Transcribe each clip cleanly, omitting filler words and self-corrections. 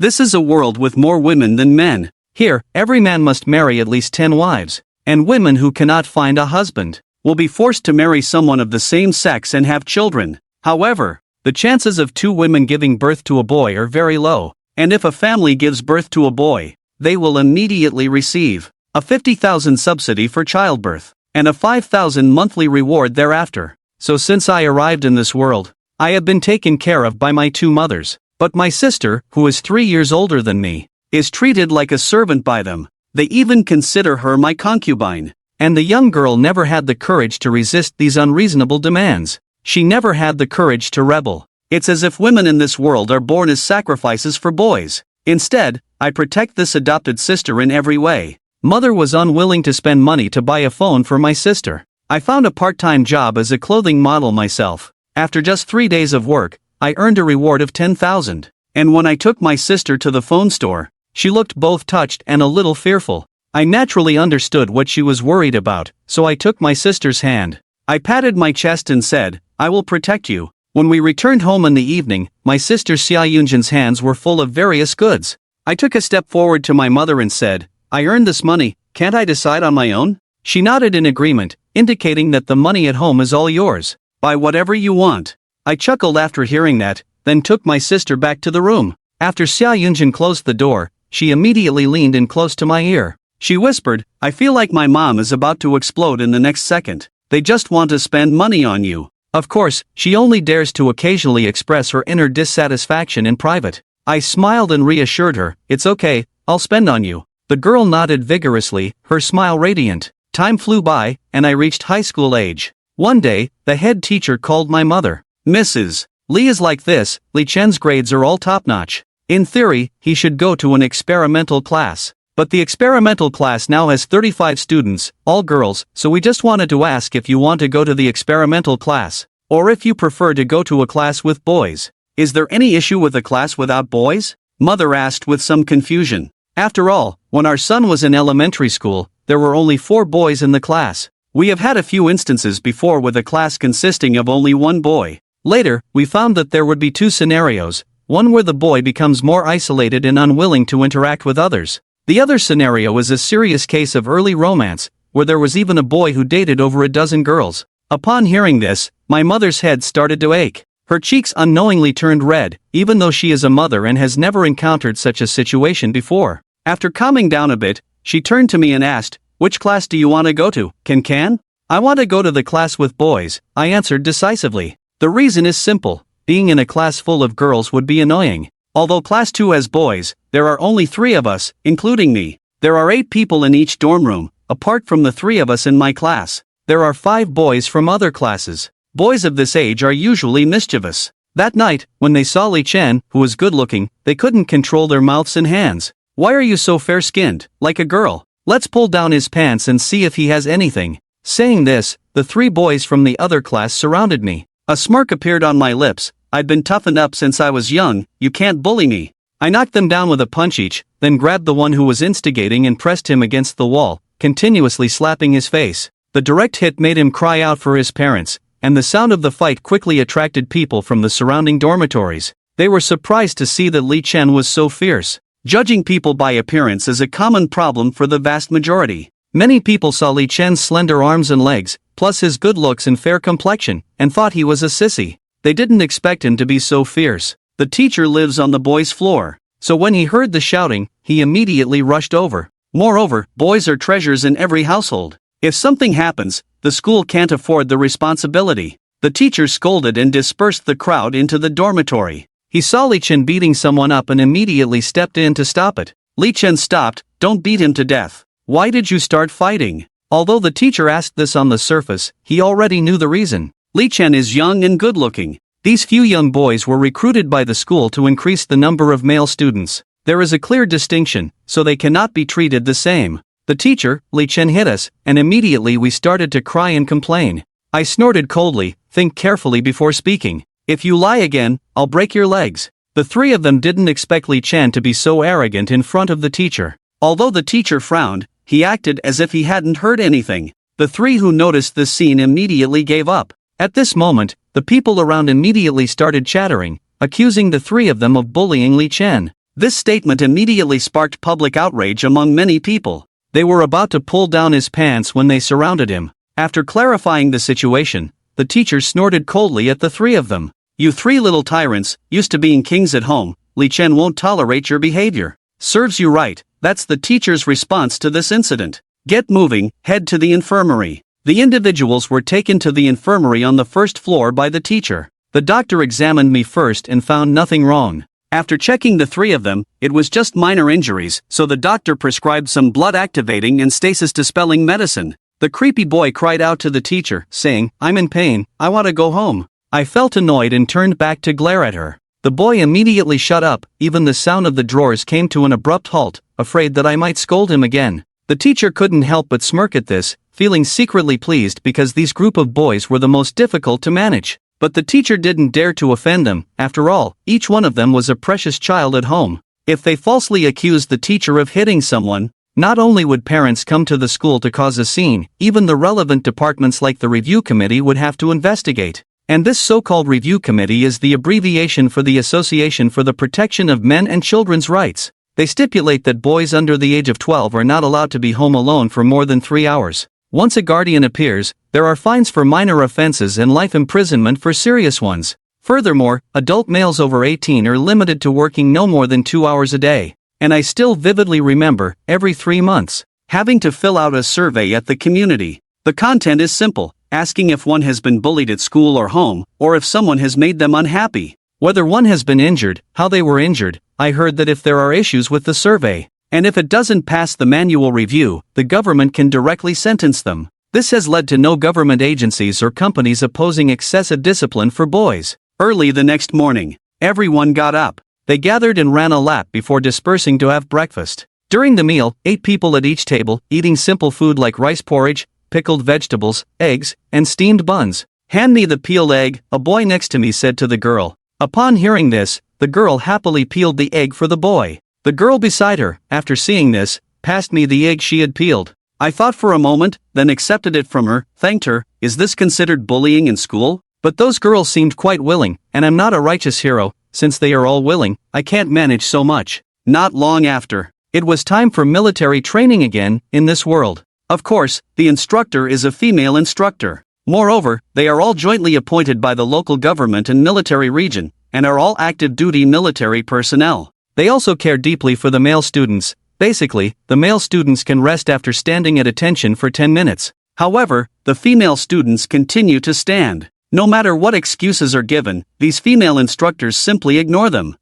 This is a world with more women than men. Here, every man must marry at least 10 wives, and women who cannot find a husband will be forced to marry someone of the same sex and have children. However, the chances of 2 women giving birth to a boy are very low, and if a family gives birth to a boy, they will immediately receive a 50,000 subsidy for childbirth, and a 5,000 monthly reward thereafter. So since I arrived in this world, I have been taken care of by my 2 mothers, but my sister, who is 3 years older than me, is treated like a servant by them. They even consider her my concubine. And the young girl never had the courage to resist these unreasonable demands. She never had the courage to rebel. It's as if women in this world are born as sacrifices for boys. Instead, I protect this adopted sister in every way. Mother was unwilling to spend money to buy a phone for my sister. I found a part-time job as a clothing model myself. After just 3 days of work, I earned a reward of 10,000. And when I took my sister to the phone store, she looked both touched and a little fearful. I naturally understood what she was worried about, so I took my sister's hand. I patted my chest and said, "I will protect you." When we returned home in the evening, my sister Xiaoyunjin's hands were full of various goods. I took a step forward to my mother and said, "I earned this money, can't I decide on my own?" She nodded in agreement, indicating that the money at home is all yours. Buy whatever you want. I chuckled after hearing that, then took my sister back to the room. After Xiaoyunjin closed the door, she immediately leaned in close to my ear. She whispered, "I feel like my mom is about to explode in the next second. They just want to spend money on you." Of course, she only dares to occasionally express her inner dissatisfaction in private. I smiled and reassured her, "It's okay, I'll spend on you." The girl nodded vigorously, her smile radiant. Time flew by, and I reached high school age. One day, the head teacher called my mother. "Mrs. Lee is like this, Li Chen's grades are all top-notch. In theory, he should go to an experimental class. But the experimental class now has 35 students, all girls, so we just wanted to ask if you want to go to the experimental class, or if you prefer to go to a class with boys. Is there any issue with a class without boys?" Mother asked with some confusion. After all, when our son was in elementary school, there were only 4 boys in the class. We have had a few instances before with a class consisting of only 1 boy. Later, we found that there would be 2 scenarios, one where the boy becomes more isolated and unwilling to interact with others. The other scenario is a serious case of early romance, where there was even a boy who dated over a dozen girls. Upon hearing this, my mother's head started to ache. Her cheeks unknowingly turned red, even though she is a mother and has never encountered such a situation before. After calming down a bit, she turned to me and asked, "Which class do you want to go to, Can?" "I want to go to the class with boys," I answered decisively. The reason is simple, being in a class full of girls would be annoying. Although class 2 has boys, there are only 3 of us, including me. There are 8 people in each dorm room, apart from the 3 of us in my class. There are 5 boys from other classes. Boys of this age are usually mischievous. That night, when they saw Li Chen, who was good-looking, they couldn't control their mouths and hands. "Why are you so fair-skinned, like a girl? Let's pull down his pants and see if he has anything." Saying this, the 3 boys from the other class surrounded me. A smirk appeared on my lips. "I'd been toughened up since I was young, you can't bully me." I knocked them down with a punch each, then grabbed the one who was instigating and pressed him against the wall, continuously slapping his face. The direct hit made him cry out for his parents, and the sound of the fight quickly attracted people from the surrounding dormitories. They were surprised to see that Li Chen was so fierce. Judging people by appearance is a common problem for the vast majority. Many people saw Li Chen's slender arms and legs, plus his good looks and fair complexion, and thought he was a sissy. They didn't expect him to be so fierce. The teacher lives on the boys' floor, so when he heard the shouting, he immediately rushed over. Moreover, boys are treasures in every household. If something happens, the school can't afford the responsibility. The teacher scolded and dispersed the crowd into the dormitory. He saw Li Chen beating someone up and immediately stepped in to stop it. Li Chen stopped, "Don't beat him to death. Why did you start fighting?" Although the teacher asked this on the surface, he already knew the reason. Li Chen is young and good-looking. These few young boys were recruited by the school to increase the number of male students. There is a clear distinction, so they cannot be treated the same. The teacher, Li Chen, hit us, and immediately we started to cry and complain. I snorted coldly, "Think carefully before speaking. If you lie again, I'll break your legs." The 3 of them didn't expect Li Chen to be so arrogant in front of the teacher. Although the teacher frowned, he acted as if he hadn't heard anything. The 3 who noticed this scene immediately gave up. At this moment, the people around immediately started chattering, accusing the 3 of them of bullying Li Chen. This statement immediately sparked public outrage among many people. They were about to pull down his pants when they surrounded him. After clarifying the situation, the teacher snorted coldly at the three of them. "You three little tyrants, used to being kings at home, Li Chen won't tolerate your behavior." "Serves you right," that's the teacher's response to this incident. "Get moving, head to the infirmary." The individuals were taken to the infirmary on the first floor by the teacher. The doctor examined me first and found nothing wrong. After checking the three of them, it was just minor injuries, so the doctor prescribed some blood-activating and stasis-dispelling medicine. The creepy boy cried out to the teacher, saying, "I'm in pain, I want to go home." I felt annoyed and turned back to glare at her. The boy immediately shut up, even the sound of the drawers came to an abrupt halt, afraid that I might scold him again. The teacher couldn't help but smirk at this, feeling secretly pleased because these group of boys were the most difficult to manage. But the teacher didn't dare to offend them. After all, each one of them was a precious child at home. If they falsely accused the teacher of hitting someone, not only would parents come to the school to cause a scene, even the relevant departments like the review committee would have to investigate. And this so-called review committee is the abbreviation for the Association for the Protection of Men and Children's Rights. They stipulate that boys under the age of 12 are not allowed to be home alone for more than 3 hours. Once a guardian appears, there are fines for minor offenses and life imprisonment for serious ones. Furthermore, adult males over 18 are limited to working no more than 2 hours a day. And I still vividly remember, every 3 months, having to fill out a survey at the community. The content is simple, asking if one has been bullied at school or home, or if someone has made them unhappy. Whether one has been injured, how they were injured. I heard that if there are issues with the survey, and if it doesn't pass the manual review, the government can directly sentence them. This has led to no government agencies or companies opposing excessive discipline for boys. Early the next morning, everyone got up. They gathered and ran a lap before dispersing to have breakfast. During the meal, 8 people at each table, eating simple food like rice porridge, pickled vegetables, eggs, and steamed buns. "Hand me the peeled egg," a boy next to me said to the girl. Upon hearing this, the girl happily peeled the egg for the boy. The girl beside her, after seeing this, passed me the egg she had peeled. I thought for a moment, then accepted it from her, thanked her. Is this considered bullying in school? But those girls seemed quite willing, and I'm not a righteous hero. Since they are all willing, I can't manage so much. Not long after, it was time for military training again, in this world. Of course, the instructor is a female instructor. Moreover, they are all jointly appointed by the local government and military region, and are all active duty military personnel. They also care deeply for the male students. Basically, the male students can rest after standing at attention for 10 minutes. However, the female students continue to stand. No matter what excuses are given, these female instructors simply ignore them.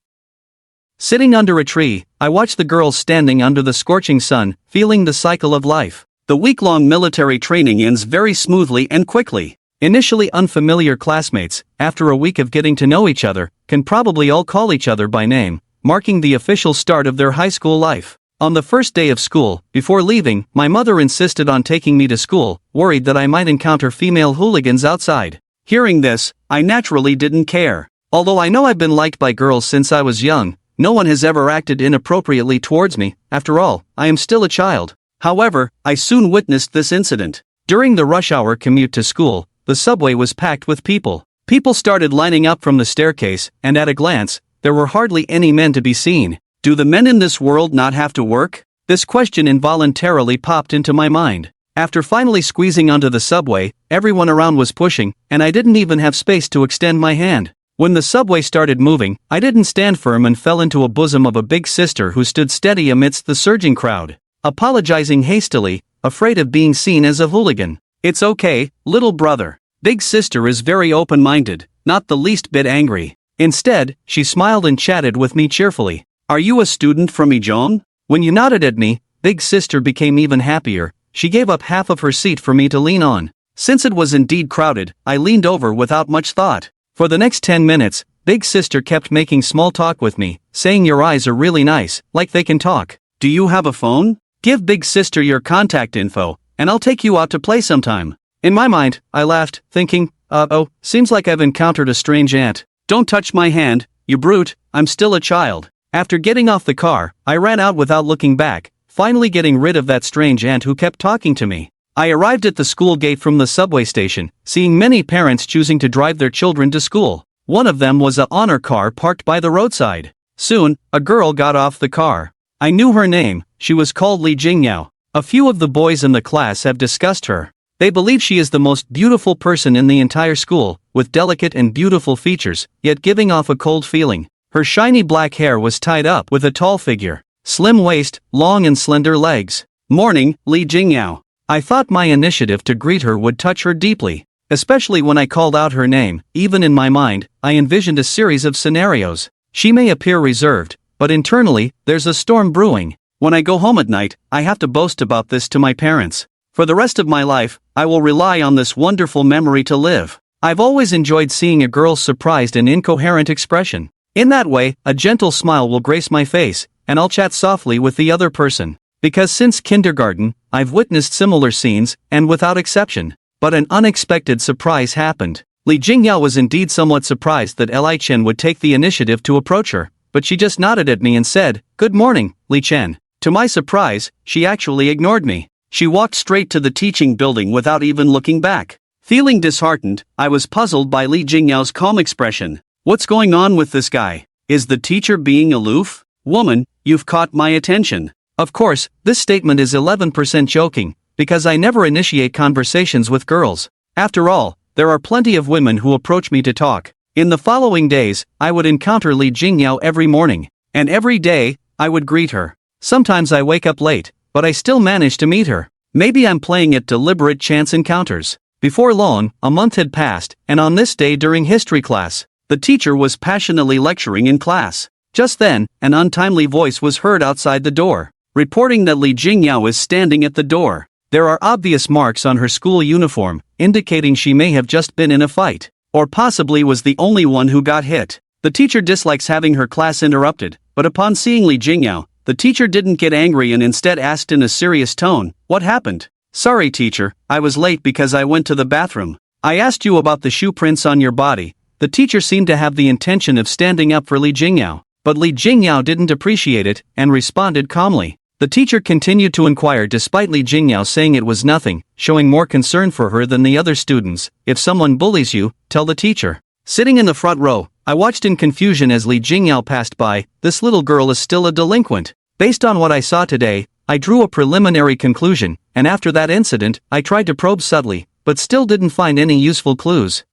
Sitting under a tree, I watch the girls standing under the scorching sun, feeling the cycle of life. The week-long military training ends very smoothly and quickly. Initially unfamiliar classmates, after a week of getting to know each other, can probably all call each other by name, marking the official start of their high school life. On the first day of school, before leaving, my mother insisted on taking me to school, worried that I might encounter female hooligans outside. Hearing this, I naturally didn't care. Although I know I've been liked by girls since I was young, no one has ever acted inappropriately towards me. After all, I am still a child. However, I soon witnessed this incident. During the rush hour commute to school, the subway was packed with people. People started lining up from the staircase, and at a glance, there were hardly any men to be seen. Do the men in this world not have to work? This question involuntarily popped into my mind. After finally squeezing onto the subway, everyone around was pushing, and I didn't even have space to extend my hand. When the subway started moving, I didn't stand firm and fell into a bosom of a big sister who stood steady amidst the surging crowd. Apologizing hastily, afraid of being seen as a hooligan. "It's okay, little brother." Big sister is very open-minded, not the least bit angry. Instead, she smiled and chatted with me cheerfully. "Are you a student from Ijeon?" When you nodded at me, big sister became even happier. She gave up half of her seat for me to lean on. Since it was indeed crowded, I leaned over without much thought. For the next 10 minutes, big sister kept making small talk with me, saying your eyes are really nice, like they can talk. "Do you have a phone? Give big sister your contact info, and I'll take you out to play sometime." In my mind, I laughed, thinking, oh, seems like I've encountered a strange aunt. "Don't touch my hand, you brute, I'm still a child." After getting off the car, I ran out without looking back, finally getting rid of that strange aunt who kept talking to me. I arrived at the school gate from the subway station, seeing many parents choosing to drive their children to school. One of them was an honor car parked by the roadside. Soon, a girl got off the car. I knew her name, she was called Li Jingyao. A few of the boys in the class have discussed her. They believe she is the most beautiful person in the entire school, with delicate and beautiful features, yet giving off a cold feeling. Her shiny black hair was tied up with a tall figure, slim waist, long and slender legs. Morning, Li Jingyao. I thought my initiative to greet her would touch her deeply. Especially when I called out her name, even in my mind, I envisioned a series of scenarios. She may appear reserved, but internally, there's a storm brewing. When I go home at night, I have to boast about this to my parents. For the rest of my life, I will rely on this wonderful memory to live. I've always enjoyed seeing a girl's surprised and incoherent expression. In that way, a gentle smile will grace my face, and I'll chat softly with the other person. Because since kindergarten, I've witnessed similar scenes, and without exception. But an unexpected surprise happened. Li Jingyao was indeed somewhat surprised that Li Chen would take the initiative to approach her, but she just nodded at me and said, "Good morning, Li Chen." To my surprise, she actually ignored me. She walked straight to the teaching building without even looking back. Feeling disheartened, I was puzzled by Li Jingyao's calm expression. What's going on with this guy? Is the teacher being aloof? Woman, you've caught my attention. Of course, this statement is 11% joking, because I never initiate conversations with girls. After all, there are plenty of women who approach me to talk. In the following days, I would encounter Li Jingyao every morning, and every day, I would greet her. Sometimes I wake up late, but I still manage to meet her. Maybe I'm playing at deliberate chance encounters. Before long, a month had passed, and on this day during history class, the teacher was passionately lecturing in class. Just then, an untimely voice was heard outside the door, reporting that Li Jingyao is standing at the door. There are obvious marks on her school uniform, indicating she may have just been in a fight, or possibly was the only one who got hit. The teacher dislikes having her class interrupted, but upon seeing Li Jingyao, the teacher didn't get angry and instead asked in a serious tone, "What happened?" "Sorry teacher, I was late because I went to the bathroom. I asked you about the shoe prints on your body." The teacher seemed to have the intention of standing up for Li Jingyao, but Li Jingyao didn't appreciate it, and responded calmly. The teacher continued to inquire despite Li Jingyao saying it was nothing, showing more concern for her than the other students. "If someone bullies you, tell the teacher." Sitting in the front row, I watched in confusion as Li Jingyao passed by. This little girl is still a delinquent. Based on what I saw today, I drew a preliminary conclusion, and after that incident, I tried to probe subtly, but still didn't find any useful clues.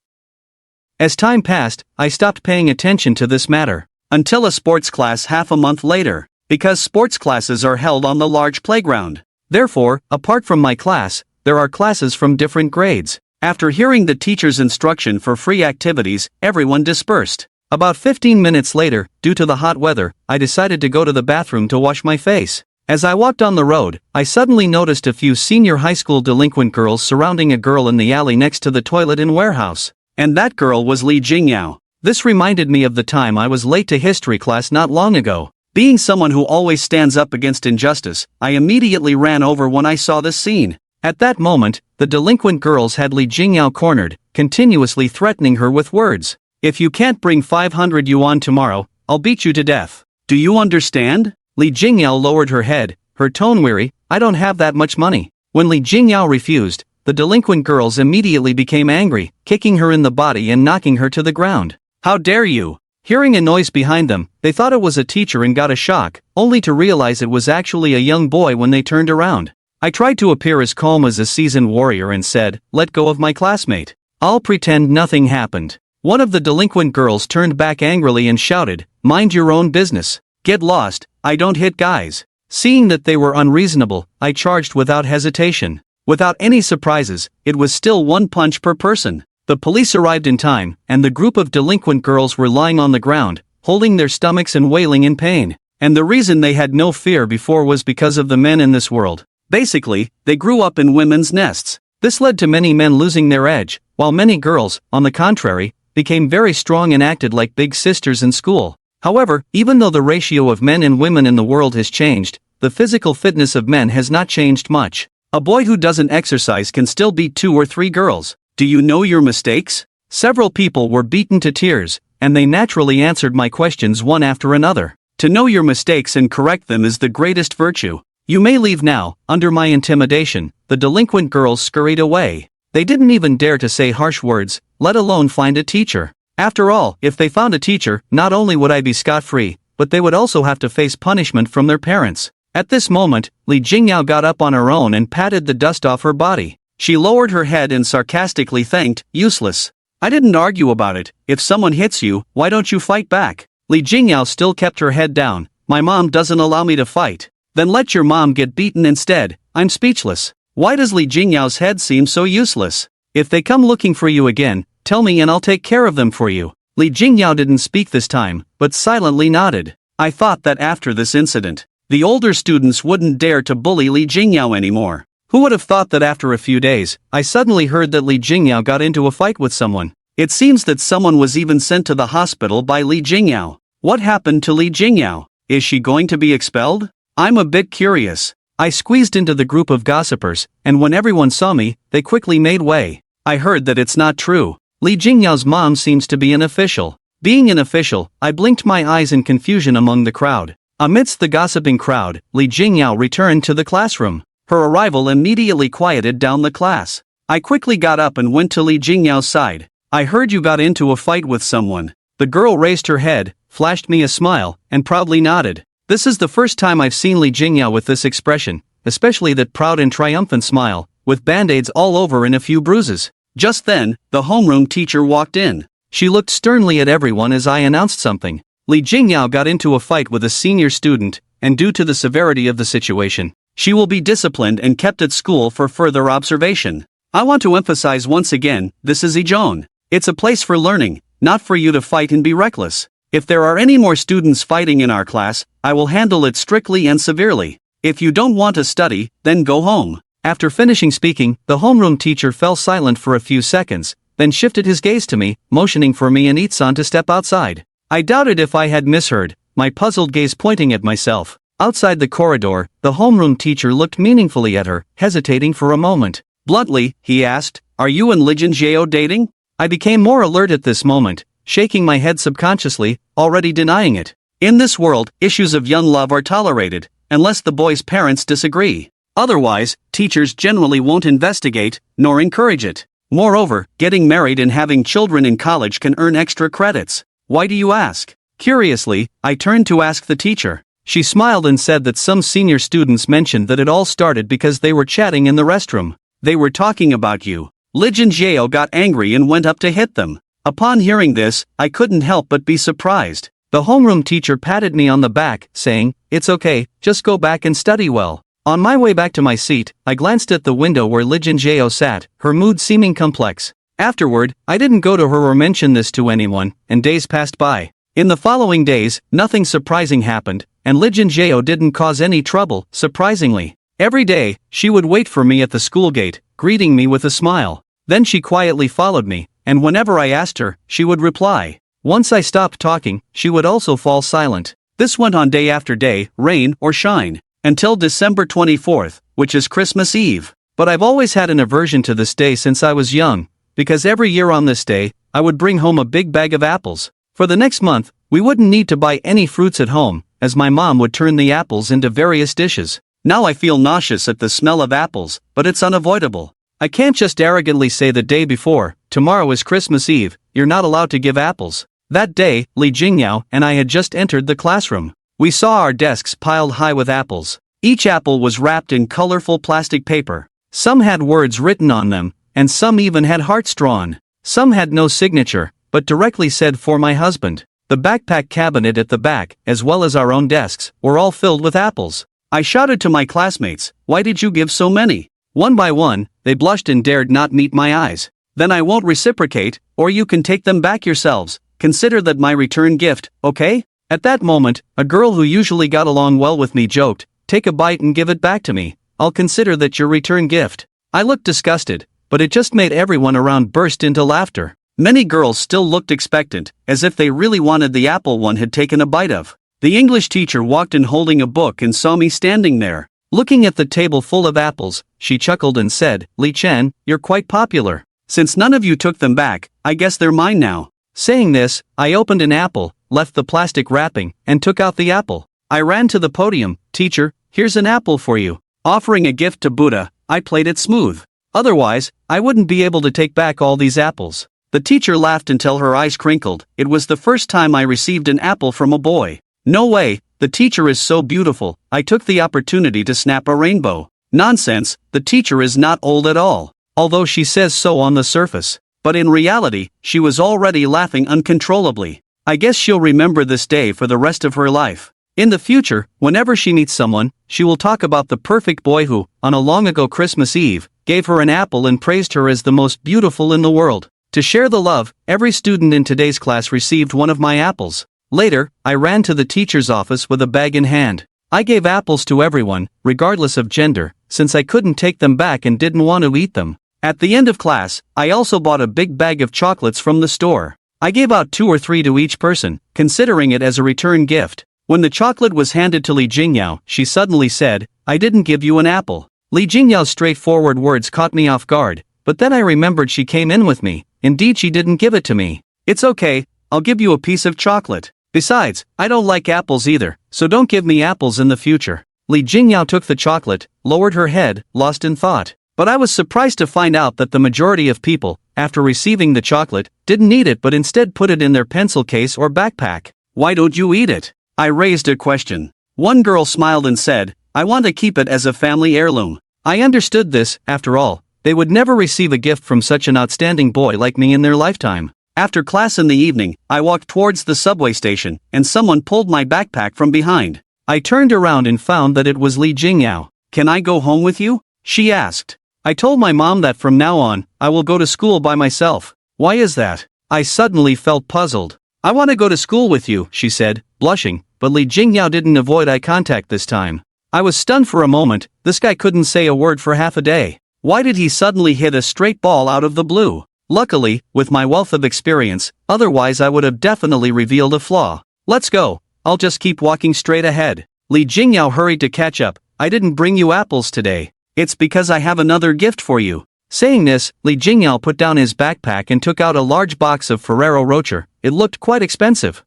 As time passed, I stopped paying attention to this matter, until a sports class half a month later. Because sports classes are held on the large playground. Therefore, apart from my class, there are classes from different grades. After hearing the teacher's instruction for free activities, everyone dispersed. About 15 minutes later, due to the hot weather, I decided to go to the bathroom to wash my face. As I walked on the road, I suddenly noticed a few senior high school delinquent girls surrounding a girl in the alley next to the toilet in warehouse. And that girl was Li Jingyao. This reminded me of the time I was late to history class not long ago. Being someone who always stands up against injustice, I immediately ran over when I saw this scene. At that moment, the delinquent girls had Li Jingyao cornered, continuously threatening her with words. "If you can't bring 500 yuan tomorrow, I'll beat you to death. Do you understand?" Li Jingyao lowered her head, her tone weary. "I don't have that much money." When Li Jingyao refused, the delinquent girls immediately became angry, kicking her in the body and knocking her to the ground. "How dare you!" Hearing a noise behind them, they thought it was a teacher and got a shock, only to realize it was actually a young boy when they turned around. I tried to appear as calm as a seasoned warrior and said, "Let go of my classmate. I'll pretend nothing happened." One of the delinquent girls turned back angrily and shouted, "Mind your own business. Get lost, I don't hit guys." Seeing that they were unreasonable, I charged without hesitation. Without any surprises, it was still one punch per person. The police arrived in time, and the group of delinquent girls were lying on the ground, holding their stomachs and wailing in pain. And the reason they had no fear before was because of the men in this world. Basically, they grew up in women's nests. This led to many men losing their edge, while many girls, on the contrary, became very strong and acted like big sisters in school. However, even though the ratio of men and women in the world has changed, the physical fitness of men has not changed much. A boy who doesn't exercise can still beat 2 or 3 girls. Do you know your mistakes? Several people were beaten to tears, and they naturally answered my questions one after another. To know your mistakes and correct them is the greatest virtue. You may leave now. Under my intimidation, the delinquent girls scurried away. They didn't even dare to say harsh words, let alone find a teacher. After all, if they found a teacher, not only would I be scot-free, but they would also have to face punishment from their parents. At this moment, Li Jingyao got up on her own and patted the dust off her body. She lowered her head and sarcastically thanked, useless. I didn't argue about it. If someone hits you, why don't you fight back? Li Jingyao still kept her head down. My mom doesn't allow me to fight. Then let your mom get beaten instead. I'm speechless. Why does Li Jingyao's head seem so useless? If they come looking for you again, tell me and I'll take care of them for you. Li Jingyao didn't speak this time, but silently nodded. I thought that after this incident, the older students wouldn't dare to bully Li Jingyao anymore. Who would have thought that after a few days, I suddenly heard that Li Jingyao got into a fight with someone. It seems that someone was even sent to the hospital by Li Jingyao. What happened to Li Jingyao? Is she going to be expelled? I'm a bit curious. I squeezed into the group of gossipers, and when everyone saw me, they quickly made way. I heard that it's not true. Li Jingyao's mom seems to be an official. Being an official, I blinked my eyes in confusion among the crowd. Amidst the gossiping crowd, Li Jingyao returned to the classroom. Her arrival immediately quieted down the class. I quickly got up and went to Li Jingyao's side. I heard you got into a fight with someone. The girl raised her head, flashed me a smile, and proudly nodded. This is the first time I've seen Li Jingyao with this expression, especially that proud and triumphant smile, with band-aids all over and a few bruises. Just then, the homeroom teacher walked in. She looked sternly at everyone as I announced something. Li Jingyao got into a fight with a senior student, and due to the severity of the situation, she will be disciplined and kept at school for further observation. I want to emphasize once again, this is Ijon. It's a place for learning, not for you to fight and be reckless. If there are any more students fighting in our class, I will handle it strictly and severely. If you don't want to study, then go home. After finishing speaking, the homeroom teacher fell silent for a few seconds, then shifted his gaze to me, motioning for me and Itsan to step outside. I doubted if I had misheard, my puzzled gaze pointing at myself. Outside the corridor, the homeroom teacher looked meaningfully at her, hesitating for a moment. Bluntly, he asked, "Are you and Li Jingyao dating?" I became more alert at this moment, shaking my head subconsciously, already denying it. In this world, issues of young love are tolerated, unless the boy's parents disagree. Otherwise, teachers generally won't investigate, nor encourage it. Moreover, getting married and having children in college can earn extra credits. Why do you ask? Curiously, I turned to ask the teacher. She smiled and said that some senior students mentioned that it all started because they were chatting in the restroom. They were talking about you. Li Jingyao got angry and went up to hit them. Upon hearing this, I couldn't help but be surprised. The homeroom teacher patted me on the back, saying, "It's okay, just go back and study well." On my way back to my seat, I glanced at the window where Li Jingyao sat, her mood seeming complex. Afterward, I didn't go to her or mention this to anyone, and days passed by. In the following days, nothing surprising happened, and Li Jingyao didn't cause any trouble, surprisingly. Every day, she would wait for me at the school gate, greeting me with a smile. Then she quietly followed me, and whenever I asked her, she would reply. Once I stopped talking, she would also fall silent. This went on day after day, rain or shine, until December 24th, which is Christmas Eve. But I've always had an aversion to this day since I was young, because every year on this day, I would bring home a big bag of apples. For the next month, we wouldn't need to buy any fruits at home, as my mom would turn the apples into various dishes. Now I feel nauseous at the smell of apples, but it's unavoidable. I can't just arrogantly say the day before, "Tomorrow is Christmas Eve, you're not allowed to give apples." That day, Li Jingyao and I had just entered the classroom. We saw our desks piled high with apples. Each apple was wrapped in colorful plastic paper. Some had words written on them, and some even had hearts drawn. Some had no signature, but directly said "for my husband." The backpack cabinet at the back, as well as our own desks, were all filled with apples. I shouted to my classmates, "Why did you give so many?" One by one, they blushed and dared not meet my eyes. "Then I won't reciprocate, or you can take them back yourselves. Consider that my return gift, okay?" At that moment, a girl who usually got along well with me joked, "Take a bite and give it back to me. I'll consider that your return gift." I looked disgusted, but it just made everyone around burst into laughter. Many girls still looked expectant, as if they really wanted the apple one had taken a bite of. The English teacher walked in holding a book and saw me standing there. Looking at the table full of apples, she chuckled and said, "Li Chen, you're quite popular. Since none of you took them back, I guess they're mine now." Saying this, I opened an apple, left the plastic wrapping, and took out the apple. I ran to the podium. "Teacher, here's an apple for you." Offering a gift to Buddha, I played it smooth. Otherwise, I wouldn't be able to take back all these apples. The teacher laughed until her eyes crinkled. It was the first time I received an apple from a boy. No way, the teacher is so beautiful, I took the opportunity to snap a rainbow. Nonsense, the teacher is not old at all, although she says so on the surface. But in reality, she was already laughing uncontrollably. I guess she'll remember this day for the rest of her life. In the future, whenever she meets someone, she will talk about the perfect boy who, on a long ago Christmas Eve, gave her an apple and praised her as the most beautiful in the world. To share the love, every student in today's class received one of my apples. Later, I ran to the teacher's office with a bag in hand. I gave apples to everyone, regardless of gender, since I couldn't take them back and didn't want to eat them. At the end of class, I also bought a big bag of chocolates from the store. I gave out 2 or 3 to each person, considering it as a return gift. When the chocolate was handed to Li Jingyao, she suddenly said, "I didn't give you an apple." Li Jingyao's straightforward words caught me off guard, but then I remembered she came in with me. Indeed, she didn't give it to me. "It's okay, I'll give you a piece of chocolate. Besides, I don't like apples either, so don't give me apples in the future." Li Jingyao took the chocolate, lowered her head, lost in thought. But I was surprised to find out that the majority of people, after receiving the chocolate, didn't eat it but instead put it in their pencil case or backpack. "Why don't you eat it?" I raised a question. One girl smiled and said, "I want to keep it as a family heirloom." I understood this, after all, they would never receive a gift from such an outstanding boy like me in their lifetime. After class in the evening, I walked towards the subway station, and someone pulled my backpack from behind. I turned around and found that it was Li Jingyao. "Can I go home with you?" she asked. I told my mom that from now on, I will go to school by myself. "Why is that?" I suddenly felt puzzled. "I want to go to school with you," she said, blushing, but Li Jingyao didn't avoid eye contact this time. I was stunned for a moment. This guy couldn't say a word for half a day. Why did he suddenly hit a straight ball out of the blue? Luckily, with my wealth of experience, otherwise I would have definitely revealed a flaw. "Let's go, I'll just keep walking straight ahead." Li Jingyao hurried to catch up. "I didn't bring you apples today. It's because I have another gift for you." Saying this, Li Jingyao put down his backpack and took out a large box of Ferrero Rocher. It looked quite expensive.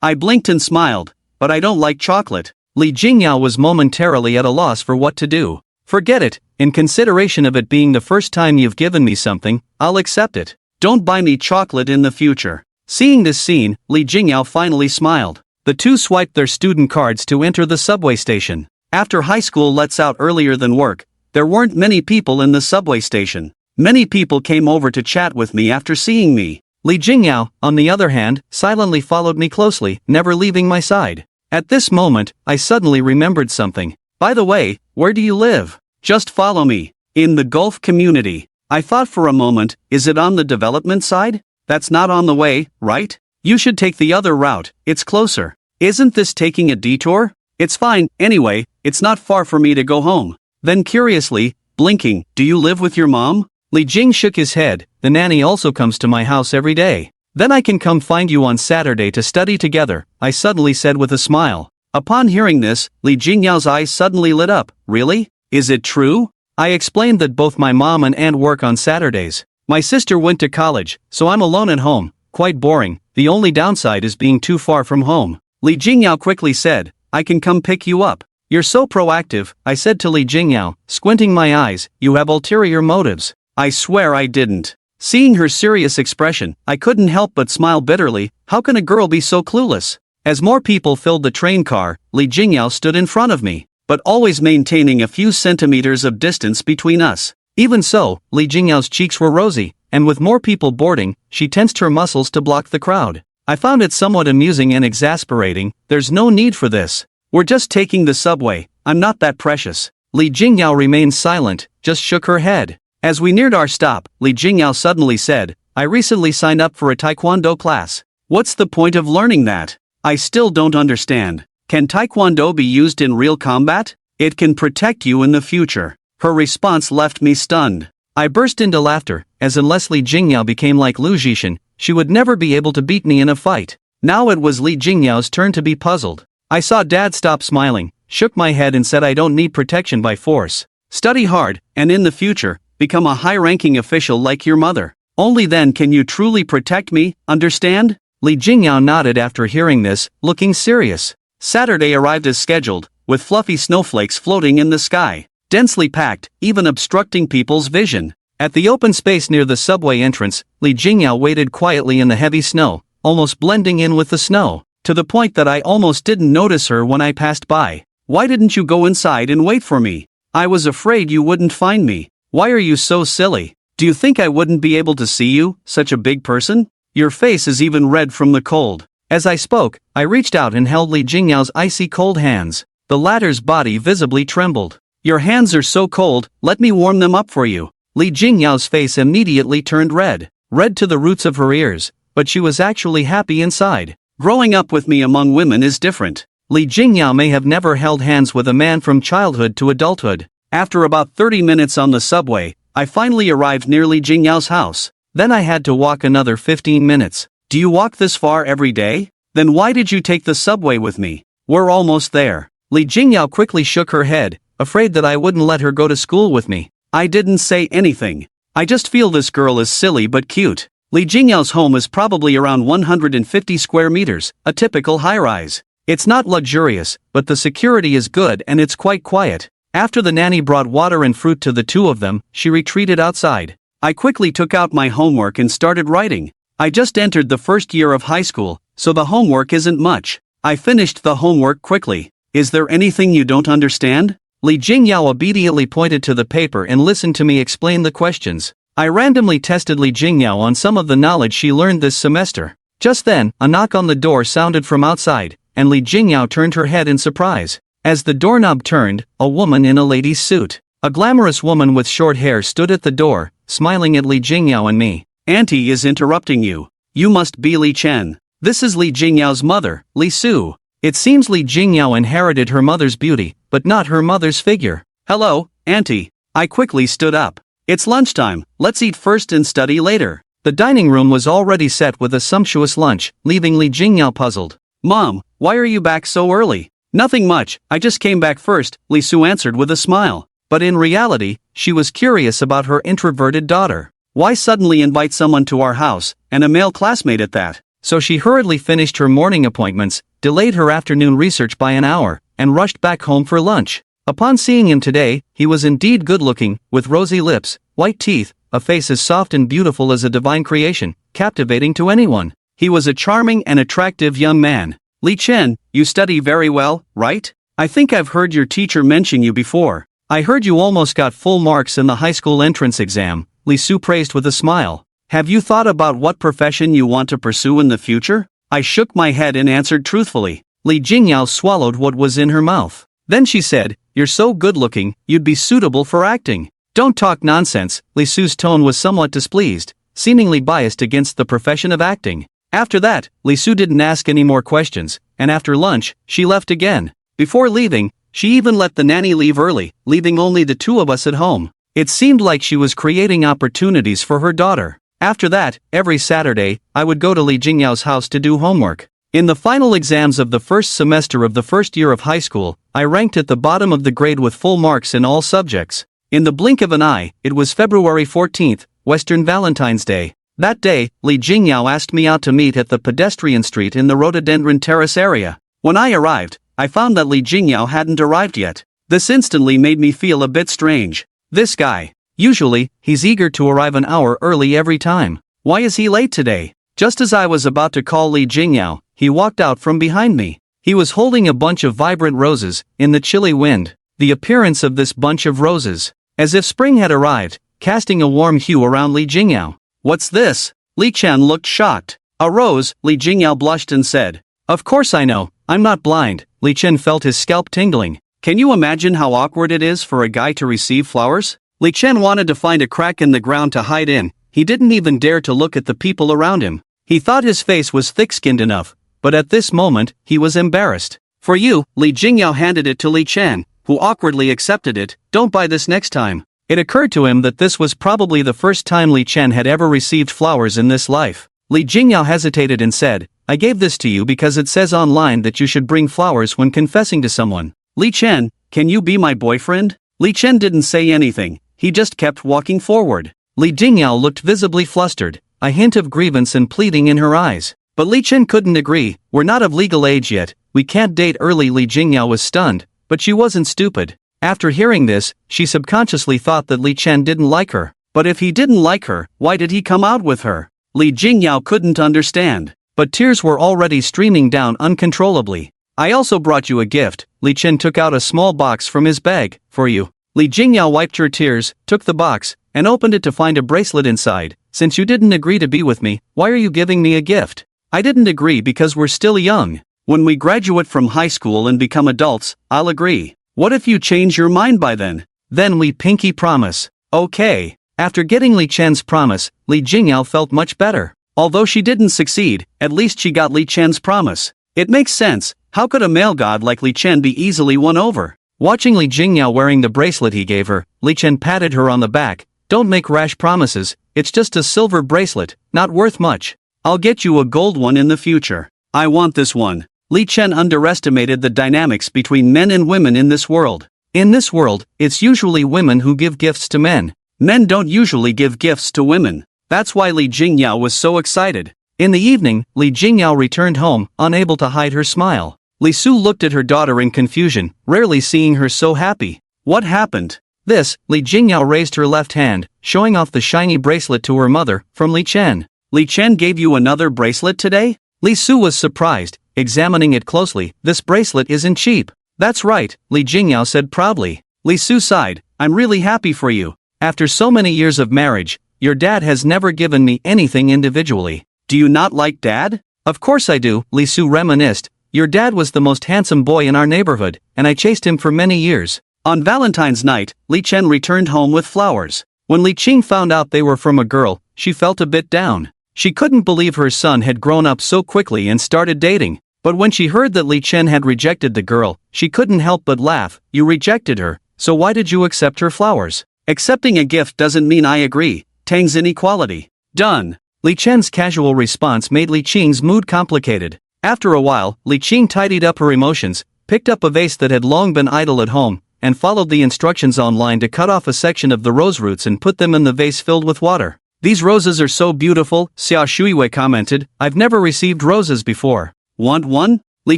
I blinked and smiled, but I don't like chocolate. Li Jingyao was momentarily at a loss for what to do. "Forget it, in consideration of it being the first time you've given me something, I'll accept it. Don't buy me chocolate in the future." Seeing this scene, Li Jingyao finally smiled. The two swiped their student cards to enter the subway station. After high school lets out earlier than work, there weren't many people in the subway station. Many people came over to chat with me after seeing me. Li Jingyao, on the other hand, silently followed me closely, never leaving my side. At this moment, I suddenly remembered something. "By the way, where do you live?" "Just follow me." "In the Gulf community." I thought for a moment, is it on the development side? That's not on the way, right? You should take the other route, it's closer. Isn't this taking a detour? It's fine, anyway, it's not far for me to go home. Then curiously, blinking, "Do you live with your mom?" Li Jing shook his head. "The nanny also comes to my house every day." "Then I can come find you on Saturday to study together," I suddenly said with a smile. Upon hearing this, Li Jingyao's eyes suddenly lit up. "Really? Is it true?" I explained that both my mom and aunt work on Saturdays. My sister went to college, so I'm alone at home. Quite boring. The only downside is being too far from home. Li Jingyao quickly said, "I can come pick you up." "You're so proactive," I said to Li Jingyao, squinting my eyes. "You have ulterior motives." I swear I didn't. Seeing her serious expression, I couldn't help but smile bitterly. How can a girl be so clueless? As more people filled the train car, Li Jingyao stood in front of me, but always maintaining a few centimeters of distance between us. Even so, Li Jingyao's cheeks were rosy, and with more people boarding, she tensed her muscles to block the crowd. I found it somewhat amusing and exasperating. "There's no need for this. We're just taking the subway, I'm not that precious." Li Jingyao remained silent, just shook her head. As we neared our stop, Li Jingyao suddenly said, "I recently signed up for a taekwondo class." "What's the point of learning that?" I still don't understand. "Can taekwondo be used in real combat? It can protect you in the future." Her response left me stunned. I burst into laughter, as unless Li Jingyao became like Lu Zhishan, she would never be able to beat me in a fight. Now it was Li Jingyao's turn to be puzzled. I saw Dad stop smiling, shook my head and said I don't need protection by force. Study hard, and in the future, become a high-ranking official like your mother. Only then can you truly protect me, understand? Li Jingyao nodded after hearing this, looking serious. Saturday arrived as scheduled, with fluffy snowflakes floating in the sky, densely packed, even obstructing people's vision. At the open space near the subway entrance, Li Jingyao waited quietly in the heavy snow, almost blending in with the snow. to the point that I almost didn't notice her when I passed by. Why didn't you go inside and wait for me? I was afraid you wouldn't find me. Why are you so silly? Do you think I wouldn't be able to see you, such a big person? Your face is even red from the cold. As I spoke, I reached out and held Li Jingyao's icy cold hands. The latter's body visibly trembled. Your hands are so cold, let me warm them up for you. Li Jingyao's face immediately turned red to the roots of her ears, but she was actually happy inside. Growing up with me among women is different. Li Jingyao may have never held hands with a man from childhood to adulthood. After about 30 minutes on the subway, I finally arrived near Li Jingyao's house. Then I had to walk another 15 minutes. Do you walk this far every day? Then why did you take the subway with me? We're almost there. Li Jingyao quickly shook her head, afraid that I wouldn't let her go to school with me. I didn't say anything. I just feel this girl is silly but cute. Li Jingyao's home is probably around 150 square meters, a typical high-rise. It's not luxurious, but the security is good and it's quite quiet. After the nanny brought water and fruit to the two of them, she retreated outside. I quickly took out my homework and started writing. I just entered the first year of high school, so the homework isn't much. I finished the homework quickly. Is there anything you don't understand? Li Jingyao obediently pointed to the paper and listened to me explain the questions. I randomly tested Li Jingyao on some of the knowledge she learned this semester. Just then, a knock on the door sounded from outside, and Li Jingyao turned her head in surprise. As the doorknob turned, a woman in a lady's suit, a glamorous woman with short hair, stood at the door, smiling at Li Jingyao and me. Auntie is interrupting you. You must be Li Chen. This is Li Jingyao's mother, Li Su. It seems Li Jingyao inherited her mother's beauty, but not her mother's figure. Hello, Auntie. I quickly stood up. It's lunchtime, let's eat first and study later. The dining room was already set with a sumptuous lunch, leaving Li Jingyao puzzled. Mom, why are you back so early? Nothing much, I just came back first, Li Su answered with a smile. But in reality, she was curious about her introverted daughter. Why suddenly invite someone to our house, and a male classmate at that? So she hurriedly finished her morning appointments, delayed her afternoon research by an hour, and rushed back home for lunch. Upon seeing him today, he was indeed good-looking, with rosy lips, white teeth, a face as soft and beautiful as a divine creation, captivating to anyone. He was a charming and attractive young man. Li Chen, you study very well, right? I think I've heard your teacher mention you before. I heard you almost got full marks in the high school entrance exam, Li Su praised with a smile. Have you thought about what profession you want to pursue in the future? I shook my head and answered truthfully. Li Jingyao swallowed what was in her mouth. Then she said, you're so good-looking, you'd be suitable for acting. Don't talk nonsense. Li Su's tone was somewhat displeased, seemingly biased against the profession of acting. After that, Li Su didn't ask any more questions, and after lunch, she left again. Before leaving, she even let the nanny leave early, leaving only the two of us at home. It seemed like she was creating opportunities for her daughter. After that, every Saturday, I would go to Li Jingyao's house to do homework. In the final exams of the first semester of the first year of high school, I ranked at the bottom of the grade with full marks in all subjects. In the blink of an eye, it was February 14th, Western Valentine's Day. That day, Li Jingyao asked me out to meet at the pedestrian street in the rhododendron terrace area. When I arrived, I found that Li Jingyao hadn't arrived yet. This instantly made me feel a bit strange. This guy. Usually, he's eager to arrive an hour early every time. Why is he late today? Just as I was about to call Li Jingyao, he walked out from behind me. He was holding a bunch of vibrant roses, in the chilly wind. The appearance of this bunch of roses, as if spring had arrived, casting a warm hue around Li Jingyao. What's this? Li Chen looked shocked. A rose, Li Jingyao blushed and said. Of course I know, I'm not blind. Li Chen felt his scalp tingling. Can you imagine how awkward it is for a guy to receive flowers? Li Chen wanted to find a crack in the ground to hide in. He didn't even dare to look at the people around him. He thought his face was thick-skinned enough, but at this moment, he was embarrassed. For you, Li Jingyao handed it to Li Chen, who awkwardly accepted it. Don't buy this next time. It occurred to him that this was probably the first time Li Chen had ever received flowers in this life. Li Jingyao hesitated and said, I gave this to you because it says online that you should bring flowers when confessing to someone. Li Chen, can you be my boyfriend? Li Chen didn't say anything, he just kept walking forward. Li Jingyao looked visibly flustered, a hint of grievance and pleading in her eyes. But Li Chen couldn't agree. We're not of legal age yet, we can't date early. Li Jingyao was stunned, but she wasn't stupid. After hearing this, she subconsciously thought that Li Chen didn't like her. But if he didn't like her, why did he come out with her? Li Jingyao couldn't understand. but tears were already streaming down uncontrollably. I also brought you a gift. Li Chen took out a small box from his bag, for you. Li Jingyao wiped her tears, took the box, and opened it to find a bracelet inside. Since you didn't agree to be with me, why are you giving me a gift? I didn't agree because we're still young. When we graduate from high school and become adults, I'll agree. What if you change your mind by then? Then we pinky promise. Okay. After getting Li Chen's promise, Li Jingyao felt much better. Although she didn't succeed, at least she got Li Chen's promise. It makes sense. How could a male god like Li Chen be easily won over? Watching Li Jingyao wearing the bracelet he gave her, Li Chen patted her on the back. Don't make rash promises, it's just a silver bracelet, not worth much. I'll get you a gold one in the future. I want this one. Li Chen underestimated the dynamics between men and women in this world. In this world, it's usually women who give gifts to men. Men don't usually give gifts to women. That's why Li Jingyao was so excited. In the evening, Li Jingyao returned home, unable to hide her smile. Li Su looked at her daughter in confusion, rarely seeing her so happy. What happened? Li Jingyao raised her left hand, showing off the shiny bracelet to her mother, from Li Chen. Li Chen gave you another bracelet today? Li Su was surprised, examining it closely. This bracelet isn't cheap. That's right, Li Jingyao said proudly. Li Su sighed, I'm really happy for you. After so many years of marriage, your dad has never given me anything individually. Do you not like dad? Of course I do, Li Su reminisced. Your dad was the most handsome boy in our neighborhood, and I chased him for many years. On Valentine's night, Li Chen returned home with flowers. When Li Qing found out they were from a girl, she felt a bit down. She couldn't believe her son had grown up so quickly and started dating. But when she heard that Li Chen had rejected the girl, she couldn't help but laugh. You rejected her, so why did you accept her flowers? Accepting a gift doesn't mean I agree. Tang's inequality. Done. Li Chen's casual response made Li Qing's mood complicated. After a while, Li Qing tidied up her emotions, picked up a vase that had long been idle at home, and followed the instructions online to cut off a section of the rose roots and put them in the vase filled with water. These roses are so beautiful, Xia Shuiwei commented. I've never received roses before. Want one? Li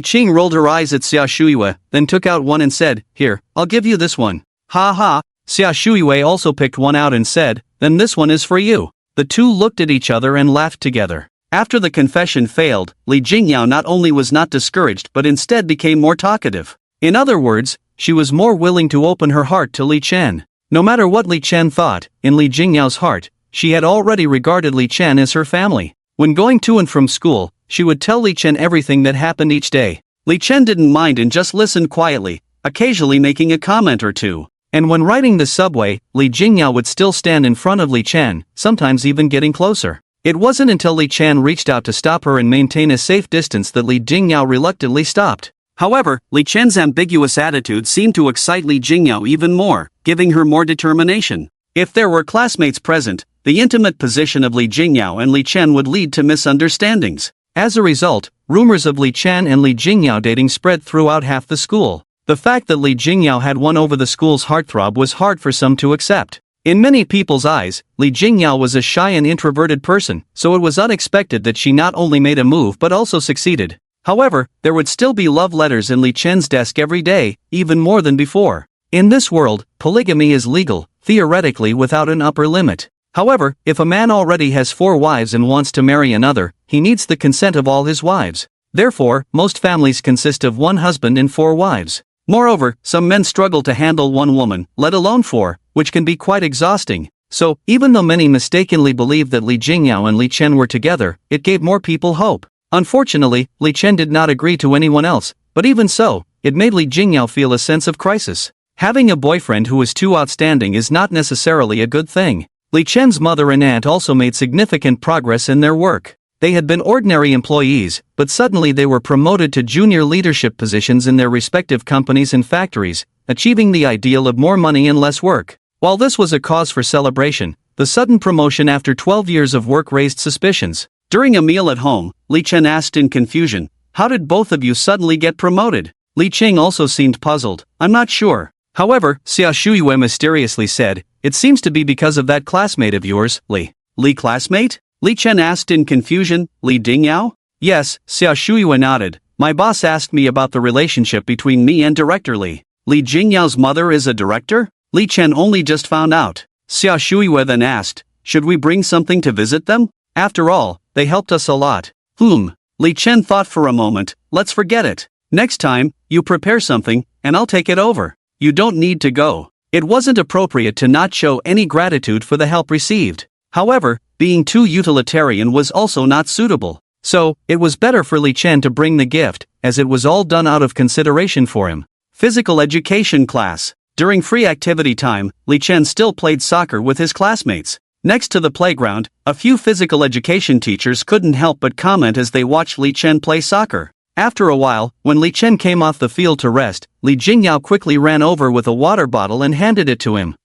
Qing rolled her eyes at Xia Shuiwei, then took out one and said, Here, I'll give you this one. Ha ha. Xia Shuiwei also picked one out and said, Then this one is for you. The two looked at each other and laughed together. After the confession failed, Li Jingyao not only was not discouraged but instead became more talkative. In other words, she was more willing to open her heart to Li Chen. No matter what Li Chen thought, in Li Jingyao's heart, she had already regarded Li Chen as her family. When going to and from school, she would tell Li Chen everything that happened each day. Li Chen didn't mind and just listened quietly, occasionally making a comment or two. And when riding the subway, Li Jingyao would still stand in front of Li Chen, sometimes even getting closer. It wasn't until Li Chen reached out to stop her and maintain a safe distance that Li Jingyao reluctantly stopped. However, Li Chen's ambiguous attitude seemed to excite Li Jingyao even more, giving her more determination. If there were classmates present, the intimate position of Li Jingyao and Li Chen would lead to misunderstandings. As a result, rumors of Li Chen and Li Jingyao dating spread throughout half the school. The fact that Li Jingyao had won over the school's heartthrob was hard for some to accept. In many people's eyes, Li Jingyao was a shy and introverted person, so it was unexpected that she not only made a move but also succeeded. However, there would still be love letters in Li Chen's desk every day, even more than before. In this world, polygamy is legal, theoretically without an upper limit. However, if a man already has 4 wives and wants to marry another, he needs the consent of all his wives. Therefore, most families consist of 1 husband and 4 wives. Moreover, some men struggle to handle 1 woman, let alone 4, which can be quite exhausting. So, even though many mistakenly believed that Li Jingyao and Li Chen were together, it gave more people hope. Unfortunately, Li Chen did not agree to anyone else, but even so, it made Li Jingyao feel a sense of crisis. Having a boyfriend who is too outstanding is not necessarily a good thing. Li Chen's mother and aunt also made significant progress in their work. They had been ordinary employees, but suddenly they were promoted to junior leadership positions in their respective companies and factories, achieving the ideal of more money and less work. While this was a cause for celebration, the sudden promotion after 12 years of work raised suspicions. During a meal at home, Li Chen asked in confusion, How did both of you suddenly get promoted? Li Qing also seemed puzzled. I'm not sure. However, Xia Shuiwei mysteriously said, It seems to be because of that classmate of yours, Li. Li classmate? Li Chen asked in confusion, Li Dingyao? Yes, Xia Shuiwei nodded. My boss asked me about the relationship between me and Director Li. Li Jingyao's mother is a director? Li Chen only just found out. Xia Shuiwei then asked, Should we bring something to visit them? After all, they helped us a lot. Li Chen thought for a moment. Let's forget it. Next time, you prepare something, and I'll take it over. You don't need to go. It wasn't appropriate to not show any gratitude for the help received. However, being too utilitarian was also not suitable. So, it was better for Li Chen to bring the gift, as it was all done out of consideration for him. Physical education class. During free activity time, Li Chen still played soccer with his classmates. Next to the playground, a few physical education teachers couldn't help but comment as they watched Li Chen play soccer. After a while, when Li Chen came off the field to rest, Li Jingyao quickly ran over with a water bottle and handed it to him.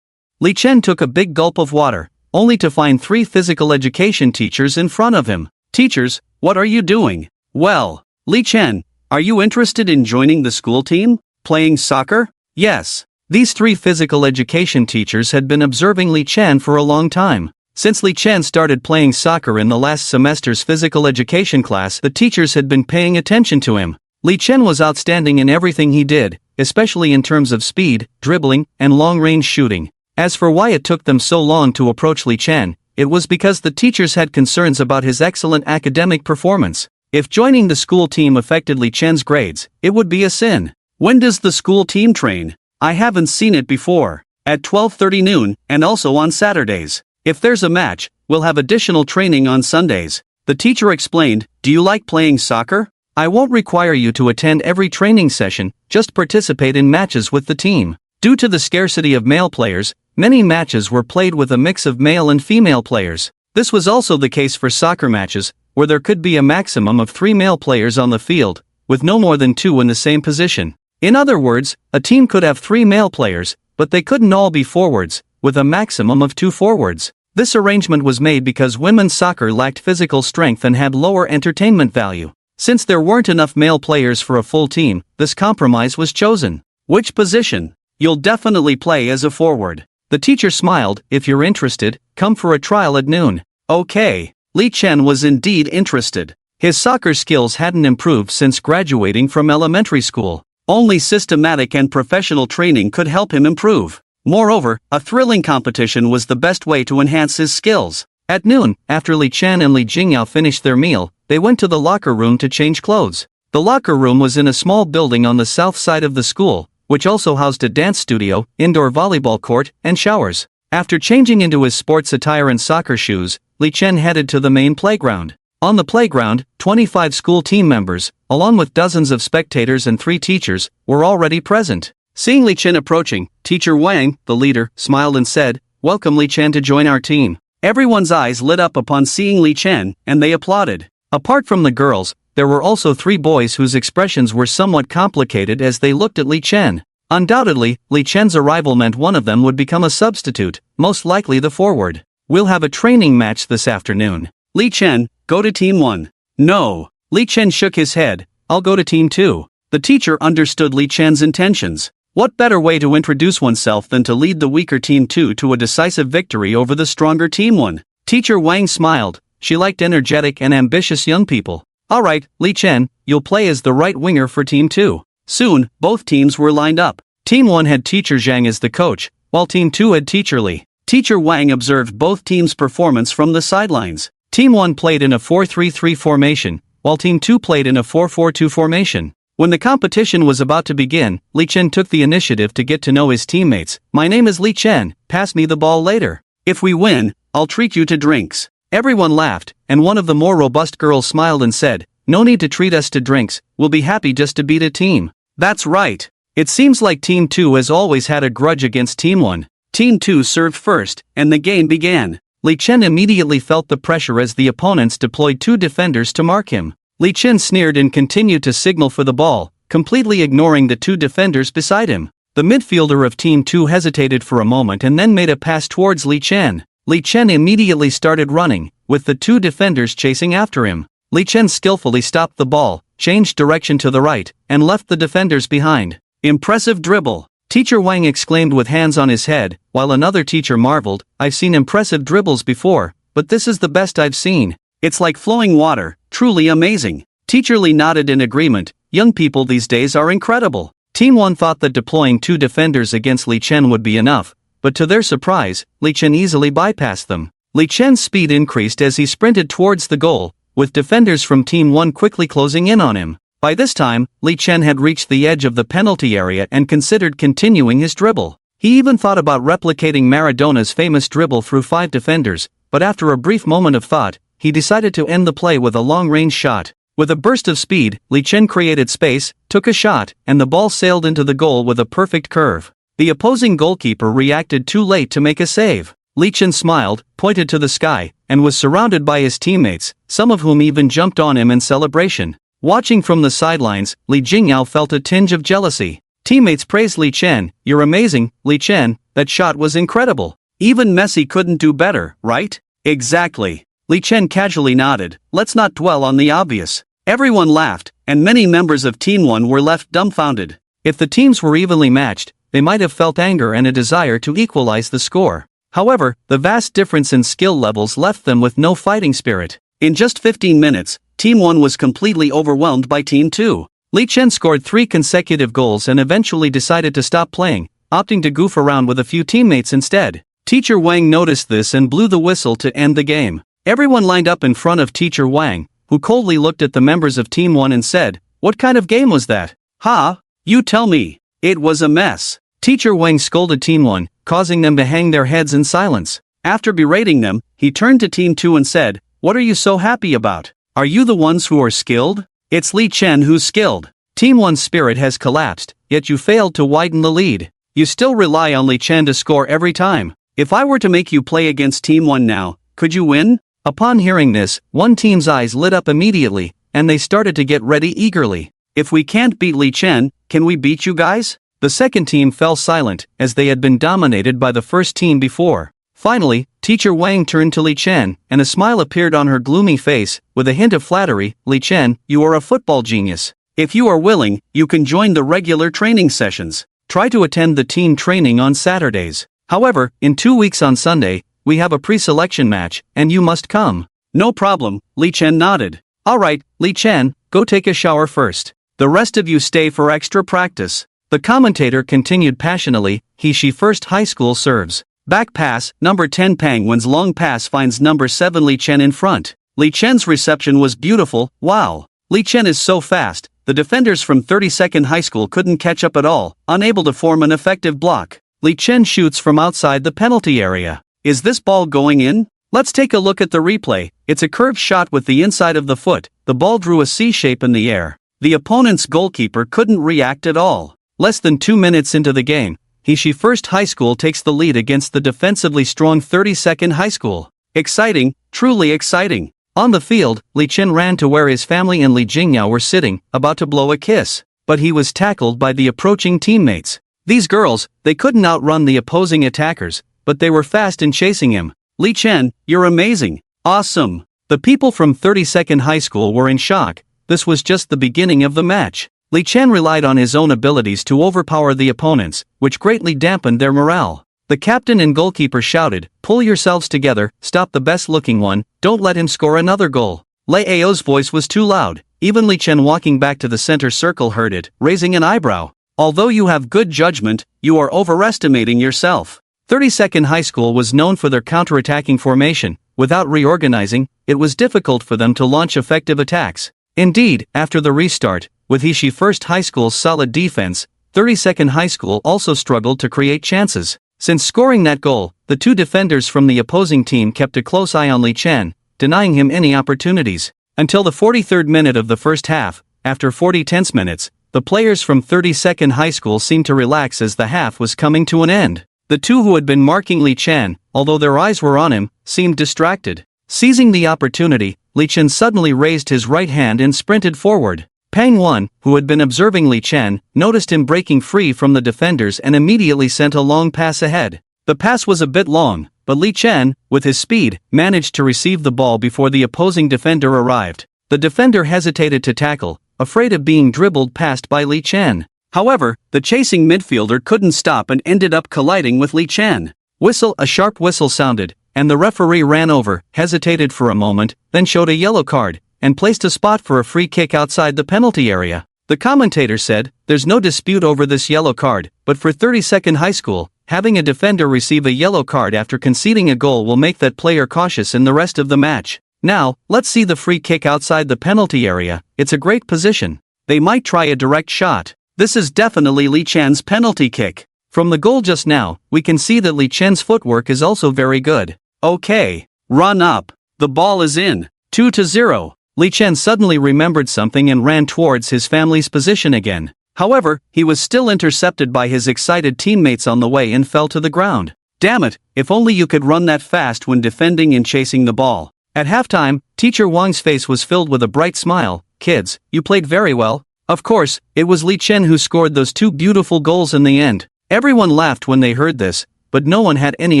Li Chen took a big gulp of water, only to find 3 physical education teachers in front of him. Teachers, what are you doing? Well, Li Chen, are you interested in joining the school team? Playing soccer? Yes. These 3 physical education teachers had been observing Li Chen for a long time. Since Li Chen started playing soccer in the last semester's physical education class, the teachers had been paying attention to him. Li Chen was outstanding in everything he did, especially in terms of speed, dribbling, and long-range shooting. As for why it took them so long to approach Li Chen, it was because the teachers had concerns about his excellent academic performance. If joining the school team affected Li Chen's grades, it would be a sin. When does the school team train? I haven't seen it before. At 12:30 noon, and also on Saturdays. If there's a match, we'll have additional training on Sundays. The teacher explained. Do you like playing soccer? I won't require you to attend every training session, just participate in matches with the team. Due to the scarcity of male players, many matches were played with a mix of male and female players. This was also the case for soccer matches, where there could be a maximum of 3 male players on the field, with no more than 2 in the same position. In other words, a team could have 3 male players, but they couldn't all be forwards, with a maximum of 2 forwards. This arrangement was made because women's soccer lacked physical strength and had lower entertainment value. Since there weren't enough male players for a full team, this compromise was chosen. Which position? You'll definitely play as a forward. The teacher smiled. If you're interested, come for a trial at noon. Okay. Li Chen was indeed interested. His soccer skills hadn't improved since graduating from elementary school. Only systematic and professional training could help him improve. Moreover, a thrilling competition was the best way to enhance his skills. At noon, after Li Chen and Li Jingyao finished their meal, they went to the locker room to change clothes. The locker room was in a small building on the south side of the school, which also housed a dance studio, indoor volleyball court, and showers. After changing into his sports attire and soccer shoes, Li Chen headed to the main playground. On the playground, 25 school team members, along with dozens of spectators and 3 teachers, were already present. Seeing Li Chen approaching, Teacher Wang, the leader, smiled and said, "Welcome Li Chen to join our team." Everyone's eyes lit up upon seeing Li Chen, and they applauded. Apart from the girls, there were also 3 boys whose expressions were somewhat complicated as they looked at Li Chen. Undoubtedly, Li Chen's arrival meant one of them would become a substitute, most likely the forward. We'll have a training match this afternoon. Li Chen, go to Team 1. No. Li Chen shook his head. I'll go to Team 2. The teacher understood Li Chen's intentions. What better way to introduce oneself than to lead the weaker Team 2 to a decisive victory over the stronger Team 1? Teacher Wang smiled. She liked energetic and ambitious young people. Alright, Li Chen, you'll play as the right winger for Team 2. Soon, both teams were lined up. Team 1 had Teacher Zhang as the coach, while Team 2 had Teacher Li. Teacher Wang observed both teams' performance from the sidelines. Team 1 played in a 4-3-3 formation, while Team 2 played in a 4-4-2 formation. When the competition was about to begin, Li Chen took the initiative to get to know his teammates. My name is Li Chen, pass me the ball later. If we win, I'll treat you to drinks. Everyone laughed, and one of the more robust girls smiled and said, no need to treat us to drinks, we'll be happy just to beat a team. That's right. It seems like Team 2 has always had a grudge against Team 1. Team 2 served first, and the game began. Li Chen immediately felt the pressure as the opponents deployed 2 defenders to mark him. Li Chen sneered and continued to signal for the ball, completely ignoring the 2 defenders beside him. The midfielder of Team 2 hesitated for a moment and then made a pass towards Li Chen. Li Chen immediately started running, with the 2 defenders chasing after him. Li Chen skillfully stopped the ball, changed direction to the right, and left the defenders behind. Impressive dribble! Teacher Wang exclaimed with hands on his head, while another teacher marveled, I've seen impressive dribbles before, but this is the best I've seen. It's like flowing water, truly amazing. Teacher Li nodded in agreement. Young people these days are incredible. Team 1 thought that deploying 2 defenders against Li Chen would be enough, but to their surprise, Li Chen easily bypassed them. Li Chen's speed increased as he sprinted towards the goal, with defenders from Team 1 quickly closing in on him. By this time, Li Chen had reached the edge of the penalty area and considered continuing his dribble. He even thought about replicating Maradona's famous dribble through 5 defenders, but after a brief moment of thought, he decided to end the play with a long-range shot. With a burst of speed, Li Chen created space, took a shot, and the ball sailed into the goal with a perfect curve. The opposing goalkeeper reacted too late to make a save. Li Chen smiled, pointed to the sky, and was surrounded by his teammates, some of whom even jumped on him in celebration. Watching from the sidelines, Li Jingyao felt a tinge of jealousy. Teammates praised Li Chen. "You're amazing, Li Chen, that shot was incredible. Even Messi couldn't do better, right?" "Exactly." Li Chen casually nodded. "Let's not dwell on the obvious." Everyone laughed, and many members of Team 1 were left dumbfounded. If the teams were evenly matched, they might have felt anger and a desire to equalize the score. However, the vast difference in skill levels left them with no fighting spirit. In just 15 minutes, Team 1 was completely overwhelmed by Team 2. Li Chen scored 3 consecutive goals and eventually decided to stop playing, opting to goof around with a few teammates instead. Teacher Wang noticed this and blew the whistle to end the game. Everyone lined up in front of Teacher Wang, who coldly looked at the members of Team 1 and said, "What kind of game was that? Ha? You tell me. It was a mess." Teacher Wang scolded Team 1, causing them to hang their heads in silence. After berating them, he turned to Team 2 and said, "What are you so happy about? Are you the ones who are skilled? It's Li Chen who's skilled. Team 1's spirit has collapsed, yet you failed to widen the lead. You still rely on Li Chen to score every time. If I were to make you play against Team 1 now, could you win?" Upon hearing this, one team's eyes lit up immediately, and they started to get ready eagerly. "If we can't beat Li Chen, can we beat you guys?" The second team fell silent, as they had been dominated by the first team before. Finally, Teacher Wang turned to Li Chen, and a smile appeared on her gloomy face, with a hint of flattery. "Li Chen, you are a football genius. If you are willing, you can join the regular training sessions. Try to attend the team training on Saturdays. However, in 2 weeks on Sunday, we have a pre-selection match, and you must come." "No problem," Li Chen nodded. "Alright, Li Chen, go take a shower first. The rest of you stay for extra practice." The commentator continued passionately. She first high school serves. Back pass, number 10 Pang Wen's long pass finds number 7 Li Chen in front. Li Chen's reception was beautiful. Wow. Li Chen is so fast, the defenders from 32nd High School couldn't catch up at all, unable to form an effective block. Li Chen shoots from outside the penalty area. Is this ball going in? Let's take a look at the replay. It's a curved shot with the inside of the foot. The ball drew a C shape in the air. The opponent's goalkeeper couldn't react at all. Less than 2 minutes into the game, She First High School takes the lead against the defensively strong 32nd High School. Exciting, truly exciting. On the field, Li Chen ran to where his family and Li Jingyao were sitting, about to blow a kiss. But he was tackled by the approaching teammates. These girls, they couldn't outrun the opposing attackers, but they were fast in chasing him. "Li Chen, you're amazing. Awesome." The people from 32nd High School were in shock. This was just the beginning of the match. Li Chen relied on his own abilities to overpower the opponents, which greatly dampened their morale. The captain and goalkeeper shouted, "Pull yourselves together, stop the best-looking one, don't let him score another goal." Lei Ao's voice was too loud. Even Li Chen walking back to the center circle heard it, raising an eyebrow. "Although you have good judgment, you are overestimating yourself." 32nd High School was known for their counterattacking formation. Without reorganizing, it was difficult for them to launch effective attacks. Indeed, after the restart, with He First High School's solid defense, 32nd High School also struggled to create chances. Since scoring that goal, the two defenders from the opposing team kept a close eye on Li Chen, denying him any opportunities. Until the 43rd minute of the first half, after 40 tense minutes, the players from 32nd High School seemed to relax as the half was coming to an end. The two who had been marking Li Chen, although their eyes were on him, seemed distracted. Seizing the opportunity, Li Chen suddenly raised his right hand and sprinted forward. Pang Wen, who had been observing Li Chen, noticed him breaking free from the defenders and immediately sent a long pass ahead. The pass was a bit long, but Li Chen, with his speed, managed to receive the ball before the opposing defender arrived. The defender hesitated to tackle, afraid of being dribbled past by Li Chen. However, the chasing midfielder couldn't stop and ended up colliding with Li Chen. A sharp whistle sounded, and the referee ran over, hesitated for a moment, then showed a yellow card, and placed a spot for a free kick outside the penalty area. The commentator said, "There's no dispute over this yellow card, but for 32nd High School, having a defender receive a yellow card after conceding a goal will make that player cautious in the rest of the match." Now, let's see the free kick outside the penalty area. It's a great position. They might try a direct shot. This is definitely Li Chen's penalty kick. From the goal just now, we can see that Li Chen's footwork is also very good. Okay. Run up. The ball is in. 2-0. Li Chen suddenly remembered something and ran towards his family's position again. However, he was still intercepted by his excited teammates on the way and fell to the ground. Damn it, if only you could run that fast when defending and chasing the ball. At halftime, Teacher Wang's face was filled with a bright smile. Kids, you played very well. Of course, it was Li Chen who scored those 2 beautiful goals in the end. Everyone laughed when they heard this, but no one had any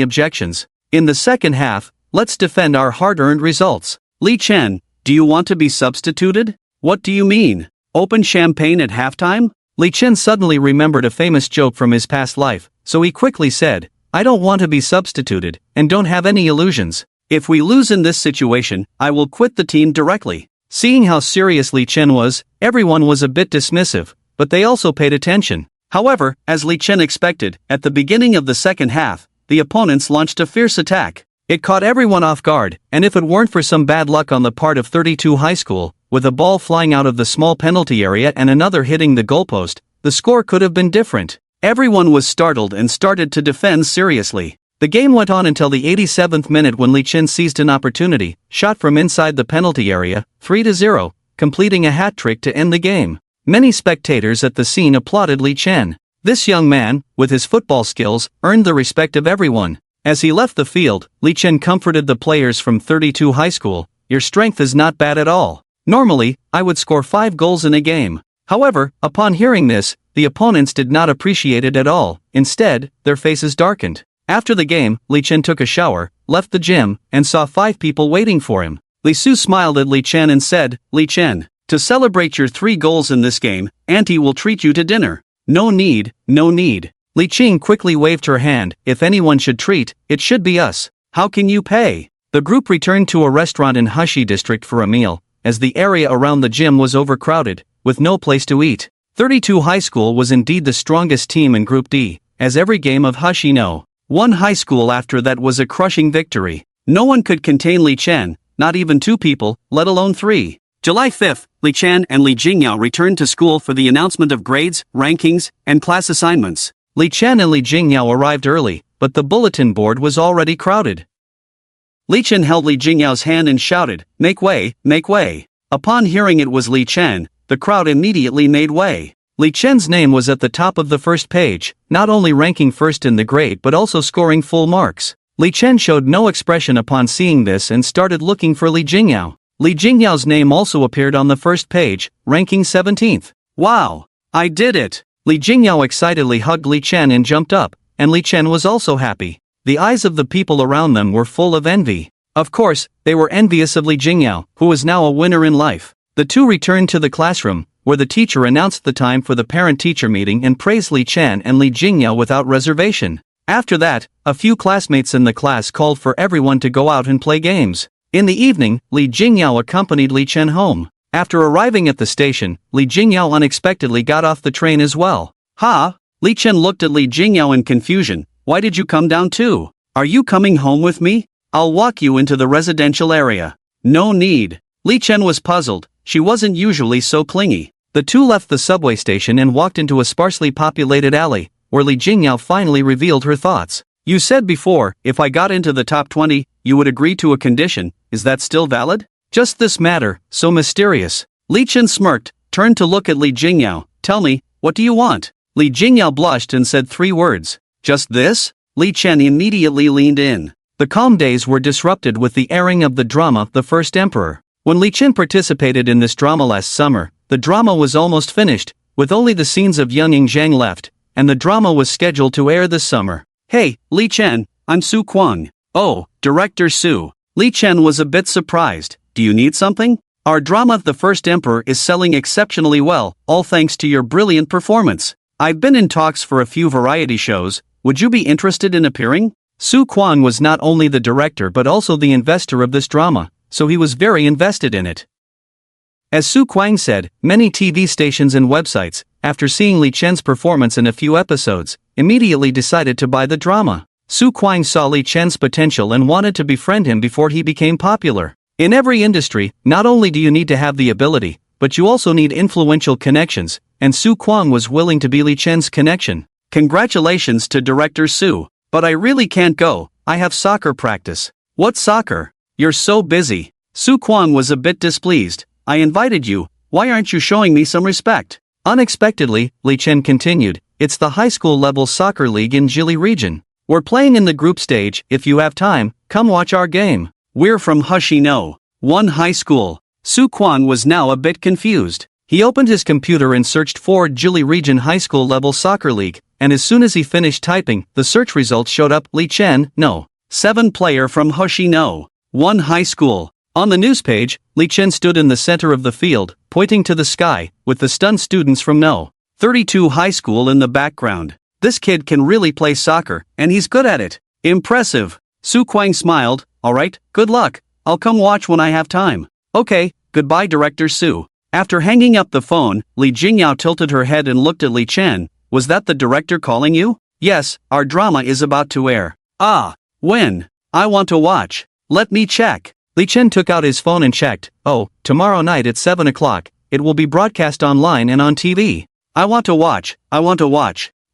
objections. In the second half, let's defend our hard-earned results. Li Chen, do you want to be substituted? What do you mean? Open champagne at halftime? Li Chen suddenly remembered a famous joke from his past life, so he quickly said, I don't want to be substituted, and don't have any illusions. If we lose in this situation, I will quit the team directly. Seeing how serious Li Chen was, everyone was a bit dismissive, but they also paid attention. However, as Li Chen expected, at the beginning of the second half, the opponents launched a fierce attack. It caught everyone off guard, and if it weren't for some bad luck on the part of 32 High School, with a ball flying out of the small penalty area and another hitting the goalpost, the score could have been different. Everyone was startled and started to defend seriously. The game went on until the 87th minute when Li Chen seized an opportunity, shot from inside the penalty area, 3-0, completing a hat trick to end the game. Many spectators at the scene applauded Li Chen. This young man, with his football skills, earned the respect of everyone. As he left the field, Li Chen comforted the players from 32 High School. Your strength is not bad at all. Normally, I would score 5 goals in a game. However, upon hearing this, the opponents did not appreciate it at all. Instead, their faces darkened. After the game, Li Chen took a shower, left the gym, and saw 5 people waiting for him. Li Su smiled at Li Chen and said, Li Chen, to celebrate your 3 goals in this game, Auntie will treat you to dinner. No need, no need. Li Qing quickly waved her hand. If anyone should treat, it should be us. How can you pay? The group returned to a restaurant in Hushi district for a meal, as the area around the gym was overcrowded, with no place to eat. 32 High School was indeed the strongest team in Group D, as every game of Hushi No. 1 High School after that was a crushing victory. No one could contain Li Chen, not even 2 people, let alone 3. July 5th, Li Chen and Li Jingyao returned to school for the announcement of grades, rankings, and class assignments. Li Chen and Li Jingyao arrived early, but the bulletin board was already crowded. Li Chen held Li Jingyao's hand and shouted, make way, make way. Upon hearing it was Li Chen, the crowd immediately made way. Li Chen's name was at the top of the first page, not only ranking first in the grade but also scoring full marks. Li Chen showed no expression upon seeing this and started looking for Li Jingyao. Li Jingyao's name also appeared on the first page, ranking 17th. Wow! I did it! Li Jingyao excitedly hugged Li Chen and jumped up, and Li Chen was also happy. The eyes of the people around them were full of envy. Of course, they were envious of Li Jingyao, who was now a winner in life. The two returned to the classroom, where the teacher announced the time for the parent-teacher meeting and praised Li Chen and Li Jingyao without reservation. After that, a few classmates in the class called for everyone to go out and play games. In the evening, Li Jingyao accompanied Li Chen home. After arriving at the station, Li Jingyao unexpectedly got off the train as well. Ha! Li Chen looked at Li Jingyao in confusion. Why did you come down too? Are you coming home with me? I'll walk you into the residential area. No need. Li Chen was puzzled. She wasn't usually so clingy. The two left the subway station and walked into a sparsely populated alley, where Li Jingyao finally revealed her thoughts. You said before, if I got into the top 20, you would agree to a condition. Is that still valid? Just this matter, so mysterious. Li Chen smirked, turned to look at Li Jingyao. Tell me, what do you want? Li Jingyao blushed and said 3 words. Just this? Li Chen immediately leaned in. The calm days were disrupted with the airing of the drama The First Emperor. When Li Chen participated in this drama last summer, the drama was almost finished, with only the scenes of Yang Yingzhang left, and the drama was scheduled to air this summer. Hey, Li Chen, I'm Su Kwang. Oh, Director Su. Li Chen was a bit surprised. Do you need something? Our drama The First Emperor is selling exceptionally well, all thanks to your brilliant performance. I've been in talks for a few variety shows. Would you be interested in appearing? Su Kwang was not only the director but also the investor of this drama, so he was very invested in it. As Su Kwang said, many TV stations and websites, after seeing Li Chen's performance in a few episodes, immediately decided to buy the drama. Su Kwang saw Li Chen's potential and wanted to befriend him before he became popular. In every industry, not only do you need to have the ability, but you also need influential connections, and Su Kwang was willing to be Li Chen's connection. Congratulations to director Su, but I really can't go, I have soccer practice. What soccer? You're so busy. Su Kwang was a bit displeased. I invited you, why aren't you showing me some respect? Unexpectedly, Li Chen continued, it's the high school level soccer league in Jili region. We're playing in the group stage, if you have time, come watch our game. We're from Hushino, one high school. Su Kwang was now a bit confused. He opened his computer and searched for Jili region high school level soccer league, and as soon as he finished typing, the search results showed up, Li Chen, no. 7 player from Hushino, one high school. On the news page, Li Chen stood in the center of the field, pointing to the sky, with the stunned students from No. 32 high school in the background. This kid can really play soccer, and he's good at it. Impressive. Su Kwang smiled, alright, good luck. I'll come watch when I have time. Okay, goodbye Director Su. After hanging up the phone, Li Jingyao tilted her head and looked at Li Chen. Was that the director calling you? Yes, our drama is about to air. Ah, when? I want to watch. Let me check. Li Chen took out his phone and checked. Oh, tomorrow night at 7 o'clock, it will be broadcast online and on TV. I want to watch.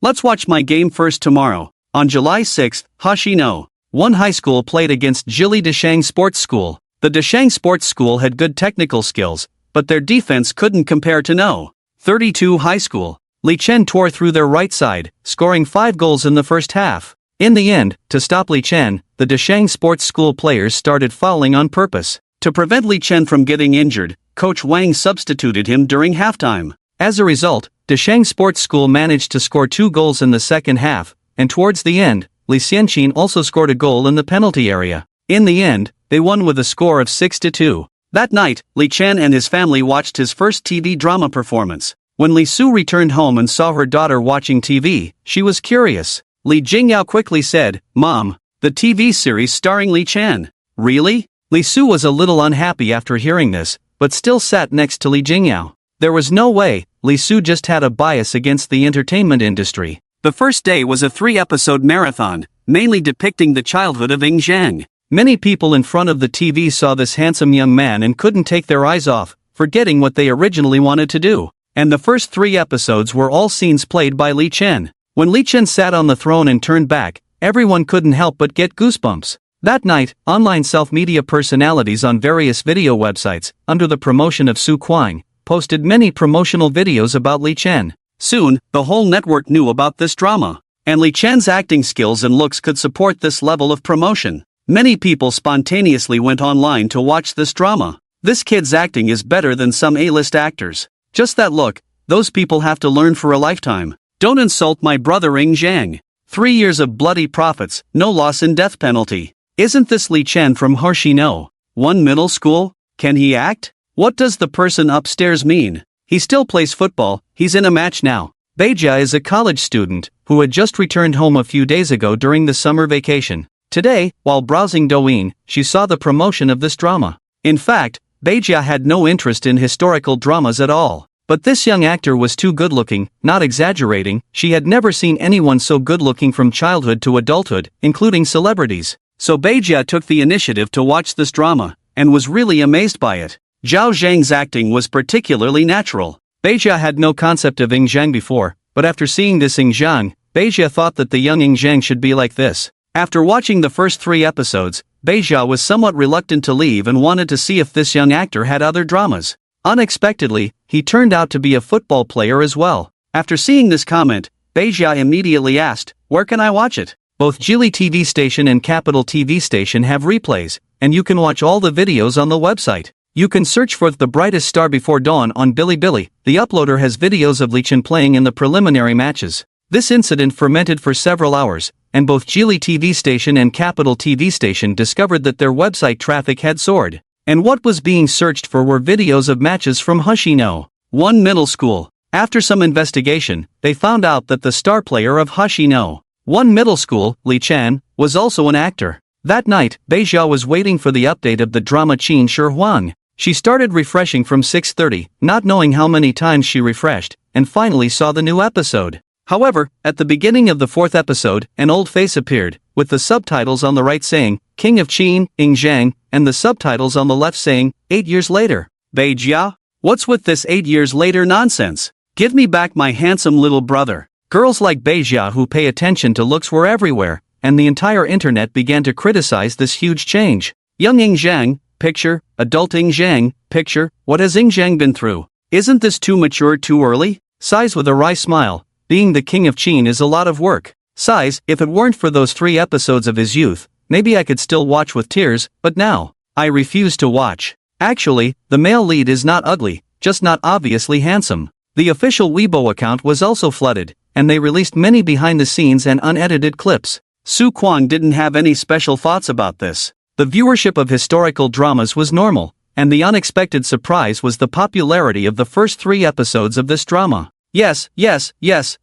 Let's watch my game first tomorrow. On July 6, Hashino, one high school played against Jili Deshang Sports School. The Deshang Sports School had good technical skills, but their defense couldn't compare to No. 32 high school. Li Chen tore through their right side, scoring 5 goals in the first half. In the end, to stop Li Chen, the Deshang Sports School players started fouling on purpose. To prevent Li Chen from getting injured, Coach Wang substituted him during halftime. As a result, Deshang Sports School managed to score 2 goals in the second half, and towards the end, Li Xianqin also scored a goal in the penalty area. In the end, they won with a score of 6-2. That night, Li Chen and his family watched his first TV drama performance. When Li Su returned home and saw her daughter watching TV, she was curious. Li Jingyao quickly said, Mom, the TV series starring Li Chen. Really? Li Su was a little unhappy after hearing this, but still sat next to Li Jingyao. There was no way, Li Su just had a bias against the entertainment industry. The first day was a 3-episode marathon, mainly depicting the childhood of Ying Zhang. Many people in front of the TV saw this handsome young man and couldn't take their eyes off, forgetting what they originally wanted to do. And the first 3 episodes were all scenes played by Li Chen. When Li Chen sat on the throne and turned back, everyone couldn't help but get goosebumps. That night, online self-media personalities on various video websites, under the promotion of Su Kwang, posted many promotional videos about Li Chen. Soon, the whole network knew about this drama, and Li Chen's acting skills and looks could support this level of promotion. Many people spontaneously went online to watch this drama. This kid's acting is better than some A-list actors. Just that look, those people have to learn for a lifetime. Don't insult my brother Ying Zhang. 3 years of bloody profits, no loss in death penalty. Isn't this Li Chen from Hoshino? One middle school? Can he act? What does the person upstairs mean? He still plays football, he's in a match now. Beijia is a college student, who had just returned home a few days ago during the summer vacation. Today, while browsing Douyin, she saw the promotion of this drama. In fact, Beijia had no interest in historical dramas at all. But this young actor was too good-looking, not exaggerating, she had never seen anyone so good-looking from childhood to adulthood, including celebrities. So Beijia took the initiative to watch this drama, and was really amazed by it. Zhao Zhang's acting was particularly natural. Beijia had no concept of Ying Zhang before, but after seeing this Ying Zhang, Beijia thought that the young Ying Zhang should be like this. After watching the first 3 episodes, Beijia was somewhat reluctant to leave and wanted to see if this young actor had other dramas. Unexpectedly, he turned out to be a football player as well. After seeing this comment, Beijia immediately asked, where can I watch it? Both Jili TV station and Capital TV station have replays, and you can watch all the videos on the website. You can search for The Brightest Star Before Dawn on Bilibili. The uploader has videos of Li Chen playing in the preliminary matches. This incident fermented for several hours, and both Jili TV station and Capital TV station discovered that their website traffic had soared. And what was being searched for were videos of matches from Hoshino, one middle school. After some investigation, they found out that the star player of Hoshino, one middle school, Li Chen, was also an actor. That night, Beijia was waiting for the update of the drama Qin Shi Huang. She started refreshing from 6:30, not knowing how many times she refreshed, and finally saw the new episode. However, at the beginning of the 4th episode, an old face appeared, with the subtitles on the right saying, King of Qin, Ing Zhang, and the subtitles on the left saying, 8 years later. Beijia? What's with this 8 years later nonsense? Give me back my handsome little brother. Girls like Beijia who pay attention to looks were everywhere, and the entire internet began to criticize this huge change. Young Ing Zhang, picture, adult Ing Zhang, picture, what has Ing Zhang been through? Isn't this too mature too early? Sighs with a wry smile, being the king of Qin is a lot of work. Sighs, if it weren't for those 3 episodes of his youth, maybe I could still watch with tears, but now, I refuse to watch. Actually, the male lead is not ugly, just not obviously handsome. The official Weibo account was also flooded, and they released many behind-the-scenes and unedited clips. Su Kwang didn't have any special thoughts about this. The viewership of historical dramas was normal, and the unexpected surprise was the popularity of the first 3 episodes of this drama. Yes,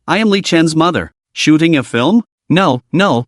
I am Li Chen's mother. Shooting a film? No,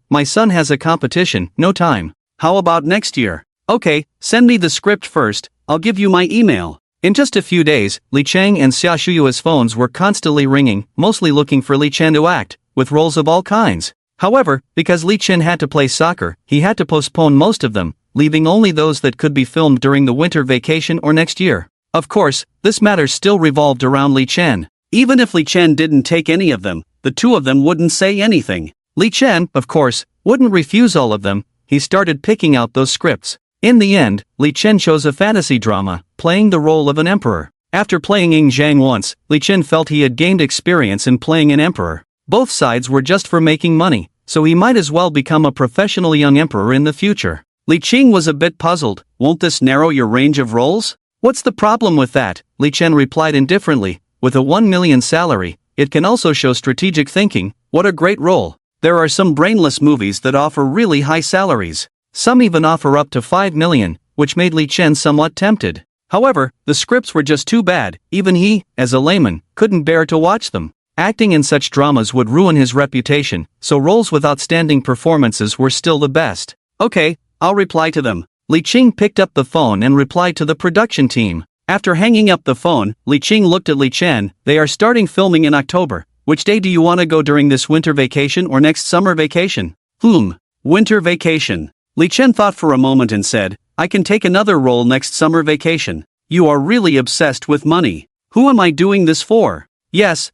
my son has a competition, no time. How about next year? Okay, send me the script first, I'll give you my email. In just a few days, Li Cheng and Xia Shuyua's phones were constantly ringing, mostly looking for Li Chen to act, with roles of all kinds. However, because Li Chen had to play soccer, he had to postpone most of them, leaving only those that could be filmed during the winter vacation or next year. Of course, this matter still revolved around Li Chen. Even if Li Chen didn't take any of them, the 2 of them wouldn't say anything. Li Chen, of course, wouldn't refuse all of them. He started picking out those scripts. In the end, Li Chen chose a fantasy drama, playing the role of an emperor. After playing Ing Zhang once, Li Chen felt he had gained experience in playing an emperor. Both sides were just for making money, so he might as well become a professional young emperor in the future. Li Qing was a bit puzzled. Won't this narrow your range of roles? What's the problem with that? Li Chen replied indifferently. With a 1 million salary, it can also show strategic thinking. What a great role. There are some brainless movies that offer really high salaries. Some even offer up to 5 million, which made Li Chen somewhat tempted. However, the scripts were just too bad, even he, as a layman, couldn't bear to watch them. Acting in such dramas would ruin his reputation, so roles with outstanding performances were still the best. Okay, I'll reply to them. Li Qing picked up the phone and replied to the production team. After hanging up the phone, Li Qing looked at Li Chen. They are starting filming in October. Which day do you want to go during this winter vacation or next summer vacation? Winter vacation. Li Chen thought for a moment and said, I can take another role next summer vacation. You are really obsessed with money. Who am I doing this for? Yes,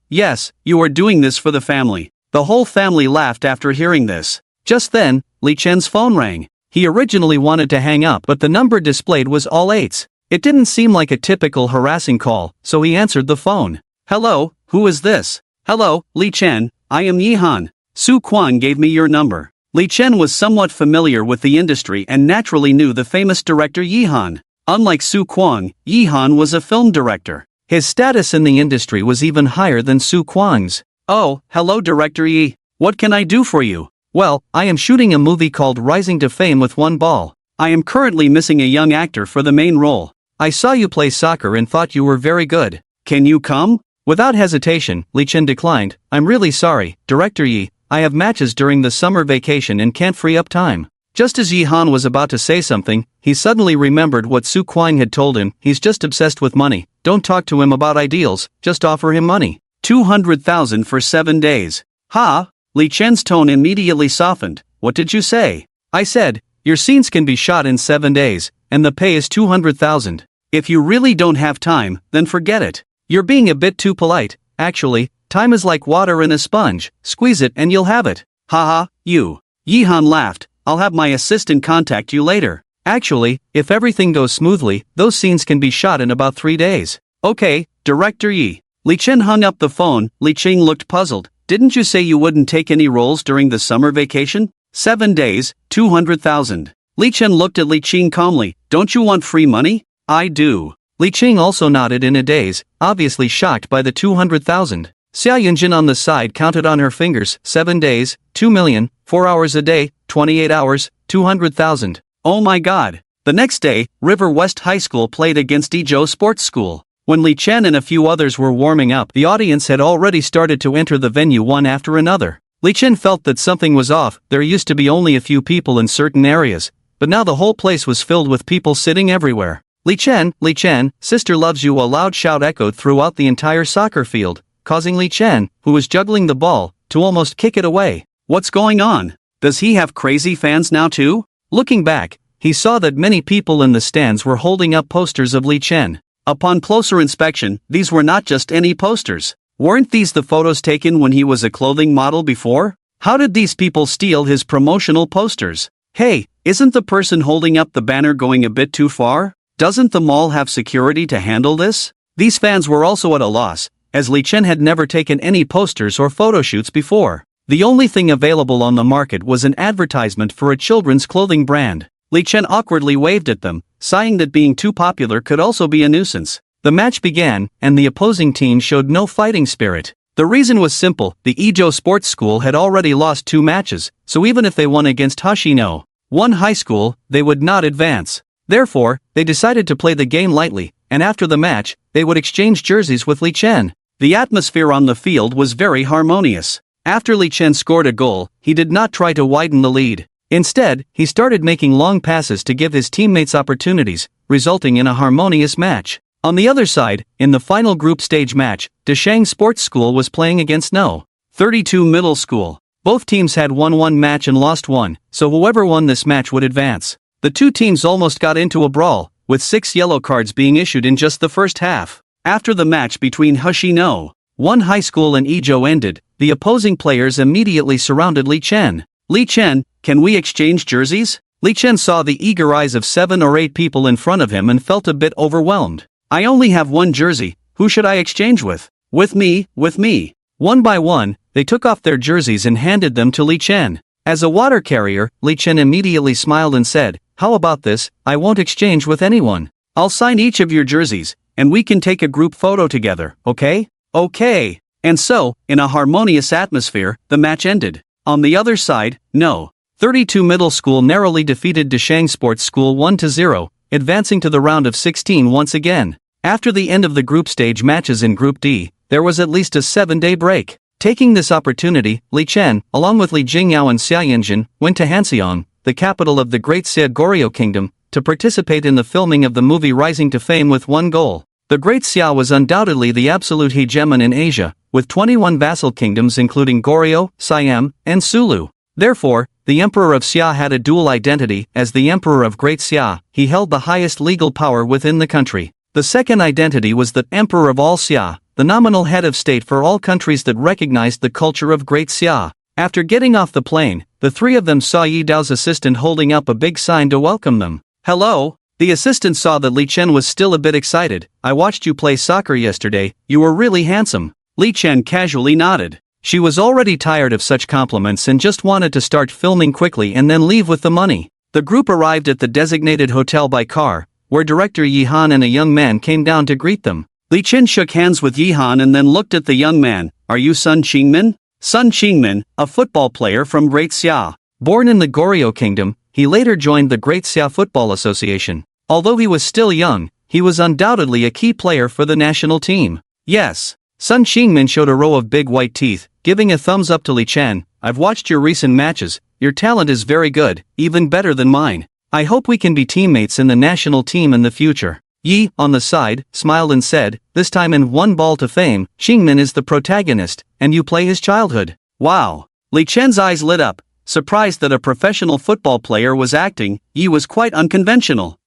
you are doing this for the family. The whole family laughed after hearing this. Just then, Li Chen's phone rang. He originally wanted to hang up, but the number displayed was all 8s. It didn't seem like a typical harassing call, so he answered the phone. Hello, who is this? Hello, Li Chen, I am Yihan. Su Kwang gave me your number. Li Chen was somewhat familiar with the industry and naturally knew the famous director Yihan. Unlike Su Kwang, Yihan was a film director. His status in the industry was even higher than Su Kwang's. Oh, hello Director Yi. What can I do for you? Well, I am shooting a movie called Rising to Fame with One Ball. I am currently missing a young actor for the main role. I saw you play soccer and thought you were very good. Can you come? Without hesitation, Li Chen declined. I'm really sorry, Director Yi. I have matches during the summer vacation and can't free up time. Just as Yi Han was about to say something, he suddenly remembered what Su Kwang had told him. He's just obsessed with money. Don't talk to him about ideals, just offer him money. 200,000 for 7 days. Ha! Li Chen's tone immediately softened. What did you say? I said, your scenes can be shot in 7 days, and the pay is 200,000. If you really don't have time, then forget it. You're being a bit too polite. Actually, time is like water in a sponge. Squeeze it and you'll have it. Haha, you. Yihan laughed. I'll have my assistant contact you later. Actually, if everything goes smoothly, those scenes can be shot in about 3 days. Okay, Director Yi. Li Chen hung up the phone. Li Qing looked puzzled. Didn't you say you wouldn't take any roles during the summer vacation? 7 days, 200,000. Li Chen looked at Li Qing calmly. Don't you want free money? I do. Li Qing also nodded in a daze, obviously shocked by the 200,000. Xia Yunjin on the side counted on her fingers. 7 days, 2 million, 4 hours a day, 28 hours, 200,000. Oh my god. The next day, River West High School played against Izhou Sports School. When Li Chen and a few others were warming up, the audience had already started to enter the venue one after another. Li Chen felt that something was off. There used to be only a few people in certain areas, but now the whole place was filled with people sitting everywhere. Li Chen, sister loves you. A loud shout echoed throughout the entire soccer field, causing Li Chen, who was juggling the ball, to almost kick it away. What's going on? Does he have crazy fans now too? Looking back, he saw that many people in the stands were holding up posters of Li Chen. Upon closer inspection, these were not just any posters. Weren't these the photos taken when he was a clothing model before? How did these people steal his promotional posters? Hey, isn't the person holding up the banner going a bit too far? Doesn't the mall have security to handle this? These fans were also at a loss, as Li Chen had never taken any posters or photo shoots before. The only thing available on the market was an advertisement for a children's clothing brand. Li Chen awkwardly waved at them, sighing that being too popular could also be a nuisance. The match began, and the opposing team showed no fighting spirit. The reason was simple: the Ijo Sports School had already lost 2 matches, so even if they won against Hashino, one high school, they would not advance. Therefore, they decided to play the game lightly, and after the match, they would exchange jerseys with Li Chen. The atmosphere on the field was very harmonious. After Li Chen scored a goal, he did not try to widen the lead. Instead, he started making long passes to give his teammates opportunities, resulting in a harmonious match. On the other side, in the final group stage match, Deshang Sports School was playing against No. 32 Middle School. Both teams had won one match and lost one, so whoever won this match would advance. The two teams almost got into a brawl, with 6 yellow cards being issued in just the first half. After the match between Hoshino, one high school and Ijo ended, the opposing players immediately surrounded Li Chen. Li Chen, can we exchange jerseys? Li Chen saw the eager eyes of 7 or 8 people in front of him and felt a bit overwhelmed. I only have one jersey, who should I exchange with? With me. One by one, they took off their jerseys and handed them to Li Chen. As a water carrier, Li Chen immediately smiled and said, how about this, I won't exchange with anyone. I'll sign each of your jerseys, and we can take a group photo together, okay? Okay. And so, in a harmonious atmosphere, the match ended. On the other side, No. 32 Middle School narrowly defeated Deshang Sports School 1-0, advancing to the round of 16 once again. After the end of the group stage matches in Group D, there was at least a 7-day break. Taking this opportunity, Li Chen, along with Li Jingyao and Xia Yinjin, went to Hanseong, the capital of the Great Xia Goryeo Kingdom, to participate in the filming of the movie Rising to Fame with one goal. The Great Xia was undoubtedly the absolute hegemon in Asia, with 21 vassal kingdoms including Goryeo, Siam, and Sulu. Therefore, the Emperor of Xia had a dual identity. As the Emperor of Great Xia, he held the highest legal power within the country. The second identity was the Emperor of all Xia, the nominal head of state for all countries that recognized the culture of Great Xia. After getting off the plane, the 3 of them saw Yi Dao's assistant holding up a big sign to welcome them. Hello? The assistant saw that Li Chen was still a bit excited. I watched you play soccer yesterday, you were really handsome. Li Chen casually nodded. She was already tired of such compliments and just wanted to start filming quickly and then leave with the money. The group arrived at the designated hotel by car, where director Yi Han and a young man came down to greet them. Li Chen shook hands with Yi Han and then looked at the young man. Are you Sun Qingmin? Sun Qingmin, a football player from Great Xia. Born in the Goryeo Kingdom, he later joined the Great Xia Football Association. Although he was still young, he was undoubtedly a key player for the national team. Yes. Sun Qingmin showed a row of big white teeth, giving a thumbs up to Li Chen. I've watched your recent matches, your talent is very good, even better than mine. I hope we can be teammates in the national team in the future. Yi, on the side, smiled and said, this time in One Ball to Fame, Qingmin is the protagonist, and you play his childhood. Wow. Li Chen's eyes lit up, surprised that a professional football player was acting. Yi was quite unconventional.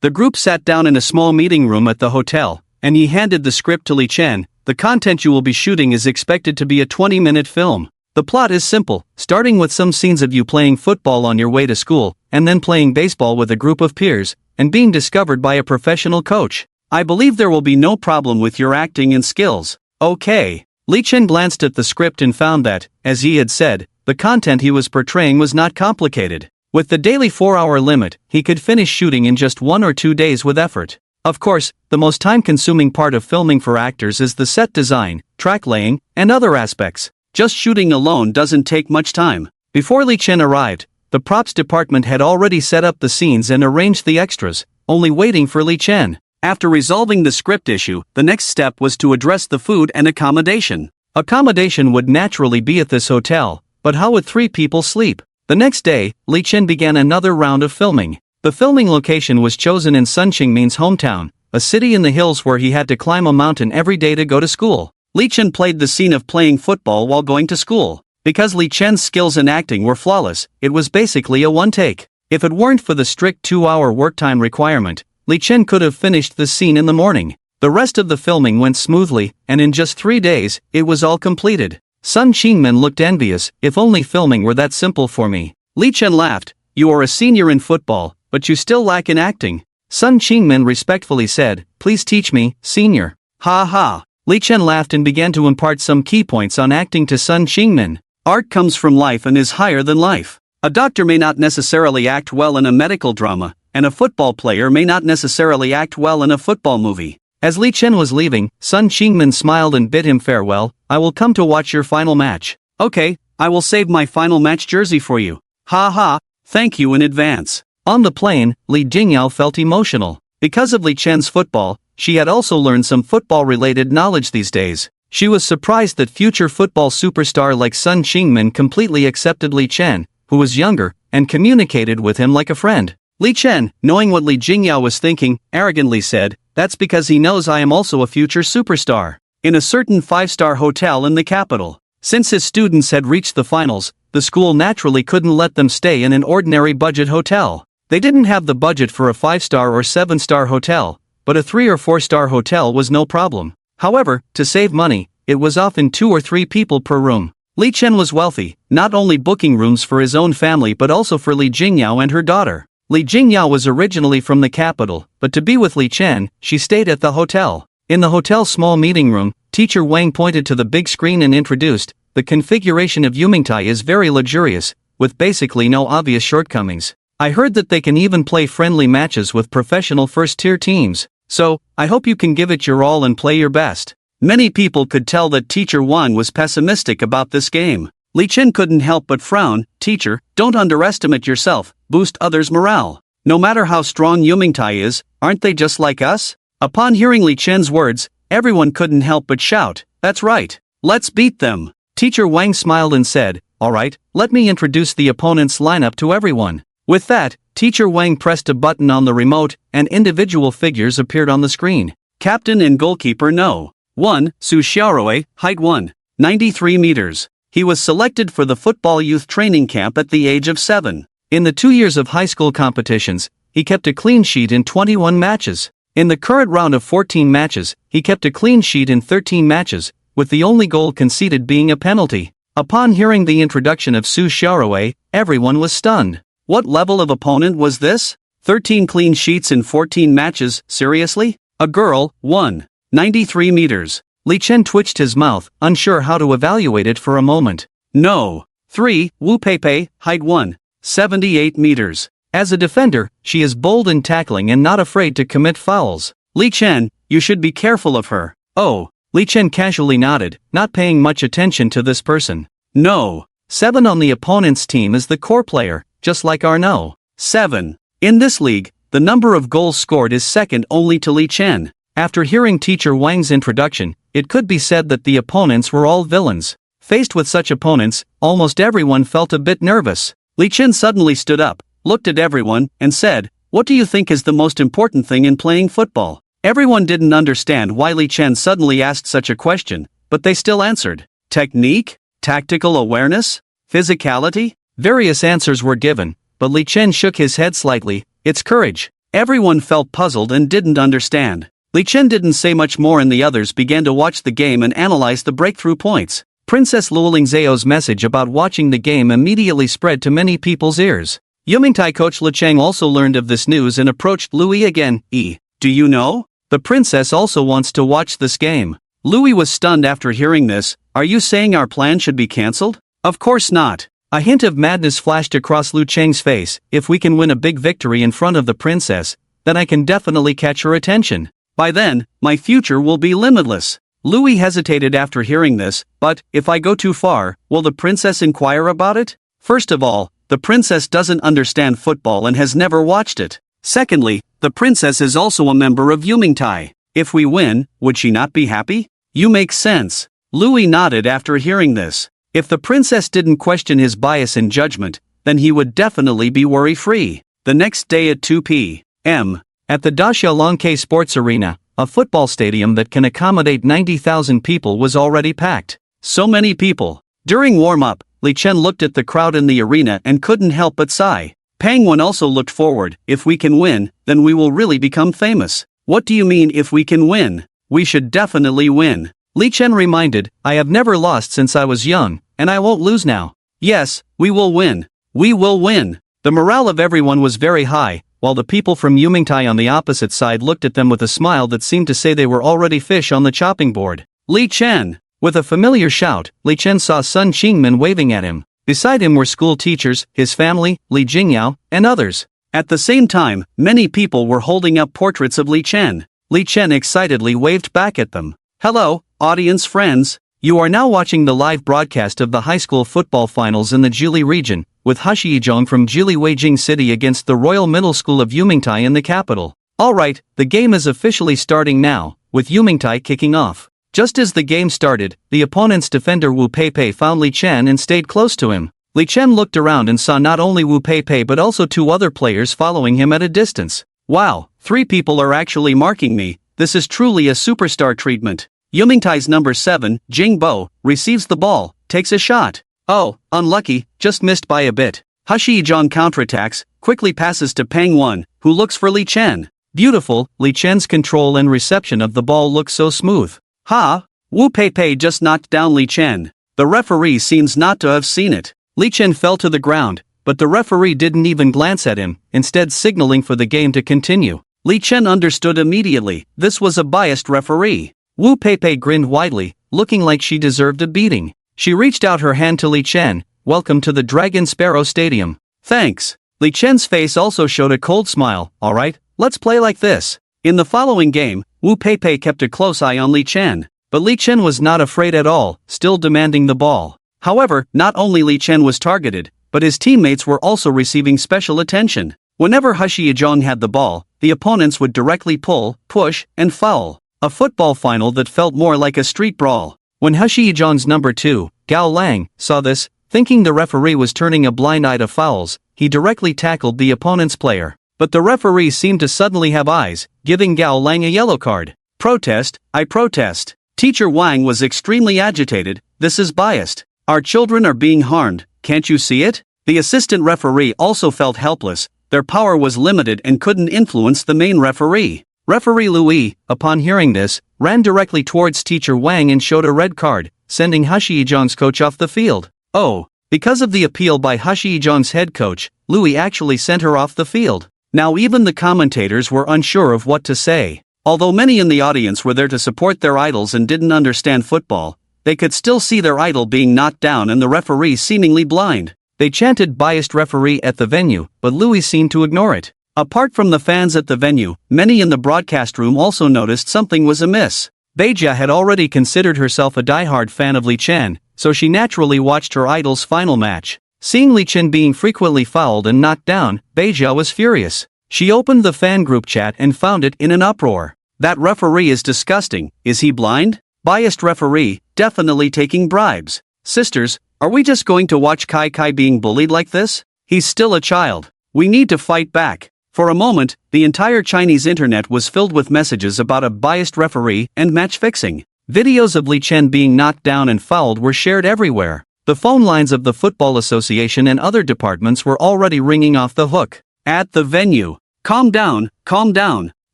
The group sat down in a small meeting room at the hotel, and Yi handed the script to Li Chen. The content you will be shooting is expected to be a 20-minute film. The plot is simple, starting with some scenes of you playing football on your way to school, and then playing baseball with a group of peers, and being discovered by a professional coach. I believe there will be no problem with your acting and skills. Okay. Li Chen glanced at the script and found that, as Yi had said, the content he was portraying was not complicated. With the daily 4-hour limit, he could finish shooting in just 1 or 2 days with effort. Of course, the most time-consuming part of filming for actors is the set design, track laying, and other aspects. Just shooting alone doesn't take much time. Before Li Chen arrived, the props department had already set up the scenes and arranged the extras, only waiting for Li Chen. After resolving the script issue, the next step was to address the food and accommodation. Accommodation would naturally be at this hotel, but how would 3 people sleep? The next day, Li Chen began another round of filming. The filming location was chosen in Sun Qingmin's hometown, a city in the hills where he had to climb a mountain every day to go to school. Li Chen played the scene of playing football while going to school. Because Li Chen's skills in acting were flawless, it was basically a one-take. If it weren't for the strict 2-hour work time requirement, Li Chen could have finished the scene in the morning. The rest of the filming went smoothly, and in just 3 days, it was all completed. Sun Qingmin looked envious. If only filming were that simple for me. Li Chen laughed. You are a senior in football, but you still lack in acting. Sun Qingmin respectfully said, please teach me, senior. Ha ha. Li Chen laughed and began to impart some key points on acting to Sun Qingmin. Art comes from life and is higher than life. A doctor may not necessarily act well in a medical drama, and a football player may not necessarily act well in a football movie. As Li Chen was leaving, Sun Qingmin smiled and bid him farewell. I will come to watch your final match. Okay, I will save my final match jersey for you. Ha ha, thank you in advance. On the plane, Li Jingyao felt emotional. Because of Li Chen's football, she had also learned some football-related knowledge these days. She was surprised that future football superstar like Sun Qingmin completely accepted Li Chen, who was younger, and communicated with him like a friend. Li Chen, knowing what Li Jingyao was thinking, arrogantly said, that's because he knows I am also a future superstar. In a certain 5-star hotel in the capital. Since his students had reached the finals, the school naturally couldn't let them stay in an ordinary budget hotel. They didn't have the budget for a 5-star or 7-star hotel, but a 3 or 4-star hotel was no problem. However, to save money, it was often 2 or 3 people per room. Li Chen was wealthy, not only booking rooms for his own family but also for Li Jingyao and her daughter. Li Jingyao was originally from the capital, but to be with Li Chen, she stayed at the hotel. In the hotel's small meeting room, Teacher Wang pointed to the big screen and introduced, the configuration of Yumingtai is very luxurious, with basically no obvious shortcomings. I heard that they can even play friendly matches with professional first-tier teams, so, I hope you can give it your all and play your best. Many people could tell that Teacher Wang was pessimistic about this game. Li Chen couldn't help but frown. Teacher, don't underestimate yourself, boost others' morale. No matter how strong Yumingtai is, aren't they just like us? Upon hearing Li Chen's words, everyone couldn't help but shout, that's right, let's beat them. Teacher Wang smiled and said, alright, let me introduce the opponent's lineup to everyone. With that, Teacher Wang pressed a button on the remote, and individual figures appeared on the screen. Captain and goalkeeper No. 1, Su Xiaorui, height 1.93 meters. He was selected for the football youth training camp at the age of 7. In the 2 years of high school competitions, he kept a clean sheet in 21 matches. In the current round of 14 matches, he kept a clean sheet in 13 matches, with the only goal conceded being a penalty. Upon hearing the introduction of Su Xiaorui, everyone was stunned. What level of opponent was this? 13 clean sheets in 14 matches, seriously? A girl, 1.93 meters. Li Chen twitched his mouth, unsure how to evaluate it for a moment. No. 3, Wu Peipei, height 1.78 meters. As a defender, she is bold in tackling and not afraid to commit fouls. Li Chen, you should be careful of her. Oh. Li Chen casually nodded, not paying much attention to this person. No. 7 on the opponent's team is the core player, just like Arnaud. 7. In this league, the number of goals scored is second only to Li Chen. After hearing Teacher Wang's introduction, it could be said that the opponents were all villains. Faced with such opponents, almost everyone felt a bit nervous. Li Chen suddenly stood up, looked at everyone, and said, what do you think is the most important thing in playing football? Everyone didn't understand why Li Chen suddenly asked such a question, but they still answered. Technique? Tactical awareness? Physicality? Various answers were given, but Li Chen shook his head slightly. It's courage. Everyone felt puzzled and didn't understand. Li Chen didn't say much more and the others began to watch the game and analyze the breakthrough points. Princess Luolingzhao's message about watching the game immediately spread to many people's ears. Yumingtai coach Le Cheng also learned of this news and approached Louis again. Do you know? The princess also wants to watch this game. Louis was stunned after hearing this. Are you saying our plan should be cancelled? Of course not. A hint of madness flashed across Lu Cheng's face. If we can win a big victory in front of the princess, then I can definitely catch her attention. By then, my future will be limitless. Louis hesitated after hearing this, but, if I go too far, will the princess inquire about it? First of all, the princess doesn't understand football and has never watched it. Secondly, the princess is also a member of Yumingtai. If we win, would she not be happy? You make sense. Louis nodded after hearing this. If the princess didn't question his bias in judgment, then he would definitely be worry-free. The next day at 2 p.m. at the Daxiaolongke Sports Arena, a football stadium that can accommodate 90,000 people was already packed. So many people. During warm-up, Li Chen looked at the crowd in the arena and couldn't help but sigh. Pangwan also looked forward. If we can win, then we will really become famous. What do you mean if we can win? We should definitely win. Li Chen reminded, I have never lost since I was young, and I won't lose now. Yes, we will win. We will win. The morale of everyone was very high, while the people from Yumingtai on the opposite side looked at them with a smile that seemed to say they were already fish on the chopping board. Li Chen! With a familiar shout, Li Chen saw Sun Qingmin waving at him. Beside him were school teachers, his family, Li Jingyao, and others. At the same time, many people were holding up portraits of Li Chen. Li Chen excitedly waved back at them. Hello, audience friends. You are now watching the live broadcast of the high school football finals in the Jili region, with Hushiyizhong from Jili Weijing City against the Royal Middle School of Yumingtai in the capital. Alright, the game is officially starting now, with Yumingtai kicking off. Just as the game started, the opponent's defender Wu Peipei found Li Chen and stayed close to him. Li Chen looked around and saw not only Wu Peipei but also two other players following him at a distance. Wow, 3 people are actually marking me. This is truly a superstar treatment. Yumingtai's number 7, Jing Bo, receives the ball, takes a shot. Oh, unlucky, just missed by a bit. Hushiyizhong counterattacks, quickly passes to Pangwan, who looks for Li Chen. Beautiful, Li Chen's control and reception of the ball looks so smooth. Ha! Wu Peipei just knocked down Li Chen. The referee seems not to have seen it. Li Chen fell to the ground, but the referee didn't even glance at him, instead signaling for the game to continue. Li Chen understood immediately, this was a biased referee. Wu Peipei grinned widely, looking like she deserved a beating. She reached out her hand to Li Chen. Welcome to the Dragon Sparrow Stadium. Thanks. Li Chen's face also showed a cold smile. Alright, let's play like this. In the following game, Wu Peipei kept a close eye on Li Chen. But Li Chen was not afraid at all, still demanding the ball. However, not only Li Chen was targeted, but his teammates were also receiving special attention. Whenever Hushiyizhong had the ball, the opponents would directly pull, push, and foul. A football final that felt more like a street brawl. When Hushiyizhong's number 2, Gao Lang, saw this, thinking the referee was turning a blind eye to fouls, he directly tackled the opponent's player. But the referee seemed to suddenly have eyes, giving Gao Lang a yellow card. Protest, I protest. Teacher Wang was extremely agitated. This is biased. Our children are being harmed, can't you see it? The assistant referee also felt helpless. Their power was limited and couldn't influence the main referee. Referee Louis, upon hearing this, ran directly towards Teacher Wang and showed a red card, sending Hushiyizhong's coach off the field. Oh, because of the appeal by Hushiyizhong's head coach, Louis actually sent her off the field. Now even the commentators were unsure of what to say. Although many in the audience were there to support their idols and didn't understand football, they could still see their idol being knocked down and the referee seemingly blind. They chanted biased referee at the venue, but Louis seemed to ignore it. Apart from the fans at the venue, many in the broadcast room also noticed something was amiss. Beijia had already considered herself a diehard fan of Li Chen, so she naturally watched her idol's final match. Seeing Li Chen being frequently fouled and knocked down, Beijia was furious. She opened the fan group chat and found it in an uproar. That referee is disgusting. Is he blind? Biased referee, definitely taking bribes. Sisters, are we just going to watch Kai Kai being bullied like this? He's still a child. We need to fight back. For a moment, the entire Chinese internet was filled with messages about a biased referee and match fixing. Videos of Li Chen being knocked down and fouled were shared everywhere. The phone lines of the Football Association and other departments were already ringing off the hook. At the venue. Calm down, calm down.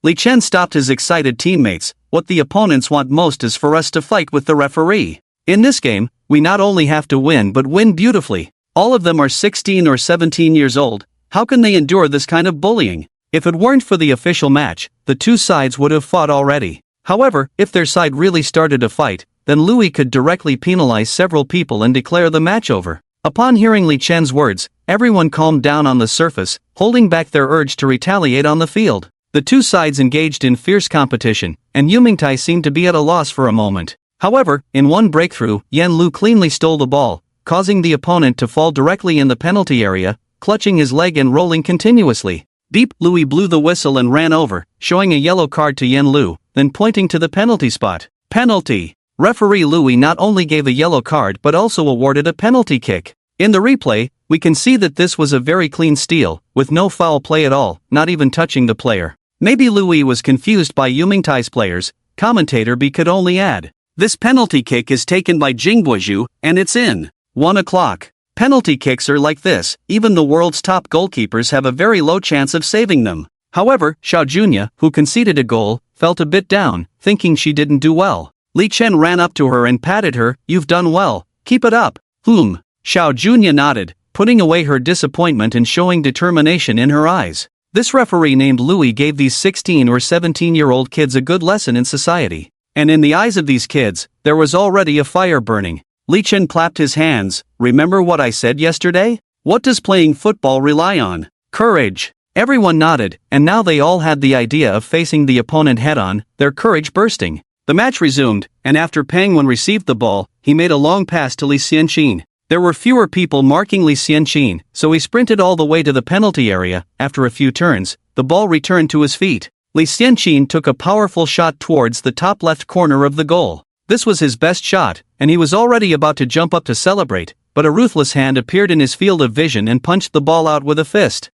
Li Chen stopped his excited teammates. What the opponents want most is for us to fight with the referee. In this game, we not only have to win but win beautifully. All of them are 16 or 17 years old. How can they endure this kind of bullying? If it weren't for the official match, the two sides would have fought already. However, if their side really started a fight, then Louis could directly penalize several people and declare the match over. Upon hearing Li Chen's words, everyone calmed down on the surface, holding back their urge to retaliate on the field. The two sides engaged in fierce competition, and Yumingtai seemed to be at a loss for a moment. However, in one breakthrough, Yan Lu cleanly stole the ball, causing the opponent to fall directly in the penalty area, clutching his leg and rolling continuously. Beep! Louis blew the whistle and ran over, showing a yellow card to Yan Lu, then pointing to the penalty spot. Penalty! Referee Louis not only gave a yellow card but also awarded a penalty kick. In the replay, we can see that this was a very clean steal, with no foul play at all, not even touching the player. Maybe Louis was confused by Yumingtai's players. Commentator B could only add. This penalty kick is taken by Jingboizhu, and it's in. 1 o'clock. Penalty kicks are like this, even the world's top goalkeepers have a very low chance of saving them. However, Xiao Junya, who conceded a goal, felt a bit down, thinking she didn't do well. Li Chen ran up to her and patted her. "You've done well, keep it up." Xiao Junya nodded, putting away her disappointment and showing determination in her eyes. This referee named Louis gave these 16 or 17-year-old kids a good lesson in society. And in the eyes of these kids, there was already a fire burning. Li Chen clapped his hands. "Remember what I said yesterday? What does playing football rely on? Courage." Everyone nodded, and now they all had the idea of facing the opponent head-on, their courage bursting. The match resumed, and after Peng Wen received the ball, he made a long pass to Li Xianqin. There were fewer people marking Li Xianqin, so he sprinted all the way to the penalty area. After a few turns, the ball returned to his feet. Li Xianqin took a powerful shot towards the top left corner of the goal. This was his best shot, and he was already about to jump up to celebrate, but a ruthless hand appeared in his field of vision and punched the ball out with a fist.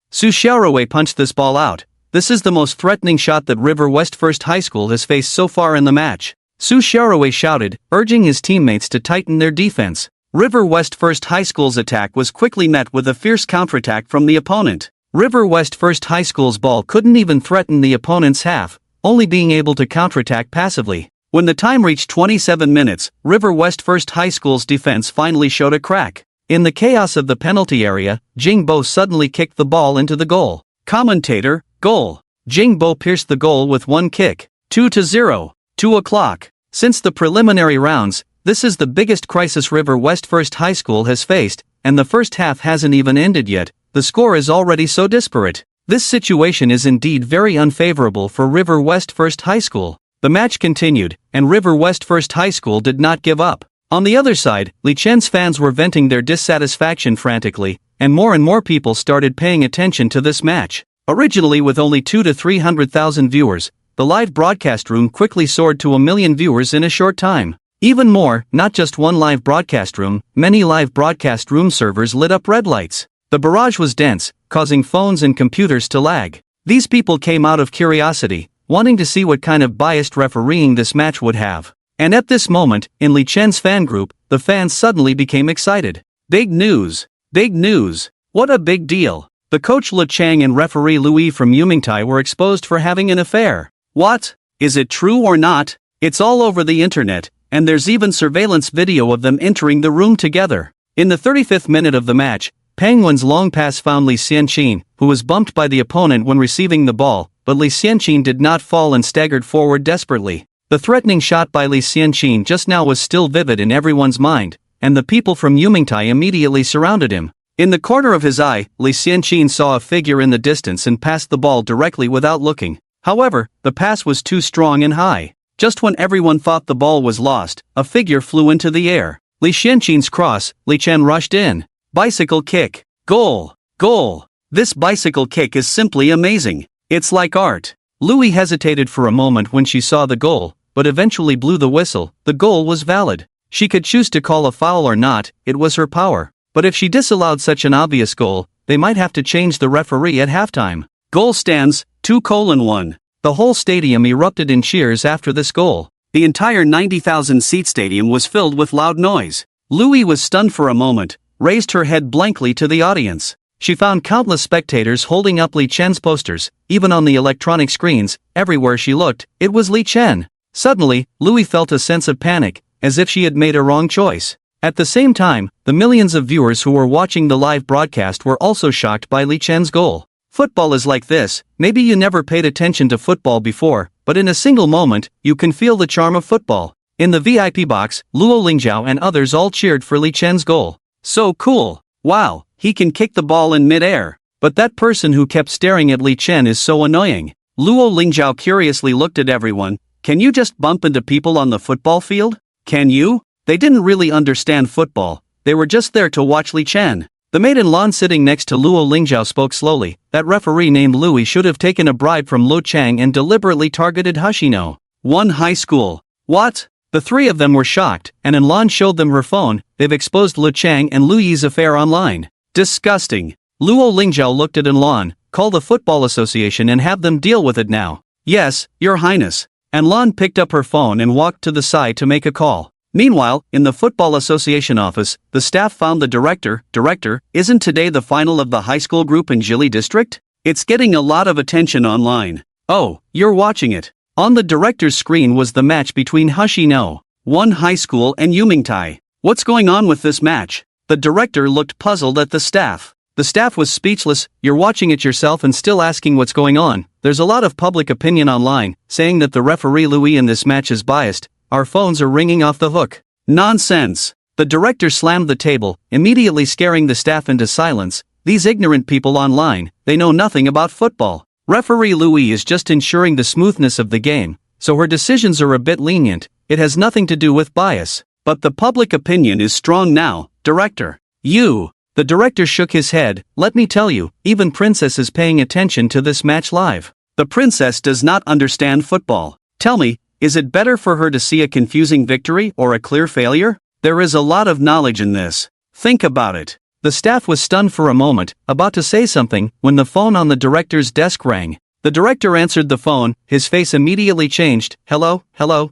Su Xiaorui punched this ball out. This is the most threatening shot that River West First High School has faced so far in the match. Su Xiaorui shouted, urging his teammates to tighten their defense. River West First High School's attack was quickly met with a fierce counterattack from the opponent. River West First High School's ball couldn't even threaten the opponent's half, only being able to counterattack passively. When the time reached 27 minutes, River West First High School's defense finally showed a crack. In the chaos of the penalty area, Jing Bo suddenly kicked the ball into the goal. Commentator, goal. Jing Bo pierced the goal with one kick. 2-0. 2 o'clock. Since the preliminary rounds, this is the biggest crisis River West First High School has faced, and the first half hasn't even ended yet. The score is already so disparate. This situation is indeed very unfavorable for River West First High School. The match continued, and River West First High School did not give up. On the other side, Li Chen's fans were venting their dissatisfaction frantically, and more people started paying attention to this match. Originally with only 200,000 to 300,000 viewers, the live broadcast room quickly soared to 1 million viewers in a short time. Even more, not just one live broadcast room, many live broadcast room servers lit up red lights. The barrage was dense, causing phones and computers to lag. These people came out of curiosity, wanting to see what kind of biased refereeing this match would have. And at this moment, in Li Chen's fan group, the fans suddenly became excited. Big news! Big news! What a big deal! The coach Le Chang and referee Louis from Yumingtai were exposed for having an affair. What? Is it true or not? It's all over the internet, and there's even surveillance video of them entering the room together. In the 35th minute of the match, Peng Wen's long pass found Li Xianqin, who was bumped by the opponent when receiving the ball, but Li Xianqin did not fall and staggered forward desperately. The threatening shot by Li Xianqin just now was still vivid in everyone's mind, and the people from Yumingtai immediately surrounded him. In the corner of his eye, Li Xianqin saw a figure in the distance and passed the ball directly without looking. However, the pass was too strong and high. Just when everyone thought the ball was lost, a figure flew into the air. Li Xianqin's cross, Li Chen rushed in. Bicycle kick. Goal! Goal! This bicycle kick is simply amazing. It's like art. Louis hesitated for a moment when she saw the goal, but eventually blew the whistle. The goal was valid. She could choose to call a foul or not, it was her power. But if she disallowed such an obvious goal, they might have to change the referee at halftime. Goal stands, 2:1. The whole stadium erupted in cheers after this goal. The entire 90,000-seat stadium was filled with loud noise. Louis was stunned for a moment, raised her head blankly to the audience. She found countless spectators holding up Li Chen's posters, even on the electronic screens. Everywhere she looked, it was Li Chen. Suddenly, Louis felt a sense of panic, as if she had made a wrong choice. At the same time, the millions of viewers who were watching the live broadcast were also shocked by Li Chen's goal. Football is like this. Maybe you never paid attention to football before, but in a single moment, you can feel the charm of football. In the VIP box, Luo Lingzhao and others all cheered for Li Chen's goal. So cool! Wow, he can kick the ball in mid-air. But that person who kept staring at Li Chen is so annoying. Luo Lingzhao curiously looked at everyone. Can you just bump into people on the football field? Can you? They didn't really understand football. They were just there to watch Li Chen. The maid-in-law sitting next to Luo Lingzhao spoke slowly. That referee named Louis should have taken a bribe from Lo Chang and deliberately targeted Hashino. One high school. What? The three of them were shocked, and Enlon showed them her phone. They've exposed Lo Chang and Louis' affair online. Disgusting. Luo Lingzhao looked at Enlon. Call the football association and have them deal with it now. Yes, Your Highness. Enlon picked up her phone and walked to the side to make a call. Meanwhile, in the Football Association office, the staff found the director. Director, isn't today the final of the high school group in Jili district? It's getting a lot of attention online. Oh, you're watching it. On the director's screen was the match between Hoshino, one high school, and Yumingtai. What's going on with this match? The director looked puzzled at the staff. The staff was speechless. You're watching it yourself and still asking what's going on. There's a lot of public opinion online, saying that the referee Louis in this match is biased. Our phones are ringing off the hook. Nonsense. The director slammed the table, immediately scaring the staff into silence. These ignorant people online, they know nothing about football. Referee Louis is just ensuring the smoothness of the game, so her decisions are a bit lenient. It has nothing to do with bias. But the public opinion is strong now, director. You. The director shook his head. Let me tell you, even Princess is paying attention to this match live. The princess does not understand football. Tell me, is it better for her to see a confusing victory or a clear failure? There is a lot of knowledge in this. Think about it. The staff was stunned for a moment, about to say something, when the phone on the director's desk rang. The director answered the phone, his face immediately changed. Hello,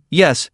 yes,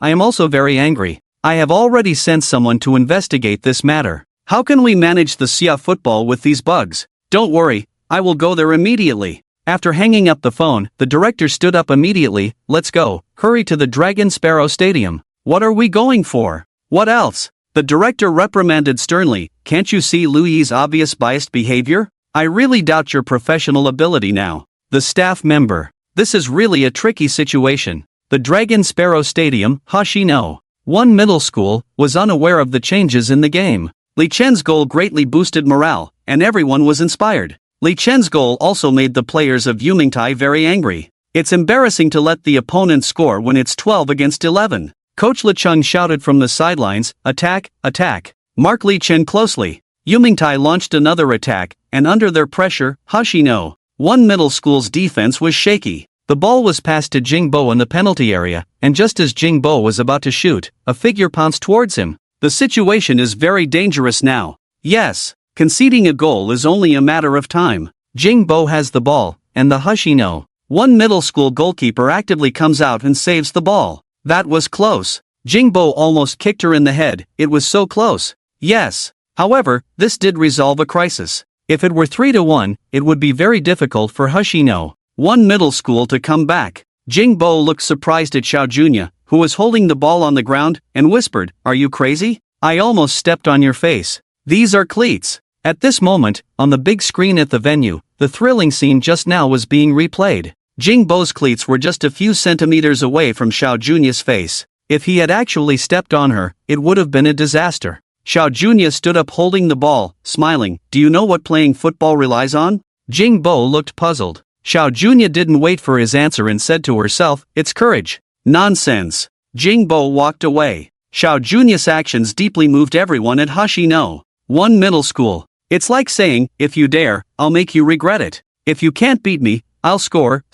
I am also very angry. I have already sent someone to investigate this matter. How can we manage the Sia football with these bugs? Don't worry, I will go there immediately. After hanging up the phone, the director stood up immediately. Let's go, hurry to the Dragon Sparrow Stadium. What are we going for? What else? The director reprimanded sternly. Can't you see Louis's obvious biased behavior? I really doubt your professional ability now. The staff member. This is really a tricky situation. The Dragon Sparrow Stadium, Hoshino, one middle school, was unaware of the changes in the game. Li Chen's goal greatly boosted morale, and everyone was inspired. Li Chen's goal also made the players of Yumingtai very angry. It's embarrassing to let the opponent score when it's 12 against 11. Coach Le Chung shouted from the sidelines, attack, attack. Mark Li Chen closely. Yumingtai launched another attack, and under their pressure, Hoshino, one middle school's defense was shaky. The ball was passed to Jingbo in the penalty area, and just as Jingbo was about to shoot, a figure pounced towards him. The situation is very dangerous now. Yes, conceding a goal is only a matter of time. Jingbo has the ball, and the Hoshino, one middle school goalkeeper actively comes out and saves the ball. That was close. Jingbo almost kicked her in the head, it was so close. Yes. However, this did resolve a crisis. If it were 3-1, it would be very difficult for Hoshino, one middle school, to come back. Jingbo looked surprised at Xiao Junya, who was holding the ball on the ground, and whispered, "Are you crazy? I almost stepped on your face. These are cleats." At this moment, on the big screen at the venue, the thrilling scene just now was being replayed. Jingbo's cleats were just a few centimeters away from Xiao Junya's face. If he had actually stepped on her, it would have been a disaster. Xiao Junya stood up holding the ball, smiling. Do you know what playing football relies on? Jingbo looked puzzled. Xiao Junya didn't wait for his answer and said to herself, it's courage. Nonsense. Jingbo walked away. Xiao Junya's actions deeply moved everyone at Hoshino, one middle school. It's like saying, if you dare, I'll make you regret it. If you can't beat me, I'll score.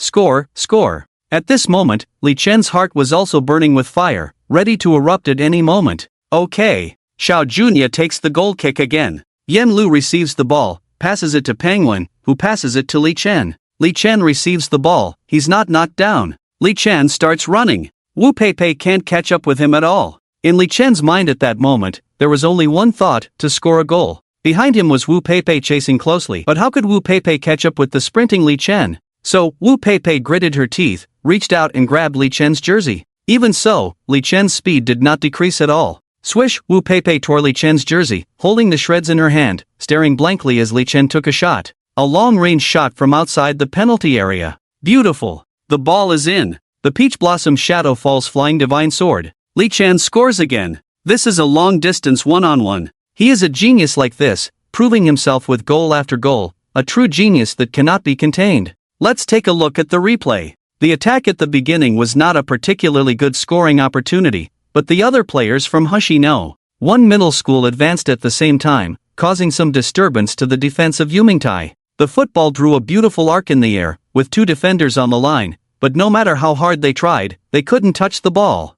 At this moment, Li Chen's heart was also burning with fire, ready to erupt at any moment. Okay. Xiao Junya takes the goal kick again. Yen Lu receives the ball, passes it to Penguin, who passes it to Li Chen. Li Chen receives the ball, he's not knocked down. Li Chen starts running. Wu Peipei can't catch up with him at all. In Li Chen's mind at that moment, there was only one thought, to score a goal. Behind him was Wu Peipei chasing closely, but how could Wu Peipei catch up with the sprinting Li Chen? So, Wu Peipei gritted her teeth, reached out and grabbed Li Chen's jersey. Even so, Li Chen's speed did not decrease at all. Swish, Wu Peipei tore Li Chen's jersey, holding the shreds in her hand, staring blankly as Li Chen took a shot. A long-range shot from outside the penalty area. Beautiful. The ball is in. The peach blossom shadow falls flying divine sword. Li Chen scores again. This is a long-distance one-on-one. He is a genius like this, proving himself with goal after goal, a true genius that cannot be contained. Let's take a look at the replay. The attack at the beginning was not a particularly good scoring opportunity, but the other players from Hoshino, one middle school, advanced at the same time, causing some disturbance to the defense of Yumingtai. The football drew a beautiful arc in the air, with two defenders on the line, but no matter how hard they tried, they couldn't touch the ball.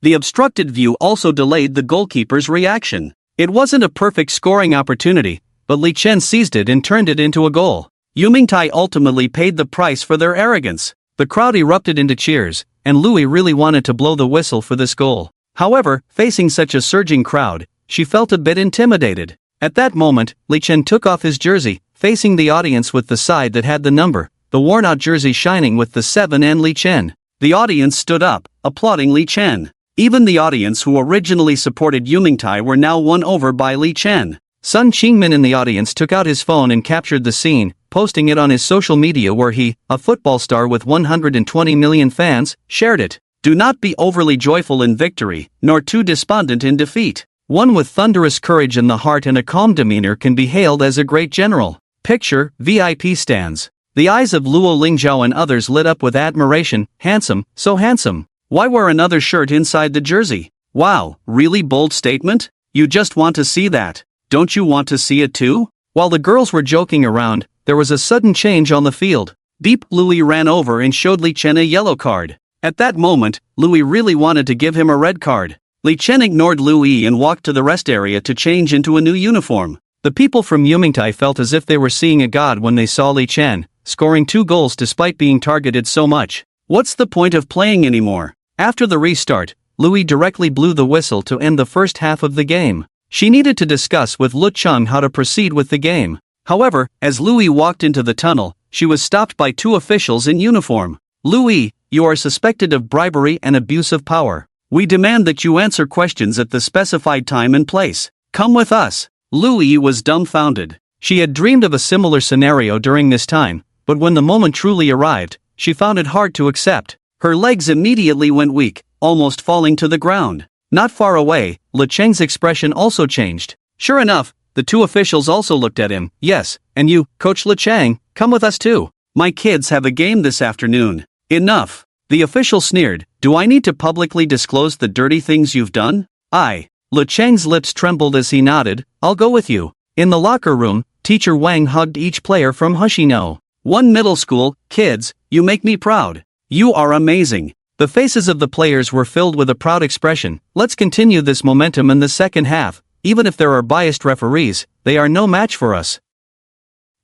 The obstructed view also delayed the goalkeeper's reaction. It wasn't a perfect scoring opportunity, but Li Chen seized it and turned it into a goal. Yumingtai ultimately paid the price for their arrogance. The crowd erupted into cheers, and Louis really wanted to blow the whistle for this goal. However, facing such a surging crowd, she felt a bit intimidated. At that moment, Li Chen took off his jersey, facing the audience with the side that had the number, the worn-out jersey shining with the 7 and Li Chen. The audience stood up, applauding Li Chen. Even the audience who originally supported Yumingtai were now won over by Li Chen. Sun Qingmin in the audience took out his phone and captured the scene, posting it on his social media where he, a football star with 120 million fans, shared it. Do not be overly joyful in victory, nor too despondent in defeat. One with thunderous courage in the heart and a calm demeanor can be hailed as a great general. Picture, VIP stands. The eyes of Luo Lingzhao and others lit up with admiration. Handsome, so handsome. Why wear another shirt inside the jersey? Wow, really bold statement? You just want to see that. Don't you want to see it too? While the girls were joking around, there was a sudden change on the field. Deep Louis ran over and showed Li Chen a yellow card. At that moment, Louis really wanted to give him a red card. Li Chen ignored Louis and walked to the rest area to change into a new uniform. The people from Yumingtai felt as if they were seeing a god when they saw Li Chen, scoring 2 goals despite being targeted so much. What's the point of playing anymore? After the restart, Louis directly blew the whistle to end the first half of the game. She needed to discuss with Lu Cheng how to proceed with the game. However, as Louis walked into the tunnel, she was stopped by 2 officials in uniform. Louis, you are suspected of bribery and abuse of power. We demand that you answer questions at the specified time and place. Come with us. Louis was dumbfounded. She had dreamed of a similar scenario during this time, but when the moment truly arrived, she found it hard to accept. Her legs immediately went weak, almost falling to the ground. Not far away, Le Cheng's expression also changed. Sure enough, the 2 officials also looked at him. Yes, and you, Coach Le Cheng, come with us too. My kids have a game this afternoon. Enough. The official sneered. Do I need to publicly disclose the dirty things you've done? Le Cheng's lips trembled as he nodded. I'll go with you. In the locker room, Teacher Wang hugged each player from Hushino. 1 middle school, kids, you make me proud. You are amazing. The faces of the players were filled with a proud expression. Let's continue this momentum in the second half. Even if there are biased referees, they are no match for us.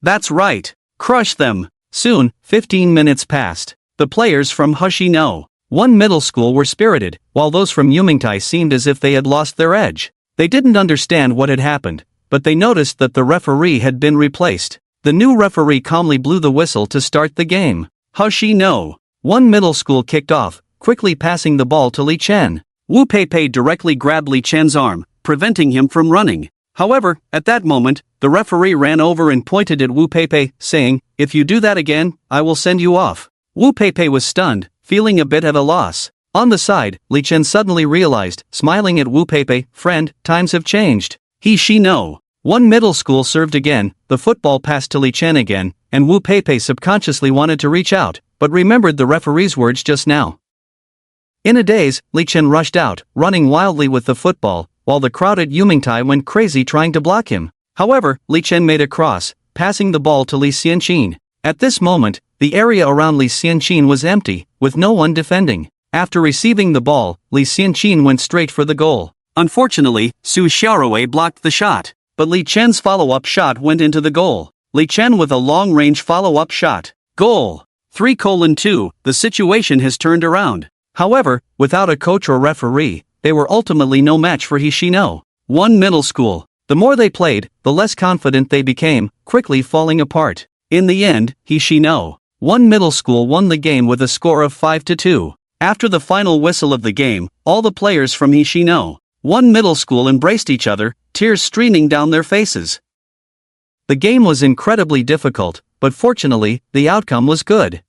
That's right. Crush them. Soon, 15 minutes passed. The players from Hushino, 1 middle school were spirited, while those from Yumingtai seemed as if they had lost their edge. They didn't understand what had happened, but they noticed that the referee had been replaced. The new referee calmly blew the whistle to start the game. Hushino, 1 middle school kicked off, quickly passing the ball to Li Chen. Wu Peipei directly grabbed Li Chen's arm, preventing him from running. However, at that moment, the referee ran over and pointed at Wu Peipei, saying, "If you do that again, I will send you off." Wu Peipei was stunned, feeling a bit at a loss. On the side, Li Chen suddenly realized, smiling at Wu Peipei, "Friend, times have changed." She no. 1 middle school served again, the football passed to Li Chen again, and Wu Peipei subconsciously wanted to reach out, but remembered the referee's words just now. In a daze, Li Chen rushed out, running wildly with the football, while the crowd at Yumingtai went crazy trying to block him. However, Li Chen made a cross, passing the ball to Li Xianqin. At this moment, the area around Li Xianqin was empty, with no one defending. After receiving the ball, Li Xianqin went straight for the goal. Unfortunately, Su Xiaorui blocked the shot, but Li Chen's follow-up shot went into the goal. Li Chen with a long-range follow-up shot. Goal. 3:2. The situation has turned around. However, without a coach or referee, they were ultimately no match for Hishino. 1 middle school. The more they played, the less confident they became, quickly falling apart. In the end, Hishino, 1 middle school won the game with a score of 5-2. After the final whistle of the game, all the players from Hishino, 1 middle school embraced each other, tears streaming down their faces. The game was incredibly difficult, but fortunately, the outcome was good.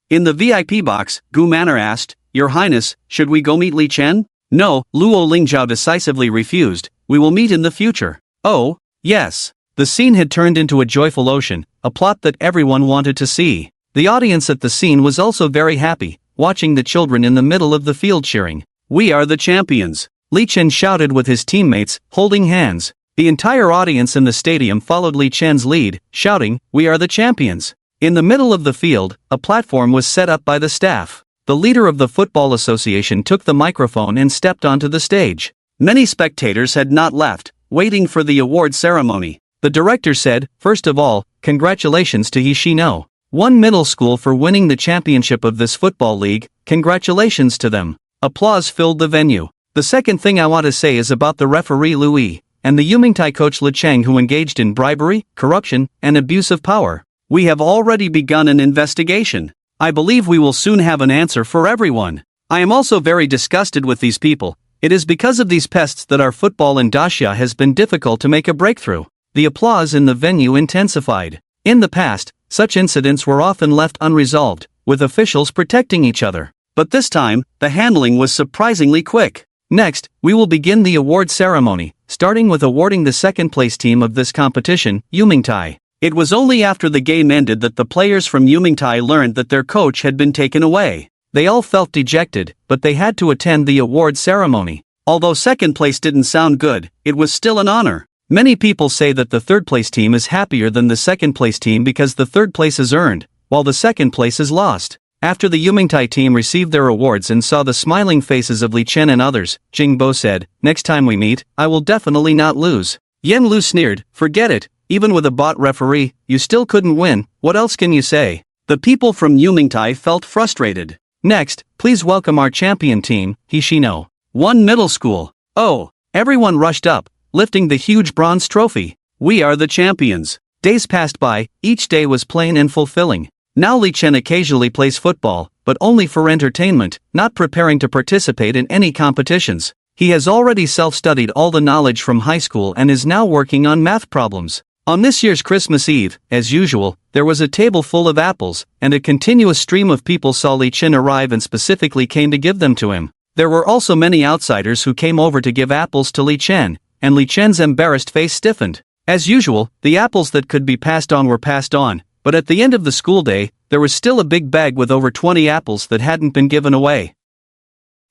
In the VIP box, Gu Manor asked, "Your Highness, should we go meet Li Chen?" "No," Luo Lingzhao decisively refused, "we will meet in the future." "Oh, yes." The scene had turned into a joyful ocean, a plot that everyone wanted to see. The audience at the scene was also very happy, watching the children in the middle of the field cheering. "We are the champions," Li Chen shouted with his teammates, holding hands. The entire audience in the stadium followed Li Chen's lead, shouting, "We are the champions." In the middle of the field, a platform was set up by the staff. The leader of the Football Association took the microphone and stepped onto the stage. Many spectators had not left, waiting for the award ceremony. The director said, "First of all, congratulations to Hishino, 1 middle school for winning the championship of this football league, congratulations to them." Applause filled the venue. The second thing I want to say is about the referee Louis and the Yumingtai coach Li Cheng who engaged in bribery, corruption, and abuse of power. We have already begun an investigation. I believe we will soon have an answer for everyone. I am also very disgusted with these people. It is because of these pests that our football in Dacia has been difficult to make a breakthrough. The applause in the venue intensified. In the past, such incidents were often left unresolved, with officials protecting each other. But this time, the handling was surprisingly quick. Next, we will begin the award ceremony, starting with awarding the second-place team of this competition, Yumingtai. It was only after the game ended that the players from Yumingtai learned that their coach had been taken away. They all felt dejected, but they had to attend the award ceremony. Although second place didn't sound good, it was still an honor. Many people say that the third-place team is happier than the second-place team because the third place is earned, while the second place is lost. After the Yumingtai team received their awards and saw the smiling faces of Li Chen and others, Jing Bo said, "Next time we meet, I will definitely not lose." Yen Lu sneered, "Forget it, even with a bot referee, you still couldn't win, what else can you say?" The people from Yumingtai felt frustrated. Next, please welcome our champion team, Hishino 1 Middle School. Oh, everyone rushed up, lifting the huge bronze trophy. We are the champions. Days passed by, each day was plain and fulfilling. Now Li Chen occasionally plays football, but only for entertainment, not preparing to participate in any competitions. He has already self-studied all the knowledge from high school and is now working on math problems. On this year's Christmas Eve, as usual, there was a table full of apples, and a continuous stream of people saw Li Chen arrive and specifically came to give them to him. There were also many outsiders who came over to give apples to Li Chen, and Li Chen's embarrassed face stiffened. As usual, the apples that could be passed on were passed on, but at the end of the school day, there was still a big bag with over 20 apples that hadn't been given away.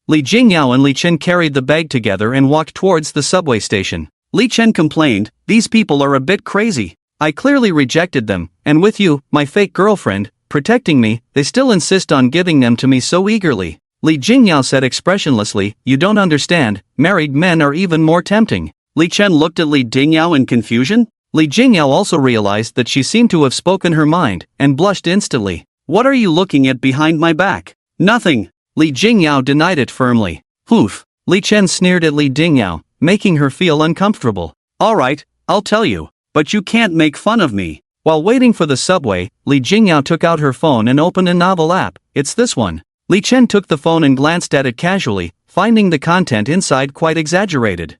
Li Jingyao and Li Chen carried the bag together and walked towards the subway station. Li Chen complained, "These people are a bit crazy. I clearly rejected them, and with you, my fake girlfriend, protecting me, they still insist on giving them to me so eagerly." Li Jingyao said expressionlessly, "You don't understand, married men are even more tempting." Li Chen looked at Li Jingyao in confusion. Li Jingyao also realized that she seemed to have spoken her mind, and blushed instantly. "What are you looking at behind my back?" "Nothing." Li Jingyao denied it firmly. "Poof." Li Chen sneered at Li Jingyao, making her feel uncomfortable. "Alright, I'll tell you, but you can't make fun of me." While waiting for the subway, Li Jingyao took out her phone and opened a novel app. "It's this one." Li Chen took the phone and glanced at it casually, finding the content inside quite exaggerated.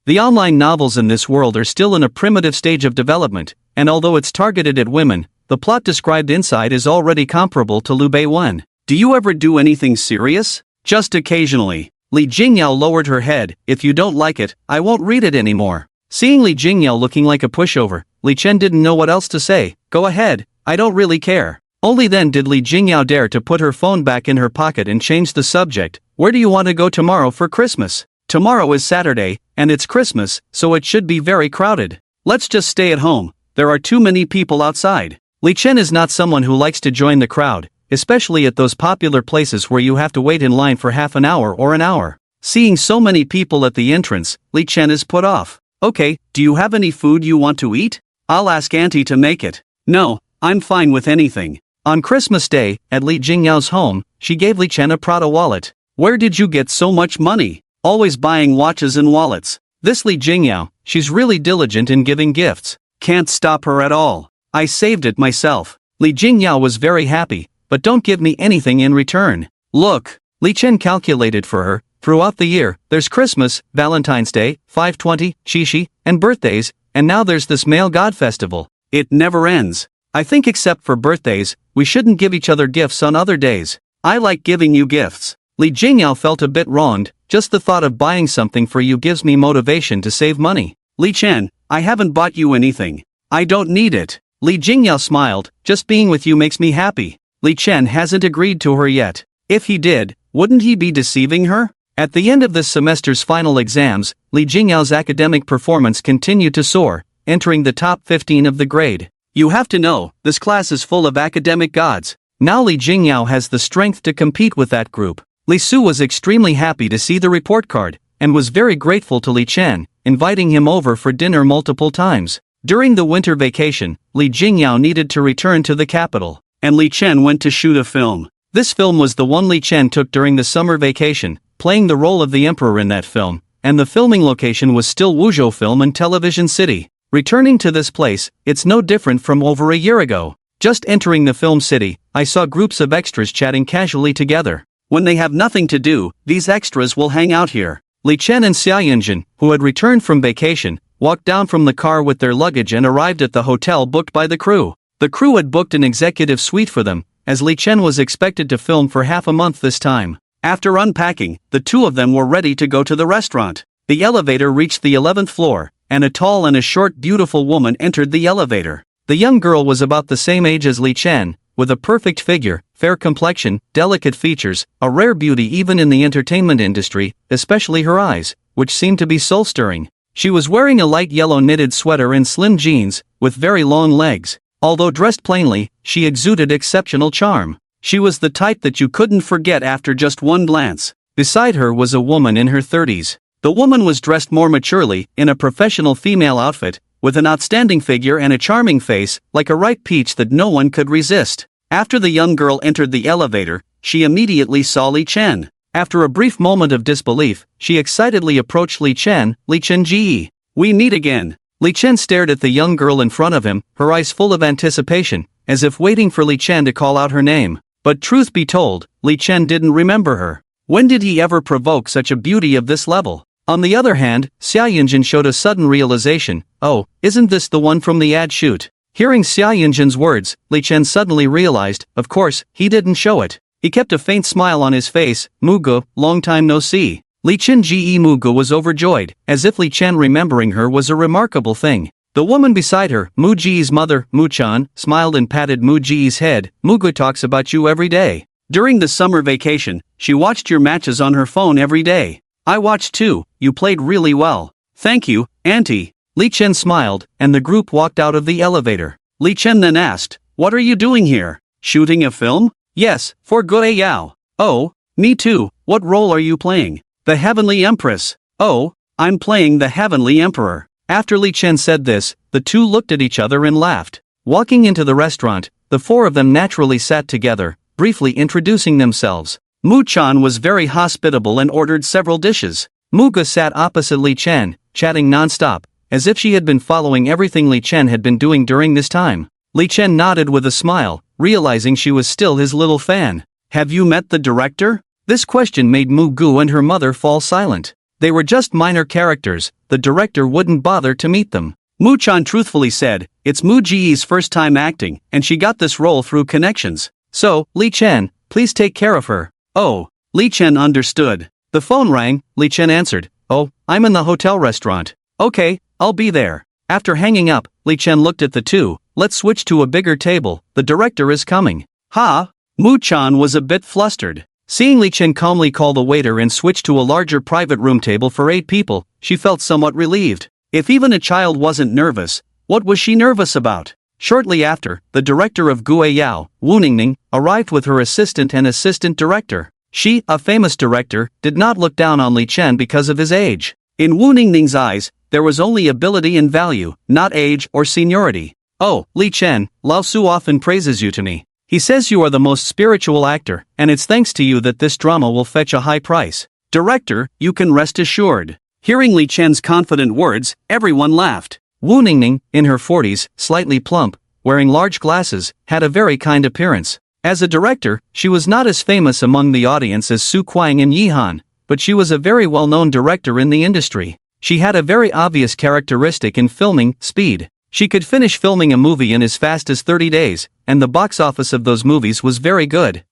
The online novels in this world are still in a primitive stage of development, and although it's targeted at women, the plot described inside is already comparable to Liu Bei Wen. "Do you ever do anything serious?" "Just occasionally." Li Jingyao lowered her head. "If you don't like it, I won't read it anymore." Seeing Li Jingyao looking like a pushover, Li Chen didn't know what else to say. "Go ahead, I don't really care." Only then did Li Jingyao dare to put her phone back in her pocket and change the subject. "Where do you want to go tomorrow for Christmas?" "Tomorrow is Saturday, and it's Christmas, so it should be very crowded. Let's just stay at home, there are too many people outside." Li Chen is not someone who likes to join the crowd, especially at those popular places where you have to wait in line for half an hour or an hour. Seeing so many people at the entrance, Li Chen is put off. "Okay, do you have any food you want to eat? I'll ask Auntie to make it." "No, I'm fine with anything." On Christmas Day, at Li Jingyao's home, she gave Li Chen a Prada wallet. "Where did you get so much money? Always buying watches and wallets." This Li Jingyao, she's really diligent in giving gifts. Can't stop her at all. "I saved it myself." Li Jingyao was very happy, "But don't give me anything in return." "Look." Li Chen calculated for her. Throughout the year, there's Christmas, Valentine's Day, 5/20, Qixi, and birthdays, and now there's this male god festival. It never ends. I think except for birthdays, we shouldn't give each other gifts on other days. I like giving you gifts. Li Jingyao felt a bit wronged. Just the thought of buying something for you gives me motivation to save money. "Li Chen, I haven't bought you anything. I don't need it." Li Jingyao smiled. "Just being with you makes me happy." Li Chen hasn't agreed to her yet. If he did, wouldn't he be deceiving her? At the end of this semester's final exams, Li Jingyao's academic performance continued to soar, entering the top 15 of the grade. You have to know, this class is full of academic gods. Now Li Jingyao has the strength to compete with that group. Li Su was extremely happy to see the report card, and was very grateful to Li Chen, inviting him over for dinner multiple times. During the winter vacation, Li Jingyao needed to return to the capital, and Li Chen went to shoot a film. This film was the one Li Chen took during the summer vacation, playing the role of the emperor in that film, and the filming location was still Wuzhou Film and Television City. Returning to this place, it's no different from over a year ago. Just entering the film city, I saw groups of extras chatting casually together. When they have nothing to do, these extras will hang out here. Li Chen and Xia Yunjin, who had returned from vacation, walked down from the car with their luggage and arrived at the hotel booked by the crew. The crew had booked an executive suite for them, as Li Chen was expected to film for half a month this time. After unpacking, the two of them were ready to go to the restaurant. The elevator reached the 11th floor, and a tall and a short beautiful woman entered the elevator. The young girl was about the same age as Li Chen, with a perfect figure, fair complexion, delicate features, a rare beauty even in the entertainment industry, especially her eyes, which seemed to be soul-stirring. She was wearing a light yellow knitted sweater and slim jeans, with very long legs. Although dressed plainly, she exuded exceptional charm. She was the type that you couldn't forget after just one glance. Beside her was a woman in her 30s. The woman was dressed more maturely, in a professional female outfit, with an outstanding figure and a charming face, like a ripe peach that no one could resist. After the young girl entered the elevator, she immediately saw Li Chen. After a brief moment of disbelief, she excitedly approached Li Chen Ji. We meet again. Li Chen stared at the young girl in front of him, her eyes full of anticipation, as if waiting for Li Chen to call out her name. But truth be told, Li Chen didn't remember her. When did he ever provoke such a beauty of this level? On the other hand, Xia Yunjin showed a sudden realization. Oh, isn't this the one from the ad shoot? Hearing Xia Yunjin's words, Li Chen suddenly realized, of course, he didn't show it. He kept a faint smile on his face. Mugu, long time no see. Li Chen Mugu was overjoyed, as if Li Chen remembering her was a remarkable thing. The woman beside her, Mu Ji's mother, Mu Chan, smiled and patted Mu Ji's head. Mugu talks about you every day. During the summer vacation, she watched your matches on her phone every day. I watched too, you played really well. Thank you, Auntie. Li Chen smiled, and the group walked out of the elevator. Li Chen then asked, what are you doing here? Shooting a film? Yes, for Guo Yao. Oh, me too, what role are you playing? The Heavenly Empress. Oh, I'm playing the Heavenly Emperor. After Li Chen said this, the two looked at each other and laughed. Walking into the restaurant, the four of them naturally sat together, briefly introducing themselves. Mu Chan was very hospitable and ordered several dishes. Mugu sat opposite Li Chen, chatting non-stop, as if she had been following everything Li Chen had been doing during this time. Li Chen nodded with a smile, realizing she was still his little fan. Have you met the director? This question made Mugu and her mother fall silent. They were just minor characters, the director wouldn't bother to meet them. Mu Chan truthfully said, it's Mu Ji's first time acting, and she got this role through connections. So, Li Chen, please take care of her. Oh, Li Chen understood. The phone rang, Li Chen answered. Oh, I'm in the hotel restaurant. Okay, I'll be there. After hanging up, Li Chen looked at the two. Let's switch to a bigger table, the director is coming. Ha! Mu Chan was a bit flustered. Seeing Li Chen calmly call the waiter and switch to a larger private room table for 8 people, she felt somewhat relieved. If even a child wasn't nervous, what was she nervous about? Shortly after, the director of Guo Yao, Wu Ningning, arrived with her assistant and assistant director. She, a famous director, did not look down on Li Chen because of his age. In Wu Ningning's eyes, there was only ability and value, not age or seniority. Oh, Li Chen, Lao Su often praises you to me. He says you are the most spiritual actor, and it's thanks to you that this drama will fetch a high price. Director, you can rest assured. Hearing Li Chen's confident words, everyone laughed. Wu Ningning, in her 40s, slightly plump, wearing large glasses, had a very kind appearance. As a director, she was not as famous among the audience as Su Kuang and Yi Han, but she was a very well-known director in the industry. She had a very obvious characteristic in filming, speed. She could finish filming a movie in as fast as 30 days, and the box office of those movies was very good.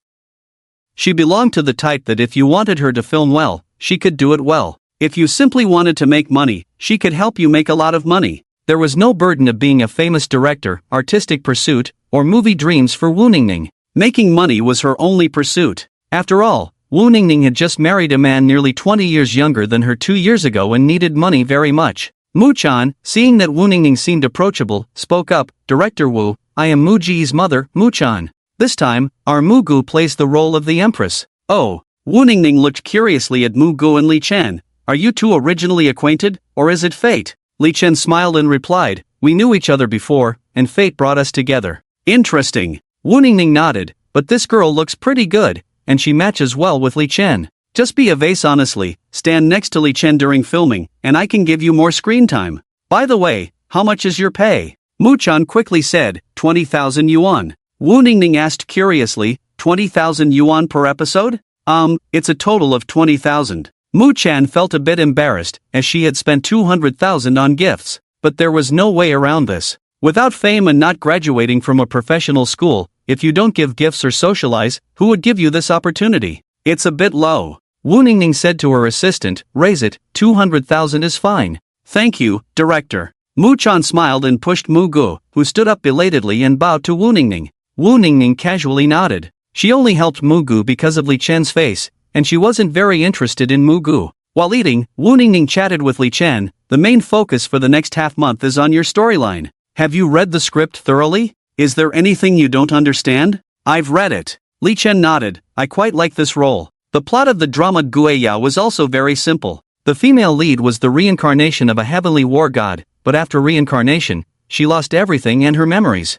She belonged to the type that if you wanted her to film well, she could do it well. If you simply wanted to make money, she could help you make a lot of money. There was no burden of being a famous director, artistic pursuit, or movie dreams for Wu Ningning. Making money was her only pursuit. After all, Wu Ningning had just married a man nearly 20 years younger than her 2 years ago and needed money very much. Mu Chan, seeing that Wu Ningning seemed approachable, spoke up, Director Wu, I am Mu Ji's mother, Mu Chan. This time, our Mugu plays the role of the Empress. Oh, Wu Ningning looked curiously at Mugu and Li Chen. Are you two originally acquainted, or is it fate? Li Chen smiled and replied, we knew each other before, and fate brought us together. Interesting. Wu Ningning nodded, but this girl looks pretty good, and she matches well with Li Chen. Just be a vase honestly, stand next to Li Chen during filming, and I can give you more screen time. By the way, how much is your pay? Mu Chan quickly said, 20,000 yuan. Wu Ningning asked curiously, 20,000 yuan per episode? It's a total of 20,000. Mu Chan felt a bit embarrassed, as she had spent 200,000 on gifts. But there was no way around this. Without fame and not graduating from a professional school, if you don't give gifts or socialize, who would give you this opportunity? It's a bit low. Wu Ningning said to her assistant, raise it, 200,000 is fine. Thank you, director. Mu Chan smiled and pushed Mu Gu, who stood up belatedly and bowed to Wu Ningning. Wu Ningning casually nodded. She only helped Mu Gu because of Li Chen's face, and she wasn't very interested in Mu Gu. While eating, Wu Ningning chatted with Li Chen. The main focus for the next half-month is on your storyline. Have you read the script thoroughly? Is there anything you don't understand? I've read it. Li Chen nodded. I quite like this role. The plot of the drama Guiyao was also very simple. The female lead was the reincarnation of a heavenly war god, but after reincarnation, she lost everything and her memories.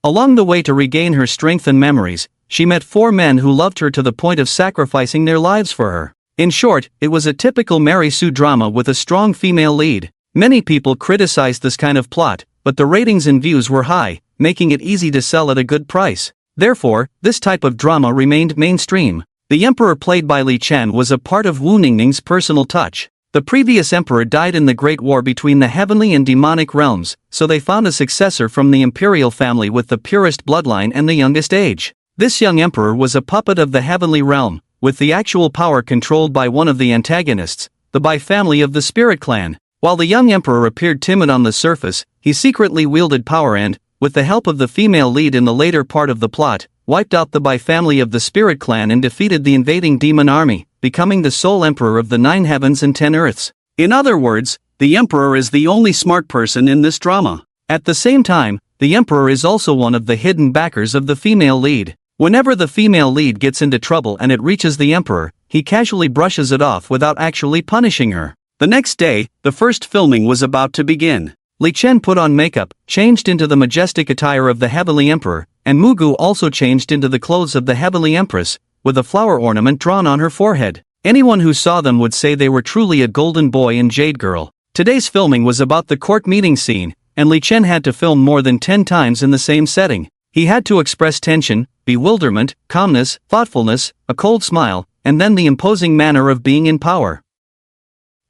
Along the way to regain her strength and memories, she met 4 men who loved her to the point of sacrificing their lives for her. In short, it was a typical Mary Sue drama with a strong female lead. Many people criticized this kind of plot, but the ratings and views were high, making it easy to sell at a good price. Therefore, this type of drama remained mainstream. The emperor played by Li Chen was a part of Wu Ningning's personal touch. The previous emperor died in the Great War between the heavenly and demonic realms, so they found a successor from the imperial family with the purest bloodline and the youngest age. This young emperor was a puppet of the heavenly realm, with the actual power controlled by one of the antagonists, the Bai family of the Spirit Clan. While the young emperor appeared timid on the surface, he secretly wielded power and, with the help of the female lead in the later part of the plot, wiped out the Bai family of the Spirit Clan and defeated the invading demon army, becoming the sole emperor of the 9 heavens and 10 earths. In other words, the emperor is the only smart person in this drama. At the same time, the emperor is also one of the hidden backers of the female lead. Whenever the female lead gets into trouble and it reaches the emperor, he casually brushes it off without actually punishing her. The next day, the first filming was about to begin. Li Chen put on makeup, changed into the majestic attire of the heavenly emperor, and Mu Gu also changed into the clothes of the heavenly empress, with a flower ornament drawn on her forehead. Anyone who saw them would say they were truly a golden boy and jade girl. Today's filming was about the court meeting scene, and Li Chen had to film more than 10 times in the same setting. He had to express tension, bewilderment, calmness, thoughtfulness, a cold smile, and then the imposing manner of being in power.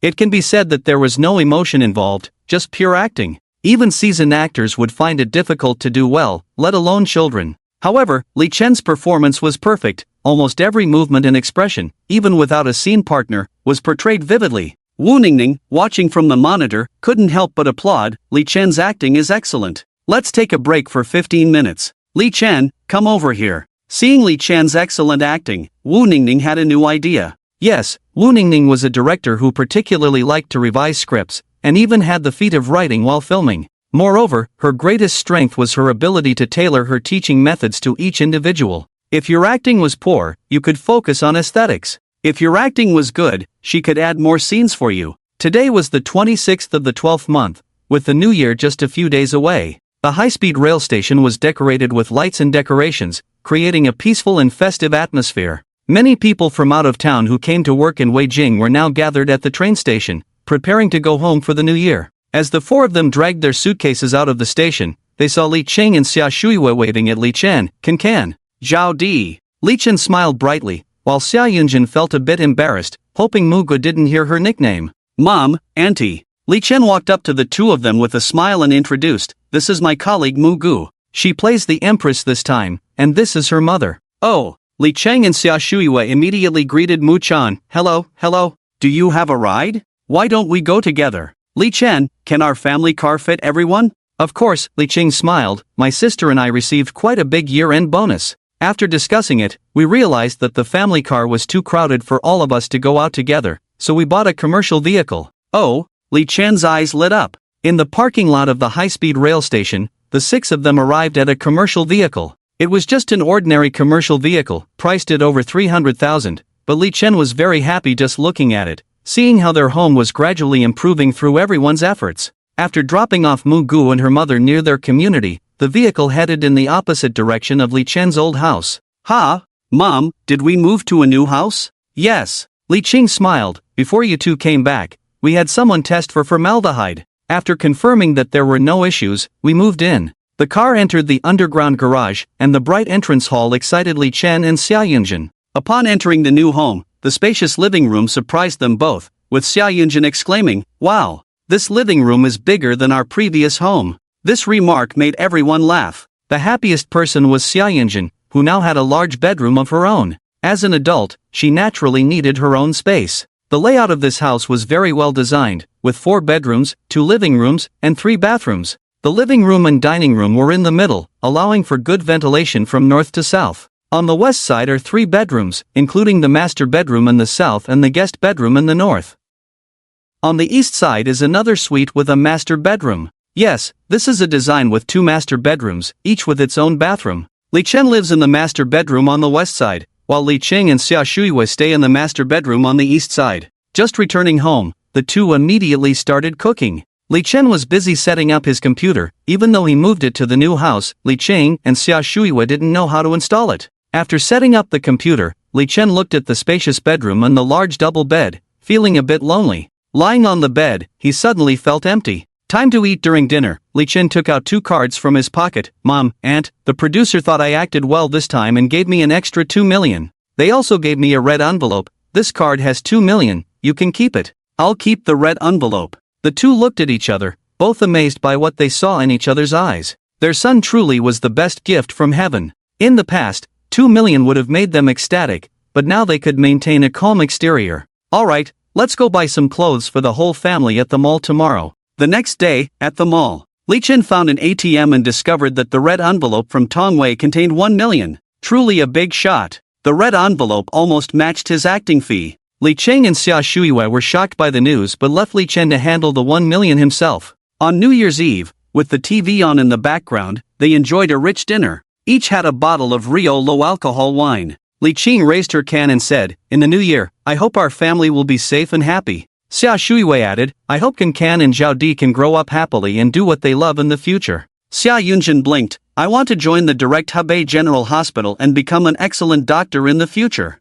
It can be said that there was no emotion involved, just pure acting. Even seasoned actors would find it difficult to do well, let alone children. However, Li Chen's performance was perfect. Almost every movement and expression, even without a scene partner, was portrayed vividly. Wu Ningning, watching from the monitor, couldn't help but applaud. Li Chen's acting is excellent. Let's take a break for 15 minutes. Li Chen, come over here. Seeing Li Chen's excellent acting, Wu Ningning had a new idea. Yes, Wu Ningning was a director who particularly liked to revise scripts, and even had the feat of writing while filming. Moreover, her greatest strength was her ability to tailor her teaching methods to each individual. If your acting was poor, you could focus on aesthetics. If your acting was good, she could add more scenes for you. Today was the 26th of the 12th month, with the new year just a few days away. The high-speed rail station was decorated with lights and decorations, creating a peaceful and festive atmosphere. Many people from out of town who came to work in Weijing were now gathered at the train station, preparing to go home for the new year. As the 4 of them dragged their suitcases out of the station, they saw Li Cheng and Xia Shuiwei waving at Li Chen. Can. Zhao Di. Li Chen smiled brightly, while Xia Yunjin felt a bit embarrassed, hoping Mu Gu didn't hear her nickname. Mom, Auntie. Li Chen walked up to the 2 of them with a smile and introduced, this is my colleague Mu Gu. She plays the Empress this time, and this is her mother. Oh. Li Cheng and Xia Shuiwei immediately greeted Mu Chan. Hello. Do you have a ride? Why don't we go together? Li Chen, can our family car fit everyone? Of course, Li Cheng smiled. My sister and I received quite a big year-end bonus. After discussing it, we realized that the family car was too crowded for all of us to go out together, so we bought a commercial vehicle. Oh, Li Chen's eyes lit up. In the parking lot of the high-speed rail station, the 6 of them arrived at a commercial vehicle. It was just an ordinary commercial vehicle, priced at over 300,000, but Li Chen was very happy just looking at it, seeing how their home was gradually improving through everyone's efforts. After dropping off Mu Gu and her mother near their community, the vehicle headed in the opposite direction of Li Chen's old house. Ha! Mom, did we move to a new house? Yes. Li Qing smiled. Before you two came back, we had someone test for formaldehyde. After confirming that there were no issues, we moved in. The car entered the underground garage, and the bright entrance hall excited Li Chen and Xia Yunjin. Upon entering the new home, the spacious living room surprised them both, with Xia Yunjin exclaiming, "Wow! This living room is bigger than our previous home." This remark made everyone laugh. The happiest person was Xia Yunjin, who now had a large bedroom of her own. As an adult, she naturally needed her own space. The layout of this house was very well designed, with 4 bedrooms, 2 living rooms, and 3 bathrooms. The living room and dining room were in the middle, allowing for good ventilation from north to south. On the west side are 3 bedrooms, including the master bedroom in the south and the guest bedroom in the north. On the east side is another suite with a master bedroom. Yes, this is a design with 2 master bedrooms, each with its own bathroom. Li Chen lives in the master bedroom on the west side, while Li Qing and Xia Shuiwei stay in the master bedroom on the east side. Just returning home, the two immediately started cooking. Li Chen was busy setting up his computer. Even though he moved it to the new house, Li Qing and Xia Shuiwei didn't know how to install it. After setting up the computer, Li Chen looked at the spacious bedroom and the large double bed, feeling a bit lonely. Lying on the bed, he suddenly felt empty. Time to eat. During dinner, Li Chen took out 2 cards from his pocket. "Mom, Aunt, the producer thought I acted well this time and gave me an extra 2 million. They also gave me a red envelope. This card has 2 million, you can keep it." "I'll keep the red envelope." The two looked at each other, both amazed by what they saw in each other's eyes. Their son truly was the best gift from heaven. In the past, 2 million would have made them ecstatic, but now they could maintain a calm exterior. "Alright, let's go buy some clothes for the whole family at the mall tomorrow." The next day, at the mall, Li Chen found an ATM and discovered that the red envelope from Tongwei contained 1 million. Truly a big shot. The red envelope almost matched his acting fee. Li Qing and Xia Shuiwei were shocked by the news but left Li Chen to handle the 1 million himself. On New Year's Eve, with the TV on in the background, they enjoyed a rich dinner. Each had a bottle of Rio low-alcohol wine. Li Qing raised her can and said, "In the new year, I hope our family will be safe and happy." Xia Shuiwei added, "I hope Can and Zhao Di can grow up happily and do what they love in the future." Xia Yunjin blinked, "I want to join the Direct Hebei General Hospital and become an excellent doctor in the future."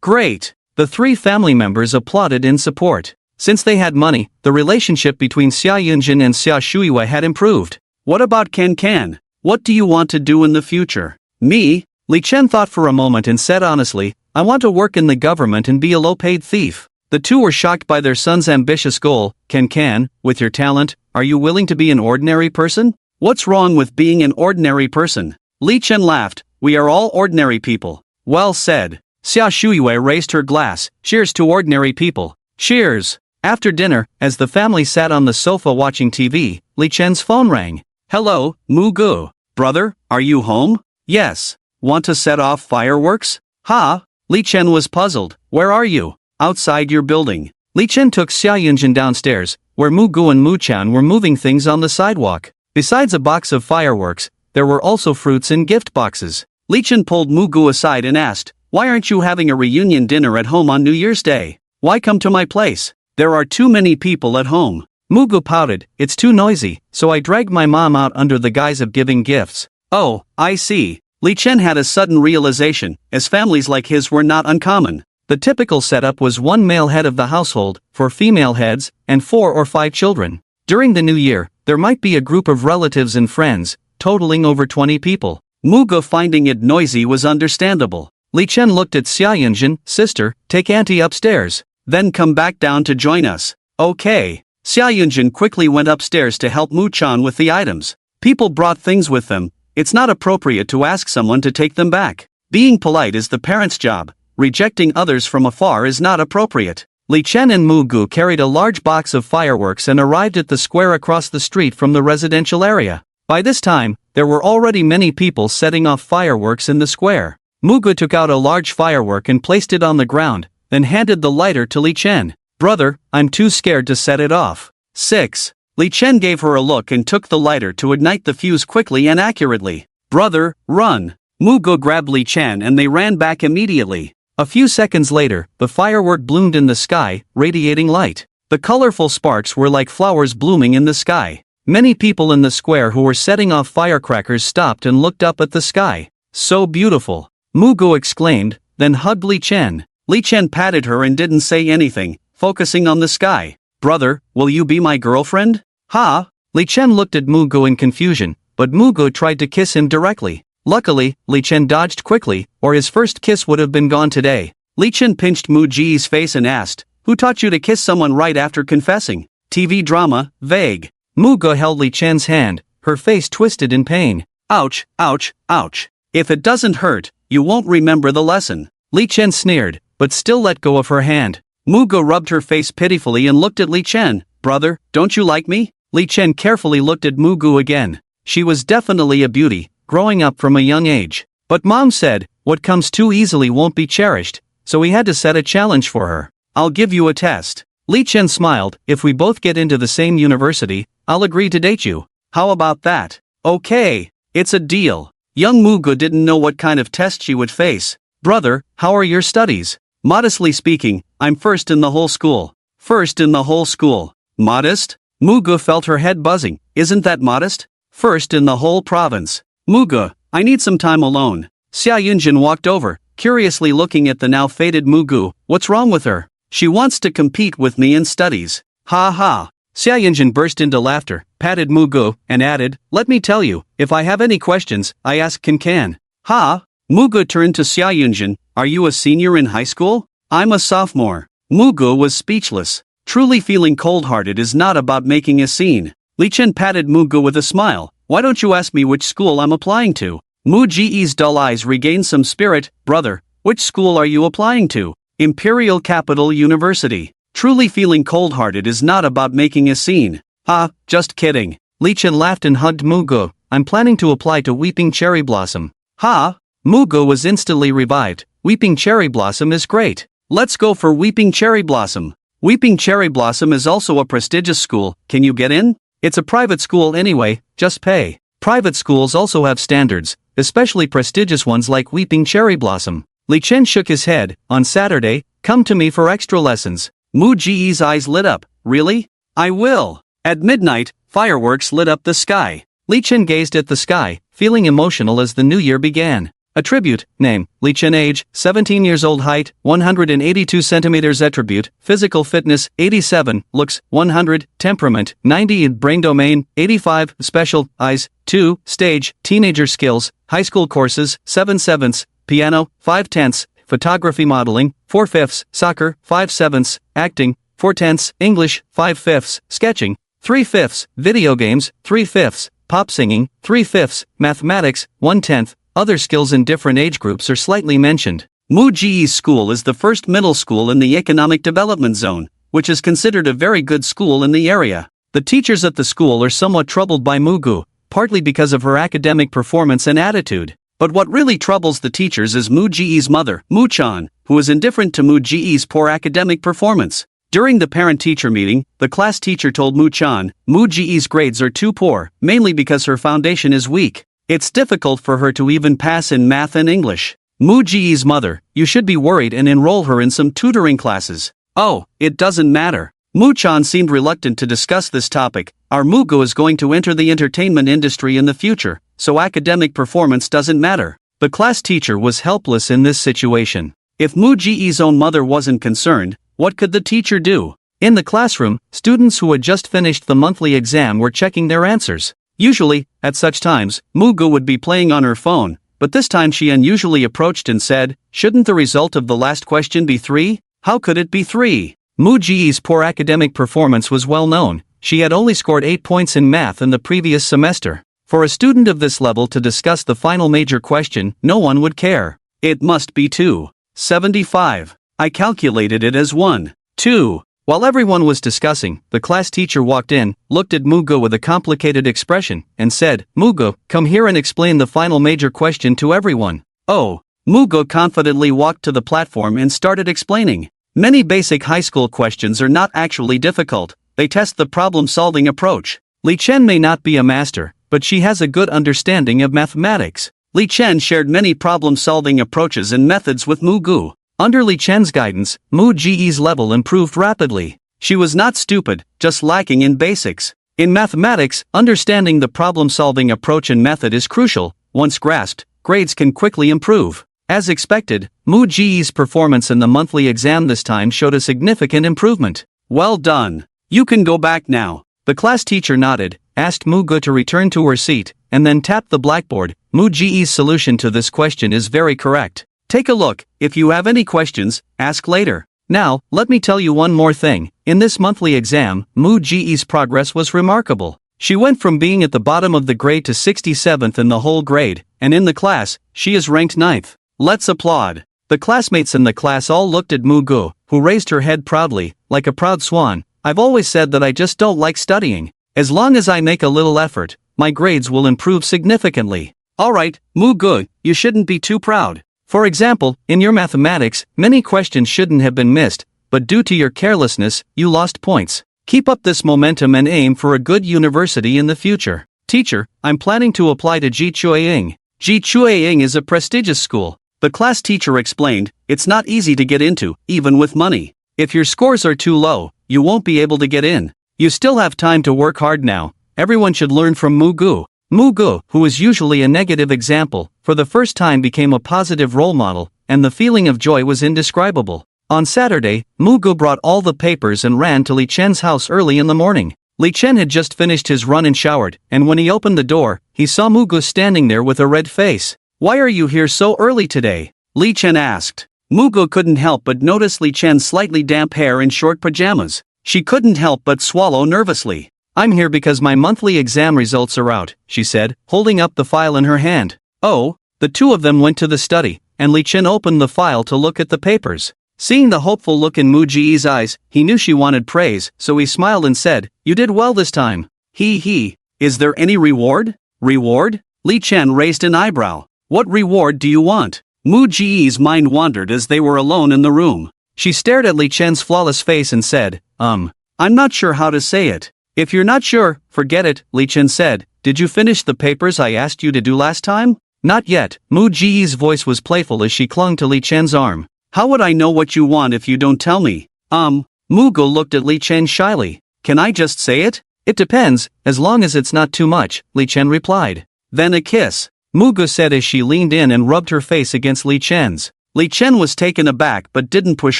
Great! The 3 family members applauded in support. Since they had money, the relationship between Xia Yunjin and Xia Shuiwei had improved. "What about Can? What do you want to do in the future?" "Me?" Li Chen thought for a moment and said honestly, "I want to work in the government and be a low-paid thief." The two were shocked by their son's ambitious goal. Can, with your talent, are you willing to be an ordinary person?" "What's wrong with being an ordinary person?" Li Chen laughed, "We are all ordinary people." "Well said." Xia Shuiwei raised her glass. "Cheers to ordinary people." "Cheers." After dinner, as the family sat on the sofa watching TV, Li Chen's phone rang. "Hello, Mu Gu. Brother, are you home?" "Yes." "Want to set off fireworks?" "Ha?" Li Chen was puzzled. "Where are you?" "Outside your building." Li Chen took Xia Yunjin downstairs, where Mu Gu and Mu Chan were moving things on the sidewalk. Besides a box of fireworks, there were also fruits in gift boxes. Li Chen pulled Mu Gu aside and asked, "Why aren't you having a reunion dinner at home on New Year's Day? Why come to my place? There are too many people at home." Mu Gu pouted, "It's too noisy, so I dragged my mom out under the guise of giving gifts." "Oh, I see." Li Chen had a sudden realization, as families like his were not uncommon. The typical setup was 1 male head of the household, 4 female heads, and 4 or 5 children. During the new year, there might be a group of relatives and friends, totaling over 20 people. Mu Gu finding it noisy was understandable. Li Chen looked at Xia Yunjin, "Sister, take auntie upstairs. Then come back down to join us." "Okay." Xia Yunjin quickly went upstairs to help Mu Chan with the items. People brought things with them. It's not appropriate to ask someone to take them back. Being polite is the parent's job. Rejecting others from afar is not appropriate. Li Chen and Mu Gu carried a large box of fireworks and arrived at the square across the street from the residential area. By this time, there were already many people setting off fireworks in the square. Mu Gu took out a large firework and placed it on the ground, then handed the lighter to Li Chen. "Brother, I'm too scared to set it off." 6. Li Chen gave her a look and took the lighter to ignite the fuse quickly and accurately. "Brother, run!" Mu Gu grabbed Li Chen and they ran back immediately. A few seconds later, the firework bloomed in the sky, radiating light. The colorful sparks were like flowers blooming in the sky. Many people in the square who were setting off firecrackers stopped and looked up at the sky. "So beautiful!" Mu Gu exclaimed, then hugged Li Chen. Li Chen patted her and didn't say anything, focusing on the sky. Brother, will you be my girlfriend? Ha! Li Chen looked at Mugo in confusion, but Mugo tried to kiss him directly. Luckily, Li Chen dodged quickly, or his first kiss would have been gone today. Li Chen pinched Mu Ji's face and asked, "Who taught you to kiss someone right after confessing?" TV drama, vague. Mugo held Li Chen's hand, her face twisted in pain. Ouch, ouch, ouch. If it doesn't hurt, you won't remember the lesson. Li Chen sneered, but still let go of her hand. Mugo rubbed her face pitifully and looked at Li Chen. Brother, don't you like me? Li Chen carefully looked at Mugo again. She was definitely a beauty, growing up from a young age. But Mom said, what comes too easily won't be cherished, so he had to set a challenge for her. I'll give you a test. Li Chen smiled, if we both get into the same university, I'll agree to date you. How about that? Okay, it's a deal. Young Mugo didn't know what kind of test she would face. Brother, how are your studies? Modestly speaking, I'm first in the whole school. First in the whole school. Modest? Mugo felt her head buzzing. Isn't that modest? First in the whole province. Mugo, I need some time alone. Xia Yunjin walked over, curiously looking at the now faded Mugo. What's wrong with her? She wants to compete with me in studies. Ha ha. Xia Yunjin burst into laughter, patted Mugo, and added, let me tell you, if I have any questions, I ask Can. Ha? Mugo turned to Xia Yunjin, are you a senior in high school? I'm a sophomore. Mugo was speechless. Truly feeling cold-hearted is not about making a scene. Li Chen patted Mugo with a smile. Why don't you ask me which school I'm applying to? Mu Ji's dull eyes regained some spirit. Brother, which school are you applying to? Imperial Capital University. Truly feeling cold-hearted is not about making a scene. Ha, just kidding. Li Chen laughed and hugged Mugo. I'm planning to apply to Weeping Cherry Blossom. Ha? Mugo was instantly revived. Weeping Cherry Blossom is great. Let's go for Weeping Cherry Blossom. Weeping Cherry Blossom is also a prestigious school. Can you get in? It's a private school anyway, just pay. Private schools also have standards, especially prestigious ones like Weeping Cherry Blossom. Li Chen shook his head. On Saturday, come to me for extra lessons. Mu Ji's eyes lit up. Really? I will. At midnight, fireworks lit up the sky. Li Chen gazed at the sky, feeling emotional as the new year began. Attribute, name, Li Chen age, 17 years old height, 182 centimeters attribute, physical fitness, 87, looks, 100, temperament, 90 brain domain, 85, special, eyes, 2, stage, teenager skills, high school courses, 7/7, piano, 5/10, photography modeling, 4/5, soccer, 5/7, acting, 4/10, English, 5/5, sketching, 3/5, video games, 3/5, pop singing, 3/5, mathematics, 1/10, other skills in different age groups are slightly mentioned. Mu Ji's school is the first middle school in the Economic Development Zone, which is considered a very good school in the area. The teachers at the school are somewhat troubled by Mugu, partly because of her academic performance and attitude. But what really troubles the teachers is Mu Ji's mother, Mu-chan, who is indifferent to Mu Ji's poor academic performance. During the parent-teacher meeting, the class teacher told Mu-chan, Mu Ji's grades are too poor, mainly because her foundation is weak. It's difficult for her to even pass in math and English. Mu Ji's mother, you should be worried and enroll her in some tutoring classes. Oh, it doesn't matter. Mu-chan seemed reluctant to discuss this topic. Our Mugo is going to enter the entertainment industry in the future, so academic performance doesn't matter. The class teacher was helpless in this situation. If Mu Ji's own mother wasn't concerned, what could the teacher do? In the classroom, students who had just finished the monthly exam were checking their answers. Usually, at such times, Mugo would be playing on her phone, but this time she unusually approached and said, shouldn't the result of the last question be 3? How could it be 3? Mu Ji's poor academic performance was well known. She had only scored 8 points in math in the previous semester. For a student of this level to discuss the final major question, no one would care. It must be 275. I calculated it as 1, 2. While everyone was discussing, the class teacher walked in, looked at Mugo with a complicated expression, and said, Mugo, come here and explain the final major question to everyone. Oh. Mugo confidently walked to the platform and started explaining. Many basic high school questions are not actually difficult. They test the problem-solving approach. Li Chen may not be a master, but she has a good understanding of mathematics. Li Chen shared many problem-solving approaches and methods with Mugu. Under Li Chen's guidance, Mu Ji's level improved rapidly. She was not stupid, just lacking in basics. In mathematics, understanding the problem-solving approach and method is crucial. Once grasped, grades can quickly improve. As expected, Mu Ji's performance in the monthly exam this time showed a significant improvement. Well done. You can go back now. The class teacher nodded, asked Mu Gu to return to her seat, and then tapped the blackboard. Mu Ji's solution to this question is very correct. Take a look. If you have any questions, ask later. Now, let me tell you one more thing. In this monthly exam, Mu Ji's progress was remarkable. She went from being at the bottom of the grade to 67th in the whole grade, and in the class, she is ranked 9th. Let's applaud. The classmates in the class all looked at Mu Gu, who raised her head proudly, like a proud swan. I've always said that I just don't like studying. As long as I make a little effort, my grades will improve significantly. Alright, Mu Gu, you shouldn't be too proud. For example, in your mathematics, many questions shouldn't have been missed, but due to your carelessness, you lost points. Keep up this momentum and aim for a good university in the future. Teacher, I'm planning to apply to Jichuaying. Jichuaying is a prestigious school. The class teacher explained, it's not easy to get into, even with money. If your scores are too low, you won't be able to get in. You still have time to work hard now. Everyone should learn from Mu Gu. Mu Gu, who is usually a negative example, for the first time became a positive role model, and the feeling of joy was indescribable. On Saturday, Mu Gu brought all the papers and ran to Li Chen's house early in the morning. Li Chen had just finished his run and showered, and when he opened the door, he saw Mu Gu standing there with a red face. Why are you here so early today? Li Chen asked. Mu Gu couldn't help but notice Li Chen's slightly damp hair and short pajamas. She couldn't help but swallow nervously. I'm here because my monthly exam results are out, she said, holding up the file in her hand. Oh, the two of them went to the study, and Li Chen opened the file to look at the papers. Seeing the hopeful look in Mu Ji's eyes, he knew she wanted praise, so he smiled and said, you did well this time. He. Is there any reward? Reward? Li Chen raised an eyebrow. What reward do you want? Mu Ji's mind wandered as they were alone in the room. She stared at Li Chen's flawless face and said, I'm not sure how to say it. If you're not sure, forget it, Li Chen said. Did you finish the papers I asked you to do last time? Not yet. Mu Ji's voice was playful as she clung to Li Chen's arm. How would I know what you want if you don't tell me? Mu Gu looked at Li Chen shyly. Can I just say it? It depends, as long as it's not too much, Li Chen replied. Then a kiss. Mu Gu said as she leaned in and rubbed her face against Li Chen's. Li Chen was taken aback but didn't push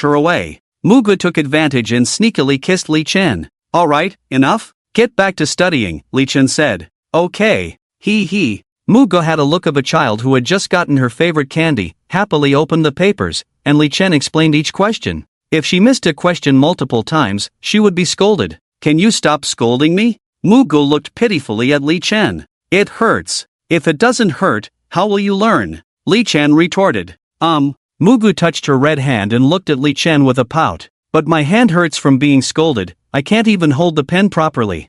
her away. Mu Gu took advantage and sneakily kissed Li Chen. Alright, enough? Get back to studying, Li Chen said. Okay. He. Mu Gu had a look of a child who had just gotten her favorite candy, happily opened the papers, and Li Chen explained each question. If she missed a question multiple times, she would be scolded. Can you stop scolding me? Mu Gu looked pitifully at Li Chen. It hurts. If it doesn't hurt, how will you learn? Li Chen retorted. Mu Gu touched her red hand and looked at Li Chen with a pout. But my hand hurts from being scolded. I can't even hold the pen properly.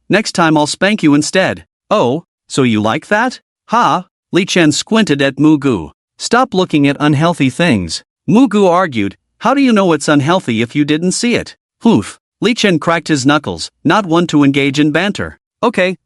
Next time I'll spank you instead. Oh, so you like that? Ha! Li Chen squinted at Mu Gu. Stop looking at unhealthy things. Mu Gu argued. How do you know it's unhealthy if you didn't see it? Li Chen cracked his knuckles, not one to engage in banter. Okay,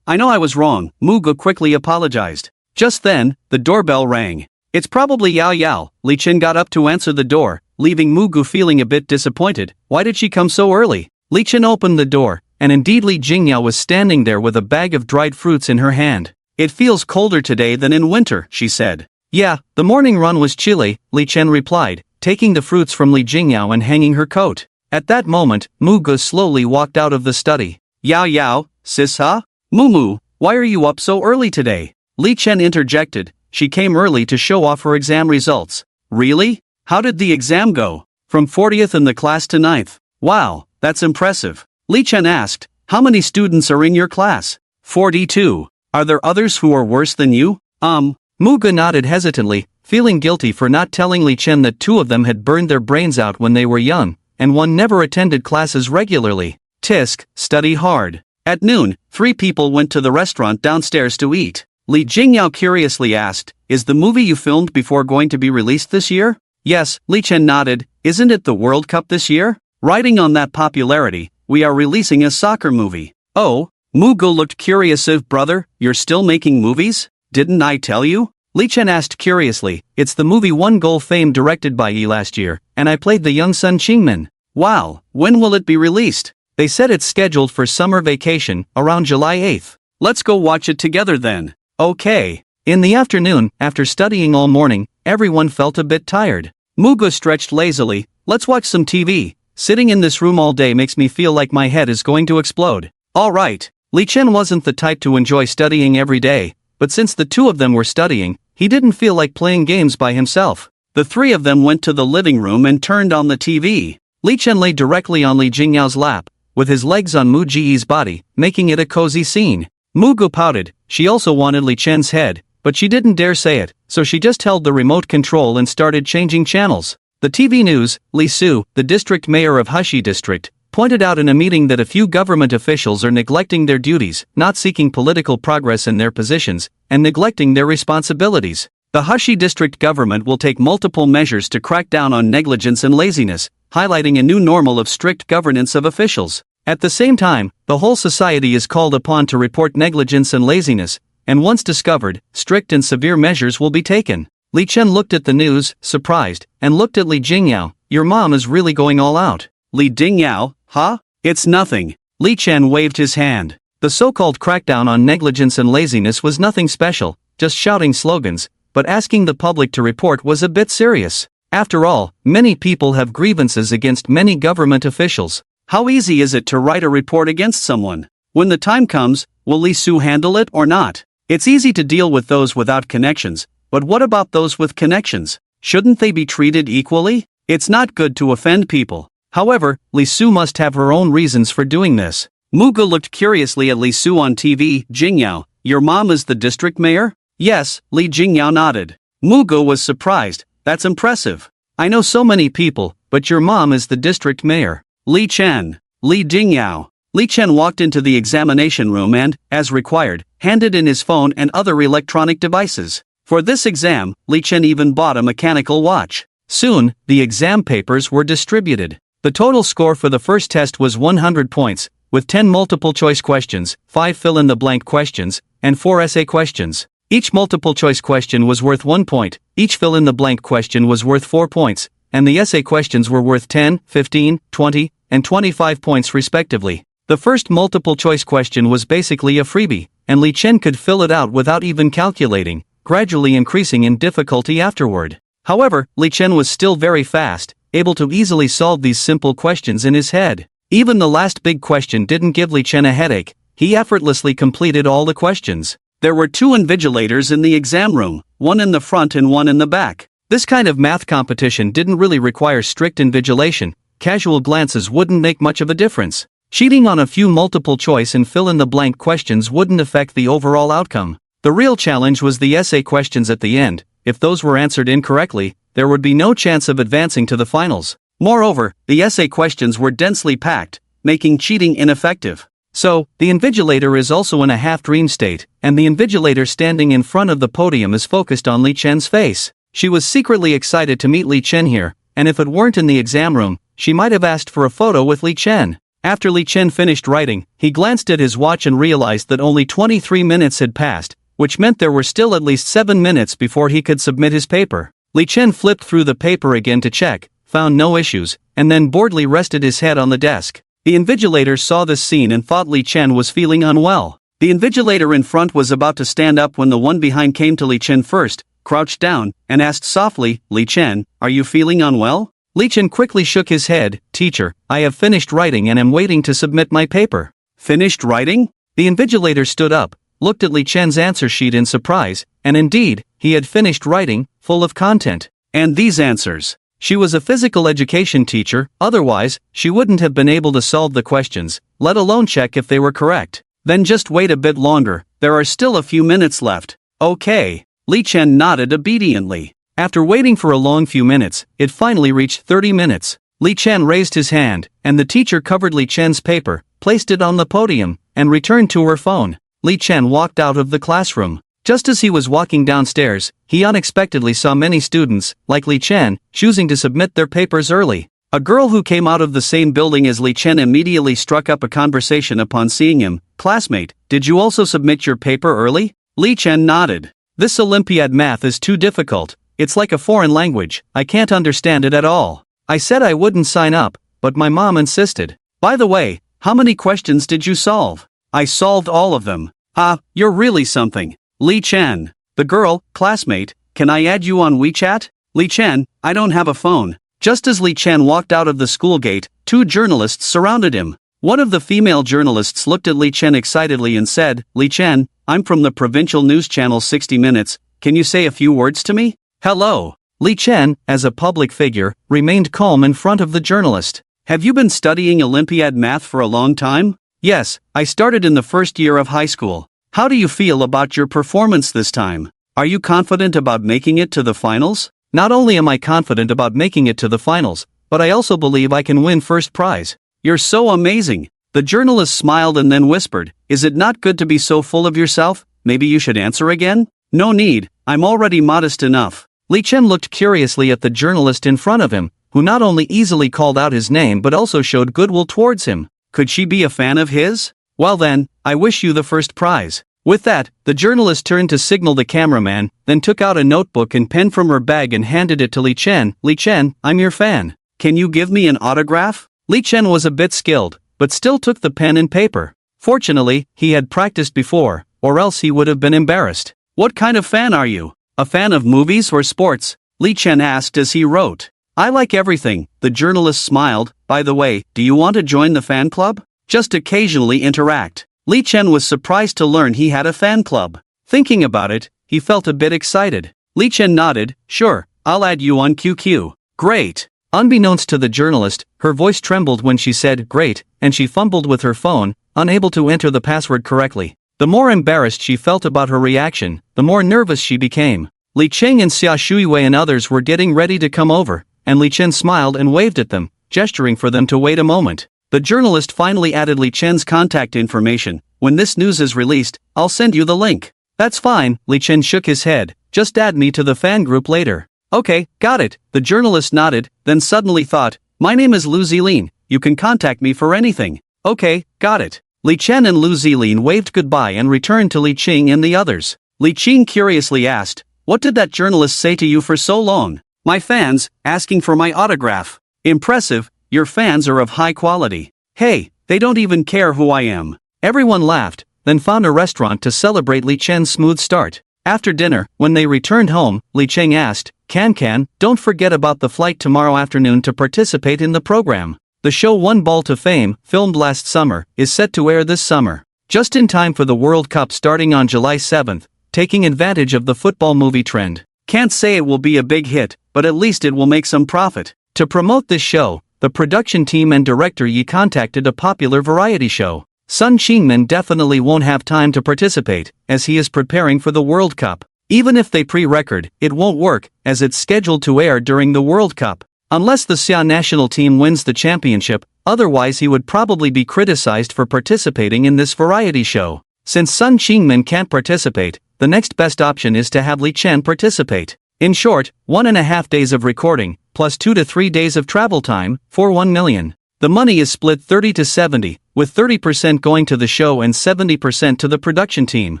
I know I was wrong, Mu Gu quickly apologized. Just then, the doorbell rang. It's probably Yao Yao. Li Chen got up to answer the door, leaving Mu Gu feeling a bit disappointed. Why did she come so early? Li Chen opened the door, and indeed Li Jingyao was standing there with a bag of dried fruits in her hand. It feels colder today than in winter, she said. Yeah, the morning run was chilly, Li Chen replied, taking the fruits from Li Jingyao and hanging her coat. At that moment, Mu Gu slowly walked out of the study. Yao Yao, sis huh? Mu, why are you up so early today? Li Chen interjected. She came early to show off her exam results. Really? How did the exam go? From 40th in the class to 9th. Wow, that's impressive. Li Chen asked, how many students are in your class? 42. Are there others who are worse than you? Mu Gu nodded hesitantly, feeling guilty for not telling Li Chen that two of them had burned their brains out when they were young, and one never attended classes regularly. Tisk, study hard. At noon, 3 people went to the restaurant downstairs to eat. Li Jingyao curiously asked, is the movie you filmed before going to be released this year? Yes, Li Chen nodded. Isn't it the World Cup this year? Riding on that popularity, we are releasing a soccer movie. Oh, Mu Gu looked curious. Brother, you're still making movies? Didn't I tell you? Li Chen asked curiously. It's the movie One Goal Fame directed by Yi last year, and I played the young son Qingmin. Wow, when will it be released? They said it's scheduled for summer vacation, around July 8th. Let's go watch it together then. Okay. In the afternoon, after studying all morning, everyone felt a bit tired. Mugo stretched lazily. Let's watch some TV. Sitting in this room all day makes me feel like my head is going to explode. Alright. Li Chen wasn't the type to enjoy studying every day, but since the two of them were studying, he didn't feel like playing games by himself. The three of them went to the living room and turned on the TV. Li Chen lay directly on Li Jingyao's lap, with his legs on Mu Ji's body, making it a cozy scene. Mugo pouted. She also wanted Li Chen's head, but she didn't dare say it, so she just held the remote control and started changing channels. The TV news, Li Su, the district mayor of Hushi district, pointed out in a meeting that a few government officials are neglecting their duties, not seeking political progress in their positions, and neglecting their responsibilities. The Hushi district government will take multiple measures to crack down on negligence and laziness, highlighting a new normal of strict governance of officials. At the same time, the whole society is called upon to report negligence and laziness, and once discovered, strict and severe measures will be taken. Li Chen looked at the news, surprised, and looked at Li Jingyao. Your mom is really going all out. Li Jingyao, huh? It's nothing. Li Chen waved his hand. The so-called crackdown on negligence and laziness was nothing special, just shouting slogans, but asking the public to report was a bit serious. After all, many people have grievances against many government officials. How easy is it to write a report against someone? When the time comes, will Li Su handle it or not? It's easy to deal with those without connections, but what about those with connections? Shouldn't they be treated equally? It's not good to offend people. However, Li Su must have her own reasons for doing this. Mugo looked curiously at Li Su on TV. Jingyao, your mom is the district mayor? Yes, Li Jingyao nodded. Mugo was surprised. That's impressive. I know so many people, but your mom is the district mayor. Li Chen. Li Jingyao. Li Chen walked into the examination room and, as required, handed in his phone and other electronic devices. For this exam, Li Chen even bought a mechanical watch. Soon, the exam papers were distributed. The total score for the first test was 100 points, with 10 multiple-choice questions, 5 fill-in-the-blank questions, and 4 essay questions. Each multiple-choice question was worth 1 point, each fill-in-the-blank question was worth 4 points, and the essay questions were worth 10, 15, 20, and 25 points respectively. The first multiple-choice question was basically a freebie, and Li Chen could fill it out without even calculating, gradually increasing in difficulty afterward. However, Li Chen was still very fast, able to easily solve these simple questions in his head. Even the last big question didn't give Li Chen a headache. He effortlessly completed all the questions. There were 2 invigilators in the exam room, one in the front and one in the back. This kind of math competition didn't really require strict invigilation. Casual glances wouldn't make much of a difference. Cheating on a few multiple-choice and fill-in-the-blank questions wouldn't affect the overall outcome. The real challenge was the essay questions at the end. If those were answered incorrectly, there would be no chance of advancing to the finals. Moreover, the essay questions were densely packed, making cheating ineffective. So, the invigilator is also in a half-dream state, and the invigilator standing in front of the podium is focused on Li Chen's face. She was secretly excited to meet Li Chen here, and if it weren't in the exam room, she might have asked for a photo with Li Chen. After Li Chen finished writing, he glanced at his watch and realized that only 23 minutes had passed, which meant there were still at least 7 minutes before he could submit his paper. Li Chen flipped through the paper again to check, found no issues, and then boredly rested his head on the desk. The invigilator saw this scene and thought Li Chen was feeling unwell. The invigilator in front was about to stand up when the one behind came to Li Chen first, crouched down, and asked softly, Li Chen, are you feeling unwell? Li Chen quickly shook his head. Teacher, I have finished writing and am waiting to submit my paper. Finished writing? The invigilator stood up, looked at Li Chen's answer sheet in surprise, and indeed, he had finished writing, full of content. And these answers. She was a physical education teacher, otherwise, she wouldn't have been able to solve the questions, let alone check if they were correct. Then just wait a bit longer, there are still a few minutes left. Okay. Li Chen nodded obediently. After waiting for a long few minutes, it finally reached 30 minutes. Li Chen raised his hand, and the teacher covered Li Chen's paper, placed it on the podium, and returned to her phone. Li Chen walked out of the classroom. Just as he was walking downstairs, he unexpectedly saw many students, like Li Chen, choosing to submit their papers early. A girl who came out of the same building as Li Chen immediately struck up a conversation upon seeing him. Classmate, did you also submit your paper early? Li Chen nodded. This Olympiad math is too difficult. It's like a foreign language, I can't understand it at all. I said I wouldn't sign up, but my mom insisted. By the way, how many questions did you solve? I solved all of them. Ah, you're really something. Li Chen. The girl, classmate, can I add you on WeChat? Li Chen, I don't have a phone. Just as Li Chen walked out of the school gate, two journalists surrounded him. One of the female journalists looked at Li Chen excitedly and said, Li Chen, I'm from the provincial news channel 60 Minutes, can you say a few words to me? Hello. Li Chen, as a public figure, remained calm in front of the journalist. Have you been studying Olympiad math for a long time? Yes, I started in the first year of high school. How do you feel about your performance this time? Are you confident about making it to the finals? Not only am I confident about making it to the finals, but I also believe I can win first prize. You're so amazing. The journalist smiled and then whispered, is it not good to be so full of yourself? Maybe you should answer again? No need, I'm already modest enough. Li Chen looked curiously at the journalist in front of him, who not only easily called out his name but also showed goodwill towards him. Could she be a fan of his? Well then, I wish you the first prize. With that, the journalist turned to signal the cameraman, then took out a notebook and pen from her bag and handed it to Li Chen. Li Chen, I'm your fan. Can you give me an autograph? Li Chen was a bit skilled, but still took the pen and paper. Fortunately, he had practiced before, or else he would have been embarrassed. What kind of fan are you? A fan of movies or sports? Li Chen asked as he wrote. I like everything, the journalist smiled. By the way, do you want to join the fan club? Just occasionally interact. Li Chen was surprised to learn he had a fan club. Thinking about it, he felt a bit excited. Li Chen nodded, sure, I'll add you on QQ. Great. Unbeknownst to the journalist, her voice trembled when she said great, and she fumbled with her phone, unable to enter the password correctly. The more embarrassed she felt about her reaction, the more nervous she became. Li Cheng and Xia Shuiwei and others were getting ready to come over, and Li Chen smiled and waved at them, gesturing for them to wait a moment. The journalist finally added Li Chen's contact information. When this news is released, I'll send you the link. That's fine, Li Chen shook his head, just add me to the fan group later. Okay, got it, the journalist nodded, then suddenly thought, my name is Lu Zilin, you can contact me for anything. Okay, got it. Li Chen and Lu Zilin waved goodbye and returned to Li Qing and the others. Li Qing curiously asked, what did that journalist say to you for so long? My fans, asking for my autograph. Impressive, your fans are of high quality. Hey, they don't even care who I am. Everyone laughed, then found a restaurant to celebrate Li Chen's smooth start. After dinner, when they returned home, Li Cheng asked, Can, don't forget about the flight tomorrow afternoon to participate in the program. The show One Ball to Fame, filmed last summer, is set to air this summer. Just in time for the World Cup starting on July 7th, taking advantage of the football movie trend. Can't say it will be a big hit, but at least it will make some profit. To promote this show, the production team and director Yi contacted a popular variety show. Sun Qingmin definitely won't have time to participate, as he is preparing for the World Cup. Even if they pre-record, it won't work, as it's scheduled to air during the World Cup. Unless the Xia national team wins the championship, otherwise he would probably be criticized for participating in this variety show. Since Sun Qingmin can't participate, the next best option is to have Li Chen participate. In short, 1.5 days of recording, plus 2 to 3 days of travel time, for 1 million. The money is split 30 to 70, with 30% going to the show and 70% to the production team.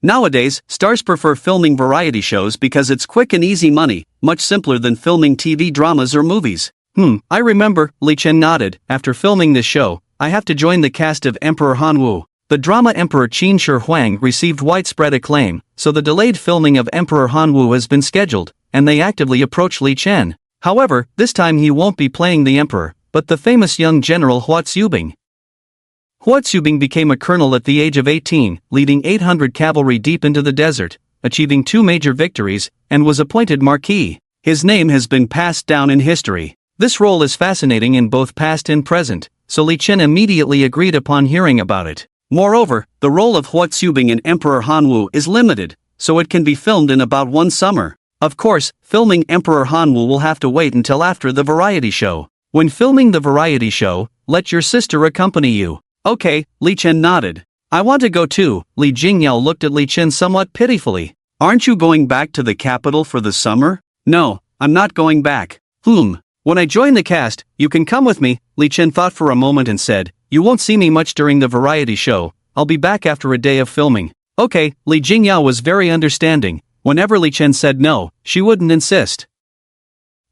Nowadays, stars prefer filming variety shows because it's quick and easy money, much simpler than filming TV dramas or movies. I remember, Li Chen nodded, after filming this show, I have to join the cast of Emperor Hanwu. The drama Emperor Qin Shi Huang received widespread acclaim, so the delayed filming of Emperor Hanwu has been scheduled, and they actively approach Li Chen. However, this time he won't be playing the emperor, but the famous young general Hua Zubing. Hua Zubing became a colonel at the age of 18, leading 800 cavalry deep into the desert, achieving 2 major victories, and was appointed marquis. His name has been passed down in history. This role is fascinating in both past and present, so Li Chen immediately agreed upon hearing about it. Moreover, the role of Hua Zubing in Emperor Hanwu is limited, so it can be filmed in about 1 summer. Of course, filming Emperor Hanwu will have to wait until after the variety show. When filming the variety show, let your sister accompany you. Okay, Li Chen nodded. I want to go too. Li Jingyao looked at Li Chen somewhat pitifully. Aren't you going back to the capital for the summer? No, I'm not going back. When I join the cast, you can come with me. Li Chen thought for a moment and said, you won't see me much during the variety show, I'll be back after a day of filming. Okay, Li Jingyao was very understanding. Whenever Li Chen said no, she wouldn't insist.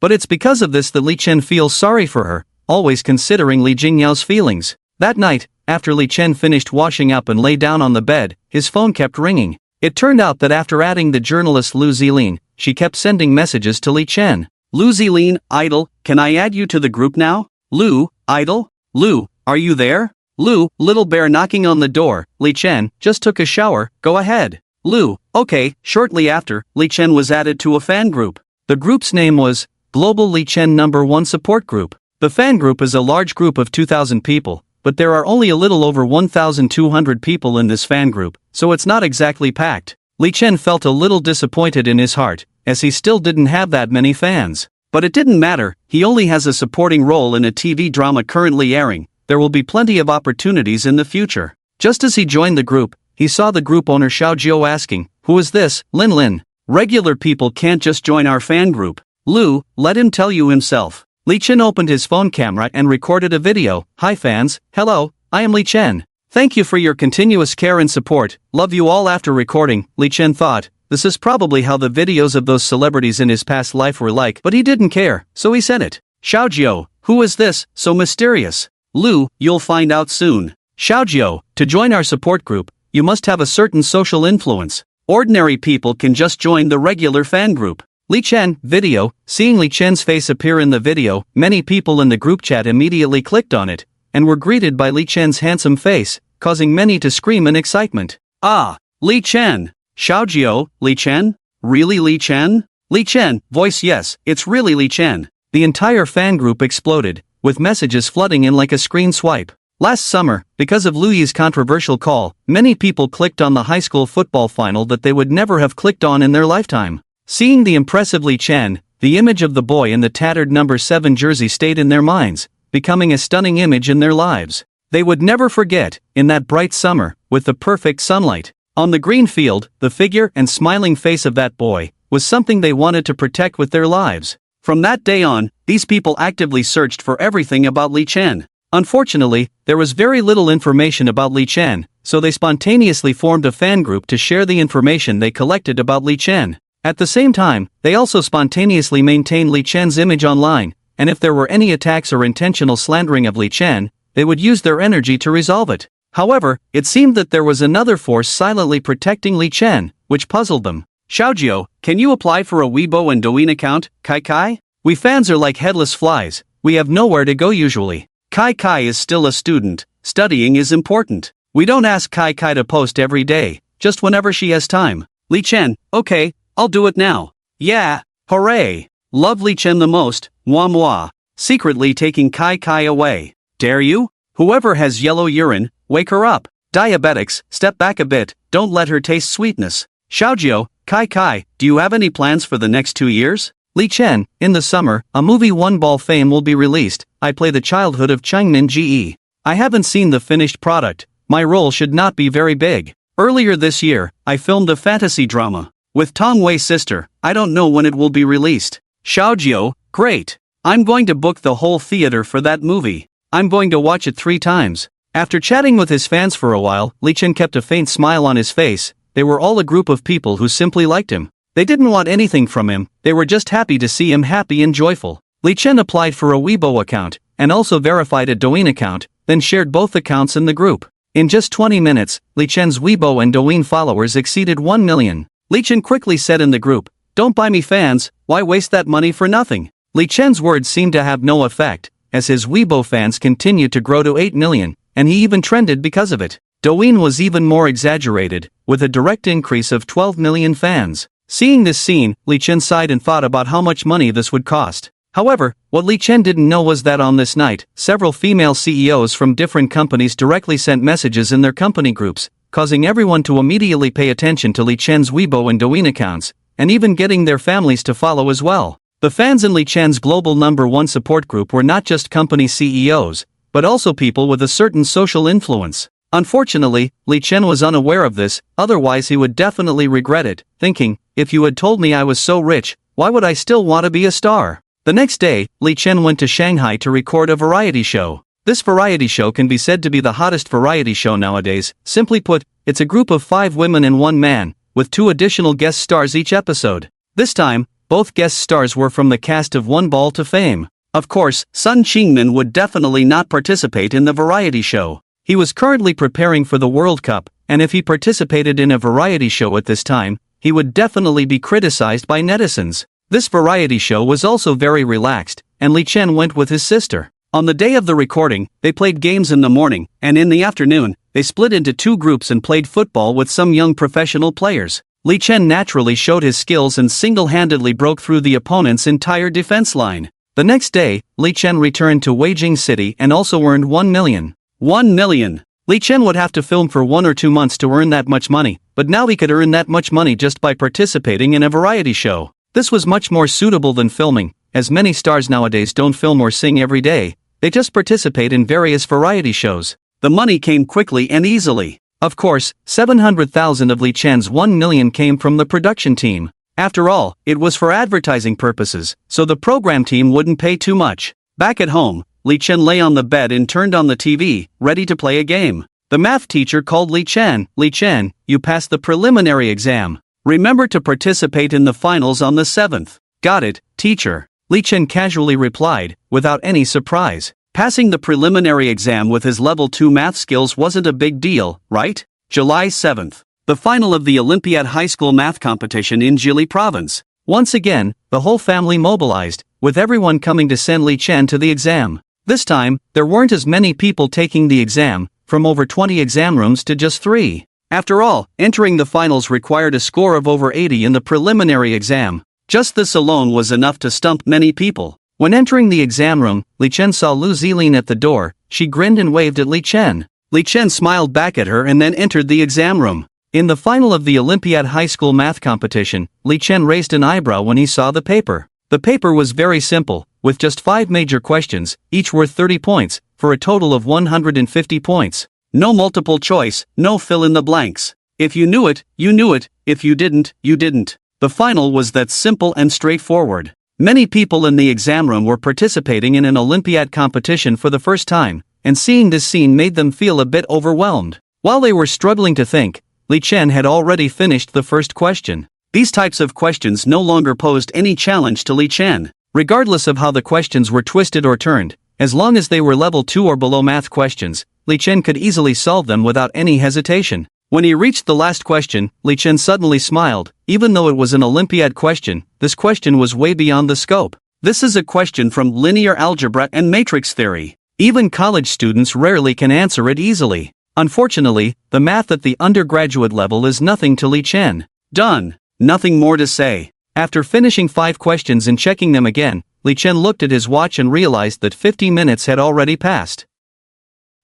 But it's because of this that Li Chen feels sorry for her, always considering Li Jingyao's feelings. That night, after Li Chen finished washing up and lay down on the bed, his phone kept ringing. It turned out that after adding the journalist Lu Zilin, she kept sending messages to Li Chen. Lu Zilin, idol, can I add you to the group now? Lu, idol? Lu, are you there? Lu, little bear knocking on the door. Li Chen, just took a shower, go ahead. Lu, okay. Shortly after, Li Chen was added to a fan group. The group's name was Global Li Chen Number 1 Support Group. The fan group is a large group of 2,000 people, but there are only a little over 1,200 people in this fan group, so it's not exactly packed. Li Chen felt a little disappointed in his heart, as he still didn't have that many fans. But it didn't matter, he only has a supporting role in a TV drama currently airing. There will be plenty of opportunities in the future. Just as he joined the group, he saw the group owner Xiao Jiu asking, "Who is this, Lin Lin? Regular people can't just join our fan group. Lu, let him tell you himself." Li Chen opened his phone camera and recorded a video. "Hi fans, hello, I am Li Chen. Thank you for your continuous care and support, love you all." After recording, Li Chen thought, this is probably how the videos of those celebrities in his past life were like, but he didn't care, so he sent it. "Xiao Jiu, who is this, so mysterious?" "Lu, you'll find out soon." "Xiao Jiu, to join our support group, you must have a certain social influence. Ordinary people can just join the regular fan group." Li Chen, video. Seeing Li Chen's face appear in the video, many people in the group chat immediately clicked on it, and were greeted by Li Chen's handsome face, causing many to scream in excitement. "Ah, Li Chen! Xiao Jiu, Li Chen? Really Li Chen?" Li Chen, voice yes, it's really Li Chen. The entire fan group exploded, with messages flooding in like a screen swipe. Last summer, because of Lu Yi's controversial call, many people clicked on the high school football final that they would never have clicked on in their lifetime. Seeing the impressive Li Chen, the image of the boy in the tattered number 7 jersey stayed in their minds, becoming a stunning image in their lives. They would never forget, in that bright summer, with the perfect sunlight, on the green field, the figure and smiling face of that boy was something they wanted to protect with their lives. From that day on, these people actively searched for everything about Li Chen. Unfortunately, there was very little information about Li Chen, so they spontaneously formed a fan group to share the information they collected about Li Chen. At the same time, they also spontaneously maintained Li Chen's image online, and if there were any attacks or intentional slandering of Li Chen, they would use their energy to resolve it. However, it seemed that there was another force silently protecting Li Chen, which puzzled them. "Xiao Jiu, can you apply for a Weibo and Douyin account, Kai Kai? We fans are like headless flies, we have nowhere to go usually. Kai Kai is still a student, studying is important. We don't ask Kai Kai to post every day, just whenever she has time." Li Chen, okay, I'll do it now. Yeah, hooray. Love Li Chen the most, Manhwa. Secretly taking Kai Kai away. Dare you? Whoever has yellow urine, wake her up. Diabetics, step back a bit, don't let her taste sweetness. Xiao Jiu, Kai Kai, do you have any plans for the next 2 years? Li Chen, in the summer, a movie One Ball Fame will be released. I play the childhood of Changmin Ge. I haven't seen the finished product, my role should not be very big. Earlier this year, I filmed a fantasy drama with Tong Wei's sister, I don't know when it will be released. Xiao Jiu, great. I'm going to book the whole theater for that movie. I'm going to watch it 3 times. After chatting with his fans for a while, Li Chen kept a faint smile on his face. They were all a group of people who simply liked him. They didn't want anything from him, they were just happy to see him happy and joyful. Li Chen applied for a Weibo account, and also verified a Douyin account, then shared both accounts in the group. In just 20 minutes, Li Chen's Weibo and Douyin followers exceeded 1 million. Li Chen quickly said in the group, "Don't buy me fans, why waste that money for nothing?" Li Chen's words seemed to have no effect, as his Weibo fans continued to grow to 8 million, and he even trended because of it. Douyin was even more exaggerated, with a direct increase of 12 million fans. Seeing this scene, Li Chen sighed and thought about how much money this would cost. However, what Li Chen didn't know was that on this night, several female CEOs from different companies directly sent messages in their company groups, causing everyone to immediately pay attention to Li Chen's Weibo and Douyin accounts, and even getting their families to follow as well. The fans in Li Chen's global #1 support group were not just company CEOs, but also people with a certain social influence. Unfortunately, Li Chen was unaware of this, otherwise he would definitely regret it, thinking, if you had told me I was so rich, why would I still want to be a star? The next day, Li Chen went to Shanghai to record a variety show. This variety show can be said to be the hottest variety show nowadays. Simply put, it's a group of 5 women and 1 man, with 2 additional guest stars each episode. This time, both guest stars were from the cast of One Ball to Fame. Of course, Sun Qingmin would definitely not participate in the variety show. He was currently preparing for the World Cup, and if he participated in a variety show at this time, he would definitely be criticized by netizens. This variety show was also very relaxed, and Li Chen went with his sister. On the day of the recording, they played games in the morning, and in the afternoon, they split into two groups and played football with some young professional players. Li Chen naturally showed his skills and single-handedly broke through the opponent's entire defense line. The next day, Li Chen returned to Weijing City and also earned 1 million. 1 million. Li Chen would have to film for 1 or 2 months to earn that much money, but now he could earn that much money just by participating in a variety show. This was much more suitable than filming, as many stars nowadays don't film or sing every day, they just participate in various variety shows. The money came quickly and easily. Of course, 700,000 of Li Chen's 1 million came from the production team. After all, it was for advertising purposes, so the program team wouldn't pay too much. Back at home, Li Chen lay on the bed and turned on the TV, ready to play a game. The math teacher called Li Chen. Li Chen, you passed the preliminary exam. Remember to participate in the finals on the 7th. Got it, teacher. Li Chen casually replied, without any surprise. Passing the preliminary exam with his level 2 math skills wasn't a big deal, right? July 7th. The final of the Olympiad High School Math Competition in Jili Province. Once again, the whole family mobilized, with everyone coming to send Li Chen to the exam. This time, there weren't as many people taking the exam, from over 20 exam rooms to just 3. After all, entering the finals required a score of over 80 in the preliminary exam. Just this alone was enough to stump many people. When entering the exam room, Li Chen saw Lu Zilin at the door. She grinned and waved at Li Chen. Li Chen smiled back at her and then entered the exam room. In the final of the Olympiad High School Math Competition, Li Chen raised an eyebrow when he saw the paper. The paper was very simple, with just 5 major questions, each worth 30 points, for a total of 150 points. No multiple choice, no fill in the blanks. If you knew it, you knew it. If you didn't, you didn't. The final was that simple and straightforward. Many people in the exam room were participating in an Olympiad competition for the first time, and seeing this scene made them feel a bit overwhelmed. While they were struggling to think, Li Chen had already finished the first question. These types of questions no longer posed any challenge to Li Chen. Regardless of how the questions were twisted or turned, as long as they were level 2 or below math questions, Li Chen could easily solve them without any hesitation. When he reached the last question, Li Chen suddenly smiled. Even though it was an Olympiad question, this question was way beyond the scope. This is a question from linear algebra and matrix theory. Even college students rarely can answer it easily. Unfortunately, the math at the undergraduate level is nothing to Li Chen. Done. Nothing more to say. After finishing 5 questions and checking them again, Li Chen looked at his watch and realized that 50 minutes had already passed.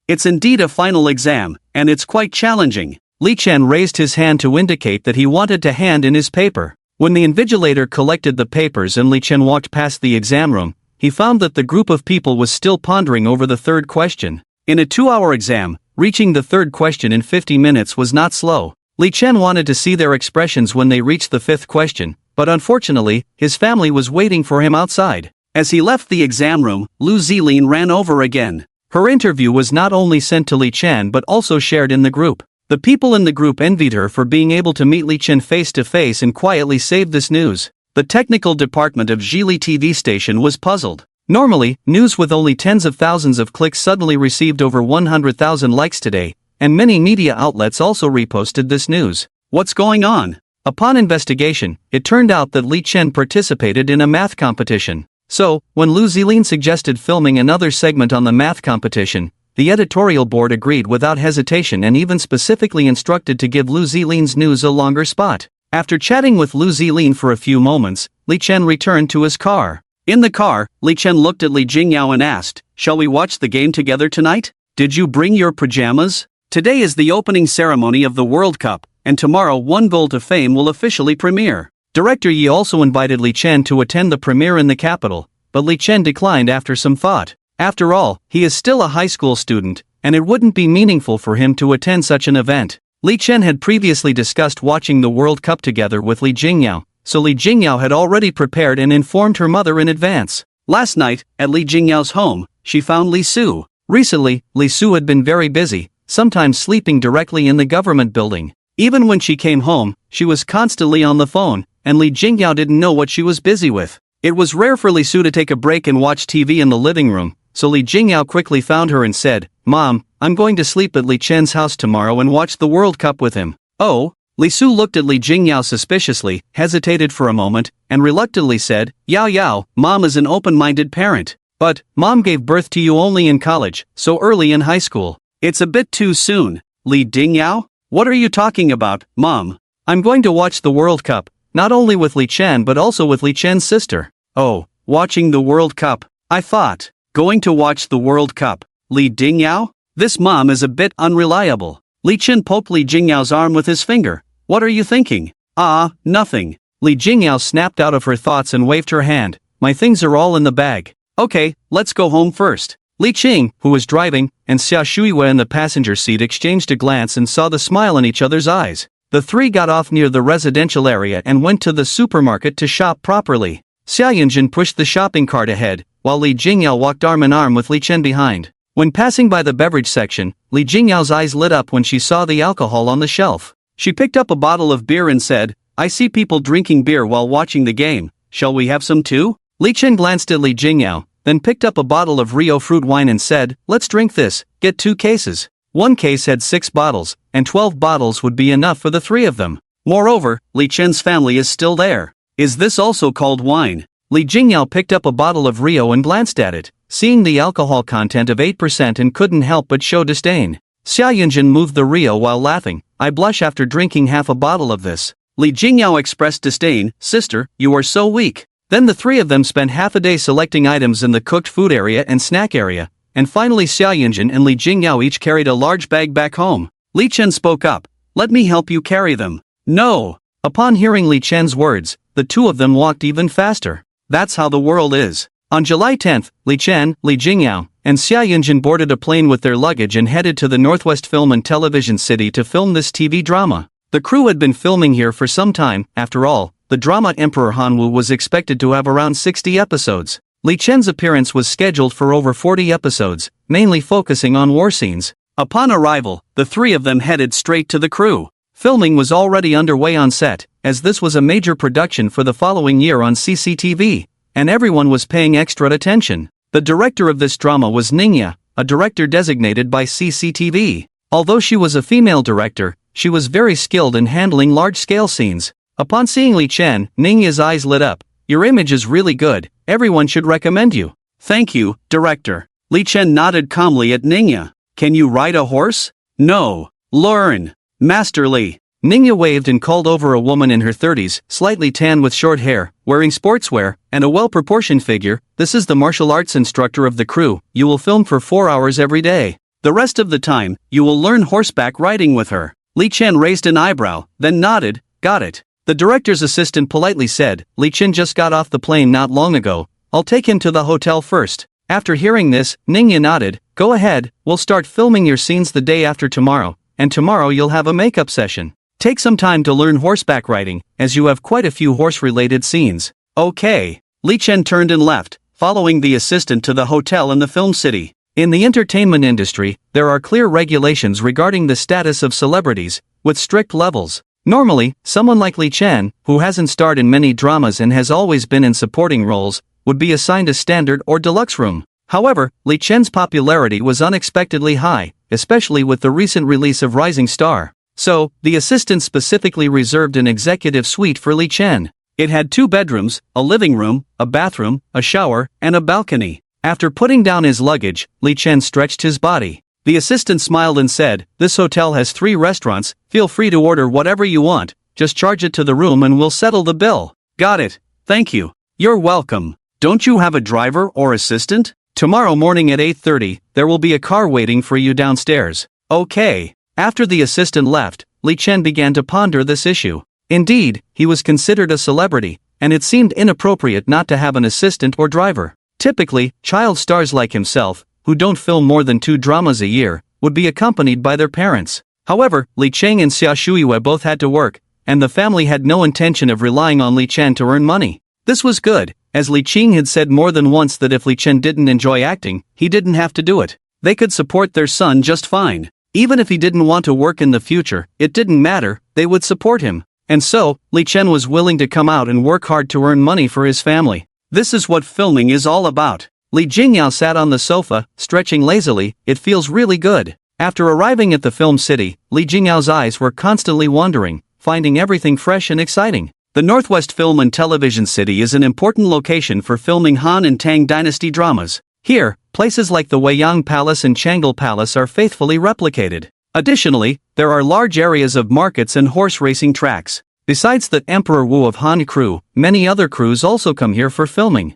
It's indeed a final exam, and it's quite challenging. Li Chen raised his hand to indicate that he wanted to hand in his paper. When the invigilator collected the papers and Li Chen walked past the exam room, he found that the group of people was still pondering over the third question. In a 2-hour exam, reaching the third question in 50 minutes was not slow. Li Chen wanted to see their expressions when they reached the 5th question, but unfortunately, his family was waiting for him outside. As he left the exam room, Lu Zilin ran over again. Her interview was not only sent to Li Chen but also shared in the group. The people in the group envied her for being able to meet Li Chen face to face and quietly save this news. The technical department of Jili TV station was puzzled. Normally, news with only tens of thousands of clicks suddenly received over 100,000 likes today, and many media outlets also reposted this news. What's going on? Upon investigation, it turned out that Li Chen participated in a math competition. So, when Lu Zilin suggested filming another segment on the math competition, the editorial board agreed without hesitation and even specifically instructed to give Lu Zilin's news a longer spot. After chatting with Lu Zilin for a few moments, Li Chen returned to his car. In the car, Li Chen looked at Li Jingyao and asked, "Shall we watch the game together tonight? Did you bring your pajamas? Today is the opening ceremony of the World Cup, and tomorrow One Goal to Fame will officially premiere." Director Yi also invited Li Chen to attend the premiere in the capital, but Li Chen declined after some thought. After all, he is still a high school student, and it wouldn't be meaningful for him to attend such an event. Li Chen had previously discussed watching the World Cup together with Li Jingyao, so Li Jingyao had already prepared and informed her mother in advance. Last night, at Li Jingyao's home, she found Li Su. Recently, Li Su had been very busy, sometimes sleeping directly in the government building. Even when she came home, she was constantly on the phone, and Li Jingyao didn't know what she was busy with. It was rare for Li Su to take a break and watch TV in the living room, so Li Jingyao quickly found her and said, "Mom, I'm going to sleep at Li Chen's house tomorrow and watch the World Cup with him." "Oh?" Li Su looked at Li Jingyao suspiciously, hesitated for a moment, and reluctantly said, "Yao Yao, Mom is an open-minded parent. But, Mom gave birth to you only in college, so early in high school. It's a bit too soon." "Li Jingyao? What are you talking about, Mom? I'm going to watch the World Cup, not only with Li Chen but also with Li Chen's sister." "Oh, watching the World Cup. I thought, going to watch the World Cup. Li Jingyao? This mom is a bit unreliable." Li Chen poked Li Jingyao's arm with his finger. "What are you thinking?" "Ah, nothing." Li Jingyao snapped out of her thoughts and waved her hand. "My things are all in the bag. Okay, let's go home first." Li Qing, who was driving, and Xia Shuiwei in the passenger seat exchanged a glance and saw the smile in each other's eyes. The three got off near the residential area and went to the supermarket to shop properly. Xia Yunjin pushed the shopping cart ahead, while Li Jingyao walked arm in arm with Li Chen behind. When passing by the beverage section, Li Jingyao's eyes lit up when she saw the alcohol on the shelf. She picked up a bottle of beer and said, "I see people drinking beer while watching the game. Shall we have some too?" Li Chen glanced at Li Jingyao, then picked up a bottle of Rio fruit wine and said, "Let's drink this, get 2 cases." One case had 6 bottles, and 12 bottles would be enough for the 3 of them. Moreover, Li Chen's family is still there. "Is this also called wine?" Li Jingyao picked up a bottle of Rio and glanced at it, seeing the alcohol content of 8% and couldn't help but show disdain. Xia Yunjin moved the Rio while laughing. "I blush after drinking half a bottle of this." Li Jingyao expressed disdain. "Sister, you are so weak." Then the 3 of them spent half a day selecting items in the cooked food area and snack area, and finally Xia Yunjin and Li Jingyao each carried a large bag back home. Li Chen spoke up. "Let me help you carry them." "No." Upon hearing Li Chen's words, the 2 of them walked even faster. That's how the world is. On July 10th, Li Chen, Li Jingyao, and Xia Yunjin boarded a plane with their luggage and headed to the Northwest Film and Television City to film this TV drama. The crew had been filming here for some time. After all, the drama Emperor Hanwu was expected to have around 60 episodes. Li Chen's appearance was scheduled for over 40 episodes, mainly focusing on war scenes. Upon arrival, the 3 of them headed straight to the crew. Filming was already underway on set, as this was a major production for the following year on CCTV, and everyone was paying extra attention. The director of this drama was Ningya, a director designated by CCTV. Although she was a female director, she was very skilled in handling large-scale scenes. Upon seeing Li Chen, Ningya's eyes lit up. "Your image is really good, everyone should recommend you." "Thank you, director." Li Chen nodded calmly at Ningya. "Can you ride a horse?" "No." "Learn." "Master Li." Ningya waved and called over a woman in her 30s, slightly tan with short hair, wearing sportswear, and a well-proportioned figure. "This is the martial arts instructor of the crew. You will film for 4 hours every day. The rest of the time, you will learn horseback riding with her." Li Chen raised an eyebrow, then nodded. "Got it." The director's assistant politely said, "Li Chen just got off the plane not long ago. I'll take him to the hotel first." After hearing this, Ningya nodded. "Go ahead, we'll start filming your scenes the day after tomorrow, and tomorrow you'll have a makeup session. Take some time to learn horseback riding, as you have quite a few horse-related scenes." "Okay." Li Chen turned and left, following the assistant to the hotel in the film city. In the entertainment industry, there are clear regulations regarding the status of celebrities, with strict levels. Normally, someone like Li Chen, who hasn't starred in many dramas and has always been in supporting roles, would be assigned a standard or deluxe room. However, Li Chen's popularity was unexpectedly high, especially with the recent release of Rising Star. So, the assistant specifically reserved an executive suite for Li Chen. It had 2 bedrooms, a living room, a bathroom, a shower, and a balcony. After putting down his luggage, Li Chen stretched his body. The assistant smiled and said, "This hotel has 3 restaurants, feel free to order whatever you want, just charge it to the room and we'll settle the bill." "Got it, thank you." "You're welcome. Don't you have a driver or assistant?" "Tomorrow morning at 8:30, there will be a car waiting for you downstairs." "Okay." After the assistant left, Li Chen began to ponder this issue. Indeed, he was considered a celebrity, and it seemed inappropriate not to have an assistant or driver. Typically, child stars like himself, who don't film more than 2 dramas a year, would be accompanied by their parents. However, Li Cheng and Xia Shuiwei both had to work, and the family had no intention of relying on Li Chen to earn money. This was good, as Li Qing had said more than once that if Li Chen didn't enjoy acting, he didn't have to do it. They could support their son just fine. Even if he didn't want to work in the future, it didn't matter, they would support him. And so, Li Chen was willing to come out and work hard to earn money for his family. This is what filming is all about. Li Jingyao sat on the sofa, stretching lazily. It feels really good. After arriving at the film city, Li Jingyao's eyes were constantly wandering, finding everything fresh and exciting. The Northwest Film and Television City is an important location for filming Han and Tang Dynasty dramas. Here, places like the Weiyang Palace and Changle Palace are faithfully replicated. Additionally, there are large areas of markets and horse racing tracks. Besides the Emperor Wu of Han crew, many other crews also come here for filming.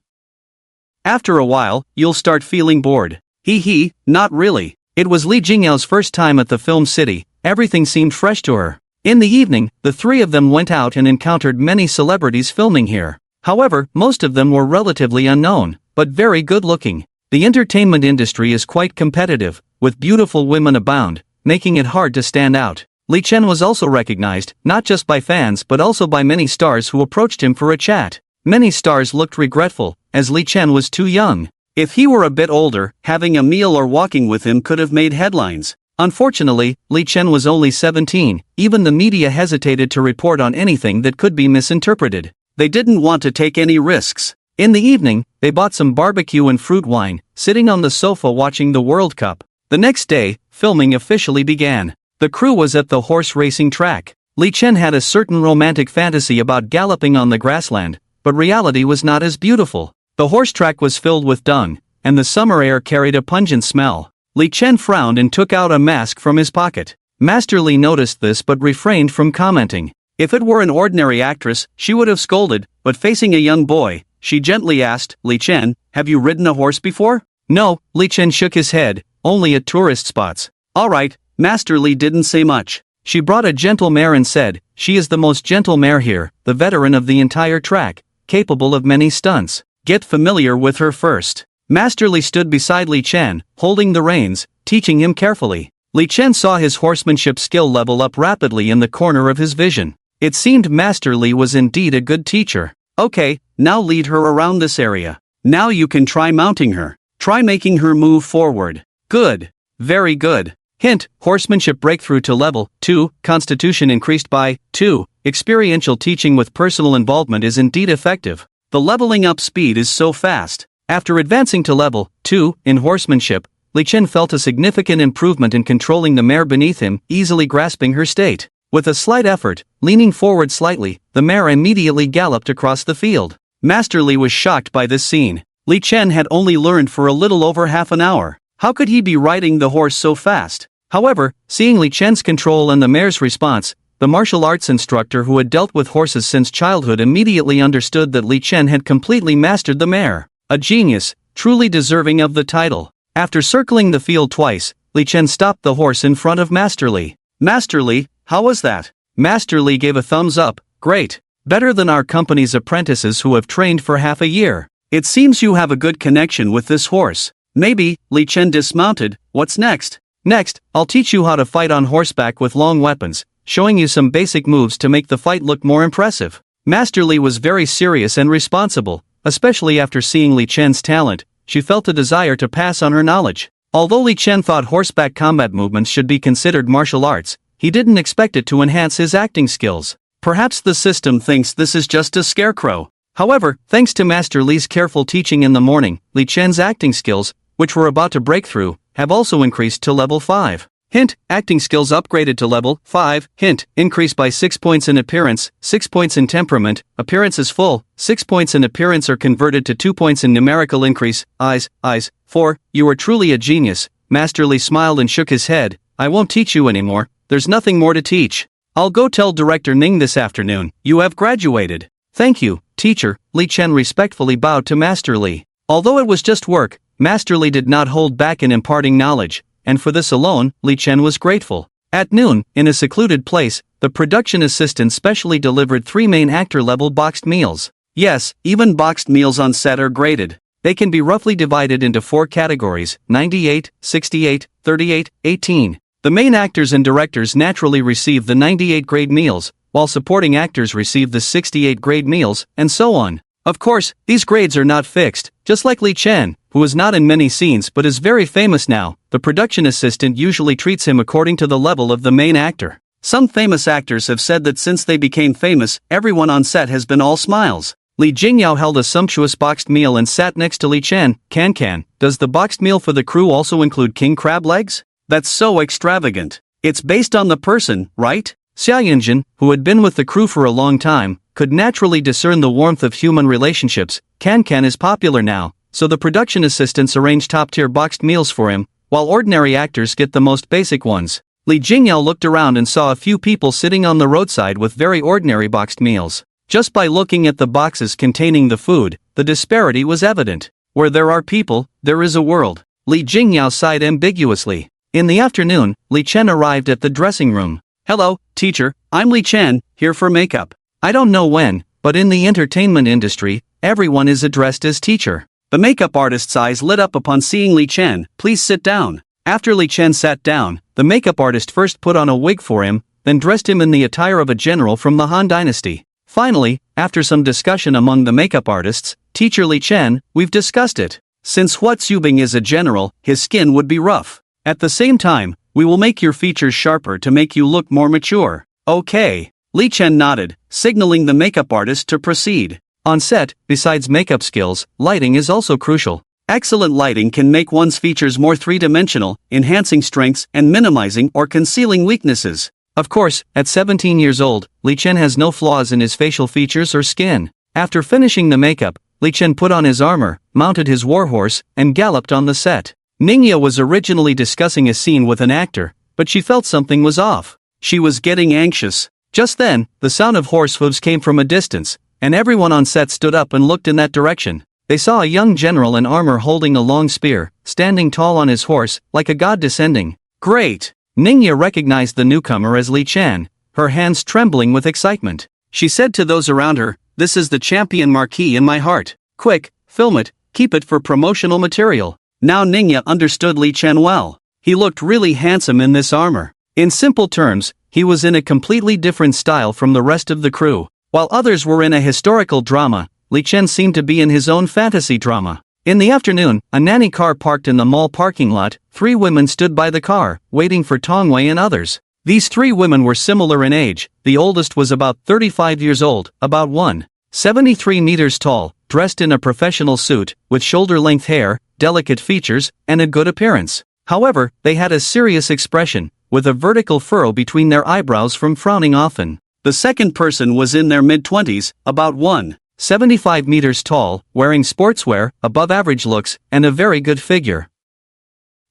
After a while, you'll start feeling bored. Hee, not really. It was Li Jingyao's first time at the film city. Everything seemed fresh to her. In the evening, the three of them went out and encountered many celebrities filming here. However, most of them were relatively unknown, but very good-looking. The entertainment industry is quite competitive, with beautiful women abound, making it hard to stand out. Li Chen was also recognized, not just by fans but also by many stars who approached him for a chat. Many stars looked regretful, as Li Chen was too young. If he were a bit older, having a meal or walking with him could have made headlines. Unfortunately, Li Chen was only 17, even the media hesitated to report on anything that could be misinterpreted. They didn't want to take any risks. In the evening, they bought some barbecue and fruit wine, sitting on the sofa watching the World Cup. The next day, filming officially began. The crew was at the horse racing track. Li Chen had a certain romantic fantasy about galloping on the grassland, but reality was not as beautiful. The horse track was filled with dung, and the summer air carried a pungent smell. Li Chen frowned and took out a mask from his pocket. Master Li noticed this but refrained from commenting. If it were an ordinary actress, she would have scolded, but facing a young boy, she gently asked, Li Chen, have you ridden a horse before? No, Li Chen shook his head, only at tourist spots. Alright, Master Li didn't say much. She brought a gentle mare and said, she is the most gentle mare here, the veteran of the entire track, capable of many stunts. Get familiar with her first. Master Li stood beside Li Chen, holding the reins, teaching him carefully. Li Chen saw his horsemanship skill level up rapidly in the corner of his vision. It seemed Master Li was indeed a good teacher. Okay, now lead her around this area. Now you can try mounting her. Try making her move forward. Good. Very good. Hint, horsemanship breakthrough to level 2, constitution increased by 2. Experiential teaching with personal involvement is indeed effective. The leveling up speed is so fast. After advancing to level 2 in horsemanship, Li Chen felt a significant improvement in controlling the mare beneath him, easily grasping her state. With a slight effort, leaning forward slightly, the mare immediately galloped across the field. Master Li was shocked by this scene. Li Chen had only learned for a little over half an hour. How could he be riding the horse so fast? However, seeing Li Chen's control and the mare's response, the martial arts instructor who had dealt with horses since childhood immediately understood that Li Chen had completely mastered the mare. A genius, truly deserving of the title. After circling the field twice, Li Chen stopped the horse in front of Master Li. Master Li, how was that? Master Li gave a thumbs up. Great. Better than our company's apprentices who have trained for half a year. It seems you have a good connection with this horse. Maybe. Li Chen dismounted. What's next? Next, I'll teach you how to fight on horseback with long weapons, showing you some basic moves to make the fight look more impressive. Master Li was very serious and responsible, especially after seeing Li Chen's talent. She felt a desire to pass on her knowledge. Although Li Chen thought horseback combat movements should be considered martial arts, he didn't expect it to enhance his acting skills. Perhaps the system thinks this is just a scarecrow. However, thanks to Master Li's careful teaching in the morning, Li Chen's acting skills, which were about to break through, have also increased to level 5. Hint, acting skills upgraded to level 5. Hint, increase by 6 points in appearance, 6 points in temperament, appearance is full, 6 points in appearance are converted to 2 points in numerical increase, eyes, 4, you are truly a genius. Master Li smiled and shook his head. I won't teach you anymore, there's nothing more to teach. I'll go tell Director Ning this afternoon, you have graduated. Thank you, teacher. Li Chen respectfully bowed to Master Li. Although it was just work, Master Li did not hold back in imparting knowledge, and for this alone, Li Chen was grateful. At noon, in a secluded place, the production assistant specially delivered 3 main actor-level boxed meals. Yes, even boxed meals on set are graded. They can be roughly divided into 4 categories, 98, 68, 38, 18. The main actors and directors naturally receive the 98 grade meals, while supporting actors receive the 68 grade meals, and so on. Of course, these grades are not fixed, just like Li Chen, who is not in many scenes but is very famous now. The production assistant usually treats him according to the level of the main actor. Some famous actors have said that since they became famous, everyone on set has been all smiles. Li Jingyao held a sumptuous boxed meal and sat next to Li Chen. Can, does the boxed meal for the crew also include king crab legs? That's so extravagant. It's based on the person, right? Xia Yinjin, who had been with the crew for a long time, could naturally discern the warmth of human relationships. Can is popular now, so the production assistants arrange top-tier boxed meals for him, while ordinary actors get the most basic ones. Li Jingyao looked around and saw a few people sitting on the roadside with very ordinary boxed meals. Just by looking at the boxes containing the food, the disparity was evident. Where there are people, there is a world. Li Jingyao sighed ambiguously. In the afternoon, Li Chen arrived at the dressing room. Hello, teacher, I'm Li Chen, here for makeup. I don't know when, but in the entertainment industry, everyone is addressed as teacher. The makeup artist's eyes lit up upon seeing Li Chen. Please sit down. After Li Chen sat down, the makeup artist first put on a wig for him, then dressed him in the attire of a general from the Han Dynasty. Finally, after some discussion among the makeup artists, Teacher Li Chen, we've discussed it. Since Hua Zubing is a general, his skin would be rough. At the same time, we will make your features sharper to make you look more mature. Okay. Li Chen nodded, signaling the makeup artist to proceed. On set, besides makeup skills, lighting is also crucial. Excellent lighting can make one's features more three-dimensional, enhancing strengths and minimizing or concealing weaknesses. Of course, at 17 years old, Li Chen has no flaws in his facial features or skin. After finishing the makeup, Li Chen put on his armor, mounted his warhorse, and galloped on the set. Ningya was originally discussing a scene with an actor, but she felt something was off. She was getting anxious. Just then, the sound of horse hooves came from a distance, and everyone on set stood up and looked in that direction. They saw a young general in armor holding a long spear, standing tall on his horse, like a god descending. Great! Ningya recognized the newcomer as Li Chen, her hands trembling with excitement. She said to those around her, "This is the champion marquis in my heart. Quick, film it, keep it for promotional material." Now Ningya understood Li Chen well. He looked really handsome in this armor. In simple terms, he was in a completely different style from the rest of the crew. While others were in a historical drama, Li Chen seemed to be in his own fantasy drama. In the afternoon, a nanny car parked in the mall parking lot. 3 women stood by the car, waiting for Tongwei and others. These 3 women were similar in age. The oldest was about 35 years old, about 173 meters tall, dressed in a professional suit, with shoulder-length hair, delicate features, and a good appearance. However, they had a serious expression, with a vertical furrow between their eyebrows from frowning often. The second person was in their mid-20s, about 175 meters tall, wearing sportswear, above-average looks, and a very good figure.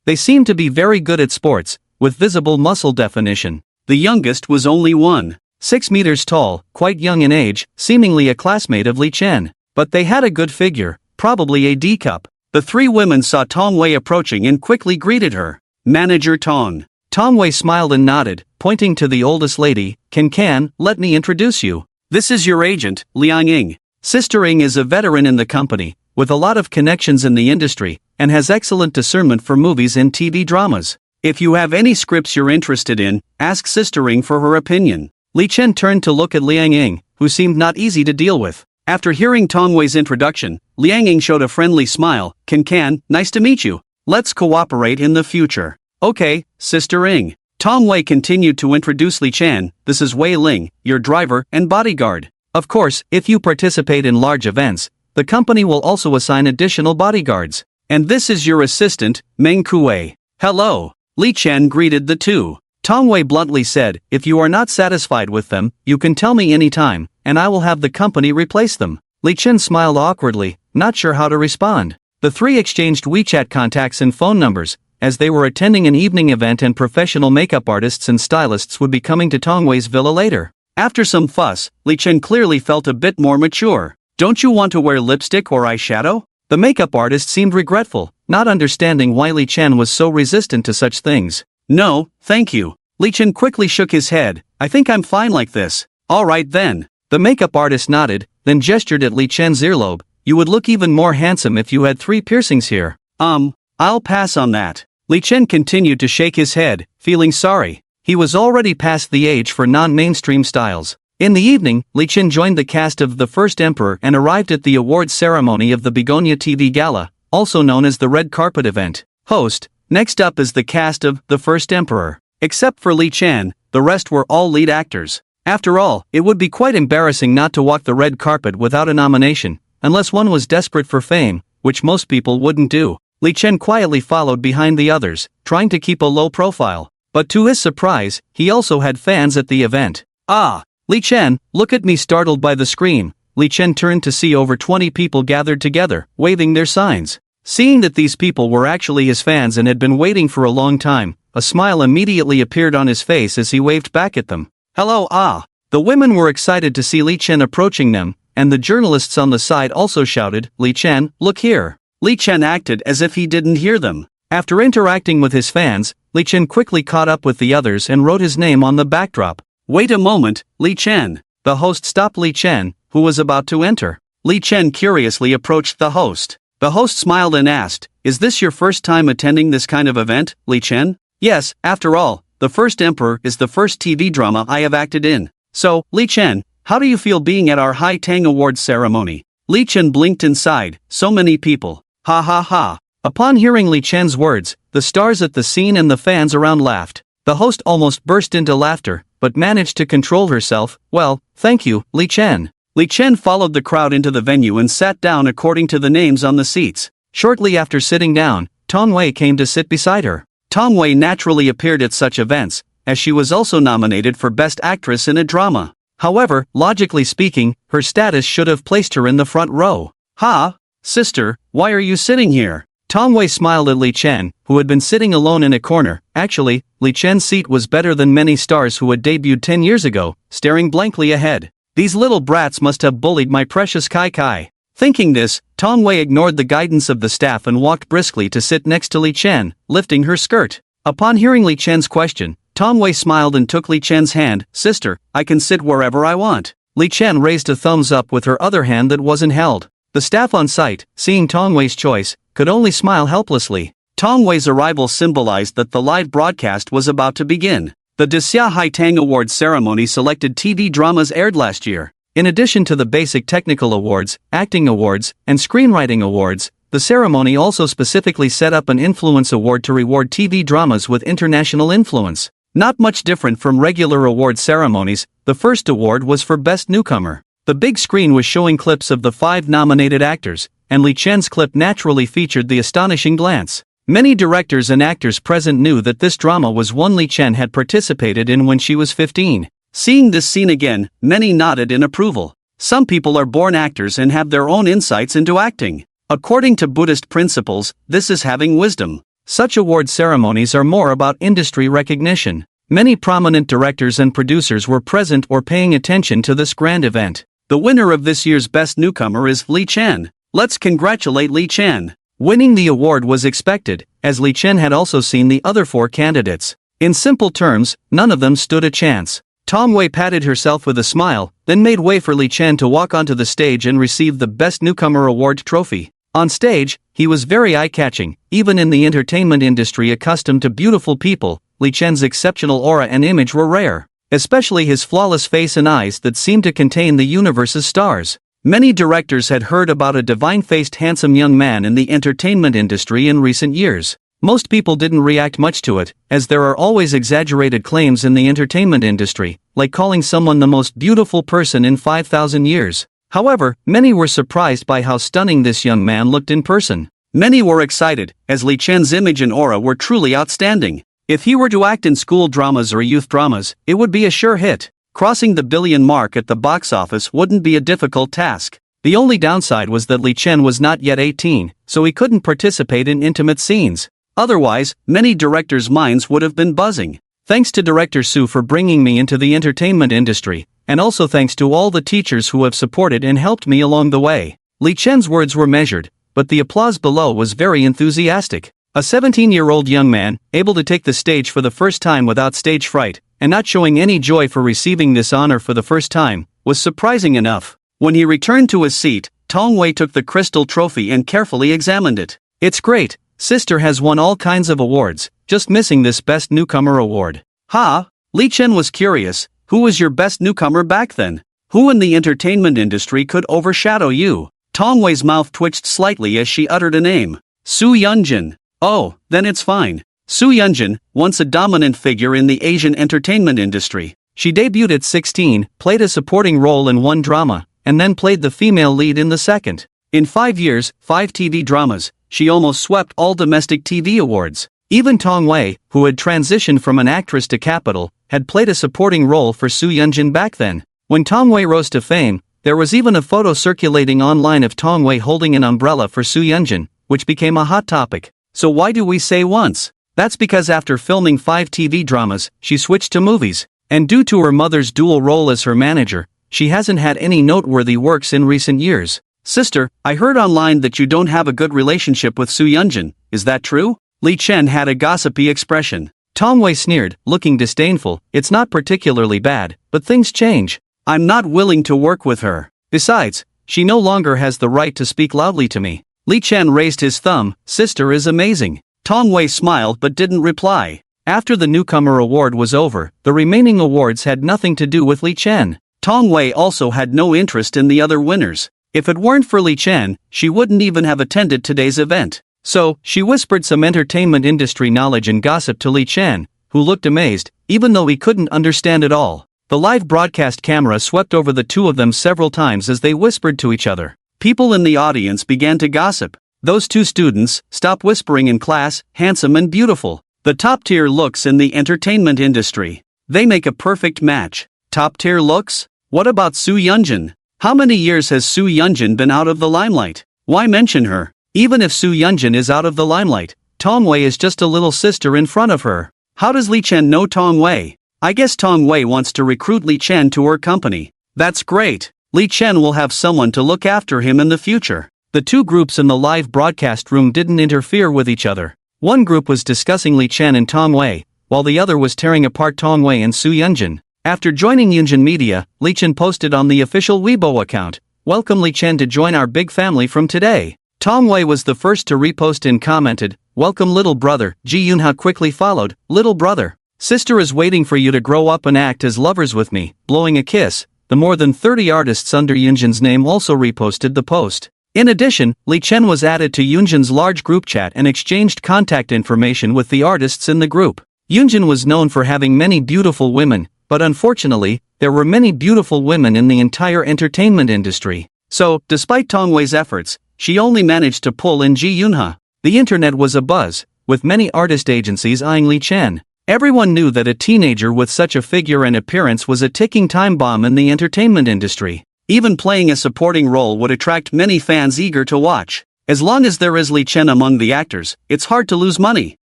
They seemed to be very good at sports, with visible muscle definition. The youngest was only 1.6 meters tall, quite young in age, seemingly a classmate of Li Chen. But they had a good figure, probably a D cup. The 3 women saw Tongwei approaching and quickly greeted her. Manager Tong. Tongwei smiled and nodded, pointing to the oldest lady. Can, let me introduce you. This is your agent, Liang Ying. Sister Ying is a veteran in the company, with a lot of connections in the industry, and has excellent discernment for movies and TV dramas. If you have any scripts you're interested in, ask Sister Ying for her opinion. Li Chen turned to look at Liang Ying, who seemed not easy to deal with. After hearing Tongwei's introduction, Liang Ying showed a friendly smile. Can, nice to meet you. Let's cooperate in the future. Okay, Sister Ying. Tongwei continued to introduce Li Chen. This is Wei Ling, your driver and bodyguard. Of course, if you participate in large events, the company will also assign additional bodyguards. And this is your assistant, Meng Kuwei. Hello. Li Chen greeted the 2. Tongwei bluntly said, if you are not satisfied with them, you can tell me anytime, and I will have the company replace them. Li Chen smiled awkwardly, not sure how to respond. The 3 exchanged WeChat contacts and phone numbers, as they were attending an evening event and professional makeup artists and stylists would be coming to Tongwei's villa later. After some fuss, Li Chen clearly felt a bit more mature. Don't you want to wear lipstick or eyeshadow? The makeup artist seemed regretful, not understanding why Li Chen was so resistant to such things. No, thank you. Li Chen quickly shook his head. I think I'm fine like this. Alright then. The makeup artist nodded, then gestured at Li Chen's earlobe. You would look even more handsome if you had 3 piercings here. I'll pass on that. Li Chen continued to shake his head, feeling sorry. He was already past the age for non-mainstream styles. In the evening, Li Chen joined the cast of The First Emperor and arrived at the awards ceremony of the Begonia TV Gala, also known as the Red Carpet event. Host. Next up is the cast of The First Emperor. Except for Li Chen, the rest were all lead actors. After all, it would be quite embarrassing not to walk the red carpet without a nomination, unless one was desperate for fame, which most people wouldn't do. Li Chen quietly followed behind the others, trying to keep a low profile. But to his surprise, he also had fans at the event. "Ah! Li Chen, look at me!" Startled by the scream, Li Chen turned to see over 20 people gathered together, waving their signs. Seeing that these people were actually his fans and had been waiting for a long time, a smile immediately appeared on his face as he waved back at them. "Hello, ah!" The women were excited to see Li Chen approaching them, and the journalists on the side also shouted, "Li Chen, look here!" Li Chen acted as if he didn't hear them. After interacting with his fans, Li Chen quickly caught up with the others and wrote his name on the backdrop. "Wait a moment, Li Chen." The host stopped Li Chen, who was about to enter. Li Chen curiously approached the host. The host smiled and asked, "Is this your first time attending this kind of event, Li Chen?" "Yes, after all, The First Emperor is the first TV drama I have acted in. So, Li Chen, how do you feel being at our Hai Tang Awards ceremony?" Li Chen blinked and sighed, "So many people. Ha ha ha." Upon hearing Li Chen's words, the stars at the scene and the fans around laughed. The host almost burst into laughter, but managed to control herself. "Well, thank you, Li Chen." Li Chen followed the crowd into the venue and sat down according to the names on the seats. Shortly after sitting down, Tong Wei came to sit beside her. Tong Wei naturally appeared at such events, as she was also nominated for Best Actress in a Drama. However, logically speaking, her status should have placed her in the front row. "Ha! Sister, why are you sitting here?" Tong Wei smiled at Li Chen, who had been sitting alone in a corner. Actually, Li Chen's seat was better than many stars who had debuted 10 years ago, staring blankly ahead. "These little brats must have bullied my precious Kai Kai." Thinking this, Tong Wei ignored the guidance of the staff and walked briskly to sit next to Li Chen, lifting her skirt. Upon hearing Li Chen's question, Tong Wei smiled and took Li Chen's hand. "Sister, I can sit wherever I want." Li Chen raised a thumbs up with her other hand that wasn't held. The staff on site, seeing Tong Wei's choice, could only smile helplessly. Tong Wei's arrival symbolized that the live broadcast was about to begin. The Desya Hai Tang Awards ceremony selected TV dramas aired last year. In addition to the basic technical awards, acting awards, and screenwriting awards, the ceremony also specifically set up an influence award to reward TV dramas with international influence. Not much different from regular award ceremonies, the first award was for Best Newcomer. The big screen was showing clips of the 5 nominated actors, and Li Chen's clip naturally featured the astonishing glance. Many directors and actors present knew that this drama was one Li Chen had participated in when she was 15. Seeing this scene again, many nodded in approval. Some people are born actors and have their own insights into acting. According to Buddhist principles, this is having wisdom. Such award ceremonies are more about industry recognition. Many prominent directors and producers were present or paying attention to this grand event. The winner of this year's Best Newcomer is Li Chen. Let's congratulate Li Chen. Winning the award was expected, as Li Chen had also seen the other 4 candidates. In simple terms, none of them stood a chance. Tong Wei patted herself with a smile, then made way for Li Chen to walk onto the stage and receive the Best Newcomer Award trophy. On stage, he was very eye-catching. Even in the entertainment industry accustomed to beautiful people, Li Chen's exceptional aura and image were rare. Especially his flawless face and eyes that seemed to contain the universe's stars. Many directors had heard about a divine-faced handsome young man in the entertainment industry in recent years. Most people didn't react much to it, as there are always exaggerated claims in the entertainment industry, like calling someone the most beautiful person in 5,000 years. However, many were surprised by how stunning this young man looked in person. Many were excited, as Li Chen's image and aura were truly outstanding. If he were to act in school dramas or youth dramas, it would be a sure hit. Crossing the billion mark at the box office wouldn't be a difficult task. The only downside was that Li Chen was not yet 18, so he couldn't participate in intimate scenes. Otherwise, many directors' minds would have been buzzing. Thanks to Director Su for bringing me into the entertainment industry, and also thanks to all the teachers who have supported and helped me along the way. Li Chen's words were measured, but the applause below was very enthusiastic. A 17-year-old young man, able to take the stage for the first time without stage fright, and not showing any joy for receiving this honor for the first time, was surprising enough. When he returned to his seat, Tong Wei took the crystal trophy and carefully examined it. "It's great. Sister has won all kinds of awards, just missing this Best Newcomer award." "Ha?" Li Chen was curious. "Who was your best newcomer back then? Who in the entertainment industry could overshadow you?" Tong Wei's mouth twitched slightly as she uttered a name. "Su Yunjin." "Oh, then it's fine. Su Yunjin, once a dominant figure in the Asian entertainment industry. She debuted at 16, played a supporting role in one drama, and then played the female lead in the second. In 5 years, 5 TV dramas, she almost swept all domestic TV awards. Even Tong Wei, who had transitioned from an actress to Capital, had played a supporting role for Soo Yeonjun back then. When Tong Wei rose to fame, there was even a photo circulating online of Tong Wei holding an umbrella for Soo Yeonjun, which became a hot topic. So why do we say once? That's because after filming 5 TV dramas, she switched to movies. And due to her mother's dual role as her manager, she hasn't had any noteworthy works in recent years. Sister, I heard online that you don't have a good relationship with Soo Yeonjun, is that true? Li Chen had a gossipy expression. Tong Wei sneered, looking disdainful. It's not particularly bad, but things change. I'm not willing to work with her. Besides, she no longer has the right to speak loudly to me. Li Chen raised his thumb. Sister is amazing. Tong Wei smiled but didn't reply. After the newcomer award was over, the remaining awards had nothing to do with Li Chen. Tong Wei also had no interest in the other winners. If it weren't for Li Chen, she wouldn't even have attended today's event. So, she whispered some entertainment industry knowledge and gossip to Li Chen, who looked amazed, even though he couldn't understand it all. The live broadcast camera swept over the two of them several times as they whispered to each other. People in the audience began to gossip. Those two students, stop whispering in class, handsome and beautiful. The top-tier looks in the entertainment industry. They make a perfect match. Top-tier looks? What about Soo Yeonjun? How many years has Soo Yeonjun been out of the limelight? Why mention her? Even if Soo Yeonjun is out of the limelight, Tong Wei is just a little sister in front of her. How does Li Chen know Tong Wei? I guess Tong Wei wants to recruit Li Chen to her company. That's great. Li Chen will have someone to look after him in the future. The two groups in the live broadcast room didn't interfere with each other. One group was discussing Li Chen and Tong Wei, while the other was tearing apart Tong Wei and Soo Yeonjun. After joining Yeonjun Media, Li Chen posted on the official Weibo account, "Welcome Li Chen to join our big family from today." Tong Wei was the first to repost and commented, "Welcome little brother." Ji Yoonha quickly followed, "Little brother. Sister is waiting for you to grow up and act as lovers with me," blowing a kiss. The more than 30 artists under Yeonjun's name also reposted the post. In addition, Li Chen was added to Yeonjun's large group chat and exchanged contact information with the artists in the group. Yeonjun was known for having many beautiful women, but unfortunately, there were many beautiful women in the entire entertainment industry. So, despite Tong Wei's efforts, she only managed to pull in Ji Yoonha. The internet was abuzz, with many artist agencies eyeing Li Chen. Everyone knew that a teenager with such a figure and appearance was a ticking time bomb in the entertainment industry. Even playing a supporting role would attract many fans eager to watch. As long as there is Li Chen among the actors, it's hard to lose money.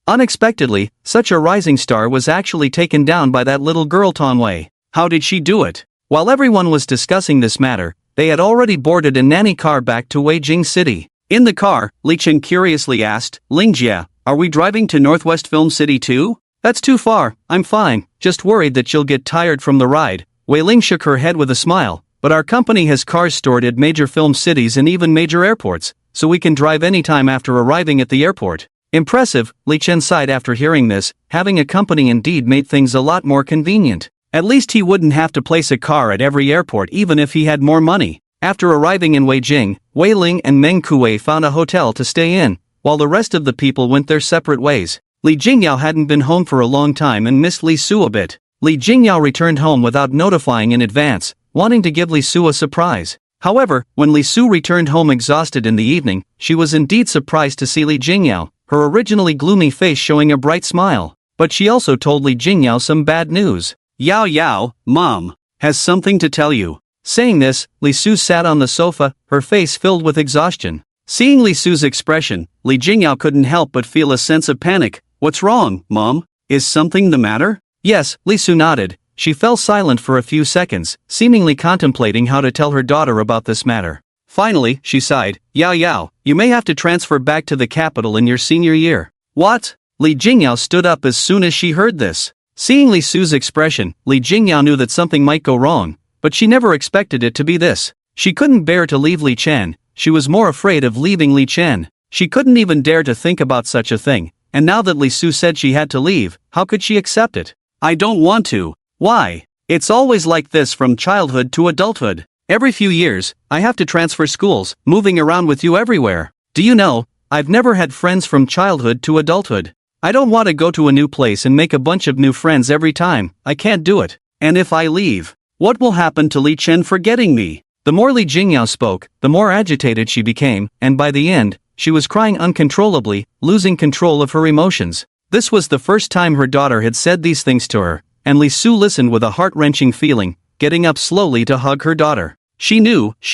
Unexpectedly, such a rising star was actually taken down by that little girl Tong Wei. How did she do it? While everyone was discussing this matter, they had already boarded a nanny car back to Weijing City. In the car, Li Chen curiously asked, "Lingjia, are we driving to Northwest Film City too?" "That's too far, I'm fine, just worried that you'll get tired from the ride." Wei Ling shook her head with a smile, "But our company has cars stored at major film cities and even major airports, so we can drive anytime after arriving at the airport." Impressive, Li Chen sighed after hearing this. Having a company indeed made things a lot more convenient. At least he wouldn't have to place a car at every airport even if he had more money. After arriving in Weijing, Wei Ling and Meng Kuwei found a hotel to stay in, while the rest of the people went their separate ways. Li Jingyao hadn't been home for a long time and missed Li Su a bit. Li Jingyao returned home without notifying in advance, wanting to give Li Su a surprise. However, when Li Su returned home exhausted in the evening, she was indeed surprised to see Li Jingyao, her originally gloomy face showing a bright smile. But she also told Li Jingyao some bad news. "Yao Yao, Mom, has something to tell you." Saying this, Li Su sat on the sofa, her face filled with exhaustion. Seeing Li Su's expression, Li Jingyao couldn't help but feel a sense of panic. "What's wrong, Mom? Is something the matter?" "Yes," Li Su nodded. She fell silent for a few seconds, seemingly contemplating how to tell her daughter about this matter. Finally, she sighed, "Yao Yao, you may have to transfer back to the capital in your senior year." "What?" Li Jingyao stood up as soon as she heard this. Seeing Li Su's expression, Li Jingyao knew that something might go wrong, but she never expected it to be this. She couldn't bear to leave Li Chen, she was more afraid of leaving Li Chen. She couldn't even dare to think about such a thing, and now that Li Su said she had to leave, how could she accept it? "I don't want to." "Why?" "It's always like this from childhood to adulthood. Every few years, I have to transfer schools, moving around with you everywhere. Do you know, I've never had friends from childhood to adulthood. I don't want to go to a new place and make a bunch of new friends every time, I can't do it." And if I leave, what will happen to Li Chen for getting me? The more Li Jingyao spoke, the more agitated she became, and by the end, she was crying uncontrollably, losing control of her emotions. This was the first time her daughter had said these things to her, and Li Su listened with a heart-wrenching feeling, getting up slowly to hug her daughter. She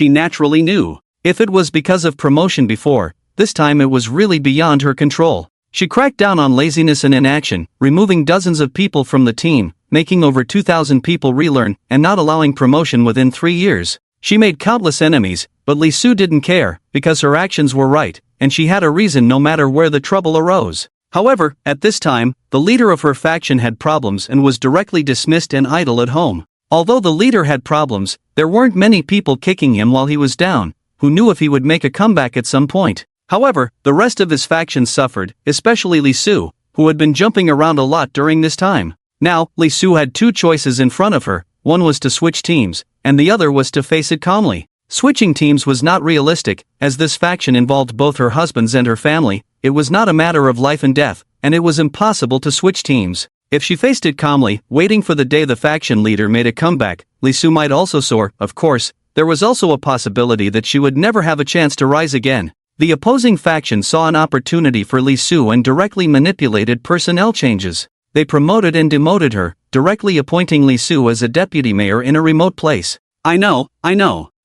naturally knew. If it was because of promotion before, this time it was really beyond her control. She cracked down on laziness and inaction, removing dozens of people from the team, making over 2,000 people relearn, and not allowing promotion within 3 years. She made countless enemies, but Li Su didn't care, because her actions were right, and she had a reason no matter where the trouble arose. However, at this time, the leader of her faction had problems and was directly dismissed and idle at home. Although the leader had problems, there weren't many people kicking him while he was down, who knew if he would make a comeback at some point. However, the rest of his faction suffered, especially Li Su, who had been jumping around a lot during this time. Now, Li Su had two choices in front of her, one was to switch teams, and the other was to face it calmly. Switching teams was not realistic, as this faction involved both her husbands and her family. It was not a matter of life and death, and it was impossible to switch teams. If she faced it calmly, waiting for the day the faction leader made a comeback, Li Su might also soar. Of course, there was also a possibility that she would never have a chance to rise again. The opposing faction saw an opportunity for Li Su and directly manipulated personnel changes. They promoted and demoted her, directly appointing Li Su as a deputy mayor in a remote place. I know.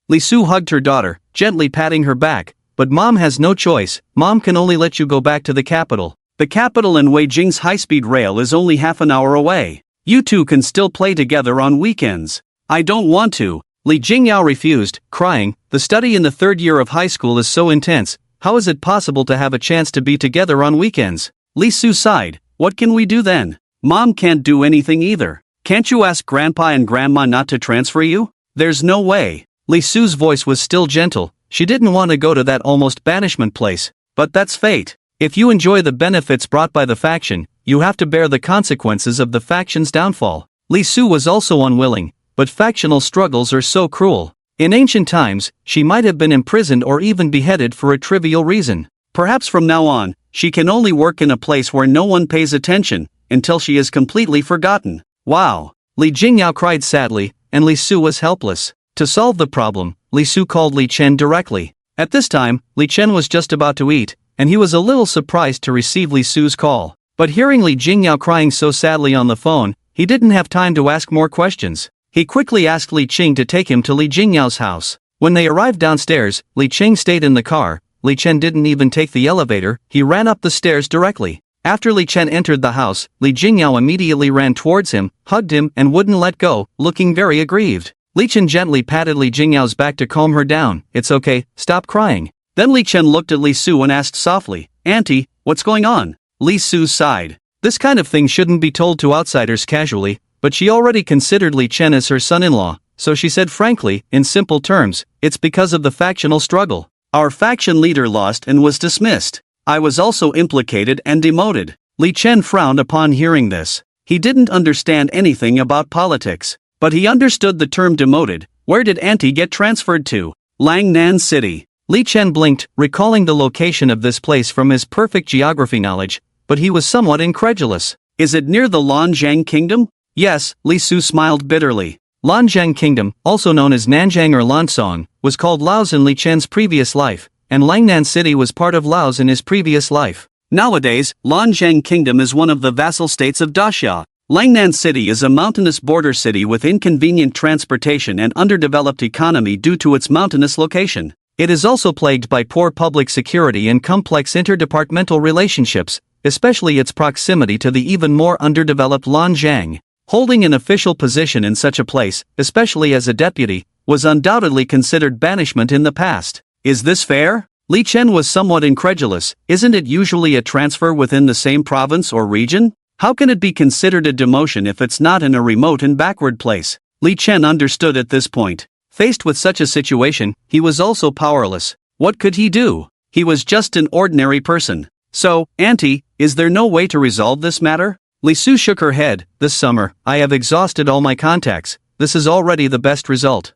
Li Su hugged her daughter, gently patting her back. But Mom has no choice. Mom can only let you go back to the capital. The capital and Weijing's high-speed rail is only half an hour away. You two can still play together on weekends. I don't want to. Li Jingyao refused, crying, the study in the third year of high school is so intense, how is it possible to have a chance to be together on weekends? Li Su sighed, what can we do then? Mom can't do anything either. Can't you ask Grandpa and Grandma not to transfer you? There's no way. Li Su's voice was still gentle. She didn't want to go to that almost banishment place, but that's fate. If you enjoy the benefits brought by the faction, you have to bear the consequences of the faction's downfall. Li Su was also unwilling, but factional struggles are so cruel. In ancient times, she might have been imprisoned or even beheaded for a trivial reason. Perhaps from now on, she can only work in a place where no one pays attention, until she is completely forgotten. Wow! Li Jingyao cried sadly, and Li Su was helpless. To solve the problem, Li Su called Li Chen directly. At this time, Li Chen was just about to eat, and he was a little surprised to receive Li Su's call. But hearing Li Jingyao crying so sadly on the phone, he didn't have time to ask more questions. He quickly asked Li Qing to take him to Li Jingyao's house. When they arrived downstairs, Li Qing stayed in the car. Li Chen didn't even take the elevator, he ran up the stairs directly. After Li Chen entered the house, Li Jingyao immediately ran towards him, hugged him, and wouldn't let go, looking very aggrieved. Li Chen gently patted Li Jingyao's back to calm her down. It's okay, stop crying. Then Li Chen looked at Li Su and asked softly, Auntie, what's going on? Li Su sighed. This kind of thing shouldn't be told to outsiders casually, but she already considered Li Chen as her son-in-law, so she said frankly, in simple terms, it's because of the factional struggle. Our faction leader lost and was dismissed. I was also implicated and demoted. Li Chen frowned upon hearing this. He didn't understand anything about politics. But he understood the term demoted. Where did Auntie get transferred to? Langnan City. Li Chen blinked, recalling the location of this place from his perfect geography knowledge, but he was somewhat incredulous. Is it near the Lanjiang Kingdom? Yes, Li Su smiled bitterly. Lanjiang Kingdom, also known as Nanjiang or Lansong, was called Laos in Li Chen's previous life, and Langnan City was part of Laos in his previous life. Nowadays, Lanjiang Kingdom is one of the vassal states of Daxia. Langnan City is a mountainous border city with inconvenient transportation and underdeveloped economy due to its mountainous location. It is also plagued by poor public security and complex interdepartmental relationships, especially its proximity to the even more underdeveloped Lanjiang. Holding an official position in such a place, especially as a deputy, was undoubtedly considered banishment in the past. Is this fair? Li Chen was somewhat incredulous. Isn't it usually a transfer within the same province or region? How can it be considered a demotion if it's not in a remote and backward place? Li Chen understood at this point. Faced with such a situation, he was also powerless. What could he do? He was just an ordinary person. So, Auntie, is there no way to resolve this matter? Li Su shook her head. This summer, I have exhausted all my contacts. This is already the best result.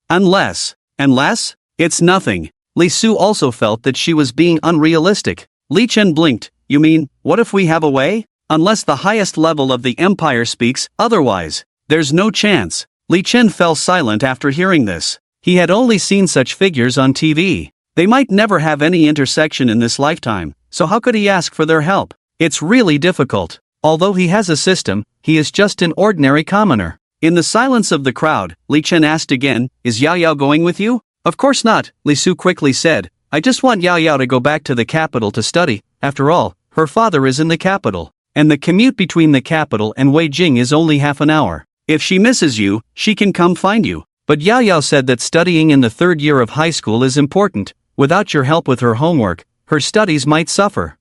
Unless? It's nothing. Li Su also felt that she was being unrealistic. Li Chen blinked. You mean, what if we have a way? Unless the highest level of the empire speaks otherwise. There's no chance. Li Chen fell silent after hearing this. He had only seen such figures on TV. They might never have any intersection in this lifetime, so how could he ask for their help? It's really difficult. Although he has a system, he is just an ordinary commoner. In the silence of the crowd, Li Chen asked again, "Is Yao Yao going with you?" "Of course not," Li Su quickly said. "I just want Yao Yao to go back to the capital to study. After all, her father is in the capital, and the commute between the capital and Weijing is only half an hour. If she misses you, she can come find you." But Yao Yao said that studying in the third year of high school is important. Without your help with her homework, her studies might suffer.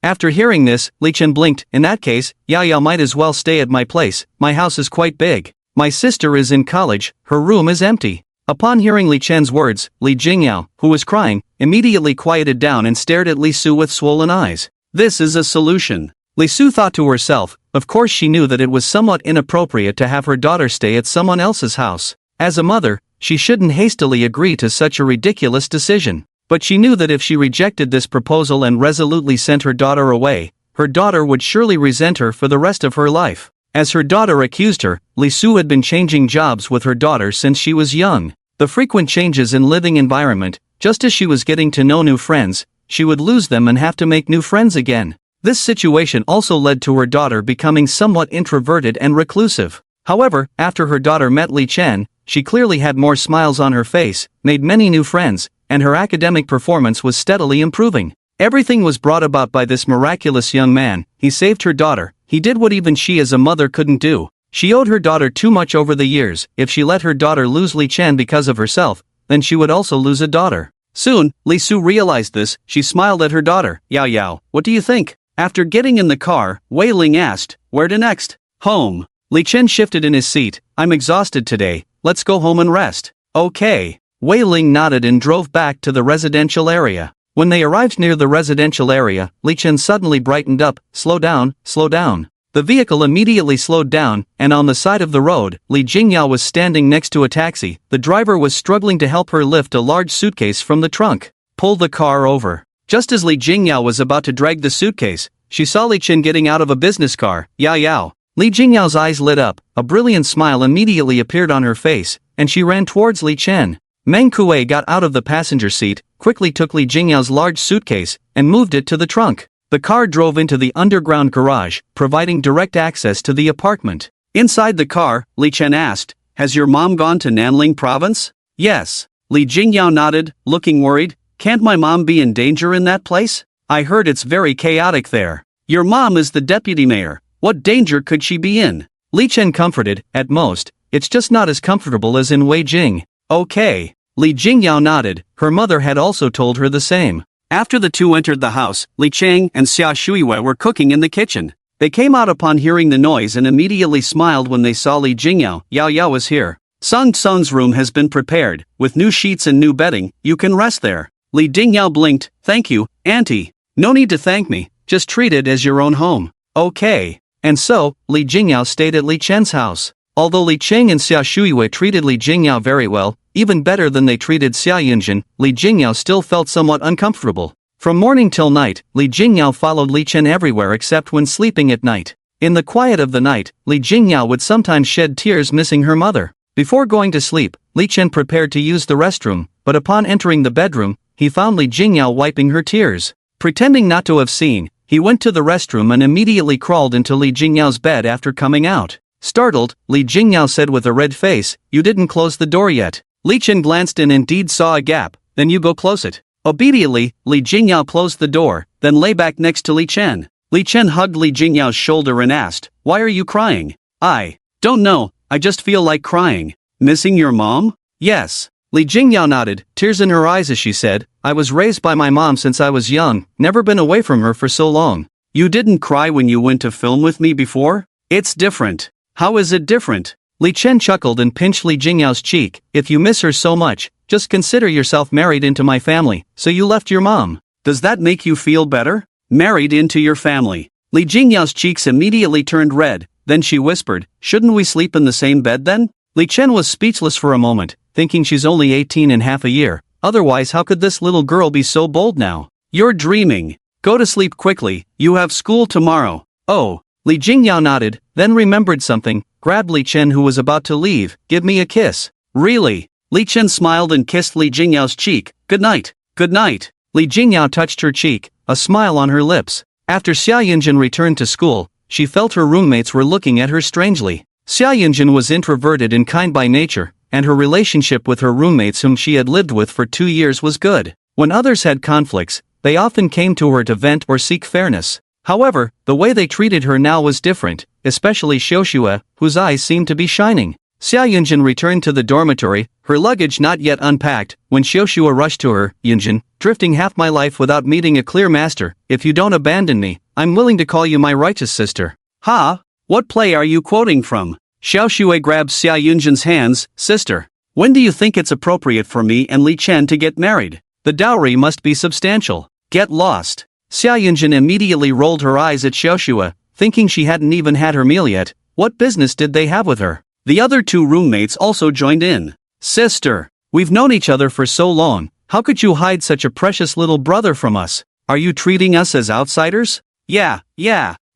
After hearing this, Li Chen blinked. "In that case, Yao Yao might as well stay at my place. My house is quite big. My sister is in college, her room is empty." Upon hearing Li Chen's words, Li Jingyao, who was crying, immediately quieted down and stared at Li Su with swollen eyes. This is a solution. Li Su thought to herself. Of course she knew that it was somewhat inappropriate to have her daughter stay at someone else's house. As a mother, she shouldn't hastily agree to such a ridiculous decision. But she knew that if she rejected this proposal and resolutely sent her daughter away, her daughter would surely resent her for the rest of her life. As her daughter accused her, Li Su had been changing jobs with her daughter since she was young. The frequent changes in living environment, just as she was getting to know new friends, she would lose them and have to make new friends again. This situation also led to her daughter becoming somewhat introverted and reclusive. However, after her daughter met Li Chen, she clearly had more smiles on her face, made many new friends, and her academic performance was steadily improving. Everything was brought about by this miraculous young man. He saved her daughter. He did what even she as a mother couldn't do. She owed her daughter too much over the years. If she let her daughter lose Li Chen because of herself, then she would also lose a daughter. Soon, Li Su realized this. She smiled at her daughter. "Yao Yao, what do you think?" After getting in the car, Wei Ling asked, "Where to next?" "Home." Li Chen shifted in his seat. "I'm exhausted today. Let's go home and rest." "Okay." Wei Ling nodded and drove back to the residential area. When they arrived near the residential area, Li Chen suddenly brightened up. "Slow down, slow down." The vehicle immediately slowed down, and on the side of the road, Li Jingyao was standing next to a taxi. The driver was struggling to help her lift a large suitcase from the trunk. "Pull the car over." Just as Li Jingyao was about to drag the suitcase, she saw Li Chen getting out of a business car. "Yao Yao." Li Jingyao's eyes lit up. A brilliant smile immediately appeared on her face, and she ran towards Li Chen. Meng Kuei got out of the passenger seat, quickly took Li Jingyao's large suitcase, and moved it to the trunk. The car drove into the underground garage, providing direct access to the apartment. Inside the car, Li Chen asked, "Has your mom gone to Nanling province?" "Yes." Li Jingyao nodded, looking worried. "Can't my mom be in danger in that place? I heard it's very chaotic there." "Your mom is the deputy mayor. What danger could she be in?" Li Chen comforted. "At most, it's just not as comfortable as in Weijing." "Okay." Li Jingyao nodded. Her mother had also told her the same. After the two entered the house, Li Cheng and Xia Shuiwei were cooking in the kitchen. They came out upon hearing the noise and immediately smiled when they saw Li Jingyao. "Yao Yao was here. Song Tsung's room has been prepared. With new sheets and new bedding, you can rest there." Li Jingyao blinked. "Thank you, Auntie." "No need to thank me, just treat it as your own home." "Okay." And so, Li Jingyao stayed at Li Chen's house. Although Li Cheng and Xia Shuiwei treated Li Jingyao very well, even better than they treated Xia Yunjin, Li Jingyao still felt somewhat uncomfortable. From morning till night, Li Jingyao followed Li Chen everywhere except when sleeping at night. In the quiet of the night, Li Jingyao would sometimes shed tears missing her mother. Before going to sleep, Li Chen prepared to use the restroom, but upon entering the bedroom, he found Li Jingyao wiping her tears. Pretending not to have seen, he went to the restroom and immediately crawled into Li Jingyao's bed after coming out. Startled, Li Jingyao said with a red face, "You didn't close the door yet." Li Chen glanced and indeed saw a gap. "Then you go close it." Obediently, Li Jingyao closed the door, then lay back next to Li Chen. Li Chen hugged Li Jingyao's shoulder and asked, "Why are you crying?" "I don't know, I just feel like crying." "Missing your mom?" "Yes." Li Jingyao nodded, tears in her eyes as she said, "I was raised by my mom since I was young, never been away from her for so long." "You didn't cry when you went to film with me before?" "It's different." "How is it different?" Li Chen chuckled and pinched Li Jingyao's cheek. "If you miss her so much, just consider yourself married into my family, so you left your mom. Does that make you feel better? Married into your family." Li Jingyao's cheeks immediately turned red, then she whispered, "Shouldn't we sleep in the same bed then?" Li Chen was speechless for a moment, thinking she's only 18 and half a year. Otherwise how could this little girl be so bold now? "You're dreaming. Go to sleep quickly, you have school tomorrow." "Oh." Li Jingyao nodded, then remembered something. grabbed Li Chen who was about to leave. Give me a kiss. Really? Li Chen smiled and kissed Li Jingyao's cheek. Good night. Good night. Li Jingyao touched her cheek, a smile on her lips. After Xia Yunjin returned to school, she felt her roommates were looking at her strangely. Xia Yunjin was introverted and kind by nature, and her relationship with her roommates whom she had lived with for 2 years was good. When others had conflicts, they often came to her to vent or seek fairness. However, the way they treated her now was different, especially Xiaoxue, whose eyes seemed to be shining. Xia Yunjin returned to the dormitory, her luggage not yet unpacked, when Xiaoxue rushed to her. Yunjin, drifting half my life without meeting a clear master, if you don't abandon me, I'm willing to call you my righteous sister. Ha? What play are you quoting from? Xiaoxue grabbed Xia Yunjin's hands. Sister, when do you think it's appropriate for me and Li Chen to get married? The dowry must be substantial. Get lost. Xia Yunjin immediately rolled her eyes at Xiaoxue, thinking she hadn't even had her meal yet. What business did they have with her? The other two roommates also joined in. Sister, we've known each other for so long, how could you hide such a precious little brother from us? Are you treating us as outsiders? Yeah.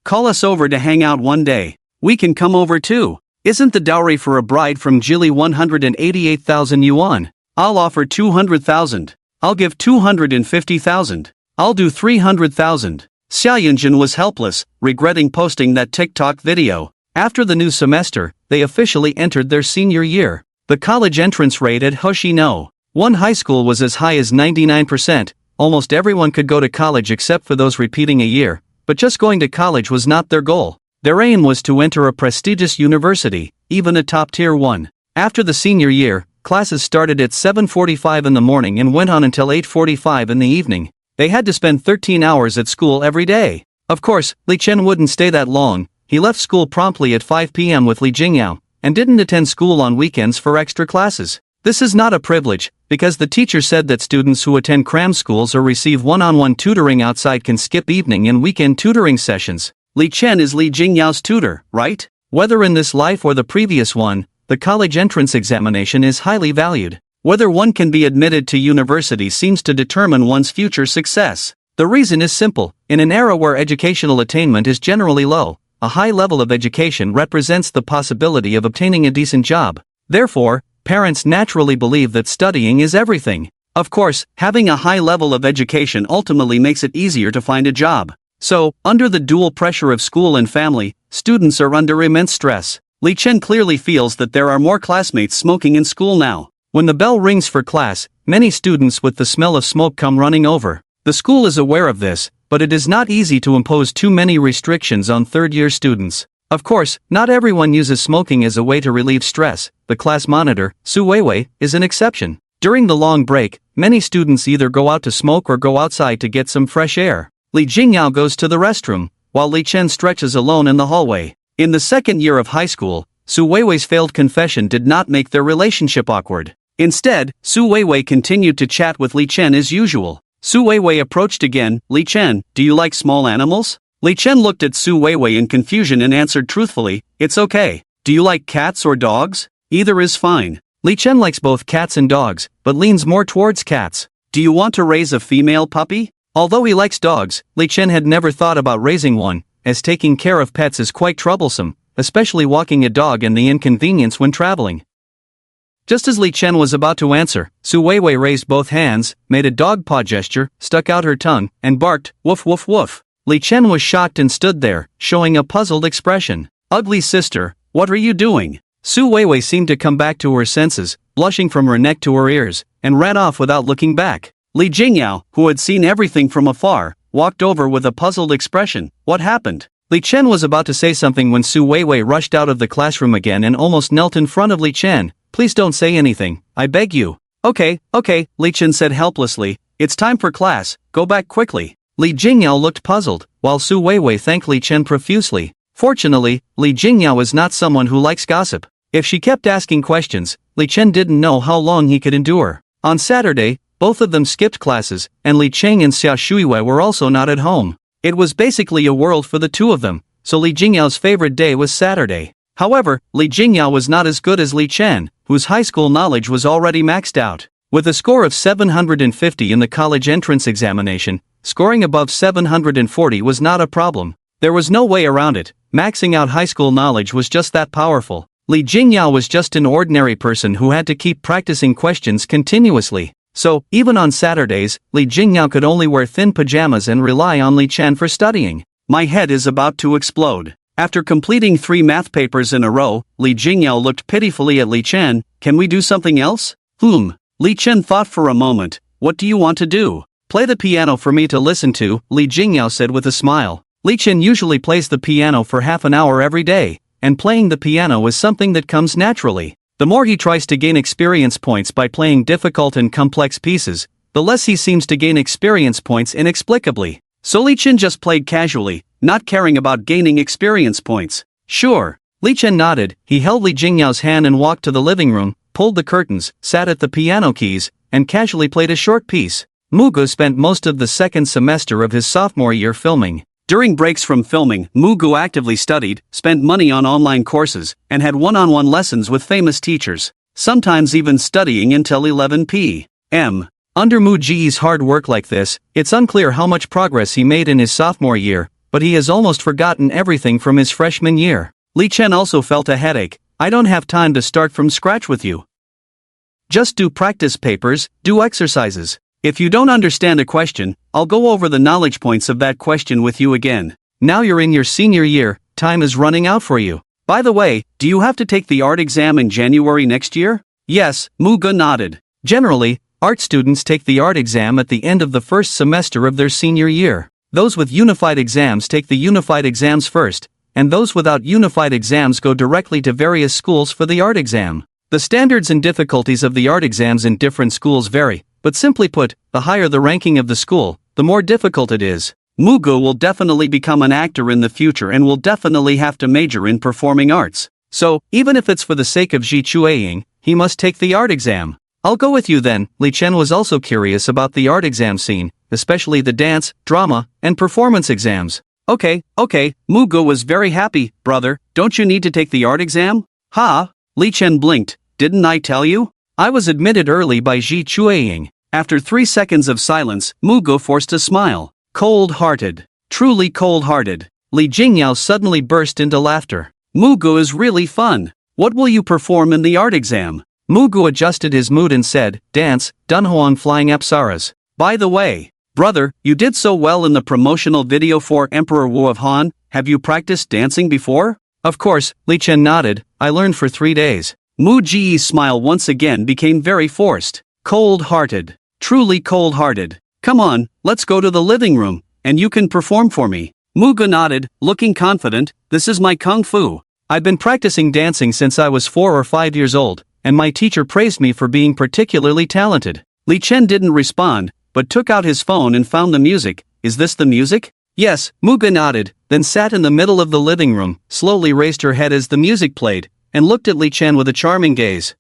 Call us over to hang out one day. We can come over too. Isn't the dowry for a bride from Jili 188,000 yuan? I'll offer 200,000. I'll give 250,000. I'll do 300,000. Xia Yunjin was helpless, regretting posting that TikTok video. After the new semester, they officially entered their senior year. The college entrance rate at Hoshino one high school was as high as 99%. Almost everyone could go to college except for those repeating a year, but just going to college was not their goal. Their aim was to enter a prestigious university, even a top-tier one. After the senior year, classes started at 7:45 in the morning and went on until 8:45 in the evening. They had to spend 13 hours at school every day. Of course, Li Chen wouldn't stay that long. He left school promptly at 5 p.m. with Li Jingyao, and didn't attend school on weekends for extra classes. This is not a privilege, because the teacher said that students who attend cram schools or receive one-on-one tutoring outside can skip evening and weekend tutoring sessions. Li Chen is Li Jingyao's tutor, right? Whether in this life or the previous one, the college entrance examination is highly valued. Whether one can be admitted to university seems to determine one's future success. The reason is simple. In an era where educational attainment is generally low, a high level of education represents the possibility of obtaining a decent job. Therefore, parents naturally believe that studying is everything. Of course, having a high level of education ultimately makes it easier to find a job. So, under the dual pressure of school and family, students are under immense stress. Li Chen clearly feels that there are more classmates smoking in school now. When the bell rings for class, many students with the smell of smoke come running over. The school is aware of this, but it is not easy to impose too many restrictions on third-year students. Of course, not everyone uses smoking as a way to relieve stress. The class monitor, Su Weiwei, is an exception. During the long break, many students either go out to smoke or go outside to get some fresh air. Li Jingyao goes to the restroom, while Li Chen stretches alone in the hallway. In the second year of high school, Su Weiwei's failed confession did not make their relationship awkward. Instead, Su Weiwei continued to chat with Li Chen as usual. Su Weiwei approached again. Li Chen, do you like small animals? Li Chen looked at Su Weiwei in confusion and answered truthfully, it's okay. Do you like cats or dogs? Either is fine. Li Chen likes both cats and dogs, but leans more towards cats. Do you want to raise a female puppy? Although he likes dogs, Li Chen had never thought about raising one, as taking care of pets is quite troublesome, especially walking a dog and the inconvenience when traveling. Just as Li Chen was about to answer, Su Weiwei raised both hands, made a dog paw gesture, stuck out her tongue, and barked, woof woof woof. Li Chen was shocked and stood there, showing a puzzled expression. Ugly sister, what are you doing? Su Weiwei seemed to come back to her senses, blushing from her neck to her ears, and ran off without looking back. Li Jingyao, who had seen everything from afar, walked over with a puzzled expression. What happened? Li Chen was about to say something when Su Weiwei rushed out of the classroom again and almost knelt in front of Li Chen. Please don't say anything, I beg you. Okay, Li Chen said helplessly. It's time for class, go back quickly. Li Jingyao looked puzzled, while Su Weiwei thanked Li Chen profusely. Fortunately, Li Jingyao is not someone who likes gossip. If she kept asking questions, Li Chen didn't know how long he could endure. On Saturday, both of them skipped classes, and Li Cheng and Xia Shuiwei were also not at home. It was basically a world for the two of them, so Li Jingyao's favorite day was Saturday. However, Li Jingyao was not as good as Li Chen, whose high school knowledge was already maxed out. With a score of 750 in the college entrance examination, scoring above 740 was not a problem. There was no way around it. maxing out high school knowledge was just that powerful. Li Jingyao was just an ordinary person who had to keep practicing questions continuously. So, even on Saturdays, Li Jingyao could only wear thin pajamas and rely on Li Chen for studying. My head is about to explode. After completing 3 math papers in a row, Li Jingyao looked pitifully at Li Chen. Can we do something else? Li Chen thought for a moment. What do you want to do? Play the piano for me to listen to, Li Jingyao said with a smile. Li Chen usually plays the piano for half an hour every day, and playing the piano is something that comes naturally. The more he tries to gain experience points by playing difficult and complex pieces, the less he seems to gain experience points inexplicably. So Li Chen just played casually, not caring about gaining experience points. Sure. Li Chen nodded. He held Li Jingyao's hand and walked to the living room, pulled the curtains, sat at the piano keys, and casually played a short piece. Mugu spent most of the second semester of his sophomore year filming. During breaks from filming, Mugu actively studied, spent money on online courses, and had one-on-one lessons with famous teachers, sometimes even studying until 11 p.m. Under Muji's hard work like this, it's unclear how much progress he made in his sophomore year, but he has almost forgotten everything from his freshman year. Li Chen also felt a headache. I don't have time to start from scratch with you. Just do practice papers, do exercises. If you don't understand a question, I'll go over the knowledge points of that question with you again. Now you're in your senior year, time is running out for you. By the way, do you have to take the art exam in January next year? Yes, Mugu nodded. Generally, art students take the art exam at the end of the first semester of their senior year. Those with unified exams take the unified exams first, and those without unified exams go directly to various schools for the art exam. The standards and difficulties of the art exams in different schools vary, but simply put, the higher the ranking of the school, the more difficult it is. Mugu will definitely become an actor in the future and will definitely have to major in performing arts. So, even if it's for the sake of Ji Chueying, he must take the art exam. I'll go with you then. Li Chen was also curious about the art exam scene, especially the dance, drama, and performance exams. Okay, Mugu was very happy. Brother, don't you need to take the art exam? Ha! Li Chen blinked. Didn't I tell you? I was admitted early by Ji Chueying. After 3 seconds of silence, Mugu forced a smile. Cold-hearted. Truly cold-hearted. Li Jingyao suddenly burst into laughter. Mugu is really fun. What will you perform in the art exam? Mugu adjusted his mood and said, dance, Dunhuang Flying Apsaras. By the way, brother, you did so well in the promotional video for Emperor Wu of Han. Have you practiced dancing before? Of course, Li Chen nodded. I learned for 3 days. Mu Ji's smile once again became very forced. Cold-hearted. Truly cold-hearted. Come on, let's go to the living room, and you can perform for me. Mugu nodded, looking confident. This is my kung fu. I've been practicing dancing since I was 4 or 5 years old, and my teacher praised me for being particularly talented. Li Chen didn't respond, but took out his phone and found the music. Is this the music? Yes, Mugu nodded, then sat in the middle of the living room, slowly raised her head as the music played, and looked at Li Chen with a charming gaze.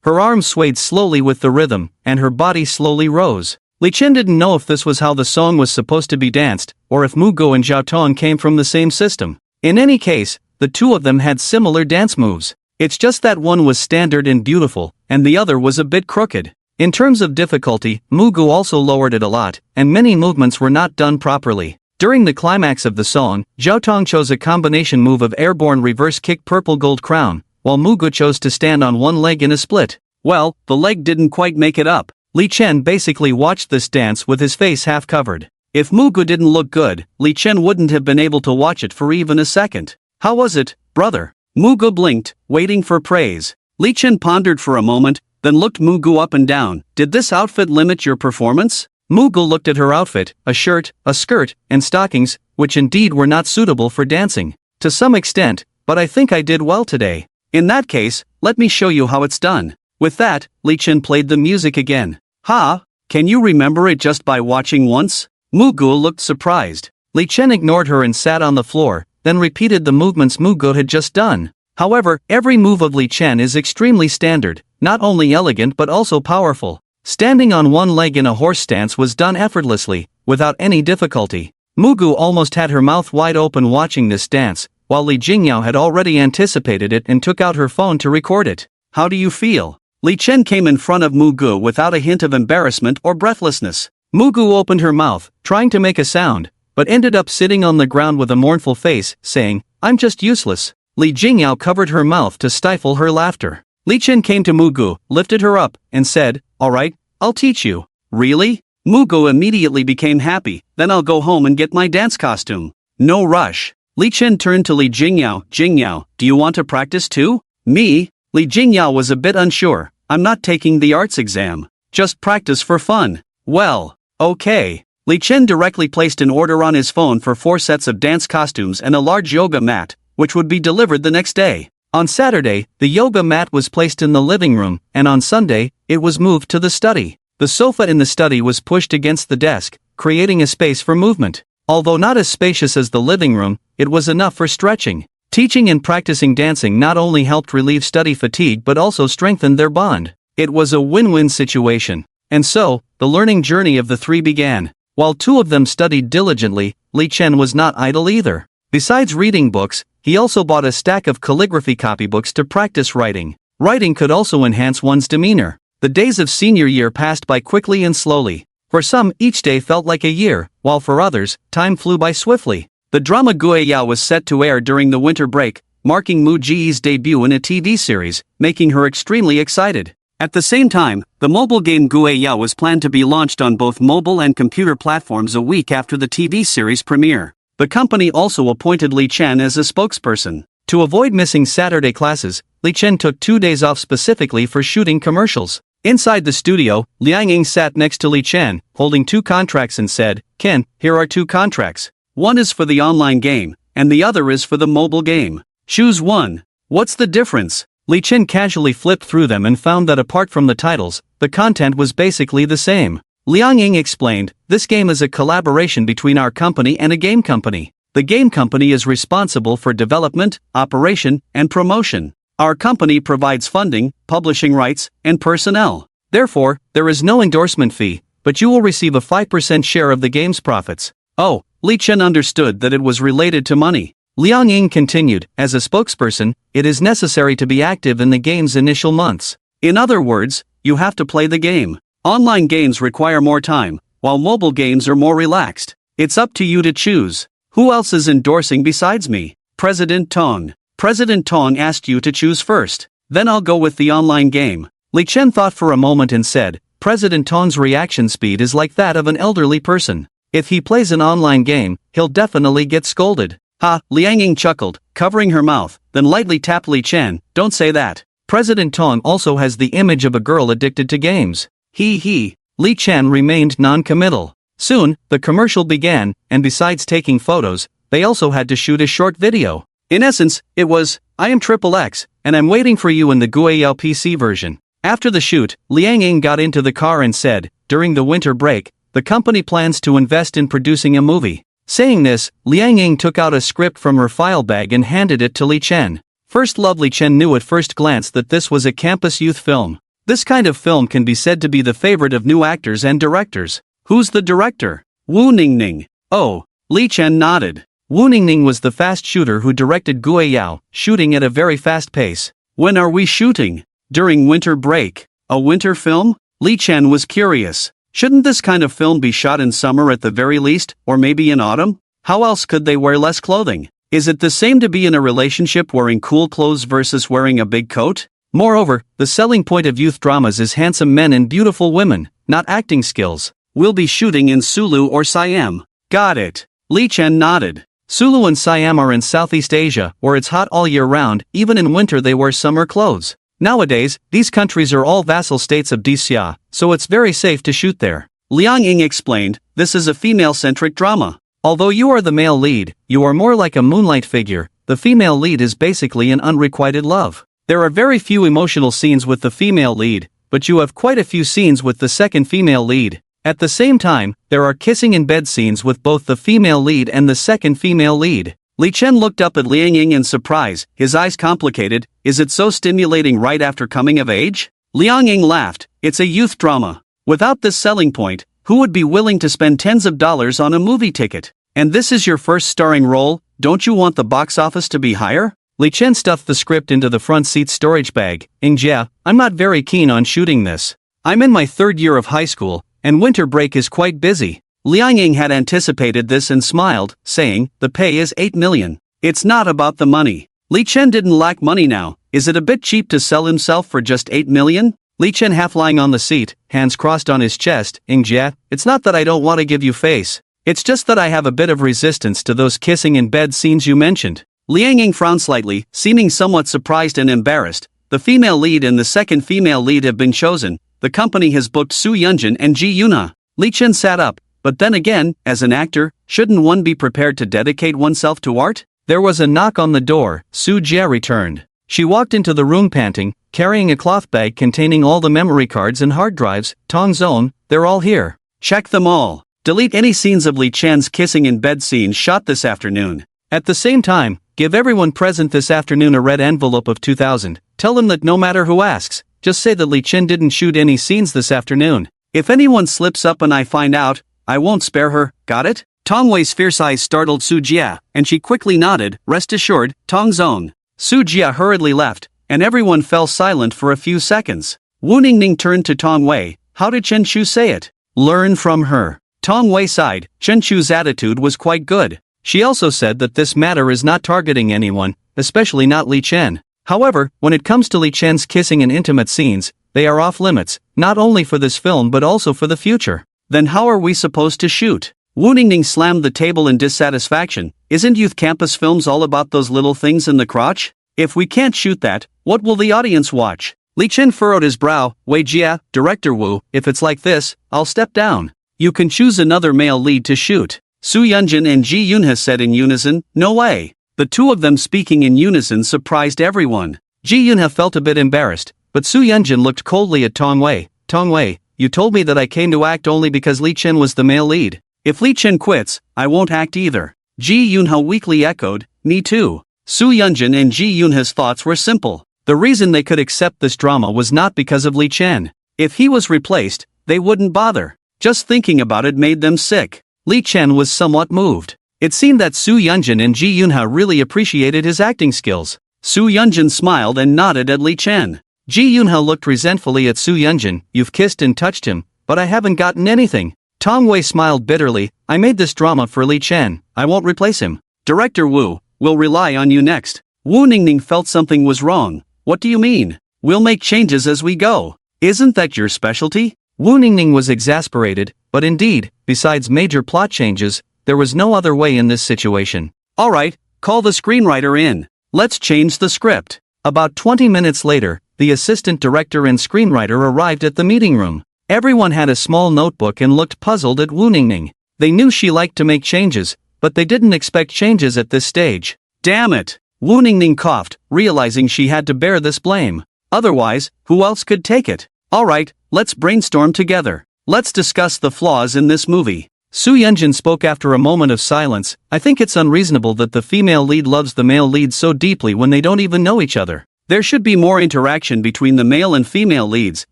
Her arms swayed slowly with the rhythm, and her body slowly rose. Li Chen didn't know if this was how the song was supposed to be danced, or if Mugu and Zhao Tong came from the same system. In any case, the two of them had similar dance moves. It's just that one was standard and beautiful, and the other was a bit crooked. In terms of difficulty, Mugu also lowered it a lot, and many movements were not done properly. During the climax of the song, Zhao Tong chose a combination move of airborne reverse kick purple gold crown, while Mugu chose to stand on one leg in a split. Well, the leg didn't quite make it up. Li Chen basically watched this dance with his face half covered. If Mugu didn't look good, Li Chen wouldn't have been able to watch it for even a second. How was it, brother? Mugu blinked, waiting for praise. Li Chen pondered for a moment, then looked Mugu up and down. Did this outfit limit your performance? Mugu looked at her outfit, a shirt, a skirt, and stockings, which indeed were not suitable for dancing. To some extent, but I think I did well today. In that case, let me show you how it's done. With that, Li Chen played the music again. Ha! Can you remember it just by watching once? Mugu looked surprised. Li Chen ignored her and sat on the floor, then repeated the movements Mugu had just done. However, every move of Li Chen is extremely standard, not only elegant but also powerful. Standing on one leg in a horse stance was done effortlessly, without any difficulty. Mugu almost had her mouth wide open watching this dance, while Li Jingyao had already anticipated it and took out her phone to record it. How do you feel? Li Chen came in front of Mugu without a hint of embarrassment or breathlessness. Mugu opened her mouth, trying to make a sound, but ended up sitting on the ground with a mournful face, saying, "I'm just useless." Li Jingyao covered her mouth to stifle her laughter. Li Chen came to Mugu, lifted her up, and said, "Alright, I'll teach you." "Really?" Mugu immediately became happy. "Then I'll go home and get my dance costume." "No rush." Li Chen turned to Li Jingyao. "Jingyao, do you want to practice too?" "Me?" Li Jingyao was a bit unsure. "I'm not taking the arts exam. Just practice for fun." "Well, okay." Li Chen directly placed an order on his phone for 4 sets of dance costumes and a large yoga mat, which would be delivered the next day. On Saturday, the yoga mat was placed in the living room, and on Sunday, it was moved to the study. The sofa in the study was pushed against the desk, creating a space for movement. Although not as spacious as the living room, it was enough for stretching. Teaching and practicing dancing not only helped relieve study fatigue but also strengthened their bond. It was a win-win situation. And so, the learning journey of the 3 began. While 2 of them studied diligently, Li Chen was not idle either. Besides reading books, he also bought a stack of calligraphy copybooks to practice writing. Writing could also enhance one's demeanor. The days of senior year passed by quickly and slowly. For some, each day felt like a year, while for others, time flew by swiftly. The drama Guiyao was set to air during the winter break, marking Mu Ji's debut in a TV series, making her extremely excited. At the same time, the mobile game Guiyao was planned to be launched on both mobile and computer platforms a week after the TV series premiere. The company also appointed Li Chen as a spokesperson. To avoid missing Saturday classes, Li Chen took 2 days off specifically for shooting commercials. Inside the studio, Liang Ying sat next to Li Chen, holding 2 contracts and said, "Ken, here are 2 contracts. One is for the online game, and the other is for the mobile game. Choose one." "What's the difference?" Li Chen casually flipped through them and found that apart from the titles, the content was basically the same. Liang Ying explained, "This game is a collaboration between our company and a game company. The game company is responsible for development, operation, and promotion. Our company provides funding, publishing rights, and personnel. Therefore, there is no endorsement fee, but you will receive a 5% share of the game's profits." Oh, Li Chen understood that it was related to money. Liang Ying continued, "As a spokesperson, it is necessary to be active in the game's initial months. In other words, you have to play the game. Online games require more time, while mobile games are more relaxed. It's up to you to choose. Who else is endorsing besides me?" "President Tong. President Tong asked you to choose first." "Then I'll go with the online game." Li Chen thought for a moment and said, "President Tong's reaction speed is like that of an elderly person. If he plays an online game, he'll definitely get scolded." "Ha," Liang Ying chuckled, covering her mouth, then lightly tapped Li Chen, "Don't say that. President Tong also has the image of a girl addicted to games." He. Li Chen remained non-committal. Soon, the commercial began, and besides taking photos, they also had to shoot a short video. In essence, it was, "I am Triple X, and I'm waiting for you in the Guiyao PC version." After the shoot, Liang Ying got into the car and said, "During the winter break, the company plans to invest in producing a movie." Saying this, Liang Ying took out a script from her file bag and handed it to Li Chen. First Love Li Chen knew at first glance that this was a campus youth film. This kind of film can be said to be the favorite of new actors and directors. "Who's the director?" "Wu Ningning." "Oh." Li Chen nodded. Wu Ningning was the fast shooter who directed Guiyao, shooting at a very fast pace. "When are we shooting?" "During winter break." "A winter film?" Li Chen was curious. Shouldn't this kind of film be shot in summer at the very least, or maybe in autumn? How else could they wear less clothing? Is it the same to be in a relationship wearing cool clothes versus wearing a big coat? Moreover, the selling point of youth dramas is handsome men and beautiful women, not acting skills. "We'll be shooting in Sulu or Siam." "Got it." Li Chen nodded. Sulu and Siam are in Southeast Asia, where it's hot all year round. Even in winter they wear summer clothes. Nowadays, these countries are all vassal states of Xia, so it's very safe to shoot there. Liang Ying explained, "This is a female-centric drama. Although you are the male lead, you are more like a moonlight figure. The female lead is basically an unrequited love. There are very few emotional scenes with the female lead, but you have quite a few scenes with the second female lead. At the same time, there are kissing in bed scenes with both the female lead and the second female lead." Li Chen looked up at Liang Ying in surprise, his eyes complicated. "Is it so stimulating right after coming of age?" Liang Ying laughed. "It's a youth drama. Without this selling point, who would be willing to spend tens of dollars on a movie ticket? And this is your first starring role, don't you want the box office to be higher?" Li Chen stuffed the script into the front seat storage bag. "Ingjia, I'm not very keen on shooting this. I'm in my 3rd year of high school, and winter break is quite busy. Liang Ying had anticipated this and smiled, saying, the pay is 8 million. It's not about the money. Li Chen didn't lack money now. Is it a bit cheap to sell himself for just 8 million? Li Chen half lying on the seat, hands crossed on his chest. Yingjie, it's not that I don't want to give you face. It's just that I have a bit of resistance to those kissing in bed scenes you mentioned. Liang Ying frowned slightly, seeming somewhat surprised and embarrassed. The female lead and the second female lead have been chosen. The company has booked Su Yunjin and Ji Yunha. Li Chen sat up, but then again, as an actor, shouldn't one be prepared to dedicate oneself to art? There was a knock on the door. Su Jie returned. She walked into the room panting, carrying a cloth bag containing all the memory cards and hard drives. Tong Zone, they're all here. Check them all. Delete any scenes of Li Chen's kissing in bed scene shot this afternoon. At the same time, give everyone present this afternoon a red envelope of 2,000. Tell them that no matter who asks, just say that Li Chen didn't shoot any scenes this afternoon. If anyone slips up and I find out, I won't spare her, got it? Tong Wei's fierce eyes startled Su Jie, and she quickly nodded, rest assured, Tong Zone. Su Jie hurriedly left, and everyone fell silent for a few seconds. Wu Ningning turned to Tong Wei. How did Chen Chu say it? Learn from her. Tong Wei sighed. Chen Chu's attitude was quite good. She also said that this matter is not targeting anyone, especially not Li Chen. However, when it comes to Li Chen's kissing and intimate scenes, they are off limits, not only for this film but also for the future. Then how are we supposed to shoot? Wu Ningning slammed the table in dissatisfaction. Isn't youth campus films all about those little things in the crotch? If we can't shoot that, what will the audience watch? Li Chen furrowed his brow. Wei Jie, Director Wu, if it's like this, I'll step down. You can choose another male lead to shoot. Su Yunjin and Ji Yunha said in unison, no way. The two of them speaking in unison surprised everyone. Ji Yunha felt a bit embarrassed, but Su Yunjin looked coldly at Tong Wei. Tong Wei, you told me that I came to act only because Li Chen was the male lead. If Li Chen quits, I won't act either. Ji Yunha weakly echoed, me too. Su Yunjin and Ji Yunha's thoughts were simple. The reason they could accept this drama was not because of Li Chen. If he was replaced, they wouldn't bother. Just thinking about it made them sick. Li Chen was somewhat moved. It seemed that Su Yunjin and Ji Yunha really appreciated his acting skills. Su Yunjin smiled and nodded at Li Chen. Ji Yunha looked resentfully at Su Yunjin. You've kissed and touched him, but I haven't gotten anything. Tong Wei smiled bitterly. I made this drama for Li Chen. I won't replace him. Director Wu, we'll rely on you next. Wu Ningning felt something was wrong. What do you mean? We'll make changes as we go. Isn't that your specialty? Wu Ningning was exasperated, but indeed, besides major plot changes, there was no other way in this situation. Alright, call the screenwriter in. Let's change the script. About 20 minutes later, the assistant director and screenwriter arrived at the meeting room. Everyone had a small notebook and looked puzzled at Wu Ningning. They knew she liked to make changes, but they didn't expect changes at this stage. Damn it! Wu Ningning coughed, realizing she had to bear this blame. Otherwise, who else could take it? Alright, let's brainstorm together. Let's discuss the flaws in this movie. Su Yunjin spoke after a moment of silence. I think it's unreasonable that the female lead loves the male lead so deeply when they don't even know each other. There should be more interaction between the male and female leads,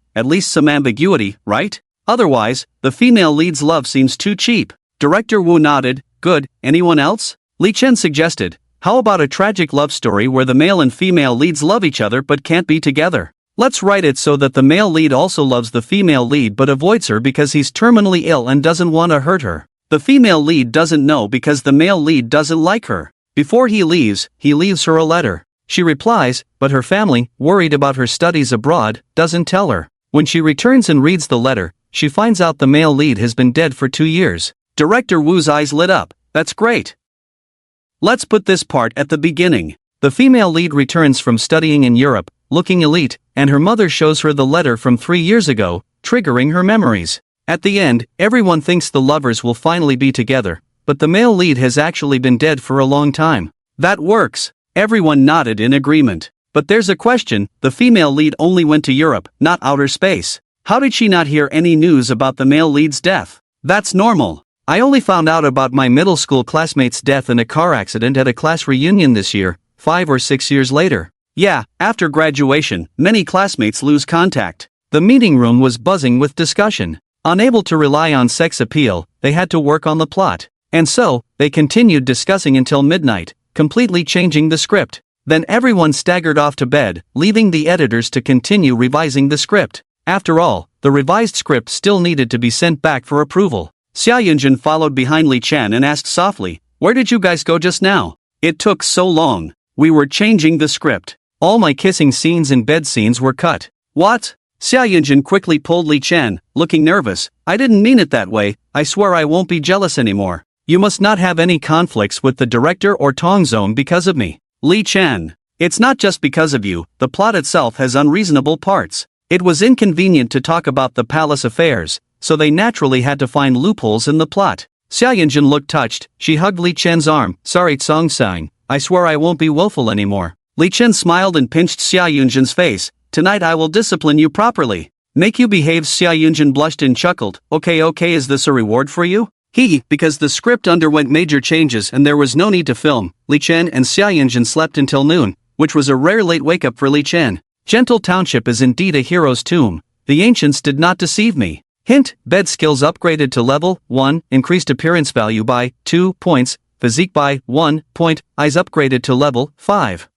at least some ambiguity, right? Otherwise, the female lead's love seems too cheap. Director Wu nodded. Good, anyone else? Li Chen suggested. How about a tragic love story where the male and female leads love each other but can't be together? Let's write it so that the male lead also loves the female lead but avoids her because he's terminally ill and doesn't want to hurt her. The female lead doesn't know because the male lead doesn't like her. Before he leaves her a letter. She replies, but her family, worried about her studies abroad, doesn't tell her. When she returns and reads the letter, she finds out the male lead has been dead for 2 years. Director Wu's eyes lit up. That's great. Let's put this part at the beginning. The female lead returns from studying in Europe, looking elite, and her mother shows her the letter from 3 years ago, triggering her memories. At the end, everyone thinks the lovers will finally be together, but the male lead has actually been dead for a long time. That works. Everyone nodded in agreement. But there's a question, the female lead only went to Europe, not outer space. How did she not hear any news about the male lead's death? That's normal. I only found out about my middle school classmate's death in a car accident at a class reunion this year, 5 or 6 years later. Yeah, after graduation, many classmates lose contact. The meeting room was buzzing with discussion. Unable to rely on sex appeal, they had to work on the plot. And so, they continued discussing until midnight, completely changing the script. Then everyone staggered off to bed, leaving the editors to continue revising the script. After all, the revised script still needed to be sent back for approval. Xia Yunjin followed behind Li Chen and asked softly, "Where did you guys go just now? It took so long. We were changing the script. All my kissing scenes and bed scenes were cut." "What?" Xia Yunjin quickly pulled Li Chen, looking nervous. "I didn't mean it that way. I swear I won't be jealous anymore. You must not have any conflicts with the director or Tongzong because of me." "Li Chen, it's not just because of you. The plot itself has unreasonable parts. It was inconvenient to talk about the palace affairs, so they naturally had to find loopholes in the plot." Xia Yunjin looked touched. She hugged Li Chen's arm. "Sorry Tsong-sang, I swear I won't be willful anymore." Li Chen smiled and pinched Xia Yunjin's face. "Tonight I will discipline you properly. Make you behave." Xia Yunjin blushed and chuckled. Okay, is this a reward for you?" Because the script underwent major changes and there was no need to film, Li Chen and Xia Yunjin slept until noon, which was a rare late wake-up for Li Chen. Gentle Township is indeed a hero's tomb. The ancients did not deceive me. Hint, bed skills upgraded to level 1, increased appearance value by 2 points, physique by 1 point, eyes upgraded to level 5.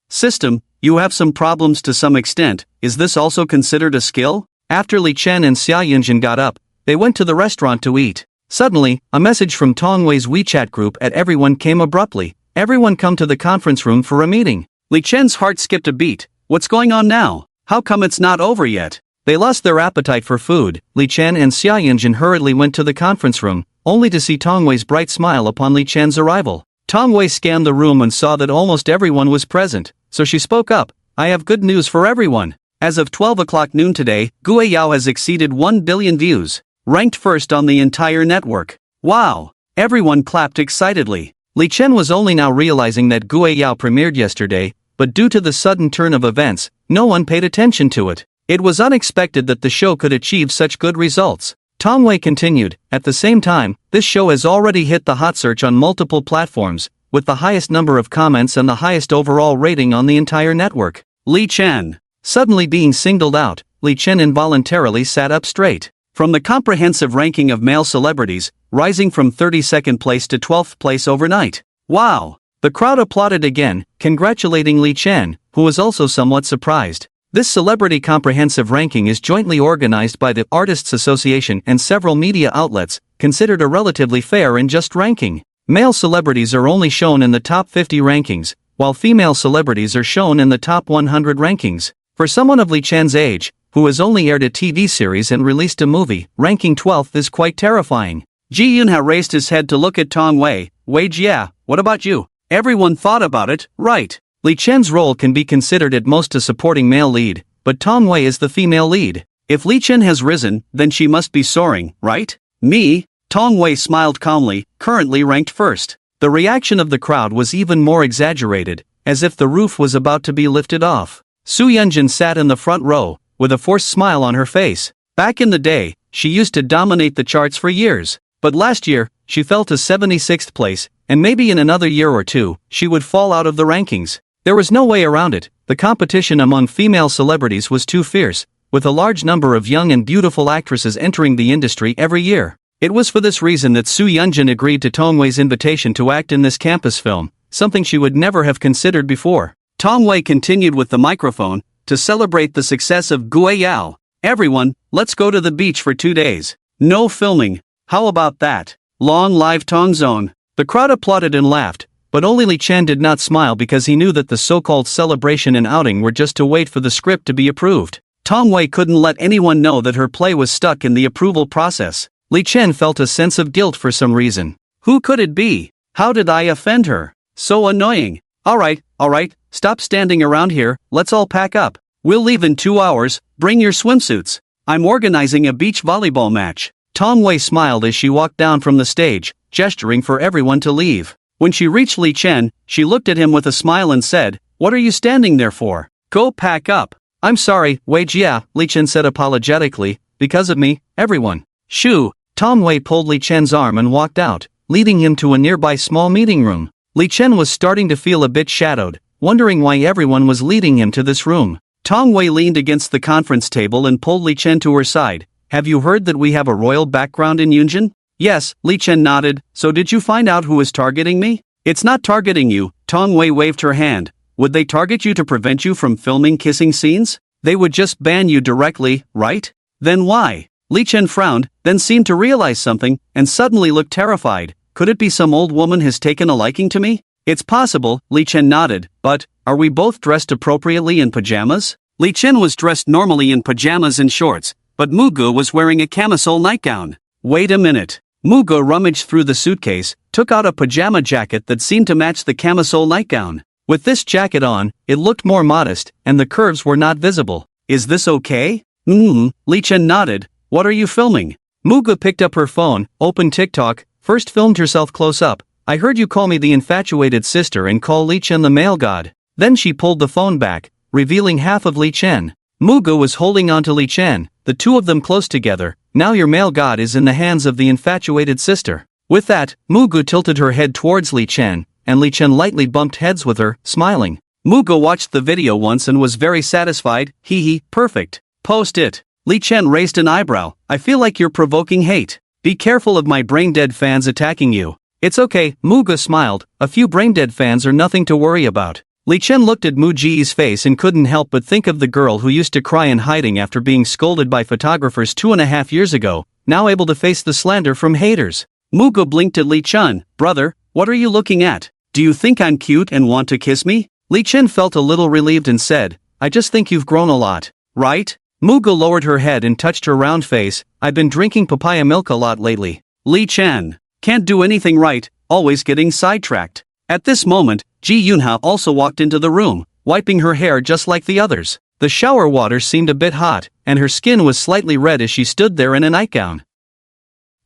System, you have some problems to some extent. Is this also considered a skill? After Li Chen and Xia Yunjin got up, they went to the restaurant to eat. Suddenly, a message from Tongwei's WeChat group at everyone came abruptly. "Everyone come to the conference room for a meeting." Li Chen's heart skipped a beat. What's going on now? How come it's not over yet? They lost their appetite for food. Li Chen and Xia Yunjin hurriedly went to the conference room, only to see Tongwei's bright smile upon Li Chen's arrival. Tongwei scanned the room and saw that almost everyone was present, so she spoke up. "I have good news for everyone. As of 12 o'clock noon today, Gue Yao has exceeded 1 billion views, ranked first on the entire network." Wow! Everyone clapped excitedly. Li Chen was only now realizing that Gue Yao premiered yesterday, but due to the sudden turn of events, no one paid attention to it. It was unexpected that the show could achieve such good results. Tongwei continued, "At the same time, this show has already hit the hot search on multiple platforms, with the highest number of comments and the highest overall rating on the entire network." Li Chen. Suddenly being singled out, Li Chen involuntarily sat up straight. From the comprehensive ranking of male celebrities, rising from 32nd place to 12th place overnight. Wow! The crowd applauded again, congratulating Li Chen, who was also somewhat surprised. This celebrity comprehensive ranking is jointly organized by the Artists Association and several media outlets, considered a relatively fair and just ranking. Male celebrities are only shown in the top 50 rankings, while female celebrities are shown in the top 100 rankings. For someone of Li Chen's age, who has only aired a TV series and released a movie, ranking 12th is quite terrifying. Ji Yunha raised his head to look at Tongwei. "Wei Jia, what about you?" Everyone thought about it, right? Li Chen's role can be considered at most a supporting male lead, but Tongwei is the female lead. If Li Chen has risen, then she must be soaring, right? Me? Tongwei smiled calmly, currently ranked first. The reaction of the crowd was even more exaggerated, as if the roof was about to be lifted off. Su Yunjin sat in the front row, with a forced smile on her face. Back in the day, she used to dominate the charts for years, but last year, she fell to 76th place, and maybe in another year or two, she would fall out of the rankings. There was no way around it. The competition among female celebrities was too fierce, with a large number of young and beautiful actresses entering the industry every year. It was for this reason that Su Yunjin agreed to Tongwei's invitation to act in this campus film, something she would never have considered before. Tongwei continued with the microphone, to celebrate the success of Gue Yao. "Everyone, let's go to the beach for 2 days. No filming. How about that? Long live Tongzone." The crowd applauded and laughed, but only Li Chen did not smile because he knew that the so-called celebration and outing were just to wait for the script to be approved. Tongwei couldn't let anyone know that her play was stuck in the approval process. Li Chen felt a sense of guilt for some reason. Who could it be? How did I offend her? So annoying. Alright, stop standing around here, let's all pack up. We'll leave in 2 hours, bring your swimsuits. I'm organizing a beach volleyball match. Tongwei smiled as she walked down from the stage, gesturing for everyone to leave. When she reached Li Chen, she looked at him with a smile and said, "What are you standing there for? Go pack up." "I'm sorry, Wei Jia," Li Chen said apologetically, "because of me, everyone." "Shoo!" Tongwei pulled Li Chen's arm and walked out, leading him to a nearby small meeting room. Li Chen was starting to feel a bit shadowed, wondering why everyone was leading him to this room. Tongwei leaned against the conference table and pulled Li Chen to her side. "Have you heard that we have a royal background in Yunjin?" "Yes," Li Chen nodded. "So did you find out who is targeting me?" "It's not targeting you," Tongwei waved her hand. "Would they target you to prevent you from filming kissing scenes? They would just ban you directly, right?" "Then why?" Li Chen frowned, then seemed to realize something, and suddenly looked terrified. Could it be some old woman has taken a liking to me? It's possible, Li Chen nodded, but, are we both dressed appropriately in pajamas? Li Chen was dressed normally in pajamas and shorts, but Mugu was wearing a camisole nightgown. Wait a minute. Mugu rummaged through the suitcase, took out a pajama jacket that seemed to match the camisole nightgown. With this jacket on, it looked more modest, and the curves were not visible. Is this okay? Li Chen nodded. What are you filming? Mugu picked up her phone, opened TikTok, first filmed herself close up. I heard you call me the infatuated sister and call Li Chen the male god. Then she pulled the phone back, revealing half of Li Chen. Mugu was holding onto Li Chen, the two of them close together. Now your male god is in the hands of the infatuated sister. With that, Mugu tilted her head towards Li Chen, and Li Chen lightly bumped heads with her, smiling. Mugu watched the video once and was very satisfied. Hee, perfect. Post it. Li Chen raised an eyebrow. I feel like you're provoking hate. Be careful of my brain-dead fans attacking you. It's okay, Mugu smiled. A few brain-dead fans are nothing to worry about. Li Chen looked at Muji's face and couldn't help but think of the girl who used to cry in hiding after being scolded by photographers 2.5 years ago, now able to face the slander from haters. Mugu blinked at Li Chen. Brother, what are you looking at? Do you think I'm cute and want to kiss me? Li Chen felt a little relieved and said, I just think you've grown a lot. Right? Mugu lowered her head and touched her round face. I've been drinking papaya milk a lot lately. Li Chen. Can't do anything right, always getting sidetracked. At this moment, Ji Yunha also walked into the room, wiping her hair just like the others. The shower water seemed a bit hot, and her skin was slightly red as she stood there in a nightgown.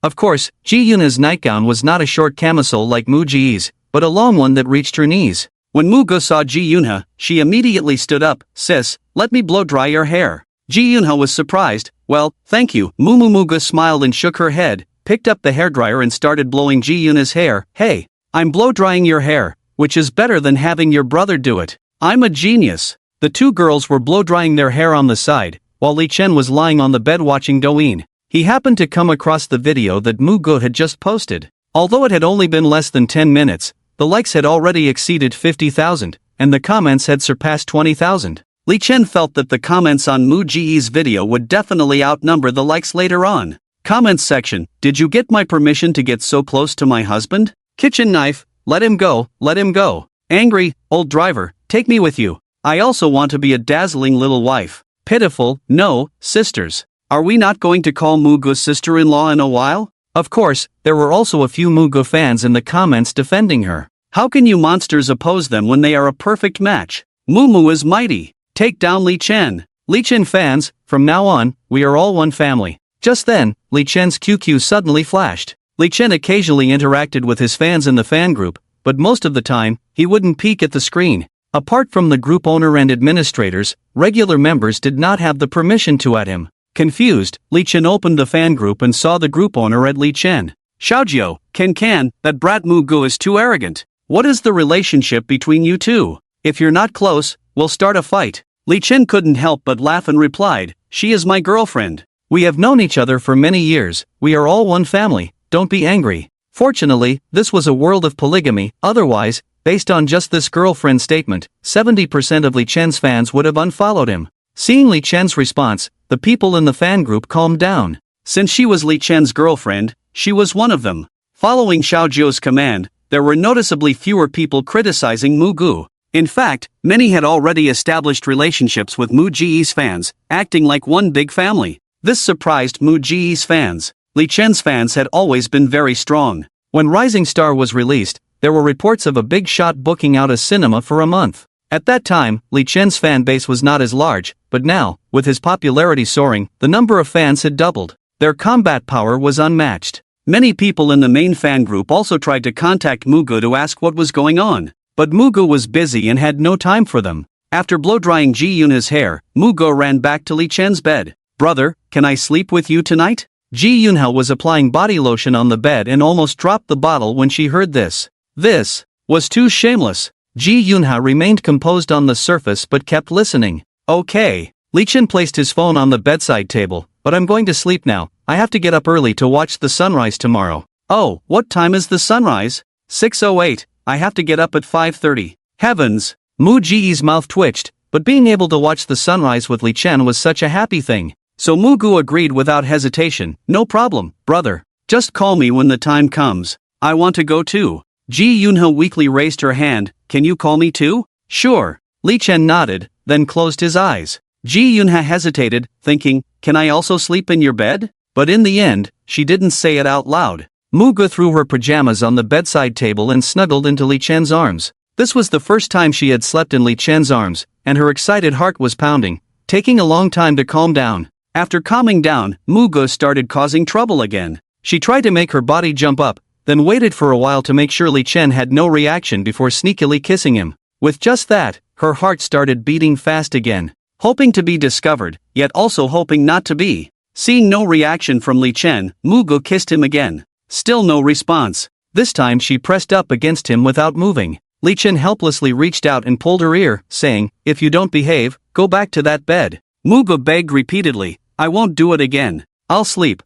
Of course, Ji Yunha's nightgown was not a short camisole like Muji's, but a long one that reached her knees. When Mugu saw Ji Yunha, she immediately stood up. Sis, let me blow dry your hair. Ji Yunha was surprised. Well, thank you. Mugu smiled and shook her head, picked up the hairdryer and started blowing Ji Yunha's hair. Hey, I'm blow drying your hair, which is better than having your brother do it. I'm a genius. The two girls were blow drying their hair on the side, while Li Chen was lying on the bed watching Douyin. He happened to come across the video that Mugu had just posted. Although it had only been less than 10 minutes, the likes had already exceeded 50,000, and the comments had surpassed 20,000. Li Chen felt that the comments on Muji's video would definitely outnumber the likes later on. Comments section, did you get my permission to get so close to my husband? Kitchen knife, let him go, let him go. Angry, old driver, take me with you. I also want to be a dazzling little wife. Pitiful, no, sisters. Are we not going to call Mugu sister-in-law in a while? Of course, there were also a few Mugu fans in the comments defending her. How can you monsters oppose them when they are a perfect match? Mumu is mighty. Take down Li Chen. Li Chen fans, from now on, we are all one family. Just then, Li Chen's QQ suddenly flashed. Li Chen occasionally interacted with his fans in the fan group, but most of the time, he wouldn't peek at the screen. Apart from the group owner and administrators, regular members did not have the permission to add him. Confused, Li Chen opened the fan group and saw the group owner at Li Chen. Xiaojiu, Can, that brat Mugu is too arrogant. What is the relationship between you two? If you're not close, we'll start a fight. Li Chen couldn't help but laugh and replied, she is my girlfriend. We have known each other for many years, we are all one family, don't be angry. Fortunately, this was a world of polygamy, otherwise, based on just this girlfriend statement, 70% of Li Chen's fans would have unfollowed him. Seeing Li Chen's response, the people in the fan group calmed down. Since she was Li Chen's girlfriend, she was one of them. Following Xiaojiu's command, there were noticeably fewer people criticizing Mugu. In fact, many had already established relationships with Muji's fans, acting like one big family. This surprised Muji's fans. Li Chen's fans had always been very strong. When Rising Star was released, there were reports of a big shot booking out a cinema for a month. At that time, Li Chen's fan base was not as large, but now, with his popularity soaring, the number of fans had doubled. Their combat power was unmatched. Many people in the main fan group also tried to contact Mugu to ask what was going on. But Mugu was busy and had no time for them. After blow-drying Ji Yunha's hair, Mugu ran back to Li Chen's bed. Brother, can I sleep with you tonight? Ji Yunha was applying body lotion on the bed and almost dropped the bottle when she heard this. This was too shameless. Ji Yunha remained composed on the surface but kept listening. Okay. Li Chen placed his phone on the bedside table, but I'm going to sleep now. I have to get up early to watch the sunrise tomorrow. Oh, what time is the sunrise? 6:08. I have to get up at 5:30. Heavens! Mu Ji's mouth twitched, but being able to watch the sunrise with Li Chen was such a happy thing. So Mugu agreed without hesitation. No problem, brother. Just call me when the time comes. I want to go too. Ji Yunha weakly raised her hand. Can you call me too? Sure. Li Chen nodded, then closed his eyes. Ji Yunha hesitated, thinking, can I also sleep in your bed? But in the end, she didn't say it out loud. Mugu threw her pajamas on the bedside table and snuggled into Li Chen's arms. This was the first time she had slept in Li Chen's arms, and her excited heart was pounding, taking a long time to calm down. After calming down, Mugu started causing trouble again. She tried to make her body jump up, then waited for a while to make sure Li Chen had no reaction before sneakily kissing him. With just that, her heart started beating fast again. Hoping to be discovered, yet also hoping not to be. Seeing no reaction from Li Chen, Mugu kissed him again. Still no response. This time she pressed up against him without moving. Li Chen helplessly reached out and pulled her ear, saying, if you don't behave, go back to that bed. Mugu begged repeatedly, I won't do it again. I'll sleep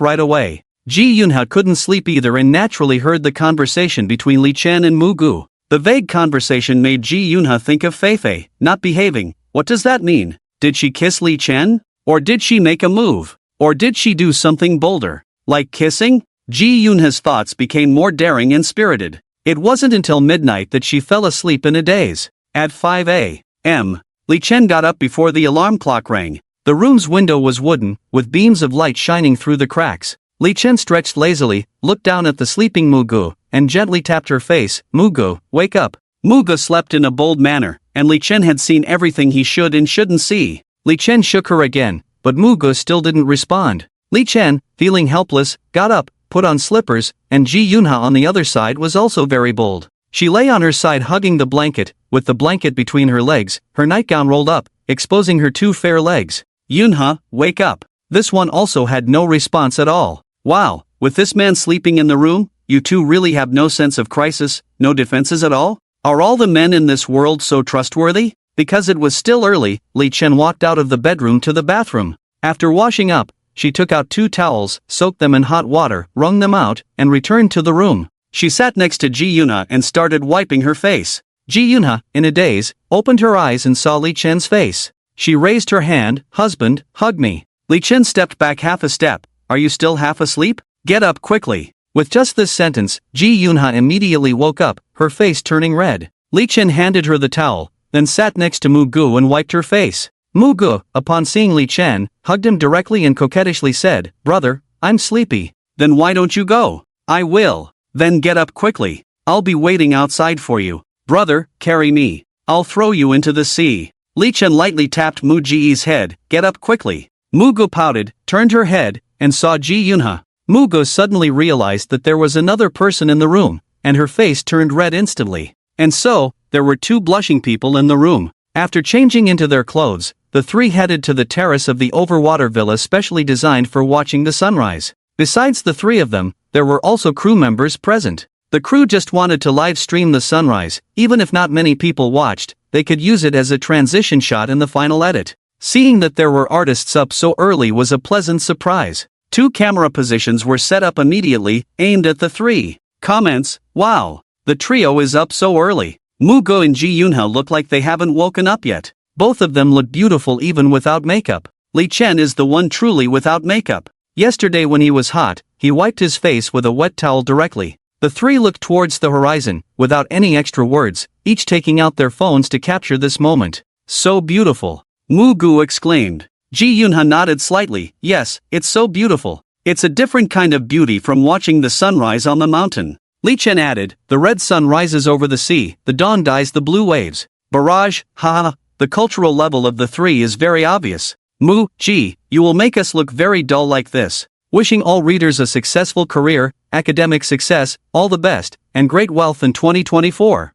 right away. Ji Yunha couldn't sleep either and naturally heard the conversation between Li Chen and Mugu. The vague conversation made Ji Yunha think of Feifei, not behaving. What does that mean? Did she kiss Li Chen? Or did she make a move? Or did she do something bolder? Like kissing? Ji Yunha's thoughts became more daring and spirited. It wasn't until midnight that she fell asleep in a daze. At 5 a.m., Li Chen got up before the alarm clock rang. The room's window was wooden, with beams of light shining through the cracks. Li Chen stretched lazily, looked down at the sleeping Mugu, and gently tapped her face. Mugu, wake up. Mugu slept in a bold manner, and Li Chen had seen everything he should and shouldn't see. Li Chen shook her again, but Mugu still didn't respond. Li Chen, feeling helpless, got up, put on slippers, and Ji Yunha on the other side was also very bold. She lay on her side hugging the blanket, with the blanket between her legs, her nightgown rolled up, exposing her two fair legs. Yunha, wake up. This one also had no response at all. Wow, with this man sleeping in the room, you two really have no sense of crisis, no defenses at all? Are all the men in this world so trustworthy? Because it was still early, Li Chen walked out of the bedroom to the bathroom. After washing up, she took out 2 towels, soaked them in hot water, wrung them out, and returned to the room. She sat next to Ji Yunha and started wiping her face. Ji Yunha, in a daze, opened her eyes and saw Li Chen's face. She raised her hand, husband, hug me. Li Chen stepped back half a step. Are you still half asleep? Get up quickly. With just this sentence, Ji Yunha immediately woke up, her face turning red. Li Chen handed her the towel, then sat next to Mugu and wiped her face. Mugu, upon seeing Li Chen, hugged him directly and coquettishly said, brother, I'm sleepy. Then why don't you go? I will. Then get up quickly. I'll be waiting outside for you. Brother, carry me. I'll throw you into the sea. Li Chen lightly tapped Mugu's head. Get up quickly. Mugu pouted, turned her head, and saw Ji Yunha. Mugu suddenly realized that there was another person in the room, and her face turned red instantly. And so, there were 2 blushing people in the room. After changing into their clothes, the 3 headed to the terrace of the overwater villa specially designed for watching the sunrise. Besides the 3 of them, there were also crew members present. The crew just wanted to live stream the sunrise. Even if not many people watched, they could use it as a transition shot in the final edit. Seeing that there were artists up so early was a pleasant surprise. 2 camera positions were set up immediately, aimed at the 3. Comments, wow, the trio is up so early. Mugu and Ji Yunha look like they haven't woken up yet. Both of them look beautiful even without makeup. Li Chen is the one truly without makeup. Yesterday when he was hot, he wiped his face with a wet towel directly. The 3 looked towards the horizon, without any extra words, each taking out their phones to capture this moment. So beautiful. Mugu exclaimed. Ji Yunha nodded slightly. Yes, it's so beautiful. It's a different kind of beauty from watching the sunrise on the mountain. Li Chen added, the red sun rises over the sea, the dawn dyes the blue waves. Barrage, haha, the cultural level of the 3 is very obvious. Ji, you will make us look very dull like this. Wishing all readers a successful career, academic success, all the best, and great wealth in 2024.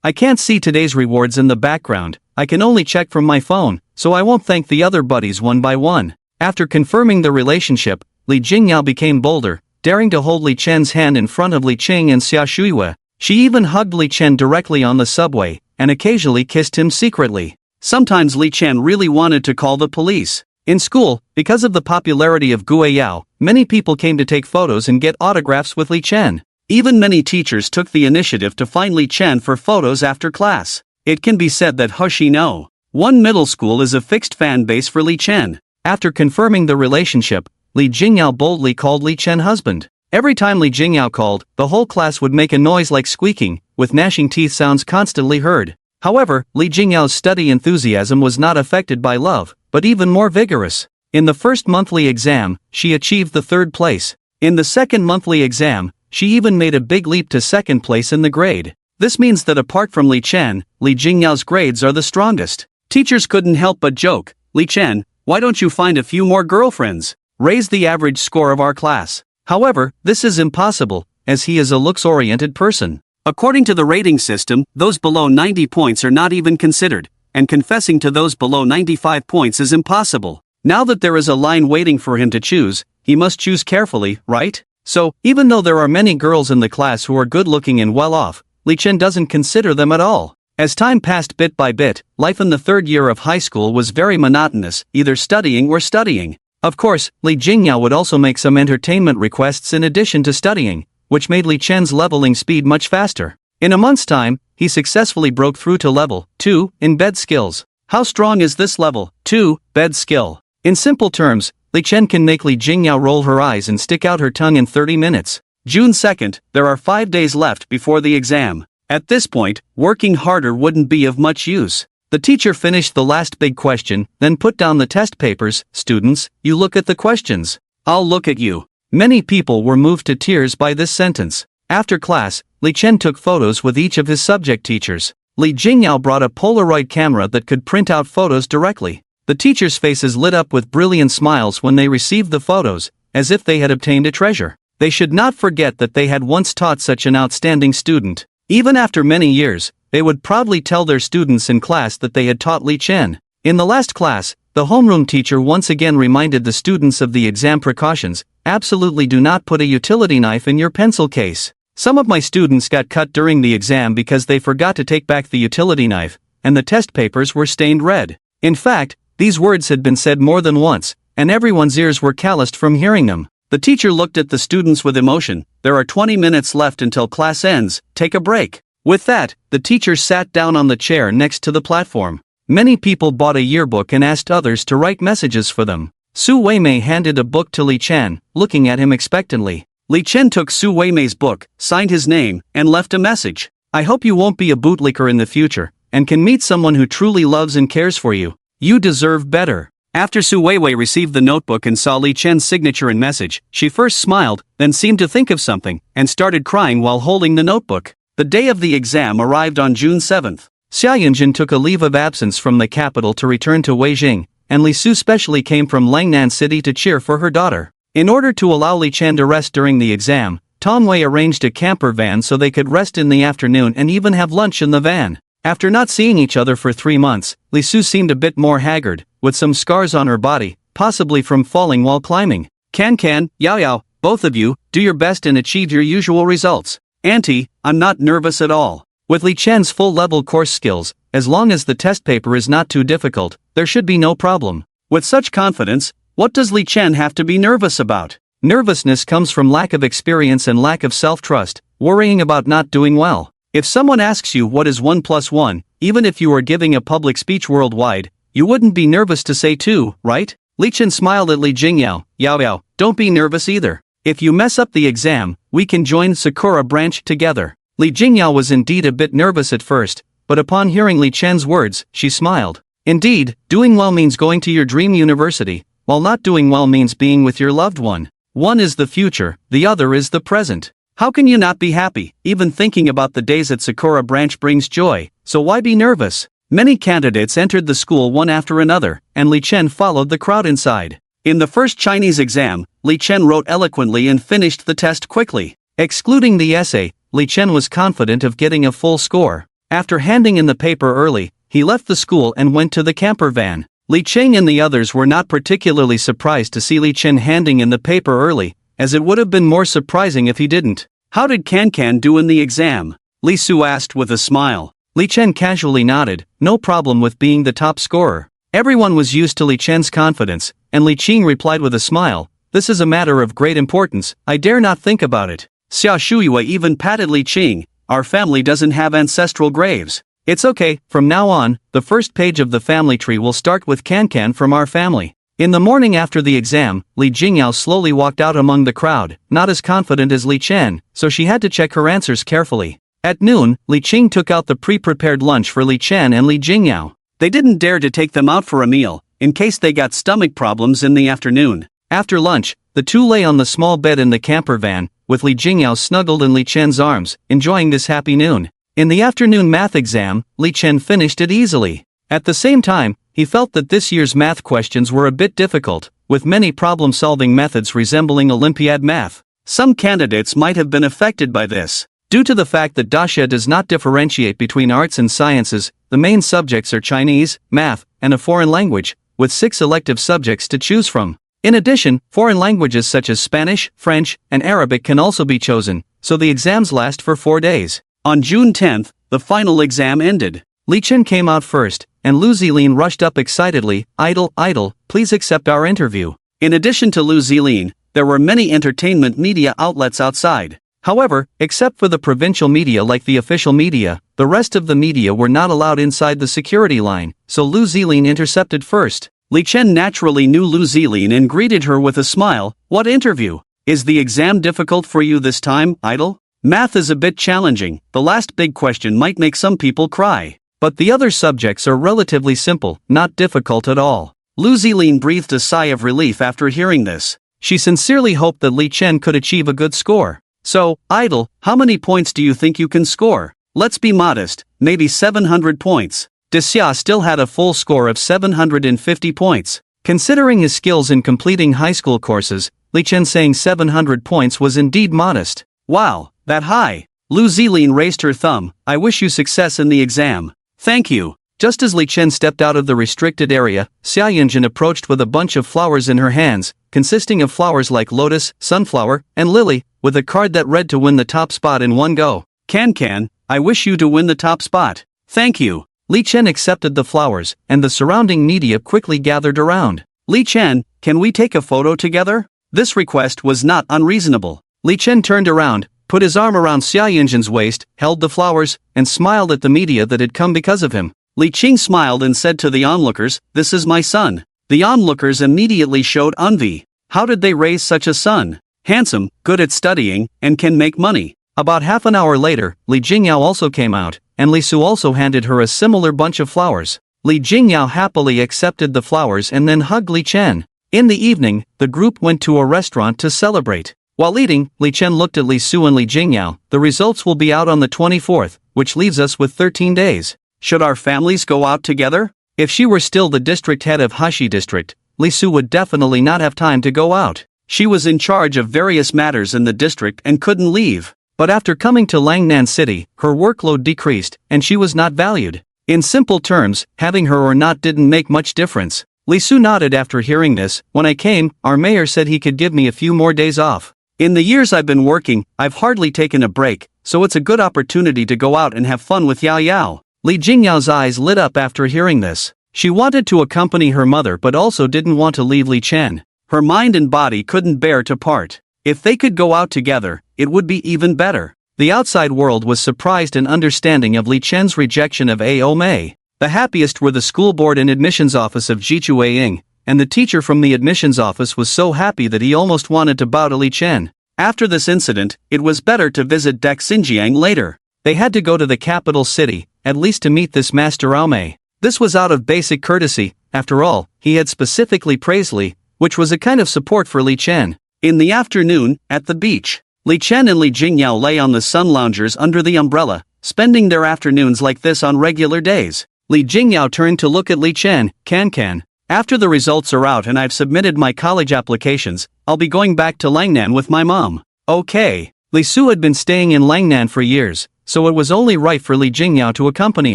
I can't see today's rewards in the background, I can only check from my phone, so I won't thank the other buddies one by one. After confirming the relationship, Li Jingyao became bolder, daring to hold Li Chen's hand in front of Li Qing and Xia Shuiwe. She even hugged Li Chen directly on the subway, and occasionally kissed him secretly. Sometimes Li Chen really wanted to call the police. In school, because of the popularity of Guiyao, many people came to take photos and get autographs with Li Chen. Even many teachers took the initiative to find Li Chen for photos after class. It can be said that Hoshino, one middle school is a fixed fan base for Li Chen. After confirming the relationship, Li Jingyao boldly called Li Chen husband. Every time Li Jingyao called, the whole class would make a noise like squeaking, with gnashing teeth sounds constantly heard. However, Li Jingyao's study enthusiasm was not affected by love, but even more vigorous. In the first monthly exam, she achieved the third place. In the second monthly exam, she even made a big leap to second place in the grade. This means that apart from Li Chen, Li Jingyao's grades are the strongest. Teachers couldn't help but joke, "Li Chen, why don't you find a few more girlfriends? Raise the average score of our class." However, this is impossible, as he is a looks-oriented person. According to the rating system, those below 90 points are not even considered, and confessing to those below 95 points is impossible. Now that there is a line waiting for him to choose, he must choose carefully, right? So, even though there are many girls in the class who are good-looking and well-off, Li Chen doesn't consider them at all. As time passed bit by bit, life in the third year of high school was very monotonous, either studying or studying. Of course, Li Jingyao would also make some entertainment requests in addition to studying, which made Li Chen's leveling speed much faster. In a month's time, he successfully broke through to level 2 in bed skills. How strong is this level 2 bed skill? In simple terms, Li Chen can make Li Jingyao roll her eyes and stick out her tongue in 30 minutes. June 2nd, there are 5 days left before the exam. At this point, working harder wouldn't be of much use. The teacher finished the last big question, then put down the test papers. "Students, you look at the questions. I'll look at you." Many people were moved to tears by this sentence. After class, Li Chen took photos with each of his subject teachers. Li Jingyao brought a Polaroid camera that could print out photos directly. The teachers' faces lit up with brilliant smiles when they received the photos, as if they had obtained a treasure. They should not forget that they had once taught such an outstanding student. Even after many years, they would proudly tell their students in class that they had taught Li Chen. In the last class, the homeroom teacher once again reminded the students of the exam precautions. Absolutely do not put a utility knife in your pencil case. Some of my students got cut during the exam because they forgot to take back the utility knife, and the test papers were stained red. In fact, these words had been said more than once, and everyone's ears were calloused from hearing them. The teacher looked at the students with emotion. "There are 20 minutes left until class ends, take a break." With that, the teacher sat down on the chair next to the platform. Many people bought a yearbook and asked others to write messages for them. Su Weimei handed a book to Li Chen, looking at him expectantly. Li Chen took Su Weimei's book, signed his name, and left a message. "I hope you won't be a bootlicker in the future, and can meet someone who truly loves and cares for you. You deserve better." After Su Weiwei received the notebook and saw Li Chen's signature and message, she first smiled, then seemed to think of something, and started crying while holding the notebook. The day of the exam arrived on June 7th. Xia Yunjin took a leave of absence from the capital to return to Weijing, and Li Su specially came from Langnan City to cheer for her daughter. In order to allow Li Chen to rest during the exam, Tong Wei arranged a camper van so they could rest in the afternoon and even have lunch in the van. After not seeing each other for 3 months, Li Su seemed a bit more haggard, with some scars on her body, possibly from falling while climbing. Can, Yao Yao, both of you, do your best and achieve your usual results. Auntie, I'm not nervous at all. With Li Chen's full-level course skills, as long as the test paper is not too difficult, there should be no problem. With such confidence, what does Li Chen have to be nervous about? Nervousness comes from lack of experience and lack of self-trust, worrying about not doing well. If someone asks you what is 1 plus 1, even if you are giving a public speech worldwide, you wouldn't be nervous to say 2, right? Li Chen smiled at Li Jingyao. Yao, don't be nervous either. If you mess up the exam, we can join Sakura branch together. Li Jingyao was indeed a bit nervous at first, but upon hearing Li Chen's words, she smiled. Indeed, doing well means going to your dream university, while not doing well means being with your loved one. One is the future, the other is the present. How can you not be happy? Even thinking about the days at Sakura branch brings joy, so why be nervous? Many candidates entered the school one after another, and Li Chen followed the crowd inside. In the first Chinese exam, Li Chen wrote eloquently and finished the test quickly. Excluding the essay, Li Chen was confident of getting a full score. After handing in the paper early, he left the school and went to the camper van. Li Chen and the others were not particularly surprised to see Li Chen handing in the paper early, as it would have been more surprising if he didn't. How did Can do in the exam? Li Su asked with a smile. Li Chen casually nodded, no problem with being the top scorer. Everyone was used to Li Chen's confidence, and Li Qing replied with a smile, "This is a matter of great importance, I dare not think about it." Xia Shuiyue even patted Li Qing. "Our family doesn't have ancestral graves. It's okay, from now on, the first page of the family tree will start with Can from our family. In the morning after the exam, Li Jingyao slowly walked out among the crowd, not as confident as Li Chen, so she had to check her answers carefully. At noon, Li Qing took out the pre-prepared lunch for Li Chen and Li Jingyao. They didn't dare to take them out for a meal, in case they got stomach problems in the afternoon. After lunch, the two lay on the small bed in the camper van, with Li Jingyao snuggled in Li Chen's arms, enjoying this happy noon. In the afternoon math exam, Li Chen finished it easily. At the same time, he felt that this year's math questions were a bit difficult, with many problem-solving methods resembling Olympiad math. Some candidates might have been affected by this. Due to the fact that Daxia does not differentiate between arts and sciences, the main subjects are Chinese, math, and a foreign language, with 6 elective subjects to choose from. In addition, foreign languages such as Spanish, French, and Arabic can also be chosen, so the exams last for 4 days. On June 10th, the final exam ended. Li Chen came out first, and Lu Zilin rushed up excitedly, idol, please accept our interview. In addition to Lu Zilin, there were many entertainment media outlets outside. However, except for the provincial media like the official media, the rest of the media were not allowed inside the security line, so Lu Zilin intercepted first. Li Chen naturally knew Lu Zilin and greeted her with a smile. What interview? Is the exam difficult for you this time, idol? Math is a bit challenging, the last big question might make some people cry. But the other subjects are relatively simple, not difficult at all. Lu Zilin breathed a sigh of relief after hearing this. She sincerely hoped that Li Chen could achieve a good score. So, idol, how many points do you think you can score? Let's be modest, maybe 700 points. Daxia still had a full score of 750 points. Considering his skills in completing high school courses, Li Chen saying 700 points was indeed modest. Wow, that high. Lu Zilin raised her thumb. I wish you success in the exam. Thank you. Just as Li Chen stepped out of the restricted area, Xia Yunjin approached with a bunch of flowers in her hands, consisting of flowers like lotus, sunflower, and lily, with a card that read to win the top spot in one go. Can, I wish you to win the top spot. Thank you. Li Chen accepted the flowers, and the surrounding media quickly gathered around. Li Chen, can we take a photo together? This request was not unreasonable. Li Chen turned around, put his arm around Xia Yunjin's waist, held the flowers, and smiled at the media that had come because of him. Li Qing smiled and said to the onlookers, this is my son. The onlookers immediately showed envy. How did they raise such a son? Handsome, good at studying, and can make money. About half an hour later, Li Jingyao also came out, and Li Su also handed her a similar bunch of flowers. Li Jingyao happily accepted the flowers and then hugged Li Chen. In the evening, the group went to a restaurant to celebrate. While eating, Li Chen looked at Li Su and Li Jingyao. The results will be out on the 24th, which leaves us with 13 days. Should our families go out together? If she were still the district head of Hashi district, Li Su would definitely not have time to go out. She was in charge of various matters in the district and couldn't leave. But after coming to Langnan City, her workload decreased, and she was not valued. In simple terms, having her or not didn't make much difference. Li Su nodded after hearing this. When I came, our mayor said he could give me a few more days off. In the years I've been working, I've hardly taken a break, so it's a good opportunity to go out and have fun with Yao Yao. Li Jingyao's eyes lit up after hearing this. She wanted to accompany her mother but also didn't want to leave Li Chen. Her mind and body couldn't bear to part. If they could go out together, it would be even better. The outside world was surprised and understanding of Li Chen's rejection of A.O. Mei. The happiest were the school board and admissions office of Jichu Weiying, and the teacher from the admissions office was so happy that he almost wanted to bow to Li Chen. After this incident, it was better to visit Dek Xinjiang later. They had to go to the capital city, at least to meet this Master Aomei. This was out of basic courtesy. After all, he had specifically praised Li, which was a kind of support for Li Chen. In the afternoon, at the beach, Li Chen and Li Jingyao lay on the sun loungers under the umbrella, spending their afternoons like this on regular days. Li Jingyao turned to look at Li Chen. Can. After the results are out and I've submitted my college applications, I'll be going back to Langnan with my mom. Okay. Li Su had been staying in Langnan for years, so it was only right for Li Jingyao to accompany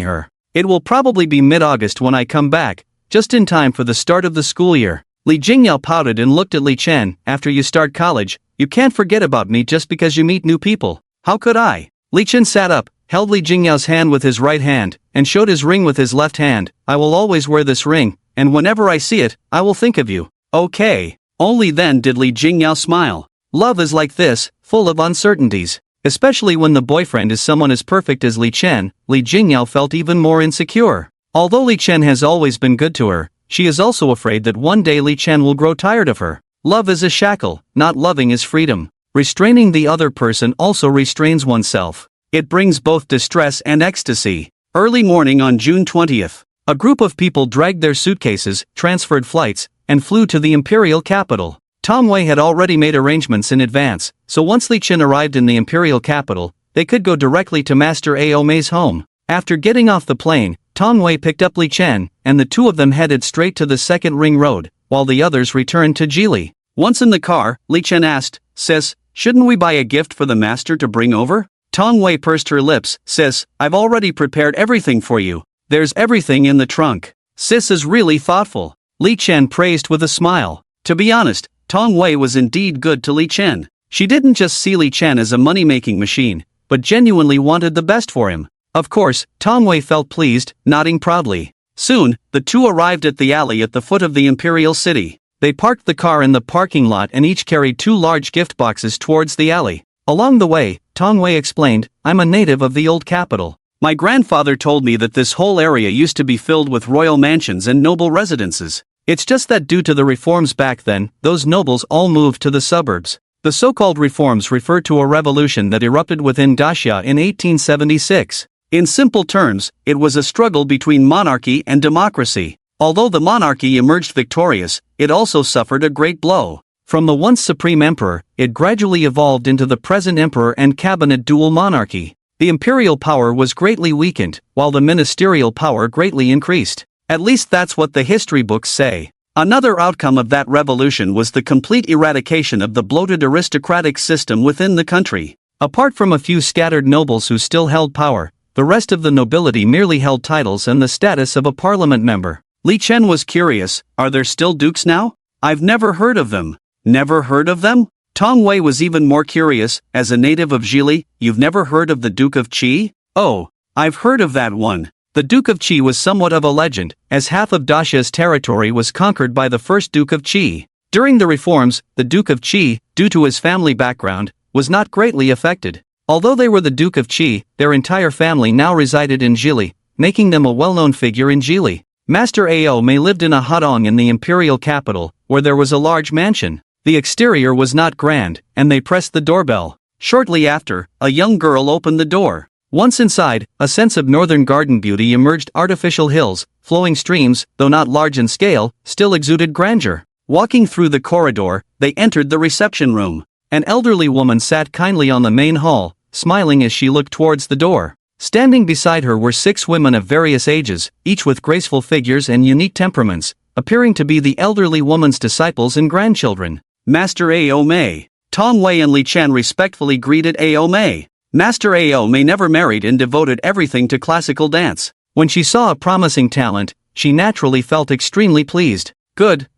her. It will probably be mid-August when I come back, just in time for the start of the school year. Li Jingyao pouted and looked at Li Chen. After you start college, you can't forget about me just because you meet new people. How could I? Li Chen sat up, held Li Jingyao's hand with his right hand, and showed his ring with his left hand. I will always wear this ring, and whenever I see it, I will think of you. Okay. Only then did Li Jingyao smile. Love is like this, full of uncertainties. Especially when the boyfriend is someone as perfect as Li Chen, Li Jingyao felt even more insecure. Although Li Chen has always been good to her, She is also afraid that one day Li Chen will grow tired of her. Love is a shackle, not loving is freedom. Restraining the other person also restrains oneself. It brings both distress and ecstasy. Early morning on June 20th. A group of people dragged their suitcases, transferred flights, and flew to the imperial capital. Tong Wei had already made arrangements in advance, so once Li Chen arrived in the imperial capital, they could go directly to Master Ao Mei's home. After getting off the plane, Tong Wei picked up Li Chen, and the two of them headed straight to the second ring road, while the others returned to Jili. Once in the car, Li Chen asked, "Sis, shouldn't we buy a gift for the master to bring over?" Tong Wei pursed her lips. "Sis, I've already prepared everything for you. There's everything in the trunk." "Sis is really thoughtful," Li Chen praised with a smile. To be honest, Tong Wei was indeed good to Li Chen. She didn't just see Li Chen as a money-making machine, but genuinely wanted the best for him. Of course, Tong Wei felt pleased, nodding proudly. Soon, the two arrived at the alley at the foot of the imperial city. They parked the car in the parking lot and each carried two large gift boxes towards the alley. Along the way, Tong Wei explained, "I'm a native of the old capital. My grandfather told me that this whole area used to be filled with royal mansions and noble residences. It's just that due to the reforms back then, those nobles all moved to the suburbs." The so-called reforms refer to a revolution that erupted within Daxia in 1876. In simple terms, it was a struggle between monarchy and democracy. Although the monarchy emerged victorious, it also suffered a great blow. From the once supreme emperor, it gradually evolved into the present emperor and cabinet dual monarchy. The imperial power was greatly weakened, while the ministerial power greatly increased. At least that's what the history books say. Another outcome of that revolution was the complete eradication of the bloated aristocratic system within the country. Apart from a few scattered nobles who still held power, the rest of the nobility merely held titles and the status of a parliament member. Li Chen was curious, "Are there still dukes now? I've never heard of them." "Never heard of them?" Tong Wei was even more curious. "As a native of Jili, you've never heard of the Duke of Qi?" "Oh, I've heard of that one." The Duke of Qi was somewhat of a legend, as half of Daxia's territory was conquered by the first Duke of Qi. During the reforms, the Duke of Qi, due to his family background, was not greatly affected. Although they were the Duke of Qi, their entire family now resided in Jili, making them a well-known figure in Jili. Master Ao Mei lived in a hutong in the imperial capital, where there was a large mansion. The exterior was not grand, and they pressed the doorbell. Shortly after, a young girl opened the door. Once inside, a sense of northern garden beauty emerged. Artificial hills, flowing streams, though not large in scale, still exuded grandeur. Walking through the corridor, they entered the reception room. An elderly woman sat kindly on the main hall, smiling as she looked towards the door. Standing beside her were 6 women of various ages, each with graceful figures and unique temperaments, appearing to be the elderly woman's disciples and grandchildren. "Master Ao Mei." Tong Wei and Li Chen respectfully greeted Ao Mei. Master Ao Mei never married and devoted everything to classical dance. When she saw a promising talent, she naturally felt extremely pleased. Good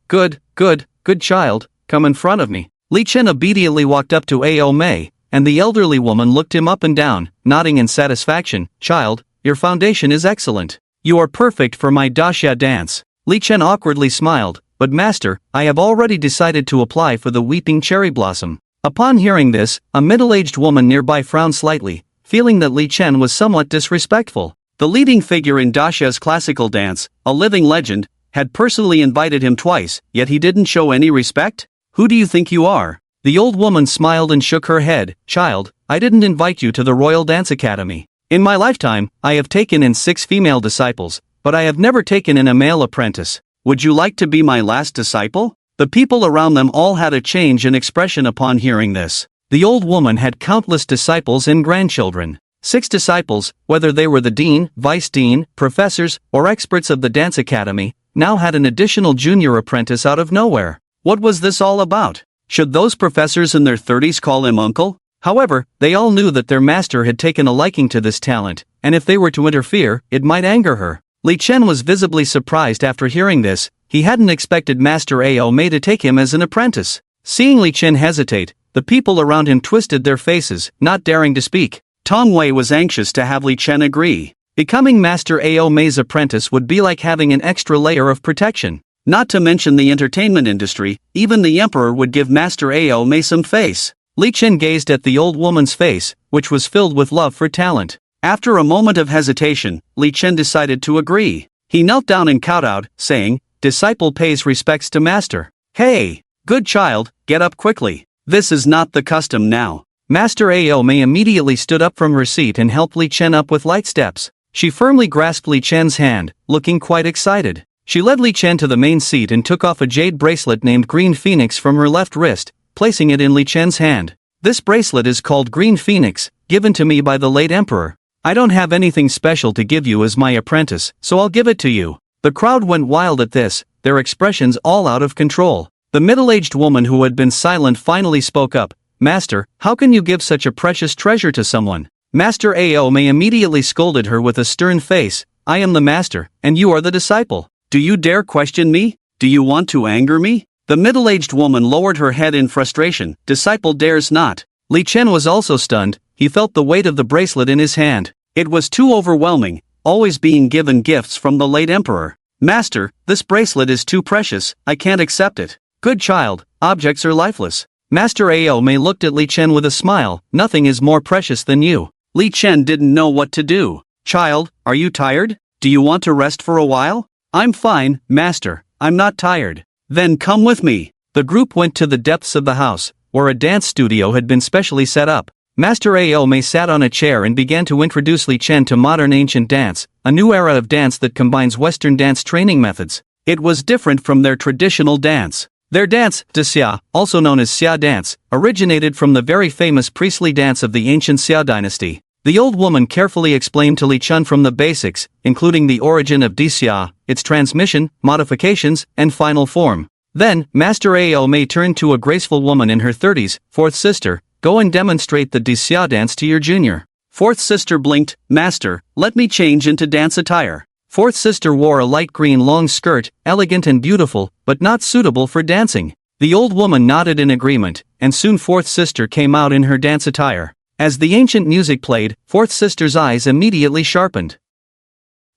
child, come in front of me." Li Chen obediently walked up to Ao Mei, and the elderly woman looked him up and down, nodding in satisfaction. "Child, your foundation is excellent. You are perfect for my Daxia dance." Li Chen awkwardly smiled, "But master, I have already decided to apply for the weeping cherry blossom." Upon hearing this, a middle-aged woman nearby frowned slightly, feeling that Li Chen was somewhat disrespectful. The leading figure in Daxia's classical dance, a living legend, had personally invited him twice, yet he didn't show any respect? "Who do you think you are?" The old woman smiled and shook her head. "Child, I didn't invite you to the Royal Dance Academy. In my lifetime, I have taken in 6 female disciples, but I have never taken in a male apprentice. Would you like to be my last disciple?" The people around them all had a change in expression upon hearing this. The old woman had countless disciples and grandchildren. 6 disciples, whether they were the dean, vice dean, professors, or experts of the dance academy, now had an additional junior apprentice out of nowhere. What was this all about? Should those professors in their 30s call him uncle? However, they all knew that their master had taken a liking to this talent, and if they were to interfere, it might anger her. Li Chen was visibly surprised after hearing this. He hadn't expected Master Ao Mei to take him as an apprentice. Seeing Li Chen hesitate, the people around him twisted their faces, not daring to speak. Tong Wei was anxious to have Li Chen agree. Becoming Master Ao Mei's apprentice would be like having an extra layer of protection. Not to mention the entertainment industry, even the emperor would give Master Ao Mei some face. Li Chen gazed at the old woman's face, which was filled with love for talent. After a moment of hesitation, Li Chen decided to agree. He knelt down and kowtowed, saying, disciple pays respects to master. Hey, good child, get up quickly. This is not the custom now. Master Aome immediately stood up from her seat and helped Li Chen up with light steps. She firmly grasped Li Chen's hand, looking quite excited. She led Li Chen to the main seat and took off a jade bracelet named Green Phoenix from her left wrist, placing it in Li Chen's hand. This bracelet is called Green Phoenix, given to me by the late emperor. I don't have anything special to give you as my apprentice, so I'll give it to you. The crowd went wild at this, their expressions all out of control. The middle-aged woman who had been silent finally spoke up. Master, how can you give such a precious treasure to someone? Master Aome immediately scolded her with a stern face. I am the master, and you are the disciple. Do you dare question me? Do you want to anger me? The middle-aged woman lowered her head in frustration. Disciple dares not. Li Chen was also stunned. He felt the weight of the bracelet in his hand. It was too overwhelming, always being given gifts from the late emperor. Master, this bracelet is too precious, I can't accept it. Good child, objects are lifeless. Master Aome looked at Li Chen with a smile. Nothing is more precious than you. Li Chen didn't know what to do. Child, are you tired? Do you want to rest for a while? I'm fine, master, I'm not tired. Then come with me. The group went to the depths of the house, where a dance studio had been specially set up. Master Aome sat on a chair and began to introduce Li Chen to modern ancient dance, a new era of dance that combines Western dance training methods. It was different from their traditional dance. Their dance, Xia, also known as Xia dance, originated from the very famous priestly dance of the ancient Xia dynasty. The old woman carefully explained to Li Chen from the basics, including the origin of Xia, its transmission, modifications, and final form. Then, Master Aome turned to a graceful woman in her 30s, fourth sister. Go and demonstrate the Xia dance to your junior. Fourth sister blinked. Master, let me change into dance attire. Fourth sister wore a light green long skirt, elegant and beautiful, but not suitable for dancing. The old woman nodded in agreement, and soon fourth sister came out in her dance attire. As the ancient music played, fourth sister's eyes immediately sharpened.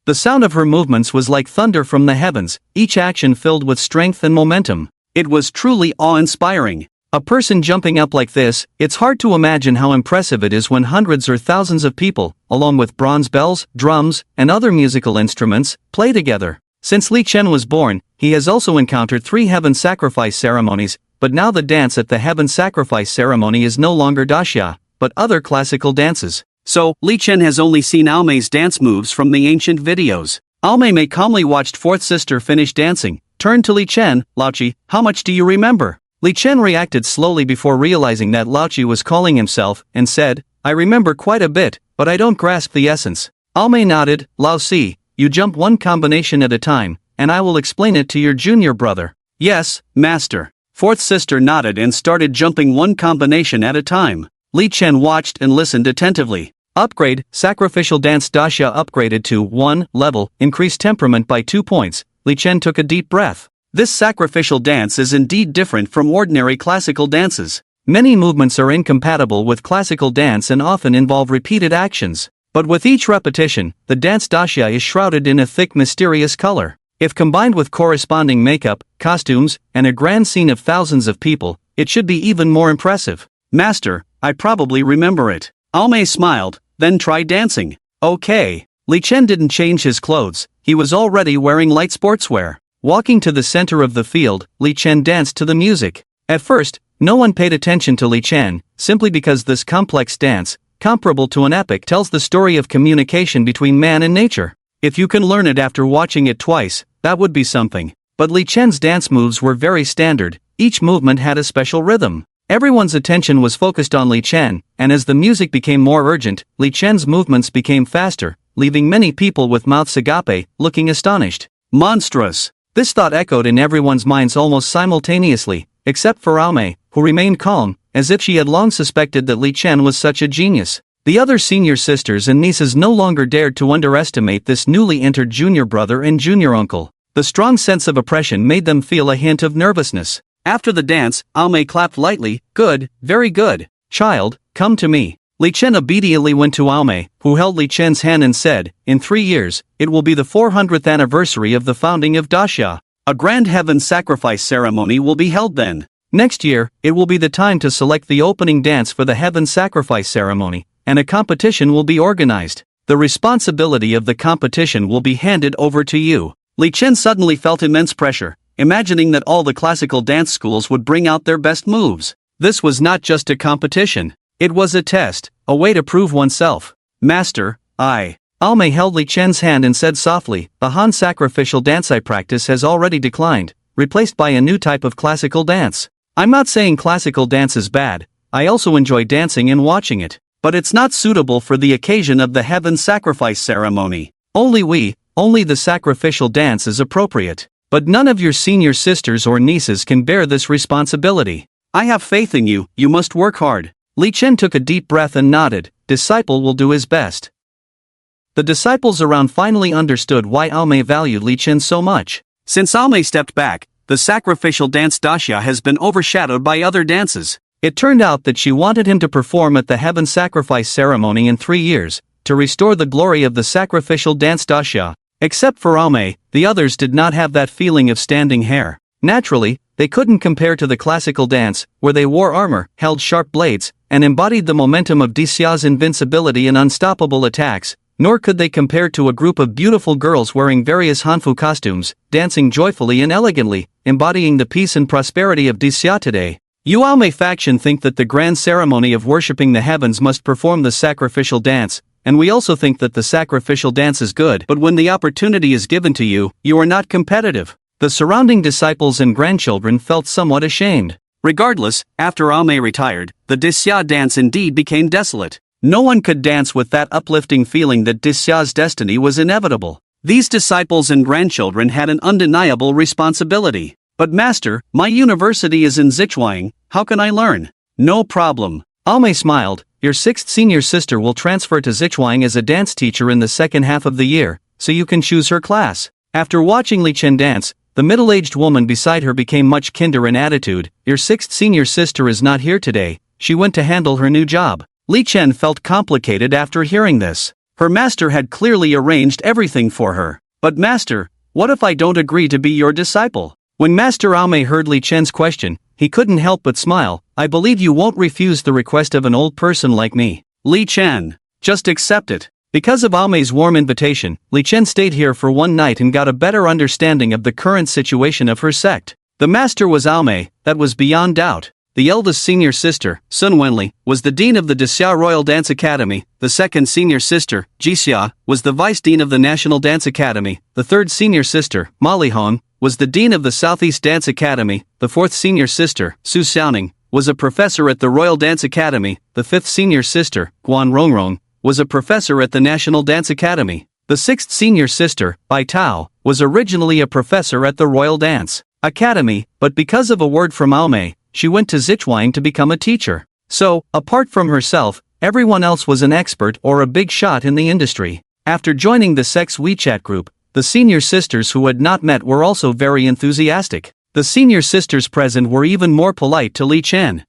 The sound of her movements was like thunder from the heavens, each action filled with strength and momentum. It was truly awe-inspiring. A person jumping up like this, it's hard to imagine how impressive it is when hundreds or thousands of people, along with bronze bells, drums, and other musical instruments, play together. Since Li Chen was born, he has also encountered 3 heaven sacrifice ceremonies, but now the dance at the heaven sacrifice ceremony is no longer Daxia, but other classical dances. So, Li Chen has only seen Aome's dance moves from the ancient videos. Aome calmly watched fourth sister finish dancing, turned to Li Chen. Laochi, how much do you remember? Li Chen reacted slowly before realizing that Laochi was calling himself, and said, I remember quite a bit, but I don't grasp the essence. Aome nodded. Lao Si, you jump one combination at a time, and I will explain it to your junior brother. Yes, master. Fourth sister nodded and started jumping one combination at a time. Li Chen watched and listened attentively. Upgrade, sacrificial dance Daxia upgraded to 1 level, increased temperament by 2 points. Li Chen took a deep breath. This sacrificial dance is indeed different from ordinary classical dances. Many movements are incompatible with classical dance and often involve repeated actions. But with each repetition, the dance Daxia is shrouded in a thick mysterious color. If combined with corresponding makeup, costumes, and a grand scene of thousands of people, it should be even more impressive. Master, I probably remember it. Aome smiled, then try dancing. Okay. Li Chen didn't change his clothes, he was already wearing light sportswear. Walking to the center of the field, Li Chen danced to the music. At first, no one paid attention to Li Chen, simply because this complex dance, comparable to an epic, tells the story of communication between man and nature. If you can learn it after watching it twice, that would be something. But Li Chen's dance moves were very standard, each movement had a special rhythm. Everyone's attention was focused on Li Chen, and as the music became more urgent, Li Chen's movements became faster, leaving many people with mouths agape, looking astonished. Monstrous! This thought echoed in everyone's minds almost simultaneously, except for Aome, who remained calm, as if she had long suspected that Li Chen was such a genius. The other senior sisters and nieces no longer dared to underestimate this newly entered junior brother and junior uncle. The strong sense of oppression made them feel a hint of nervousness. After the dance, Aome clapped lightly. Good, very good. Child, come to me. Li Chen obediently went to Aome, who held Li Chen's hand and said, in 3 years, it will be the 400th anniversary of the founding of Daxia. A grand heaven sacrifice ceremony will be held then. Next year, it will be the time to select the opening dance for the heaven sacrifice ceremony, and a competition will be organized. The responsibility of the competition will be handed over to you. Li Chen suddenly felt immense pressure, imagining that all the classical dance schools would bring out their best moves. This was not just a competition. It was a test, a way to prove oneself. Master, Almei held Li Chen's hand and said softly, "The Han sacrificial dance I practice has already declined, replaced by a new type of classical dance. I'm not saying classical dance is bad, I also enjoy dancing and watching it, but it's not suitable for the occasion of the heaven sacrifice ceremony. Only the sacrificial dance is appropriate. But none of your senior sisters or nieces can bear this responsibility. I have faith in you, you must work hard." Li Chen took a deep breath and nodded. Disciple will do his best. The disciples around finally understood why Almei valued Li Chen so much. Since Almei stepped back, the sacrificial dance dasha has been overshadowed by other dances. It turned out that she wanted him to perform at the heaven sacrifice ceremony in 3 years, to restore the glory of the sacrificial dance dasha. Except for Almei, the others did not have that feeling of standing hair. Naturally, they couldn't compare to the classical dance, where they wore armor, held sharp blades, and embodied the momentum of Dixa's invincibility and unstoppable attacks, nor could they compare to a group of beautiful girls wearing various Hanfu costumes, dancing joyfully and elegantly, embodying the peace and prosperity of Dixia today. You Almei faction think that the grand ceremony of worshipping the heavens must perform the sacrificial dance, and we also think that the sacrificial dance is good, but when the opportunity is given to you, you are not competitive. The surrounding disciples and grandchildren felt somewhat ashamed. Regardless, after Almei retired, the Dixia dance indeed became desolate. No one could dance with that uplifting feeling that Dixia's destiny was inevitable. These disciples and grandchildren had an undeniable responsibility. "But master, my university is in Sichuan, how can I learn?" "No problem." Almei smiled. "Your 6th senior sister will transfer to Sichuan as a dance teacher in the second half of the year, so you can choose her class." After watching Li Chen dance, the middle-aged woman beside her became much kinder in attitude. "Your 6th senior sister is not here today, she went to handle her new job." Li Chen felt complicated after hearing this. Her master had clearly arranged everything for her. "But master, what if I don't agree to be your disciple?" When Master Almei heard Li Chen's question, he couldn't help but smile. "I believe you won't refuse the request of an old person like me. Li Chen, just accept it." Because of Almei's warm invitation, Li Chen stayed here for one night and got a better understanding of the current situation of her sect. The master was Almei, that was beyond doubt. The eldest senior sister, Sun Wenli, was the dean of the Dixia Royal Dance Academy. The second senior sister, Jixia, was the vice dean of the National Dance Academy. The third senior sister, Ma Lihong, was the dean of the Southeast Dance Academy. The fourth senior sister, Su Xiaoning, was a professor at the Royal Dance Academy. The fifth senior sister, Guan Rongrong, was a professor at the National Dance Academy. The sixth senior sister, Bai Tao, was originally a professor at the Royal Dance Academy, but because of a word from Almei, she went to Sichuan to become a teacher. So, apart from herself, everyone else was an expert or a big shot in the industry. After joining the sect's WeChat group, the senior sisters who had not met were also very enthusiastic. The senior sisters present were even more polite to Li Chen.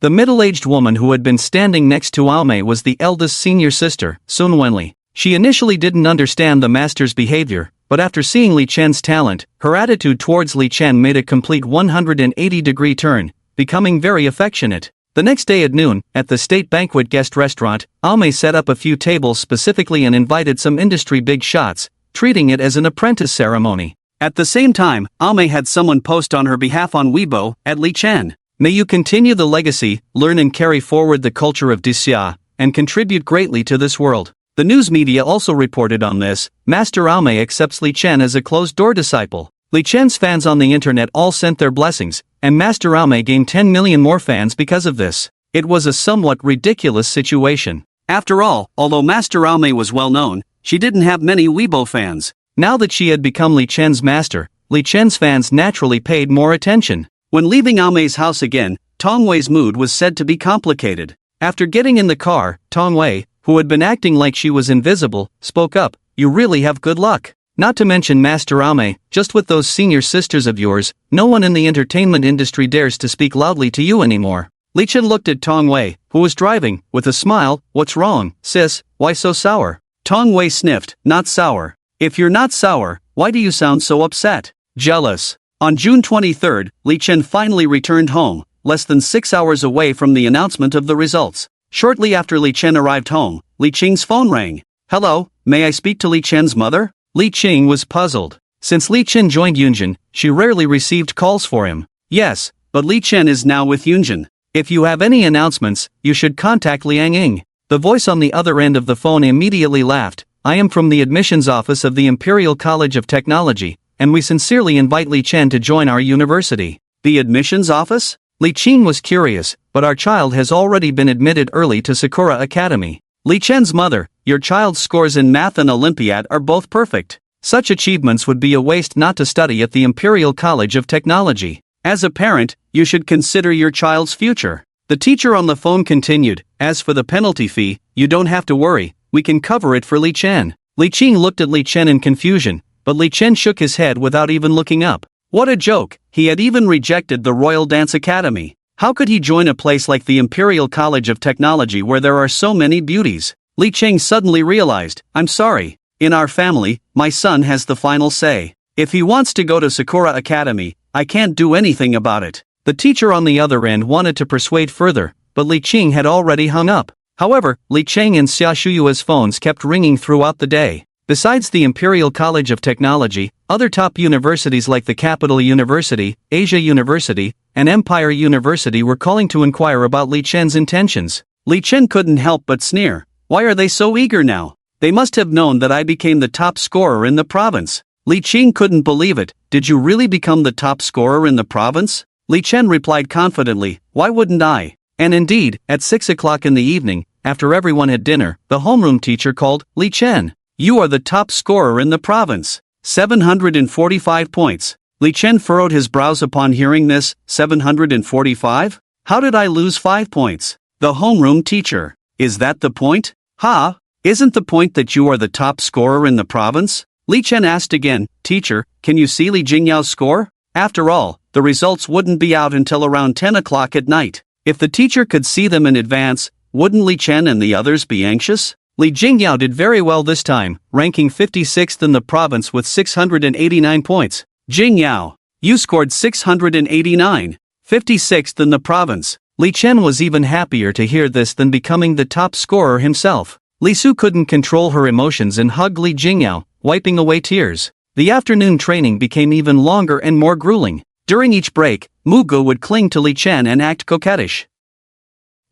The middle-aged woman who had been standing next to Almei was the eldest senior sister, Sun Wenli. She initially didn't understand the master's behavior, but after seeing Li Chen's talent, her attitude towards Li Chen made a complete 180-degree turn, becoming very affectionate. The next day at noon, at the State Banquet Guest Restaurant, Almei set up a few tables specifically and invited some industry big shots, treating it as an apprentice ceremony. At the same time, Almei had someone post on her behalf on Weibo, at Li Chen. "May you continue the legacy, learn and carry forward the culture of Dixia, and contribute greatly to this world." The news media also reported on this. Master Almei accepts Li Chen as a closed-door disciple. Li Chen's fans on the internet all sent their blessings, and Master Almei gained 10 million more fans because of this. It was a somewhat ridiculous situation. After all, although Master Almei was well known, she didn't have many Weibo fans. Now that she had become Li Chen's master, Li Chen's fans naturally paid more attention. When leaving Almei's house again, Tong Wei's mood was said to be complicated. After getting in the car, Tong Wei, who had been acting like she was invisible, spoke up. "You really have good luck. Not to mention Master Almei, just with those senior sisters of yours, no one in the entertainment industry dares to speak loudly to you anymore." Li Chen looked at Tong Wei, who was driving, with a smile. "What's wrong, sis, why so sour?" Tong Wei sniffed. "Not sour." "If you're not sour, why do you sound so upset?" "Jealous." On June 23, Li Chen finally returned home, less than 6 hours away from the announcement of the results. Shortly after Li Chen arrived home, Li Qing's phone rang. "Hello, may I speak to Li Chen's mother?" Li Qing was puzzled. Since Li Chen joined Yunjin, she rarely received calls for him. Yes, but Li Chen is now with Yunjin. If you have any announcements, you should contact Liang Ying. The voice on the other end of the phone immediately laughed. I am from the admissions office of the Imperial College of Technology, and we sincerely invite Li Chen to join our university. The admissions office? Li Qing was curious, but our child has already been admitted early to Sakura Academy. Li Chen's mother, your child's scores in math and Olympiad are both perfect. Such achievements would be a waste not to study at the Imperial College of Technology. As a parent, you should consider your child's future. The teacher on the phone continued, as for the penalty fee, you don't have to worry, we can cover it for Li Chen. Li Qing looked at Li Chen in confusion, but Li Chen shook his head without even looking up. What a joke, he had even rejected the Royal Dance Academy. How could he join a place like the Imperial College of Technology where there are so many beauties? Li Chen suddenly realized, I'm sorry, in our family, my son has the final say. If he wants to go to Sakura Academy, I can't do anything about it. The teacher on the other end wanted to persuade further, but Li Qing had already hung up. However, Li Cheng and Xia Shuyua's phones kept ringing throughout the day. Besides the Imperial College of Technology, other top universities like the Capital University, Asia University, and Empire University were calling to inquire about Li Chen's intentions. Li Chen couldn't help but sneer. Why are they so eager now? They must have known that I became the top scorer in the province. Li Qing couldn't believe it. Did you really become the top scorer in the province? Li Chen replied confidently, why wouldn't I? And indeed, at 6 o'clock in the evening, after everyone had dinner, the homeroom teacher called, Li Chen, you are the top scorer in the province. 745 points. Li Chen furrowed his brows upon hearing this. 745? How did I lose 5 points? The homeroom teacher. Is that the point? Ha! Isn't the point that you are the top scorer in the province? Li Chen asked again, teacher, can you see Li Jingyao's score? After all, the results wouldn't be out until around 10 o'clock at night. If the teacher could see them in advance, wouldn't Li Chen and the others be anxious? Li Jingyao did very well this time, ranking 56th in the province with 689 points. Jingyao, you scored 689, 56th in the province. Li Chen was even happier to hear this than becoming the top scorer himself. Li Su couldn't control her emotions and hugged Li Jingyao, wiping away tears. The afternoon training became even longer and more grueling. During each break, Mugu would cling to Li Chen and act coquettish.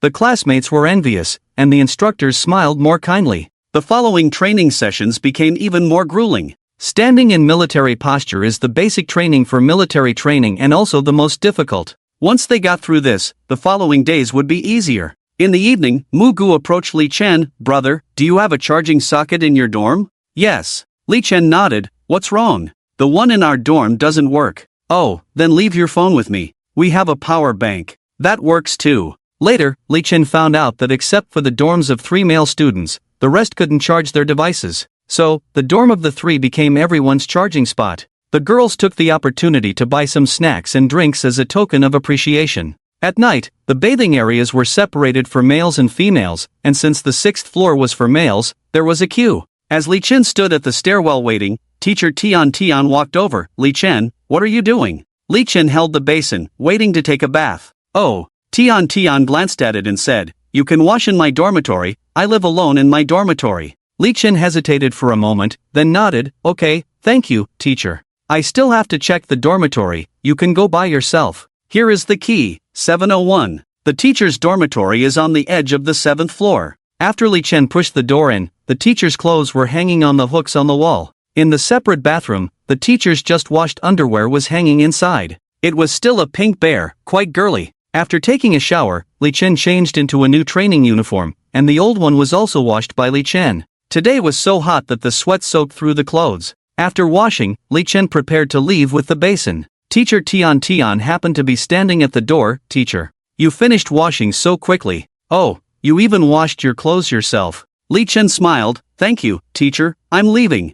The classmates were envious, and the instructors smiled more kindly. The following training sessions became even more grueling. Standing in military posture is the basic training for military training and also the most difficult. Once they got through this, the following days would be easier. In the evening, Mugu approached Li Chen, brother, do you have a charging socket in your dorm? Yes. Li Chen nodded, what's wrong? The one in our dorm doesn't work. Oh, then leave your phone with me. We have a power bank. That works too. Later, Li Chen found out that except for the dorms of 3 male students, the rest couldn't charge their devices. So, the dorm of the 3 became everyone's charging spot. The girls took the opportunity to buy some snacks and drinks as a token of appreciation. At night, the bathing areas were separated for males and females, and since the 6th floor was for males, there was a queue. As Li Chen stood at the stairwell waiting, teacher Tian walked over. Li Chen, what are you doing? Li Chen held the basin, waiting to take a bath. Oh. Tian glanced at it and said, you can wash in my dormitory, I live alone in my dormitory. Li Chen hesitated for a moment, then nodded, okay, thank you, teacher. I still have to check the dormitory, you can go by yourself. Here is the key, 701. The teacher's dormitory is on the edge of the 7th floor. After Li Chen pushed the door in, the teacher's clothes were hanging on the hooks on the wall. In the separate bathroom, the teacher's just washed underwear was hanging inside. It was still a pink bear, quite girly. After taking a shower, Li Chen changed into a new training uniform, and the old one was also washed by Li Chen. Today was so hot that the sweat soaked through the clothes. After washing, Li Chen prepared to leave with the basin. Teacher Tian happened to be standing at the door. Teacher, you finished washing so quickly. Oh, you even washed your clothes yourself. Li Chen smiled, thank you, teacher, I'm leaving.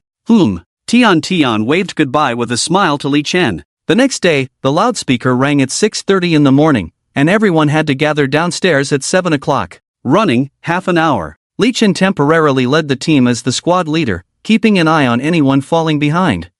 Tian waved goodbye with a smile to Li Chen. The next day, the loudspeaker rang at 6:30 in the morning, and everyone had to gather downstairs at 7 o'clock. Running, half an hour. Li Chen temporarily led the team as the squad leader, keeping an eye on anyone falling behind.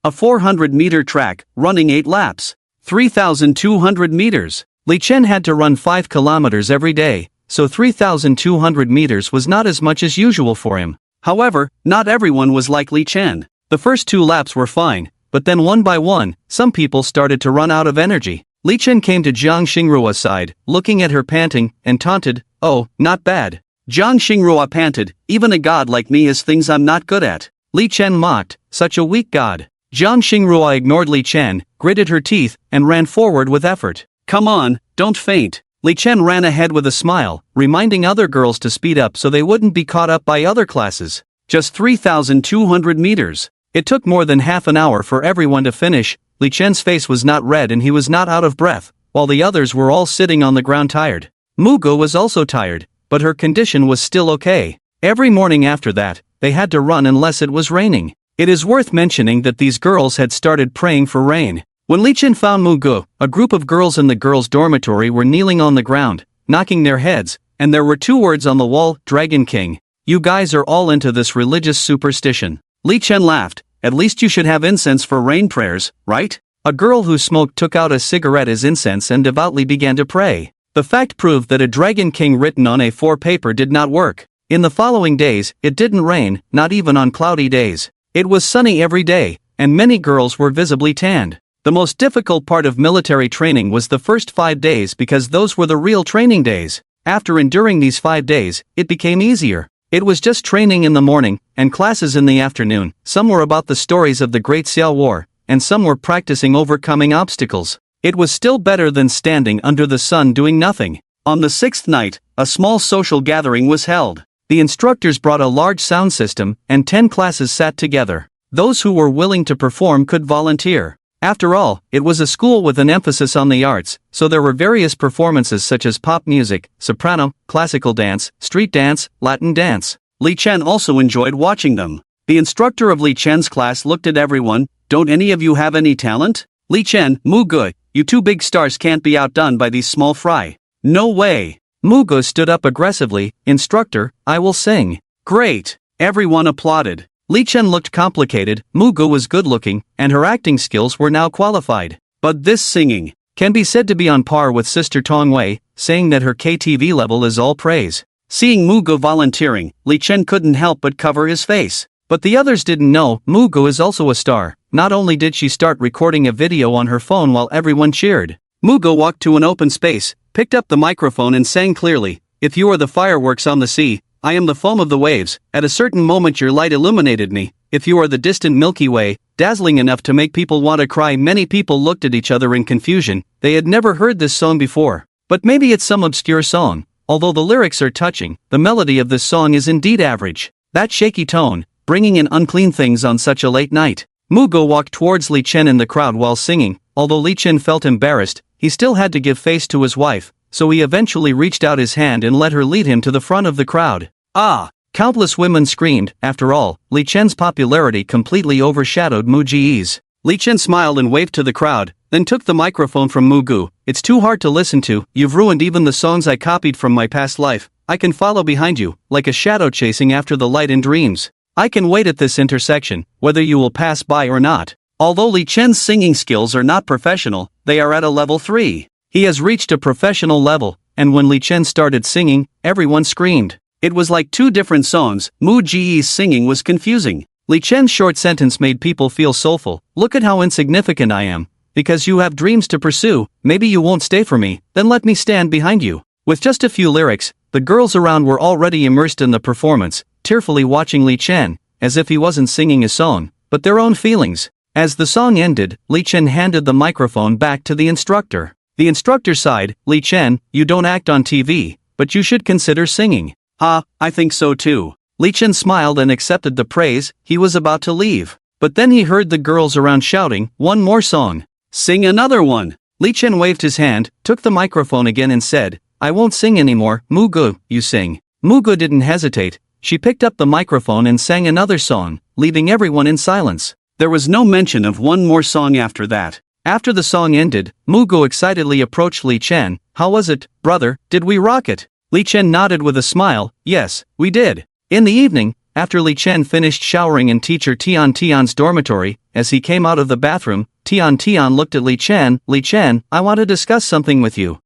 A 400-meter track, running 8 laps. 3,200 meters. Li Chen had to run 5 kilometers every day, so 3,200 meters was not as much as usual for him. However, not everyone was like Li Chen. The first 2 laps were fine, but then one by one, some people started to run out of energy. Li Chen came to Jiang Xingrua's side, looking at her panting, and taunted, "Oh, not bad." Jiang Xingrua panted, "Even a god like me has things I'm not good at." Li Chen mocked, "Such a weak god." Jiang Xingrua ignored Li Chen, gritted her teeth, and ran forward with effort. "Come on, don't faint." Li Chen ran ahead with a smile, reminding other girls to speed up so they wouldn't be caught up by other classes. Just 3,200 meters. It took more than half an hour for everyone to finish. Li Chen's face was not red and he was not out of breath, while the others were all sitting on the ground tired. Mugo was also tired, but her condition was still okay. Every morning after that, they had to run unless it was raining. It is worth mentioning that these girls had started praying for rain. When Li Chen found Mugo, a group of girls in the girls' dormitory were kneeling on the ground, knocking their heads, and there were 2 words on the wall, Dragon King. "You guys are all into this religious superstition." Li Chen laughed, "At least you should have incense for rain prayers, right?" A girl who smoked took out a cigarette as incense and devoutly began to pray. The fact proved that a Dragon King written on A4 paper did not work. In the following days, it didn't rain, not even on cloudy days. It was sunny every day, and many girls were visibly tanned. The most difficult part of military training was the first 5 days because those were the real training days. After enduring these 5 days, it became easier. It was just training in the morning, and classes in the afternoon. Some were about the stories of the Great Xiao War, and some were practicing overcoming obstacles. It was still better than standing under the sun doing nothing. On the 6th night, a small social gathering was held. The instructors brought a large sound system, and 10 classes sat together. Those who were willing to perform could volunteer. After all, it was a school with an emphasis on the arts, so there were various performances such as pop music, soprano, classical dance, street dance, Latin dance. Li Chen also enjoyed watching them. The instructor of Li Chen's class looked at everyone. "Don't any of you have any talent? Li Chen, Mugu, you 2 big stars can't be outdone by these small fry." "No way." Mugu stood up aggressively. "Instructor, I will sing." "Great." Everyone applauded. Li Chen looked complicated, Mugu was good-looking, and her acting skills were now qualified. But this singing can be said to be on par with Sister Tongwei, saying that her KTV level is all praise. Seeing Mugu volunteering, Li Chen couldn't help but cover his face. But the others didn't know, Mugu is also a star. Not only did she start recording a video on her phone while everyone cheered. Mugu walked to an open space, picked up the microphone and sang clearly, "If you are the fireworks on the sea, I am the foam of the waves. At a certain moment your light illuminated me. If you are the distant Milky Way, dazzling enough to make people want to cry." Many people looked at each other in confusion. They had never heard this song before. But maybe it's some obscure song. Although the lyrics are touching, the melody of this song is indeed average. That shaky tone, bringing in unclean things on such a late night. Mugu walked towards Li Chen in the crowd while singing. Although Li Chen felt embarrassed, he still had to give face to his wife, so he eventually reached out his hand and let her lead him to the front of the crowd. "Ah!" Countless women screamed. After all, Li Chen's popularity completely overshadowed Mugu's. Li Chen smiled and waved to the crowd, then took the microphone from Mugu. "It's too hard to listen to. You've ruined even the songs I copied from my past life. I can follow behind you, like a shadow chasing after the light in dreams. I can wait at this intersection, whether you will pass by or not." Although Li Chen's singing skills are not professional, they are at a level 3. He has reached a professional level, and when Li Chen started singing, everyone screamed. It was like 2 different songs. Mugu's singing was confusing. Li Chen's short sentence made people feel soulful. "Look at how insignificant I am. Because you have dreams to pursue, maybe you won't stay for me, then let me stand behind you." With just a few lyrics, the girls around were already immersed in the performance, tearfully watching Li Chen, as if he wasn't singing a song, but their own feelings. As the song ended, Li Chen handed the microphone back to the instructor. The instructor sighed, "Li Chen, you don't act on TV, but you should consider singing." I think so too." Li Chen smiled and accepted the praise. He was about to leave. But then he heard the girls around shouting, "One more song. Sing another one." Li Chen waved his hand, took the microphone again and said, "I won't sing anymore. Mugu, you sing." Mugu didn't hesitate. She picked up the microphone and sang another song, leaving everyone in silence. There was no mention of one more song after that. After the song ended, Mugu excitedly approached Li Chen. "How was it, brother? Did we rock it?" Li Chen nodded with a smile. "Yes, we did." In the evening, after Li Chen finished showering in teacher Tian Tian's dormitory, as he came out of the bathroom, Tian Tian looked at Li Chen. "Li Chen, I want to discuss something with you."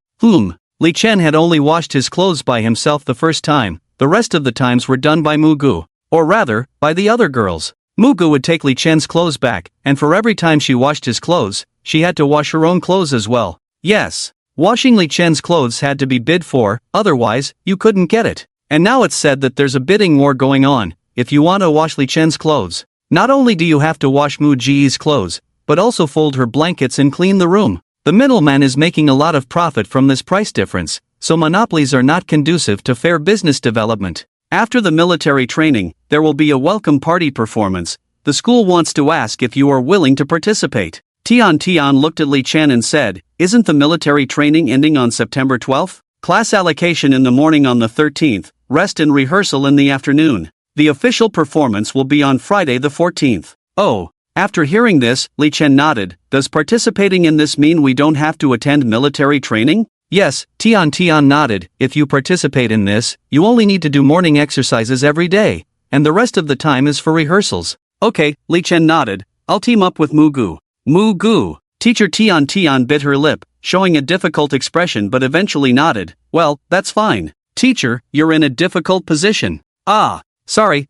Li Chen had only washed his clothes by himself the first time. The rest of the times were done by Mugu. Or rather, by the other girls. Mugu would take Li Chen's clothes back, and for every time she washed his clothes, she had to wash her own clothes as well. Yes, washing Li Chen's clothes had to be bid for, otherwise, you couldn't get it. And now it's said that there's a bidding war going on. If you want to wash Li Chen's clothes, not only do you have to wash Mu Ji's clothes, but also fold her blankets and clean the room. The middleman is making a lot of profit from this price difference, so monopolies are not conducive to fair business development. After the military training, there will be a welcome party performance. The school wants to ask if you are willing to participate. Tian looked at Li Chen and said, "Isn't the military training ending on September 12th? Class allocation in the morning on the 13th, rest and rehearsal in the afternoon. The official performance will be on Friday the 14th. Oh." After hearing this, Li Chen nodded. "Does participating in this mean we don't have to attend military training?" Yes, Tian nodded. "If you participate in this, you only need to do morning exercises every day, and the rest of the time is for rehearsals." "Okay," Li Chen nodded. "I'll team up with Mugu." Mugu. Teacher Tian bit her lip, showing a difficult expression but eventually nodded. "Well, that's fine. Teacher, you're in a difficult position." "Ah. Sorry.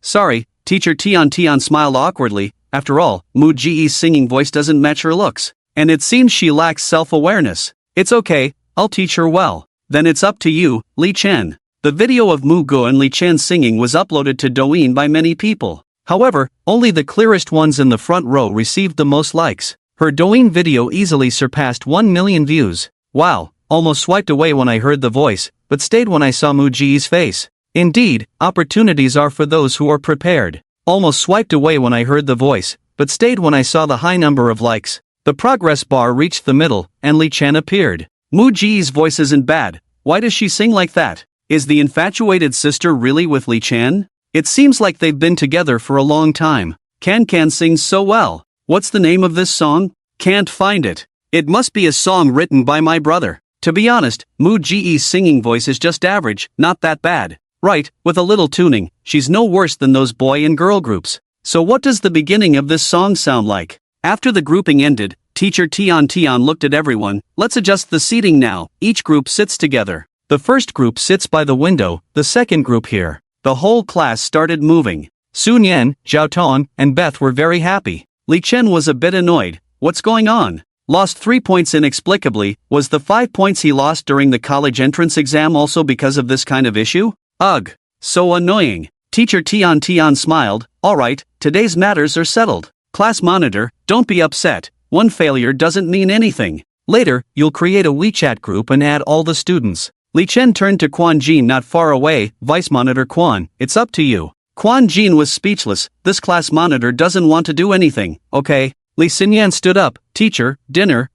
Teacher Tian smiled awkwardly. After all, Mu Ji's singing voice doesn't match her looks, and it seems she lacks self-awareness. "It's okay, I'll teach her well." "Then it's up to you, Li Chen." The video of Mugu and Li Chen singing was uploaded to Douyin by many people. However, only the clearest ones in the front row received the most likes. Her Douyin video easily surpassed 1 million views. Wow, almost swiped away when I heard the voice, but stayed when I saw Mu Ji's face. Indeed, opportunities are for those who are prepared. Almost swiped away when I heard the voice, but stayed when I saw the high number of likes. The progress bar reached the middle, and Li Chen appeared. Mu Ji's voice isn't bad. Why does she sing like that? Is the infatuated sister really with Li Chen? It seems like they've been together for a long time. Can sings so well. What's the name of this song? Can't find it. It must be a song written by my brother. To be honest, Mu Ji's singing voice is just average, not that bad. Right, with a little tuning, she's no worse than those boy and girl groups. So what does the beginning of this song sound like? After the grouping ended, Teacher Tian looked at everyone. "Let's adjust the seating now." Each group sits together. The first group sits by the window, the second group here. The whole class started moving. Sun Yan, Zhao Ton, and Beth were very happy. Li Chen was a bit annoyed. What's going on? Lost 3 points inexplicably. Was the 5 points he lost during the college entrance exam also because of this kind of issue? Ugh, so annoying. Teacher Tian smiled. "Alright, today's matters are settled. Class monitor, don't be upset. One failure doesn't mean anything. Later, you'll create a WeChat group and add all the students." Li Chen turned to Quan Jin not far away. "Vice Monitor Quan, it's up to you." Quan Jin was speechless. This class monitor doesn't want to do anything. "Okay." Li Xinyan stood up. "Teacher, dinner.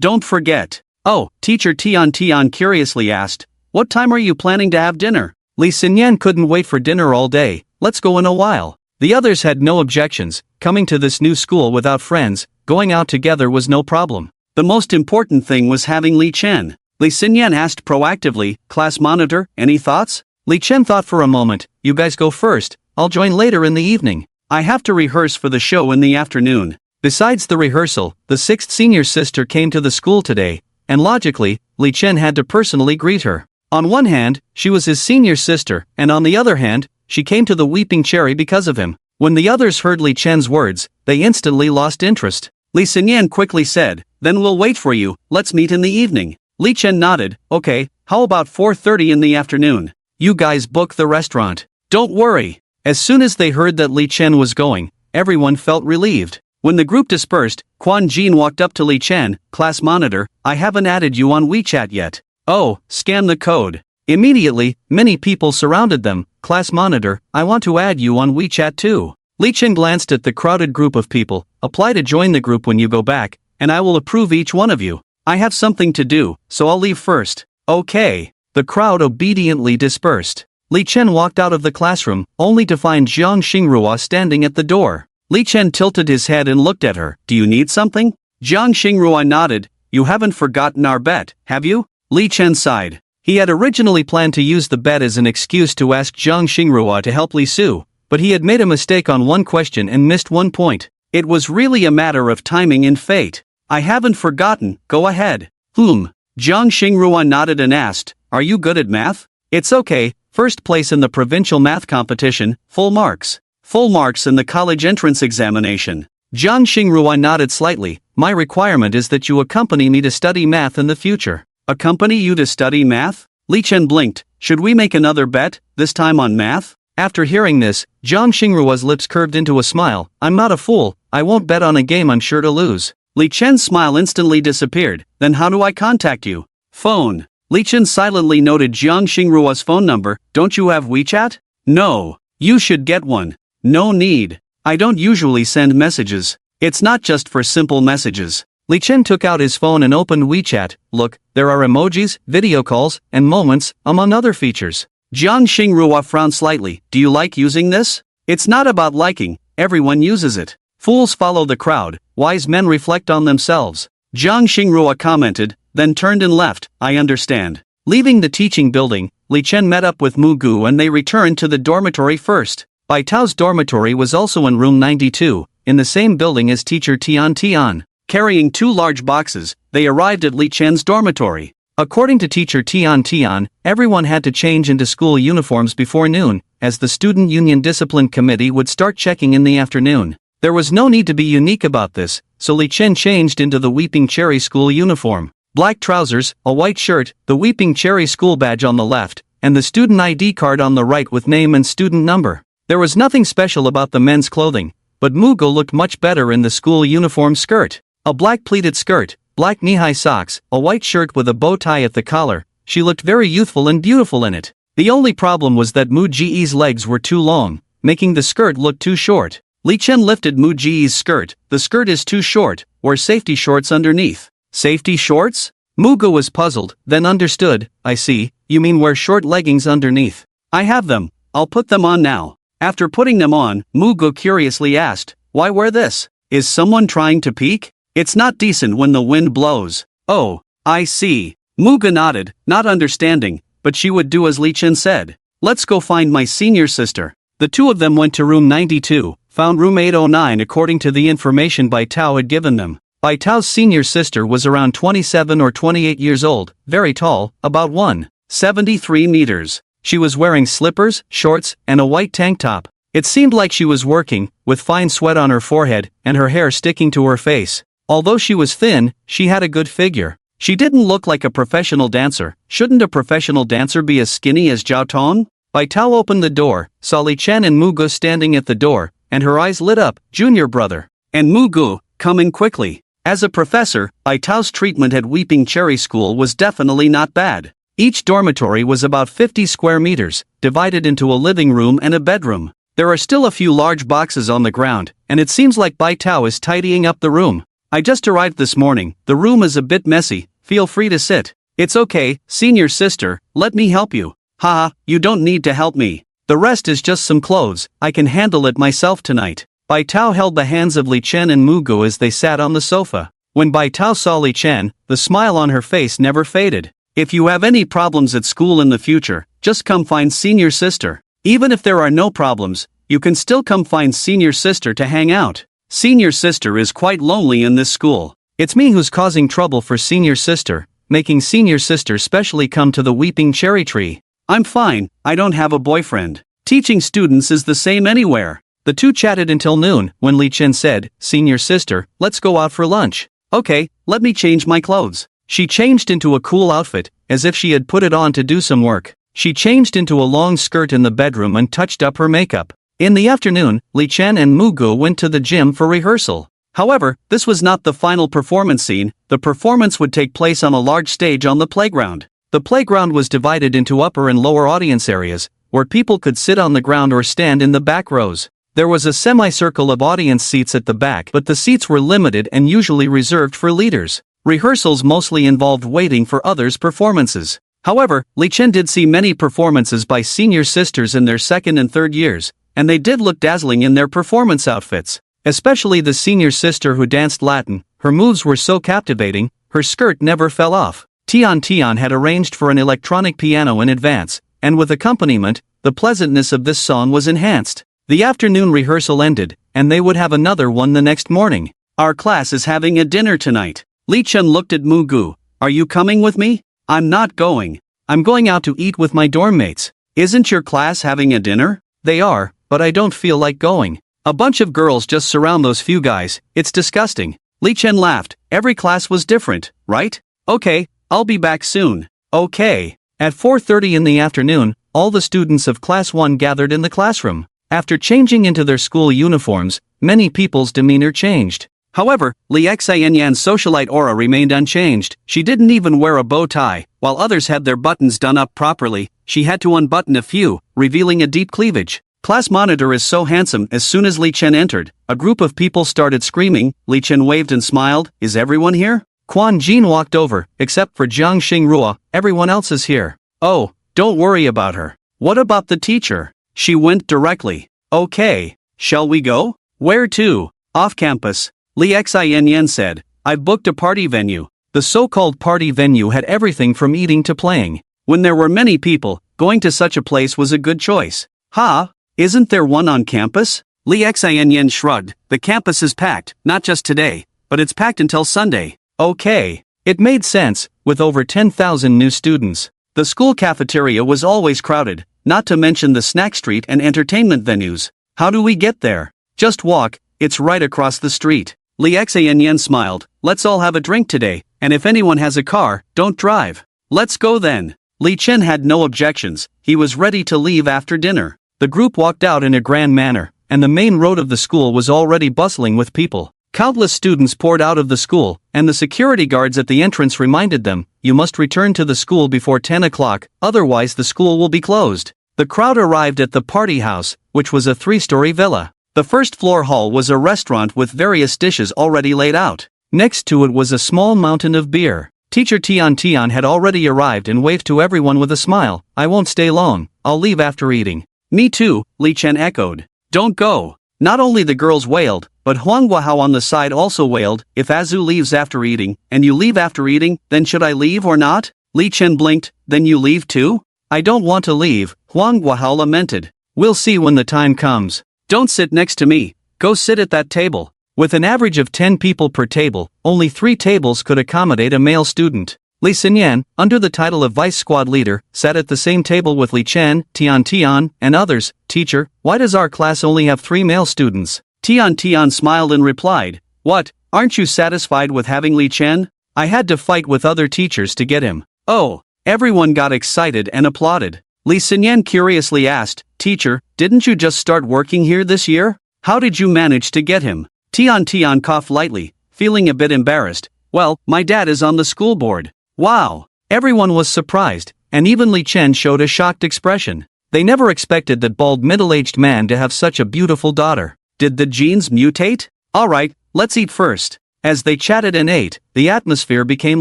Don't forget." "Oh," Teacher Tian curiously asked. "What time are you planning to have dinner?" Li Xinyan couldn't wait for dinner all day. "Let's go in a while." The others had no objections. Coming to this new school without friends, going out together was no problem. The most important thing was having Li Chen. Li Xinyan asked proactively, "Class monitor, any thoughts?" Li Chen thought for a moment. "You guys go first, I'll join later in the evening. I have to rehearse for the show in the afternoon." Besides the rehearsal, the 6th senior sister came to the school today, and logically, Li Chen had to personally greet her. On one hand, she was his senior sister, and on the other hand, she came to the Weeping Cherry because of him. When the others heard Li Chen's words, they instantly lost interest. Li Xinyan quickly said, "Then we'll wait for you, let's meet in the evening." Li Chen nodded. "Okay, how about 4:30 in the afternoon? You guys book the restaurant. Don't worry." As soon as they heard that Li Chen was going, everyone felt relieved. When the group dispersed, Quan Jin walked up to Li Chen. "Class monitor, I haven't added you on WeChat yet." "Oh, scan the code." Immediately, many people surrounded them. "Class monitor, I want to add you on WeChat too." Li Chen glanced at the crowded group of people. "Apply to join the group when you go back, and I will approve each one of you. I have something to do, so I'll leave first." "Okay." The crowd obediently dispersed. Li Chen walked out of the classroom, only to find Jiang Xingrua standing at the door. Li Chen tilted his head and looked at her. "Do you need something?" Jiang Xingrua nodded. "You haven't forgotten our bet, have you?" Li Chen sighed. He had originally planned to use the bet as an excuse to ask Jiang Xingrua to help Li Su, but he had made a mistake on one question and missed 1 point. It was really a matter of timing and fate. "I haven't forgotten, go ahead." Jiang Xingrua nodded and asked, "Are you good at math?" "It's okay, first place in the provincial math competition, full marks." Full marks in the college entrance examination. Jiang Xingrua nodded slightly. My requirement is that you accompany me to study math in the future. Accompany you to study math? Li Chen blinked. Should we make another bet, this time on math? After hearing this, Jiang Xingrua's lips curved into a smile. I'm not a fool, I won't bet on a game I'm sure to lose. Li Chen's smile instantly disappeared. Then how do I contact you? Phone. Li Chen silently noted Jiang Xingrua's phone number. Don't you have WeChat? No. You should get one. No need. I don't usually send messages. It's not just for simple messages. Li Chen took out his phone and opened WeChat. Look, there are emojis, video calls, and moments, among other features. Jiang Xingrua frowned slightly. Do you like using this? It's not about liking, everyone uses it. Fools follow the crowd, wise men reflect on themselves. Jiang Xingrua commented, then turned and left. I understand. Leaving the teaching building, Li Chen met up with Mu Gu and they returned to the dormitory first. Bai Tao's dormitory was also in room 92, in the same building as teacher Tian Tian. Carrying 2 large boxes, they arrived at Li Chen's dormitory. According to teacher Tian Tian, everyone had to change into school uniforms before noon, as the Student Union Discipline Committee would start checking in the afternoon. There was no need to be unique about this, so Li Chen changed into the Weeping Cherry school uniform. Black trousers, a white shirt, the Weeping Cherry school badge on the left, and the student ID card on the right with name and student number. There was nothing special about the men's clothing, but Mugo looked much better in the school uniform skirt. A black pleated skirt, black knee-high socks, a white shirt with a bow tie at the collar. She looked very youthful and beautiful in it. The only problem was that Mu Ji's legs were too long, making the skirt look too short. Li Chen lifted Mu Ji's skirt. The skirt is too short, wear safety shorts underneath. Safety shorts? Mugo was puzzled, then understood. I see, you mean wear short leggings underneath. I have them, I'll put them on now. After putting them on, Mugo curiously asked, why wear this? Is someone trying to peek? It's not decent when the wind blows. Oh, I see. Muga nodded, not understanding, but she would do as Li Chen said. Let's go find my senior sister. The two of them went to room 92, found room 809 according to the information Bai Tao had given them. Bai Tao's senior sister was around 27 or 28 years old, very tall, about 173 meters. She was wearing slippers, shorts, and a white tank top. It seemed like she was working, with fine sweat on her forehead, and her hair sticking to her face. Although she was thin, she had a good figure. She didn't look like a professional dancer. Shouldn't a professional dancer be as skinny as Zhao Tong? Bai Tao opened the door, saw Li Chen and Mugu standing at the door, and her eyes lit up. Junior brother. And Mugu, coming quickly. As a professor, Bai Tao's treatment at Weeping Cherry School was definitely not bad. Each dormitory was about 50 square meters, divided into a living room and a bedroom. There are still a few large boxes on the ground, and it seems like Bai Tao is tidying up the room. I just arrived this morning, the room is a bit messy, feel free to sit. It's okay, senior sister, let me help you. Haha, you don't need to help me. The rest is just some clothes, I can handle it myself tonight. Bai Tao held the hands of Li Chen and Mugu as they sat on the sofa. When Bai Tao saw Li Chen, the smile on her face never faded. If you have any problems at school in the future, just come find senior sister. Even if there are no problems, you can still come find senior sister to hang out. Senior sister is quite lonely in this school. It's me who's causing trouble for senior sister, making senior sister specially come to the Weeping Cherry Tree. I'm fine, I don't have a boyfriend. Teaching students is the same anywhere. The two chatted until noon, when Li Chen said, senior sister, let's go out for lunch. Okay, let me change my clothes. She changed into a cool outfit, as if she had put it on to do some work. She changed into a long skirt in the bedroom and touched up her makeup. In the afternoon, Li Chen and Mugu went to the gym for rehearsal. However, this was not the final performance scene. The performance would take place on a large stage on the playground. The playground was divided into upper and lower audience areas, where people could sit on the ground or stand in the back rows. There was a semicircle of audience seats at the back, but the seats were limited and usually reserved for leaders. Rehearsals mostly involved waiting for others' performances. However, Li Chen did see many performances by senior sisters in their second and third years, and they did look dazzling in their performance outfits. Especially the senior sister who danced Latin, her moves were so captivating, her skirt never fell off. Tian Tian had arranged for an electronic piano in advance, and with accompaniment, the pleasantness of this song was enhanced. The afternoon rehearsal ended, and they would have another one the next morning. Our class is having a dinner tonight. Li Chen looked at Mugu. Are you coming with me? I'm not going. I'm going out to eat with my dorm mates. Isn't your class having a dinner? They are, but I don't feel like going. A bunch of girls just surround those few guys, it's disgusting. Li Chen laughed. Every class was different, right? Okay, I'll be back soon. Okay. At 4:30 in the afternoon, all the students of Class 1 gathered in the classroom. After changing into their school uniforms, many people's demeanor changed. However, Li Xianyan's socialite aura remained unchanged. She didn't even wear a bow tie. While others had their buttons done up properly, she had to unbutton a few, revealing a deep cleavage. Class monitor is so handsome. As soon as Li Chen entered, a group of people started screaming. Li Chen waved and smiled. Is everyone here? Quan Jin walked over. Except for Jiang Xingrua, everyone else is here. Oh, don't worry about her. What about the teacher? She went directly. Okay. Shall we go? Where to? Off campus. Li Xianyan said. I've booked a party venue. The so-called party venue had everything from eating to playing. When there were many people, going to such a place was a good choice. Ha? Isn't there one on campus? Li Xianyan shrugged. The campus is packed, not just today, but it's packed until Sunday. Okay. It made sense, with over 10,000 new students. The school cafeteria was always crowded, not to mention the snack street and entertainment venues. How do we get there? Just walk, it's right across the street. Li Xianyan smiled. Let's all have a drink today, and if anyone has a car, don't drive. Let's go then. Li Chen had no objections. He was ready to leave after dinner. The group walked out in a grand manner, and the main road of the school was already bustling with people. Countless students poured out of the school, and the security guards at the entrance reminded them, you must return to the school before 10 o'clock, otherwise the school will be closed. The crowd arrived at the party house, which was a 3-story villa. The first floor hall was a restaurant with various dishes already laid out. Next to it was a small mountain of beer. Teacher Tian had already arrived and waved to everyone with a smile. I won't stay long, I'll leave after eating. Me too, Li Chen echoed. Don't go. Not only the girls wailed, but Huang Guahao on the side also wailed. If Azu leaves after eating, and you leave after eating, then should I leave or not? Li Chen blinked. Then you leave too? I don't want to leave, Huang Guahao lamented. We'll see when the time comes. Don't sit next to me, go sit at that table. With an average of 10 people per table, only 3 tables could accommodate a male student. Li Xinyan, under the title of vice squad leader, sat at the same table with Li Chen, Tian, and others. Teacher, why does our class only have 3 male students? Tian smiled and replied, what, aren't you satisfied with having Li Chen? I had to fight with other teachers to get him. Oh, everyone got excited and applauded. Li Xinyan curiously asked, teacher, didn't you just start working here this year? How did you manage to get him? Tian coughed lightly, feeling a bit embarrassed. Well, my dad is on the school board. Wow! Everyone was surprised, and even Li Chen showed a shocked expression. They never expected that bald middle-aged man to have such a beautiful daughter. Did the genes mutate? Alright, let's eat first. As they chatted and ate, the atmosphere became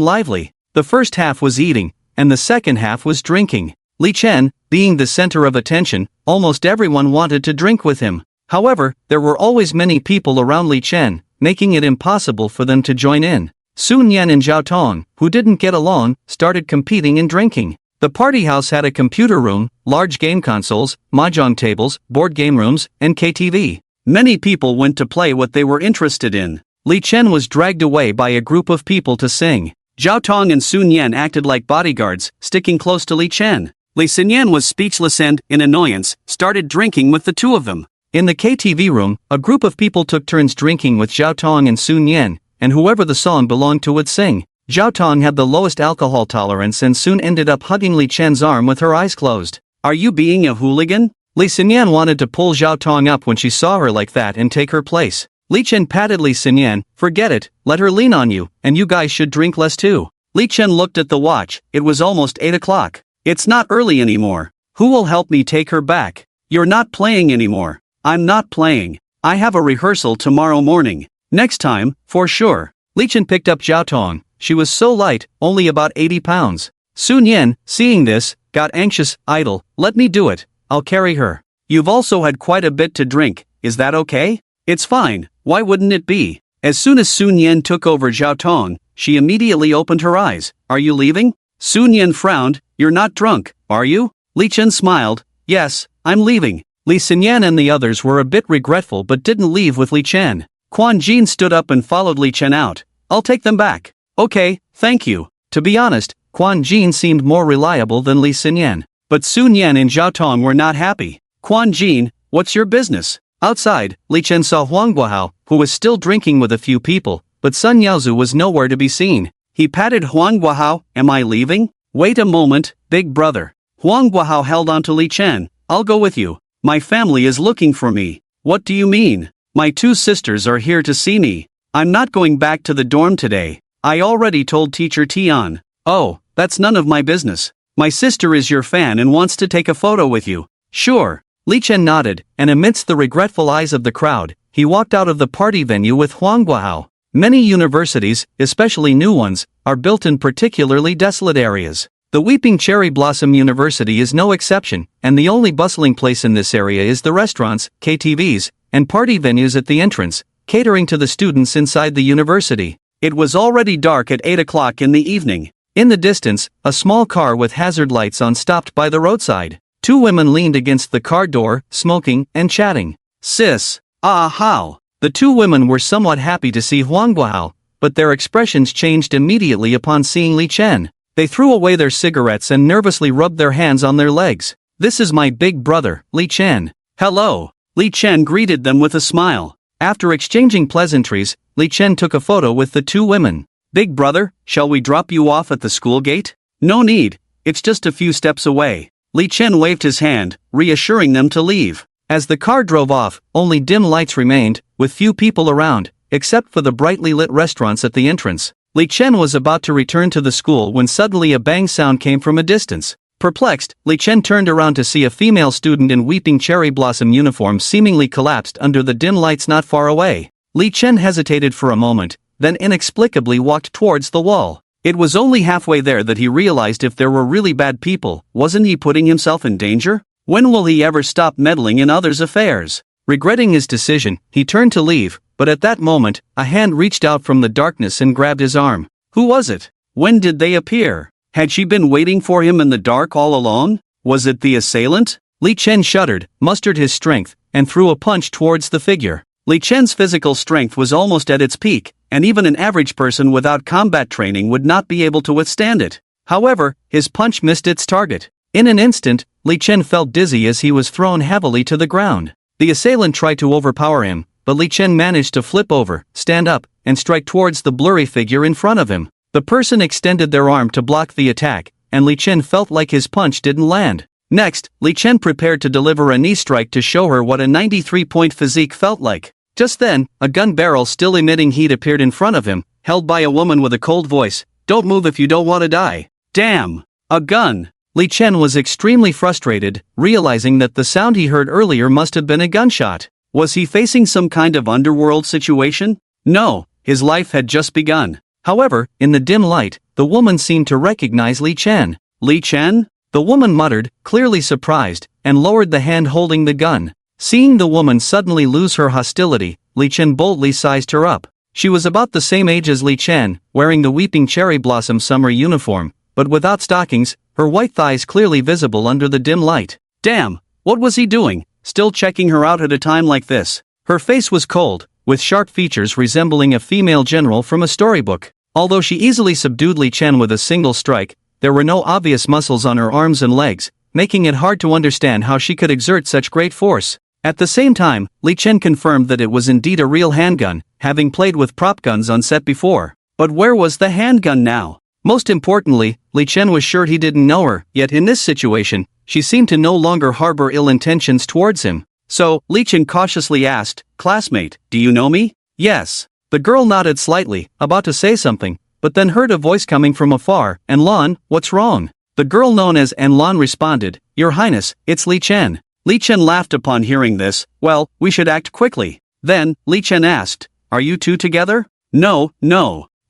lively. The first half was eating, and the second half was drinking. Li Chen, being the center of attention, almost everyone wanted to drink with him. However, there were always many people around Li Chen, making it impossible for them to join in. Sun Yan and Zhao Tong, who didn't get along, started competing in drinking. The party house had a computer room, large game consoles, mahjong tables, board game rooms, and KTV. Many people went to play what they were interested in. Li Chen was dragged away by a group of people to sing. Zhao Tong and Sun Yan acted like bodyguards, sticking close to Li Chen. Li Xinyan was speechless and, in annoyance, started drinking with the two of them. In the KTV room, a group of people took turns drinking with Zhao Tong and Sun Yan, and whoever the song belonged to would sing. Zhao Tong had the lowest alcohol tolerance and soon ended up hugging Li Chen's arm with her eyes closed. Are you being a hooligan? Li Xinyan wanted to pull Zhao Tong up when she saw her like that and take her place. Li Chen patted Li Xinyan. Forget it, let her lean on you, and you guys should drink less too. Li Chen looked at the watch. It was almost 8 o'clock. It's not early anymore. Who will help me take her back? You're not playing anymore. I'm not playing. I have a rehearsal tomorrow morning. Next time, for sure. Li Chen picked up Zhao Tong. She was so light, only about 80 pounds. Sun Yan, seeing this, got anxious. Idle, let me do it. I'll carry her. You've also had quite a bit to drink, is that okay? It's fine, why wouldn't it be? As soon as Sun Yan took over Zhao Tong, she immediately opened her eyes. Are you leaving? Sun Yan frowned. You're not drunk, are you? Li Chen smiled. Yes, I'm leaving. Li Xinyan and the others were a bit regretful but didn't leave with Li Chen. Quan Jin stood up and followed Li Chen out. I'll take them back. Okay, thank you. To be honest, Quan Jin seemed more reliable than Li Xinyan. But Sun Yan and Zhao Tong were not happy. Quan Jin, What's your business? Outside, Li Chen saw Huang Guohao, who was still drinking with a few people, but Sun Yaozu was nowhere to be seen. He patted Huang Guohao. Am I leaving? Wait a moment, big brother. Huang Guohao held on to Li Chen. I'll go with you. My family is looking for me. What do you mean? My two sisters are here to see me. I'm not going back to the dorm today. I already told teacher Tian. Oh, that's none of my business. My sister is your fan and wants to take a photo with you. Sure. Li Chen nodded, and amidst the regretful eyes of the crowd, he walked out of the party venue with Huang Guohao. Many universities, especially new ones, are built in particularly desolate areas. The Weeping Cherry Blossom University is no exception, and the only bustling place in this area is the restaurants, KTVs, and party venues at the entrance, catering to the students inside the university. It was already dark at 8 o'clock in the evening. In the distance, a small car with hazard lights on stopped by the roadside. Two women leaned against the car door, smoking and chatting. Sis, how? The two women were somewhat happy to see Huang Guohao, but their expressions changed immediately upon seeing Li Chen. They threw away their cigarettes and nervously rubbed their hands on their legs. This is my big brother, Li Chen. Hello. Li Chen greeted them with a smile. After exchanging pleasantries, Li Chen took a photo with the two women. Big brother, shall we drop you off at the school gate? No need. It's just a few steps away. Li Chen waved his hand, reassuring them to leave. As the car drove off, only dim lights remained, with few people around, except for the brightly lit restaurants at the entrance. Li Chen was about to return to the school when suddenly a bang sound came from a distance. Perplexed, Li Chen turned around to see a female student in Weeping Cherry Blossom uniform seemingly collapsed under the dim lights not far away. Li Chen hesitated for a moment, then inexplicably walked towards the wall. It was only halfway there that he realized if there were really bad people, wasn't he putting himself in danger? When will he ever stop meddling in others' affairs? Regretting his decision, he turned to leave, but at that moment, a hand reached out from the darkness and grabbed his arm. Who was it? When did they appear? Had she been waiting for him in the dark all alone? Was it the assailant? Li Chen shuddered, mustered his strength, and threw a punch towards the figure. Li Chen's physical strength was almost at its peak, and even an average person without combat training would not be able to withstand it. However, his punch missed its target. In an instant, Li Chen felt dizzy as he was thrown heavily to the ground. The assailant tried to overpower him, but Li Chen managed to flip over, stand up, and strike towards the blurry figure in front of him. The person extended their arm to block the attack, and Li Chen felt like his punch didn't land. Next, Li Chen prepared to deliver a knee strike to show her what a 93-point physique felt like. Just then, a gun barrel still emitting heat appeared in front of him, held by a woman with a cold voice. Don't move if you don't want to die. Damn! A gun! Li Chen was extremely frustrated, realizing that the sound he heard earlier must have been a gunshot. Was he facing some kind of underworld situation? No, his life had just begun. However, in the dim light, the woman seemed to recognize Li Chen. Li Chen? The woman muttered, clearly surprised, and lowered the hand holding the gun. Seeing the woman suddenly lose her hostility, Li Chen boldly sized her up. She was about the same age as Li Chen, wearing the Weeping Cherry Blossom summer uniform, but without stockings, her white thighs clearly visible under the dim light. Damn, what was he doing, still checking her out at a time like this? Her face was cold, with sharp features resembling a female general from a storybook. Although she easily subdued Li Chen with a single strike, there were no obvious muscles on her arms and legs, making it hard to understand how she could exert such great force. At the same time, Li Chen confirmed that it was indeed a real handgun, having played with prop guns on set before. But where was the handgun now? Most importantly, Li Chen was sure he didn't know her, yet in this situation, she seemed to no longer harbor ill intentions towards him. So, Li Chen cautiously asked, "Classmate, do you know me?" "Yes." The girl nodded slightly, about to say something, but then heard a voice coming from afar. "Anlan, what's wrong?" The girl known as Anlan responded, "Your Highness, it's Li Chen." Li Chen laughed upon hearing this. "Well, we should act quickly." Then, Li Chen asked, "Are you two together?" No,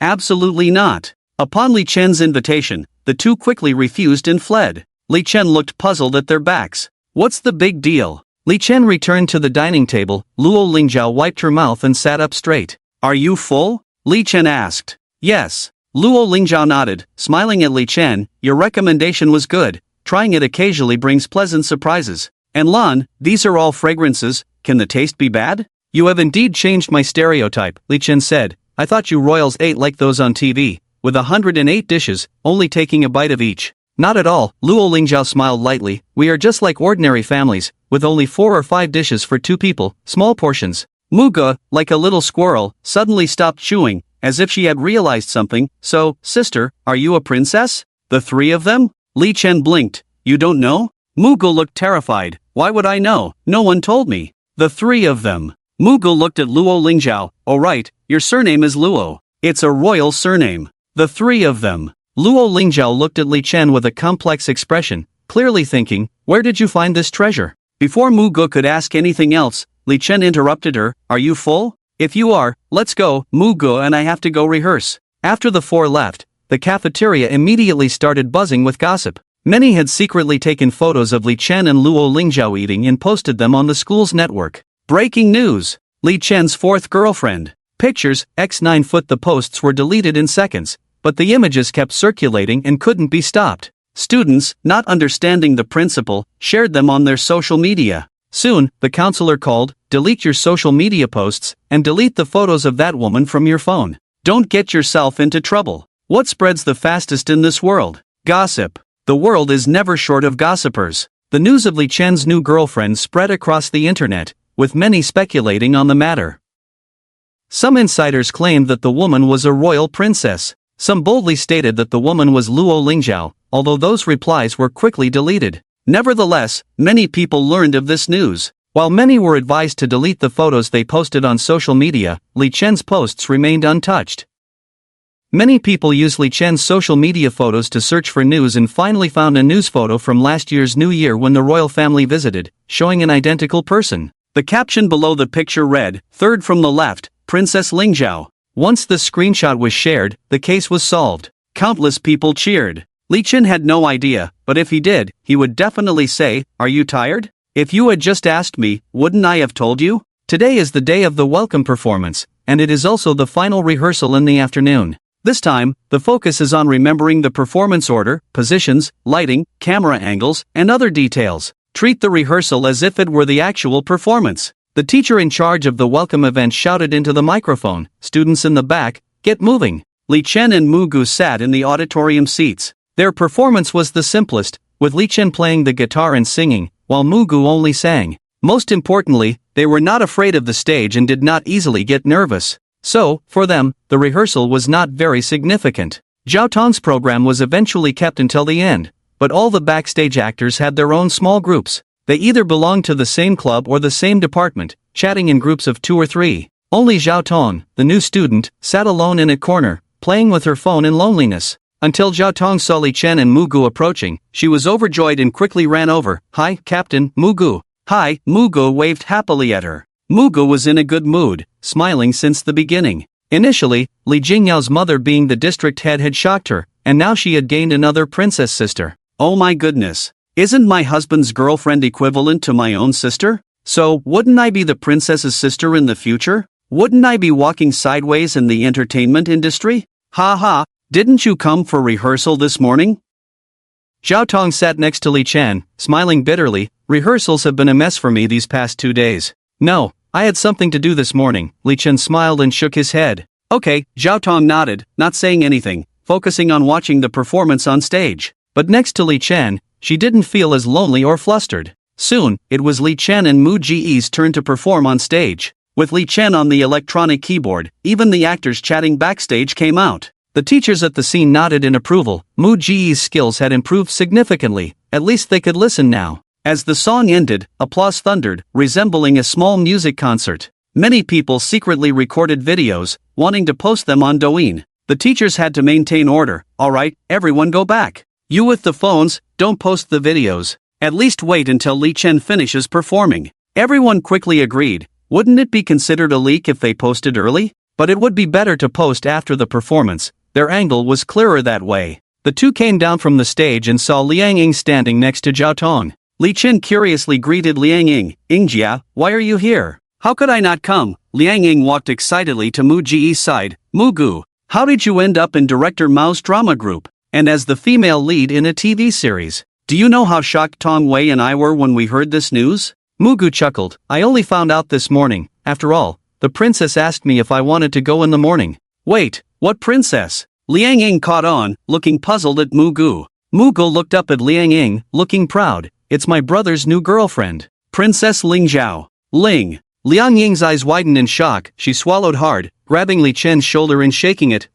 absolutely not." Upon Li Chen's invitation, the two quickly refused and fled. Li Chen looked puzzled at their backs. What's the big deal? Li Chen returned to the dining table. Luo Lingzhao wiped her mouth and sat up straight. "Are you full?" Li Chen asked. "Yes." Luo Lingzhao nodded, smiling at Li Chen. "Your recommendation was good. Trying it occasionally brings pleasant surprises. And Lan, these are all fragrances, can the taste be bad?" "You have indeed changed my stereotype," Li Chen said. "I thought you royals ate like those on TV, with 108 dishes, only taking a bite of each." Not at all, Luo Lingzhao smiled lightly. We are just like ordinary families, with only 4 or 5 dishes for 2 people, small portions. Muge, like a little squirrel, suddenly stopped chewing, as if she had realized something. So, sister, are you a princess? The 3 of them? Li Chen blinked. You don't know? Muge looked terrified. Why would I know? No one told me. The 3 of them. Muge looked at Luo Lingzhao. Oh right, your surname is Luo. It's a royal surname. The 3 of them. Luo Lingzhao looked at Li Chen with a complex expression, clearly thinking, where did you find this treasure? Before Muge could ask anything else, Li Chen interrupted her. Are you full? If you are, let's go. Muge and I have to go rehearse. After the 4 left, the cafeteria immediately started buzzing with gossip. Many had secretly taken photos of Li Chen and Luo Lingzhao eating and posted them on the school's network. Breaking news! Li Chen's 4th girlfriend. Pictures, x9 The posts were deleted in seconds, but the images kept circulating and couldn't be stopped. Students, not understanding the principle, shared them on their social media. Soon, the counselor called, delete your social media posts, and delete the photos of that woman from your phone. Don't get yourself into trouble. What spreads the fastest in this world? Gossip. The world is never short of gossipers. The news of Li Chen's new girlfriend spread across the internet, with many speculating on the matter. Some insiders claimed that the woman was a royal princess. Some boldly stated that the woman was Luo Lingzhao, although those replies were quickly deleted. Nevertheless, many people learned of this news. While many were advised to delete the photos they posted on social media, Li Chen's posts remained untouched. Many people used Li Chen's social media photos to search for news and finally found a news photo from last year's New Year when the royal family visited, showing an identical person. The caption below the picture read, "Third from the left, Princess Lingzhao." Once the screenshot was shared, the case was solved. Countless people cheered. Li Chen had no idea, but if he did, he would definitely say, "Are you tired? If you had just asked me, wouldn't I have told you?" Today is the day of the welcome performance, and it is also the final rehearsal in the afternoon. This time, the focus is on remembering the performance order, positions, lighting, camera angles, and other details. Treat the rehearsal as if it were the actual performance. The teacher in charge of the welcome event shouted into the microphone, "Students in the back, get moving." Li Chen and Muge sat in the auditorium seats. Their performance was the simplest, with Li Chen playing the guitar and singing, while Muge only sang. Most importantly, they were not afraid of the stage and did not easily get nervous. So, for them, the rehearsal was not very significant. Zhao Tong's program was eventually kept until the end, but all the backstage actors had their own small groups. They either belonged to the same club or the same department, chatting in groups of 2 or 3. Only Zhao Tong, the new student, sat alone in a corner, playing with her phone in loneliness. Until Zhao Tong saw Li Chen and Muge approaching, she was overjoyed and quickly ran over. "Hi, Captain, Muge." "Hi," Muge waved happily at her. Muge was in a good mood, smiling since the beginning. Initially, Li Jingyao's mother being the district head had shocked her, and now she had gained another princess sister. Oh my goodness. Isn't my husband's girlfriend equivalent to my own sister? So, wouldn't I be the princess's sister in the future? Wouldn't I be walking sideways in the entertainment industry? Ha ha, didn't you come for rehearsal this morning? Zhao Tong sat next to Li Chen, smiling bitterly. Rehearsals have been a mess for me these past 2 days. No, I had something to do this morning. Li Chen smiled and shook his head. Okay, Zhao Tong nodded, not saying anything, focusing on watching the performance on stage. But next to Li Chen, she didn't feel as lonely or flustered. Soon, it was Li Chen and Mu Ji's turn to perform on stage. With Li Chen on the electronic keyboard, even the actors chatting backstage came out. The teachers at the scene nodded in approval. Mu Ji's skills had improved significantly, at least they could listen now. As the song ended, applause thundered, resembling a small music concert. Many people secretly recorded videos, wanting to post them on Douyin. The teachers had to maintain order. Alright, everyone go back. You with the phones, don't post the videos. At least wait until Li Chen finishes performing. Everyone quickly agreed. Wouldn't it be considered a leak if they posted early? But it would be better to post after the performance. Their angle was clearer that way. The two came down from the stage and saw Liang Ying standing next to Zhao Tong. Li Chen curiously greeted Liang Ying. "Yingjia, why are you here?" "How could I not come?" Liang Ying walked excitedly to Mu Ji's side. "Mugu, how did you end up in Director Mao's drama group? And as the female lead in a TV series? Do you know how shocked Tong Wei and I were when we heard this news?" Mugu chuckled. "I only found out this morning. After all, the princess asked me if I wanted to go in the morning." "Wait, what princess?" Liang Ying caught on, looking puzzled at Mugu. Mughal looked up at Liang Ying, looking proud. It's my brother's new girlfriend, Princess Ling Zhao. Ling. Liang Ying's eyes widened in shock. She swallowed hard, grabbing Li Chen's shoulder and shaking it.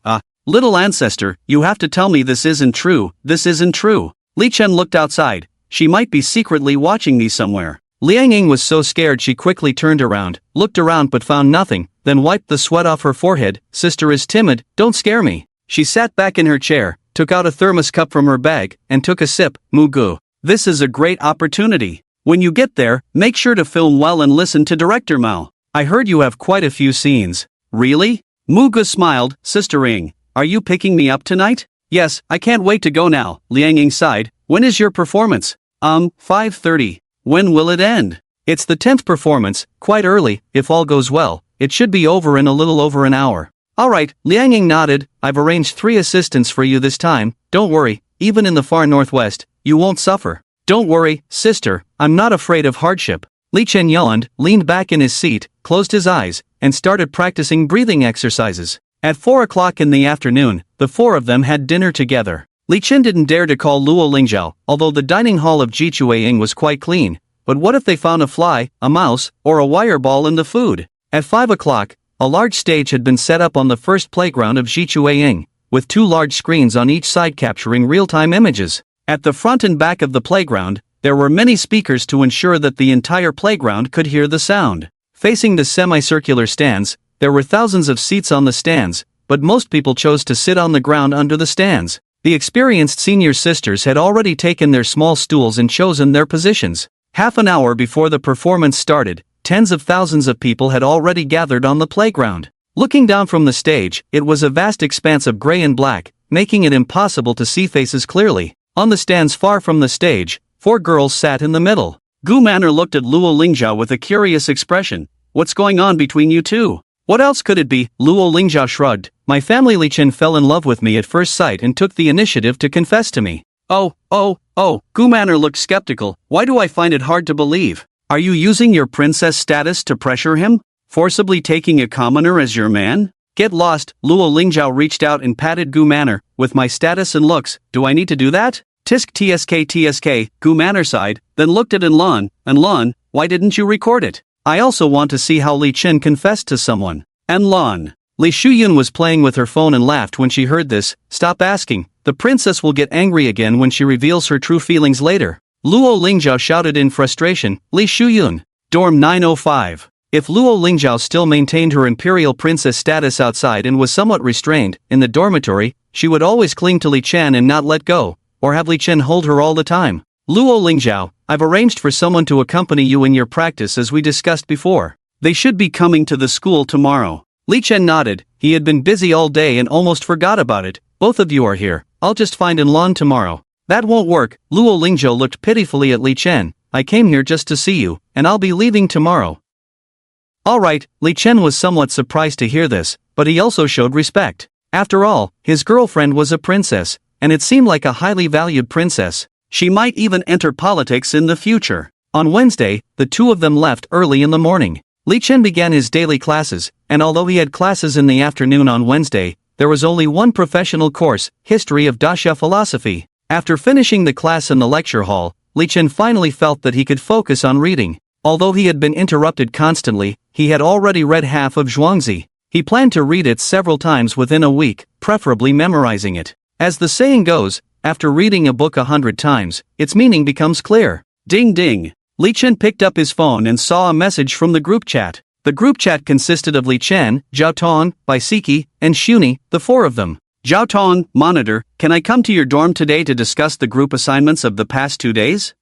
Little ancestor, you have to tell me this isn't true. This isn't true. Li Chen looked outside. She might be secretly watching me somewhere. Liang Ying was so scared she quickly turned around, looked around but found nothing, then wiped the sweat off her forehead. Sister is timid, don't scare me. She sat back in her chair, took out a thermos cup from her bag, and took a sip. Mugu. This is a great opportunity. When you get there, make sure to film well and listen to Director Mao. I heard you have quite a few scenes. Really? Mugu smiled. Sister Ying, are you picking me up tonight? Yes, I can't wait to go now. Liang Ying sighed. When is your performance? 5:30. When will it end? It's the 10th performance, quite early. If all goes well, it should be over in a little over an hour. Alright, Liang Ying nodded. I've arranged 3 assistants for you this time. Don't worry, even in the far northwest, you won't suffer. Don't worry, sister, I'm not afraid of hardship. Li Chen yawned, leaned back in his seat, closed his eyes, and started practicing breathing exercises. At 4 o'clock in the afternoon, the 4 of them had dinner together. Li Chen didn't dare to call Luo Lingzhao, although the dining hall of Jichuaying was quite clean. But what if they found a fly, a mouse, or a wire ball in the food? At 5 o'clock, a large stage had been set up on the first playground of Jichuaying, with 2 large screens on each side capturing real-time images. At the front and back of the playground, there were many speakers to ensure that the entire playground could hear the sound. Facing the semicircular stands, there were thousands of seats on the stands, but most people chose to sit on the ground under the stands. The experienced senior sisters had already taken their small stools and chosen their positions. Half an hour before the performance started, tens of thousands of people had already gathered on the playground. Looking down from the stage, it was a vast expanse of gray and black, making it impossible to see faces clearly. On the stands far from the stage, 4 girls sat in the middle. Gu Manor looked at Luo Lingzhao with a curious expression. What's going on between you two? What else could it be? Luo Lingzhao shrugged. My family Li Chen fell in love with me at first sight and took the initiative to confess to me. Oh. Gu Manor looked skeptical. Why do I find it hard to believe? Are you using your princess status to pressure him? Forcibly taking a commoner as your man? Get lost. Luo Lingzhao reached out and patted Gu Manor. With my status and looks, do I need to do that? Tisk tsk, Gu Manor sighed, then looked at Enlon. Enlon, why didn't you record it? I also want to see how Li Chen confessed to someone. Enlon. Li Shuyun was playing with her phone and laughed when she heard this. Stop asking, the princess will get angry again when she reveals her true feelings later. Luo Lingzhao shouted in frustration. Li Shuyun. Dorm 905. If Luo Lingzhao still maintained her imperial princess status outside and was somewhat restrained, in the dormitory, she would always cling to Li Chen and not let go, or have Li Chen hold her all the time. Luo Lingzhao, I've arranged for someone to accompany you in your practice as we discussed before. They should be coming to the school tomorrow. Li Chen nodded. He had been busy all day and almost forgot about it. Both of you are here. I'll just find Enlon tomorrow. That won't work. Luo Lingzhao looked pitifully at Li Chen. I came here just to see you, and I'll be leaving tomorrow. Alright, Li Chen was somewhat surprised to hear this, but he also showed respect. After all, his girlfriend was a princess, and it seemed like a highly valued princess. She might even enter politics in the future. On Wednesday, the 2 of them left early in the morning. Li Chen began his daily classes, and although he had classes in the afternoon on Wednesday, there was only one professional course, History of Daxia Philosophy. After finishing the class in the lecture hall, Li Chen finally felt that he could focus on reading. Although he had been interrupted constantly, he had already read half of Zhuangzi. He planned to read it several times within a week, preferably memorizing it. As the saying goes, after reading a book 100 times, its meaning becomes clear. Ding ding. Li Chen picked up his phone and saw a message from the group chat. The group chat consisted of Li Chen, Zhao Tong, Baisiki, and Shuni, the 4 of them. Zhao Tong, monitor, can I come to your dorm today to discuss the group assignments of the past 2 days?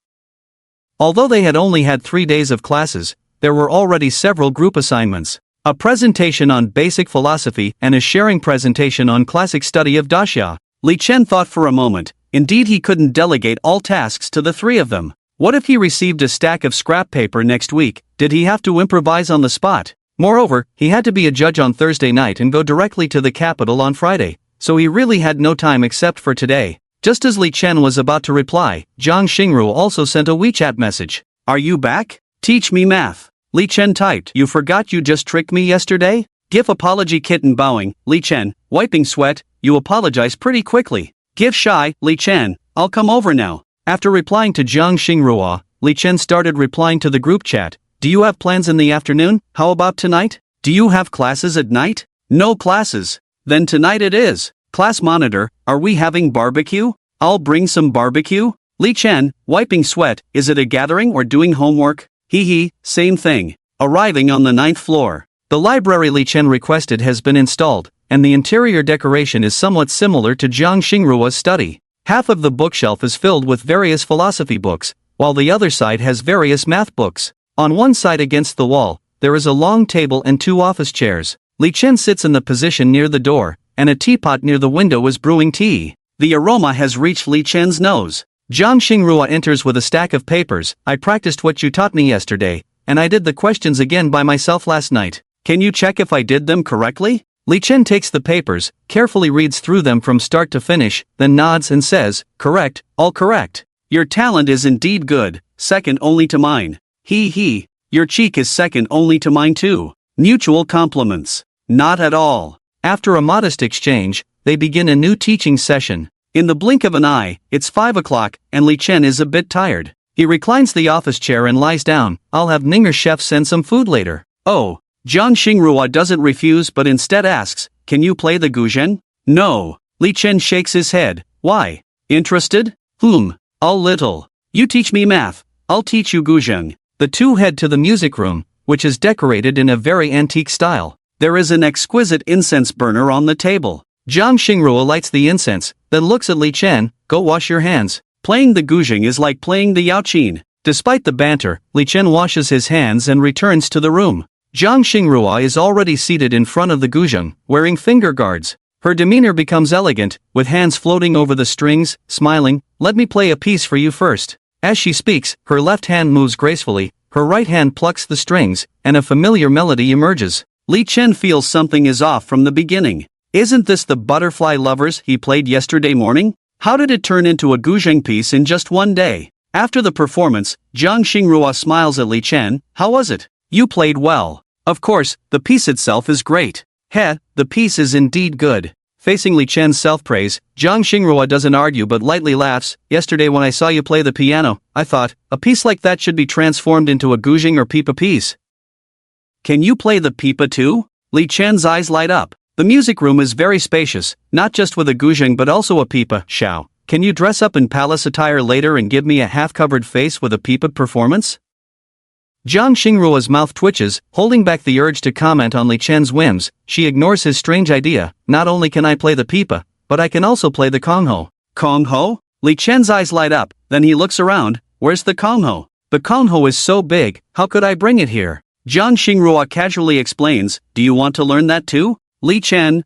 Although they had only had 3 days of classes, there were already several group assignments. A presentation on basic philosophy and a sharing presentation on classic study of Daxia. Li Chen thought for a moment. Indeed, he couldn't delegate all tasks to the 3 of them. What if he received a stack of scrap paper next week? Did he have to improvise on the spot? Moreover, he had to be a judge on Thursday night and go directly to the capital on Friday, so he really had no time except for today. Just as Li Chen was about to reply, Zhang Xingru also sent a WeChat message. Are you back? Teach me math. Li Chen typed. You forgot you just tricked me yesterday? Give apology kitten bowing. Li Chen, wiping sweat, you apologize pretty quickly. Give shy, Li Chen. I'll come over now. After replying to Jiang Xingrua, Li Chen started replying to the group chat. Do you have plans in the afternoon? How about tonight? Do you have classes at night? No classes. Then tonight it is. Class monitor, are we having barbecue? I'll bring some barbecue. Li Chen, wiping sweat, is it a gathering or doing homework? Hee hee, same thing. Arriving on the 9th floor. The library Li Chen requested has been installed, and the interior decoration is somewhat similar to Jiang Xingrua's study. Half of the bookshelf is filled with various philosophy books, while the other side has various math books. On one side against the wall, there is a long table and 2 office chairs. Li Chen sits in the position near the door, and a teapot near the window is brewing tea. The aroma has reached Li Chen's nose. Jiang Xingrua enters with a stack of papers. I practiced what you taught me yesterday, and I did the questions again by myself last night. Can you check if I did them correctly? Li Chen takes the papers, carefully reads through them from start to finish, then nods and says, correct, all correct. Your talent is indeed good, second only to mine. Hee hee, your cheek is second only to mine too. Mutual compliments. Not at all. After a modest exchange, they begin a new teaching session. In the blink of an eye, it's 5 o'clock, and Li Chen is a bit tired. He reclines the office chair and lies down. I'll have Ninger chef send some food later. Oh. Jiang Xingrua doesn't refuse but instead asks, can you play the guzheng? No. Li Chen shakes his head. Why? Interested? A little. You teach me math. I'll teach you guzheng. The two head to the music room, which is decorated in a very antique style. There is an exquisite incense burner on the table. Jiang Xingrua lights the incense, then looks at Li Chen. Go wash your hands. Playing the guzheng is like playing the yaoqin. Despite the banter, Li Chen washes his hands and returns to the room. Jiang Xingrua is already seated in front of the guzheng, wearing finger guards. Her demeanor becomes elegant, with hands floating over the strings, smiling. Let me play a piece for you first. As she speaks, her left hand moves gracefully, her right hand plucks the strings, and a familiar melody emerges. Li Chen feels something is off from the beginning. Isn't this the Butterfly Lovers he played yesterday morning? How did it turn into a guzheng piece in just one day? After the performance, Jiang Xingrua smiles at Li Chen. How was it? You played well. Of course, the piece itself is great. The piece is indeed good. Facing Li Chen's self-praise, Jiang Xingrua doesn't argue but lightly laughs. Yesterday when I saw you play the piano, I thought, a piece like that should be transformed into a guzheng or pipa piece. Can you play the pipa too? Li Chen's eyes light up. The music room is very spacious, not just with a guzheng but also a pipa. Xiao, can you dress up in palace attire later and give me a half-covered face with a pipa performance? Jiang Xingrua's mouth twitches, holding back the urge to comment on Li Chen's whims. She ignores his strange idea. Not only can I play the pipa, but I can also play the kongho. Kongho? Li Chen's eyes light up, then he looks around. Where's the kongho? The kongho is so big, how could I bring it here? Jiang Xingrua casually explains, do you want to learn that too? Li Chen,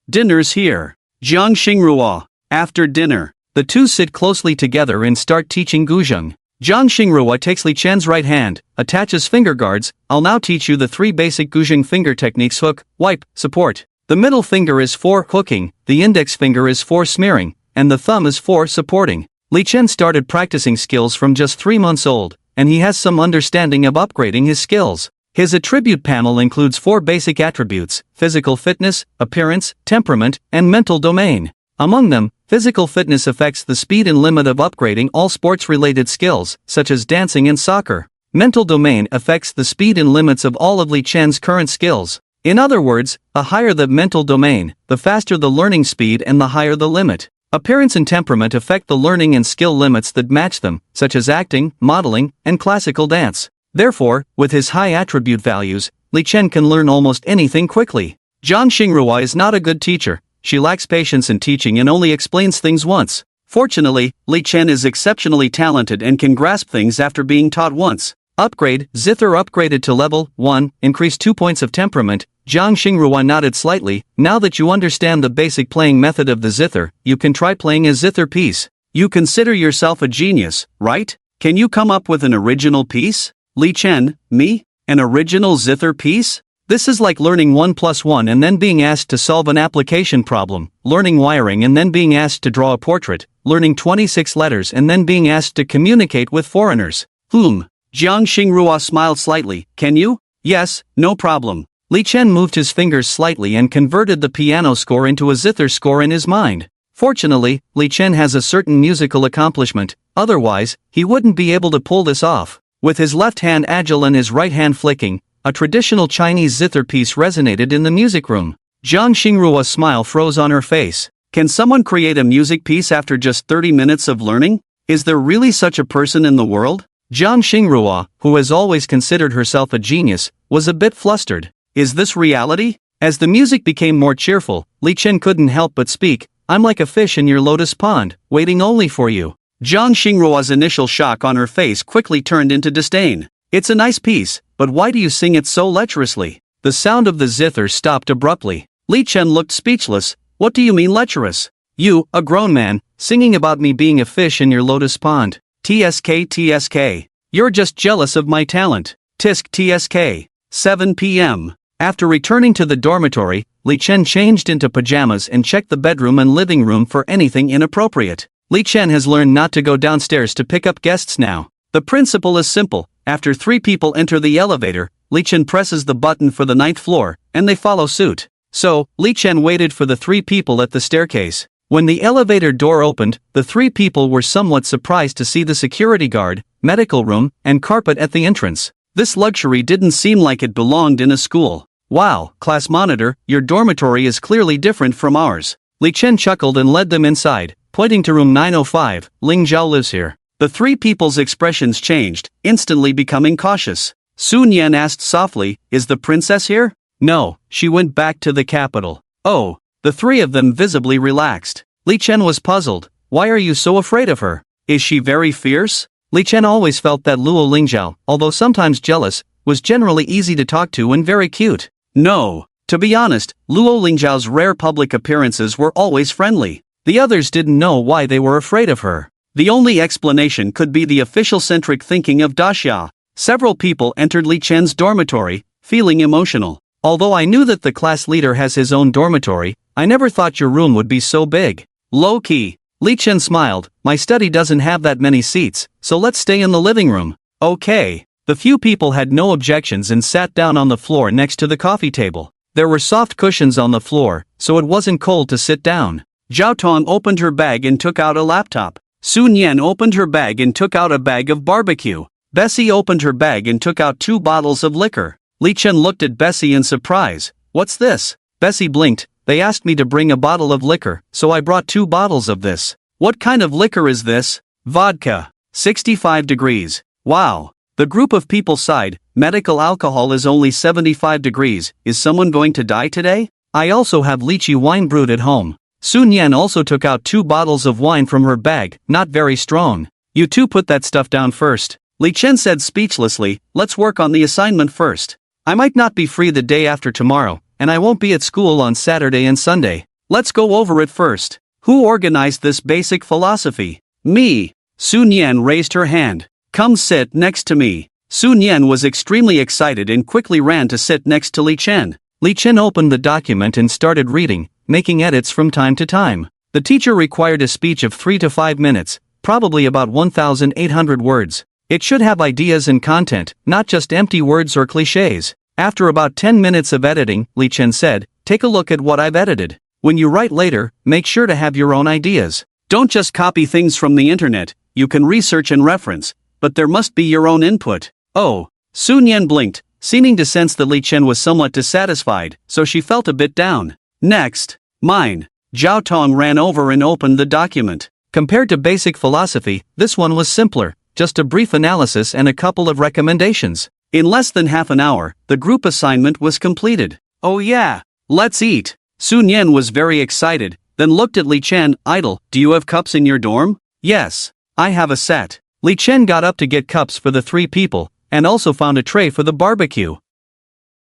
dinner's here. Jiang Xingrua, after dinner. The two sit closely together and start teaching guzheng. Jiang Xingrua takes Li Chen's right hand, attaches finger guards. I'll now teach you the 3 basic guzheng finger techniques: hook, wipe, support. The middle finger is for hooking, the index finger is for smearing, and the thumb is for supporting. Li Chen started practicing skills from just 3 months old, and he has some understanding of upgrading his skills. His attribute panel includes 4 basic attributes: physical fitness, appearance, temperament, and mental domain. Among them, physical fitness affects the speed and limit of upgrading all sports-related skills, such as dancing and soccer. Mental domain affects the speed and limits of all of Li Chen's current skills. In other words, the higher the mental domain, the faster the learning speed and the higher the limit. Appearance and temperament affect the learning and skill limits that match them, such as acting, modeling, and classical dance. Therefore, with his high attribute values, Li Chen can learn almost anything quickly. Jiang Xingrua is not a good teacher. She lacks patience in teaching and only explains things once. Fortunately, Li Chen is exceptionally talented and can grasp things after being taught once. Upgrade, zither upgraded to level 1, increase 2 points of temperament. Jiang Xingrua nodded slightly. Now that you understand the basic playing method of the zither, you can try playing a zither piece. You consider yourself a genius, right? Can you come up with an original piece? Li Chen, me? An original zither piece? This is like learning 1 plus 1 and then being asked to solve an application problem, learning wiring and then being asked to draw a portrait, learning 26 letters and then being asked to communicate with foreigners. Jiang Xingrua smiled slightly. Can you? Yes, no problem. Li Chen moved his fingers slightly and converted the piano score into a zither score in his mind. Fortunately, Li Chen has a certain musical accomplishment, otherwise, he wouldn't be able to pull this off. With his left hand agile and his right hand flicking, a traditional Chinese zither piece resonated in the music room. Zhang Xingrua's smile froze on her face. Can someone create a music piece after just 30 minutes of learning? Is there really such a person in the world? Zhang Xingrua, who has always considered herself a genius, was a bit flustered. Is this reality? As the music became more cheerful, Li Chen couldn't help but speak. I'm like a fish in your lotus pond, waiting only for you. Zhang Xingrua's initial shock on her face quickly turned into disdain. It's a nice piece, but why do you sing it so lecherously? The sound of the zither stopped abruptly. Li Chen looked speechless. What do you mean lecherous? You, a grown man, singing about me being a fish in your lotus pond. TSK. You're just jealous of my talent. Tisk TSK. 7 p.m. After returning to the dormitory, Li Chen changed into pajamas and checked the bedroom and living room for anything inappropriate. Li Chen has learned not to go downstairs to pick up guests now. The principle is simple. After 3 people enter the elevator, Li Chen presses the button for the 9th floor, and they follow suit. So, Li Chen waited for the 3 people at the staircase. When the elevator door opened, the 3 people were somewhat surprised to see the security guard, medical room, and carpet at the entrance. This luxury didn't seem like it belonged in a school. Wow, class monitor, your dormitory is clearly different from ours. Li Chen chuckled and led them inside, pointing to room 905, Ling Zhao lives here. The 3 people's expressions changed, instantly becoming cautious. Sun Yan asked softly, is the princess here? No, she went back to the capital. Oh, the 3 of them visibly relaxed. Li Chen was puzzled. Why are you so afraid of her? Is she very fierce? Li Chen always felt that Luo Lingzhao, although sometimes jealous, was generally easy to talk to and very cute. No, to be honest, Luo Lingzhao's rare public appearances were always friendly. The others didn't know why they were afraid of her. The only explanation could be the official-centric thinking of Daxia. Several people entered Li Chen's dormitory, feeling emotional. Although I knew that the class leader has his own dormitory, I never thought your room would be so big. Low-key. Li Chen smiled. My study doesn't have that many seats, so let's stay in the living room. Okay. The few people had no objections and sat down on the floor next to the coffee table. There were soft cushions on the floor, so it wasn't cold to sit down. Zhao Tong opened her bag and took out a laptop. Sun Yan opened her bag and took out a bag of barbecue. Bessie opened her bag and took out 2 bottles of liquor. Li Chen looked at Bessie in surprise. What's this? Bessie blinked. They asked me to bring a bottle of liquor, so I brought 2 bottles of this. What kind of liquor is this? Vodka. 65 degrees. Wow. The group of people sighed. Medical alcohol is only 75 degrees. Is someone going to die today? I also have lychee wine brewed at home. Sun Yan also took out 2 bottles of wine from her bag, not very strong. You 2 put that stuff down first. Li Chen said speechlessly, let's work on the assignment first. I might not be free the day after tomorrow, and I won't be at school on Saturday and Sunday. Let's go over it first. Who organized this basic philosophy? Me. Sun Yan raised her hand. Come sit next to me. Sun Yan was extremely excited and quickly ran to sit next to Li Chen. Li Chen opened the document and started reading, making edits from time to time. The teacher required a speech of 3 to 5 minutes, probably about 1,800 words. It should have ideas and content, not just empty words or clichés. After about 10 minutes of editing, Li Chen said, take a look at what I've edited. When you write later, make sure to have your own ideas. Don't just copy things from the internet. You can research and reference, but there must be your own input. Oh. Sun Yan blinked, seeming to sense that Li Chen was somewhat dissatisfied, so she felt a bit down. Next. Mine. Zhao Tong ran over and opened the document. Compared to basic philosophy, this one was simpler. Just a brief analysis and a couple of recommendations. In less than half an hour, the group assignment was completed. Oh yeah, let's eat. Sun Yan was very excited, then looked at Li Chen. Idle, do you have cups in your dorm? Yes, I have a set. Li Chen got up to get cups for the 3 people, and also found a tray for the barbecue.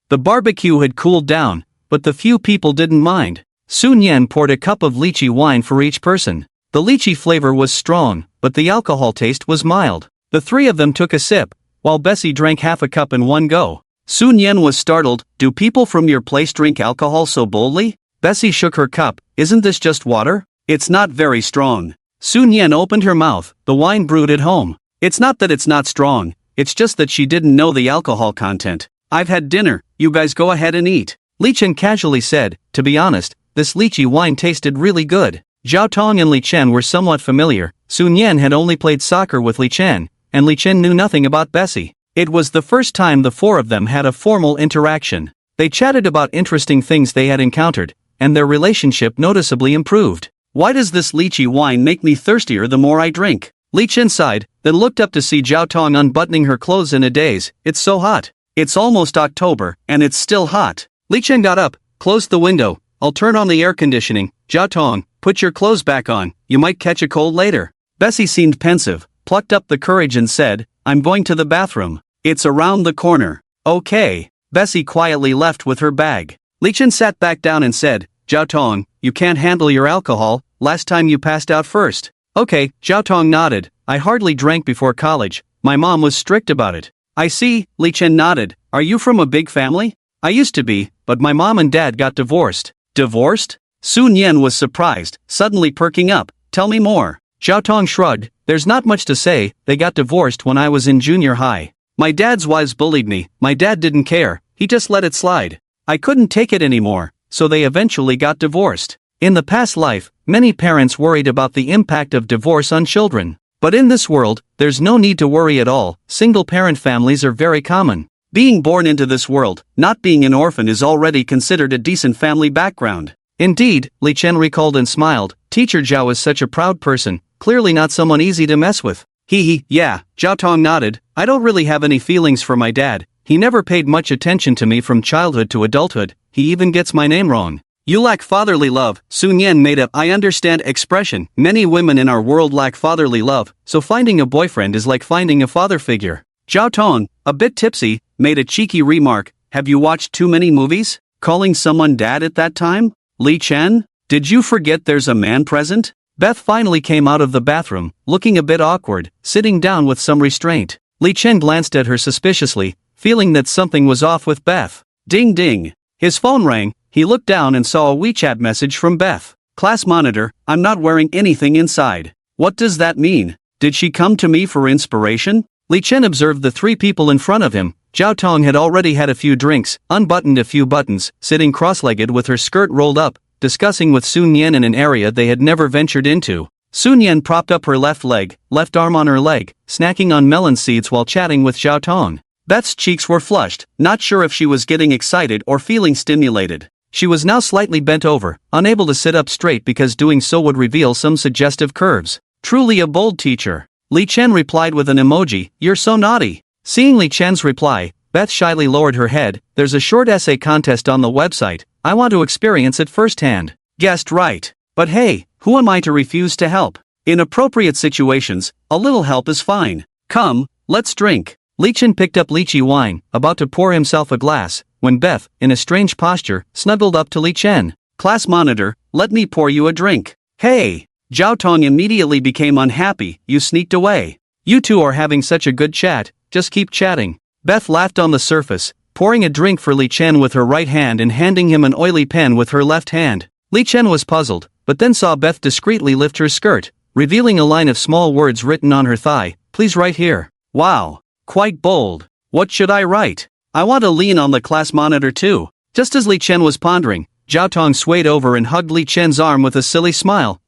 The barbecue had cooled down, but the few people didn't mind. Sun Yan poured a cup of lychee wine for each person. The lychee flavor was strong, but the alcohol taste was mild. The 3 of them took a sip, while Bessie drank half a cup in one go. Sun Yan was startled. Do people from your place drink alcohol so boldly? Bessie shook her cup. Isn't this just water? It's not very strong. Sun Yan opened her mouth. The wine brewed at home. It's not that it's not strong, it's just that she didn't know the alcohol content. I've had dinner, you guys go ahead and eat. Li Chen casually said, to be honest, this lychee wine tasted really good. Zhao Tong and Li Chen were somewhat familiar. Sun Yan had only played soccer with Li Chen, and Li Chen knew nothing about Bessie. It was the first time the four of them had a formal interaction. They chatted about interesting things they had encountered, and their relationship noticeably improved. Why does this lychee wine make me thirstier the more I drink? Li Chen sighed, then looked up to see Zhao Tong unbuttoning her clothes in a daze. It's so hot. It's almost October, and it's still hot. Li Chen got up, closed the window. I'll turn on the air conditioning. Zhao Tong, put your clothes back on. You might catch a cold later. Bessie seemed pensive, plucked up the courage and said, I'm going to the bathroom. It's around the corner. Okay. Bessie quietly left with her bag. Li Chen sat back down and said, Zhao Tong, you can't handle your alcohol. Last time you passed out first. Okay, Zhao Tong nodded. I hardly drank before college. My mom was strict about it. I see, Li Chen nodded. Are you from a big family? I used to be, but my mom and dad got divorced. Divorced? Sun Yan was surprised, suddenly perking up. Tell me more. Zhao Tong shrugged. There's not much to say. They got divorced when I was in junior high. My dad's wives bullied me. My dad didn't care. He just let it slide. I couldn't take it anymore, so they eventually got divorced. In the past life, many parents worried about the impact of divorce on children. But in this world, there's no need to worry at all. Single-parent families are very common. Being born into this world, not being an orphan, is already considered a decent family background. Indeed, Li Chen recalled and smiled. Teacher Zhao is such a proud person, clearly not someone easy to mess with. Yeah, Zhao Tong nodded. I don't really have any feelings for my dad. He never paid much attention to me from childhood to adulthood. He even gets my name wrong. You lack fatherly love. Sun Yan made a I understand expression. Many women in our world lack fatherly love, so finding a boyfriend is like finding a father figure. Zhao Tong, a bit tipsy, made a cheeky remark. Have you watched too many movies? Calling someone dad at that time? Li Chen? Did you forget there's a man present? Beth finally came out of the bathroom, looking a bit awkward, sitting down with some restraint. Li Chen glanced at her suspiciously, feeling that something was off with Beth. Ding ding. His phone rang. He looked down and saw a WeChat message from Beth. Class monitor, I'm not wearing anything inside. What does that mean? Did she come to me for inspiration? Li Chen observed the three people in front of him. Zhao Tong had already had a few drinks, unbuttoned a few buttons, sitting cross-legged with her skirt rolled up, discussing with Sun Yan in an area they had never ventured into. Sun Yan propped up her left leg, left arm on her leg, snacking on melon seeds while chatting with Zhao Tong. Beth's cheeks were flushed, not sure if she was getting excited or feeling stimulated. She was now slightly bent over, unable to sit up straight because doing so would reveal some suggestive curves. Truly a bold teacher. Li Chen replied with an emoji. You're so naughty. Seeing Li Chen's reply, Beth shyly lowered her head. There's a short essay contest on the website. I want to experience it firsthand. Guessed right. But hey, who am I to refuse to help? In appropriate situations, a little help is fine. Come, let's drink. Li Chen picked up lychee wine, about to pour himself a glass, when Beth, in a strange posture, snuggled up to Li Chen. Class monitor, let me pour you a drink. Hey! Zhao Tong immediately became unhappy. You sneaked away. You two are having such a good chat, just keep chatting. Beth laughed on the surface, pouring a drink for Li Chen with her right hand and handing him an oily pen with her left hand. Li Chen was puzzled, but then saw Beth discreetly lift her skirt, revealing a line of small words written on her thigh. Please write here. Wow. Quite bold. What should I write? I want to lean on the class monitor too. Just as Li Chen was pondering, Zhao Tong swayed over and hugged Li Chen's arm with a silly smile.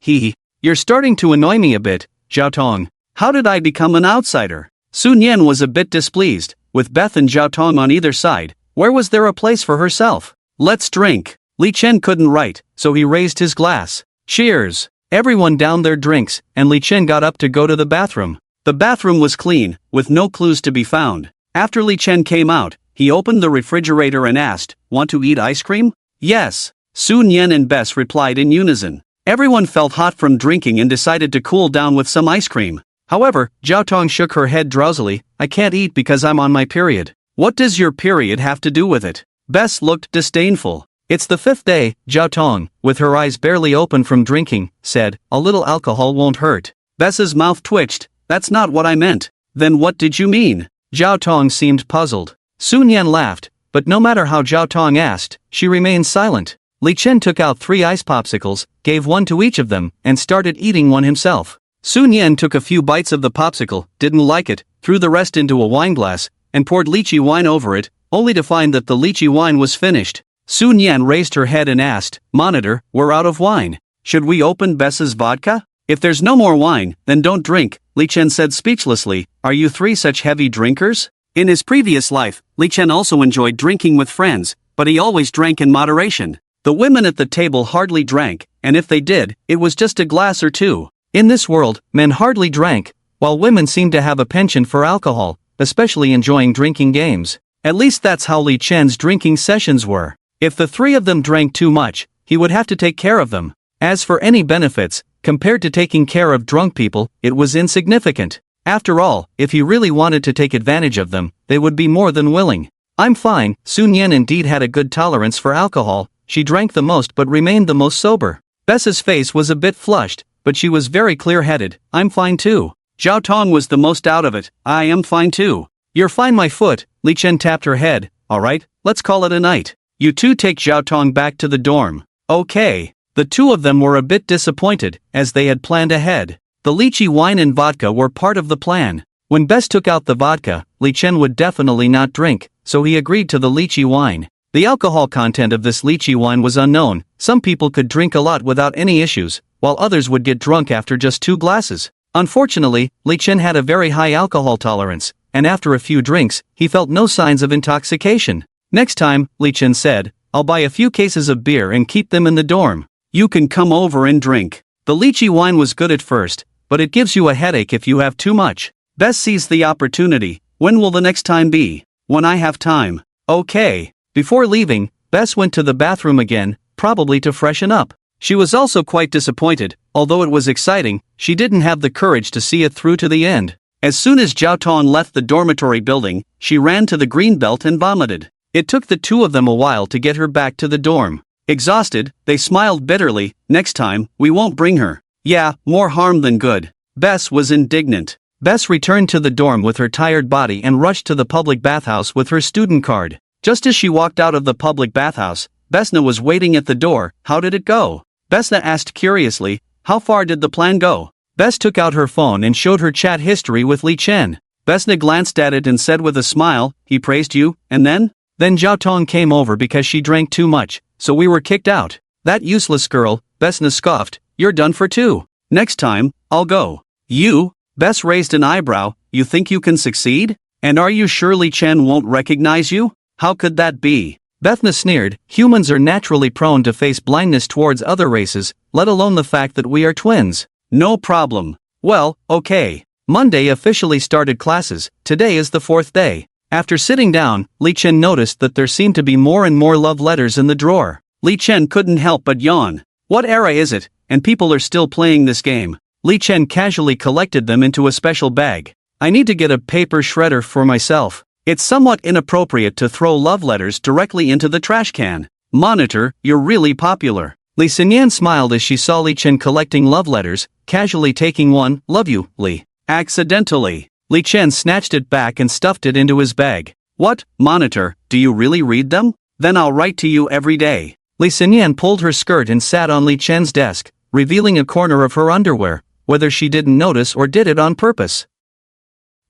You're starting to annoy me a bit, Zhao Tong. How did I become an outsider? Sun Yan was a bit displeased. With Beth and Zhao Tong on either side, where was there a place for herself? Let's drink. Li Chen couldn't write, so he raised his glass. Cheers. Everyone downed their drinks, and Li Chen got up to go to the bathroom. The bathroom was clean, with no clues to be found. After Li Chen came out, he opened the refrigerator and asked, Want to eat ice cream? Yes. Sun Yan and Bess replied in unison. Everyone felt hot from drinking and decided to cool down with some ice cream. However, Zhao Tong shook her head drowsily. I can't eat because I'm on my period. What does your period have to do with it? Bess looked disdainful. It's the fifth day, Zhao Tong, with her eyes barely open from drinking, said, a little alcohol won't hurt. Bess's mouth twitched. That's not what I meant. Then what did you mean? Zhao Tong seemed puzzled. Sun Yan laughed, but no matter how Zhao Tong asked, she remained silent. Li Chen took out 3 ice popsicles, gave one to each of them, and started eating one himself. Sun Yan took a few bites of the popsicle, didn't like it, threw the rest into a wineglass, and poured lychee wine over it, only to find that the lychee wine was finished. Sun Yan raised her head and asked, Monitor, we're out of wine. should we open Bess's vodka? If there's no more wine, then don't drink, Li Chen said speechlessly. Are you three such heavy drinkers? In his previous life, Li Chen also enjoyed drinking with friends, but he always drank in moderation. The women at the table hardly drank, and if they did, it was just a glass or two. In this world, men hardly drank, while women seemed to have a penchant for alcohol, especially enjoying drinking games. At least that's how Li Chen's drinking sessions were. If the three of them drank too much, he would have to take care of them. As for any benefits, compared to taking care of drunk people, it was insignificant. After all, if he really wanted to take advantage of them, they would be more than willing. I'm fine. Sun Yan indeed had a good tolerance for alcohol. She drank the most but remained the most sober. Bess's face was a bit flushed, but she was very clear-headed. I'm fine too. Zhao Tong was the most out of it. I am fine too. You're fine, my foot. Li Chen tapped her head. Alright, let's call it a night. You two take Zhao Tong back to the dorm. Okay. The two of them were a bit disappointed, as they had planned ahead. The lychee wine and vodka were part of the plan. When Bess took out the vodka, Li Chen would definitely not drink, so he agreed to the lychee wine. The alcohol content of this lychee wine was unknown. Some people could drink a lot without any issues, while others would get drunk after just 2 glasses. Unfortunately, Li Chen had a very high alcohol tolerance, and after a few drinks, he felt no signs of intoxication. Next time, Li Chen said, I'll buy a few cases of beer and keep them in the dorm. You can come over and drink. The lychee wine was good at first, but it gives you a headache if you have too much. Bess seized the opportunity. When will the next time be? When I have time. Okay. Before leaving, Bess went to the bathroom again, probably to freshen up. She was also quite disappointed. Although it was exciting, she didn't have the courage to see it through to the end. As soon as Zhao Tong left the dormitory building, she ran to the green belt and vomited. It took the two of them a while to get her back to the dorm. Exhausted, they smiled bitterly. Next time, we won't bring her. Yeah, more harm than good. Bess was indignant. Bess returned to the dorm with her tired body and rushed to the public bathhouse with her student card. Just as she walked out of the public bathhouse, Besna was waiting at the door. How did it go? Besna asked curiously. How far did the plan go? Bess took out her phone and showed her chat history with Li Chen. Besna glanced at it and said with a smile, he praised you, and then? Then Zhao Tong came over because she drank too much, so we were kicked out. That useless girl, Besna scoffed. You're done for too. Next time, I'll go. You? Bess raised an eyebrow. You think you can succeed? And are you sure Li Chen won't recognize you? How could that be? Bethna sneered. Humans are naturally prone to face blindness towards other races, let alone the fact that we are twins. No problem. Well, okay. Monday officially started classes. Today is the 4th day. After sitting down, Li Chen noticed that there seemed to be more and more love letters in the drawer. Li Chen couldn't help but yawn. What era is it, and people are still playing this game? Li Chen casually collected them into a special bag. I need to get a paper shredder for myself. It's somewhat inappropriate to throw love letters directly into the trash can. Monitor, you're really popular. Li Xinyan smiled as she saw Li Chen collecting love letters, casually taking one. Love you, Li. Accidentally. Li Chen snatched it back and stuffed it into his bag. What, Monitor, do you really read them? Then I'll write to you every day. Li Xinyan pulled her skirt and sat on Li Chen's desk, revealing a corner of her underwear, whether she didn't notice or did it on purpose.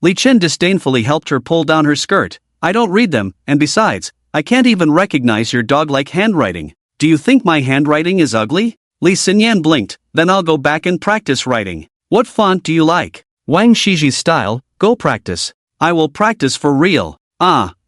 Li Chen disdainfully helped her pull down her skirt. I don't read them, and besides, I can't even recognize your dog-like handwriting. Do you think my handwriting is ugly? Li Xinyan blinked. Then I'll go back and practice writing. What font do you like? Wang Shiji's style. Go practice. I will practice for real.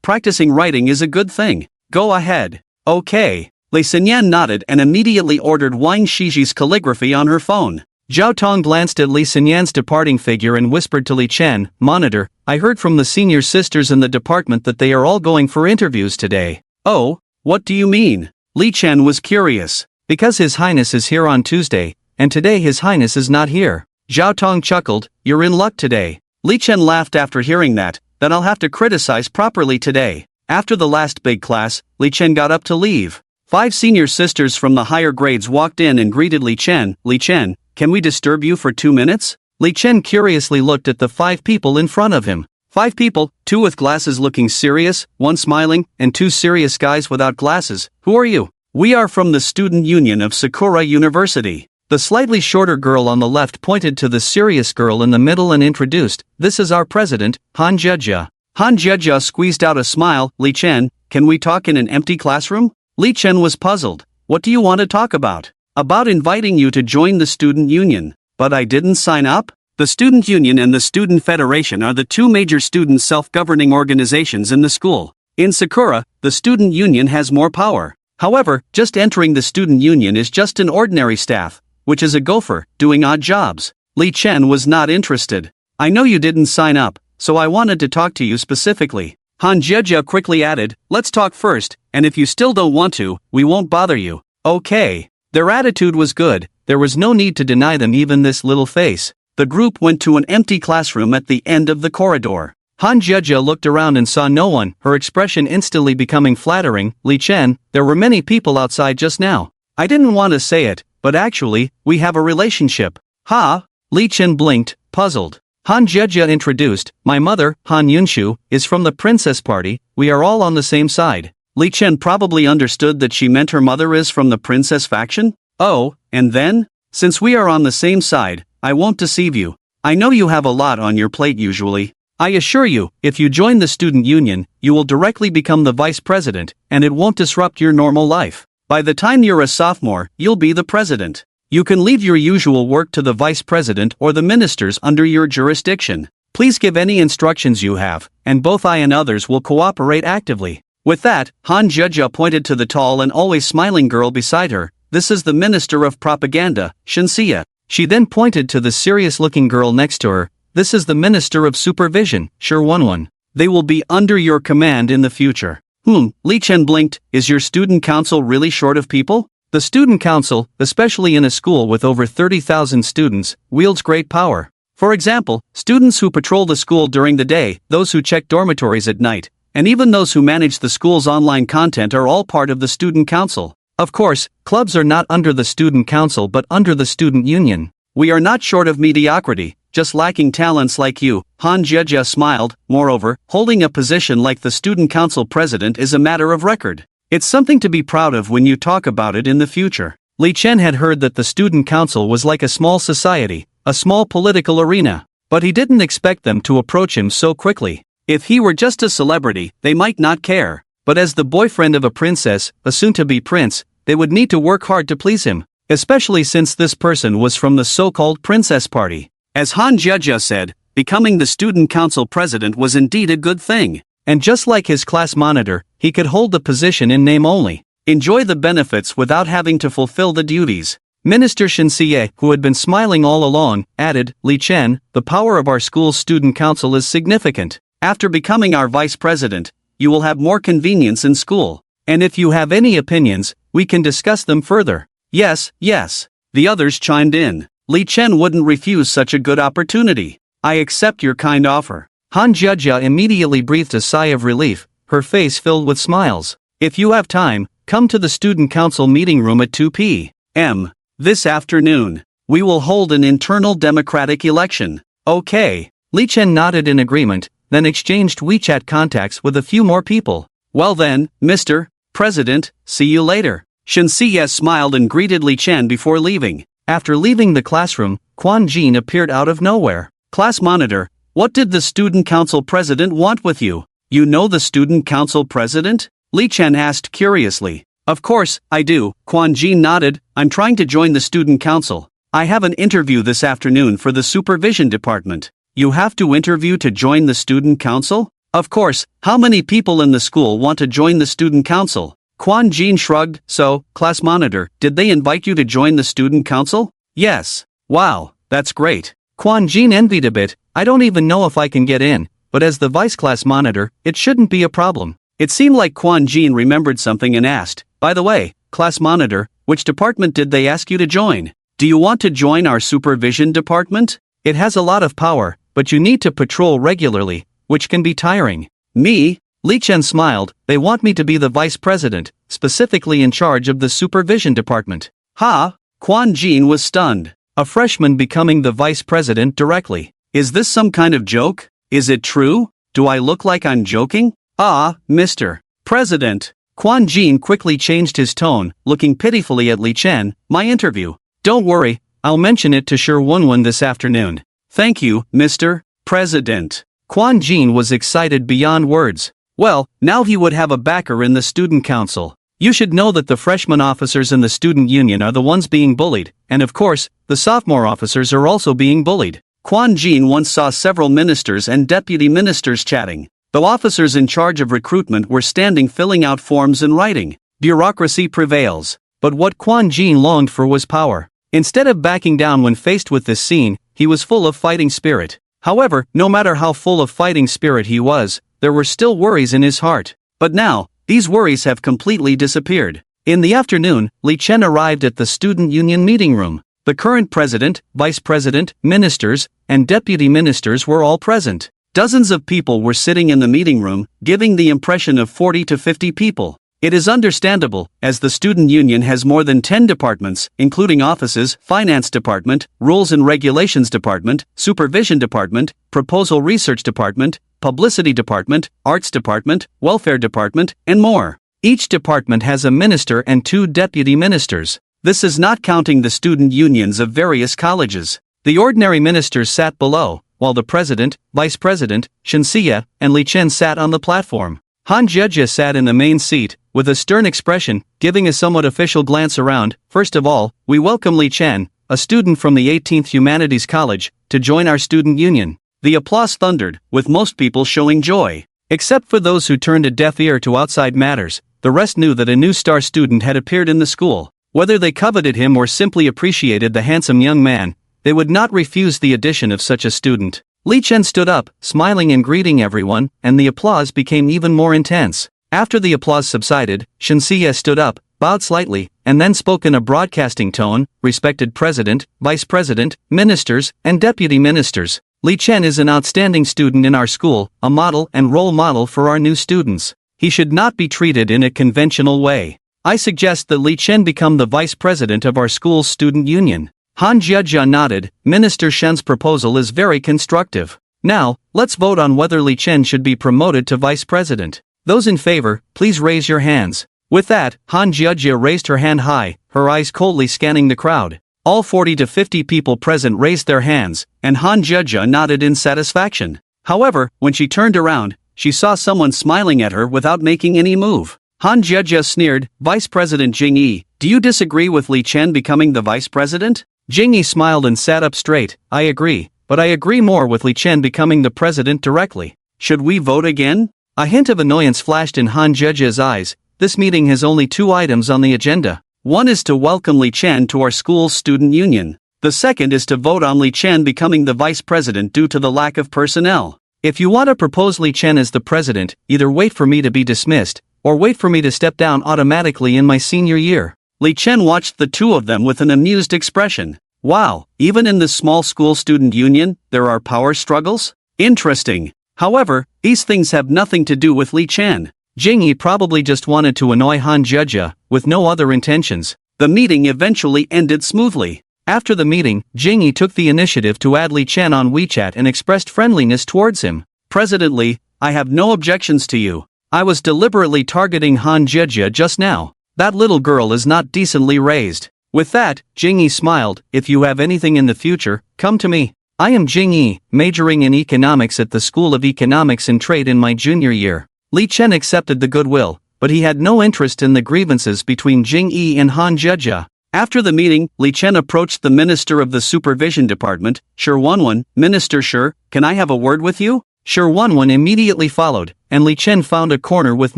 Practicing writing is a good thing. Go ahead. Okay. Li Xinyan nodded and immediately ordered Wang Shiji's calligraphy on her phone. Zhao Tong glanced at Li Xinyan's departing figure and whispered to Li Chen, Monitor, I heard from the senior sisters in the department that they are all going for interviews today. Oh, what do you mean? Li Chen was curious. Because His Highness is here on Tuesday, and today His Highness is not here. Zhao Tong chuckled, you're in luck today. Li Chen laughed after hearing that, then I'll have to criticize properly today. After the last big class, Li Chen got up to leave. 5 senior sisters from the higher grades walked in and greeted Li Chen. Li Chen, can we disturb you for 2 minutes? Li Chen curiously looked at the 5 people in front of him. 5 people, 2 with glasses looking serious, 1 smiling, and 2 serious guys without glasses. Who are you? We are from the Student Union of Sakura University. The slightly shorter girl on the left pointed to the serious girl in the middle and introduced, this is our president, Han Jejia. Han Jejia squeezed out a smile. Li Chen, can we talk in an empty classroom? Li Chen was puzzled. What do you want to talk about? About inviting you to join the student union. But I didn't sign up? The student union and the student federation are the two major student self-governing organizations in the school. In Sakura, the student union has more power. However, just entering the student union is just an ordinary staff, which is a gopher, doing odd jobs. Li Chen was not interested. I know you didn't sign up, so I wanted to talk to you specifically. Han Jiejia quickly added, let's talk first, and if you still don't want to, we won't bother you. Okay. Their attitude was good, there was no need to deny them even this little face. The group went to an empty classroom at the end of the corridor. Han Jiejia looked around and saw no one, her expression instantly becoming flattering. Li Chen, there were many people outside just now. I didn't want to say it, but actually, we have a relationship. Ha? Li Chen blinked, puzzled. Han Jiejia introduced, my mother, Han Yunshu, is from the princess party, we are all on the same side. Li Chen probably understood that she meant her mother is from the princess faction? Oh, and then? Since we are on the same side, I won't deceive you. I know you have a lot on your plate usually. I assure you, if you join the student union, you will directly become the vice president, and it won't disrupt your normal life. By the time you're a sophomore, you'll be the president. You can leave your usual work to the vice president or the ministers under your jurisdiction. Please give any instructions you have, and both I and others will cooperate actively. With that, Han Jiejia pointed to the tall and always smiling girl beside her. This is the Minister of Propaganda, Shinsia. She then pointed to the serious-looking girl next to her. This is the Minister of Supervision, Shirwonwon. They will be under your command in the future. Li Chen blinked, is your student council really short of people? The student council, especially in a school with over 30,000 students, wields great power. For example, students who patrol the school during the day, those who check dormitories at night, and even those who manage the school's online content are all part of the student council. Of course, clubs are not under the student council but under the student union. We are not short of mediocrity, just lacking talents like you. Han Jiejia smiled. Moreover, holding a position like the student council president is a matter of record. It's something to be proud of when you talk about it in the future. Li Chen had heard that the student council was like a small society, a small political arena, but he didn't expect them to approach him so quickly. If he were just a celebrity, they might not care, but as the boyfriend of a princess, a soon-to-be prince, they would need to work hard to please him, especially since this person was from the so-called princess party. As Han Jiejia said, becoming the student council president was indeed a good thing. And just like his class monitor, he could hold the position in name only, enjoy the benefits without having to fulfill the duties. Minister Shinsie, who had been smiling all along, added, Li Chen, the power of our school's student council is significant. After becoming our vice president, you will have more convenience in school. And if you have any opinions, we can discuss them further. Yes, yes. The others chimed in. Li Chen wouldn't refuse such a good opportunity. I accept your kind offer. Han Jiejia immediately breathed a sigh of relief, her face filled with smiles. If you have time, come to the student council meeting room at 2 p.m. this afternoon. We will hold an internal democratic election. Okay. Li Chen nodded in agreement, then exchanged WeChat contacts with a few more people. Well then, Mr. President, see you later. Shinsie smiled and greeted Li Chen before leaving. After leaving the classroom, Quan Jin appeared out of nowhere. Class monitor, what did the student council president want with you? You know the student council president? Li Chen asked curiously. Of course, I do. Quan Jin nodded. I'm trying to join the student council. I have an interview this afternoon for the supervision department. You have to interview to join the student council? Of course, how many people in the school want to join the student council? Quan Jin shrugged. So, class monitor, did they invite you to join the student council? Yes. Wow, that's great. Quan Jin envied a bit. I don't even know if I can get in, but as the vice class monitor, it shouldn't be a problem. It seemed like Quan Jin remembered something and asked, by the way, class monitor, which department did they ask you to join? Do you want to join our supervision department? It has a lot of power, but you need to patrol regularly, which can be tiring. Me? Li Chen smiled. They want me to be the vice president, specifically in charge of the supervision department. Ha! Quan Jin was stunned. A freshman becoming the vice president directly. Is this some kind of joke? Is it true? Do I look like I'm joking? Ah, Mr. President. Quan Jin quickly changed his tone, looking pitifully at Li Chen. My interview. Don't worry, I'll mention it to Shirwonwon this afternoon. Thank you, Mr. President. Quan Jin was excited beyond words. Well, now he would have a backer in the student council. You should know that the freshman officers in the student union are the ones being bullied, and of course, the sophomore officers are also being bullied. Kwon Jin once saw several ministers and deputy ministers chatting. The officers in charge of recruitment were standing filling out forms and writing. Bureaucracy prevails. But what Kwon Jin longed for was power. Instead of backing down when faced with this scene, he was full of fighting spirit. However, no matter how full of fighting spirit he was, there were still worries in his heart. But now, these worries have completely disappeared. In the afternoon, Lee Chen arrived at the student union meeting room. The current president, vice president, ministers, and deputy ministers were all present. Dozens of people were sitting in the meeting room, giving the impression of 40 to 50 people. It is understandable, as the student union has more than 10 departments, including offices, finance department, rules and regulations department, supervision department, proposal research department, publicity department, arts department, welfare department, and more. Each department has a minister and 2 deputy ministers. This is not counting the student unions of various colleges. The ordinary ministers sat below, while the president, vice president, Shinsia, and Lee Chen sat on the platform. Han Jieja sat in the main seat, with a stern expression, giving a somewhat official glance around. First of all, we welcome Lee Chen, a student from the 18th Humanities College, to join our student union. The applause thundered, with most people showing joy. Except for those who turned a deaf ear to outside matters, the rest knew that a new star student had appeared in the school. Whether they coveted him or simply appreciated the handsome young man, they would not refuse the addition of such a student. Lee Chen stood up, smiling and greeting everyone, and the applause became even more intense. After the applause subsided, Shinsia stood up, bowed slightly, and then spoke in a broadcasting tone. Respected president, vice president, ministers, and deputy ministers, Lee Chen is an outstanding student in our school, a model and role model for our new students. He should not be treated in a conventional way. I suggest that Lee Chen become the vice president of our school's student union. Han Jieja nodded. Minister Shen's proposal is very constructive. Now, let's vote on whether Lee Chen should be promoted to vice president. Those in favor, please raise your hands. With that, Han Jieja raised her hand high, her eyes coldly scanning the crowd. All 40 to 50 people present raised their hands, and Han Jieja nodded in satisfaction. However, when she turned around, she saw someone smiling at her without making any move. Han Jieja sneered. Vice President Jing Yi, do you disagree with Lee Chen becoming the vice president? Jing Yi smiled and sat up straight. I agree, but I agree more with Lee Chen becoming the president directly. Should we vote again? A hint of annoyance flashed in Han Jieja's eyes. This meeting has only 2 items on the agenda. One is to welcome Lee Chen to our school's student union. The second is to vote on Lee Chen becoming the vice president due to the lack of personnel. If you want to propose Lee Chen as the president, either wait for me to be dismissed, or wait for me to step down automatically in my senior year. Lee Chen watched the two of them with an amused expression. Wow, even in this small school student union, there are power struggles? Interesting. However, these things have nothing to do with Lee Chen. Jing Yi probably just wanted to annoy Han Jieja, with no other intentions. The meeting eventually ended smoothly. After the meeting, Jing Yi took the initiative to add Lee Chen on WeChat and expressed friendliness towards him. President Lee, I have no objections to you. I was deliberately targeting Han Jieja just now. That little girl is not decently raised. With that, Jing Yi smiled. If you have anything in the future, come to me. I am Jing Yi, majoring in economics at the School of Economics and Trade in my junior year. Lee Chen accepted the goodwill, but he had no interest in the grievances between Jing Yi and Han Jieja. After the meeting, Lee Chen approached the minister of the supervision department, Shi Wenwen. Minister Shi, can I have a word with you? Shi Wenwen immediately followed, and Lee Chen found a corner with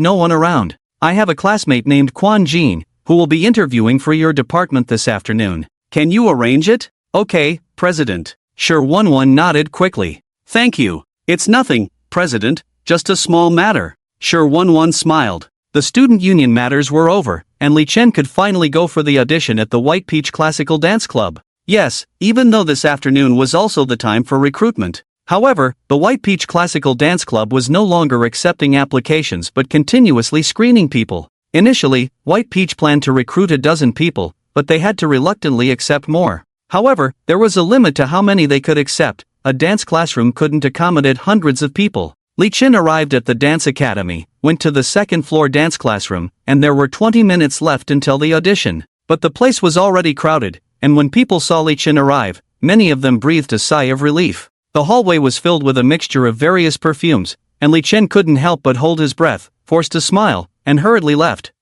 no one around. I have a classmate named Kwon Jin, who will be interviewing for your department this afternoon. Can you arrange it? Okay, President. Shi Wenwen nodded quickly. Thank you. It's nothing, President, just a small matter. Shi Wenwen smiled. The student union matters were over, and Lee Chen could finally go for the audition at the White Peach Classical Dance Club. Yes, even though this afternoon was also the time for recruitment. However, the White Peach Classical Dance Club was no longer accepting applications but continuously screening people. Initially, White Peach planned to recruit a dozen people, but they had to reluctantly accept more. However, there was a limit to how many they could accept. A dance classroom couldn't accommodate hundreds of people. Lee Chen arrived at the dance academy, went to the second-floor dance classroom, and there were 20 minutes left until the audition. But the place was already crowded, and when people saw Lee Chen arrive, many of them breathed a sigh of relief. The hallway was filled with a mixture of various perfumes, and Lee Chen couldn't help but hold his breath, forced a smile, and hurriedly left.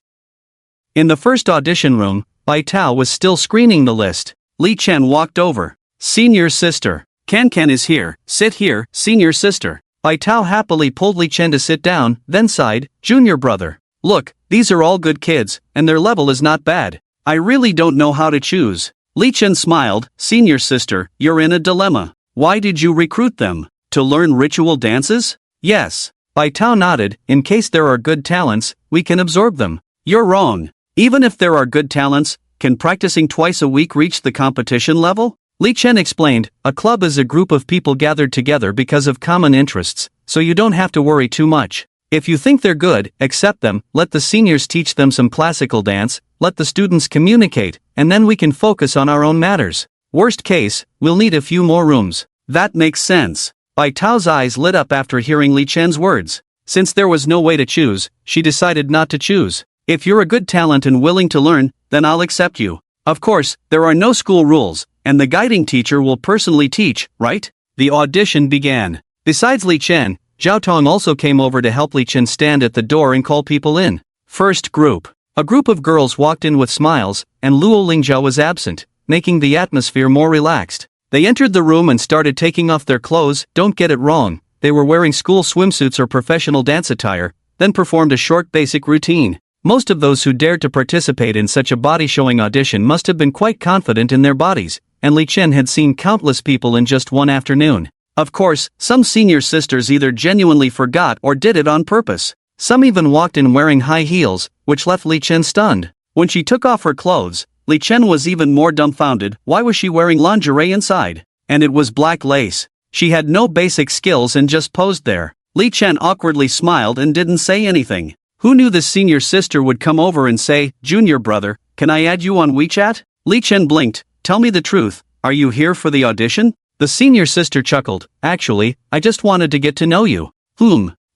In the first audition room, Bai Tao was still screening the list. Li Chen walked over. Senior sister. Can is here, sit here, senior sister. Bai Tao happily pulled Li Chen to sit down, then sighed, junior brother. Look, these are all good kids, and their level is not bad. I really don't know how to choose. Li Chen smiled, senior sister, you're in a dilemma. Why did you recruit them? To learn ritual dances? Yes. Bai Tao nodded, in case there are good talents, we can absorb them. You're wrong. Even if there are good talents, can practicing twice a week reach the competition level? Li Chen explained, a club is a group of people gathered together because of common interests, so you don't have to worry too much. If you think they're good, accept them, let the seniors teach them some classical dance, let the students communicate, and then we can focus on our own matters. Worst case, we'll need a few more rooms. That makes sense. Bai Tao's eyes lit up after hearing Li Chen's words. Since there was no way to choose, she decided not to choose. If you're a good talent and willing to learn, then I'll accept you. Of course, there are no school rules, and the guiding teacher will personally teach, right? The audition began. Besides Li Chen, Zhao Tong also came over to help Li Chen stand at the door and call people in. First group. A group of girls walked in with smiles, and Luo Lingzhao was absent, making the atmosphere more relaxed. They entered the room and started taking off their clothes. Don't get it wrong, they were wearing school swimsuits or professional dance attire, then performed a short basic routine. Most of those who dared to participate in such a body-showing audition must have been quite confident in their bodies, and Li Chen had seen countless people in just one afternoon. Of course, some senior sisters either genuinely forgot or did it on purpose. Some even walked in wearing high heels, which left Li Chen stunned. When she took off her clothes, Li Chen was even more dumbfounded. Why was she wearing lingerie inside? And it was black lace. She had no basic skills and just posed there. Li Chen awkwardly smiled and didn't say anything. Who knew this senior sister would come over and say, junior brother, can I add you on WeChat? Li Chen blinked. Tell me the truth, are you here for the audition? The senior sister chuckled. Actually, I just wanted to get to know you.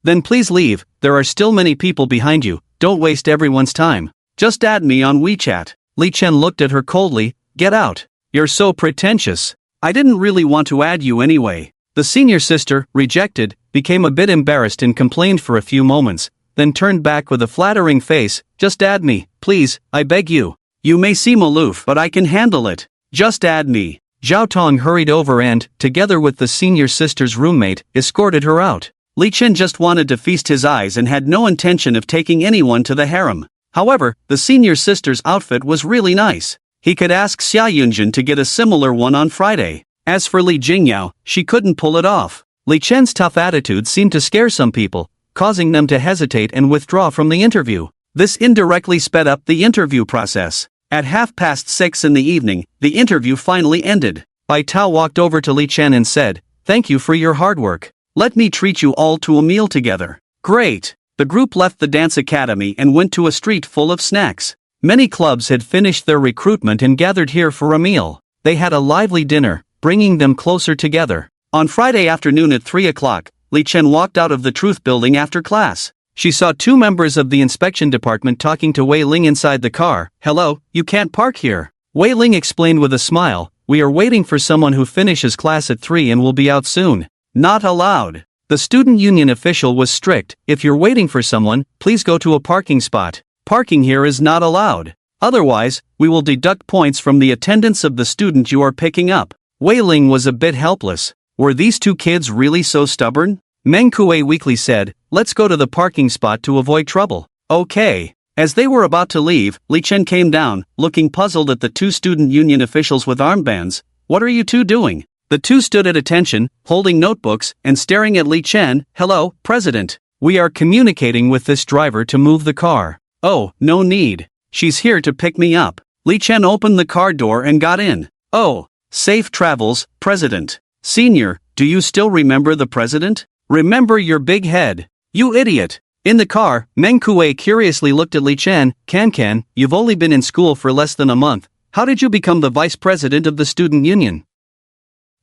Then please leave, there are still many people behind you, don't waste everyone's time. Just add me on WeChat. Li Chen looked at her coldly. Get out. You're so pretentious. I didn't really want to add you anyway. The senior sister, rejected, became a bit embarrassed and complained for a few moments, then turned back with a flattering face. Just add me, please, I beg you. You may seem aloof, but I can handle it. Just add me. Zhao Tong hurried over and, together with the senior sister's roommate, escorted her out. Li Chen just wanted to feast his eyes and had no intention of taking anyone to the harem. However, the senior sister's outfit was really nice. He could ask Xia Yunjin to get a similar one on Friday. As for Li Jingyao, she couldn't pull it off. Li Chen's tough attitude seemed to scare some people, causing them to hesitate and withdraw from the interview. This indirectly sped up the interview process. At 6:30 in the evening, the interview finally ended. Bai Tao walked over to Li Chen and said, "Thank you for your hard work. Let me treat you all to a meal together." Great! The group left the dance academy and went to a street full of snacks. Many clubs had finished their recruitment and gathered here for a meal. They had a lively dinner, bringing them closer together. On Friday afternoon at 3 o'clock, Li Chen walked out of the Truth Building after class. She saw two members of the inspection department talking to Wei Ling inside the car. "Hello, you can't park here." Wei Ling explained with a smile, "We are waiting for someone who finishes class at 3 and will be out soon." Not allowed. The student union official was strict. If you're waiting for someone, please go to a parking spot. Parking here is not allowed. Otherwise, we will deduct points from the attendance of the student you are picking up. Wei Ling was a bit helpless. Were these two kids really so stubborn? Meng Kuei weakly said, "Let's go to the parking spot to avoid trouble." Okay. As they were about to leave, Li Chen came down, looking puzzled at the two student union officials with armbands. "What are you two doing?" The two stood at attention, holding notebooks, and staring at Li Chen. "Hello, President. We are communicating with this driver to move the car." "Oh, no need. She's here to pick me up." Li Chen opened the car door and got in. "Oh, safe travels, President." "Senior, do you still remember the President? Remember your big head. You idiot." In the car, Meng Kuei curiously looked at Li Chen. Can, you've only been in school for less than a month. How did you become the vice president of the student union?"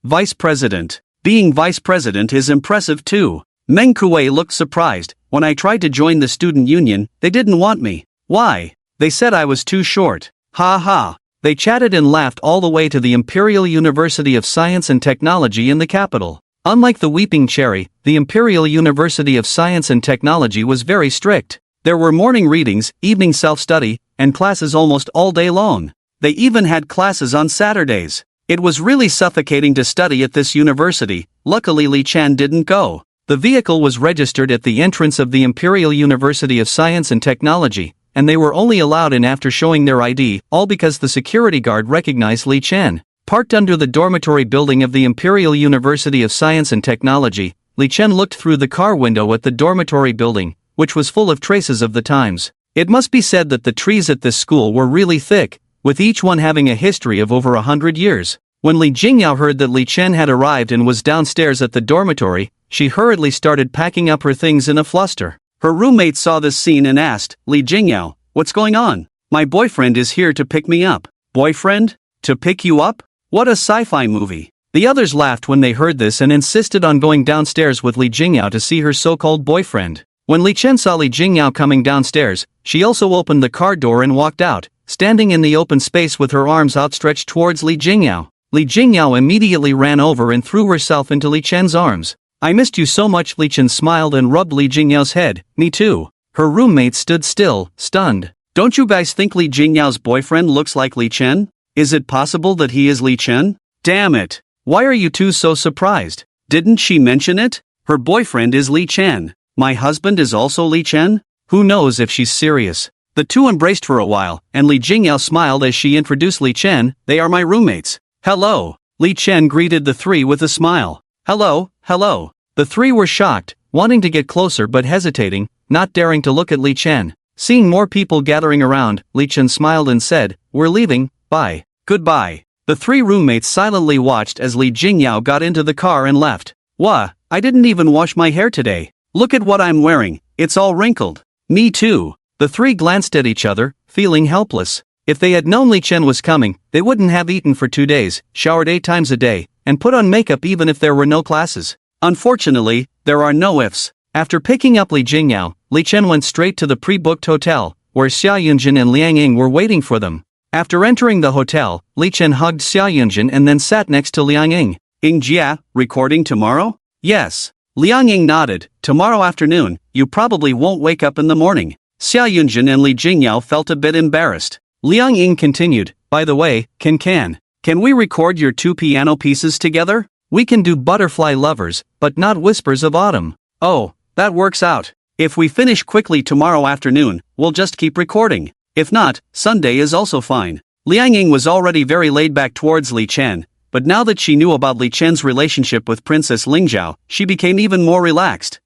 "Vice president. Being vice president is impressive too." Meng Kuei looked surprised. "When I tried to join the student union, they didn't want me." "Why?" "They said I was too short." "Ha ha." They chatted and laughed all the way to the Imperial University of Science and Technology in the capital. Unlike the Weeping Cherry, the Imperial University of Science and Technology was very strict. There were morning readings, evening self-study, and classes almost all day long. They even had classes on Saturdays. It was really suffocating to study at this university. Luckily Li Chen didn't go. The vehicle was registered at the entrance of the Imperial University of Science and Technology, and they were only allowed in after showing their ID, all because the security guard recognized Li Chen. Parked under the dormitory building of the Imperial University of Science and Technology, Li Chen looked through the car window at the dormitory building, which was full of traces of the times. It must be said that the trees at this school were really thick, with each one having a history of over 100 years. When Li Jingyao heard that Li Chen had arrived and was downstairs at the dormitory, she hurriedly started packing up her things in a fluster. Her roommate saw this scene and asked, "Li Jingyao, what's going on?" "My boyfriend is here to pick me up." "Boyfriend? To pick you up? What a sci-fi movie." The others laughed when they heard this and insisted on going downstairs with Li Jingyao to see her so-called boyfriend. When Li Chen saw Li Jingyao coming downstairs, she also opened the car door and walked out, standing in the open space with her arms outstretched towards Li Jingyao. Li Jingyao immediately ran over and threw herself into Li Chen's arms. "I missed you so much." Li Chen smiled and rubbed Li Jingyao's head. "Me too." Her roommate stood still, stunned. "Don't you guys think Li Jingyao's boyfriend looks like Li Chen? Is it possible that he is Li Chen? Damn it! Why are you two so surprised? Didn't she mention it? Her boyfriend is Li Chen. My husband is also Li Chen? Who knows if she's serious?" The two embraced for a while, and Li Jingyao smiled as she introduced Li Chen. "They are my roommates." "Hello." Li Chen greeted the three with a smile. "Hello, hello." The three were shocked, wanting to get closer but hesitating, not daring to look at Li Chen. Seeing more people gathering around, Li Chen smiled and said, "We're leaving, bye." "Goodbye." The three roommates silently watched as Li Jingyao got into the car and left. "Wah, I didn't even wash my hair today. Look at what I'm wearing, it's all wrinkled." "Me too." The three glanced at each other, feeling helpless. If they had known Li Chen was coming, they wouldn't have eaten for 2 days, showered 8 times a day, and put on makeup even if there were no classes. Unfortunately, there are no ifs. After picking up Li Jingyao, Li Chen went straight to the pre-booked hotel, where Xia Yunjin and Liang Ying were waiting for them. After entering the hotel, Li Chen hugged Xia Yunjin and then sat next to Liang Ying. "Ying Jia, recording tomorrow?" "Yes." Liang Ying nodded. "Tomorrow afternoon, you probably won't wake up in the morning." Xia Yunjin and Li Jingyao felt a bit embarrassed. Liang Ying continued, "By the way, can we record your 2 piano pieces together? We can do Butterfly Lovers, but not Whispers of Autumn." "Oh, that works out. If we finish quickly tomorrow afternoon, we'll just keep recording. If not, Sunday is also fine." Liang Ying was already very laid back towards Li Chen, but now that she knew about Li Chen's relationship with Princess Lingzhao, she became even more relaxed.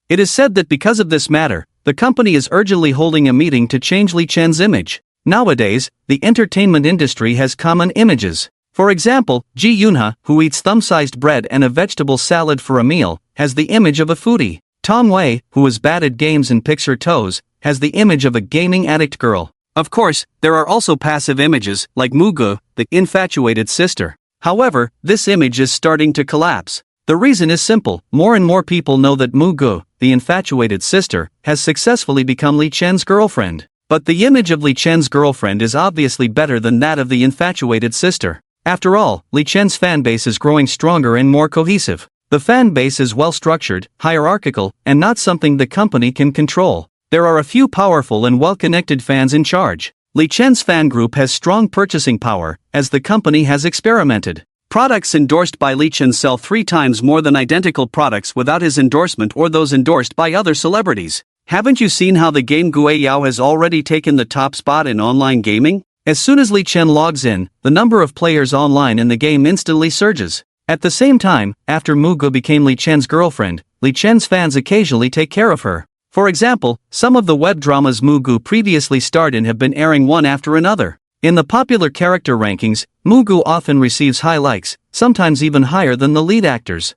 It is said that because of this matter, the company is urgently holding a meeting to change Li Chen's image. Nowadays, the entertainment industry has common images. For example, Ji Yunha, who eats thumb-sized bread and a vegetable salad for a meal, has the image of a foodie. Tom Wei, who is bad at games and picks her toes, has the image of a gaming addict girl. Of course, there are also passive images, like Mugu, the infatuated sister. However, this image is starting to collapse. The reason is simple: more and more people know that Mugu, the infatuated sister, has successfully become Li Chen's girlfriend. But the image of Li Chen's girlfriend is obviously better than that of the infatuated sister. After all, Li Chen's fanbase is growing stronger and more cohesive. The fanbase is well-structured, hierarchical, and not something the company can control. There are a few powerful and well-connected fans in charge. Li Chen's fan group has strong purchasing power, as the company has experimented. Products endorsed by Li Chen sell 3 times more than identical products without his endorsement or those endorsed by other celebrities. Haven't you seen how the game Guiyao has already taken the top spot in online gaming? As soon as Li Chen logs in, the number of players online in the game instantly surges. At the same time, after Mugu became Li Chen's girlfriend, Li Chen's fans occasionally take care of her. For example, some of the web dramas Mugu previously starred in have been airing one after another. In the popular character rankings, Mugu often receives high likes, sometimes even higher than the lead actors.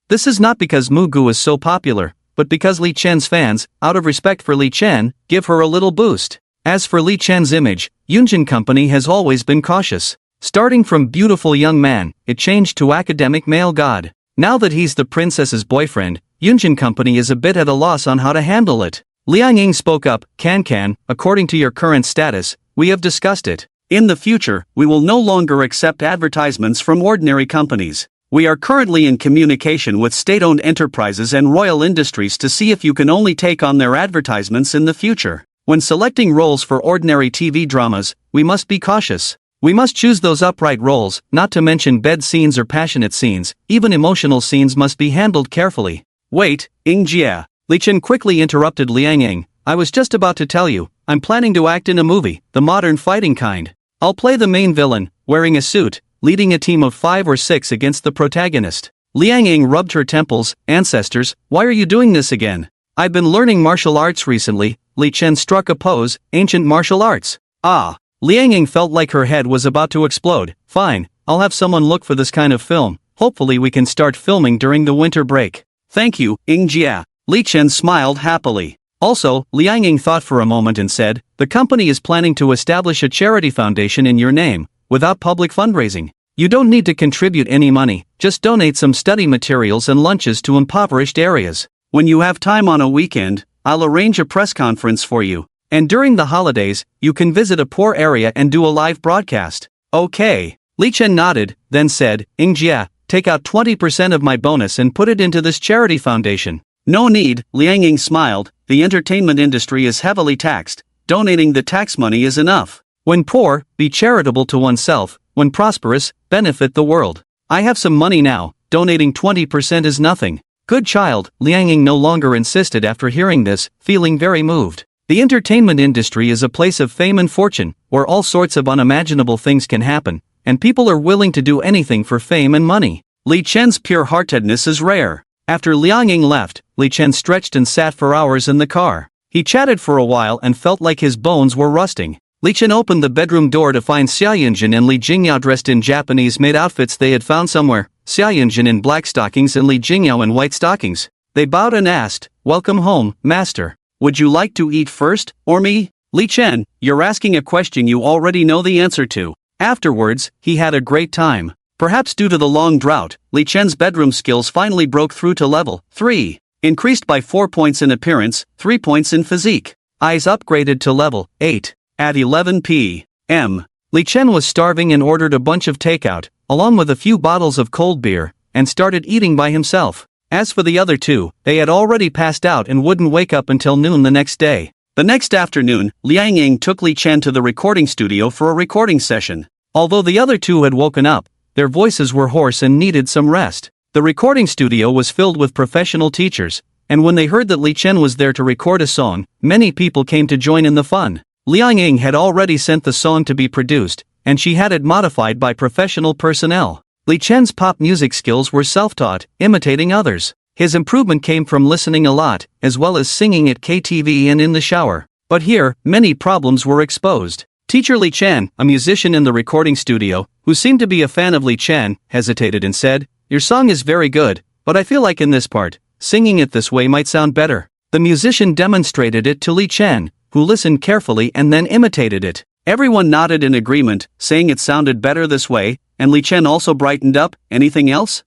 This is not because Mugu is so popular, but because Li Chen's fans, out of respect for Li Chen, give her a little boost. As for Li Chen's image, Yunjin Company has always been cautious. Starting from beautiful young man, it changed to academic male god. Now that he's the princess's boyfriend, Yunjin Company is a bit at a loss on how to handle it. Liang Ying spoke up. Can, according to your current status, we have discussed it. In the future, we will no longer accept advertisements from ordinary companies. We are currently in communication with state-owned enterprises and royal industries to see if you can only take on their advertisements in the future. When selecting roles for ordinary TV dramas, we must be cautious. We must choose those upright roles, not to mention bed scenes or passionate scenes. Even emotional scenes must be handled carefully. Wait, Jia. Li Chen quickly interrupted Liang Ying. I was just about to tell you, I'm planning to act in a movie, the modern fighting kind. I'll play the main villain, wearing a suit, leading a team of 5 or 6 against the protagonist. Liang Ying rubbed her temples. Ancestors, why are you doing this again? I've been learning martial arts recently. Li Chen struck a pose, ancient martial arts. Ah. Liang Ying felt like her head was about to explode. Fine, I'll have someone look for this kind of film. Hopefully we can start filming during the winter break. Thank you, Jia. Li Chen smiled happily. Also, Liang Ying thought for a moment and said, the company is planning to establish a charity foundation in your name, without public fundraising. You don't need to contribute any money, just donate some study materials and lunches to impoverished areas. When you have time on a weekend, I'll arrange a press conference for you. And during the holidays, you can visit a poor area and do a live broadcast. Okay. Li Chen nodded, then said, Jia, take out 20% of my bonus and put it into this charity foundation. No need, Liang Ying smiled, the entertainment industry is heavily taxed. Donating the tax money is enough. When poor, be charitable to oneself. When prosperous, benefit the world. I have some money now, donating 20% is nothing. Good child, Liang Ying no longer insisted after hearing this, feeling very moved. The entertainment industry is a place of fame and fortune, where all sorts of unimaginable things can happen, and people are willing to do anything for fame and money. Li Chen's pure-heartedness is rare. After Liang Ying left, Li Chen stretched and sat for hours in the car. He chatted for a while and felt like his bones were rusting. Li Chen opened the bedroom door to find Xia Yinjin and Li Jingyao dressed in Japanese-made outfits they had found somewhere, Xia Yinjin in black stockings and Li Jingyao in white stockings. They bowed and asked, "Welcome home, master. Would you like to eat first, or me?" Li Chen, you're asking a question you already know the answer to. Afterwards, he had a great time. Perhaps due to the long drought, Li Chen's bedroom skills finally broke through to level 3. Increased by 4 points in appearance, 3 points in physique. Eyes upgraded to level 8. At 11 p.m., Li Chen was starving and ordered a bunch of takeout, along with a few bottles of cold beer, and started eating by himself. As for the other two, they had already passed out and wouldn't wake up until noon the next day. The next afternoon, Liang Ying took Li Chen to the recording studio for a recording session. Although the other two had woken up, their voices were hoarse and needed some rest. The recording studio was filled with professional teachers, and when they heard that Li Chen was there to record a song, many people came to join in the fun. Liang Ying had already sent the song to be produced, and she had it modified by professional personnel. Li Chen's pop music skills were self-taught, imitating others. His improvement came from listening a lot, as well as singing at KTV and in the shower. But here, many problems were exposed. Teacher Li Chen, a musician in the recording studio, who seemed to be a fan of Li Chen, hesitated and said, "Your song is very good, but I feel like in this part, singing it this way might sound better." The musician demonstrated it to Li Chen, who listened carefully and then imitated it. Everyone nodded in agreement, saying it sounded better this way, and Li Chen also brightened up. Anything else?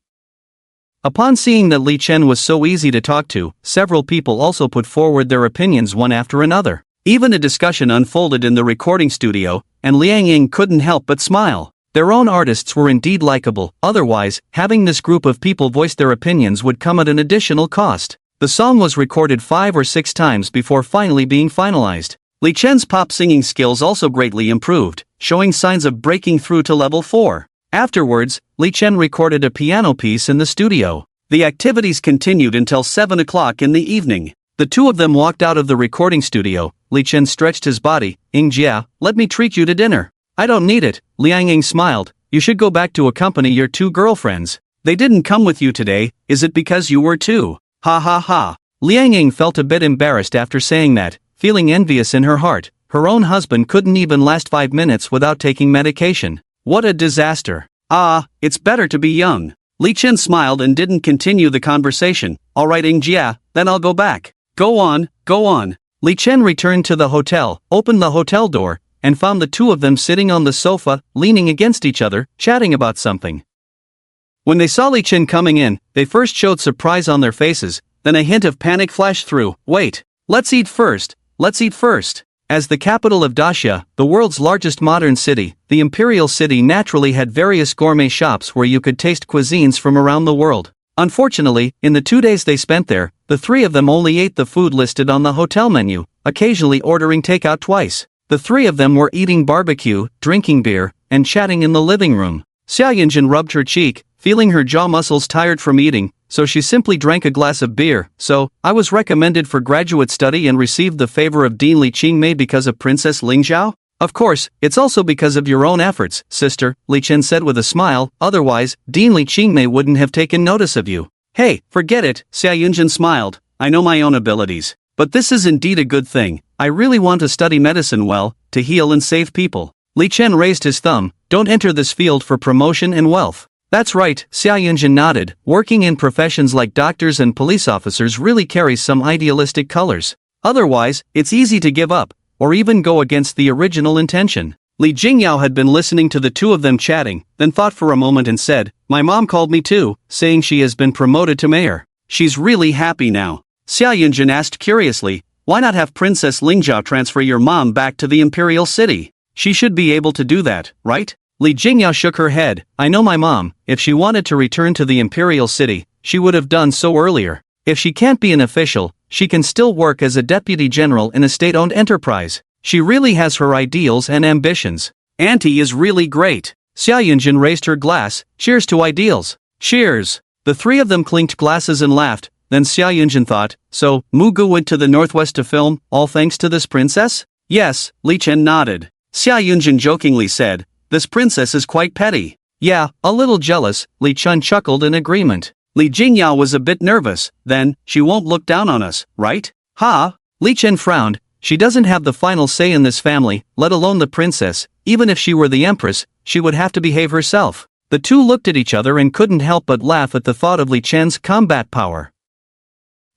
Upon seeing that Li Chen was so easy to talk to, several people also put forward their opinions one after another. Even a discussion unfolded in the recording studio, and Liang Ying couldn't help but smile. Their own artists were indeed likable, otherwise, having this group of people voice their opinions would come at an additional cost. The song was recorded 5 or 6 times before finally being finalized. Li Chen's pop singing skills also greatly improved, showing signs of breaking through to level 4. Afterwards, Li Chen recorded a piano piece in the studio. The activities continued until 7 o'clock in the evening. The two of them walked out of the recording studio. Li Chen stretched his body. "Jia, let me treat you to dinner." "I don't need it," Liang Ying smiled. "You should go back to accompany your 2 girlfriends. They didn't come with you today, is it because you were too? Ha ha ha." Liang Ying felt a bit embarrassed after saying that, feeling envious in her heart. Her own husband couldn't even last 5 minutes without taking medication. What a disaster. "Ah, it's better to be young." Li Chen smiled and didn't continue the conversation. "Alright Jia, then I'll go back." Go on, go on." Li Chen returned to the hotel, opened the hotel door, and found the two of them sitting on the sofa, leaning against each other, chatting about something. When they saw Li Chen coming in, they first showed surprise on their faces, then a hint of panic flashed through. "Wait, let's eat first, let's eat first." As the capital of Dacia, the world's largest modern city, the imperial city naturally had various gourmet shops where you could taste cuisines from around the world. Unfortunately, in the 2 days they spent there, the three of them only ate the food listed on the hotel menu, occasionally ordering takeout twice. The three of them were eating barbecue, drinking beer, and chatting in the living room. Xia Yunjin rubbed her cheek, feeling her jaw muscles tired from eating, so she simply drank a glass of beer. So, I was recommended for graduate study and received the favor of Dean Li Qingmei because of Princess Ling Zhao? Of course, it's also because of your own efforts, sister, Li Chen said with a smile, otherwise, Dean Li Qingmei wouldn't have taken notice of you. Hey, forget it, Xia Yunjin smiled, I know my own abilities. But this is indeed a good thing, I really want to study medicine well, to heal and save people. Li Chen raised his thumb, don't enter this field for promotion and wealth. That's right, Xia Yunjin nodded, working in professions like doctors and police officers really carries some idealistic colors. Otherwise, it's easy to give up, or even go against the original intention. Li Jingyao had been listening to the two of them chatting, then thought for a moment and said, my mom called me too, saying she has been promoted to mayor. She's really happy now. Xia Yunjin asked curiously, why not have Princess Lingzhao transfer your mom back to the imperial city? She should be able to do that, right? Li Jingyao shook her head, I know my mom, if she wanted to return to the imperial city, she would have done so earlier. If she can't be an official, she can still work as a deputy general in a state-owned enterprise. She really has her ideals and ambitions. Auntie is really great. Xia Yunjin raised her glass, cheers to ideals. Cheers. The three of them clinked glasses and laughed, then Xia Yunjin thought, so, Mugu went to the northwest to film, all thanks to this princess? Yes, Li Chen nodded. Xia Yunjin jokingly said, this princess is quite petty. Yeah, a little jealous, Li Chen chuckled in agreement. Li Jingyao was a bit nervous, then, she won't look down on us, right? Ha! Li Chen frowned, she doesn't have the final say in this family, let alone the princess, even if she were the empress, she would have to behave herself. The two looked at each other and couldn't help but laugh at the thought of Li Chen's combat power.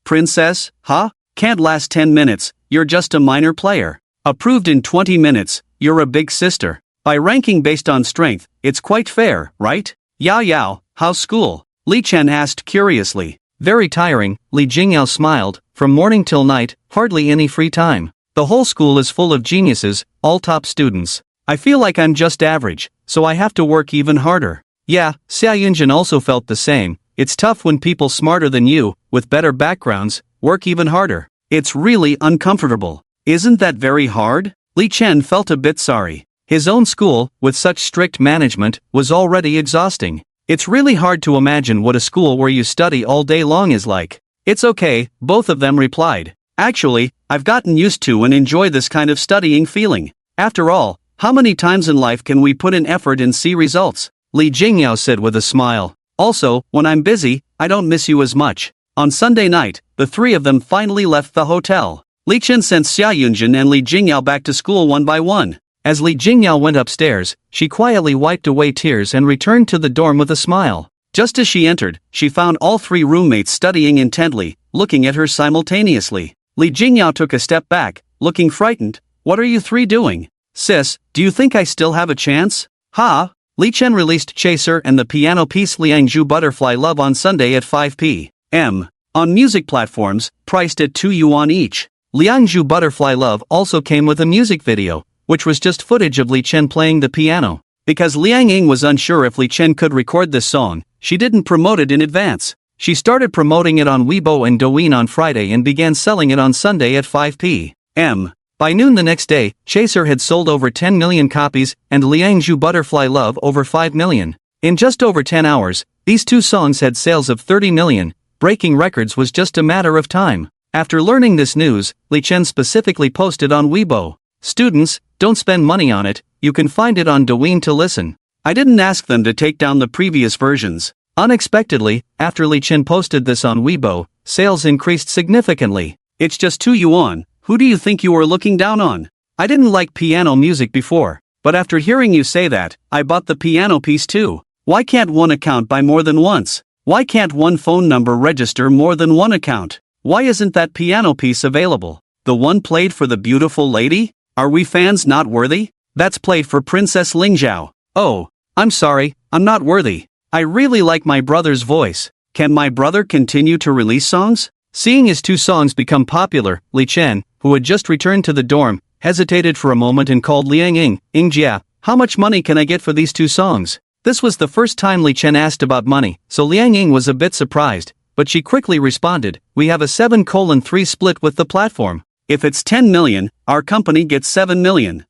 Princess, huh? Can't last 10 minutes, you're just a minor player. Approved in 20 minutes, you're a big sister. By ranking based on strength, it's quite fair, right? Yao Yao, how's school? Li Chen asked curiously. Very tiring, Li Jingyao smiled, from morning till night, hardly any free time. The whole school is full of geniuses, all top students. I feel like I'm just average, so I have to work even harder. Yeah, Xia Yunjin also felt the same, it's tough when people smarter than you, with better backgrounds, work even harder. It's really uncomfortable. Isn't that very hard? Li Chen felt a bit sorry. His own school, with such strict management, was already exhausting. It's really hard to imagine what a school where you study all day long is like. It's okay, both of them replied. Actually, I've gotten used to and enjoy this kind of studying feeling. After all, how many times in life can we put in effort and see results? Li Jingyao said with a smile. Also, when I'm busy, I don't miss you as much. On Sunday night, the three of them finally left the hotel. Li Chen sent Xia Yunjin and Li Jingyao back to school one by one. As Li Jingyao went upstairs, she quietly wiped away tears and returned to the dorm with a smile. Just as she entered, she found all three roommates studying intently, looking at her simultaneously. Li Jingyao took a step back, looking frightened. What are you three doing? Sis, do you think I still have a chance? Ha! Li Chen released Chaser and the piano piece Liangzhu Butterfly Love on Sunday at 5 p.m. on music platforms, priced at 2 yuan each. Liangzhu Butterfly Love also came with a music video, which was just footage of Li Chen playing the piano. Because Liang Ying was unsure if Li Chen could record this song, she didn't promote it in advance. She started promoting it on Weibo and Douyin on Friday and began selling it on Sunday at 5 p.m. By noon the next day, Chaser had sold over 10 million copies and Liangzhu Butterfly Love over 5 million. In just over 10 hours, these two songs had sales of 30 million, breaking records was just a matter of time. After learning this news, Li Chen specifically posted on Weibo. Students, don't spend money on it, you can find it on Douyin to listen. I didn't ask them to take down the previous versions. Unexpectedly, after Li Chen posted this on Weibo, sales increased significantly. It's just 2 yuan, who do you think you are looking down on? I didn't like piano music before, but after hearing you say that, I bought the piano piece too. Why can't one account buy more than once? Why can't one phone number register more than one account? Why isn't that piano piece available? The one played for the beautiful lady? Are we fans not worthy? That's played for Princess Lingzhao. Oh, I'm sorry, I'm not worthy. I really like my brother's voice. Can my brother continue to release songs? Seeing his two songs become popular, Li Chen, who had just returned to the dorm, hesitated for a moment and called Liang Ying. Jia, how much money can I get for these 2 songs? This was the first time Li Chen asked about money, so Liang Ying was a bit surprised, but she quickly responded, we have a 7:3 split with the platform. If it's 10 million, our company gets 7 million.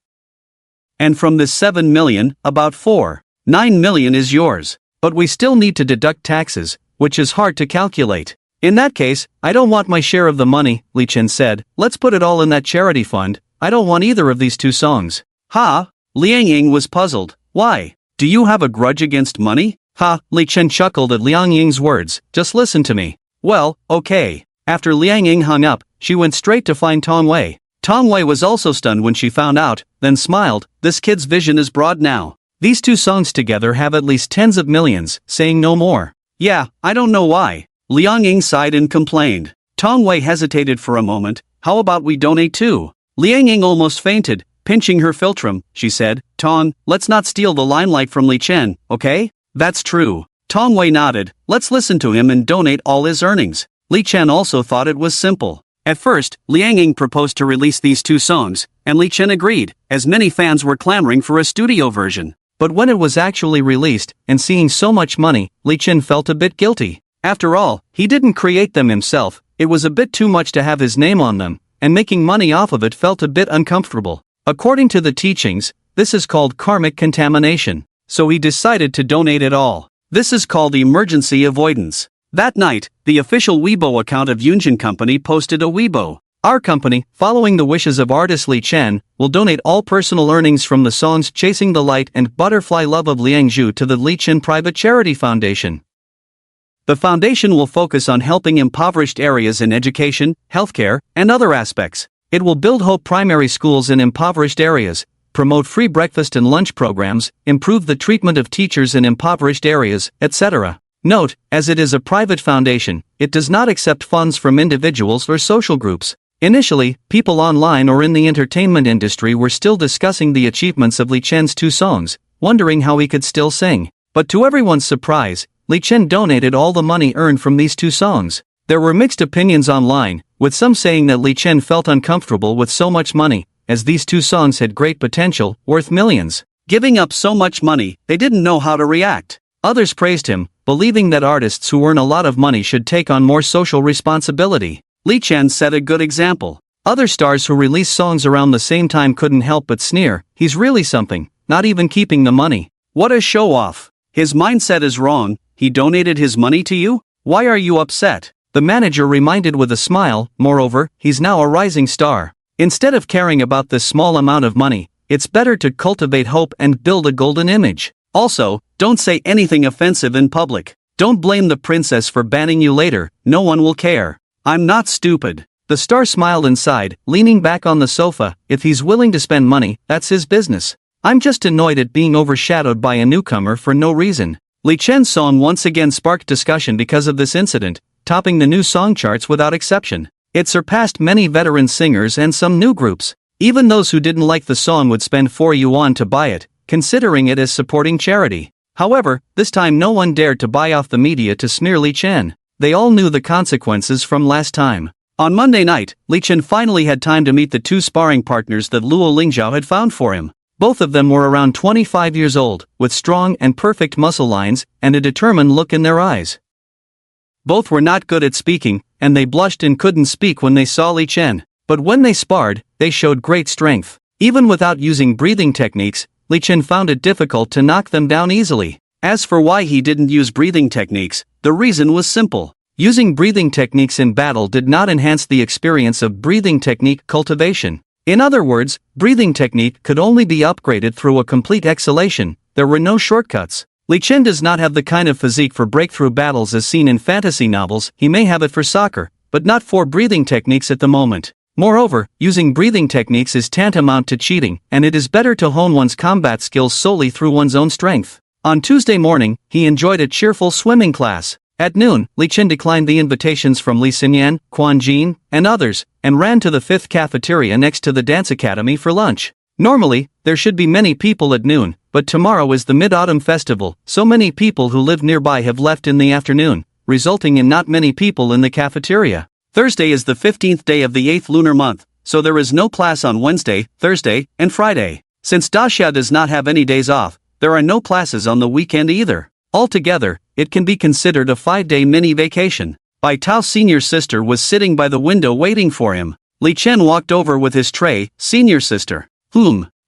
And from this 7 million, about 9 million is yours. But we still need to deduct taxes, which is hard to calculate. In that case, I don't want my share of the money, Li Chen said, let's put it all in that charity fund, I don't want either of these 2 songs. Ha? Liang Ying was puzzled. Why? Do you have a grudge against money? Ha, Li Chen chuckled at Liang Ying's words, just listen to me. Well, okay. After Liang Ying hung up, she went straight to find Tong Wei. Tong Wei was also stunned when she found out, then smiled, this kid's vision is broad now. These 2 songs together have at least tens of millions, saying no more. Yeah, I don't know why. Liang Ying sighed and complained. Tong Wei hesitated for a moment, how about we donate too? Liang Ying almost fainted, pinching her philtrum, she said, Tong, let's not steal the limelight from Li Chen, okay? That's true. Tong Wei nodded, let's listen to him and donate all his earnings. Li Chen also thought it was simple. At first, Liang Ying proposed to release these 2 songs, and Li Chen agreed, as many fans were clamoring for a studio version. But when it was actually released, and seeing so much money, Li Chen felt a bit guilty. After all, he didn't create them himself, it was a bit too much to have his name on them, and making money off of it felt a bit uncomfortable. According to the teachings, this is called karmic contamination, so he decided to donate it all. This is called emergency avoidance. That night, the official Weibo account of Yunjin Company posted a Weibo. Our company, following the wishes of artist Li Chen, will donate all personal earnings from the songs Chasing the Light and Butterfly Love of Liang Zhu to the Li Chen Private Charity Foundation. The foundation will focus on helping impoverished areas in education, healthcare, and other aspects. It will build Hope primary schools in impoverished areas, promote free breakfast and lunch programs, improve the treatment of teachers in impoverished areas, etc. Note, as it is a private foundation, it does not accept funds from individuals or social groups. Initially, people online or in the entertainment industry were still discussing the achievements of Li Chen's 2 songs, wondering how he could still sing. But to everyone's surprise, Li Chen donated all the money earned from these 2 songs. There were mixed opinions online, with some saying that Li Chen felt uncomfortable with so much money, as these 2 songs had great potential, worth millions. Giving up so much money, they didn't know how to react. Others praised him, believing that artists who earn a lot of money should take on more social responsibility. Li Chen set a good example. Other stars who release songs around the same time couldn't help but sneer, he's really something, not even keeping the money. What a show-off. His mindset is wrong, he donated his money to you? Why are you upset? The manager reminded with a smile, moreover, he's now a rising star. Instead of caring about this small amount of money, it's better to cultivate hope and build a golden image. Also, don't say anything offensive in public. Don't blame the princess for banning you later, no one will care. I'm not stupid. The star smiled and sighed, leaning back on the sofa, if he's willing to spend money, that's his business. I'm just annoyed at being overshadowed by a newcomer for no reason. Li Chen's song once again sparked discussion because of this incident, topping the new song charts without exception. It surpassed many veteran singers and some new groups. Even those who didn't like the song would spend 4 yuan to buy it, considering it as supporting charity. However, this time no one dared to buy off the media to smear Li Chen. They all knew the consequences from last time. On Monday night, Li Chen finally had time to meet the 2 sparring partners that Luo Lingzhao had found for him. Both of them were around 25 years old, with strong and perfect muscle lines, and a determined look in their eyes. Both were not good at speaking, and they blushed and couldn't speak when they saw Li Chen. But when they sparred, they showed great strength. Even without using breathing techniques, Li Chen found it difficult to knock them down easily. As for why he didn't use breathing techniques, the reason was simple. Using breathing techniques in battle did not enhance the experience of breathing technique cultivation. In other words, breathing technique could only be upgraded through a complete exhalation. There were no shortcuts. Li Chen does not have the kind of physique for breakthrough battles as seen in fantasy novels. He may have it for soccer, but not for breathing techniques at the moment. Moreover, using breathing techniques is tantamount to cheating, and it is better to hone one's combat skills solely through one's own strength. On Tuesday morning, he enjoyed a cheerful swimming class. At noon, Li Chen declined the invitations from Li Xinyan, Quan Jin, and others, and ran to the 5th cafeteria next to the dance academy for lunch. Normally, there should be many people at noon, but tomorrow is the Mid-Autumn Festival, so many people who live nearby have left in the afternoon, resulting in not many people in the cafeteria. Thursday is the 15th day of the 8th lunar month, so there is no class on Wednesday, Thursday, and Friday. Since Daxia does not have any days off, there are no classes on the weekend either. Altogether, it can be considered a 5-day mini vacation. Bai Tao's senior sister was sitting by the window waiting for him. Li Chen walked over with his tray. Senior sister.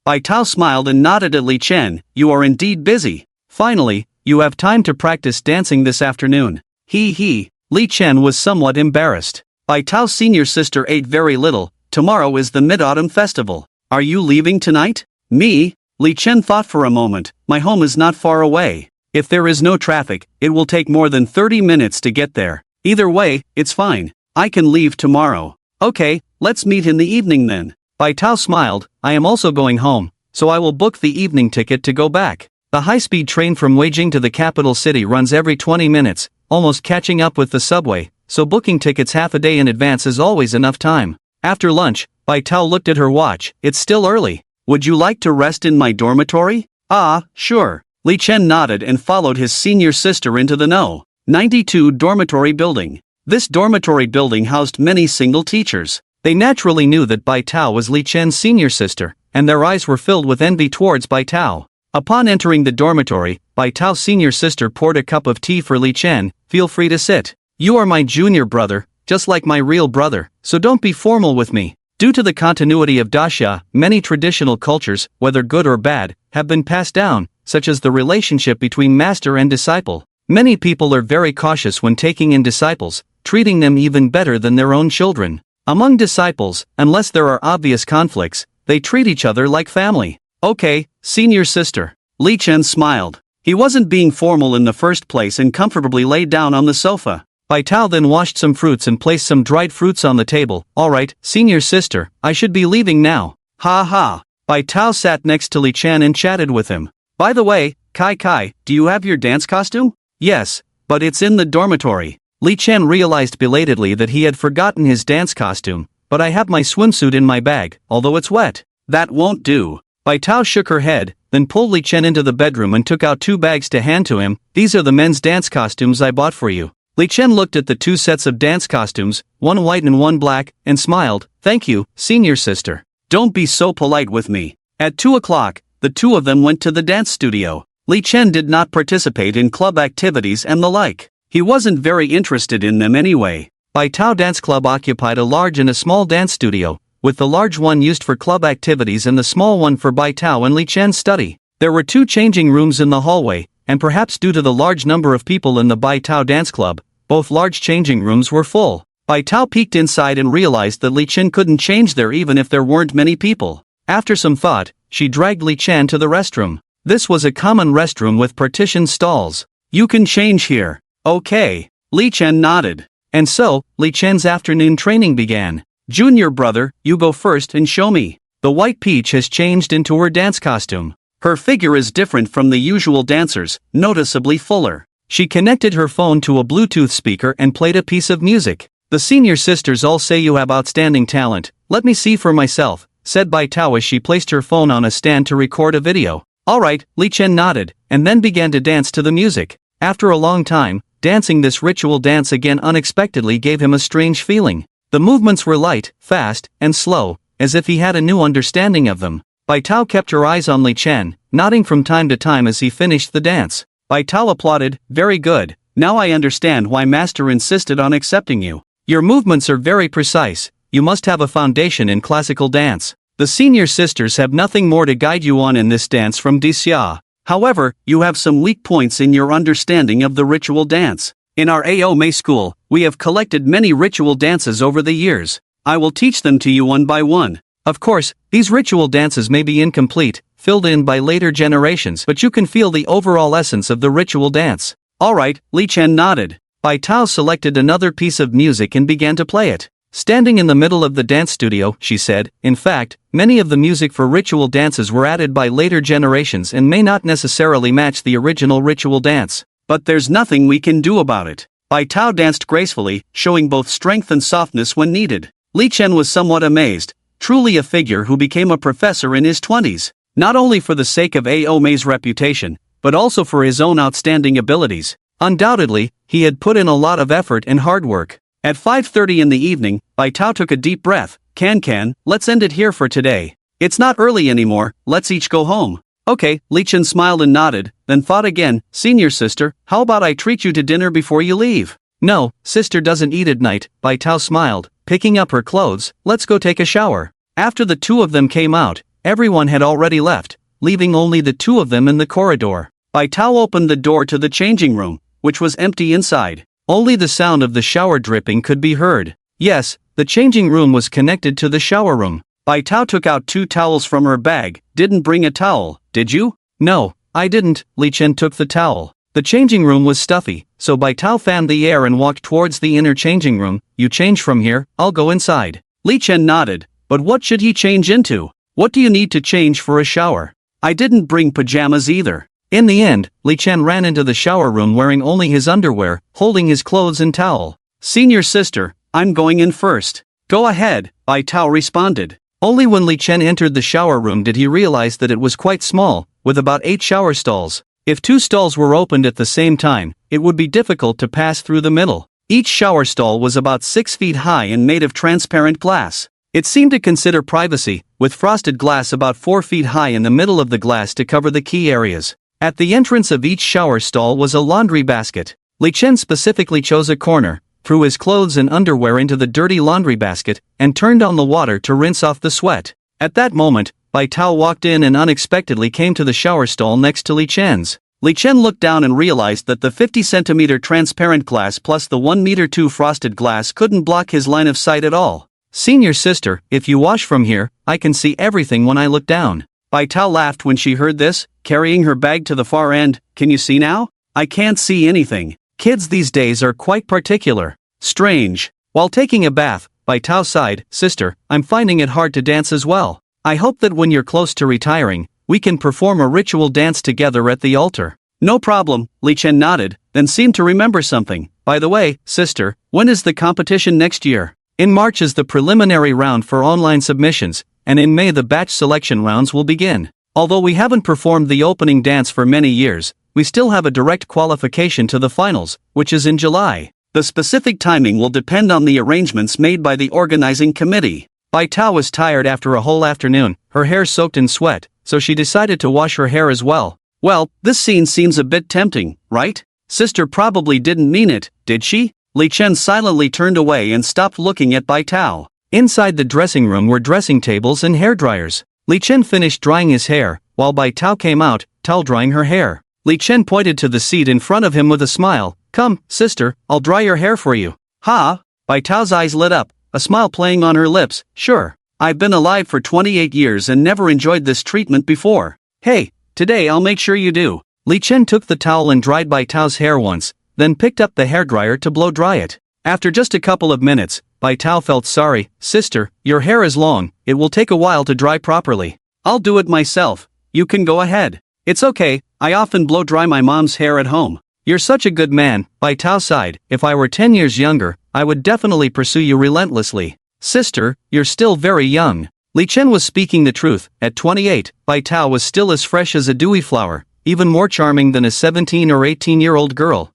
Bai Tao smiled and nodded at Li Chen. You are indeed busy. Finally, you have time to practice dancing this afternoon. He. Li Chen was somewhat embarrassed. Bai Tao's senior sister ate very little. Tomorrow is the Mid-Autumn Festival. Are you leaving tonight? Me? Li Chen thought for a moment. My home is not far away. If there is no traffic, it will take more than 30 minutes to get there. Either way, it's fine. I can leave tomorrow. Okay, let's meet in the evening then. Bai Tao smiled. I am also going home, so I will book the evening ticket to go back. The high-speed train from Beijing to the capital city runs every 20 minutes, almost catching up with the subway, so booking tickets half a day in advance is always enough time. After lunch, Bai Tao looked at her watch. It's still early. Would you like to rest in my dormitory? Ah, sure. Li Chen nodded and followed his senior sister into the No. 92 dormitory building. This dormitory building housed many single teachers. They naturally knew that Bai Tao was Li Chen's senior sister, and their eyes were filled with envy towards Bai Tao. Upon entering the dormitory, Bai Tao's senior sister poured a cup of tea for Li Chen. Feel free to sit. You are my junior brother, just like my real brother, so don't be formal with me. Due to the continuity of Daxia, many traditional cultures, whether good or bad, have been passed down, such as the relationship between master and disciple. Many people are very cautious when taking in disciples, treating them even better than their own children. Among disciples, unless there are obvious conflicts, they treat each other like family. Okay, senior sister. Li Chen smiled. He wasn't being formal in the first place and comfortably laid down on the sofa. Bai Tao then washed some fruits and placed some dried fruits on the table. Alright, senior sister, I should be leaving now. Ha ha. Bai Tao sat next to Li Chen and chatted with him. By the way, Kai, do you have your dance costume? Yes, but it's in the dormitory. Li Chen realized belatedly that he had forgotten his dance costume. But I have my swimsuit in my bag, although it's wet. That won't do. Bai Tao shook her head, then pulled Li Chen into the bedroom and took out 2 bags to hand to him. These are the men's dance costumes I bought for you. Li Chen looked at the 2 sets of dance costumes, one white and one black, and smiled. Thank you, senior sister. Don't be so polite with me. At 2 o'clock, the 2 of them went to the dance studio. Li Chen did not participate in club activities and the like. He wasn't very interested in them anyway. Bai Tao Dance Club occupied a large and a small dance studio, with the large one used for club activities and the small one for Bai Tao and Li Chen's study. There were 2 changing rooms in the hallway, and perhaps due to the large number of people in the Bai Tao Dance Club, both large changing rooms were full. Bai Tao peeked inside and realized that Li Chen couldn't change there even if there weren't many people. After some thought, she dragged Li Chen to the restroom. This was a common restroom with partitioned stalls. You can change here. Okay. Li Chen nodded. And so, Li Chen's afternoon training began. Junior brother, you go first and show me. The white peach has changed into her dance costume. Her figure is different from the usual dancers, noticeably fuller. She connected her phone to a Bluetooth speaker and played a piece of music. The senior sisters all say you have outstanding talent. Let me see for myself, said Bai Tao as she placed her phone on a stand to record a video. Alright, Li Chen nodded, and then began to dance to the music. After a long time, dancing this ritual dance again unexpectedly gave him a strange feeling. The movements were light, fast, and slow, as if he had a new understanding of them. Bai Tao kept her eyes on Li Chen, nodding from time to time as he finished the dance. Bai Tao applauded. Very good. Now I understand why Master insisted on accepting you. Your movements are very precise. You must have a foundation in classical dance. The senior sisters have nothing more to guide you on in this dance from Daxia. However, you have some weak points in your understanding of the ritual dance. In our AO May school, we have collected many ritual dances over the years. I will teach them to you one by one. Of course, these ritual dances may be incomplete, filled in by later generations, but you can feel the overall essence of the ritual dance. Alright, Li Chen nodded. Bai Tao selected another piece of music and began to play it. Standing in the middle of the dance studio, she said, in fact, many of the music for ritual dances were added by later generations and may not necessarily match the original ritual dance. But there's nothing we can do about it. Bai Tao danced gracefully, showing both strength and softness when needed. Li Chen was somewhat amazed. Truly a figure who became a professor in his 20s. Not only for the sake of A.O. Mei's reputation, but also for his own outstanding abilities. Undoubtedly, he had put in a lot of effort and hard work. At 5:30 in the evening, Bai Tao took a deep breath. Can, let's end it here for today. It's not early anymore, let's each go home. Okay, Li Chen smiled and nodded, then thought again, senior sister, how about I treat you to dinner before you leave? No, sister doesn't eat at night, Bai Tao smiled, picking up her clothes, let's go take a shower. After the two of them came out, everyone had already left, leaving only the two of them in the corridor. Bai Tao opened the door to the changing room, which was empty inside. Only the sound of the shower dripping could be heard. Yes, the changing room was connected to the shower room. Bai Tao took out 2 towels from her bag. Didn't bring a towel, did you? No, I didn't. Li Chen took the towel. The changing room was stuffy, so Bai Tao fanned the air and walked towards the inner changing room. You change from here, I'll go inside. Li Chen nodded. But what should he change into? What do you need to change for a shower? I didn't bring pajamas either. In the end, Li Chen ran into the shower room wearing only his underwear, holding his clothes and towel. Senior sister, I'm going in first. Go ahead, Bai Tao responded. Only when Li Chen entered the shower room did he realize that it was quite small, with about 8 shower stalls. If 2 stalls were opened at the same time, it would be difficult to pass through the middle. Each shower stall was about 6 feet high and made of transparent glass. It seemed to consider privacy, with frosted glass about 4 feet high in the middle of the glass to cover the key areas. At the entrance of each shower stall was a laundry basket. Li Chen specifically chose a corner, threw his clothes and underwear into the dirty laundry basket, and turned on the water to rinse off the sweat. At that moment, Bai Tao walked in and unexpectedly came to the shower stall next to Li Chen's. Li Chen looked down and realized that the 50-centimeter transparent glass plus the 1-meter 2 frosted glass couldn't block his line of sight at all. Senior sister, if you wash from here, I can see everything when I look down. Bai Tao laughed when she heard this, carrying her bag to the far end. Can you see now? I can't see anything. Kids these days are quite particular. Strange. While taking a bath, Bai Tao sighed, sister, I'm finding it hard to dance as well. I hope that when you're close to retiring, we can perform a ritual dance together at the altar. No problem, Li Chen nodded, then seemed to remember something. By the way, sister, when is the competition next year? In March is the preliminary round for online submissions, and in May the batch selection rounds will begin. Although we haven't performed the opening dance for many years, we still have a direct qualification to the finals, which is in July. The specific timing will depend on the arrangements made by the organizing committee. Bai Tao was tired after a whole afternoon, her hair soaked in sweat, so she decided to wash her hair as well. Well, this scene seems a bit tempting, right? Sister probably didn't mean it, did she? Li Chen silently turned away and stopped looking at Bai Tao. Inside the dressing room were dressing tables and hair dryers. Li Chen finished drying his hair, while Bai Tao came out, towel drying her hair. Li Chen pointed to the seat in front of him with a smile. Come, sister, I'll dry your hair for you. Ha! Bai Tao's eyes lit up, a smile playing on her lips. Sure. I've been alive for 28 years and never enjoyed this treatment before. Hey, today I'll make sure you do. Li Chen took the towel and dried Bai Tao's hair once, then picked up the hairdryer to blow dry it. After just a couple of minutes, Bai Tao felt sorry. Sister, your hair is long, it will take a while to dry properly. I'll do it myself. You can go ahead. It's okay, I often blow dry my mom's hair at home. You're such a good man, Bai Tao sighed. If I were 10 years younger, I would definitely pursue you relentlessly. Sister, you're still very young. Li Chen was speaking the truth. At 28, Bai Tao was still as fresh as a dewy flower, even more charming than a 17 or 18-year-old girl.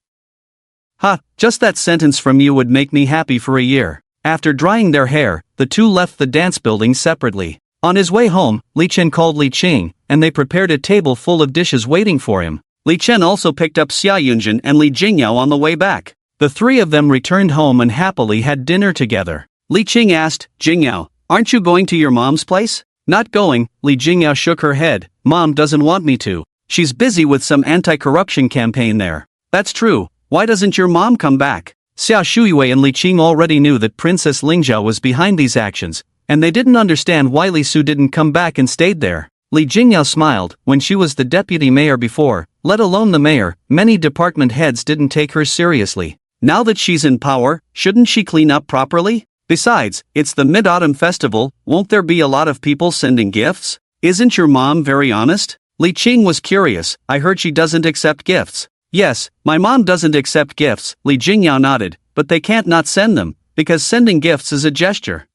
Ha, just that sentence from you would make me happy for a year. After drying their hair, the two left the dance building separately. On his way home, Li Chen called Li Qing, and they prepared a table full of dishes waiting for him. Li Chen also picked up Xia Yunjin and Li Jingyao on the way back. The three of them returned home and happily had dinner together. Li Qing asked, Jingyao, aren't you going to your mom's place? Not going, Li Jingyao shook her head. Mom doesn't want me to. She's busy with some anti-corruption campaign there. That's true. Why doesn't your mom come back? Xia Shuiwei and Li Qing already knew that Princess Lingzhao was behind these actions, and they didn't understand why Li Su didn't come back and stayed there. Li Jingyao smiled. When she was the deputy mayor before, let alone the mayor, many department heads didn't take her seriously. Now that she's in power, shouldn't she clean up properly? Besides, it's the Mid-Autumn Festival, won't there be a lot of people sending gifts? Isn't your mom very honest? Li Qing was curious. I heard she doesn't accept gifts. Yes, my mom doesn't accept gifts, Li Jingyao nodded, but they can't not send them, because sending gifts is a gesture.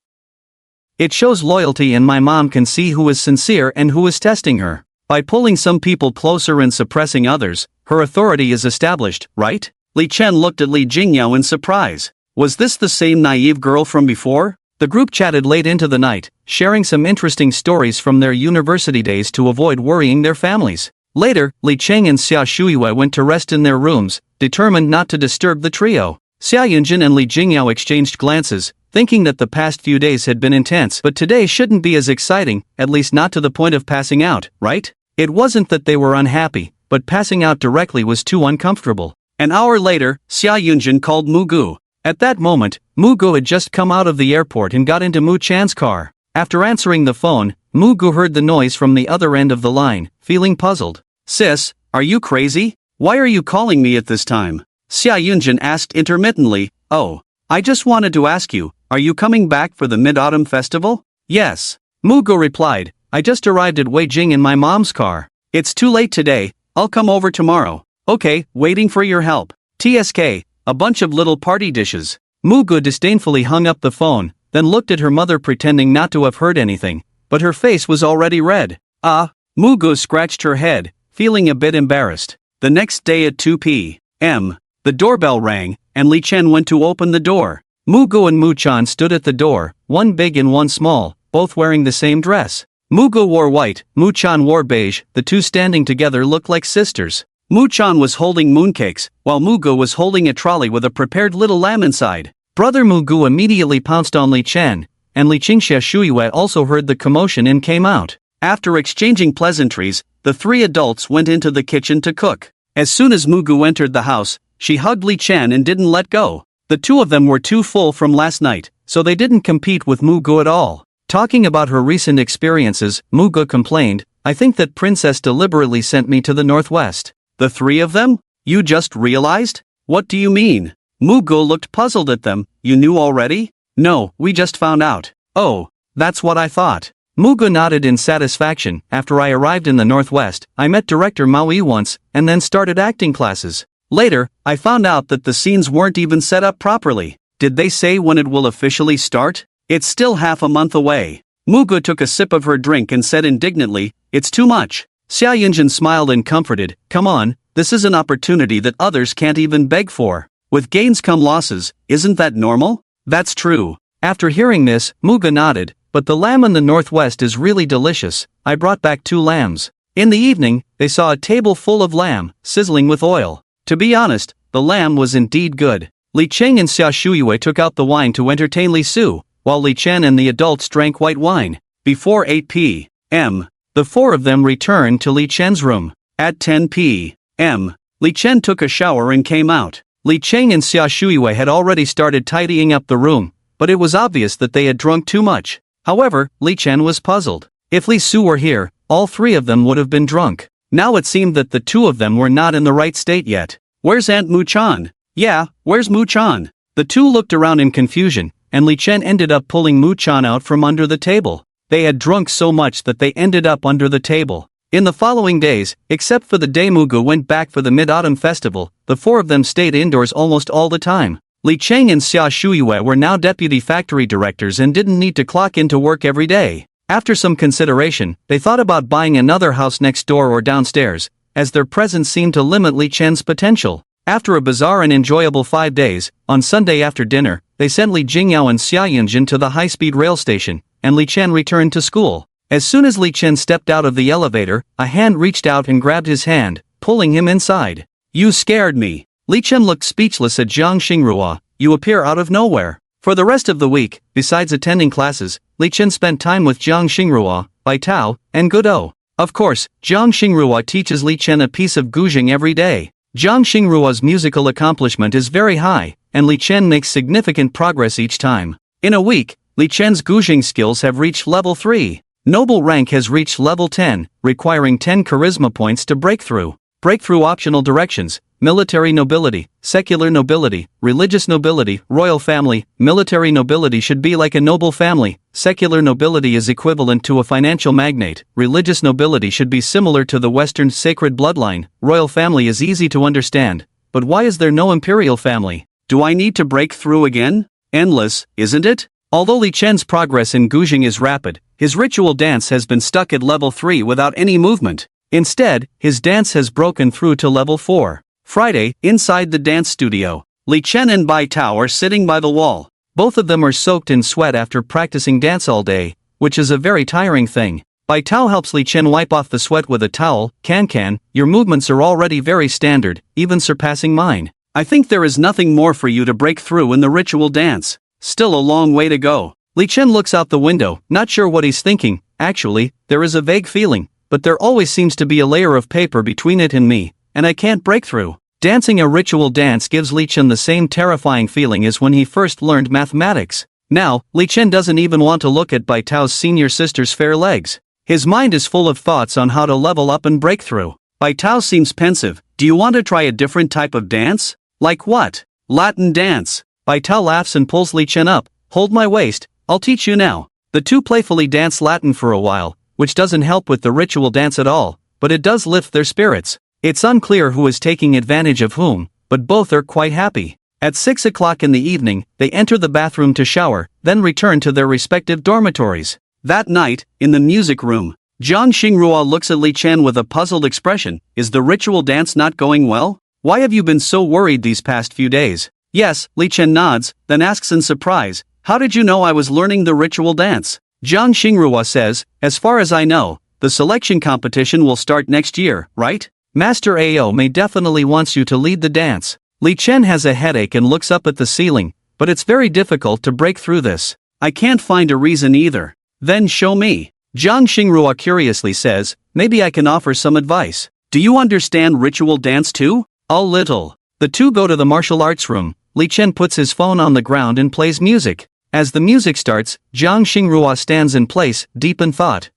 It shows loyalty and my mom can see who is sincere and who is testing her. By pulling some people closer and suppressing others, her authority is established, right? Li Chen looked at Li Jingyao in surprise. Was this the same naive girl from before? The group chatted late into the night, sharing some interesting stories from their university days to avoid worrying their families. Later, Li Cheng and Xia Shuiyue went to rest in their rooms, determined not to disturb the trio. Xia Yunjin and Li Jingyao exchanged glances, thinking that the past few days had been intense, but today shouldn't be as exciting, at least not to the point of passing out, right? It wasn't that they were unhappy, but passing out directly was too uncomfortable. An hour later, Xia Yunjin called Mu Gu. At that moment, Mu Gu had just come out of the airport and got into Mu Chan's car. After answering the phone, Mu Gu heard the noise from the other end of the line, feeling puzzled. "Sis, are you crazy? Why are you calling me at this time?" Xia Yunjin asked intermittently. "Oh, I just wanted to ask you, are you coming back for the Mid-Autumn Festival?" "Yes." Mu Gu replied, "I just arrived at Weijing in my mom's car. It's too late today, I'll come over tomorrow." "Okay, waiting for your help. TSK, a bunch of little party dishes." Mu Gu disdainfully hung up the phone, then looked at her mother pretending not to have heard anything, but her face was already red. Mu Gu scratched her head, feeling a bit embarrassed. The next day at 2 p.m., the doorbell rang, and Li Chen went to open the door. Mu Gu and Mu Chan stood at the door, one big and one small, both wearing the same dress. Mu Gu wore white, Mu Chan wore beige, the two standing together looked like sisters. Mu Chan was holding mooncakes, while Mu Gu was holding a trolley with a prepared little lamb inside. Brother Mu Gu immediately pounced on Li Chen, and Li Qingxia Shuyue also heard the commotion and came out. After exchanging pleasantries, the three adults went into the kitchen to cook. As soon as Mu Gu entered the house, she hugged Li Chen and didn't let go. The two of them were too full from last night, so they didn't compete with Mu Gu at all. Talking about her recent experiences, Mu Gu complained, "I think that Princess deliberately sent me to the northwest." "The three of them? You just realized? What do you mean?" Mu Gu looked puzzled at them. "You knew already?" "No, we just found out." "Oh, that's what I thought." Mu Gu nodded in satisfaction. "After I arrived in the northwest, I met director Mao Yi once, and then started acting classes. Later, I found out that the scenes weren't even set up properly." "Did they say when it will officially start?" "It's still half a month away." Mu Gu took a sip of her drink and said indignantly, "It's too much." Xia Yunjin smiled and comforted, "Come on, this is an opportunity that others can't even beg for. With gains come losses, isn't that normal?" "That's true." After hearing this, Mu Gu nodded, "But the lamb in the northwest is really delicious. I brought back 2 lambs. In the evening, they saw a table full of lamb, sizzling with oil. To be honest, the lamb was indeed good. Li Cheng and Xia Shuyue took out the wine to entertain Li Su, while Li Chen and the adults drank white wine. Before 8 p.m., the 4 of them returned to Li Chen's room. At 10 p.m., Li Chen took a shower and came out. Li Cheng and Xia Shuyue had already started tidying up the room, but it was obvious that they had drunk too much. However, Li Chen was puzzled. If Li Su were here, all 3 of them would have been drunk. Now it seemed that the 2 of them were not in the right state yet. "Where's Aunt Mu Chan?" "Yeah, where's Mu Chan?" The 2 looked around in confusion, and Li Chen ended up pulling Mu Chan out from under the table. They had drunk so much that they ended up under the table. In the following days, except for the day Mu Gu went back for the Mid-Autumn Festival, the 4 of them stayed indoors almost all the time. Li Cheng and Xia Shuyue were now deputy factory directors and didn't need to clock into work every day. After some consideration, they thought about buying another house next door or downstairs, as their presence seemed to limit Li Chen's potential. After a bizarre and enjoyable 5 days, on Sunday after dinner, they sent Li Jingyao and Xia Yunjin to the high-speed rail station, and Li Chen returned to school. As soon as Li Chen stepped out of the elevator, a hand reached out and grabbed his hand, pulling him inside. "You scared me." Li Chen looked speechless at Jiang Xingrua. "You appear out of nowhere." For the rest of the week, besides attending classes, Li Chen spent time with Jiang Xingrua, Bai Tao, and Godot. Of course, Jiang Xingrua teaches Li Chen a piece of guzheng every day. Jiang Xingrua's musical accomplishment is very high, and Li Chen makes significant progress each time. In a week, Li Chen's guzheng skills have reached level 3. Noble rank has reached level 10, requiring 10 charisma points to break through. Breakthrough optional directions: military nobility, secular nobility, religious nobility, royal family. Military nobility should be like a noble family, secular nobility is equivalent to a financial magnate, religious nobility should be similar to the Western sacred bloodline, royal family is easy to understand. But why is there no imperial family? Do I need to break through again? Endless, isn't it? Although Li Chen's progress in guzheng is rapid, his ritual dance has been stuck at level 3 without any movement. Instead, his dance has broken through to level 4. Friday, inside the dance studio, Li Chen and Bai Tao are sitting by the wall. Both of them are soaked in sweat after practicing dance all day, which is a very tiring thing. Bai Tao helps Li Chen wipe off the sweat with a towel. Can, your movements are already very standard, even surpassing mine. I think there is nothing more for you to break through in the ritual dance. Still a long way to go. Li Chen looks out the window, not sure what he's thinking. Actually, there is a vague feeling, but there always seems to be a layer of paper between it and me, and I can't break through. Dancing a ritual dance gives Li Chen the same terrifying feeling as when he first learned mathematics. Now, Li Chen doesn't even want to look at Bai Tao's senior sister's fair legs. His mind is full of thoughts on how to level up and break through. Bai Tao seems pensive. Do you want to try a different type of dance? Like what? Latin dance. Bai Tao laughs and pulls Li Chen up. Hold my waist, I'll teach you now. The two playfully dance Latin for a while, which doesn't help with the ritual dance at all, but it does lift their spirits. It's unclear who is taking advantage of whom, but both are quite happy. At 6 o'clock in the evening, they enter the bathroom to shower, then return to their respective dormitories. That night, in the music room, Jiang Xingrua looks at Li Chen with a puzzled expression. Is the ritual dance not going well? Why have you been so worried these past few days? Yes, Li Chen nods, then asks in surprise, how did you know I was learning the ritual dance? Jiang Xingrua says, as far as I know, the selection competition will start next year, right? Master Ao may definitely wants you to lead the dance. Li Chen has a headache and looks up at the ceiling, but it's very difficult to break through this. I can't find a reason either. Then show me. Jiang Xingrua curiously says, maybe I can offer some advice. Do you understand ritual dance too? A little. The two go to the martial arts room. Li Chen puts his phone on the ground and plays music. As the music starts, Jiang Xingrua stands in place, deep in thought.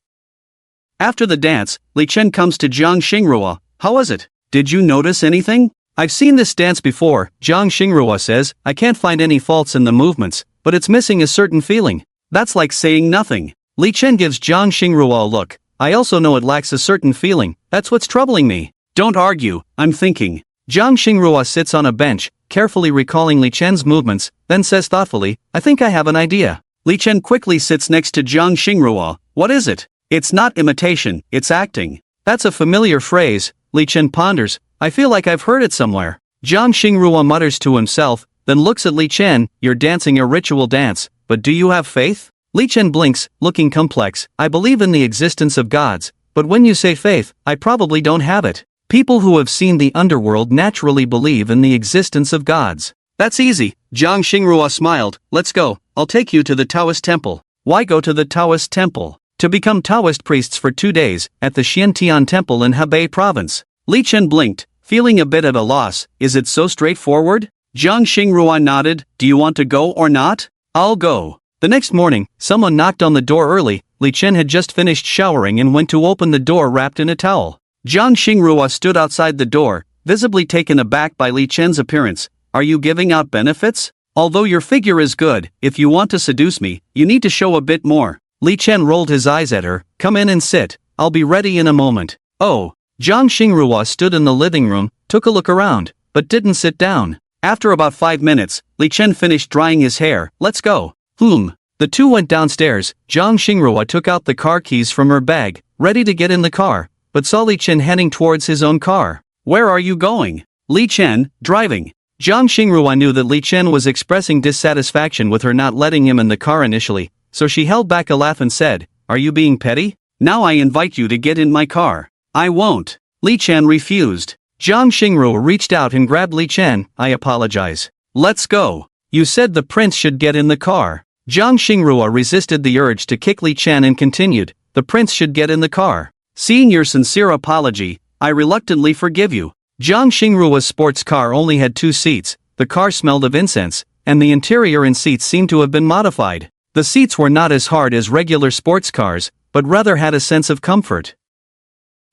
After the dance, Li Chen comes to Jiang Xingrua. How was it? Did you notice anything? I've seen this dance before, Jiang Xingrua says. I can't find any faults in the movements, but it's missing a certain feeling. That's like saying nothing. Li Chen gives Jiang Xingrua a look. I also know it lacks a certain feeling. That's what's troubling me. Don't argue, I'm thinking. Jiang Xingrua sits on a bench, carefully recalling Li Chen's movements, then says thoughtfully, I think I have an idea. Li Chen quickly sits next to Jiang Xingrua. What is it? It's not imitation, it's acting. That's a familiar phrase, Li Chen ponders. I feel like I've heard it somewhere. Jiang Xingrua mutters to himself, then looks at Li Chen. You're dancing a ritual dance, but do you have faith? Li Chen blinks, looking complex. I believe in the existence of gods, but when you say faith, I probably don't have it. People who have seen the underworld naturally believe in the existence of gods. That's easy, Jiang Xingrua smiled. Let's go, I'll take you to the Taoist temple. Why go to the Taoist temple? To become Taoist priests for 2 days, at the Xiantian temple in Hebei province. Li Chen blinked, feeling a bit at a loss. Is it so straightforward? Jiang Xingrua nodded. Do you want to go or not? I'll go. The next morning, someone knocked on the door early. Li Chen had just finished showering and went to open the door wrapped in a towel. Jiang Xingrua stood outside the door, visibly taken aback by Li Chen's appearance. Are you giving out benefits? Although your figure is good, if you want to seduce me, you need to show a bit more. Li Chen rolled his eyes at her. Come in and sit. I'll be ready in a moment. Oh. Jiang Xingrua stood in the living room, took a look around, but didn't sit down. After about 5 minutes, Li Chen finished drying his hair. Let's go. The two went downstairs. Jiang Xingrua took out the car keys from her bag, ready to get in the car, but saw Li Chen heading towards his own car. Where are you going? Li Chen, driving. Jiang Xingrua knew that Li Chen was expressing dissatisfaction with her not letting him in the car initially, so she held back a laugh and said, Are you being petty? Now I invite you to get in my car. I won't. Li Chen refused. Jiang Xingrua reached out and grabbed Li Chen. I apologize. Let's go. You said the prince should get in the car. Jiang Xingrua resisted the urge to kick Li Chen and continued, the prince should get in the car. Seeing your sincere apology, I reluctantly forgive you. Jiang Xingrua's sports car only had 2 seats, the car smelled of incense, and the interior and seats seemed to have been modified. The seats were not as hard as regular sports cars, but rather had a sense of comfort.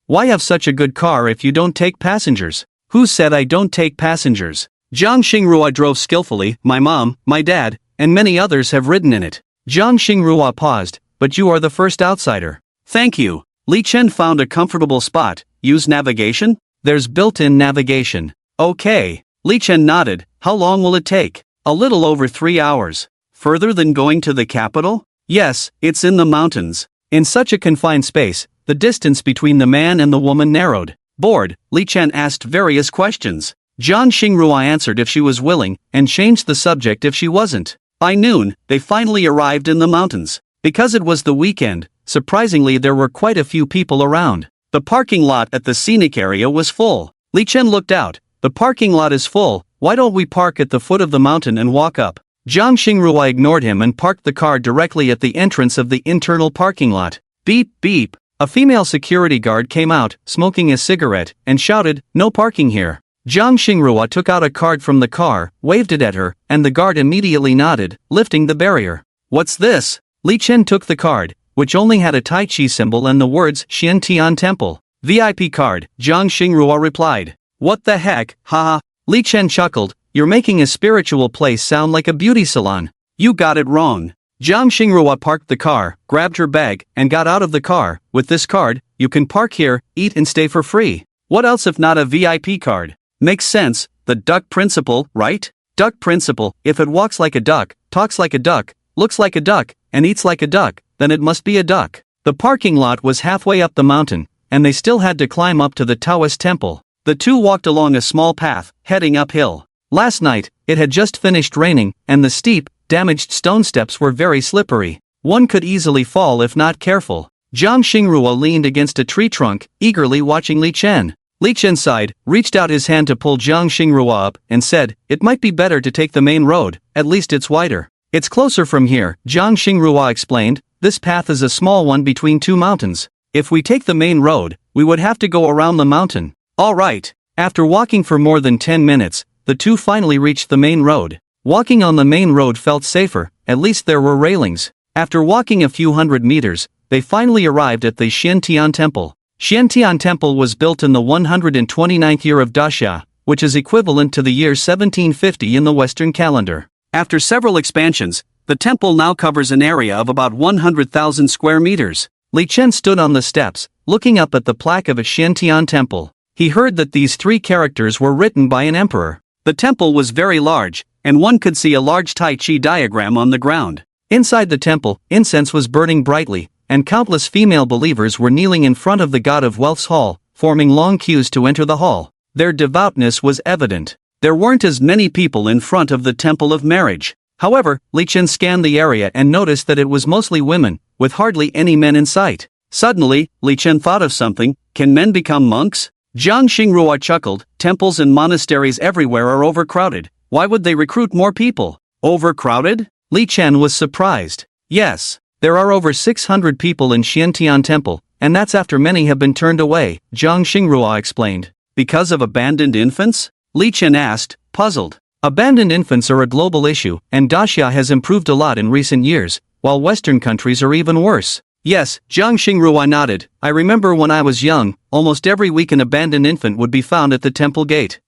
Why have such a good car if you don't take passengers? Who said I don't take passengers? Jiang Xingrua drove skillfully. My mom, my dad, and many others have ridden in it. Jiang Xingrua paused, but you are the first outsider. Thank you. Li Chen found a comfortable spot. Use navigation? There's built-in navigation. Okay. Li Chen nodded. How long will it take? A little over 3 hours. Further than going to the capital? Yes, it's in the mountains. In such a confined space, the distance between the man and the woman narrowed. Bored, Li Chen asked various questions. Jiang Xingrua answered if she was willing, and changed the subject if she wasn't. By noon, they finally arrived in the mountains. Because it was the weekend, surprisingly there were quite a few people around. The parking lot at the scenic area was full. Li Chen looked out. The parking lot is full, why don't we park at the foot of the mountain and walk up? Zhang Xingrua ignored him and parked the car directly at the entrance of the internal parking lot. Beep, beep. A female security guard came out, smoking a cigarette, and shouted, "No parking here." Zhang Xingrua took out a card from the car, waved it at her, and the guard immediately nodded, lifting the barrier. "What's this?" Li Chen took the card, which only had a Tai Chi symbol and the words Xian Tian Temple. "VIP card," Zhang Xingrua replied. "What the heck, haha." Li Chen chuckled, "You're making a spiritual place sound like a beauty salon." "You got it wrong." Zhang Xingrua parked the car, grabbed her bag, and got out of the car. "With this card, you can park here, eat and stay for free. What else if not a VIP card?" "Makes sense, the duck principle, right? Duck principle, if it walks like a duck, talks like a duck, looks like a duck, and eats like a duck, then it must be a duck." The parking lot was halfway up the mountain, and they still had to climb up to the Taoist temple. The two walked along a small path, heading uphill. Last night, it had just finished raining, and the steep, damaged stone steps were very slippery. One could easily fall if not careful. Zhang Xingrua leaned against a tree trunk, eagerly watching Li Chen. Li Chen sighed, reached out his hand to pull Zhang Xingrua up, and said, "It might be better to take the main road, at least it's wider." "It's closer from here," Zhang Xingrua explained. "This path is a small one between two mountains. If we take the main road, we would have to go around the mountain." "All right." After walking for more than 10 minutes, the two finally reached the main road. Walking on the main road felt safer, at least there were railings. After walking a few hundred meters, they finally arrived at the Xiantian Temple. Xiantian Temple was built in the 129th year of Daxia, which is equivalent to the year 1750 in the Western calendar. After several expansions, the temple now covers an area of about 100,000 square meters. Li Chen stood on the steps, looking up at the plaque of a Xiantian Temple. He heard that these 3 characters were written by an emperor. The temple was very large, and one could see a large Tai Chi diagram on the ground. Inside the temple, incense was burning brightly, and countless female believers were kneeling in front of the god of wealth's hall, forming long queues to enter the hall. Their devoutness was evident. There weren't as many people in front of the temple of marriage. However, Li Chen scanned the area and noticed that it was mostly women, with hardly any men in sight. Suddenly, Li Chen thought of something. Can men become monks? Zhang Xingrua chuckled. Temples and monasteries everywhere are overcrowded. Why would they recruit more people? Overcrowded? Li Chen was surprised. Yes, there are over 600 people in Xiantian Temple, and that's after many have been turned away, Zhang Xingrua explained. Because of abandoned infants? Li Chen asked, puzzled. Abandoned infants are a global issue, and Daxia has improved a lot in recent years, while Western countries are even worse. Yes, Zhang Xingrua nodded. I remember when I was young, almost every week an abandoned infant would be found at the temple gate.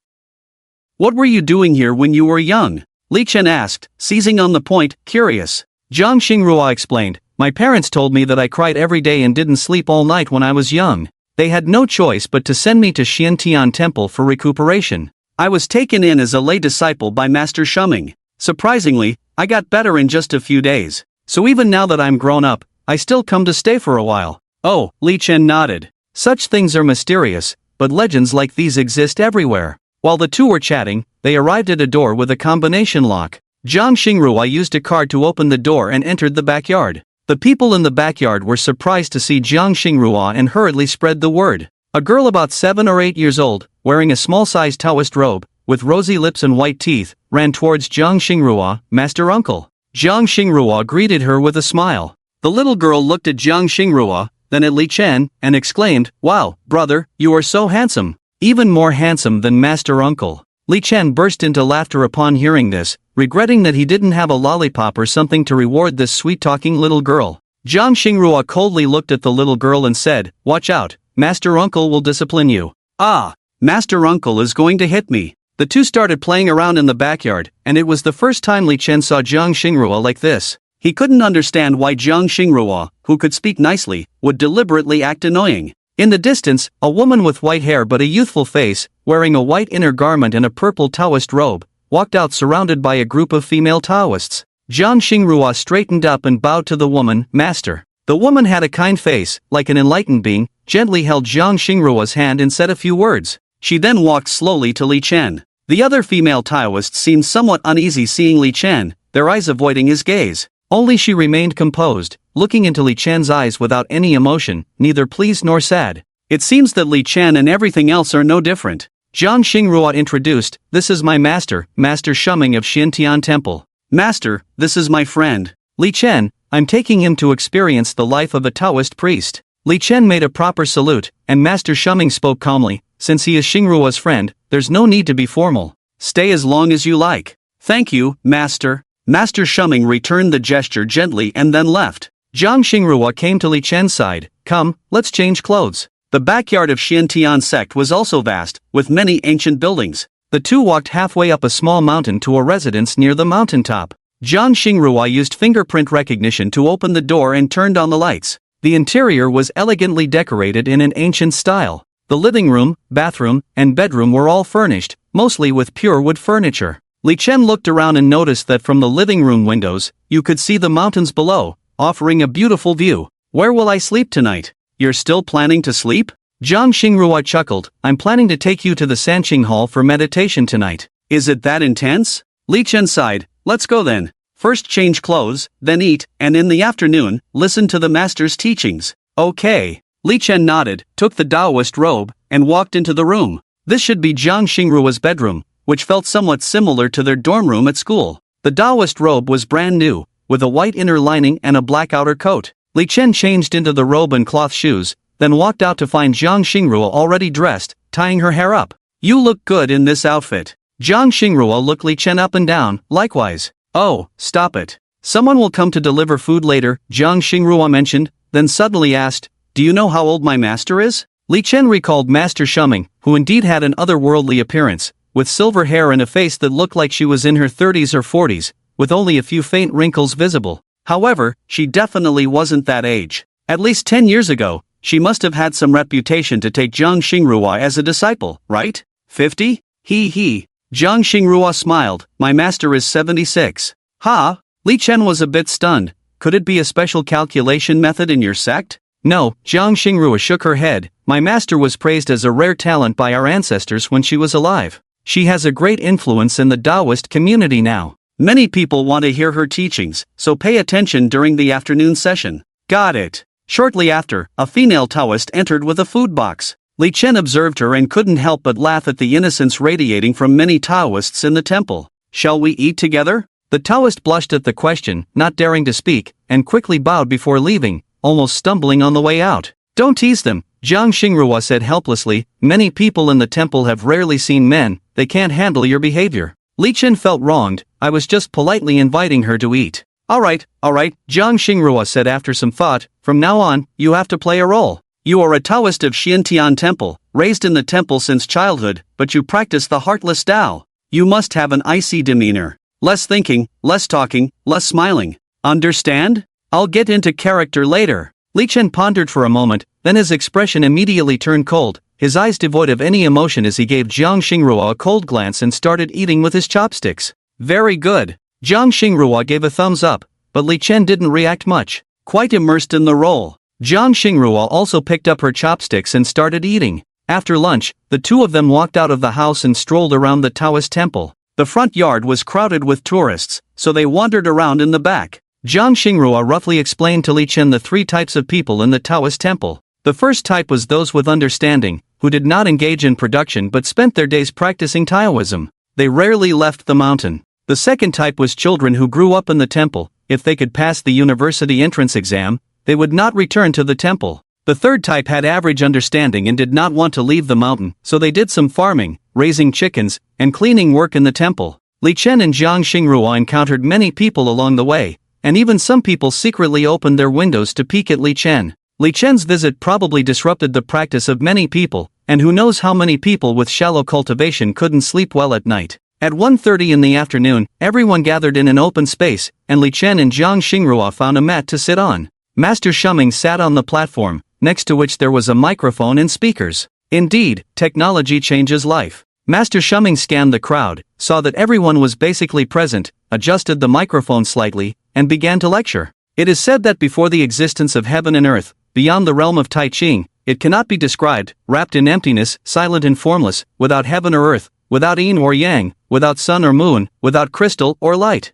What were you doing here when you were young? Li Chen asked, seizing on the point, curious. Zhang Xingrua explained, my parents told me that I cried every day and didn't sleep all night when I was young. They had no choice but to send me to Xiantian Temple for recuperation. I was taken in as a lay disciple by Master Shuming. Surprisingly, I got better in just a few days. So even now that I'm grown up, I still come to stay for a while. Oh, Li Chen nodded. Such things are mysterious, but legends like these exist everywhere. While the two were chatting, they arrived at a door with a combination lock. Zhang Xingrua used a card to open the door and entered the backyard. The people in the backyard were surprised to see Zhang Xingrua and hurriedly spread the word. A girl about 7 or 8 years old, wearing a small-sized Taoist robe, with rosy lips and white teeth, ran towards Zhang Xingrua, Master Uncle. Zhang Xingrua greeted her with a smile. The little girl looked at Zhang Xingrua, then at Li Chen, and exclaimed, Wow, brother, you are so handsome. Even more handsome than Master Uncle. Li Chen burst into laughter upon hearing this, regretting that he didn't have a lollipop or something to reward this sweet-talking little girl. Zhang Xingrua coldly looked at the little girl and said, Watch out, Master Uncle will discipline you. Ah, Master Uncle is going to hit me. The two started playing around in the backyard, and it was the first time Li Chen saw Zhang Xingrua like this. He couldn't understand why Zhang Xingrua, who could speak nicely, would deliberately act annoying. In the distance, a woman with white hair but a youthful face, wearing a white inner garment and a purple Taoist robe, walked out surrounded by a group of female Taoists. Zhang Xingrua straightened up and bowed to the woman, Master. The woman had a kind face, like an enlightened being, gently held Zhang Xingrua's hand and said a few words. She then walked slowly to Li Chen. The other female Taoists seemed somewhat uneasy seeing Li Chen, their eyes avoiding his gaze. Only she remained composed, looking into Li Chen's eyes without any emotion, neither pleased nor sad. It seems that Li Chen and everything else are no different. Jiang Xingrua introduced, "This is my master, Master Shuming of Xiantian Temple. Master, this is my friend, Li Chen, I'm taking him to experience the life of a Taoist priest." Li Chen made a proper salute, and Master Shuming spoke calmly, "Since he is Xingrua's friend, there's no need to be formal. Stay as long as you like." "Thank you, Master." Master Shuming returned the gesture gently and then left. Jiang Xingrua came to Li Chen's side. "Come, let's change clothes." The backyard of Xiantian sect was also vast, with many ancient buildings. The two walked halfway up a small mountain to a residence near the mountaintop. Jiang Xingrua used fingerprint recognition to open the door and turned on the lights. The interior was elegantly decorated in an ancient style. The living room, bathroom, and bedroom were all furnished, mostly with pure wood furniture. Li Chen looked around and noticed that from the living room windows, you could see the mountains below, offering a beautiful view. "Where will I sleep tonight?" "You're still planning to sleep?" Jiang Xingrua chuckled. "I'm planning to take you to the Sanqing Hall for meditation tonight." "Is it that intense?" Li Chen sighed. "Let's go then. First change clothes, then eat, and in the afternoon, listen to the master's teachings." "Okay." Li Chen nodded, took the Taoist robe, and walked into the room. This should be Jiang Xingrua's bedroom, which felt somewhat similar to their dorm room at school. The Taoist robe was brand new, with a white inner lining and a black outer coat. Li Chen changed into the robe and cloth shoes, then walked out to find Jiang Xingrua already dressed, tying her hair up. "You look good in this outfit." Jiang Xingrua looked Li Chen up and down, likewise. "Oh, stop it. Someone will come to deliver food later," Jiang Xingrua mentioned, then suddenly asked, "Do you know how old my master is?" Li Chen recalled Master Shuming, who indeed had an otherworldly appearance, with silver hair and a face that looked like she was in her 30s or 40s, with only a few faint wrinkles visible. However, she definitely wasn't that age. At least 10 years ago, she must have had some reputation to take Jiang Xingrua as a disciple, right? 50? He. Jiang Xingrua smiled. "My master is 76. Ha? Li Chen was a bit stunned. "Could it be a special calculation method in your sect?" "No," Jiang Xingrua shook her head. "My master was praised as a rare talent by our ancestors when she was alive. She has a great influence in the Taoist community now. Many people want to hear her teachings, so pay attention during the afternoon session." "Got it." Shortly after, a female Taoist entered with a food box. Li Chen observed her and couldn't help but laugh at the innocence radiating from many Taoists in the temple. "Shall we eat together?" The Taoist blushed at the question, not daring to speak, and quickly bowed before leaving, almost stumbling on the way out. "Don't tease them," Jiang Xingrua said helplessly. "Many people in the temple have rarely seen men, they can't handle your behavior." Li Chen felt wronged. "I was just politely inviting her to eat." All right, Jiang Xingrua said after some thought. "From now on, you have to play a role. You are a Taoist of Xiantian Temple, raised in the temple since childhood, but you practice the heartless Tao. You must have an icy demeanor. Less thinking, less talking, less smiling. Understand? I'll get into character later." Li Chen pondered for a moment, then his expression immediately turned cold, his eyes devoid of any emotion as he gave Jiang Xingrua a cold glance and started eating with his chopsticks. "Very good." Jiang Xingrua gave a thumbs up, but Li Chen didn't react much, quite immersed in the role. Jiang Xingrua also picked up her chopsticks and started eating. After lunch, the two of them walked out of the house and strolled around the Taoist temple. The front yard was crowded with tourists, so they wandered around in the back. Jiang Xingrua roughly explained to Li Chen the three types of people in the Taoist temple. The first type was those with understanding, who did not engage in production but spent their days practicing Taoism. They rarely left the mountain. The second type was children who grew up in the temple. If they could pass the university entrance exam, they would not return to the temple. The third type had average understanding and did not want to leave the mountain, so they did some farming, raising chickens, and cleaning work in the temple. Li Chen and Jiang Xingrua encountered many people along the way, and even some people secretly opened their windows to peek at Li Chen. Li Chen's visit probably disrupted the practice of many people, and who knows how many people with shallow cultivation couldn't sleep well at night. At 1:30 in the afternoon, everyone gathered in an open space, and Li Chen and Jiang Xingrua found a mat to sit on. Master Shuming sat on the platform, next to which there was a microphone and speakers. Indeed, technology changes life. Master Shuming scanned the crowd, saw that everyone was basically present, adjusted the microphone slightly, and began to lecture. It is said that before the existence of heaven and earth, beyond the realm of Tai Ching, it cannot be described, wrapped in emptiness, silent and formless, without heaven or earth, without yin or yang, without sun or moon, without crystal or light.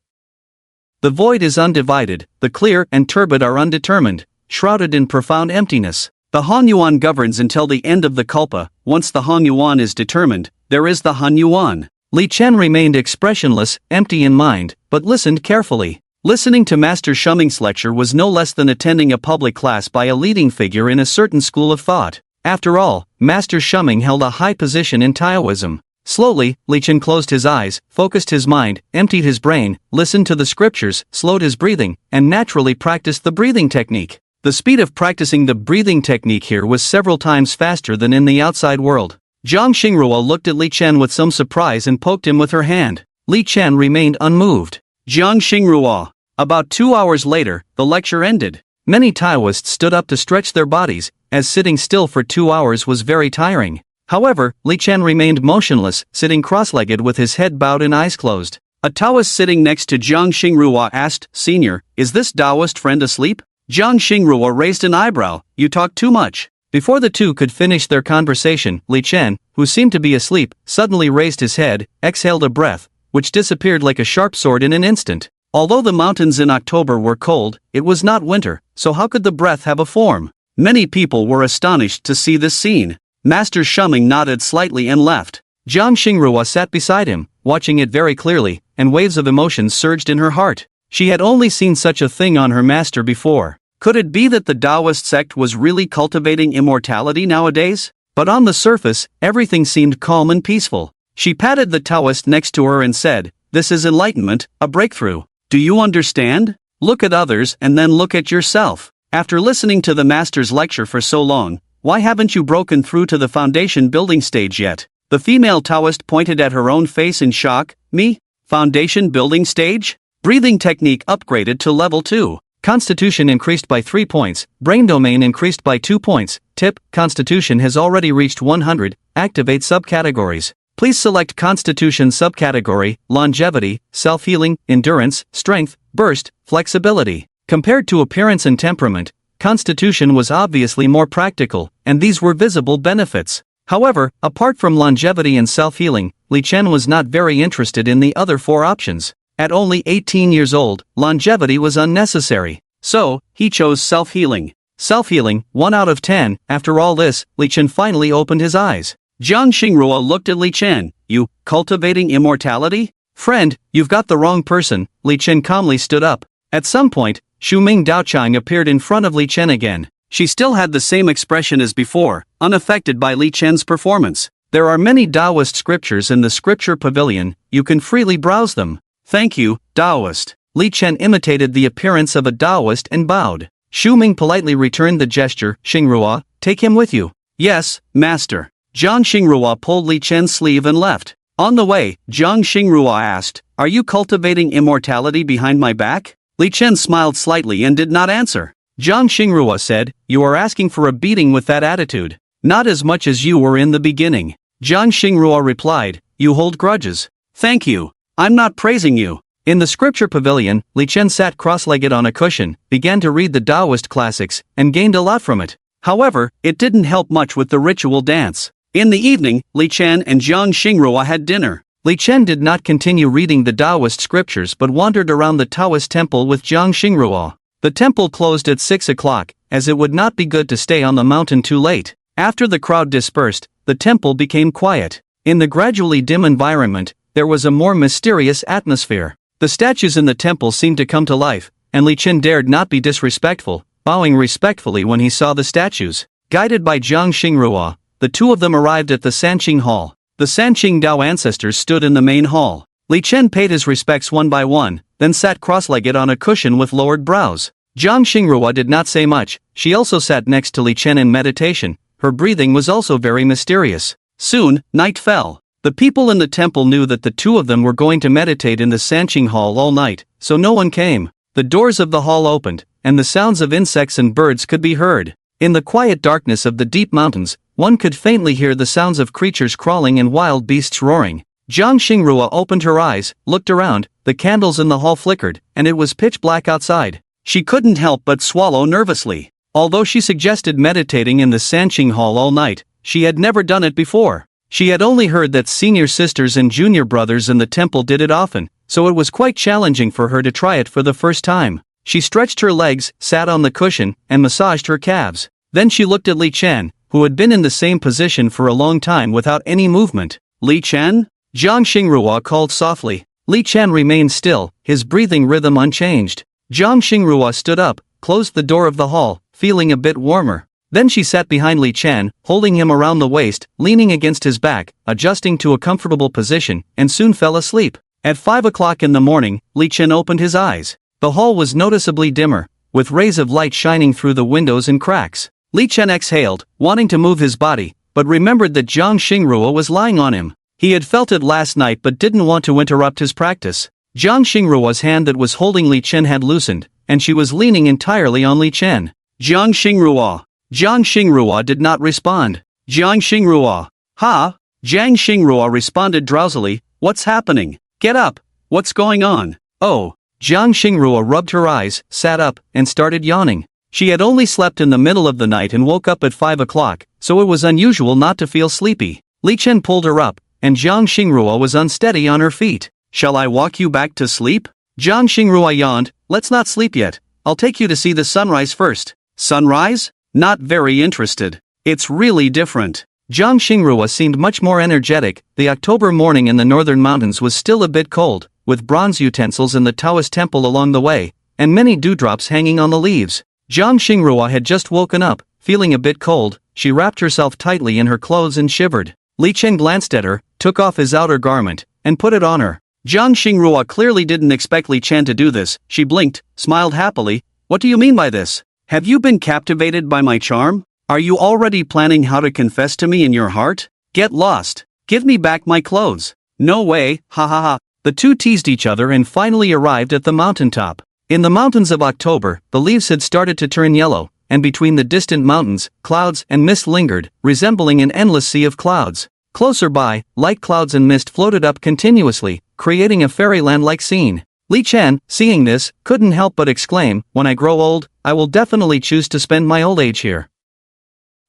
The void is undivided, the clear and turbid are undetermined, shrouded in profound emptiness. The Han-Yuan governs until the end of the Kalpa. Once the Han-Yuan is determined, there is the Han-Yuan. Li Chen remained expressionless, empty in mind, but listened carefully. Listening to Master Shuming's lecture was no less than attending a public class by a leading figure in a certain school of thought. After all, Master Shuming held a high position in Taoism. Slowly, Li Chen closed his eyes, focused his mind, emptied his brain, listened to the scriptures, slowed his breathing, and naturally practiced the breathing technique. The speed of practicing the breathing technique here was several times faster than in the outside world. Zhang Xingrua looked at Li Chen with some surprise and poked him with her hand. Li Chen remained unmoved. Zhang Xingrua. About 2 hours later, the lecture ended. Many Taoists stood up to stretch their bodies, as sitting still for 2 hours was very tiring. However, Li Chen remained motionless, sitting cross-legged with his head bowed and eyes closed. A Taoist sitting next to Zhang Xingrua asked, "Senior, is this Taoist friend asleep?" Zhang Xingrua raised an eyebrow. "You talk too much." Before the two could finish their conversation, Li Chen, who seemed to be asleep, suddenly raised his head, exhaled a breath, which disappeared like a sharp sword in an instant. Although the mountains in October were cold, it was not winter, so how could the breath have a form? Many people were astonished to see this scene. Master Shuming nodded slightly and left. Zhang Xingrua sat beside him, watching it very clearly, and waves of emotion surged in her heart. She had only seen such a thing on her master before. Could it be that the Taoist sect was really cultivating immortality nowadays? But on the surface, everything seemed calm and peaceful. She patted the Taoist next to her and said, "This is enlightenment, a breakthrough. Do you understand? Look at others and then look at yourself. After listening to the master's lecture for so long, why haven't you broken through to the foundation building stage yet?" The female Taoist pointed at her own face in shock. "Me? Foundation building stage?" Breathing technique upgraded to level 2. Constitution increased by 3 points, brain domain increased by 2 points. Tip: Constitution has already reached 100, activate subcategories. Please select Constitution subcategory, longevity, self-healing, endurance, strength, burst, flexibility. Compared to appearance and temperament, Constitution was obviously more practical, and these were visible benefits. However, apart from longevity and self-healing, Li Chen was not very interested in the other 4 options. At only 18 years old, longevity was unnecessary. So, he chose self-healing. Self-healing, 1 out of 10. After all this, Li Chen finally opened his eyes. Zhang Xingrua looked at Li Chen. "You, cultivating immortality? Friend, you've got the wrong person." Li Chen calmly stood up. At some point, Shuming Daochang appeared in front of Li Chen again. She still had the same expression as before, unaffected by Li Chen's performance. "There are many Taoist scriptures in the scripture pavilion, you can freely browse them." "Thank you, Taoist." Li Chen imitated the appearance of a Taoist and bowed. Shuming politely returned the gesture. "Xingrua, take him with you." "Yes, master." Zhang Xingrua pulled Li Chen's sleeve and left. On the way, Zhang Xingrua asked, "Are you cultivating immortality behind my back?" Li Chen smiled slightly and did not answer. Zhang Xingrua said, "You are asking for a beating with that attitude. Not as much as you were in the beginning." Zhang Xingrua replied, "You hold grudges." "Thank you. I'm not praising you." In the scripture pavilion, Li Chen sat cross-legged on a cushion, began to read the Taoist classics, and gained a lot from it. However, it didn't help much with the ritual dance. In the evening, Li Chen and Zhang Xingrua had dinner. Li Chen did not continue reading the Taoist scriptures but wandered around the Taoist temple with Zhang Xingrua. The temple closed at 6 o'clock, as it would not be good to stay on the mountain too late. After the crowd dispersed, the temple became quiet. In the gradually dim environment, there was a more mysterious atmosphere. The statues in the temple seemed to come to life, and Li Chen dared not be disrespectful, bowing respectfully when he saw the statues. Guided by Zhang Xingrua, the two of them arrived at the Sanqing Hall. The Sanqing Dao ancestors stood in the main hall. Li Chen paid his respects one by one, then sat cross-legged on a cushion with lowered brows. Zhang Xingrua did not say much. She also sat next to Li Chen in meditation. Her breathing was also very mysterious. Soon, night fell. The people in the temple knew that the two of them were going to meditate in the Sanqing Hall all night, so no one came. The doors of the hall opened, and the sounds of insects and birds could be heard. In the quiet darkness of the deep mountains, one could faintly hear the sounds of creatures crawling and wild beasts roaring. Zhang Xingrua opened her eyes, looked around, the candles in the hall flickered, and it was pitch black outside. She couldn't help but swallow nervously. Although she suggested meditating in the Sanqing Hall all night, she had never done it before. She had only heard that senior sisters and junior brothers in the temple did it often, so it was quite challenging for her to try it for the first time. She stretched her legs, sat on the cushion, and massaged her calves. Then she looked at Li Chen, who had been in the same position for a long time without any movement. Li Chen? Jiang Xingrua called softly. Li Chen remained still, his breathing rhythm unchanged. Jiang Xingrua stood up, closed the door of the hall, feeling a bit warmer. Then she sat behind Li Chen, holding him around the waist, leaning against his back, adjusting to a comfortable position, and soon fell asleep. At 5 o'clock in the morning, Li Chen opened his eyes. The hall was noticeably dimmer, with rays of light shining through the windows and cracks. Li Chen exhaled, wanting to move his body, but remembered that Jiang Xingrua was lying on him. He had felt it last night but didn't want to interrupt his practice. Jiang Xingruo's hand that was holding Li Chen had loosened, and she was leaning entirely on Li Chen. Jiang Xingrua. Jiang Xingrua did not respond. Jiang Xingrua. Ha? Jiang Xingrua responded drowsily, what's happening? Get up. What's going on? Oh. Jiang Xingrua rubbed her eyes, sat up, and started yawning. She had only slept in the middle of the night and woke up at 5 o'clock, so it was unusual not to feel sleepy. Li Chen pulled her up, and Jiang Xingrua was unsteady on her feet. Shall I walk you back to sleep? Jiang Xingrua yawned, let's not sleep yet. I'll take you to see the sunrise first. Sunrise? Not very interested. It's really different. Jiang Xingrua seemed much more energetic. The October morning in the northern mountains was still a bit cold, with bronze utensils in the Taoist temple along the way, and many dewdrops hanging on the leaves. Jiang Xingrua had just woken up, feeling a bit cold. She wrapped herself tightly in her clothes and shivered. Li Chen glanced at her, took off his outer garment, and put it on her. Jiang Xingrua clearly didn't expect Li Chen to do this. She blinked, smiled happily. What do you mean by this? Have you been captivated by my charm? Are you already planning how to confess to me in your heart? Get lost. Give me back my clothes. No way, ha ha ha. The two teased each other and finally arrived at the mountaintop. In the mountains of October, the leaves had started to turn yellow, and between the distant mountains, clouds and mist lingered, resembling an endless sea of clouds. Closer by, light clouds and mist floated up continuously, creating a fairyland-like scene. Li Chen, seeing this, couldn't help but exclaim, when I grow old, I will definitely choose to spend my old age here.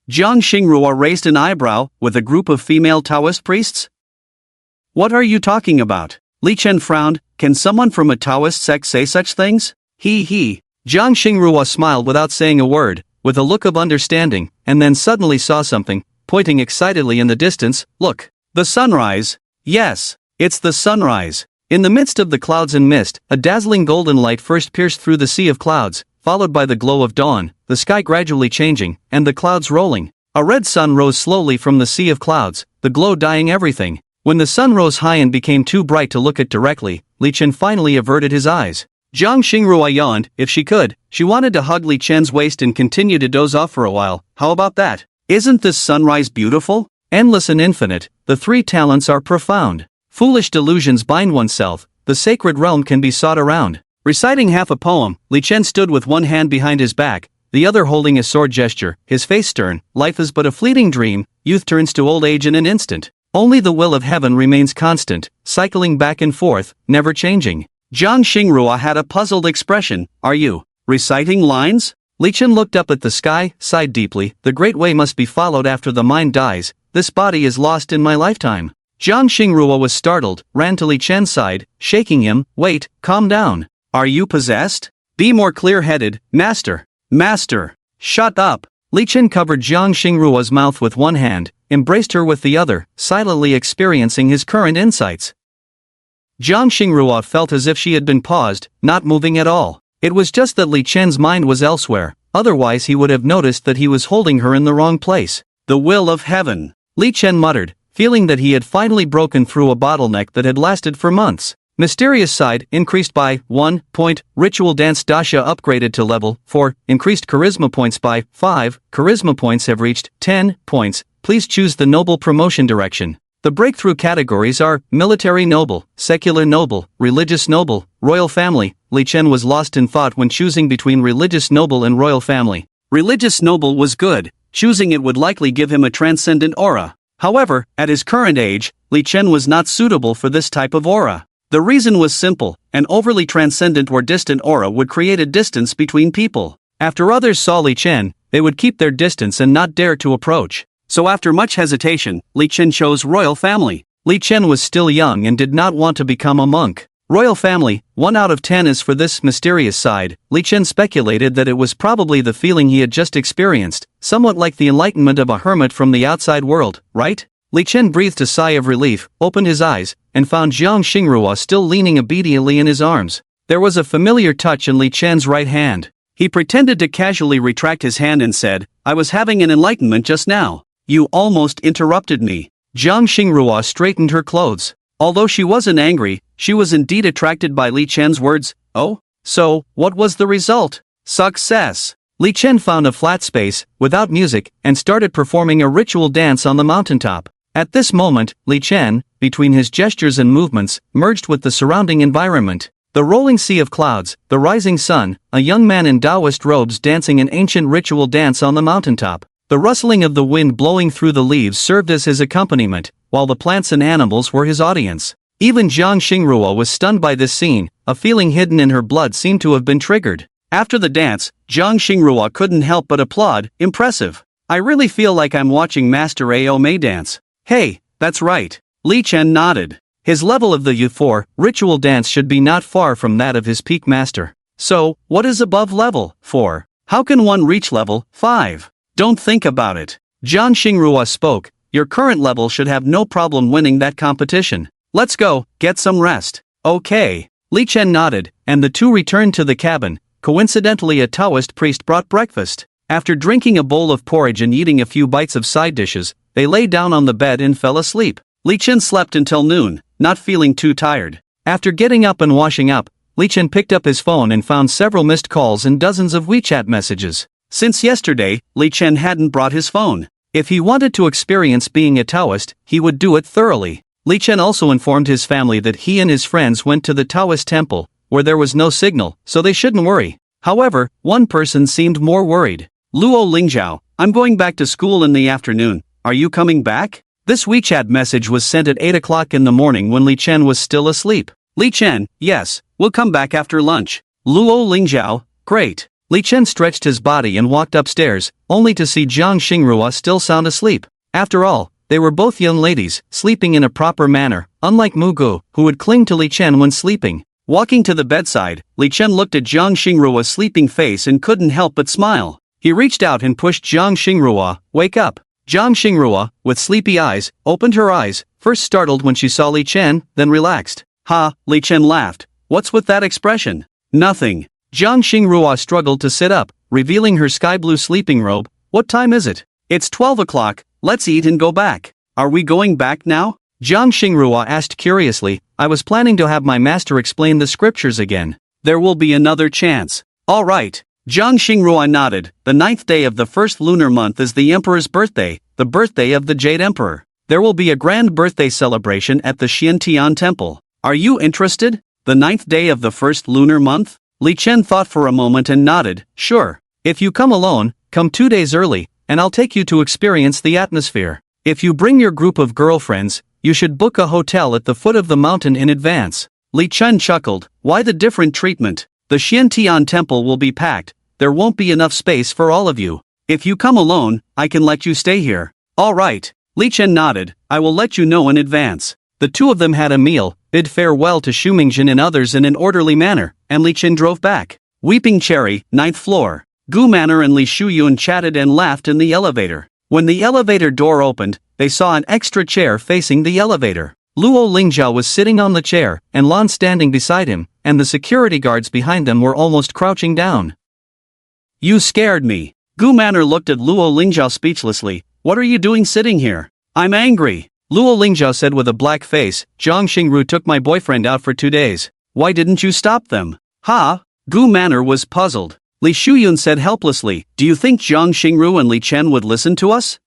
Jiang Xingrua raised an eyebrow, with a group of female Taoist priests? What are you talking about? Li Chen frowned, can someone from a Taoist sect say such things? He. Jiang Xingrua smiled without saying a word, with a look of understanding, and then suddenly saw something, pointing excitedly in the distance, look, the sunrise. Yes, it's the sunrise. In the midst of the clouds and mist, a dazzling golden light first pierced through the sea of clouds, followed by the glow of dawn, the sky gradually changing, and the clouds rolling. A red sun rose slowly from the sea of clouds, the glow dyeing everything. When the sun rose high and became too bright to look at directly, Li Chen finally averted his eyes. Jiang Xingrua yawned. If she could, she wanted to hug Li Chen's waist and continue to doze off for a while. How about that? Isn't this sunrise beautiful? Endless and infinite, the three talents are profound. Foolish delusions bind oneself, the sacred realm can be sought around. Reciting half a poem, Li Chen stood with one hand behind his back, the other holding a sword gesture, his face stern. Life is but a fleeting dream, youth turns to old age in an instant. Only the will of heaven remains constant, cycling back and forth, never changing. Jiang Xingrua had a puzzled expression. Are you reciting lines? Li Chen looked up at the sky, sighed deeply. The great way must be followed after the mind dies. This body is lost in my lifetime. Jiang Xingrua was startled, ran to Li Chen's side, shaking him. Wait, calm down. Are you possessed? Be more clear-headed, master. Master. Shut up. Li Chen covered Jiang Xingrua's mouth with one hand, embraced her with the other, silently experiencing his current insights. Jiang Xingrua felt as if she had been paused, not moving at all. It was just that Li Chen's mind was elsewhere, otherwise he would have noticed that he was holding her in the wrong place. The will of heaven. Li Chen muttered, feeling that he had finally broken through a bottleneck that had lasted for months. Mysterious side increased by 1 point. Ritual dance dasha upgraded to level 4. Increased charisma points by 5. Charisma points have reached 10 points. Please choose the noble promotion direction. The breakthrough categories are military noble, secular noble, religious noble, royal family. Li Chen was lost in thought when choosing between religious noble and royal family. Religious noble was good. Choosing it would likely give him a transcendent aura. However, at his current age, Li Chen was not suitable for this type of aura. The reason was simple: an overly transcendent or distant aura would create a distance between people. After others saw Li Chen, they would keep their distance and not dare to approach. So after much hesitation, Li Chen chose royal family. Li Chen was still young and did not want to become a monk. Royal family, 1 out of 10 is for this mysterious side. Li Chen speculated that it was probably the feeling he had just experienced, somewhat like the enlightenment of a hermit from the outside world, right? Li Chen breathed a sigh of relief, opened his eyes, and found Jiang Xingrua still leaning obediently in his arms. There was a familiar touch in Li Chen's right hand. He pretended to casually retract his hand and said, "I was having an enlightenment just now. You almost interrupted me." Jiang Xingrua straightened her clothes. Although she wasn't angry, she was indeed attracted by Li Chen's words. Oh? So, what was the result? Success! Li Chen found a flat space, without music, and started performing a ritual dance on the mountaintop. At this moment, Li Chen, between his gestures and movements, merged with the surrounding environment. The rolling sea of clouds, the rising sun, a young man in Taoist robes dancing an ancient ritual dance on the mountaintop. The rustling of the wind blowing through the leaves served as his accompaniment, while the plants and animals were his audience. Even Jiang Xingrua was stunned by this scene, a feeling hidden in her blood seemed to have been triggered. After the dance, Jiang Xingrua couldn't help but applaud, "Impressive. I really feel like I'm watching Master Ao Mei dance." "Hey, that's right." Li Chen nodded. His level of the U4 ritual dance should be not far from that of his peak master. So, what is above level 4? How can one reach level 5? Don't think about it. Jiang Xingrua spoke. Your current level should have no problem winning that competition. Let's go, get some rest. Okay. Li Chen nodded, and the two returned to the cabin. Coincidentally, a Taoist priest brought breakfast. After drinking a bowl of porridge and eating a few bites of side dishes, they lay down on the bed and fell asleep. Li Chen slept until noon, not feeling too tired. After getting up and washing up, Li Chen picked up his phone and found several missed calls and dozens of WeChat messages. Since yesterday, Li Chen hadn't brought his phone. If he wanted to experience being a Taoist, he would do it thoroughly. Li Chen also informed his family that he and his friends went to the Taoist temple, where there was no signal, so they shouldn't worry. However, one person seemed more worried. "Luo Lingzhao, I'm going back to school in the afternoon. Are you coming back?" This WeChat message was sent at 8 o'clock in the morning when Li Chen was still asleep. Li Chen, yes, we'll come back after lunch. Luo Lingzhao, great. Li Chen stretched his body and walked upstairs, only to see Jiang Xingrua still sound asleep. After all, they were both young ladies, sleeping in a proper manner, unlike Mu Gu, who would cling to Li Chen when sleeping. Walking to the bedside, Li Chen looked at Jiang Xingrua's sleeping face and couldn't help but smile. He reached out and pushed Jiang Xingrua, "Wake up." Jiang Xingrua, with sleepy eyes, opened her eyes, first startled when she saw Li Chen, then relaxed. "Ha," Li Chen laughed. "What's with that expression?" "Nothing." Jiang Xingrua struggled to sit up, revealing her sky-blue sleeping robe. "What time is it?" "It's 12 o'clock, let's eat and go back." "Are we going back now?" Jiang Xingrua asked curiously. "I was planning to have my master explain the scriptures again." "There will be another chance." "All right." Jiang Xingrua nodded. The 9th day of the first lunar month is the Emperor's birthday, the birthday of the Jade Emperor. There will be a grand birthday celebration at the Xiantian Temple. Are you interested? The 9th day of the first lunar month? Li Chen thought for a moment and nodded. "Sure. If you come alone, come 2 days early, and I'll take you to experience the atmosphere. If you bring your group of girlfriends, you should book a hotel at the foot of the mountain in advance." Li Chen chuckled. "Why the different treatment? The Xiantian Temple will be packed. There won't be enough space for all of you. If you come alone, I can let you stay here." "All right." Li Chen nodded. "I will let you know in advance." The two of them had a meal, bid farewell to Xu Mingjin and others in an orderly manner, and Li Chen drove back. Weeping Cherry, 9th floor. Gu Manor and Li Shuyun chatted and laughed in the elevator. When the elevator door opened, they saw an extra chair facing the elevator. Luo Lingzhao was sitting on the chair, and Lan standing beside him, and the security guards behind them were almost crouching down. "You scared me." Gu Manor looked at Luo Lingzhao speechlessly. "What are you doing sitting here?" "I'm angry." Luo Lingzhao said with a black face. "Jiang Xingru took my boyfriend out for 2 days. Why didn't you stop them?" "Ha?" Gu Manor was puzzled. Li Shuyun said helplessly. "Do you think Jiang Xingru and Li Chen would listen to us?"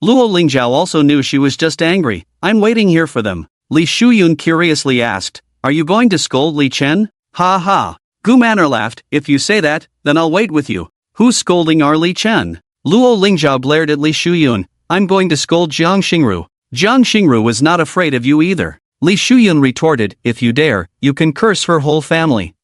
Luo Lingzhao also knew she was just angry. "I'm waiting here for them." Li Shuyun curiously asked. "Are you going to scold Li Chen?" "Ha ha." Gu Manor laughed. "If you say that, then I'll wait with you." "Who's scolding our Li Chen?" Luo Lingzhao glared at Li Shuyun. "I'm going to scold Jiang Xingru." "Jiang Xingru was not afraid of you either." Li Shuyun retorted. "If you dare, you can curse her whole family."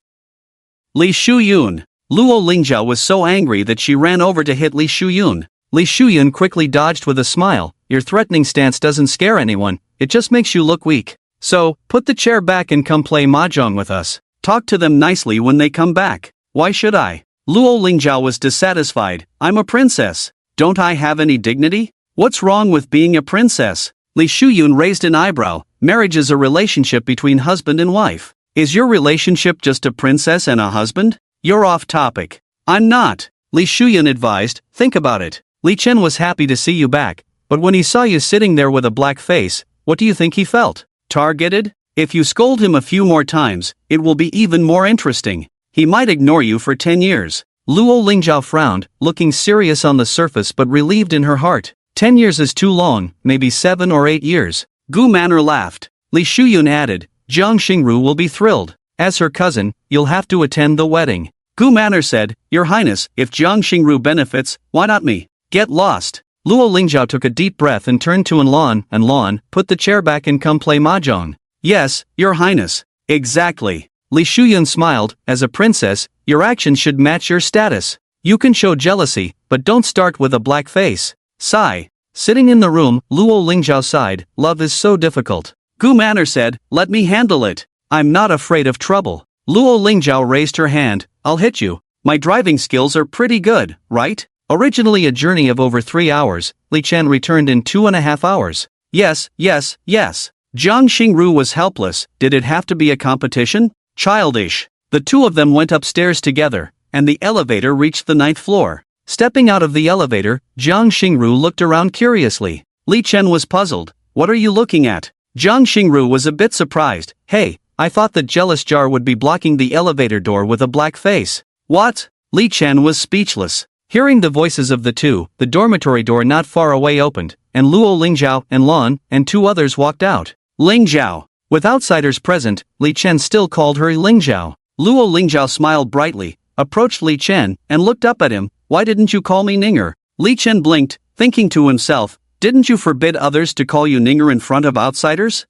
Li Shuyun. Luo Lingzhao was so angry that she ran over to hit Li Shuyun. Li Shuyun quickly dodged with a smile. "Your threatening stance doesn't scare anyone, it just makes you look weak." So, put the chair back and come play mahjong with us. Talk to them nicely when they come back. Why should I? Luo Lingzhao was dissatisfied. I'm a princess. Don't I have any dignity? What's wrong with being a princess? Li Shuyun raised an eyebrow. Marriage is a relationship between husband and wife. Is your relationship just a princess and a husband? You're off topic. I'm not. Li Shuyun advised. Think about it. Li Chen was happy to see you back, but when he saw you sitting there with a black face, what do you think he felt? Targeted? If you scold him a few more times, it will be even more interesting. He might ignore you for 10 years. Luo Lingzhao frowned, looking serious on the surface but relieved in her heart. 10 years is too long, maybe 7 or 8 years. Gu Man'er laughed. Li Shuyun added, Jiang Xingru will be thrilled. As her cousin, you'll have to attend the wedding. Gu Man'er said, Your Highness, if Jiang Xingru benefits, why not me? Get lost. Luo Lingzhao took a deep breath and turned to Anlan, put the chair back and come play mahjong. Yes, Your Highness. Exactly. Li Shuyun smiled. As a princess, your actions should match your status. You can show jealousy, but don't start with a black face. Sigh. Sitting in the room, Luo Lingzhao sighed. Love is so difficult. Gu Man'er said, Let me handle it. I'm not afraid of trouble. Luo Lingzhao raised her hand. I'll hit you. My driving skills are pretty good, right? Originally a journey of over 3 hours, Li Chen returned in 2.5 hours. Yes. Jiang Xingru was helpless. Did it have to be a competition? Childish. The two of them went upstairs together, and the elevator reached the 9th floor. Stepping out of the elevator, Jiang Xingru looked around curiously. Li Chen was puzzled. What are you looking at? Jiang Xingru was a bit surprised. Hey, I thought the jealous jar would be blocking the elevator door with a black face. What? Li Chen was speechless. Hearing the voices of the two, the dormitory door not far away opened, and Luo Lingzhao, Anlan, and 2 others walked out. Lingzhao. With outsiders present, Li Chen still called her Lingzhao. Luo Lingzhao smiled brightly, approached Li Chen, and looked up at him. Why didn't you call me Ninger? Li Chen blinked, thinking to himself, didn't you forbid others to call you Ninger in front of outsiders?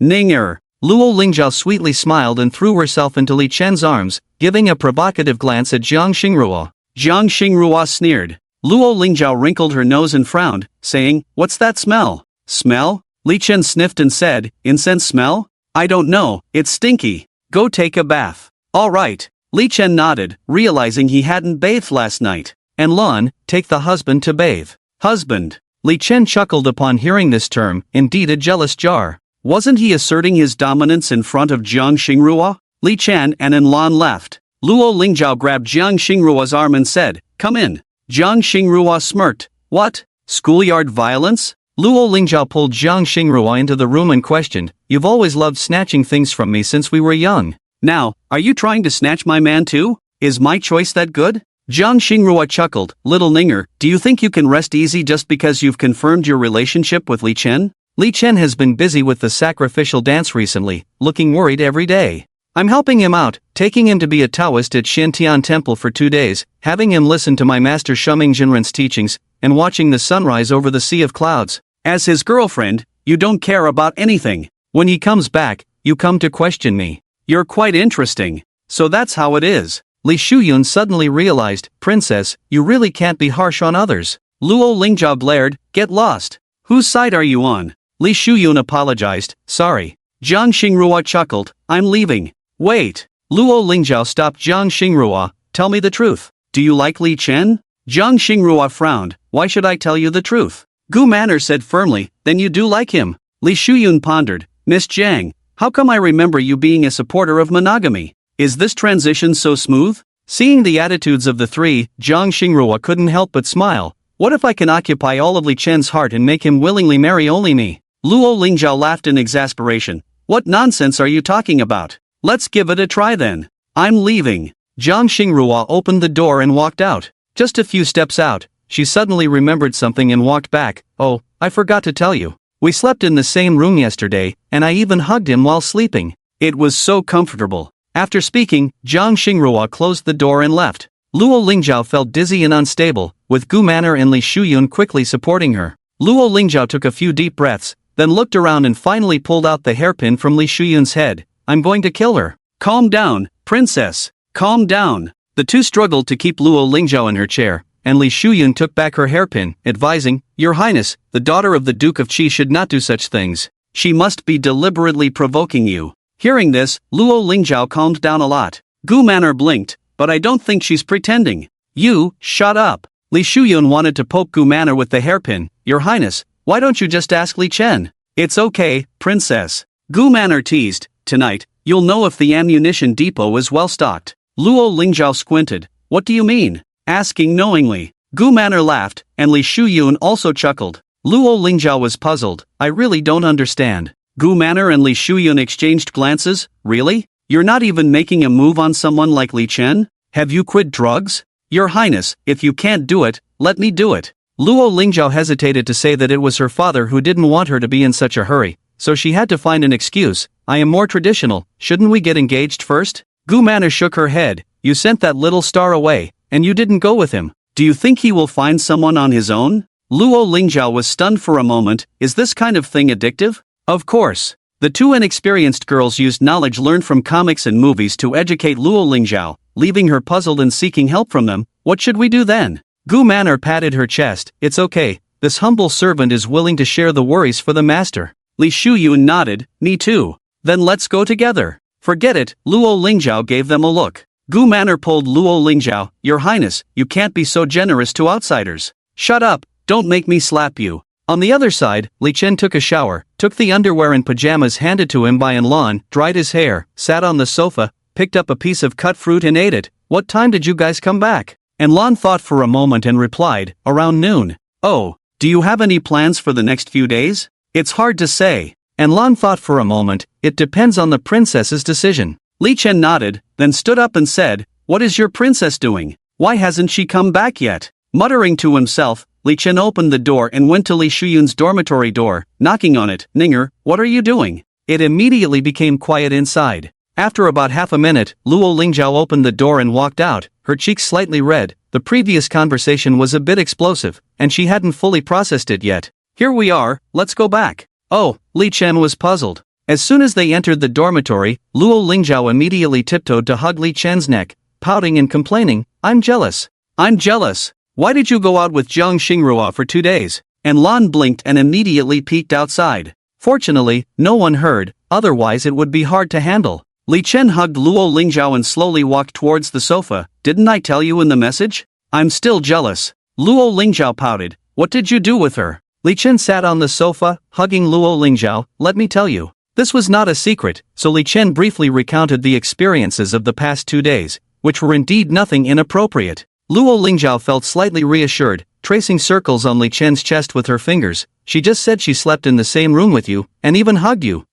Ninger. Luo Lingzhao sweetly smiled and threw herself into Li Chen's arms, giving a provocative glance at Jiang Xingrua. Jiang Xingrua sneered. Luo Lingzhao wrinkled her nose and frowned, saying, What's that smell? Smell? Li Chen sniffed and said, Incense smell? I don't know, it's stinky. Go take a bath. All right. Li Chen nodded, realizing he hadn't bathed last night. And Lan, take the husband to bathe. Husband. Li Chen chuckled upon hearing this term, indeed a jealous jar. Wasn't he asserting his dominance in front of Jiang Xingrua? Li Chen and Lan left. Luo Lingzhao grabbed Jiang Xingrua's arm and said, Come in. Jiang Xingrua smirked. What? Schoolyard violence? Luo Lingzhao pulled Jiang Xingrua into the room and questioned, You've always loved snatching things from me since we were young. Now, are you trying to snatch my man too? Is my choice that good? Jiang Xingrua chuckled, Little Ninger, do you think you can rest easy just because you've confirmed your relationship with Li Chen? Li Chen has been busy with the sacrificial dance recently, looking worried every day. I'm helping him out, taking him to be a Taoist at Shintian Temple for 2 days, having him listen to my master Shuming Jinren's teachings, and watching the sunrise over the sea of clouds. As his girlfriend, you don't care about anything. When he comes back, you come to question me. You're quite interesting. So that's how it is. Li Shuyun suddenly realized, Princess, you really can't be harsh on others. Luo Lingzhao glared, Get lost. Whose side are you on? Li Shuyun apologized, Sorry. Jiang Xingrua chuckled, I'm leaving. Wait. Luo Lingzhao stopped Jiang Xingrua, Tell me the truth. Do you like Li Chen? Jiang Xingrua frowned, Why should I tell you the truth? Gu Man'er said firmly, Then you do like him. Li Shuyun pondered, Miss Jiang, how come I remember you being a supporter of monogamy? Is this transition so smooth? Seeing the attitudes of the three, Jiang Xingrua couldn't help but smile. What if I can occupy all of Li Chen's heart and make him willingly marry only me? Luo Lingzhao laughed in exasperation. What nonsense are you talking about? Let's give it a try then. I'm leaving. Jiang Xingrua opened the door and walked out. Just a few steps out, she suddenly remembered something and walked back. Oh, I forgot to tell you. We slept in the same room yesterday, and I even hugged him while sleeping. It was so comfortable. After speaking, Jiang Xingrua closed the door and left. Luo Lingzhao felt dizzy and unstable, with Gu Man'er and Li Shuyun quickly supporting her. Luo Lingzhao took a few deep breaths, then looked around and finally pulled out the hairpin from Li Shuyun's head. I'm going to kill her. Calm down, princess. Calm down. The two struggled to keep Luo Lingzhao in her chair, and Li Shuyun took back her hairpin, advising, Your Highness, the daughter of the Duke of Qi should not do such things. She must be deliberately provoking you. Hearing this, Luo Lingzhao calmed down a lot. Gu Manor blinked, but I don't think she's pretending. You, shut up. Li Shuyun wanted to poke Gu Manor with the hairpin. Your Highness, why don't you just ask Li Chen? It's okay, Princess. Gu Manor teased. Tonight, you'll know if the ammunition depot is well stocked. Luo Lingzhao squinted. What do you mean? Asking knowingly. Gu Manor laughed, and Li Shuyun also chuckled. Luo Lingzhao was puzzled. I really don't understand. Gu Manor and Li Shuyun exchanged glances. Really? You're not even making a move on someone like Li Chen? Have you quit drugs? Your Highness, if you can't do it, let me do it. Luo Lingzhao hesitated to say that it was her father who didn't want her to be in such a hurry, so she had to find an excuse. I am more traditional, shouldn't we get engaged first? Gu Manor shook her head. You sent that little star away, and you didn't go with him. Do you think he will find someone on his own? Luo Lingzhao was stunned for a moment. Is this kind of thing addictive? Of course. The two inexperienced girls used knowledge learned from comics and movies to educate Luo Lingzhao, leaving her puzzled and seeking help from them. What should we do then? Gu Manor patted her chest. It's okay, this humble servant is willing to share the worries for the master. Li Shuyun nodded. Me too. Then let's go together. Forget it, Luo Lingzhao gave them a look. Gu Manor pulled Luo Lingzhao. Your Highness, you can't be so generous to outsiders. Shut up, don't make me slap you. On the other side, Li Chen took a shower, took the underwear and pajamas handed to him by Anlan, dried his hair, sat on the sofa, picked up a piece of cut fruit and ate it. What time did you guys come back? Anlan thought for a moment and replied, around noon. Oh, do you have any plans for the next few days? It's hard to say. Anlan thought for a moment. It depends on the princess's decision. Li Chen nodded, then stood up and said, what is your princess doing? Why hasn't she come back yet? Muttering to himself, Li Chen opened the door and went to Li Shuyun's dormitory door, knocking on it. Ninger, what are you doing? It immediately became quiet inside. After about half a minute, Luo Lingzhao opened the door and walked out, her cheeks slightly red. The previous conversation was a bit explosive, and she hadn't fully processed it yet. Here we are, let's go back. Oh, Li Chen was puzzled. As soon as they entered the dormitory, Luo Lingzhao immediately tiptoed to hug Li Chen's neck, pouting and complaining, I'm jealous. I'm jealous. Why did you go out with Jiang Xingrua for 2 days? And Lan blinked and immediately peeked outside. Fortunately, no one heard, otherwise it would be hard to handle. Li Chen hugged Luo Lingzhao and slowly walked towards the sofa. Didn't I tell you in the message? I'm still jealous. Luo Lingzhao pouted. What did you do with her? Li Chen sat on the sofa, hugging Luo Lingzhao. Let me tell you. This was not a secret, so Li Chen briefly recounted the experiences of the past 2 days, which were indeed nothing inappropriate. Luo Lingzhao felt slightly reassured, tracing circles on Li Chen's chest with her fingers. She just said she slept in the same room with you, and even hugged you.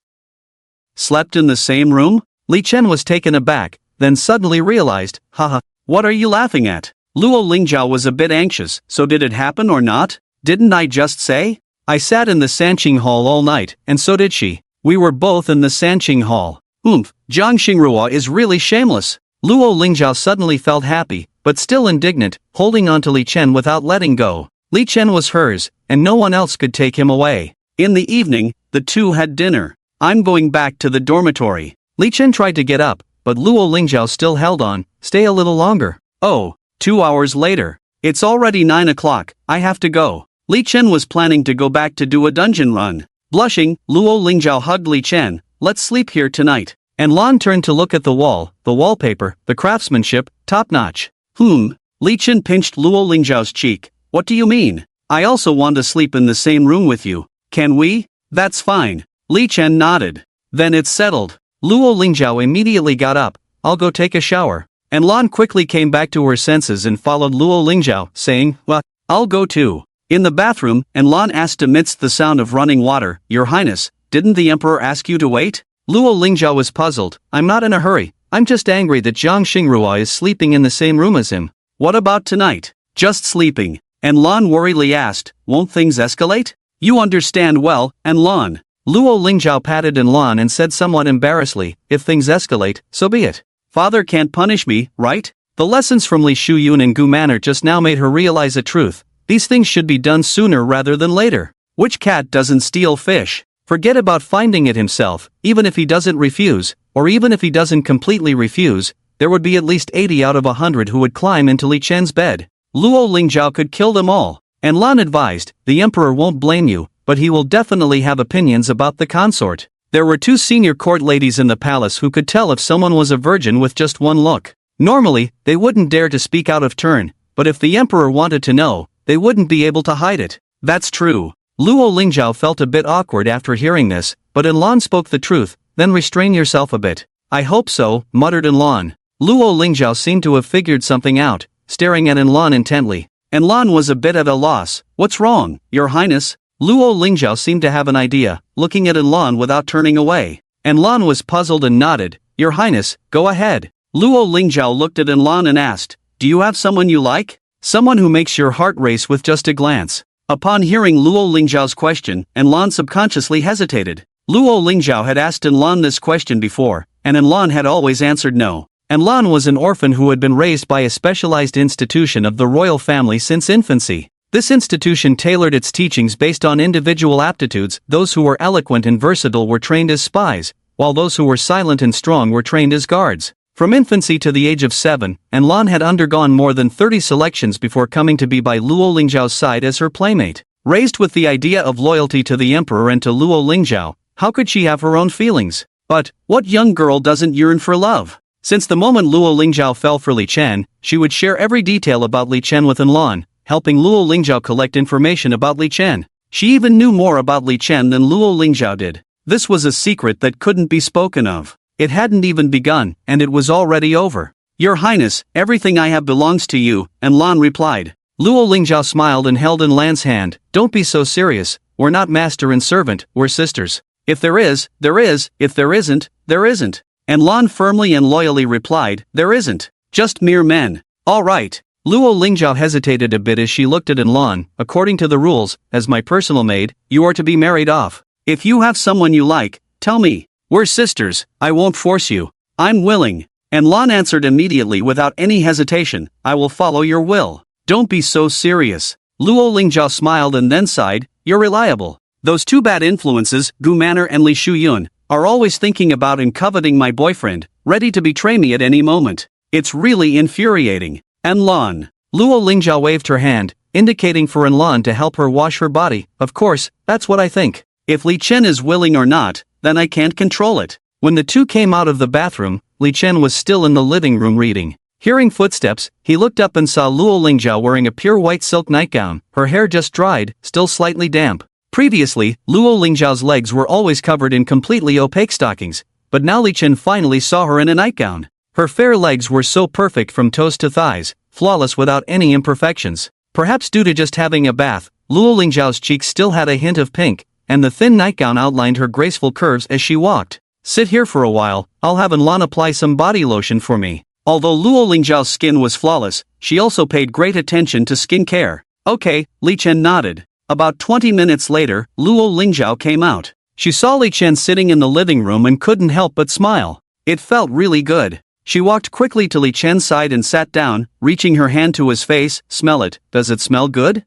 Slept in the same room? Li Chen was taken aback, then suddenly realized, haha, what are you laughing at? Luo Lingzhao was a bit anxious, so did it happen or not? Didn't I just say? I sat in the Sanqing Hall all night, and so did she. We were both in the Sanqing Hall. Jiang Xingrua is really shameless. Luo Lingzhao suddenly felt happy, but still indignant, holding on to Li Chen without letting go. Li Chen was hers, and no one else could take him away. In the evening, the two had dinner. I'm going back to the dormitory. Li Chen tried to get up, but Luo Lingzhao still held on. Stay a little longer. Oh, 2 hours later. It's already 9 o'clock, I have to go. Li Chen was planning to go back to do a dungeon run. Blushing, Luo Lingzhao hugged Li Chen. Let's sleep here tonight. And Lan turned to look at the wall, the wallpaper, the craftsmanship, top-notch. Li Chen pinched Luo Lingzhao's cheek. What do you mean? I also want to sleep in the same room with you. Can we? That's fine. Li Chen nodded. Then it's settled. Luo Lingzhao immediately got up. I'll go take a shower. And Lan quickly came back to her senses and followed Luo Lingzhao, saying, well, I'll go too. In the bathroom, and Lan asked amidst the sound of running water, Your Highness, didn't the Emperor ask you to wait? Luo Lingzhao was puzzled. I'm not in a hurry. I'm just angry that Jiang Xingrua is sleeping in the same room as him. What about tonight? Just sleeping. And Lan worriedly asked, won't things escalate? You understand well, and Lan. Luo Lingzhao patted Lan and said somewhat embarrassedly, if things escalate, so be it. Father can't punish me, right? The lessons from Li Shuyun and Gu Manor just now made her realize a truth. These things should be done sooner rather than later. Which cat doesn't steal fish? Forget about finding it himself. Even if he doesn't refuse, or even if he doesn't completely refuse, there would be at least 80 out of 100 who would climb into Li Chen's bed. Luo Lingzhao could kill them all. And Lan advised, the Emperor won't blame you, but he will definitely have opinions about the consort. There were 2 senior court ladies in the palace who could tell if someone was a virgin with just one look. Normally, they wouldn't dare to speak out of turn, but if the emperor wanted to know, they wouldn't be able to hide it. That's true. Luo Lingzhao felt a bit awkward after hearing this, but Enlon spoke the truth. Then restrain yourself a bit. I hope so, muttered Enlon. Luo Lingzhao seemed to have figured something out, staring at Enlon intently. Enlon was a bit at a loss. What's wrong, Your Highness? Luo Lingzhao seemed to have an idea, looking at Enlon without turning away. Enlon was puzzled and nodded. Your Highness, go ahead. Luo Lingzhao looked at Enlon and asked, do you have someone you like? Someone who makes your heart race with just a glance. Upon hearing Luo Lingzhao's question, Enlon subconsciously hesitated. Luo Lingzhao had asked Enlon this question before, and Enlon had always answered no. Enlon was an orphan who had been raised by a specialized institution of the royal family since infancy. This institution tailored its teachings based on individual aptitudes. Those who were eloquent and versatile were trained as spies, while those who were silent and strong were trained as guards. From infancy to the age of 7, Enlon had undergone more than 30 selections before coming to be by Luo Lingzhao's side as her playmate. Raised with the idea of loyalty to the emperor and to Luo Lingzhao, how could she have her own feelings? But, what young girl doesn't yearn for love? Since the moment Luo Lingzhao fell for Li Chen, she would share every detail about Li Chen with Enlon, helping Luo Lingzhao collect information about Li Chen. She even knew more about Li Chen than Luo Lingzhao did. This was a secret that couldn't be spoken of. It hadn't even begun, and it was already over. Your Highness, everything I have belongs to you, Enlon replied. Luo Lingzhao smiled and held Enlon's hand. Don't be so serious, we're not master and servant, we're sisters. If there is, there is, if there isn't, there isn't. Enlon firmly and loyally replied, there isn't. Just mere men. All right. Luo Lingzhao hesitated a bit as she looked at Enlon. According to the rules, as my personal maid, you are to be married off. If you have someone you like, tell me. We're sisters, I won't force you. I'm willing. Enlon answered immediately without any hesitation, I will follow your will. Don't be so serious. Luo Lingzhao smiled and then sighed, you're reliable. Those 2 bad influences, Gu Manor and Li Shuyun, are always thinking about and coveting my boyfriend, ready to betray me at any moment. It's really infuriating. Enlon. Luo Lingzhao waved her hand, indicating for Enlon to help her wash her body. Of course, that's what I think. If Li Chen is willing or not, then I can't control it. When the 2 came out of the bathroom, Li Chen was still in the living room reading. Hearing footsteps, he looked up and saw Luo Lingzhao wearing a pure white silk nightgown, her hair just dried, still slightly damp. Previously, Luo Lingzhao's legs were always covered in completely opaque stockings, but now Li Chen finally saw her in a nightgown. Her fair legs were so perfect from toes to thighs, flawless without any imperfections. Perhaps due to just having a bath, Luo Lingzhao's cheeks still had a hint of pink, and the thin nightgown outlined her graceful curves as she walked. Sit here for a while, I'll have Enlon apply some body lotion for me. Although Luo Lingzhao's skin was flawless, she also paid great attention to skin care. Okay, Li Chen nodded. About 20 minutes later, Luo Lingzhao came out. She saw Li Chen sitting in the living room and couldn't help but smile. It felt really good. She walked quickly to Li Chen's side and sat down, reaching her hand to his face. Smell it, does it smell good?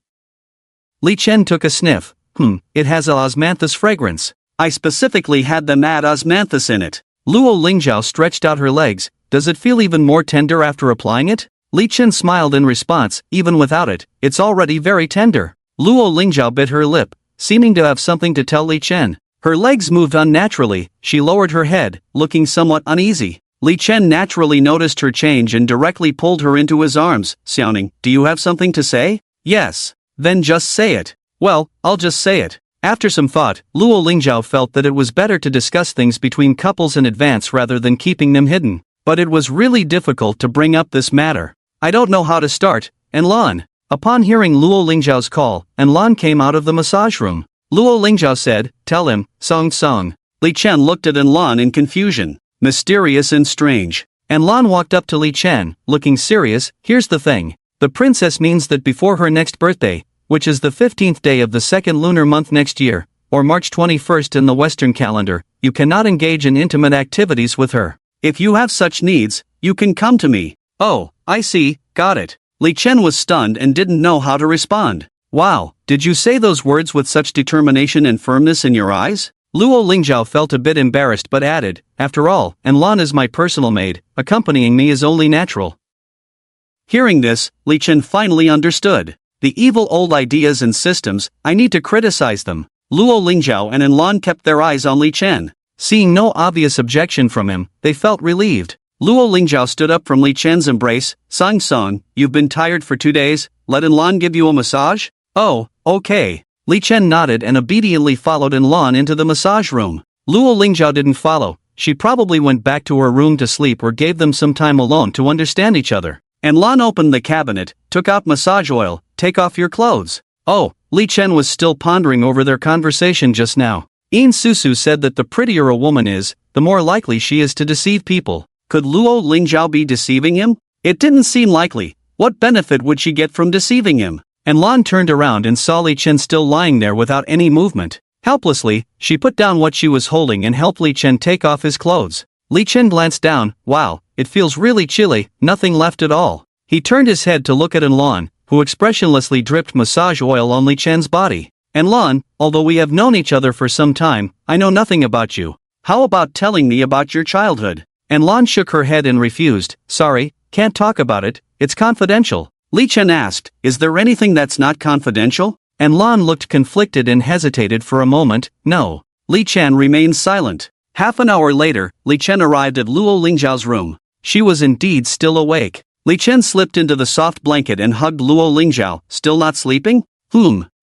Li Chen took a sniff. It has a osmanthus fragrance. I specifically had them add osmanthus in it. Luo Lingzhao stretched out her legs. Does it feel even more tender after applying it? Li Chen smiled in response. Even without it, it's already very tender. Luo Lingzhao bit her lip, seeming to have something to tell Li Chen. Her legs moved unnaturally. She lowered her head, looking somewhat uneasy. Li Chen naturally noticed her change and directly pulled her into his arms. Xiaoning, do you have something to say? Yes. Then just say it. Well, I'll just say it. After some thought, Luo Lingzhao felt that it was better to discuss things between couples in advance rather than keeping them hidden. But it was really difficult to bring up this matter. I don't know how to start, Enlon. Upon hearing Luo Lingzhao's call, Enlon came out of the massage room. Luo Lingzhao said, tell him, Song. Li Chen looked at Enlon in confusion. Mysterious and strange. Enlon walked up to Li Chen, looking serious. Here's the thing. The princess means that before her next birthday, which is the 15th day of the second lunar month next year, or March 21st in the Western calendar, you cannot engage in intimate activities with her. If you have such needs, you can come to me. Oh, I see, got it. Li Chen was stunned and didn't know how to respond. Wow, did you say those words with such determination and firmness in your eyes? Luo Lingzhao felt a bit embarrassed but added, after all, Enlon is my personal maid, accompanying me is only natural. Hearing this, Li Chen finally understood. The evil old ideas and systems, I need to criticize them. Luo Lingzhao and Lan kept their eyes on Li Chen. Seeing no obvious objection from him, they felt relieved. Luo Lingzhao stood up from Li Chen's embrace. Sang Song, you've been tired for 2 days, let Lan give you a massage? Oh, okay. Li Chen nodded and obediently followed Lan into the massage room. Luo Lingzhao didn't follow. She probably went back to her room to sleep or gave them some time alone to understand each other. Lan opened the cabinet, took out massage oil. Take off your clothes. Oh, Li Chen was still pondering over their conversation just now. Yin Susu said that the prettier a woman is, the more likely she is to deceive people. Could Luo Lingzhao be deceiving him? It didn't seem likely. What benefit would she get from deceiving him? Lan turned around and saw Li Chen still lying there without any movement. Helplessly, she put down what she was holding and helped Li Chen take off his clothes. Li Chen glanced down. Wow, it feels really chilly, nothing left at all. He turned his head to look at Lan, who expressionlessly dripped massage oil on Li Chen's body. Lan, although we have known each other for some time, I know nothing about you. How about telling me about your childhood? Lan shook her head and refused. Sorry, can't talk about it, it's confidential. Li Chen asked, is there anything that's not confidential? Lan looked conflicted and hesitated for a moment. No. Li Chen remained silent. Half an hour later, Li Chen arrived at Luo Lingzhao's room. She was indeed still awake. Li Chen slipped into the soft blanket and hugged Luo Lingzhao. Still not sleeping?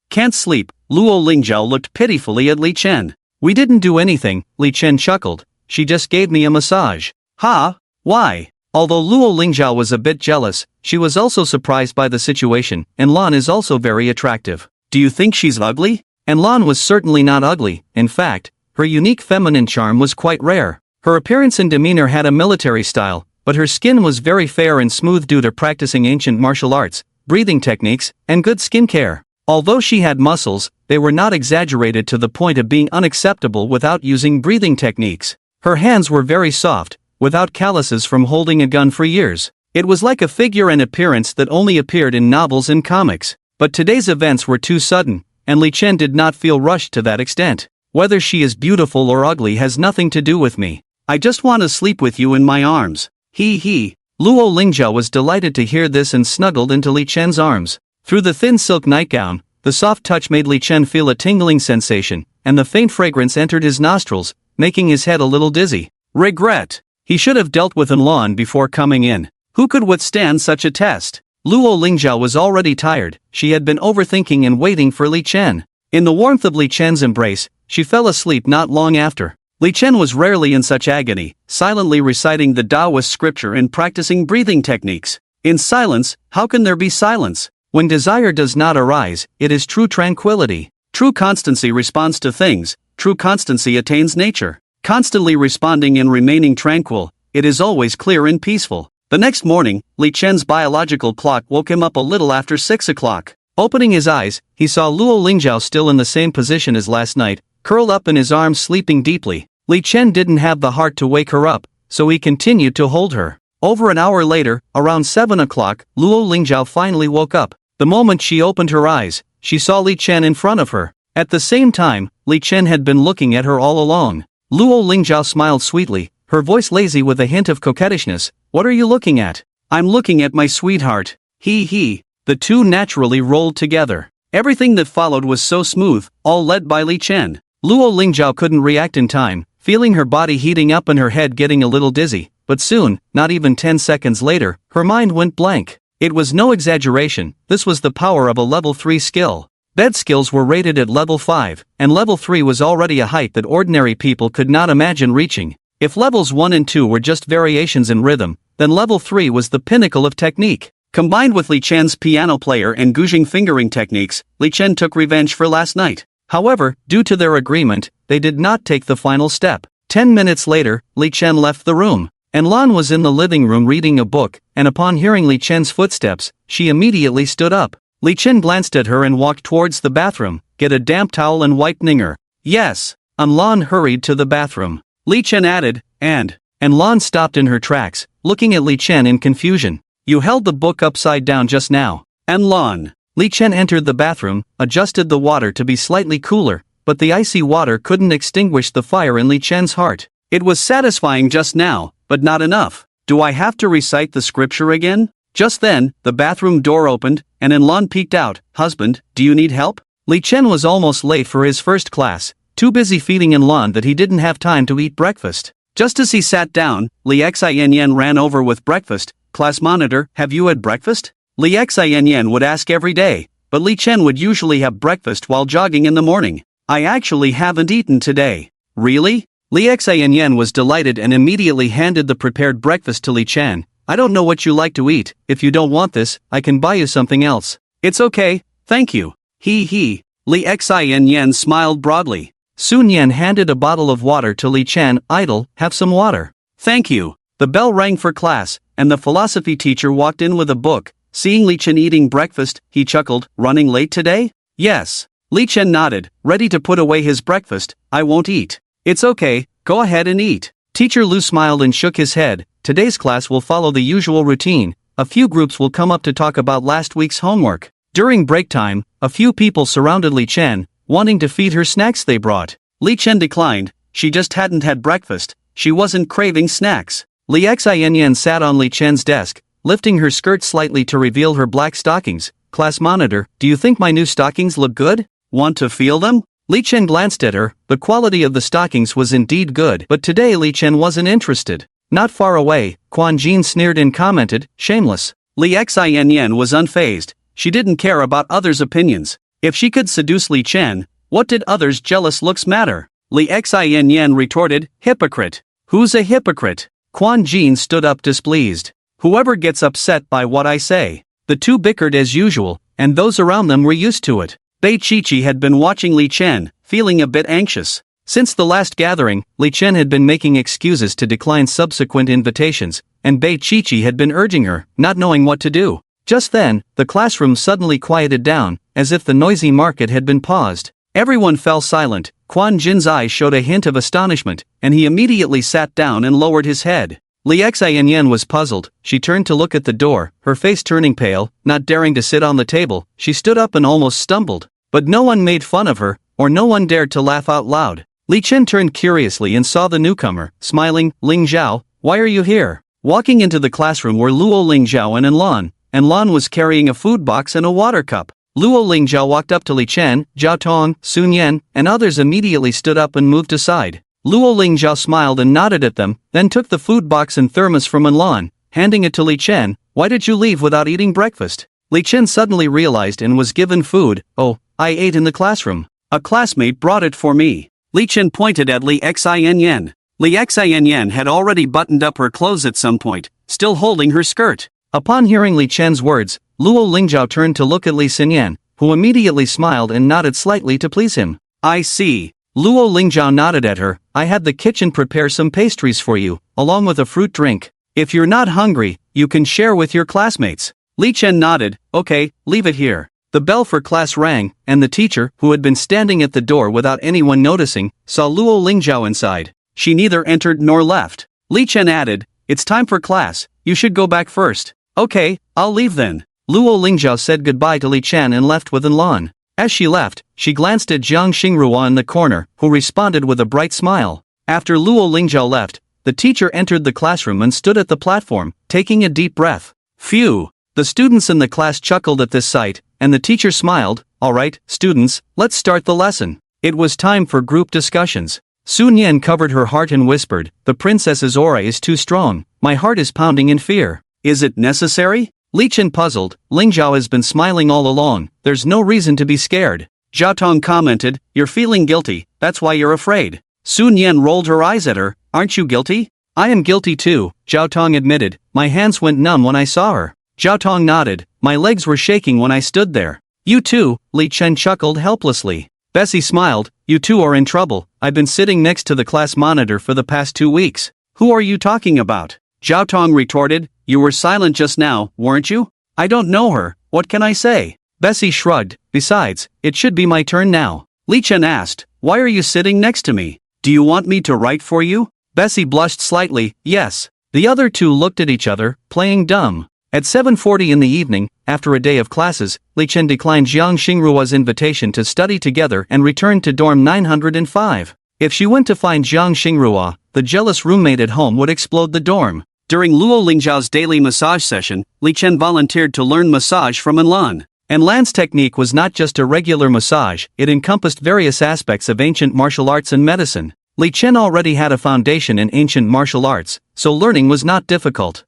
Can't sleep. Luo Lingzhao looked pitifully at Li Chen. We didn't do anything, Li Chen chuckled. She just gave me a massage. Ha? Why? Although Luo Lingzhao was a bit jealous, she was also surprised by the situation. Lan is also very attractive. Do you think she's ugly? Lan was certainly not ugly. In fact, her unique feminine charm was quite rare. Her appearance and demeanor had a military style, but her skin was very fair and smooth due to practicing ancient martial arts, breathing techniques, and good skincare. Although she had muscles, they were not exaggerated to the point of being unacceptable without using breathing techniques. Her hands were very soft, without calluses from holding a gun for years. It was like a figure and appearance that only appeared in novels and comics. But today's events were too sudden, and Li Chen did not feel rushed to that extent. Whether she is beautiful or ugly has nothing to do with me. I just want to sleep with you in my arms. He. Luo Lingzhao was delighted to hear this and snuggled into Li Chen's arms. Through the thin silk nightgown, the soft touch made Li Chen feel a tingling sensation, and the faint fragrance entered his nostrils, making his head a little dizzy. Regret. He should have dealt with Lan before coming in. Who could withstand such a test? Luo Lingzhao was already tired. She had been overthinking and waiting for Li Chen. In the warmth of Li Chen's embrace, she fell asleep not long after. Li Chen was rarely in such agony, silently reciting the Taoist scripture and practicing breathing techniques. In silence, how can there be silence? When desire does not arise, it is true tranquility. True constancy responds to things. True constancy attains nature. Constantly responding and remaining tranquil, it is always clear and peaceful. The next morning, Li Chen's biological clock woke him up a little after 6 o'clock. Opening his eyes, he saw Luo Lingzhao still in the same position as last night, curled up in his arms sleeping deeply. Li Chen didn't have the heart to wake her up, so he continued to hold her. Over an hour later, around 7 o'clock, Luo Lingzhao finally woke up. The moment she opened her eyes, she saw Li Chen in front of her. At the same time, Li Chen had been looking at her all along. Luo Lingzhao smiled sweetly, her voice lazy with a hint of coquettishness. What are you looking at? I'm looking at my sweetheart. He. The two naturally rolled together. Everything that followed was so smooth, all led by Li Chen. Luo Lingzhao couldn't react in time, feeling her body heating up and her head getting a little dizzy, but soon, not even 10 seconds later, her mind went blank. It was no exaggeration, this was the power of a level 3 skill. Bed skills were rated at level 5, and level 3 was already a height that ordinary people could not imagine reaching. If levels 1 and 2 were just variations in rhythm, then level 3 was the pinnacle of technique. Combined with Li Chen's piano player and Guzheng fingering techniques, Li Chen took revenge for last night. However, due to their agreement, they did not take the final step. 10 minutes later, Li Chen left the room. Lan was in the living room reading a book, and upon hearing Li Chen's footsteps, she immediately stood up. Li Chen glanced at her and walked towards the bathroom. Get a damp towel and wipe Ninger. Yes. Lan hurried to the bathroom. Li Chen added, and Lan stopped in her tracks, looking at Li Chen in confusion. You held the book upside down just now. Lan. Li Chen entered the bathroom, adjusted the water to be slightly cooler, but the icy water couldn't extinguish the fire in Li Chen's heart. It was satisfying just now, but not enough. Do I have to recite the scripture again? Just then, the bathroom door opened, and Lan peeked out. Husband, do you need help? Li Chen was almost late for his first class, too busy feeding Enlon that he didn't have time to eat breakfast. Just as he sat down, Li Xianyan ran over with breakfast. "Class monitor, have you had breakfast?" Li Xianyan would ask every day, but Li Chen would usually have breakfast while jogging in the morning. "I actually haven't eaten today." "Really?" Li Xianyan was delighted and immediately handed the prepared breakfast to Li Chen. "I don't know what you like to eat. If you don't want this, I can buy you something else." "It's okay, thank you." He. Li Xianyan smiled broadly. Sun Yan handed a bottle of water to Li Chen. "Idle, have some water." "Thank you." The bell rang for class, and the philosophy teacher walked in with a book. Seeing Li Chen eating breakfast, he chuckled. "Running late today?" "Yes." Li Chen nodded, ready to put away his breakfast. "I won't eat." "It's okay, go ahead and eat." Teacher Lu smiled and shook his head. "Today's class will follow the usual routine. A few groups will come up to talk about last week's homework." During break time, a few people surrounded Li Chen, wanting to feed her snacks they brought. Li Chen declined. She just hadn't had breakfast. She wasn't craving snacks. Li Xianyan sat on Li Chen's desk, lifting her skirt slightly to reveal her black stockings. "Class monitor, do you think my new stockings look good? Want to feel them?" Li Chen glanced at her. The quality of the stockings was indeed good, but today Li Chen wasn't interested. Not far away, Quan Jin sneered and commented, "Shameless." Li Xianyan was unfazed. She didn't care about others' opinions. If she could seduce Li Chen, what did others' jealous looks matter? Li Xianyan retorted, "Hypocrite." "Who's a hypocrite?" Quan Jin stood up displeased. "Whoever gets upset by what I say." The two bickered as usual, and those around them were used to it. Bei Chichi had been watching Li Chen, feeling a bit anxious. Since the last gathering, Li Chen had been making excuses to decline subsequent invitations, and Bei Chichi had been urging her, not knowing what to do. Just then, the classroom suddenly quieted down, as if the noisy market had been paused. Everyone fell silent. Quan Jin's eyes showed a hint of astonishment, and he immediately sat down and lowered his head. Li Xianyan was puzzled. She turned to look at the door, her face turning pale. Not daring to sit on the table, she stood up and almost stumbled. But no one made fun of her, or no one dared to laugh out loud. Li Chen turned curiously and saw the newcomer, smiling. "Ling Zhao, why are you here?" Walking into the classroom were Luo Lingzhao and Enlon. Enlon was carrying a food box and a water cup. Luo Lingzhao walked up to Li Chen. Zhao Tong, Sun Yan, and others immediately stood up and moved aside. Luo Lingzhao smiled and nodded at them, then took the food box and thermos from Enlon, handing it to Li Chen. "Why did you leave without eating breakfast?" Li Chen suddenly realized and was given food. "Oh, I ate in the classroom. A classmate brought it for me." Li Chen pointed at Li Xianyan. Li Xianyan had already buttoned up her clothes at some point, still holding her skirt. Upon hearing Li Chen's words, Luo Lingzhao turned to look at Li Xinyan, who immediately smiled and nodded slightly to please him. "I see." Luo Lingzhao nodded at her. "I had the kitchen prepare some pastries for you, along with a fruit drink. If you're not hungry, you can share with your classmates." Li Chen nodded. "Okay, leave it here." The bell for class rang, and the teacher, who had been standing at the door without anyone noticing, saw Luo Lingzhao inside. She neither entered nor left. Li Chen added, "It's time for class, you should go back first." "Okay, I'll leave then." Luo Lingzhao said goodbye to Li Chen and left with Enlon. As she left, she glanced at Jiang Xingrua in the corner, who responded with a bright smile. After Luo Lingzhao left, the teacher entered the classroom and stood at the platform, taking a deep breath. Phew! The students in the class chuckled at this sight, and the teacher smiled. "All right, students, let's start the lesson." It was time for group discussions. Sun Yan covered her heart and whispered, "The princess's aura is too strong. My heart is pounding in fear." "Is it necessary?" Li Chen puzzled. "Lingzhao has been smiling all along. There's no reason to be scared." Zhao Tong commented, "You're feeling guilty, that's why you're afraid." Sun Yan rolled her eyes at her. "Aren't you guilty?" "I am guilty too," Zhao Tong admitted. "My hands went numb when I saw her." Zhao Tong nodded. "My legs were shaking when I stood there." "You too," Li Chen chuckled helplessly. Bessie smiled. "You two are in trouble. I've been sitting next to the class monitor for the past 2 weeks." "Who are you talking about?" Zhao Tong retorted. "You were silent just now, weren't you?" "I don't know her, what can I say?" Bessie shrugged. "Besides, it should be my turn now." Li Chen asked, "Why are you sitting next to me? Do you want me to write for you?" Bessie blushed slightly. "Yes." The other two looked at each other, playing dumb. At 7:40 in the evening, after a day of classes, Li Chen declined Jiang Xingrua's invitation to study together and returned to dorm 905. If she went to find Jiang Xingrua, the jealous roommate at home would explode the dorm. During Luo Lingzhao's daily massage session, Li Chen volunteered to learn massage from Enlon. And Lan's technique was not just a regular massage, it encompassed various aspects of ancient martial arts and medicine. Li Chen already had a foundation in ancient martial arts, so learning was not difficult.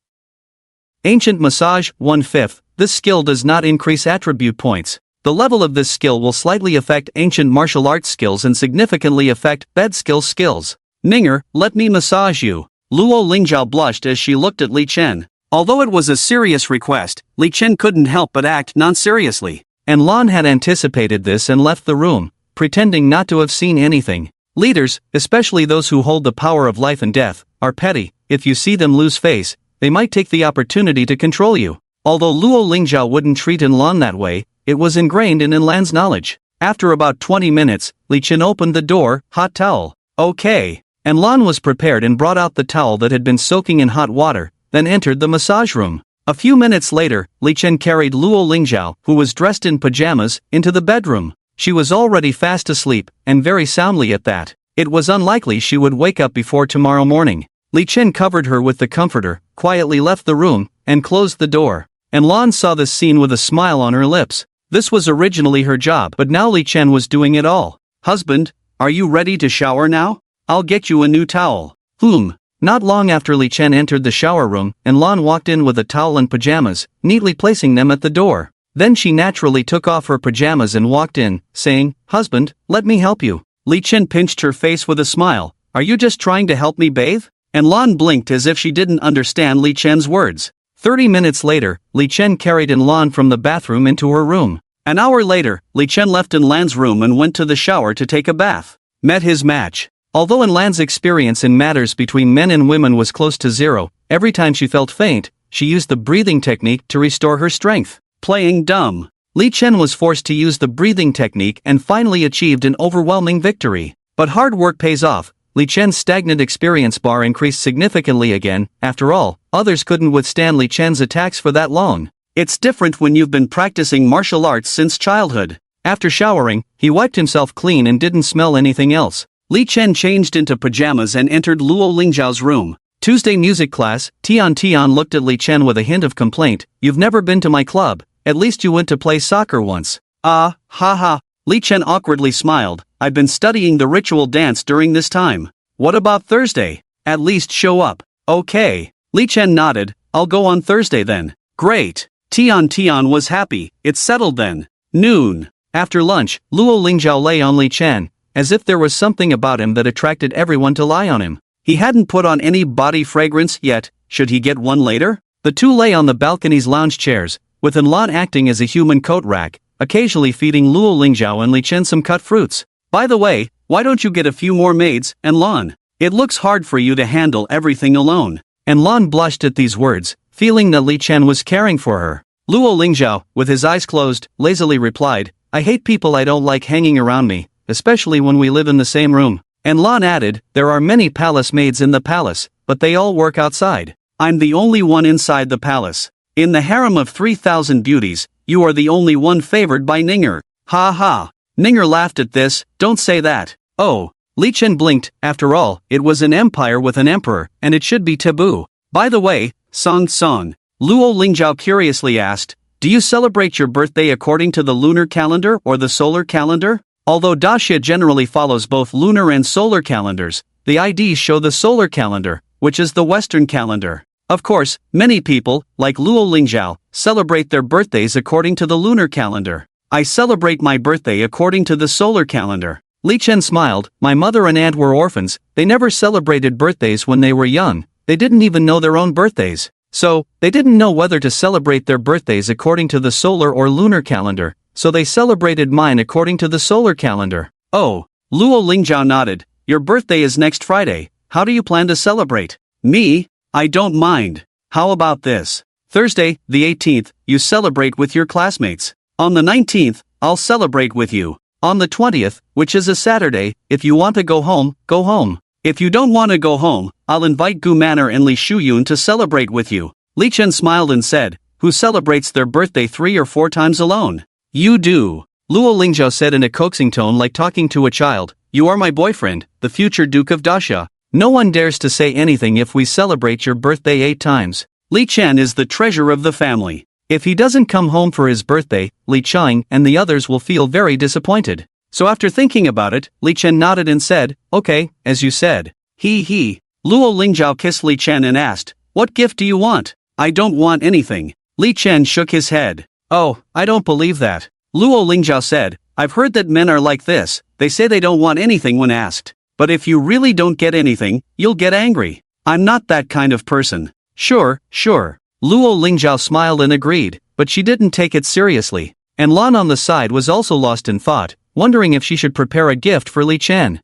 Ancient massage, 1/5. This skill does not increase attribute points. The level of this skill will slightly affect ancient martial arts skills and significantly affect bed skills. Ninger, let me massage you. Luo Lingzhao blushed as she looked at Li Chen. Although it was a serious request, Li Chen couldn't help but act non-seriously. And Lan had anticipated this and left the room, pretending not to have seen anything. Leaders, especially those who hold the power of life and death, are petty. If you see them lose face, they might take the opportunity to control you. Although Luo Lingzhao wouldn't treat Lan that way, it was ingrained in Lan's knowledge. After about 20 minutes, Li Chen opened the door. Hot towel. Okay. And Lan was prepared and brought out the towel that had been soaking in hot water, then entered the massage room. A few minutes later, Li Chen carried Luo Lingzhao, who was dressed in pajamas, into the bedroom. She was already fast asleep, and very soundly at that. It was unlikely she would wake up before tomorrow morning. Li Chen covered her with the comforter, quietly left the room, and closed the door. And Lan saw this scene with a smile on her lips. This was originally her job, but now Li Chen was doing it all. Husband, are you ready to shower now? I'll get you a new towel. Not long after Li Chen entered the shower room, and Lan walked in with a towel and pajamas, neatly placing them at the door. Then she naturally took off her pajamas and walked in, saying, Husband, let me help you. Li Chen pinched her face with a smile. Are you just trying to help me bathe? And Lan blinked as if she didn't understand Li Chen's words. 30 minutes later, Li Chen carried Lan from the bathroom into her room. An hour later, Li Chen left Lan's room and went to the shower to take a bath. Met his match. Although Lan's experience in matters between men and women was close to zero, every time she felt faint, she used the breathing technique to restore her strength. Playing dumb. Li Chen was forced to use the breathing technique and finally achieved an overwhelming victory. But hard work pays off. Li Chen's stagnant experience bar increased significantly again. After all, others couldn't withstand Li Chen's attacks for that long. It's different when you've been practicing martial arts since childhood. After showering, he wiped himself clean and didn't smell anything else. Li Chen changed into pajamas and entered Luo Lingzhao's room. Tuesday music class. Tian looked at Li Chen with a hint of complaint. You've never been to my club. At least you went to play soccer once. Haha. Li Chen awkwardly smiled. I've been studying the ritual dance during this time. What about Thursday? At least show up. Okay. Li Chen nodded. I'll go on Thursday then. Great. Tian was happy. It's settled then. Noon. After lunch, Luo Lingzhao lay on Li Chen, as if there was something about him that attracted everyone to lie on him. He hadn't put on any body fragrance yet. Should he get one later? The two lay on the balcony's lounge chairs, with Lan acting as a human coat rack, occasionally feeding Luo Lingzhao and Li Chen some cut fruits. By the way, why don't you get a few more maids, and Lan? It looks hard for you to handle everything alone. And Lan blushed at these words, feeling that Li Chen was caring for her. Luo Lingzhao, with his eyes closed, lazily replied, I hate people I don't like hanging around me, especially when we live in the same room. And Lan added, there are many palace maids in the palace, but they all work outside. I'm the only one inside the palace. In the harem of 3,000 beauties, you are the only one favored by Ninger. Ha ha. Ninger laughed at this. Don't say that. Oh. Li Chen blinked. After all, it was an empire with an emperor, and it should be taboo. By the way, Song, Luo Lingzhao curiously asked, do you celebrate your birthday according to the lunar calendar or the solar calendar? Although Daxia generally follows both lunar and solar calendars, the IDs show the solar calendar, which is the Western calendar. Of course, many people, like Luo Lingzhao, celebrate their birthdays according to the lunar calendar. I celebrate my birthday according to the solar calendar. Li Chen smiled. My mother and aunt were orphans. They never celebrated birthdays when they were young. They didn't even know their own birthdays. So, they didn't know whether to celebrate their birthdays according to the solar or lunar calendar, so they celebrated mine according to the solar calendar. Oh. Luo Lingzhao nodded. Your birthday is next Friday. How do you plan to celebrate? Me? I don't mind. How about this? Thursday, the 18th, you celebrate with your classmates. On the 19th, I'll celebrate with you. On the 20th, which is a Saturday, if you want to go home, go home. If you don't want to go home, I'll invite Gu Manor and Li Shuyun to celebrate with you. Li Chen smiled and said, who celebrates their birthday 3 or 4 times alone? You do. Luo Lingzhao said in a coaxing tone like talking to a child. You are my boyfriend, the future Duke of Daxia. No one dares to say anything if we celebrate your birthday 8 times. Li Chen is the treasure of the family. If he doesn't come home for his birthday, Li Cheng and the others will feel very disappointed. So after thinking about it, Li Chen nodded and said, okay, as you said. He. Luo Lingzhao kissed Li Chen and asked, what gift do you want? I don't want anything. Li Chen shook his head. Oh, I don't believe that. Luo Lingzhao said, I've heard that men are like this, they say they don't want anything when asked. But if you really don't get anything, you'll get angry. I'm not that kind of person. Sure. Luo Lingzhao smiled and agreed, but she didn't take it seriously. And Lan on the side was also lost in thought, wondering if she should prepare a gift for Li Chen.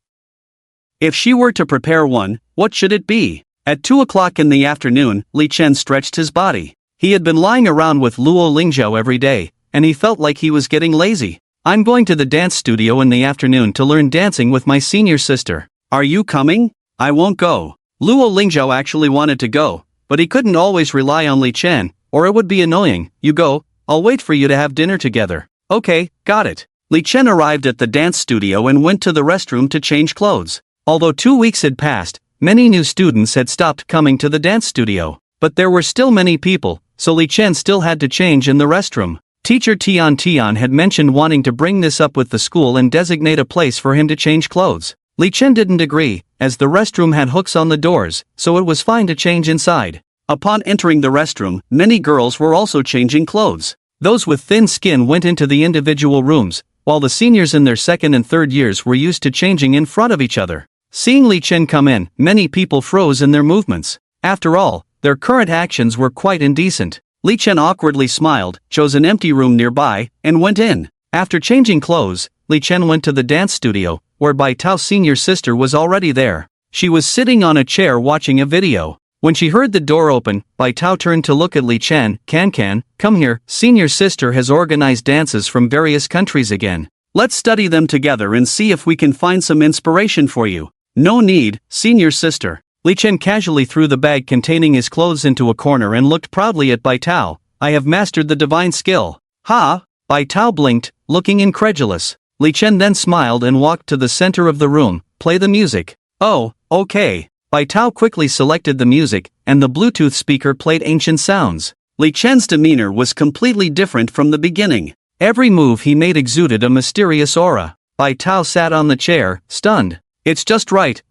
If she were to prepare one, what should it be? At 2 o'clock in the afternoon, Li Chen stretched his body. He had been lying around with Luo Lingzhao every day, and he felt like he was getting lazy. I'm going to the dance studio in the afternoon to learn dancing with my senior sister. Are you coming? I won't go. Luo Lingzhao actually wanted to go, but he couldn't always rely on Li Chen, or it would be annoying. You go, I'll wait for you to have dinner together. Okay, got it. Li Chen arrived at the dance studio and went to the restroom to change clothes. Although 2 weeks had passed, many new students had stopped coming to the dance studio. But there were still many people, so Li Chen still had to change in the restroom. Teacher Tian had mentioned wanting to bring this up with the school and designate a place for him to change clothes. Li Chen didn't agree, as the restroom had hooks on the doors, so it was fine to change inside. Upon entering the restroom, many girls were also changing clothes. Those with thin skin went into the individual rooms, while the seniors in their second and third years were used to changing in front of each other. Seeing Li Chen come in, many people froze in their movements. After all, their current actions were quite indecent. Li Chen awkwardly smiled, chose an empty room nearby, and went in. After changing clothes, Li Chen went to the dance studio, where Bai Tao's senior sister was already there. She was sitting on a chair watching a video. When she heard the door open, Bai Tao turned to look at Li Chen. Can, come here, senior sister has organized dances from various countries again. Let's study them together and see if we can find some inspiration for you. No need, senior sister. Li Chen casually threw the bag containing his clothes into a corner and looked proudly at Bai Tao. I have mastered the divine skill. Ha! Bai Tao blinked, looking incredulous. Li Chen then smiled and walked to the center of the room. Play the music. Oh, okay. Bai Tao quickly selected the music, and the Bluetooth speaker played ancient sounds. Li Chen's demeanor was completely different from the beginning. Every move he made exuded a mysterious aura. Bai Tao sat on the chair, stunned. It's just right.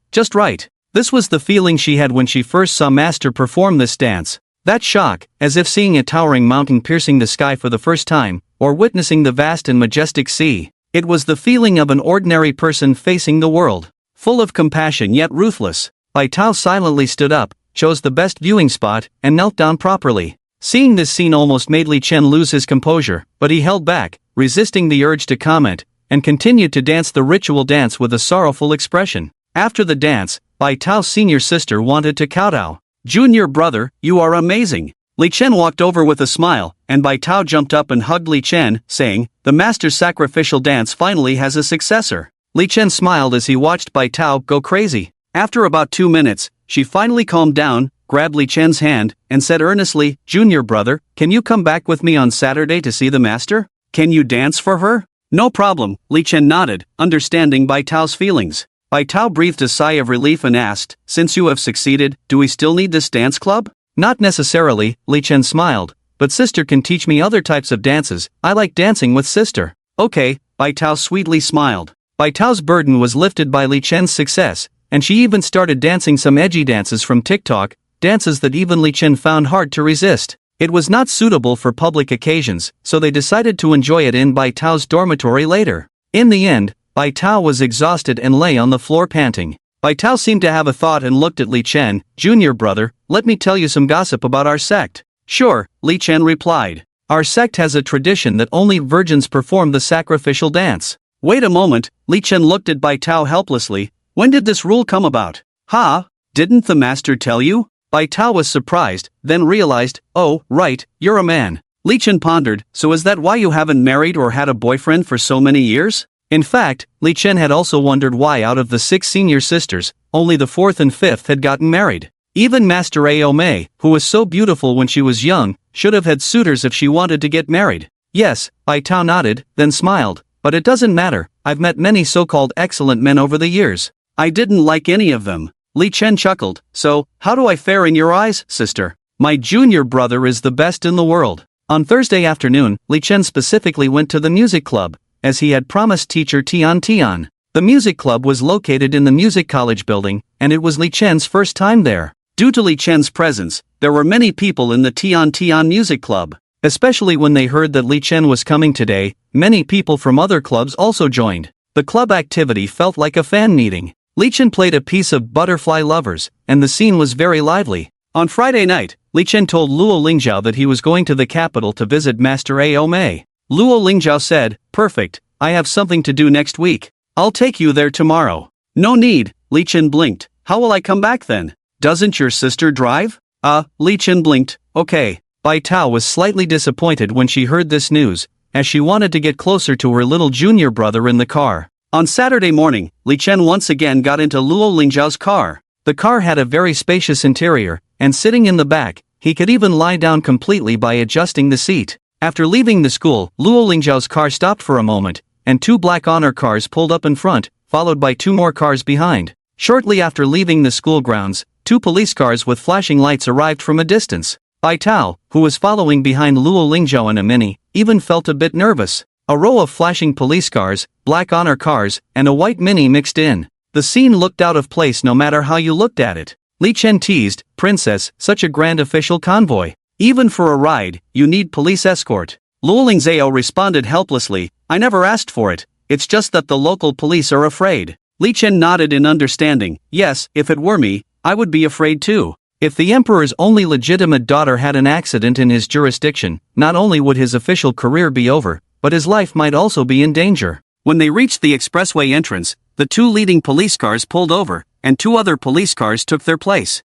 This was the feeling she had when she first saw Master perform this dance. That shock, as if seeing a towering mountain piercing the sky for the first time, or witnessing the vast and majestic sea. It was the feeling of an ordinary person facing the world. Full of compassion yet ruthless. Bai Tao silently stood up, chose the best viewing spot, and knelt down properly. Seeing this scene almost made Li Chen lose his composure, but he held back, resisting the urge to comment, and continued to dance the ritual dance with a sorrowful expression. After the dance, Bai Tao's senior sister wanted to kowtow. Junior brother, you are amazing. Li Chen walked over with a smile, and Bai Tao jumped up and hugged Li Chen, saying, the master's sacrificial dance finally has a successor. Li Chen smiled as he watched Bai Tao go crazy. After about 2 minutes, she finally calmed down, grabbed Li Chen's hand, and said earnestly, Junior brother, can you come back with me on Saturday to see the master? Can you dance for her? No problem, Li Chen nodded, understanding Bai Tao's feelings. Bai Tao breathed a sigh of relief and asked, since you have succeeded, do we still need this dance club? Not necessarily, Li Chen smiled, but sister can teach me other types of dances. I like dancing with sister. Okay, Bai Tao sweetly smiled. Bai Tao's burden was lifted by Li Chen's success, and she even started dancing some edgy dances from TikTok, dances that even Li Chen found hard to resist. It was not suitable for public occasions, so they decided to enjoy it in Bai Tao's dormitory later. In the end, Bai Tao was exhausted and lay on the floor panting. Bai Tao seemed to have a thought and looked at Li Chen. Junior brother, let me tell you some gossip about our sect. Sure, Li Chen replied. Our sect has a tradition that only virgins perform the sacrificial dance. Wait a moment, Li Chen looked at Bai Tao helplessly. When did this rule come about? Didn't the master tell you? Bai Tao was surprised, then realized, oh, right, you're a man. Li Chen pondered, so is that why you haven't married or had a boyfriend for so many years? In fact, Li Chen had also wondered why out of the 6 senior sisters, only the 4th and 5th had gotten married. Even Master Ao Mei, who was so beautiful when she was young, should have had suitors if she wanted to get married. Yes, Bai Tao nodded, then smiled, but it doesn't matter, I've met many so-called excellent men over the years. I didn't like any of them. Li Chen chuckled, so, how do I fare in your eyes, sister? My junior brother is the best in the world. On Thursday afternoon, Li Chen specifically went to the music club, as he had promised teacher Tian Tian. The music club was located in the music college building, and it was Li Chen's first time there. Due to Li Chen's presence, there were many people in the Tian Tian music club. Especially when they heard that Li Chen was coming today, many people from other clubs also joined. The club activity felt like a fan meeting. Li Chen played a piece of Butterfly Lovers, and the scene was very lively. On Friday night, Li Chen told Luo Lingzhao that he was going to the capital to visit Master Ao Mei. Luo Lingzhao said, "Perfect, I have something to do next week. I'll take you there tomorrow." "No need," Li Chen blinked. "How will I come back then? Doesn't your sister drive?" Li Chen blinked. "Okay." Bai Tao was slightly disappointed when she heard this news, as she wanted to get closer to her little junior brother in the car. On Saturday morning, Li Chen once again got into Luo Lingzhao's car. The car had a very spacious interior, and sitting in the back, he could even lie down completely by adjusting the seat. After leaving the school, Luo Lingzhao's car stopped for a moment, and two black honor cars pulled up in front, followed by two more cars behind. Shortly after leaving the school grounds, two police cars with flashing lights arrived from a distance. Bai Tao, who was following behind Luo Lingzhao in a mini, even felt a bit nervous. A row of flashing police cars, black honor cars, and a white mini mixed in. The scene looked out of place no matter how you looked at it. Li Chen teased, "Princess, such a grand official convoy. Even for a ride, you need police escort." Luo Lingzhao responded helplessly, "I never asked for it, it's just that the local police are afraid." Li Chen nodded in understanding. "Yes, if it were me, I would be afraid too." If the emperor's only legitimate daughter had an accident in his jurisdiction, not only would his official career be over, but his life might also be in danger. When they reached the expressway entrance, the two leading police cars pulled over, and two other police cars took their place.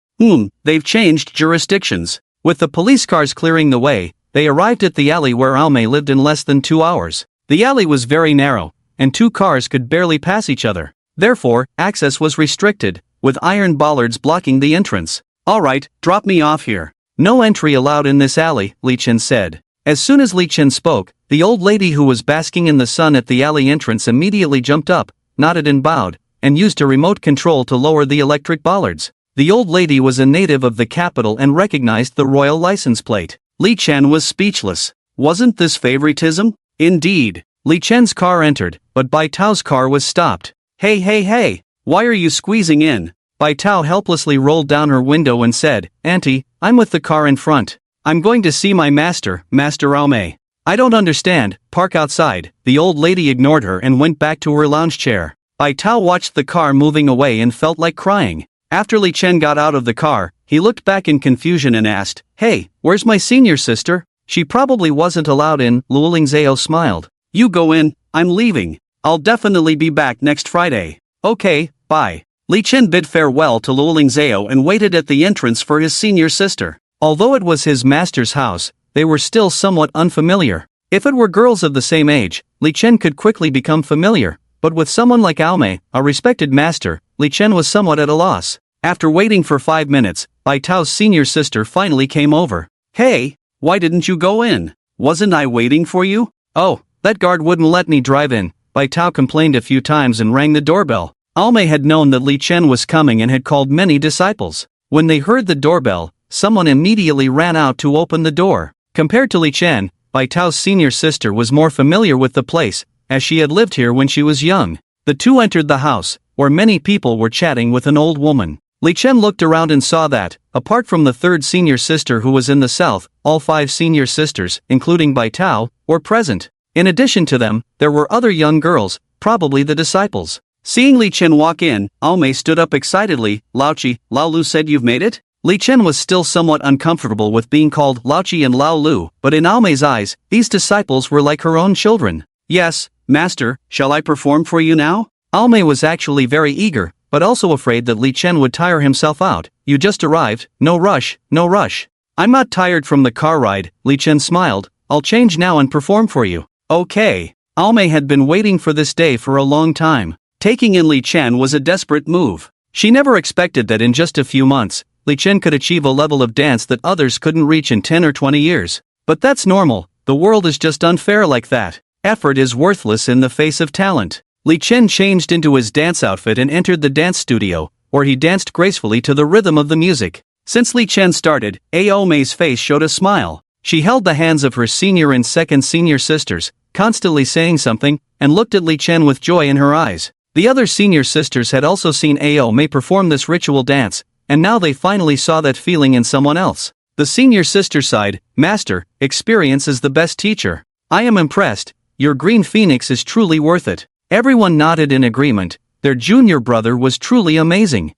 They've changed jurisdictions. With the police cars clearing the way, they arrived at the alley where Aomei lived in less than 2 hours. The alley was very narrow, and two cars could barely pass each other. Therefore, access was restricted, with iron bollards blocking the entrance. "Alright, drop me off here." "No entry allowed in this alley," Li Chen said. As soon as Li Chen spoke, the old lady who was basking in the sun at the alley entrance immediately jumped up, nodded and bowed, and used a remote control to lower the electric bollards. The old lady was a native of the capital and recognized the royal license plate. Li Chen was speechless. Wasn't this favoritism? Indeed. Li Chen's car entered, but Bai Tao's car was stopped. Hey, why are you squeezing in?" Bai Tao helplessly rolled down her window and said, "Auntie, I'm with the car in front. I'm going to see my master, Master Aomei." "I don't understand, park outside." The old lady ignored her and went back to her lounge chair. Bai Tao watched the car moving away and felt like crying. After Li Chen got out of the car, he looked back in confusion and asked, "Hey, where's my senior sister? She probably wasn't allowed in." Luo Lingzhao smiled. "You go in, I'm leaving. I'll definitely be back next Friday." "Okay, bye." Li Chen bid farewell to Luo Lingzhao and waited at the entrance for his senior sister. Although it was his master's house, they were still somewhat unfamiliar. If it were girls of the same age, Li Chen could quickly become familiar, but with someone like Aomei, a respected master, Li Chen was somewhat at a loss. After waiting for 5 minutes, Bai Tao's senior sister finally came over. "Hey, why didn't you go in? Wasn't I waiting for you?" "Oh, that guard wouldn't let me drive in." Bai Tao complained a few times and rang the doorbell. Aomei had known that Li Chen was coming and had called many disciples. When they heard the doorbell, someone immediately ran out to open the door. Compared to Li Chen, Bai Tao's senior sister was more familiar with the place, as she had lived here when she was young. The two entered the house, where many people were chatting with an old woman. Li Chen looked around and saw that, apart from the third senior sister who was in the south, all 5 senior sisters, including Bai Tao, were present. In addition to them, there were other young girls, probably the disciples. Seeing Li Chen walk in, Aomei stood up excitedly. "Laochi, Lao Lu said you've made it?" Li Chen was still somewhat uncomfortable with being called Laochi and Lao Lu, but in Aomei's eyes, these disciples were like her own children. "Yes, master, shall I perform for you now?" Aomei was actually very eager, but also afraid that Li Chen would tire himself out. "You just arrived, no rush, no rush." "I'm not tired from the car ride," Li Chen smiled. "I'll change now and perform for you." "Okay." Aomei had been waiting for this day for a long time. Taking in Li Chen was a desperate move. She never expected that in just a few months, Li Chen could achieve a level of dance that others couldn't reach in 10 or 20 years. But that's normal, the world is just unfair like that. Effort is worthless in the face of talent. Li Chen changed into his dance outfit and entered the dance studio, where he danced gracefully to the rhythm of the music. Since Li Chen started, Ao Mei's face showed a smile. She held the hands of her senior and second senior sisters, constantly saying something, and looked at Li Chen with joy in her eyes. The other senior sisters had also seen Ao Mei perform this ritual dance, and now they finally saw that feeling in someone else. The senior sister sighed, "Master, experience is the best teacher. I am impressed, your green phoenix is truly worth it." Everyone nodded in agreement. Their junior brother was truly amazing.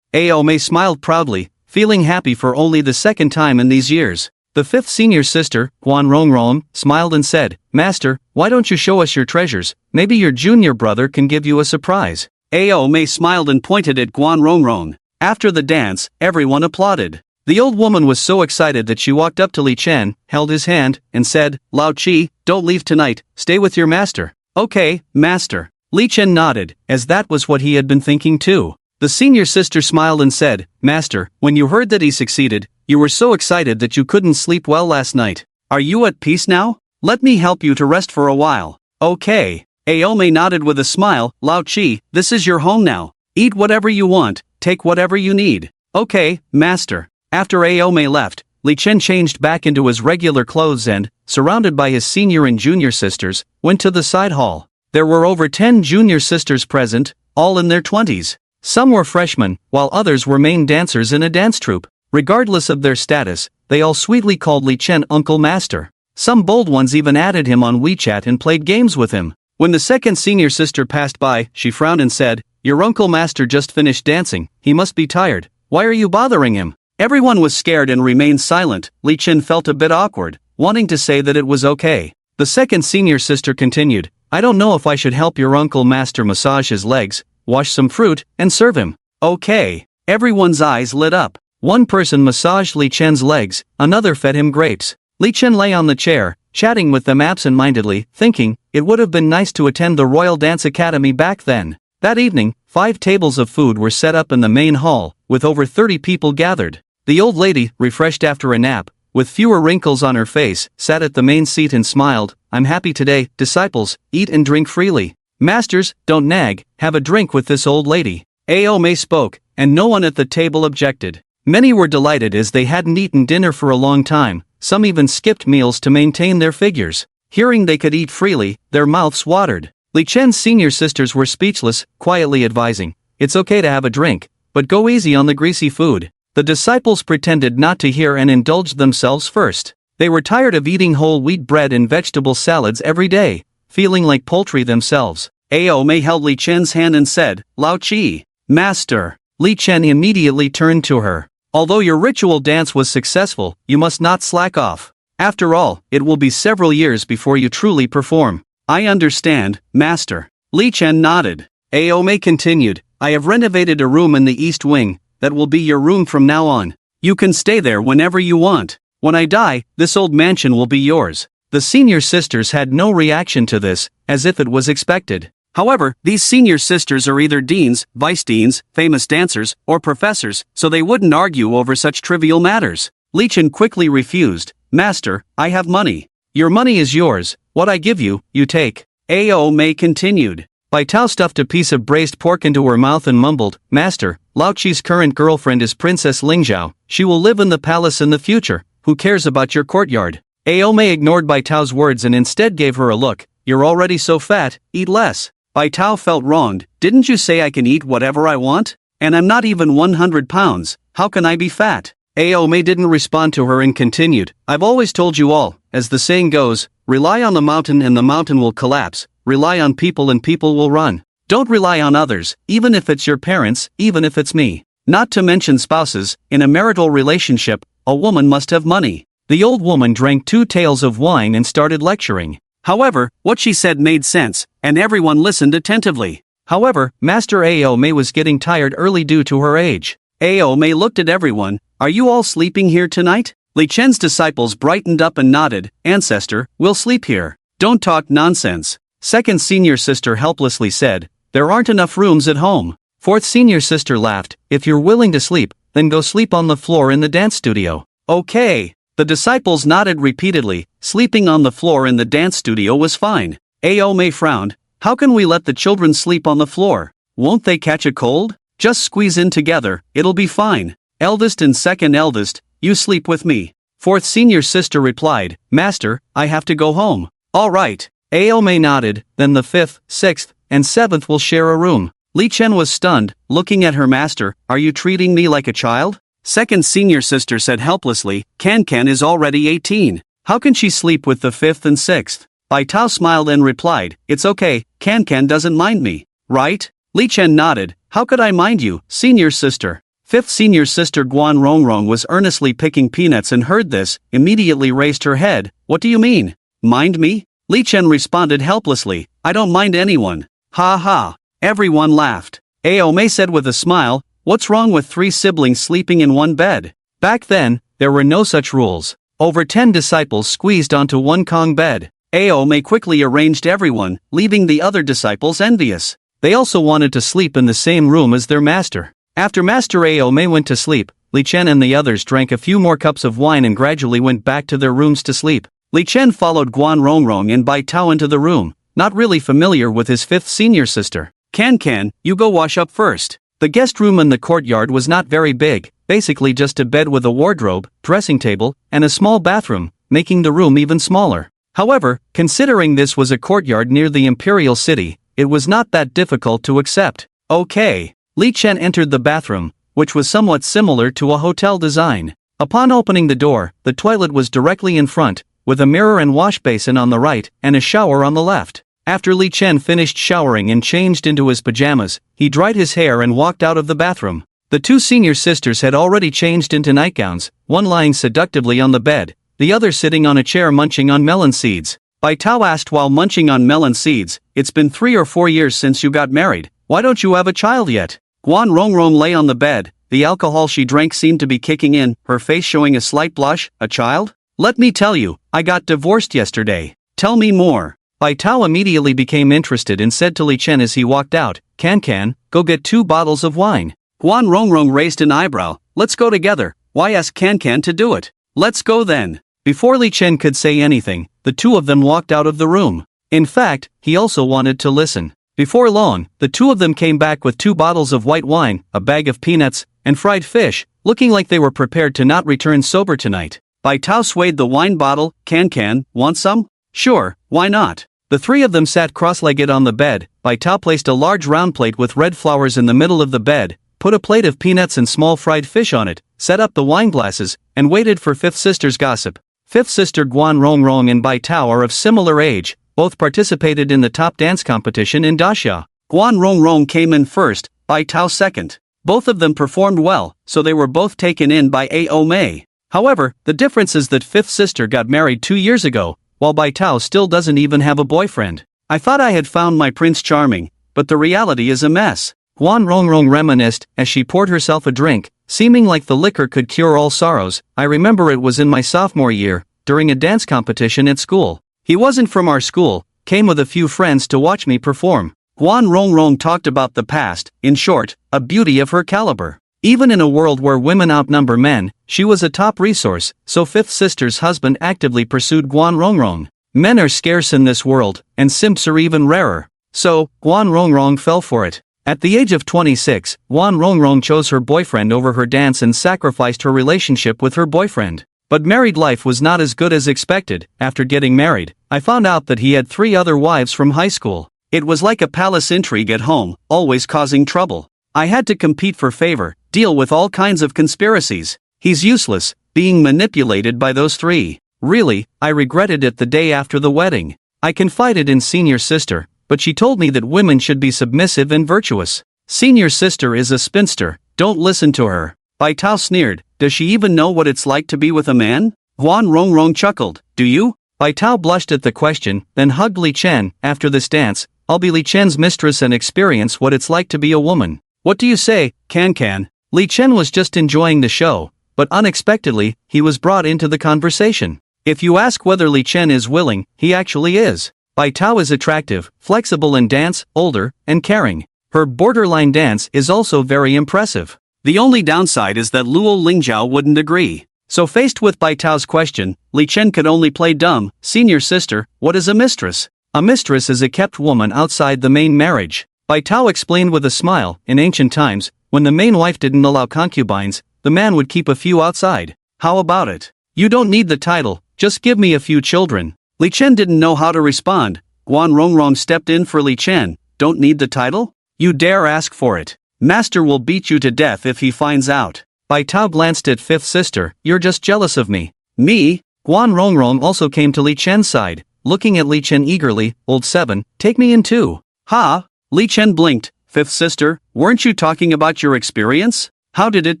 Ao Mei smiled proudly, feeling happy for only the second time in these years. The fifth senior sister, Guan Rongrong, smiled and said, "Master, why don't you show us your treasures? Maybe your junior brother can give you a surprise." Ao Mei smiled and pointed at Guan Rongrong. After the dance, everyone applauded. The old woman was so excited that she walked up to Li Chen, held his hand, and said, "Lao Chi, don't leave tonight, stay with your master." "Okay, master." Li Chen nodded, as that was what he had been thinking too. The senior sister smiled and said, "Master, when you heard that he succeeded, you were so excited that you couldn't sleep well last night. Are you at peace now? Let me help you to rest for a while." "Okay." Ao Mei nodded with a smile. "Lao Chi, this is your home now. Eat whatever you want, take whatever you need." "Okay, master." After Ao Mei left, Li Chen changed back into his regular clothes and, surrounded by his senior and junior sisters, went to the side hall. There were over 10 junior sisters present, all in their 20s. Some were freshmen, while others were main dancers in a dance troupe. Regardless of their status, they all sweetly called Li Chen Uncle Master. Some bold ones even added him on WeChat and played games with him. When the second senior sister passed by, she frowned and said, "Your Uncle Master just finished dancing, he must be tired. Why are you bothering him?" Everyone was scared and remained silent. Li Chen felt a bit awkward, wanting to say that it was okay. The second senior sister continued, "I don't know if I should help your Uncle Master massage his legs, wash some fruit, and serve him." "Okay." Everyone's eyes lit up. One person massaged Li Chen's legs, another fed him grapes. Li Chen lay on the chair, chatting with them absent-mindedly, thinking, it would have been nice to attend the Royal Dance Academy back then. That evening, 5 tables of food were set up in the main hall, with over 30 people gathered. The old lady, refreshed after a nap, with fewer wrinkles on her face, sat at the main seat and smiled, "I'm happy today, disciples, eat and drink freely. Masters, don't nag, have a drink with this old lady." Ao Mei spoke, and no one at the table objected. Many were delighted as they hadn't eaten dinner for a long time, some even skipped meals to maintain their figures. Hearing they could eat freely, their mouths watered. Li Chen's senior sisters were speechless, quietly advising, "It's okay to have a drink, but go easy on the greasy food." The disciples pretended not to hear and indulged themselves first. They were tired of eating whole wheat bread and vegetable salads every day, feeling like poultry themselves. Ao Mei held Li Chen's hand and said, "Lao Chi, master." Li Chen immediately turned to her. "Although your ritual dance was successful, you must not slack off. After all, it will be several years before you truly perform." "I understand, master." Li Chen nodded. Ao Mei continued, "I have renovated a room in the east wing, that will be your room from now on. You can stay there whenever you want. When I die, this old mansion will be yours." The senior sisters had no reaction to this, as if it was expected. However, these senior sisters are either deans, vice deans, famous dancers, or professors, so they wouldn't argue over such trivial matters. Li Chen quickly refused, "Master, I have money. Your money is yours, what I give you, you take." Ao Mei continued. Bai Tao stuffed a piece of braised pork into her mouth and mumbled, "Master, Lao Chi's current girlfriend is Princess Lingzhao. She will live in the palace in the future. Who cares about your courtyard?" Ao Mei ignored Bai Tao's words and instead gave her a look. "You're already so fat, eat less." Bai Tao felt wronged. "Didn't you say I can eat whatever I want? And I'm not even 100 pounds, how can I be fat?" Ao Mei didn't respond to her and continued, "I've always told you all, as the saying goes, rely on the mountain and the mountain will collapse, rely on people and people will run. Don't rely on others, even if it's your parents, even if it's me. Not to mention spouses, in a marital relationship, a woman must have money." The old woman drank 2 taels of wine and started lecturing. However, what she said made sense, and everyone listened attentively. However, Master Ao Mei was getting tired early due to her age. Ao Mei looked at everyone, "Are you all sleeping here tonight?" Li Chen's disciples brightened up and nodded, "Ancestor, we'll sleep here." "Don't talk nonsense." Second senior sister helplessly said, "There aren't enough rooms at home." Fourth senior sister laughed, "If you're willing to sleep, then go sleep on the floor in the dance studio." "Okay." The disciples nodded repeatedly. Sleeping on the floor in the dance studio was fine. Ao Mei frowned, "How can we let the children sleep on the floor? Won't they catch a cold? Just squeeze in together, it'll be fine. Eldest and second eldest, you sleep with me." Fourth senior sister replied, Master, I have to go home. All right. Aome nodded, then the fifth, sixth, and seventh will share a room. Li Chen was stunned, looking at her master. Are you treating me like a child? Second senior sister said helplessly, Can is already 18. How can she sleep with the fifth and sixth? Bai Tao smiled and replied, It's okay, Can doesn't mind me. Right? Li Chen nodded, How could I mind you, senior sister? Fifth senior sister Guan Rongrong was earnestly picking peanuts and heard this, immediately raised her head. What do you mean? Mind me? Li Chen responded helplessly, I don't mind anyone. Ha ha. Everyone laughed. Aome said with a smile, What's wrong with 3 siblings sleeping in one bed? Back then, there were no such rules. Over 10 disciples squeezed onto one Kong bed. Aome quickly arranged everyone, leaving the other disciples envious. They also wanted to sleep in the same room as their master. After Master Aome went to sleep, Li Chen and the others drank a few more cups of wine and gradually went back to their rooms to sleep. Li Chen followed Guan Rongrong and Bai Tao into the room, not really familiar with his fifth senior sister. Can, you go wash up first. The guest room in the courtyard was not very big, basically just a bed with a wardrobe, dressing table, and a small bathroom, making the room even smaller. However, considering this was a courtyard near the imperial city, it was not that difficult to accept. Okay. Li Chen entered the bathroom, which was somewhat similar to a hotel design. Upon opening the door, the toilet was directly in front, with a mirror and wash basin on the right, and a shower on the left. After Li Chen finished showering and changed into his pajamas, he dried his hair and walked out of the bathroom. The 2 senior sisters had already changed into nightgowns, one lying seductively on the bed, the other sitting on a chair munching on melon seeds. Bai Tao asked while munching on melon seeds, It's been 3 or 4 years since you got married, why don't you have a child yet? Guan Rongrong lay on the bed, the alcohol she drank seemed to be kicking in, her face showing a slight blush. A child? Let me tell you, I got divorced yesterday. Tell me more. Bai Tao immediately became interested and said to Li Chen as he walked out, Can, go get 2 bottles of wine. Guan Rongrong raised an eyebrow, Let's go together, why ask Can to do it? Let's go then. Before Li Chen could say anything, the 2 of them walked out of the room. In fact, he also wanted to listen. Before long, the 2 of them came back with 2 bottles of white wine, a bag of peanuts, and fried fish, looking like they were prepared to not return sober tonight. Bai Tao swayed the wine bottle. Can, want some? Sure, why not? The 3 of them sat cross-legged on the bed. Bai Tao placed a large round plate with red flowers in the middle of the bed, put a plate of peanuts and small fried fish on it, set up the wine glasses, and waited for fifth sister's gossip. Fifth sister Guan Rongrong and Bai Tao are of similar age. Both participated in the top dance competition in Daxia. Guan Rongrong came in first, Bai Tao second. Both of them performed well, so they were both taken in by Aome. However, the difference is that fifth sister got married 2 years ago, while Bai Tao still doesn't even have a boyfriend. I thought I had found my Prince Charming, but the reality is a mess. Guan Rongrong reminisced as she poured herself a drink, seeming like the liquor could cure all sorrows. I remember it was in my sophomore year, during a dance competition at school. He wasn't from our school, came with a few friends to watch me perform. Guan Rongrong talked about the past, in short, a beauty of her caliber. Even in a world where women outnumber men, she was a top resource, so fifth sister's husband actively pursued Guan Rongrong. Men are scarce in this world, and simps are even rarer. So, Guan Rongrong fell for it. At the age of 26, Guan Rongrong chose her boyfriend over her dance and sacrificed her relationship with her boyfriend. But married life was not as good as expected. After getting married, I found out that he had 3 other wives from high school. It was like a palace intrigue at home, always causing trouble. I had to compete for favor, deal with all kinds of conspiracies. He's useless, being manipulated by those 3. Really, I regretted it the day after the wedding. I confided in senior sister, but she told me that women should be submissive and virtuous. Senior sister is a spinster, don't listen to her. Bai Tao sneered, does she even know what it's like to be with a man? Guan Rongrong chuckled, do you? Bai Tao blushed at the question, then hugged Li Chen. After this dance, I'll be Li Chen's mistress and experience what it's like to be a woman. What do you say, Can? Li Chen was just enjoying the show, but unexpectedly, he was brought into the conversation. If you ask whether Li Chen is willing, he actually is. Bai Tao is attractive, flexible in dance, older, and caring. Her borderline dance is also very impressive. The only downside is that Luo Lingzhao wouldn't agree. So faced with Bai Tao's question, Li Chen could only play dumb. Senior sister, what is a mistress? A mistress is a kept woman outside the main marriage. Bai Tao explained with a smile, in ancient times, when the main wife didn't allow concubines, the man would keep a few outside. How about it? You don't need the title, just give me a few children. Li Chen didn't know how to respond. Guan Rongrong stepped in for Li Chen. Don't need the title? You dare ask for it. Master will beat you to death if he finds out. Bai Tao glanced at fifth sister. You're just jealous of me. Me? Guan Rongrong also came to Li Chen's side, looking at Li Chen eagerly. Old 7, take me in too. Ha? Li Chen blinked. Fifth sister, weren't you talking about your experience? How did it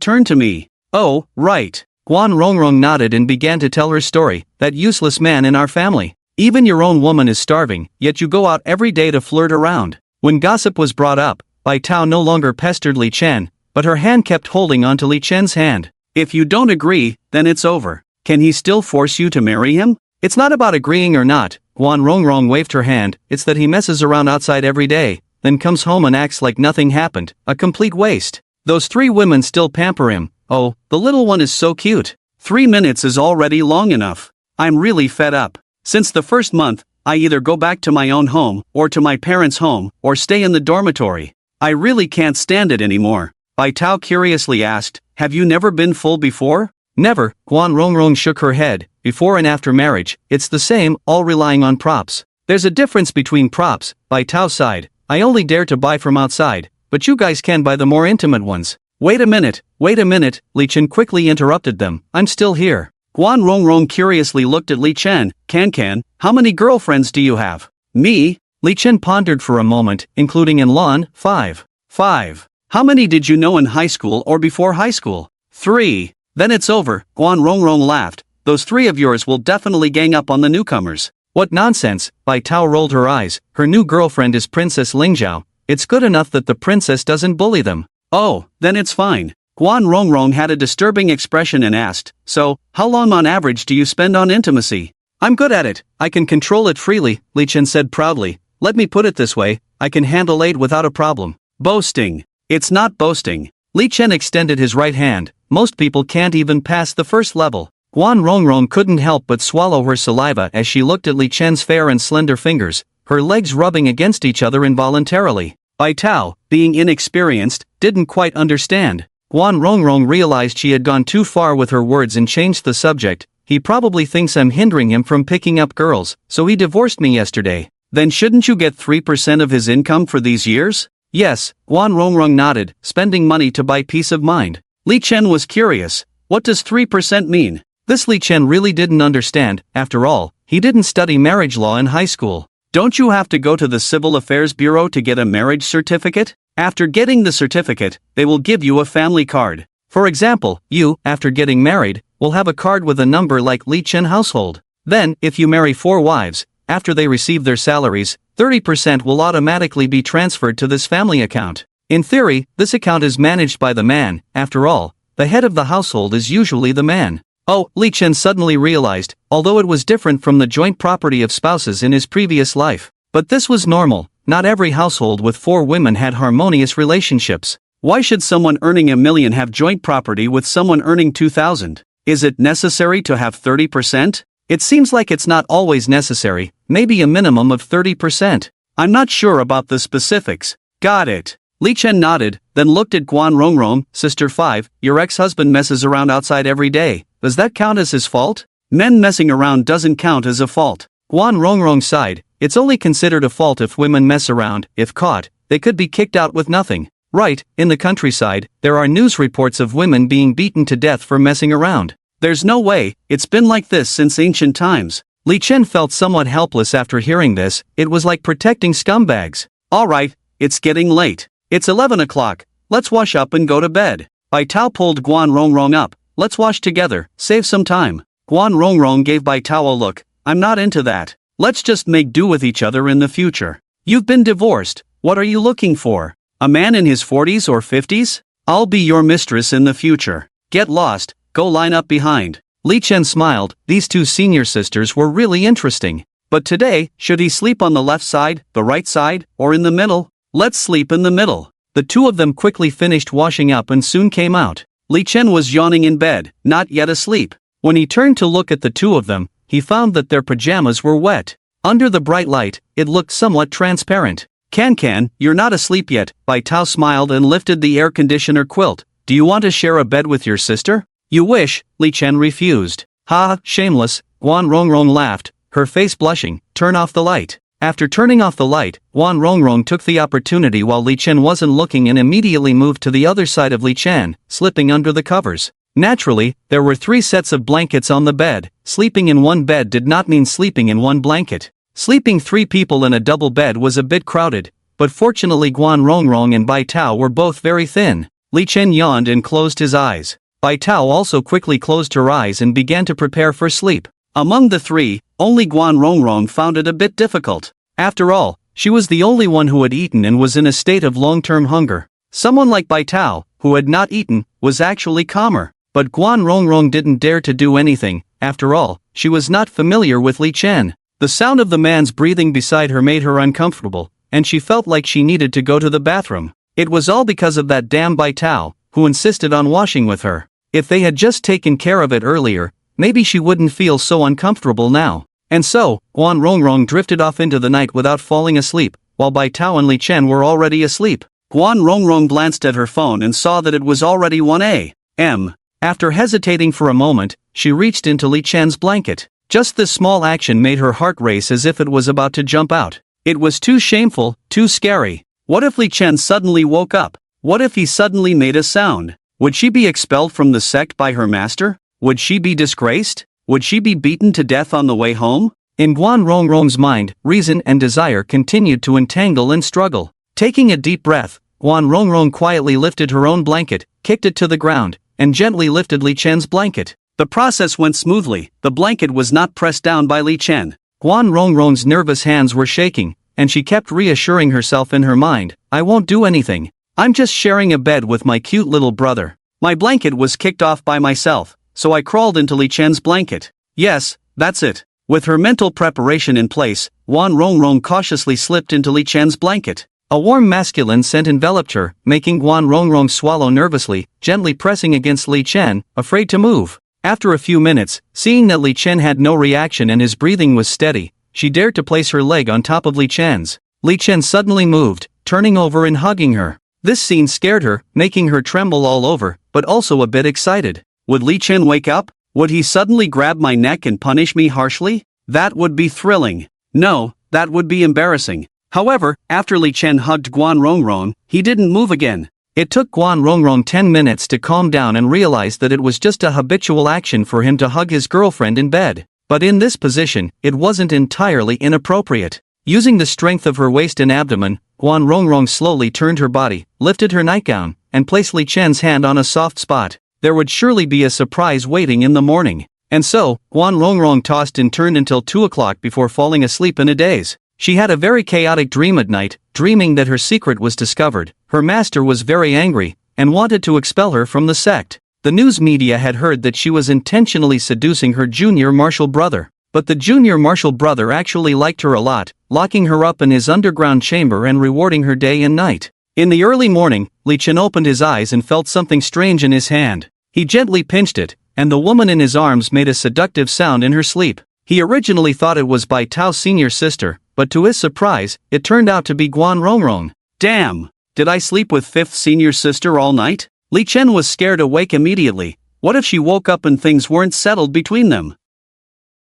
turn to me? Oh, right. Guan Rongrong nodded and began to tell her story. That useless man in our family. Even your own woman is starving, yet you go out every day to flirt around. When gossip was brought up, Bai Tao no longer pestered Li Chen, but her hand kept holding onto Li Chen's hand. If you don't agree, then it's over. Can he still force you to marry him? It's not about agreeing or not. Guan Rongrong waved her hand. It's that he messes around outside every day, then comes home and acts like nothing happened. A complete waste. Those 3 women still pamper him. Oh, the little one is so cute. 3 minutes is already long enough. I'm really fed up. Since the first month, I either go back to my own home, or to my parents' home, or stay in the dormitory. I really can't stand it anymore. Bai Tao curiously asked, have you never been full before? Never. Guan Rongrong shook her head. Before and after marriage, it's the same, all relying on props. There's a difference between props. Bai Tao sighed. I only dare to buy from outside, but you guys can buy the more intimate ones. Wait a minute, Li Chen quickly interrupted them. I'm still here. Guan Rongrong curiously looked at Li Chen. Can, how many girlfriends do you have? Me? Li Chen pondered for a moment, including in lawn, 5. 5. How many did you know in high school or before high school? 3. Then it's over. Guan Rongrong laughed. Those 3 of yours will definitely gang up on the newcomers. What nonsense. Bai Tao rolled her eyes. Her new girlfriend is Princess Lingzhao. It's good enough that the princess doesn't bully them. Oh, then it's fine. Guan Rongrong had a disturbing expression and asked, so, how long on average do you spend on intimacy? I'm good at it. I can control it freely, Li Chen said proudly. Let me put it this way, I can handle 8 without a problem. Boasting. It's not boasting. Li Chen extended his right hand. Most people can't even pass the first level. Guan Rongrong couldn't help but swallow her saliva as she looked at Li Chen's fair and slender fingers, her legs rubbing against each other involuntarily. Bai Tao, being inexperienced, didn't quite understand. Guan Rongrong realized she had gone too far with her words and changed the subject. He probably thinks I'm hindering him from picking up girls, so he divorced me yesterday. Then shouldn't you get 3% of his income for these years? Yes, Guan Rongrong nodded, spending money to buy peace of mind. Li Chen was curious. What does 3% mean? This Li Chen really didn't understand. After all, he didn't study marriage law in high school. Don't you have to go to the Civil Affairs Bureau to get a marriage certificate? After getting the certificate, they will give you a family card. For example, you, after getting married, will have a card with a number like Li Chen household. Then, if you marry 4 wives, after they receive their salaries, 30% will automatically be transferred to this family account. In theory, this account is managed by the man. After all, the head of the household is usually the man. Oh, Li Chen suddenly realized, although it was different from the joint property of spouses in his previous life. But this was normal. Not every household with 4 women had harmonious relationships. Why should someone earning $1 million have joint property with someone earning $2,000? Is it necessary to have 30%? It seems like it's not always necessary, maybe a minimum of 30%. I'm not sure about the specifics. Got it. Li Chen nodded, then looked at Guan Rongrong. Sister 5, your ex-husband messes around outside every day. Does that count as his fault? Men messing around doesn't count as a fault. Guan Rongrong sighed. It's only considered a fault if women mess around. If caught, they could be kicked out with nothing. Right, in the countryside, there are news reports of women being beaten to death for messing around. There's no way, it's been like this since ancient times. Li Chen felt somewhat helpless after hearing this. It was like protecting scumbags. Alright, it's getting late. It's 11 o'clock. Let's wash up and go to bed. Bai Tao pulled Guan Rongrong up. Let's wash together, save some time. Guan Rongrong gave Bai Tao a look. I'm not into that. Let's just make do with each other in the future. You've been divorced. What are you looking for? A man in his 40s or 50s? I'll be your mistress in the future. Get lost, go line up behind. Li Chen smiled. These 2 senior sisters were really interesting. But today, should he sleep on the left side, the right side, or in the middle? Let's sleep in the middle. The 2 of them quickly finished washing up and soon came out. Li Chen was yawning in bed, not yet asleep. When he turned to look at the 2 of them, he found that their pajamas were wet. Under the bright light, it looked somewhat transparent. Can, you're not asleep yet. Bai Tao smiled and lifted the air conditioner quilt. Do you want to share a bed with your sister? You wish, Li Chen refused. Ha, shameless, Guan Rongrong laughed, her face blushing. Turn off the light. After turning off the light, Guan Rongrong took the opportunity while Li Chen wasn't looking and immediately moved to the other side of Li Chen, slipping under the covers. Naturally, there were 3 sets of blankets on the bed. Sleeping in one bed did not mean sleeping in one blanket. Sleeping 3 people in a double bed was a bit crowded, but fortunately Guan Rongrong and Bai Tao were both very thin. Li Chen yawned and closed his eyes. Bai Tao also quickly closed her eyes and began to prepare for sleep. Among the 3, only Guan Rongrong found it a bit difficult. After all, she was the only one who had eaten and was in a state of long-term hunger. Someone like Bai Tao, who had not eaten, was actually calmer. But Guan Rongrong didn't dare to do anything. After all, she was not familiar with Li Chen. The sound of the man's breathing beside her made her uncomfortable, and she felt like she needed to go to the bathroom. It was all because of that damn Bai Tao, who insisted on washing with her. If they had just taken care of it earlier, maybe she wouldn't feel so uncomfortable now. And so, Guan Rongrong drifted off into the night without falling asleep, while Bai Tao and Li Chen were already asleep. Guan Rongrong glanced at her phone and saw that it was already 1 a.m. After hesitating for a moment, she reached into Li Chen's blanket. Just this small action made her heart race as if it was about to jump out. It was too shameful, too scary. What if Li Chen suddenly woke up? What if he suddenly made a sound? Would she be expelled from the sect by her master? Would she be disgraced? Would she be beaten to death on the way home? In Guan Rongrong's mind, reason and desire continued to entangle and struggle. Taking a deep breath, Guan Rongrong quietly lifted her own blanket, kicked it to the ground, and gently lifted Li Chen's blanket. The process went smoothly. The blanket was not pressed down by Li Chen. Guan Rongrong's nervous hands were shaking, and she kept reassuring herself in her mind, I won't do anything. I'm just sharing a bed with my cute little brother. My blanket was kicked off by myself, so I crawled into Li Chen's blanket. Yes, that's it. With her mental preparation in place, Guan Rongrong cautiously slipped into Li Chen's blanket. A warm masculine scent enveloped her, making Guan Rongrong swallow nervously, gently pressing against Li Chen, afraid to move. After a few minutes, seeing that Li Chen had no reaction and his breathing was steady, she dared to place her leg on top of Li Chen's. Li Chen suddenly moved, turning over and hugging her. This scene scared her, making her tremble all over, but also a bit excited. Would Li Chen wake up? Would he suddenly grab my neck and punish me harshly? That would be thrilling. No, that would be embarrassing. However, after Li Chen hugged Guan Rongrong, he didn't move again. It took Guan Rongrong 10 minutes to calm down and realize that it was just a habitual action for him to hug his girlfriend in bed. But in this position, it wasn't entirely inappropriate. Using the strength of her waist and abdomen, Guan Rongrong slowly turned her body, lifted her nightgown, and placed Li Chen's hand on a soft spot. There would surely be a surprise waiting in the morning. And so, Guan Rongrong tossed and turned until 2 o'clock before falling asleep in a daze. She had a very chaotic dream at night, dreaming that her secret was discovered. Her master was very angry, and wanted to expel her from the sect. The news media had heard that she was intentionally seducing her junior martial brother. But the junior martial brother actually liked her a lot, locking her up in his underground chamber and rewarding her day and night. In the early morning, Li Chen opened his eyes and felt something strange in his hand. He gently pinched it, and the woman in his arms made a seductive sound in her sleep. He originally thought it was Bai Tao's senior sister, but to his surprise, it turned out to be Guan Rongrong. Damn! Did I sleep with 5th senior sister all night? Li Chen was scared awake immediately. What if she woke up and things weren't settled between them?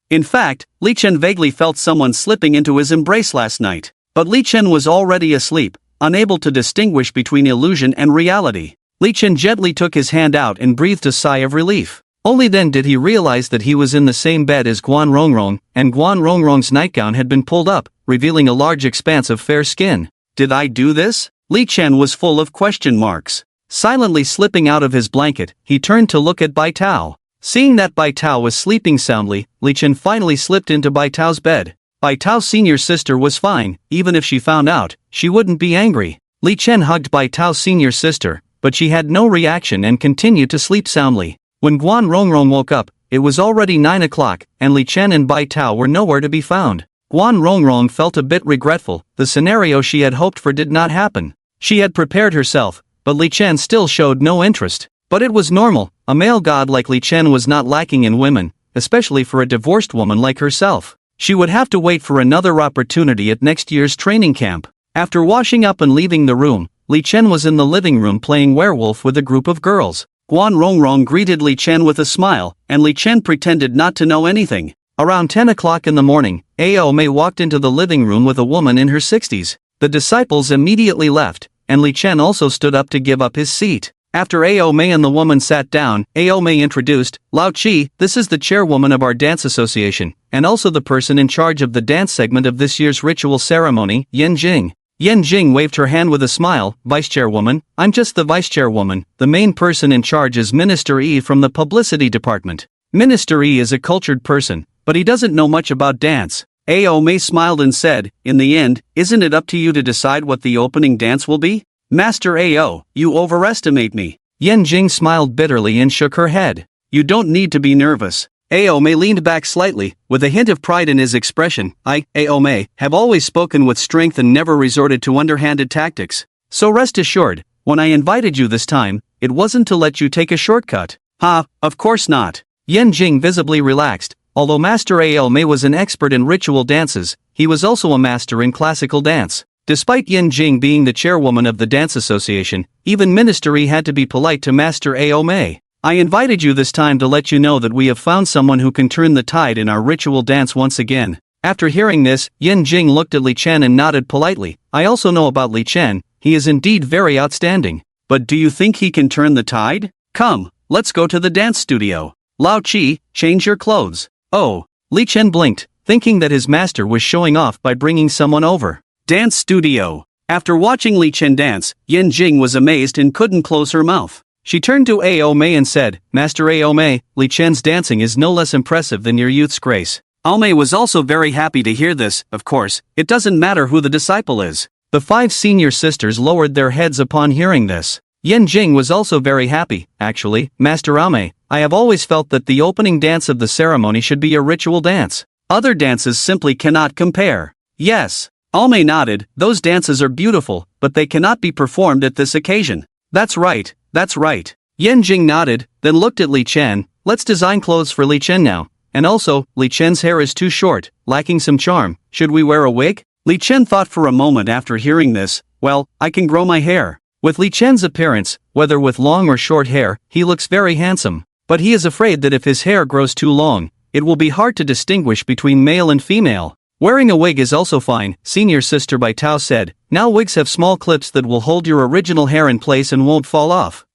In fact, Li Chen vaguely felt someone slipping into his embrace last night. But Li Chen was already asleep, unable to distinguish between illusion and reality. Li Chen gently took his hand out and breathed a sigh of relief. Only then did he realize that he was in the same bed as Guan Rongrong, and Guan Rongrong's nightgown had been pulled up, revealing a large expanse of fair skin. Did I do this? Li Chen was full of question marks. Silently slipping out of his blanket, he turned to look at Bai Tao. Seeing that Bai Tao was sleeping soundly, Li Chen finally slipped into Bai Tao's bed. Bai Tao's senior sister was fine. Even if she found out, she wouldn't be angry. Li Chen hugged Bai Tao's senior sister, but she had no reaction and continued to sleep soundly. When Guan Rongrong woke up, it was already 9 o'clock, and Li Chen and Bai Tao were nowhere to be found. Guan Rongrong felt a bit regretful. The scenario she had hoped for did not happen. She had prepared herself, but Li Chen still showed no interest. But it was normal. A male god like Li Chen was not lacking in women, especially for a divorced woman like herself. She would have to wait for another opportunity at next year's training camp. After washing up and leaving the room, Li Chen was in the living room playing werewolf with a group of girls. Guan Rongrong greeted Li Chen with a smile, and Li Chen pretended not to know anything. Around 10 o'clock in the morning, Ao Mei walked into the living room with a woman in her 60s. The disciples immediately left, and Li Chen also stood up to give up his seat. After Ao Mei and the woman sat down, Ao Mei introduced, Lao Chi, this is the chairwoman of our dance association, and also the person in charge of the dance segment of this year's ritual ceremony, Yan Jing. Yan Jing waved her hand with a smile, Vice Chairwoman, I'm just the Vice Chairwoman, the main person in charge is Minister Yi from the publicity department. Minister Yi is a cultured person, but he doesn't know much about dance. Ao Mei smiled and said, in the end, isn't it up to you to decide what the opening dance will be? Master Ao, you overestimate me. Yan Jing smiled bitterly and shook her head. You don't need to be nervous. Ao Mei leaned back slightly, with a hint of pride in his expression. I, Ao Mei, have always spoken with strength and never resorted to underhanded tactics. So rest assured, when I invited you this time, it wasn't to let you take a shortcut. Ha, of course not. Yan Jing visibly relaxed. Although Master Ao Mei was an expert in ritual dances, he was also a master in classical dance. Despite Yan Jing being the chairwoman of the dance association, even Minister Yi had to be polite to Master Ao Mei. I invited you this time to let you know that we have found someone who can turn the tide in our ritual dance once again. After hearing this, Yan Jing looked at Li Chen and nodded politely. I also know about Li Chen, he is indeed very outstanding. But do you think he can turn the tide? Come, let's go to the dance studio. Lao Chi, change your clothes. Oh, Li Chen blinked, thinking that his master was showing off by bringing someone over. Dance studio. After watching Li Chen dance, Yan Jing was amazed and couldn't close her mouth. She turned to Ao Mei and said, Master Ao Mei, Li Chen's dancing is no less impressive than your youth's grace. Ao Mei was also very happy to hear this. Of course, it doesn't matter who the disciple is. The 5 senior sisters lowered their heads upon hearing this. Yan Jing was also very happy. Actually, Master Ao Mei, I have always felt that the opening dance of the ceremony should be a ritual dance. Other dances simply cannot compare. Yes. Ao Mei nodded, those dances are beautiful, but they cannot be performed at this occasion. That's right. That's right. Yan Jing nodded, then looked at Li Chen. Let's design clothes for Li Chen now. And also, Li Chen's hair is too short, lacking some charm. Should we wear a wig? Li Chen thought for a moment after hearing this. Well, I can grow my hair. With Li Chen's appearance, whether with long or short hair, he looks very handsome. But he is afraid that if his hair grows too long, it will be hard to distinguish between male and female. Wearing a wig is also fine, senior sister Bai Tao said. Now wigs have small clips that will hold your original hair in place and won't fall off.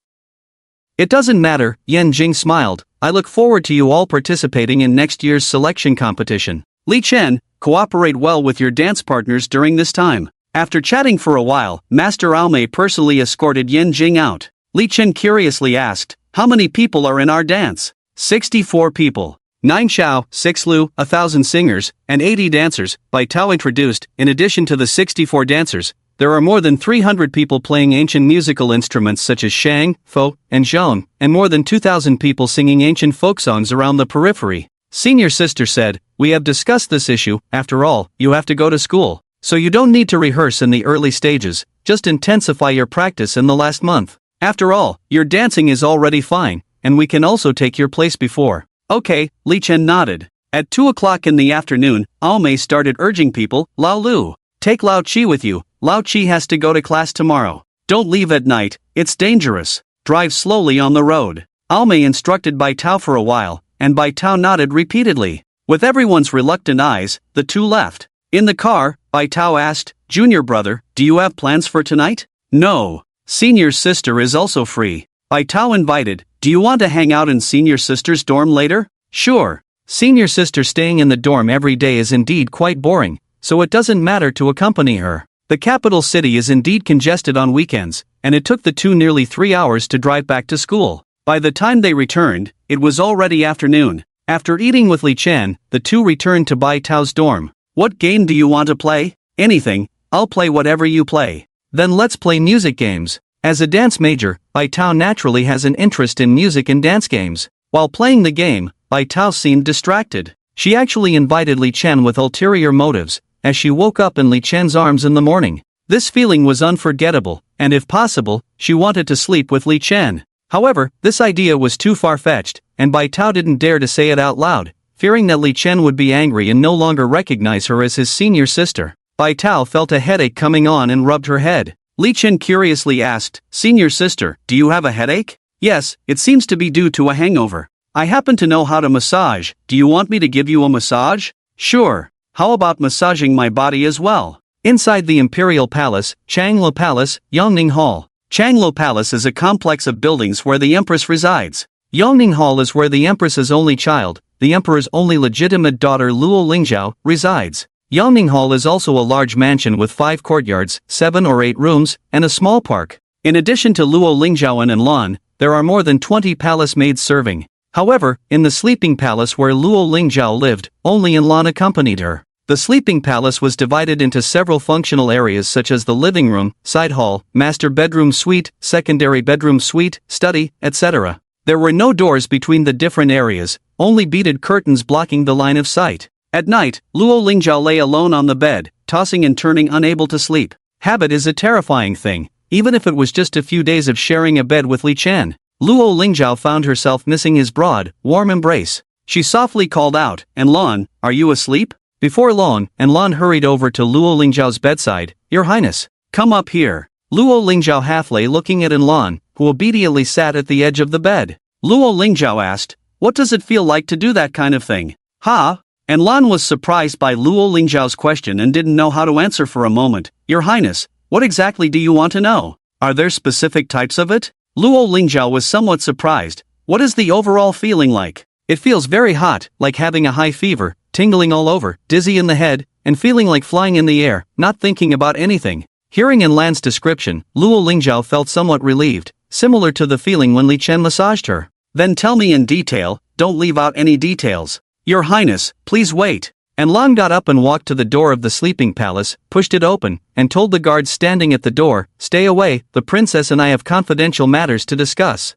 It doesn't matter, Yan Jing smiled. I look forward to you all participating in next year's selection competition. Li Chen, cooperate well with your dance partners during this time. After chatting for a while, Master Ao Mei personally escorted Yan Jing out. Li Chen curiously asked, how many people are in our dance? 64 people. 9 Xiao, 6 Lu, 1,000 singers, and 80 dancers, Bai Tao introduced. In addition to the 64 dancers, there are more than 300 people playing ancient musical instruments such as shang, fo, and zhong, and more than 2,000 people singing ancient folk songs around the periphery. Senior sister said, we have discussed this issue. After all, you have to go to school, so you don't need to rehearse in the early stages, just intensify your practice in the last month. After all, your dancing is already fine, and we can also take your place before. Okay, Li Chen nodded. At 2 o'clock in the afternoon, Ao Mei started urging people, Lao Lu, take Lao Chi with you. Lao Chi has to go to class tomorrow. Don't leave at night, it's dangerous. Drive slowly on the road. Ao Mei instructed Bai Tao for a while, and Bai Tao nodded repeatedly. With everyone's reluctant eyes, the two left. In the car, Bai Tao asked, Junior brother, do you have plans for tonight? No. Senior sister is also free. Bai Tao invited, do you want to hang out in senior sister's dorm later? Sure. Senior sister staying in the dorm every day is indeed quite boring, so it doesn't matter to accompany her. The capital city is indeed congested on weekends, and it took the two nearly 3 hours to drive back to school. By the time they returned, it was already afternoon. After eating with Li Chen, the two returned to Bai Tao's dorm. What game do you want to play? Anything, I'll play whatever you play. Then let's play music games. As a dance major, Bai Tao naturally has an interest in music and dance games. While playing the game, Bai Tao seemed distracted. She actually invited Li Chen with ulterior motives, as she woke up in Li Chen's arms in the morning. This feeling was unforgettable, and if possible, she wanted to sleep with Li Chen. However, this idea was too far-fetched, and Bai Tao didn't dare to say it out loud, fearing that Li Chen would be angry and no longer recognize her as his senior sister. Bai Tao felt a headache coming on and rubbed her head. Li Chen curiously asked, Senior sister, do you have a headache? Yes, it seems to be due to a hangover. I happen to know how to massage. Do you want me to give you a massage? Sure. How about massaging my body as well? Inside the Imperial Palace, Changlo Palace, Yongning Hall. Changlo Palace is a complex of buildings where the Empress resides. Yongning Hall is where the Empress's only child, the Emperor's only legitimate daughter Luo Lingzhao, resides. Yongning Hall is also a large mansion with 5 courtyards, 7 or 8 rooms, and a small park. In addition to Luo Lingzhao and Lan, there are more than 20 palace maids serving. However, in the sleeping palace where Luo Lingzhao lived, only Lan accompanied her. The sleeping palace was divided into several functional areas such as the living room, side hall, master bedroom suite, secondary bedroom suite, study, etc. There were no doors between the different areas, only beaded curtains blocking the line of sight. At night, Luo Lingzhao lay alone on the bed, tossing and turning, unable to sleep. Habit is a terrifying thing, even if it was just a few days of sharing a bed with Li Chen. Luo Lingzhao found herself missing his broad, warm embrace. She softly called out, "Lan, are you asleep?" Before long, Lan hurried over to Luo Lingzhao's bedside. "Your Highness, come up here." Luo Lingzhao half lay looking at Lan, who obediently sat at the edge of the bed. Luo Lingzhao asked, "What does it feel like to do that kind of thing?" "Ha?" Lan was surprised by Luo Lingzhao's question and didn't know how to answer for a moment. "Your Highness, what exactly do you want to know? Are there specific types of it?" Luo Lingzhao was somewhat surprised. "What is the overall feeling like?" "It feels very hot, like having a high fever, tingling all over, dizzy in the head, and feeling like flying in the air, not thinking about anything." Hearing Lan's description, Luo Lingzhao felt somewhat relieved, similar to the feeling when Li Chen massaged her. "Then tell me in detail, don't leave out any details." "Your Highness, please wait." Lan got up and walked to the door of the sleeping palace, pushed it open, and told the guards standing at the door, "Stay away, the princess and I have confidential matters to discuss."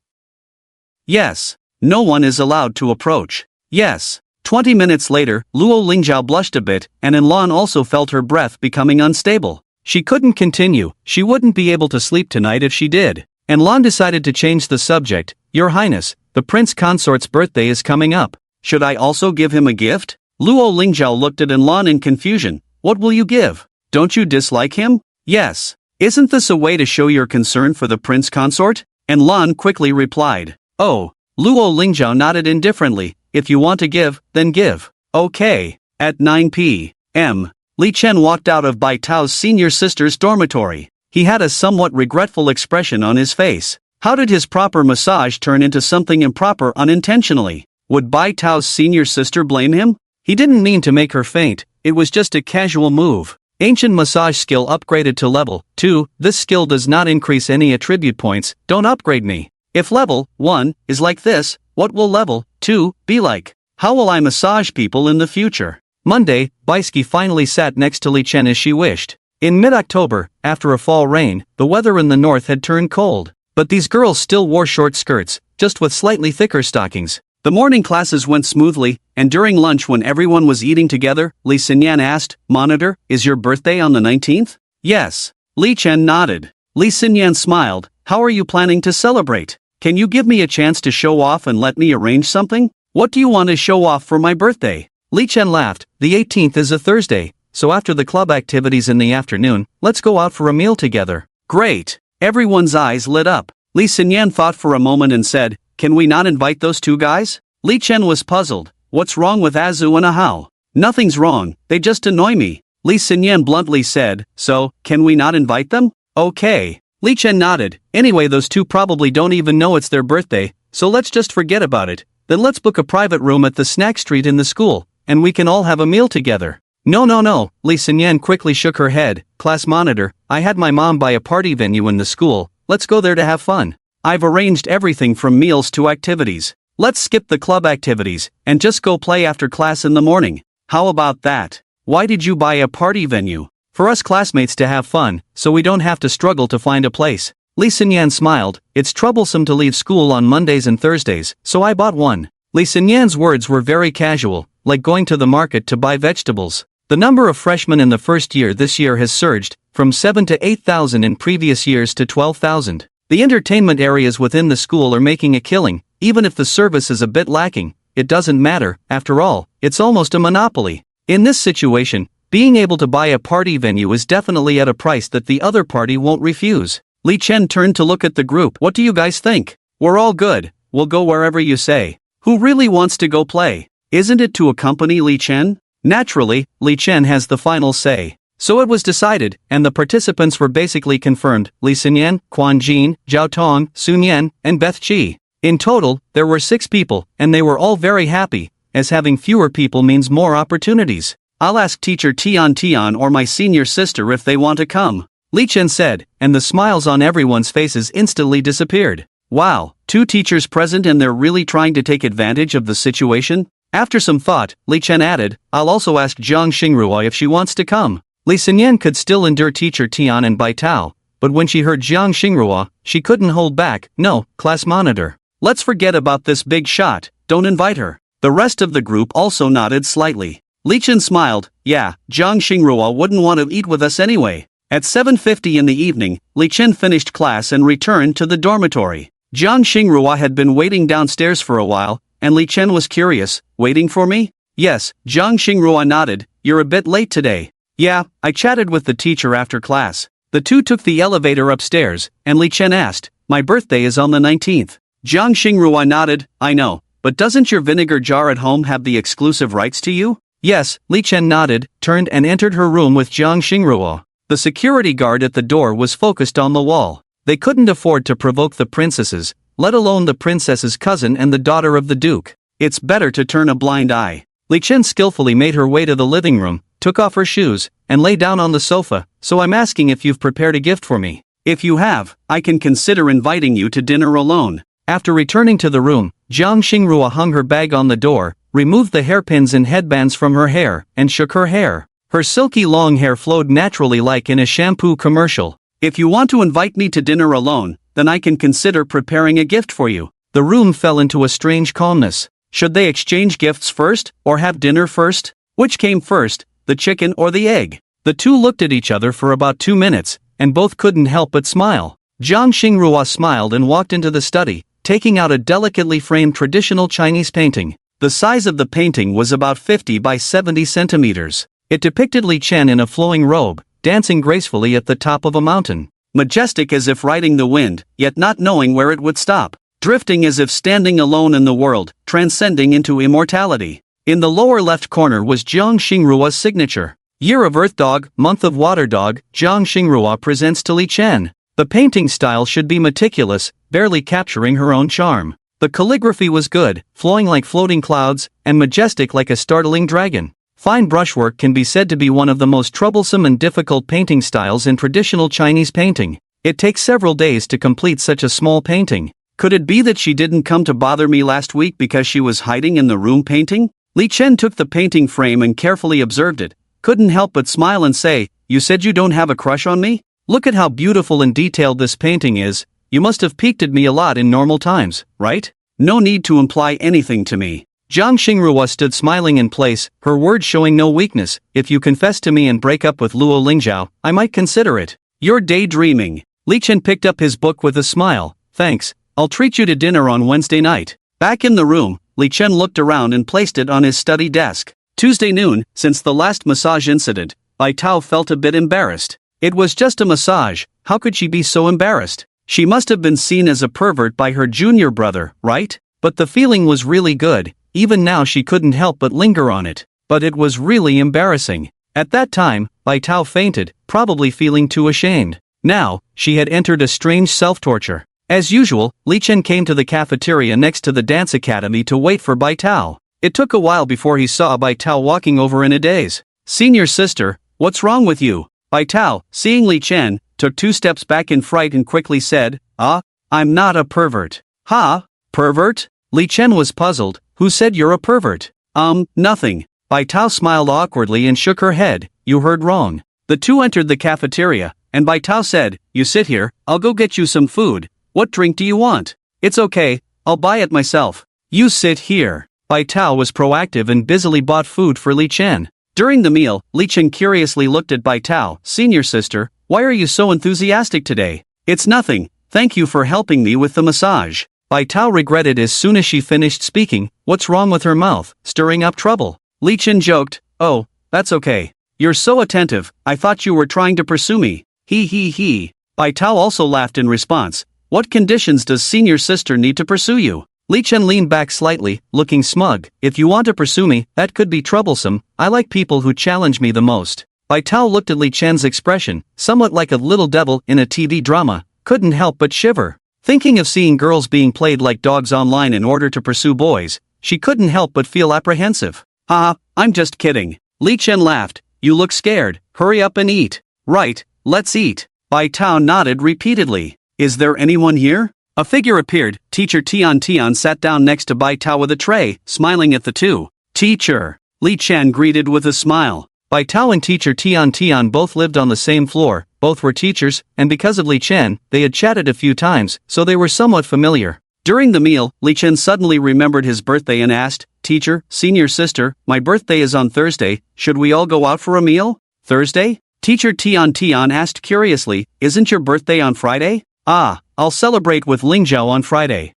"Yes. No one is allowed to approach." "Yes." 20 minutes later, Luo Lingzhao blushed a bit, and Lan also felt her breath becoming unstable. She couldn't continue, she wouldn't be able to sleep tonight if she did. Lan decided to change the subject. "Your Highness, the prince consort's birthday is coming up. Should I also give him a gift?" Luo Lingzhao looked at Lan in confusion. "What will you give? Don't you dislike him?" "Yes. Isn't this a way to show your concern for the prince consort?" Lan quickly replied. "Oh." Luo Lingzhao nodded indifferently. "If you want to give, then give." "Okay." At 9 p.m., Li Chen walked out of Bai Tao's senior sister's dormitory. He had a somewhat regretful expression on his face. How did his proper massage turn into something improper unintentionally? Would Bai Tao's senior sister blame him? He didn't mean to make her faint, it was just a casual move. Ancient massage skill upgraded to level 2, this skill does not increase any attribute points, don't upgrade me. If level 1 is like this, what will level 2 be like? How will I massage people in the future? Monday, Baisky finally sat next to Li Chen as she wished. In mid-October, after a fall rain, the weather in the north had turned cold. But these girls still wore short skirts, just with slightly thicker stockings. The morning classes went smoothly, and during lunch when everyone was eating together, Li Xinyan asked, "Monitor, is your birthday on the 19th? "Yes." Li Chen nodded. Li Xinyan smiled. "How are you planning to celebrate? Can you give me a chance to show off and let me arrange something? What do you want to show off for my birthday?" Li Chen laughed. "The 18th is a Thursday, so after the club activities in the afternoon, let's go out for a meal together." "Great." Everyone's eyes lit up. Li Xinyan thought for a moment and said, "Can we not invite those two guys?" Li Chen was puzzled. "What's wrong with Azu and Ahao?" "Nothing's wrong, they just annoy me." Li Xinyan bluntly said, "So, can we not invite them?" "Okay." Li Chen nodded. "Anyway, those two probably don't even know it's their birthday, so let's just forget about it. Then let's book a private room at the snack street in the school, and we can all have a meal together." No, Li Xinyan quickly shook her head. "Class monitor, I had my mom buy a party venue in the school, let's go there to have fun. I've arranged everything from meals to activities. Let's skip the club activities, and just go play after class in the morning. How about that?" "Why did you buy a party venue?" "For us classmates to have fun, so we don't have to struggle to find a place." Li Xinyan smiled. "It's troublesome to leave school on Mondays and Thursdays, so I bought one." Li Xinyan's words were very casual, like going to the market to buy vegetables. The number of freshmen in the first year this year has surged, from 7 to 8,000 in previous years to 12,000. The entertainment areas within the school are making a killing, even if the service is a bit lacking, it doesn't matter, after all, it's almost a monopoly. In this situation, being able to buy a party venue is definitely at a price that the other party won't refuse. Li Chen turned to look at the group. "What do you guys think? We're all good, we'll go wherever you say. Who really wants to go play? Isn't it to accompany Li Chen? Naturally, Li Chen has the final say. So it was decided, and the participants were basically confirmed: Li Xinyan, Quan Jin, Zhao Tong, Sun Yan, and Beth Chi. In total, there were 6 people, and they were all very happy, as having fewer people means more opportunities. I'll ask teacher Tian or my senior sister if they want to come, Li Chen said, and the smiles on everyone's faces instantly disappeared. Wow, 2 teachers present and they're really trying to take advantage of the situation? After some thought, Li Chen added, I'll also ask Jiang Xingrua if she wants to come. Li Xinyan could still endure teacher Tian and Bai Tao, but when she heard Jiang Xingrua, she couldn't hold back. No, class monitor. Let's forget about this big shot, don't invite her. The rest of the group also nodded slightly. Li Chen smiled, yeah, Jiang Xingrua wouldn't want to eat with us anyway. At 7:50 in the evening, Li Chen finished class and returned to the dormitory. Jiang Xingrua had been waiting downstairs for a while, and Li Chen was curious, waiting for me? Yes, Jiang Xingrua nodded, you're a bit late today. Yeah, I chatted with the teacher after class. The 2 took the elevator upstairs, and Li Chen asked, my birthday is on the 19th. Jiang Xingrua nodded, I know, but doesn't your vinegar jar at home have the exclusive rights to you? Yes, Li Chen nodded, turned and entered her room with Jiang Xingrua. The security guard at the door was focused on the wall. They couldn't afford to provoke the princesses, let alone the princess's cousin and the daughter of the duke. It's better to turn a blind eye. Li Chen skillfully made her way to the living room, took off her shoes, and lay down on the sofa. So I'm asking if you've prepared a gift for me. If you have, I can consider inviting you to dinner alone. After returning to the room, Jiang Xingrua hung her bag on the door, removed the hairpins and headbands from her hair, and shook her hair. Her silky long hair flowed naturally like in a shampoo commercial. If you want to invite me to dinner alone, then I can consider preparing a gift for you. The room fell into a strange calmness. Should they exchange gifts first, or have dinner first? Which came first, the chicken or the egg? The 2 looked at each other for about 2 minutes, and both couldn't help but smile. Jiang Xingrua smiled and walked into the study, taking out a delicately framed traditional Chinese painting. The size of the painting was about 50 by 70 centimeters. It depicted Li Chen in a flowing robe, dancing gracefully at the top of a mountain. Majestic as if riding the wind, yet not knowing where it would stop. Drifting as if standing alone in the world, transcending into immortality. In the lower left corner was Jiang Xingrua's signature. Year of Earth Dog, Month of Water Dog, Jiang Xingrua presents to Li Chen. The painting style should be meticulous, barely capturing her own charm. The calligraphy was good, flowing like floating clouds, and majestic like a startling dragon. Fine brushwork can be said to be one of the most troublesome and difficult painting styles in traditional Chinese painting. It takes several days to complete such a small painting. Could it be that she didn't come to bother me last week because she was hiding in the room painting? Li Chen took the painting frame and carefully observed it, couldn't help but smile and say, you said you don't have a crush on me? Look at how beautiful and detailed this painting is. You must have peeked at me a lot in normal times, right? No need to imply anything to me. Jiang Xingrua stood smiling in place, her words showing no weakness. If you confess to me and break up with Luo Lingzhao, I might consider it. You're daydreaming. Li Chen picked up his book with a smile. Thanks, I'll treat you to dinner on Wednesday night. Back in the room, Li Chen looked around and placed it on his study desk. Tuesday noon, since the last massage incident, Bai Tao felt a bit embarrassed. It was just a massage, how could she be so embarrassed? She must have been seen as a pervert by her junior brother, right? But the feeling was really good. Even now she couldn't help but linger on it. But it was really embarrassing. At that time, Bai Tao fainted, probably feeling too ashamed. Now, she had entered a strange self-torture. As usual, Li Chen came to the cafeteria next to the dance academy to wait for Bai Tao. It took a while before he saw Bai Tao walking over in a daze. Senior sister, what's wrong with you? Bai Tao, seeing Li Chen, took 2 steps back in fright and quickly said, I'm not a pervert. Ha? Pervert? Li Chen was puzzled. Who said you're a pervert? Nothing. Bai Tao smiled awkwardly and shook her head. You heard wrong. The 2 entered the cafeteria, and Bai Tao said, you sit here, I'll go get you some food. What drink do you want? It's okay, I'll buy it myself. You sit here. Bai Tao was proactive and busily bought food for Li Chen. During the meal, Li Chen curiously looked at Bai Tao. Senior sister, why are you so enthusiastic today? It's nothing, thank you for helping me with the massage. Bai Tao regretted as soon as she finished speaking. What's wrong with her mouth, stirring up trouble? Li Chen joked, oh, that's okay. You're so attentive, I thought you were trying to pursue me. He. Bai Tao also laughed in response. What conditions does senior sister need to pursue you? Li Chen leaned back slightly, looking smug. If you want to pursue me, that could be troublesome. I like people who challenge me the most. Bai Tao looked at Li Chen's expression, somewhat like a little devil in a TV drama, couldn't help but shiver. Thinking of seeing girls being played like dogs online in order to pursue boys, she couldn't help but feel apprehensive. I'm just kidding. Li Chen laughed. You look scared. Hurry up and eat. Right, let's eat. Bai Tao nodded repeatedly. Is there anyone here? A figure appeared. Teacher Tian sat down next to Bai Tao with a tray, smiling at the two. Teacher. Li Chen greeted with a smile. Bai Tao and teacher Tian both lived on the same floor, both were teachers, and because of Li Chen, they had chatted a few times, so they were somewhat familiar. During the meal, Li Chen suddenly remembered his birthday and asked, Teacher, senior sister, my birthday is on Thursday, should we all go out for a meal? Thursday? Teacher Tian asked curiously, isn't your birthday on Friday? I'll celebrate with Lingzhao on Friday.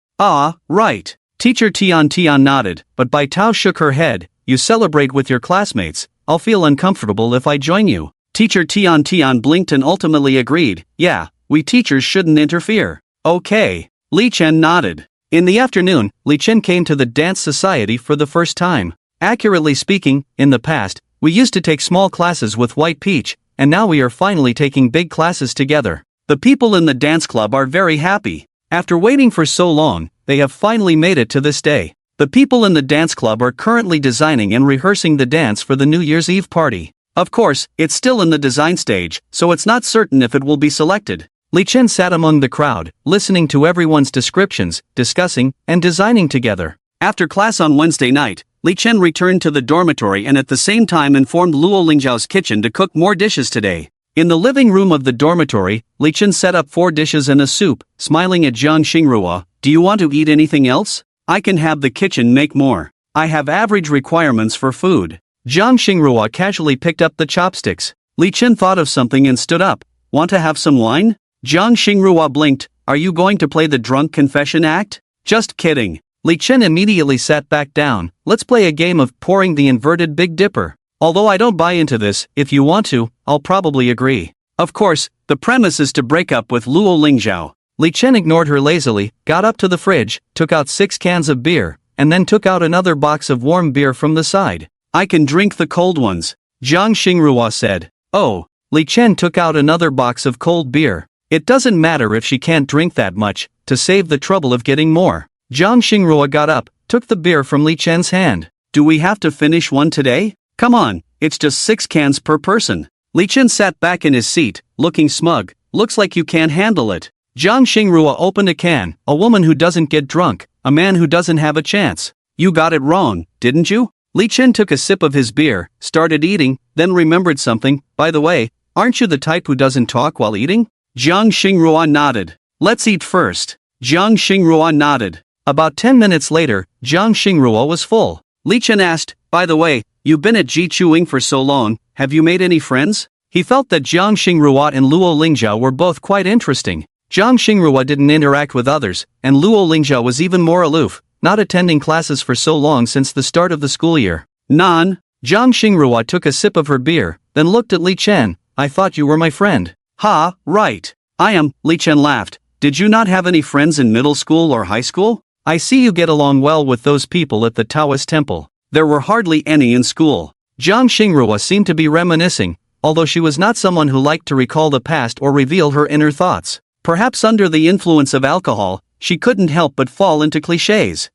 Right. Teacher Tian nodded, but Bai Tao shook her head. You celebrate with your classmates. I'll feel uncomfortable if I join you. Teacher Tian blinked and ultimately agreed. Yeah, we teachers shouldn't interfere. Okay. Li Chen nodded. In the afternoon, Li Chen came to the dance society for the first time. Accurately speaking, in the past, we used to take small classes with White Peach, and now we are finally taking big classes together. The people in the dance club are very happy. After waiting for so long, they have finally made it to this day. The people in the dance club are currently designing and rehearsing the dance for the New Year's Eve party. Of course, it's still in the design stage, so it's not certain if it will be selected. Li Chen sat among the crowd, listening to everyone's descriptions, discussing, and designing together. After class on Wednesday night, Li Chen returned to the dormitory and at the same time informed Luo Lingzhao's kitchen to cook more dishes today. In the living room of the dormitory, Li Chen set up 4 dishes and a soup, smiling at Jiang Xingrua. Do you want to eat anything else? I can have the kitchen make more. I have average requirements for food. Jiang Xingrua casually picked up the chopsticks. Li Chen thought of something and stood up. Want to have some wine? Jiang Xingrua blinked. Are you going to play the drunk confession act? Just kidding. Li Chen immediately sat back down. Let's play a game of pouring the inverted Big Dipper. Although I don't buy into this, if you want to, I'll probably agree. Of course, the premise is to break up with Luo Lingzhao. Li Chen ignored her lazily, got up to the fridge, took out 6 cans of beer, and then took out another box of warm beer from the side. I can drink the cold ones, Jiang Xingrua said. Oh. Li Chen took out another box of cold beer. It doesn't matter if she can't drink that much, to save the trouble of getting more. Jiang Xingrua got up, took the beer from Li Chen's hand. Do we have to finish one today? Come on, it's just 6 cans per person. Li Chen sat back in his seat, looking smug. Looks like you can't handle it. Jiang Xingrua opened a can. A woman who doesn't get drunk, a man who doesn't have a chance. You got it wrong, didn't you? Li Chen took a sip of his beer, started eating, then remembered something. By the way, aren't you the type who doesn't talk while eating? Jiang Xingrua nodded. Let's eat first. Jiang Xingrua nodded. About 10 minutes later, Jiang Xingrua was full. Li Chen asked, by the way, you've been at Jichuing for so long, have you made any friends? He felt that Jiang Xingrua and Luo Lingzhao were both quite interesting. Jiang Xingrua didn't interact with others, and Luo Lingzhao was even more aloof, not attending classes for so long since the start of the school year. Nan. Jiang Xingrua took a sip of her beer, then looked at Li Chen. I thought you were my friend. Ha, right. I am, Li Chen laughed. Did you not have any friends in middle school or high school? I see you get along well with those people at the Taoist temple. There were hardly any in school. Jiang Xingrua seemed to be reminiscing, although she was not someone who liked to recall the past or reveal her inner thoughts. Perhaps under the influence of alcohol, she couldn't help but fall into clichés.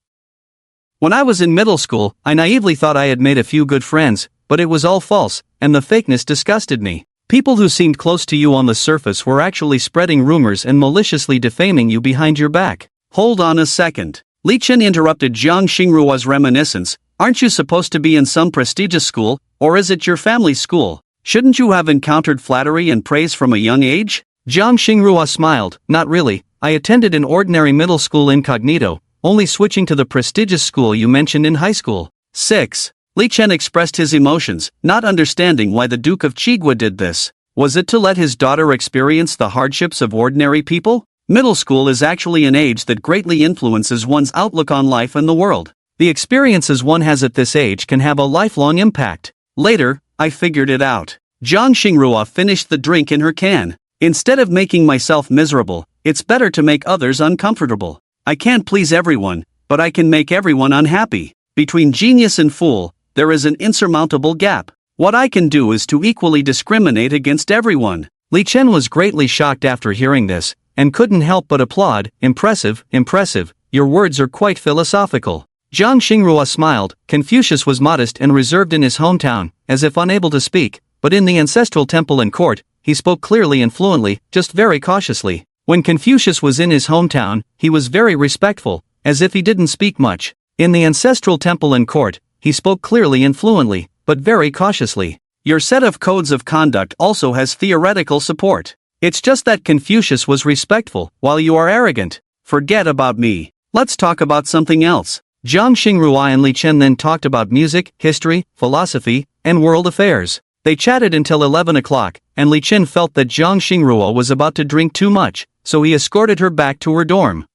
When I was in middle school, I naively thought I had made a few good friends, but it was all false, and the fakeness disgusted me. People who seemed close to you on the surface were actually spreading rumors and maliciously defaming you behind your back. Hold on a second. Li Chen interrupted Jiang Xingrua's reminiscence. Aren't you supposed to be in some prestigious school, or is it your family's school? Shouldn't you have encountered flattery and praise from a young age? Jiang Xingrua smiled. Not really. I attended an ordinary middle school incognito, only switching to the prestigious school you mentioned in high school. 6. Li Chen expressed his emotions, not understanding why the Duke of Chigua did this. Was it to let his daughter experience the hardships of ordinary people? Middle school is actually an age that greatly influences one's outlook on life and the world. The experiences one has at this age can have a lifelong impact. Later, I figured it out. Jiang Xingrua finished the drink in her can. Instead of making myself miserable, It's better to make others uncomfortable. I can't please everyone, but I can make everyone unhappy. Between genius and fool, there is an insurmountable gap. What I can do is to equally discriminate against everyone." Li Chen was greatly shocked after hearing this, and couldn't help but applaud. "Impressive, impressive, your words are quite philosophical." Zhang Xingrua smiled. Confucius was modest and reserved in his hometown, as if unable to speak, but in the ancestral temple and court, he spoke clearly and fluently, just very cautiously. When Confucius was in his hometown, he was very respectful, as if he didn't speak much. In the ancestral temple and court, he spoke clearly and fluently, but very cautiously. Your set of codes of conduct also has theoretical support. It's just that Confucius was respectful, while you are arrogant. Forget about me. Let's talk about something else. Zhang Xingrua and Li Chen then talked about music, history, philosophy, and world affairs. They chatted until 11 o'clock, and Li Chen felt that Zhang Xingrua was about to drink too much, so he escorted her back to her dorm.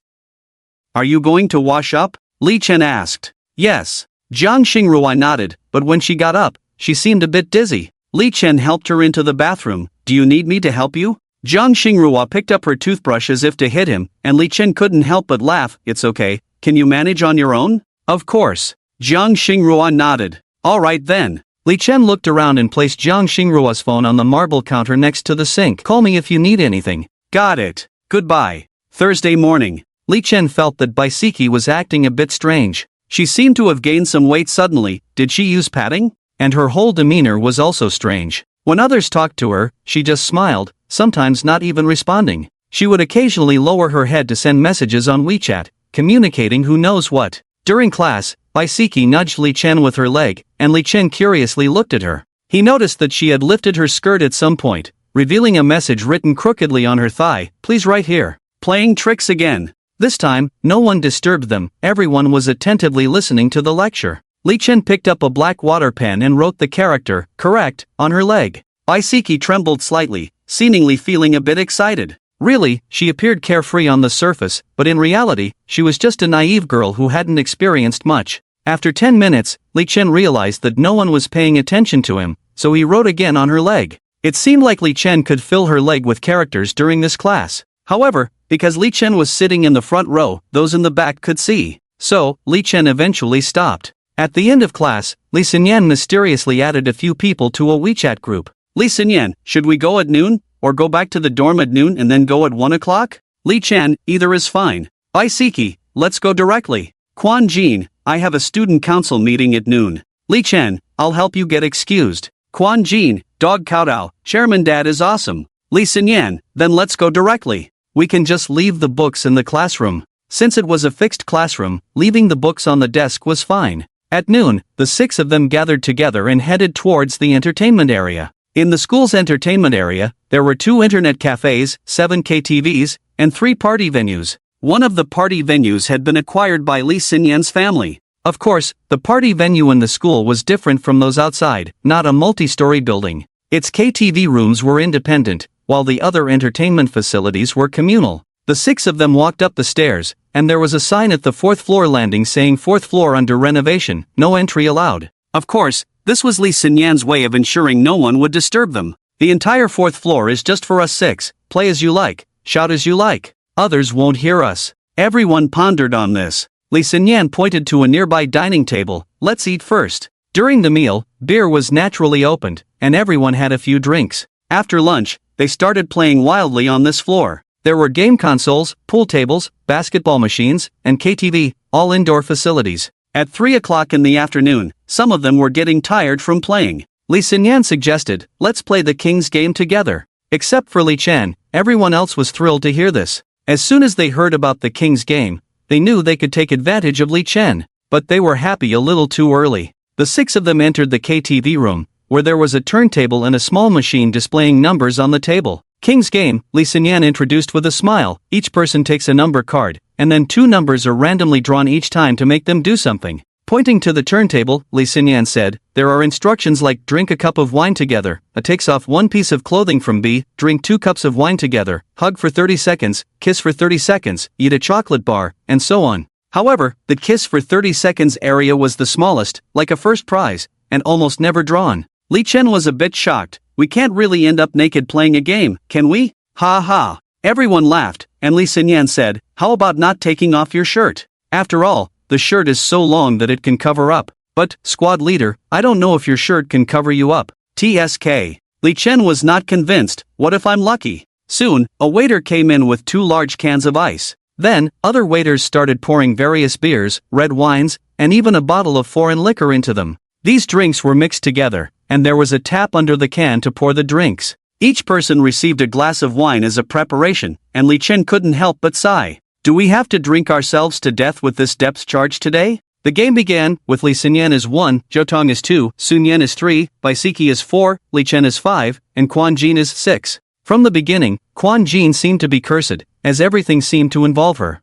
"Are you going to wash up?" Li Chen asked. "Yes." Zhang Xingrua nodded, but when she got up, she seemed a bit dizzy. Li Chen helped her into the bathroom. "Do you need me to help you?" Zhang Xingrua picked up her toothbrush as if to hit him, and Li Chen couldn't help but laugh. "It's okay. Can you manage on your own?" "Of course." Zhang Xingrua nodded. "All right then." Li Chen looked around and placed Zhang Xingrua's phone on the marble counter next to the sink. "Call me if you need anything." "Got it. Goodbye." Thursday morning. Li Chen felt that Baisiki was acting a bit strange. She seemed to have gained some weight suddenly. Did she use padding? And her whole demeanor was also strange. When others talked to her, she just smiled, sometimes not even responding. She would occasionally lower her head to send messages on WeChat, communicating who knows what. During class, Baisiki nudged Li Chen with her leg, and Li Chen curiously looked at her. He noticed that she had lifted her skirt at some point, revealing a message written crookedly on her thigh. "Please write here." Playing tricks again. This time, no one disturbed them. Everyone was attentively listening to the lecture. Li Chen picked up a black water pen and wrote the character, "correct," on her leg. Baisiki trembled slightly, seemingly feeling a bit excited. Really, she appeared carefree on the surface, but in reality, she was just a naive girl who hadn't experienced much. After 10 minutes, Li Chen realized that no one was paying attention to him, so he wrote again on her leg. It seemed like Li Chen could fill her leg with characters during this class. However, because Li Chen was sitting in the front row, those in the back could see. So, Li Chen eventually stopped. At the end of class, Li Xinyan mysteriously added a few people to a WeChat group. "Li Xinyan, should we go at noon? Or go back to the dorm at noon and then go at 1 o'clock? Li Chen, either is fine. Baisiki, let's go directly. Quan Jin, I have a student council meeting at noon. Li Chen, I'll help you get excused. Quan Jin, Dog Kaodao, Chairman Dad is awesome. Li Xinyan, then let's go directly. We can just leave the books in the classroom." Since it was a fixed classroom, leaving the books on the desk was fine. At noon, the 6 of them gathered together and headed towards the entertainment area. In the school's entertainment area, there were 2 internet cafes, 7 KTVs, and 3 party venues. One of the party venues had been acquired by Li Xinyan's family. Of course, the party venue in the school was different from those outside, not a multi-story building. Its KTV rooms were independent, while the other entertainment facilities were communal. The 6 of them walked up the stairs, and there was a sign at the 4th floor landing saying 4th floor under renovation, no entry allowed. Of course, this was Li Xinyan's way of ensuring no one would disturb them. "The entire 4th floor is just for us 6, play as you like, shout as you like. Others won't hear us." Everyone pondered on this. Li Xinyan pointed to a nearby dining table. "Let's eat first." During the meal, beer was naturally opened, and everyone had a few drinks. After lunch, they started playing wildly on this floor. There were game consoles, pool tables, basketball machines, and KTV, all indoor facilities. At 3 o'clock in the afternoon, some of them were getting tired from playing. Li Xinyan suggested, "Let's play the king's game together." Except for Li Chen, everyone else was thrilled to hear this. As soon as they heard about the king's game, they knew they could take advantage of Li Chen, but they were happy a little too early. The 6 of them entered the KTV room, where there was a turntable and a small machine displaying numbers on the table. "King's game," Li Xinyan introduced with a smile. "Each person takes a number card, and then 2 numbers are randomly drawn each time to make them do something." Pointing to the turntable, Li Xinyan said, "There are instructions like drink a cup of wine together, A takes off 1 piece of clothing from B, drink 2 cups of wine together, hug for 30 seconds, kiss for 30 seconds, eat a chocolate bar, and so on." However, the kiss for 30 seconds area was the smallest, like a first prize, and almost never drawn. Li Chen was a bit shocked. "We can't really end up naked playing a game, can we? Ha ha." Everyone laughed, and Li Xinyan said, "How about not taking off your shirt? After all, the shirt is so long that it can cover up." "But, squad leader, I don't know if your shirt can cover you up." TSK. Li Chen was not convinced. "What if I'm lucky?" Soon, a waiter came in with 2 large cans of ice. Then, other waiters started pouring various beers, red wines, and even a bottle of foreign liquor into them. These drinks were mixed together, and there was a tap under the can to pour the drinks. Each person received a glass of wine as a preparation, and Li Chen couldn't help but sigh. "Do we have to drink ourselves to death with this depth charge today?" The game began, with Li Xinyan is 1, Jiutong is 2, Sun Yan is 3, Bai Siki is 4, Li Chen is 5, and Quan Jin is 6. From the beginning, Quan Jin seemed to be cursed, as everything seemed to involve her.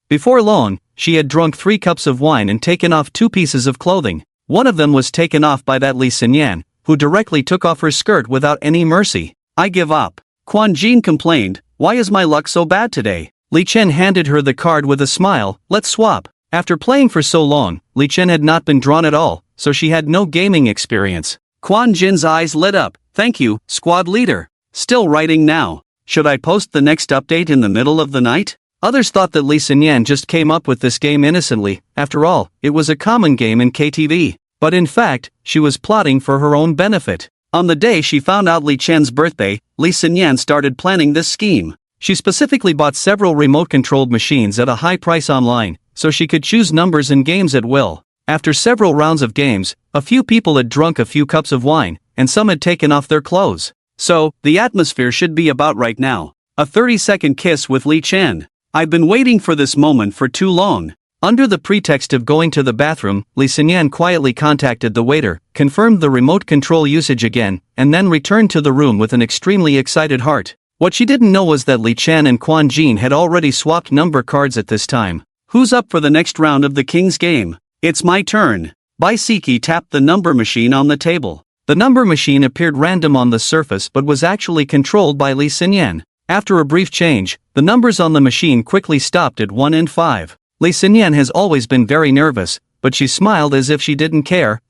Before long, she had drunk 3 cups of wine and taken off 2 pieces of clothing. One of them was taken off by that Li Xinyan, who directly took off her skirt without any mercy. "I give up." Quan Jin complained, "Why is my luck so bad today?" Li Chen handed her the card with a smile, "Let's swap." After playing for so long, Li Chen had not been drawn at all, so she had no gaming experience. Quan Jin's eyes lit up. "Thank you, squad leader." Still writing now. Should I post the next update in the middle of the night? Others thought that Li Xinyan just came up with this game innocently. After all, it was a common game in KTV. But in fact, she was plotting for her own benefit. On the day she found out Li Chen's birthday, Li Xinyan started planning this scheme. She specifically bought several remote-controlled machines at a high price online, so she could choose numbers and games at will. After several rounds of games, a few people had drunk a few cups of wine, and some had taken off their clothes. So, the atmosphere should be about right now. A 30-second kiss with Li Chen. I've been waiting for this moment for too long. Under the pretext of going to the bathroom, Li Xinyan quietly contacted the waiter, confirmed the remote control usage again, and then returned to the room with an extremely excited heart. What she didn't know was that Li Chen and Quan Jin had already swapped number cards at this time. "Who's up for the next round of the King's game?" "It's my turn." Bai Siki tapped the number machine on the table. The number machine appeared random on the surface but was actually controlled by Li Xinyan. After a brief change, the numbers on the machine quickly stopped at 1 and 5. Li Xinyan has always been very nervous, but she smiled as if she didn't care.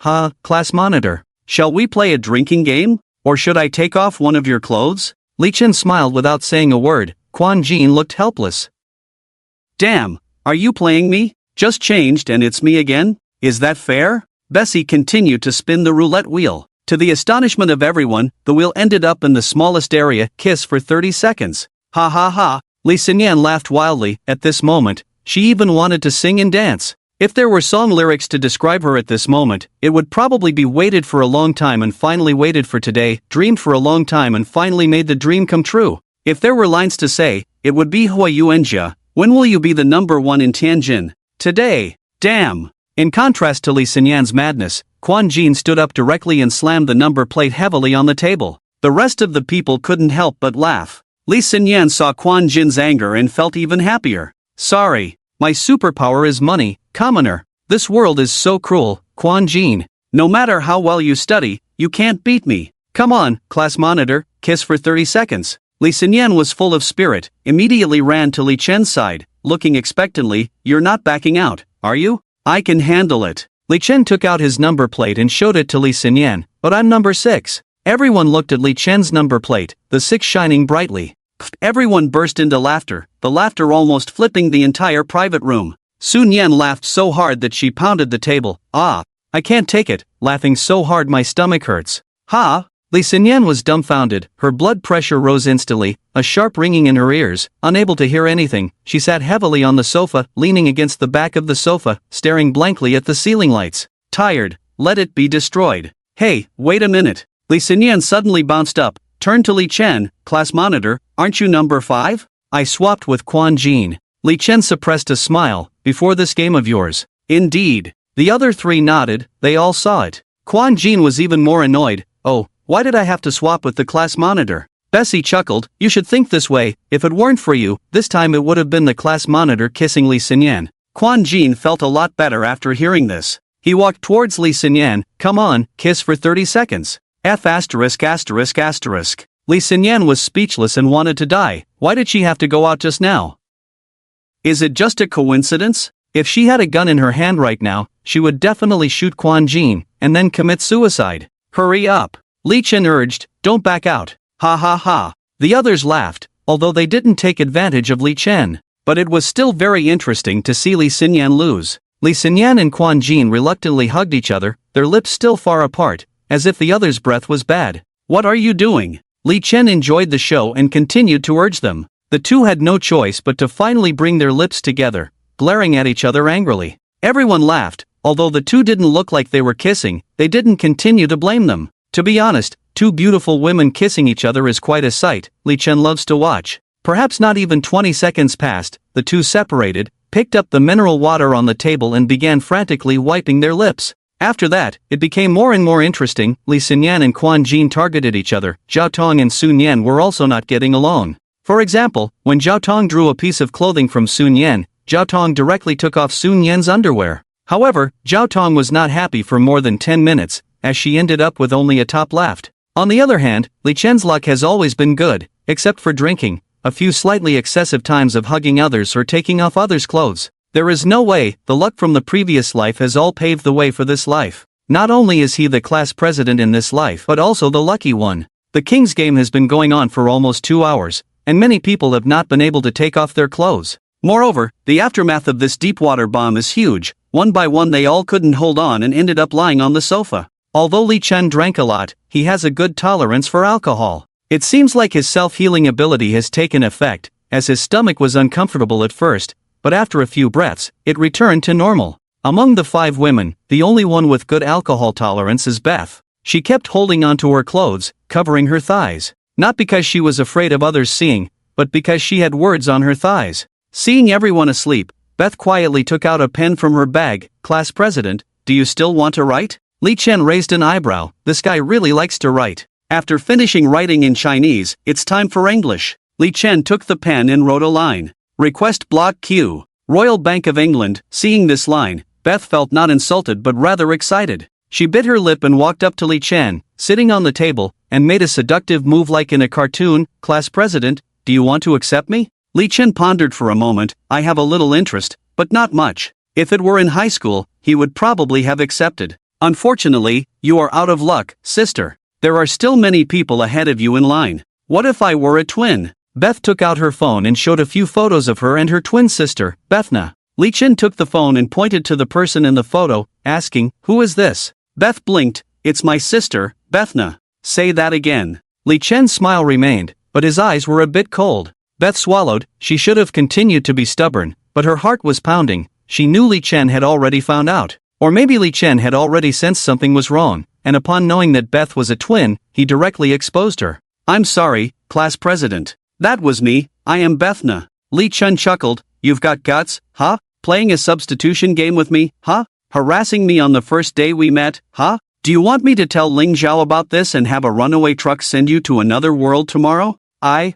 Class monitor. "Shall we play a drinking game? Or should I take off one of your clothes?" Li Chen smiled without saying a word. Quan Jin looked helpless. "Damn, are you playing me? Just changed and it's me again? Is that fair?" Bessie continued to spin the roulette wheel. To the astonishment of everyone, the wheel ended up in the smallest area, kiss for 30 seconds. "Ha ha ha." Li Xinyan laughed wildly. At this moment, she even wanted to sing and dance. If there were song lyrics to describe her at this moment, it would probably be "waited for a long time and finally waited for today, dreamed for a long time and finally made the dream come true." If there were lines to say, it would be "Hui Yuanjia, when will you be the number 1 in Tianjin? Today. Damn." In contrast to Li Xinyan's madness, Quan Jin stood up directly and slammed the number plate heavily on the table. The rest of the people couldn't help but laugh. Li Xinyan saw Quan Jin's anger and felt even happier. "Sorry. My superpower is money, commoner. This world is so cruel, Quan Jin. No matter how well you study, you can't beat me. Come on, class monitor, kiss for 30 seconds. Li Xinyan was full of spirit, immediately ran to Li Chen's side, looking expectantly. "You're not backing out, are you? I can handle it." Li Chen took out his number plate and showed it to Li Xinyan. "But I'm number 6. Everyone looked at Li Chen's number plate, the 6 shining brightly. Everyone burst into laughter, the laughter almost flipping the entire private room. Sun Yan laughed so hard that she pounded the table. I can't take it, laughing so hard my stomach hurts." "Ha!" Li Xinyan was dumbfounded, her blood pressure rose instantly, a sharp ringing in her ears. Unable to hear anything, she sat heavily on the sofa, leaning against the back of the sofa, staring blankly at the ceiling lights. "Tired, let it be destroyed." "Hey, wait a minute." Li Xinyan suddenly bounced up, turned to Li Chen. "Class monitor, aren't you number 5? I swapped with Quan Jin." Li Chen suppressed a smile. "Before this game of yours?" "Indeed." The other 3 nodded, they all saw it. Quan Jin was even more annoyed. "Oh, why did I have to swap with the class monitor?" Bessie chuckled. "You should think this way, if it weren't for you, this time it would have been the class monitor kissing Li Xinyan." Quan Jin felt a lot better after hearing this. He walked towards Li Xinyan. "Come on, kiss for 30 seconds. F*******. Li Xinyan was speechless and wanted to die. Why did she have to go out just now? Is it just a coincidence? If she had a gun in her hand right now, she would definitely shoot Quan Jin, and then commit suicide. "Hurry up." Li Chen urged, "Don't back out." "Ha ha ha." The others laughed. although they didn't take advantage of Li Chen. But it was still very interesting to see Li Xinyan lose. Li Xinyan and Quan Jin reluctantly hugged each other, their lips still far apart, as if the other's breath was bad. "What are you doing?" Li Chen enjoyed the show and continued to urge them. The two had no choice but to finally bring their lips together, glaring at each other angrily. Everyone laughed. Although the two didn't look like they were kissing, they didn't continue to blame them. To be honest, two beautiful women kissing each other is quite a sight Li Chen loves to watch. Perhaps not even 20 seconds passed, the two separated, picked up the mineral water on the table and began frantically wiping their lips. After that, it became more and more interesting. Li Xinyan and Quan Jin targeted each other. Zhao Tong and Sun Yan were also not getting along. For example, when Zhao Tong drew a piece of clothing from Sun Yan, Zhao Tong directly took off Sun Yan's underwear. However, Zhao Tong was not happy for more than 10 minutes, as she ended up with only a top left. On the other hand, Li Chen's luck has always been good, except for drinking, a few slightly excessive times of hugging others or taking off others' clothes. There is no way, the luck from the previous life has all paved the way for this life. Not only is he the class president in this life but also the lucky one. The King's game has been going on for almost 2 hours, and many people have not been able to take off their clothes. Moreover, the aftermath of this deep-water bomb is huge. One by one they all couldn't hold on and ended up lying on the sofa. Although Li Chen drank a lot, he has a good tolerance for alcohol. It seems like his self-healing ability has taken effect, as his stomach was uncomfortable at first, but after a few breaths, it returned to normal. Among the 5 women, the only one with good alcohol tolerance is Beth. She kept holding onto her clothes, covering her thighs. Not because she was afraid of others seeing, but because she had words on her thighs. Seeing everyone asleep, Beth quietly took out a pen from her bag. "Class president, do you still want to write?" Li Chen raised an eyebrow. This guy really likes to write. After finishing writing in Chinese, it's time for English. Li Chen took the pen and wrote a line. "Request block Q. Royal Bank of England." Seeing this line, Beth felt not insulted but rather excited. She bit her lip and walked up to Li Chen, sitting on the table, and made a seductive move like in a cartoon. "Class president, do you want to accept me?" Li Chen pondered for a moment. "I have a little interest, but not much. If it were in high school, he would probably have accepted. Unfortunately, you are out of luck, sister. There are still many people ahead of you in line. What if I were a twin?" Beth took out her phone and showed a few photos of her and her twin sister, Bethna. Li Chen took the phone and pointed to the person in the photo, asking, "Who is this?" Beth blinked. "It's my sister, Bethna." "Say that again." Li Chen's smile remained, but his eyes were a bit cold. Beth swallowed. She should have continued to be stubborn, but her heart was pounding. She knew Li Chen had already found out. Or maybe Li Chen had already sensed something was wrong, and upon knowing that Beth was a twin, he directly exposed her. "I'm sorry, class president. That was me, I am Bethna." Li Chen chuckled. "You've got guts, huh? Playing a substitution game with me, huh? Harassing me on the first day we met, huh? Do you want me to tell Ling Zhao about this and have a runaway truck send you to another world tomorrow?" I.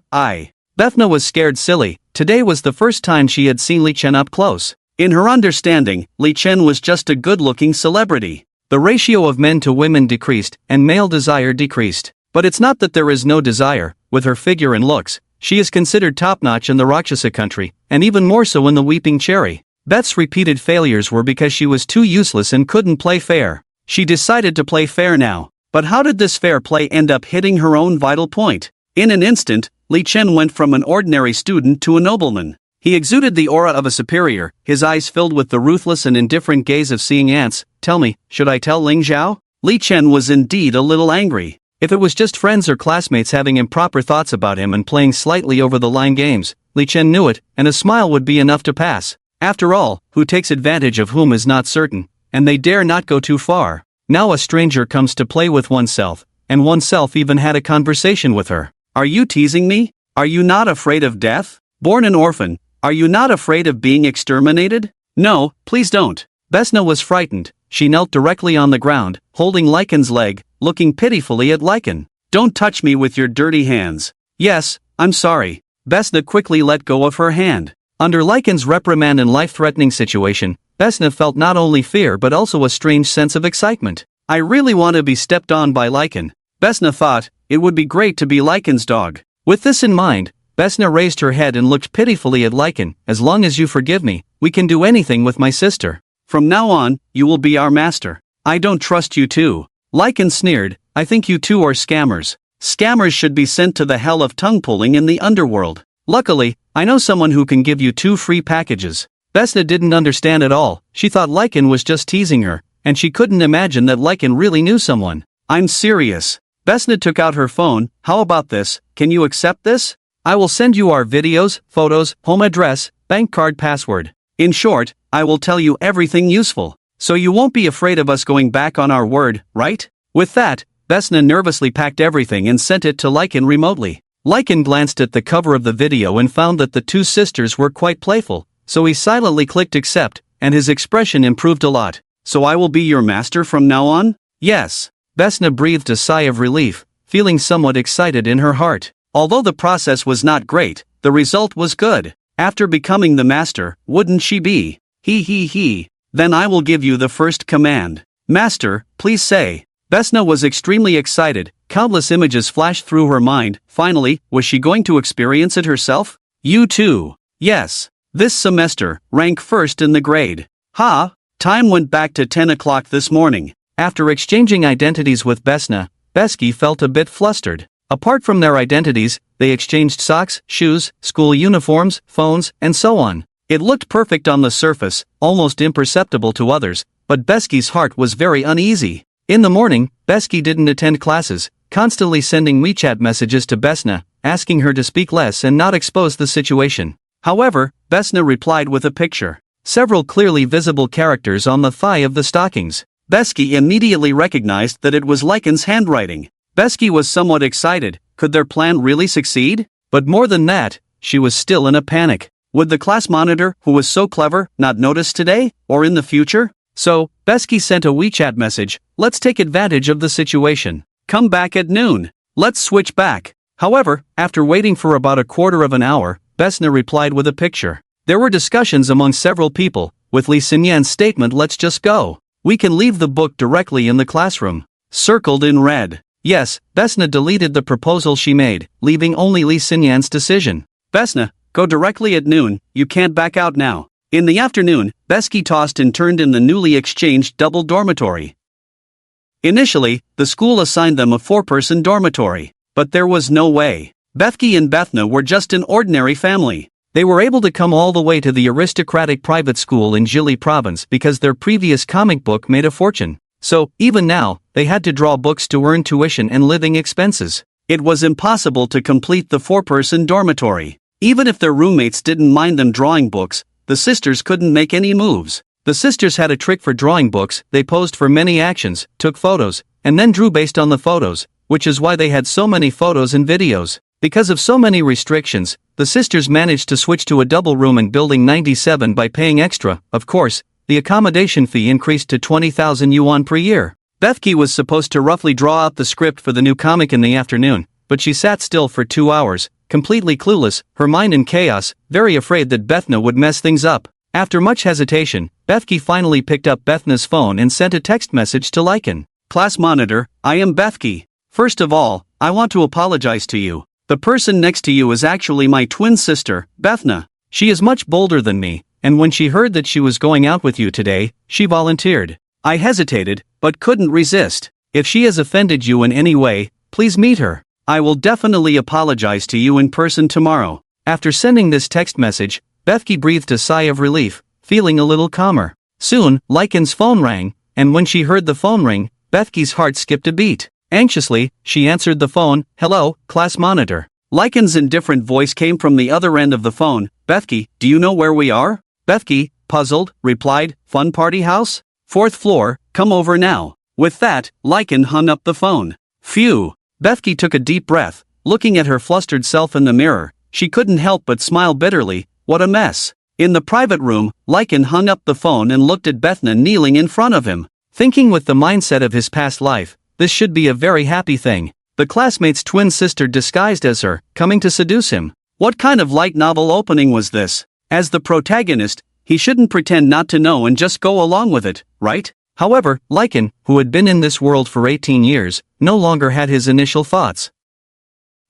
Bethna was scared silly. Today was the first time she had seen Li Chen up close. In her understanding, Li Chen was just a good-looking celebrity. The ratio of men to women decreased, and male desire decreased. But it's not that there is no desire. With her figure and looks, she is considered top-notch in the Rakshasa country, and even more so in the Weeping Cherry. Beth's repeated failures were because she was too useless and couldn't play fair. She decided to play fair now. But how did this fair play end up hitting her own vital point? In an instant, Li Chen went from an ordinary student to a nobleman. He exuded the aura of a superior, his eyes filled with the ruthless and indifferent gaze of seeing ants. "Tell me, should I tell Ling Zhao?" Li Chen was indeed a little angry. If it was just friends or classmates having improper thoughts about him and playing slightly over-the-line games, Li Chen knew it, and a smile would be enough to pass. After all, who takes advantage of whom is not certain, and they dare not go too far. Now a stranger comes to play with oneself, and oneself even had a conversation with her. "Are you teasing me? Are you not afraid of death? Born an orphan, are you not afraid of being exterminated? No, please don't." Bethna was frightened. She knelt directly on the ground, holding Lycan's leg, looking pitifully at Lycan. "Don't touch me with your dirty hands." "Yes, I'm sorry." Bethna quickly let go of her hand. Under Lycan's reprimand and life-threatening situation, Bethna felt not only fear but also a strange sense of excitement. "I really want to be stepped on by Lycan." Bethna thought, it would be great to be Lycan's dog. With this in mind, Bethna raised her head and looked pitifully at Lycan. "As long as you forgive me, we can do anything with my sister. From now on, you will be our master." "I don't trust you two." Lycan sneered. "I think you two are scammers." Scammers should be sent to the hell of tongue pulling in the underworld. Luckily, I know someone who can give you 2 free packages. Vesna didn't understand at all. She thought Lycan was just teasing her, and she couldn't imagine that Lycan really knew someone. I'm serious. Vesna took out her phone. How about this? Can you accept this? I will send you our videos, photos, home address, bank card password. In short, I will tell you everything useful. So you won't be afraid of us going back on our word, right? With that, Vesna nervously packed everything and sent it to Lycan remotely. Lycan glanced at the cover of the video and found that the 2 sisters were quite playful, so he silently clicked accept, and his expression improved a lot. So I will be your master from now on? Yes. Vesna breathed a sigh of relief, feeling somewhat excited in her heart. Although the process was not great, the result was good. After becoming the master, wouldn't she be? He. Then I will give you the first command. Master, please say. Vesna was extremely excited. Countless images flashed through her mind. Finally, was she going to experience it herself? You too. Yes. This semester, rank first in the grade. Ha! Time went back to 10 o'clock this morning. After exchanging identities with Vesna, Besky felt a bit flustered. Apart from their identities, they exchanged socks, shoes, school uniforms, phones, and so on. It looked perfect on the surface, almost imperceptible to others, but Besky's heart was very uneasy. In the morning, Besky didn't attend classes, constantly sending WeChat messages to Vesna, asking her to speak less and not expose the situation. However, Vesna replied with a picture. Several clearly visible characters on the thigh of the stockings. Besky immediately recognized that it was Lycan's handwriting. Besky was somewhat excited. Could their plan really succeed? But more than that, she was still in a panic. Would the class monitor, who was so clever, not notice today, or in the future? So, Besky sent a WeChat message. Let's take advantage of the situation. Come back at noon. Let's switch back. However, after waiting for about a quarter of an hour, Vesna replied with a picture. There were discussions among several people, with Lee Sinyan's statement, let's just go. We can leave the book directly in the classroom. Circled in red. Yes, Vesna deleted the proposal she made, leaving only Lee Sinyan's decision. Vesna, go directly at noon, you can't back out now. In the afternoon, Besky tossed and turned in the newly exchanged double dormitory. Initially, the school assigned them a 4-person dormitory, but there was no way. Bethke and Bethna were just an ordinary family. They were able to come all the way to the aristocratic private school in Jili province because their previous comic book made a fortune. So, even now, they had to draw books to earn tuition and living expenses. It was impossible to complete the 4-person dormitory. Even if their roommates didn't mind them drawing books, the sisters couldn't make any moves. The sisters had a trick for drawing books. They posed for many actions, took photos, and then drew based on the photos, which is why they had so many photos and videos. Because of so many restrictions, the sisters managed to switch to a double room in Building 97 by paying extra. Of course, the accommodation fee increased to 20,000 yuan per year. Bethke was supposed to roughly draw out the script for the new comic in the afternoon, but she sat still for 2 hours, completely clueless, her mind in chaos, very afraid that Bethna would mess things up. After much hesitation, Bethke finally picked up Bethna's phone and sent a text message to Lycan. Class monitor, I am Bethke. First of all, I want to apologize to you. The person next to you is actually my twin sister, Bethna. She is much bolder than me, and when she heard that she was going out with you today, she volunteered. I hesitated, but couldn't resist. If she has offended you in any way, please meet her. I will definitely apologize to you in person tomorrow. After sending this text message, Bethke breathed a sigh of relief, feeling a little calmer. Soon, Lycan's phone rang, and when she heard the phone ring, Bethke's heart skipped a beat. Anxiously, she answered the phone. Hello, class monitor. Lycan's indifferent voice came from the other end of the phone. Bethke, do you know where we are? Bethke, puzzled, replied, Fun Party House? 4th floor, come over now. With that, Lycan hung up the phone. Phew. Bethke took a deep breath, looking at her flustered self in the mirror. She couldn't help but smile bitterly. What a mess. In the private room, Lycan hung up the phone and looked at Bethna kneeling in front of him. Thinking with the mindset of his past life, this should be a very happy thing. The classmate's twin sister disguised as her, coming to seduce him. What kind of light novel opening was this? As the protagonist, he shouldn't pretend not to know and just go along with it, right? However, Lycan, who had been in this world for 18 years, no longer had his initial thoughts.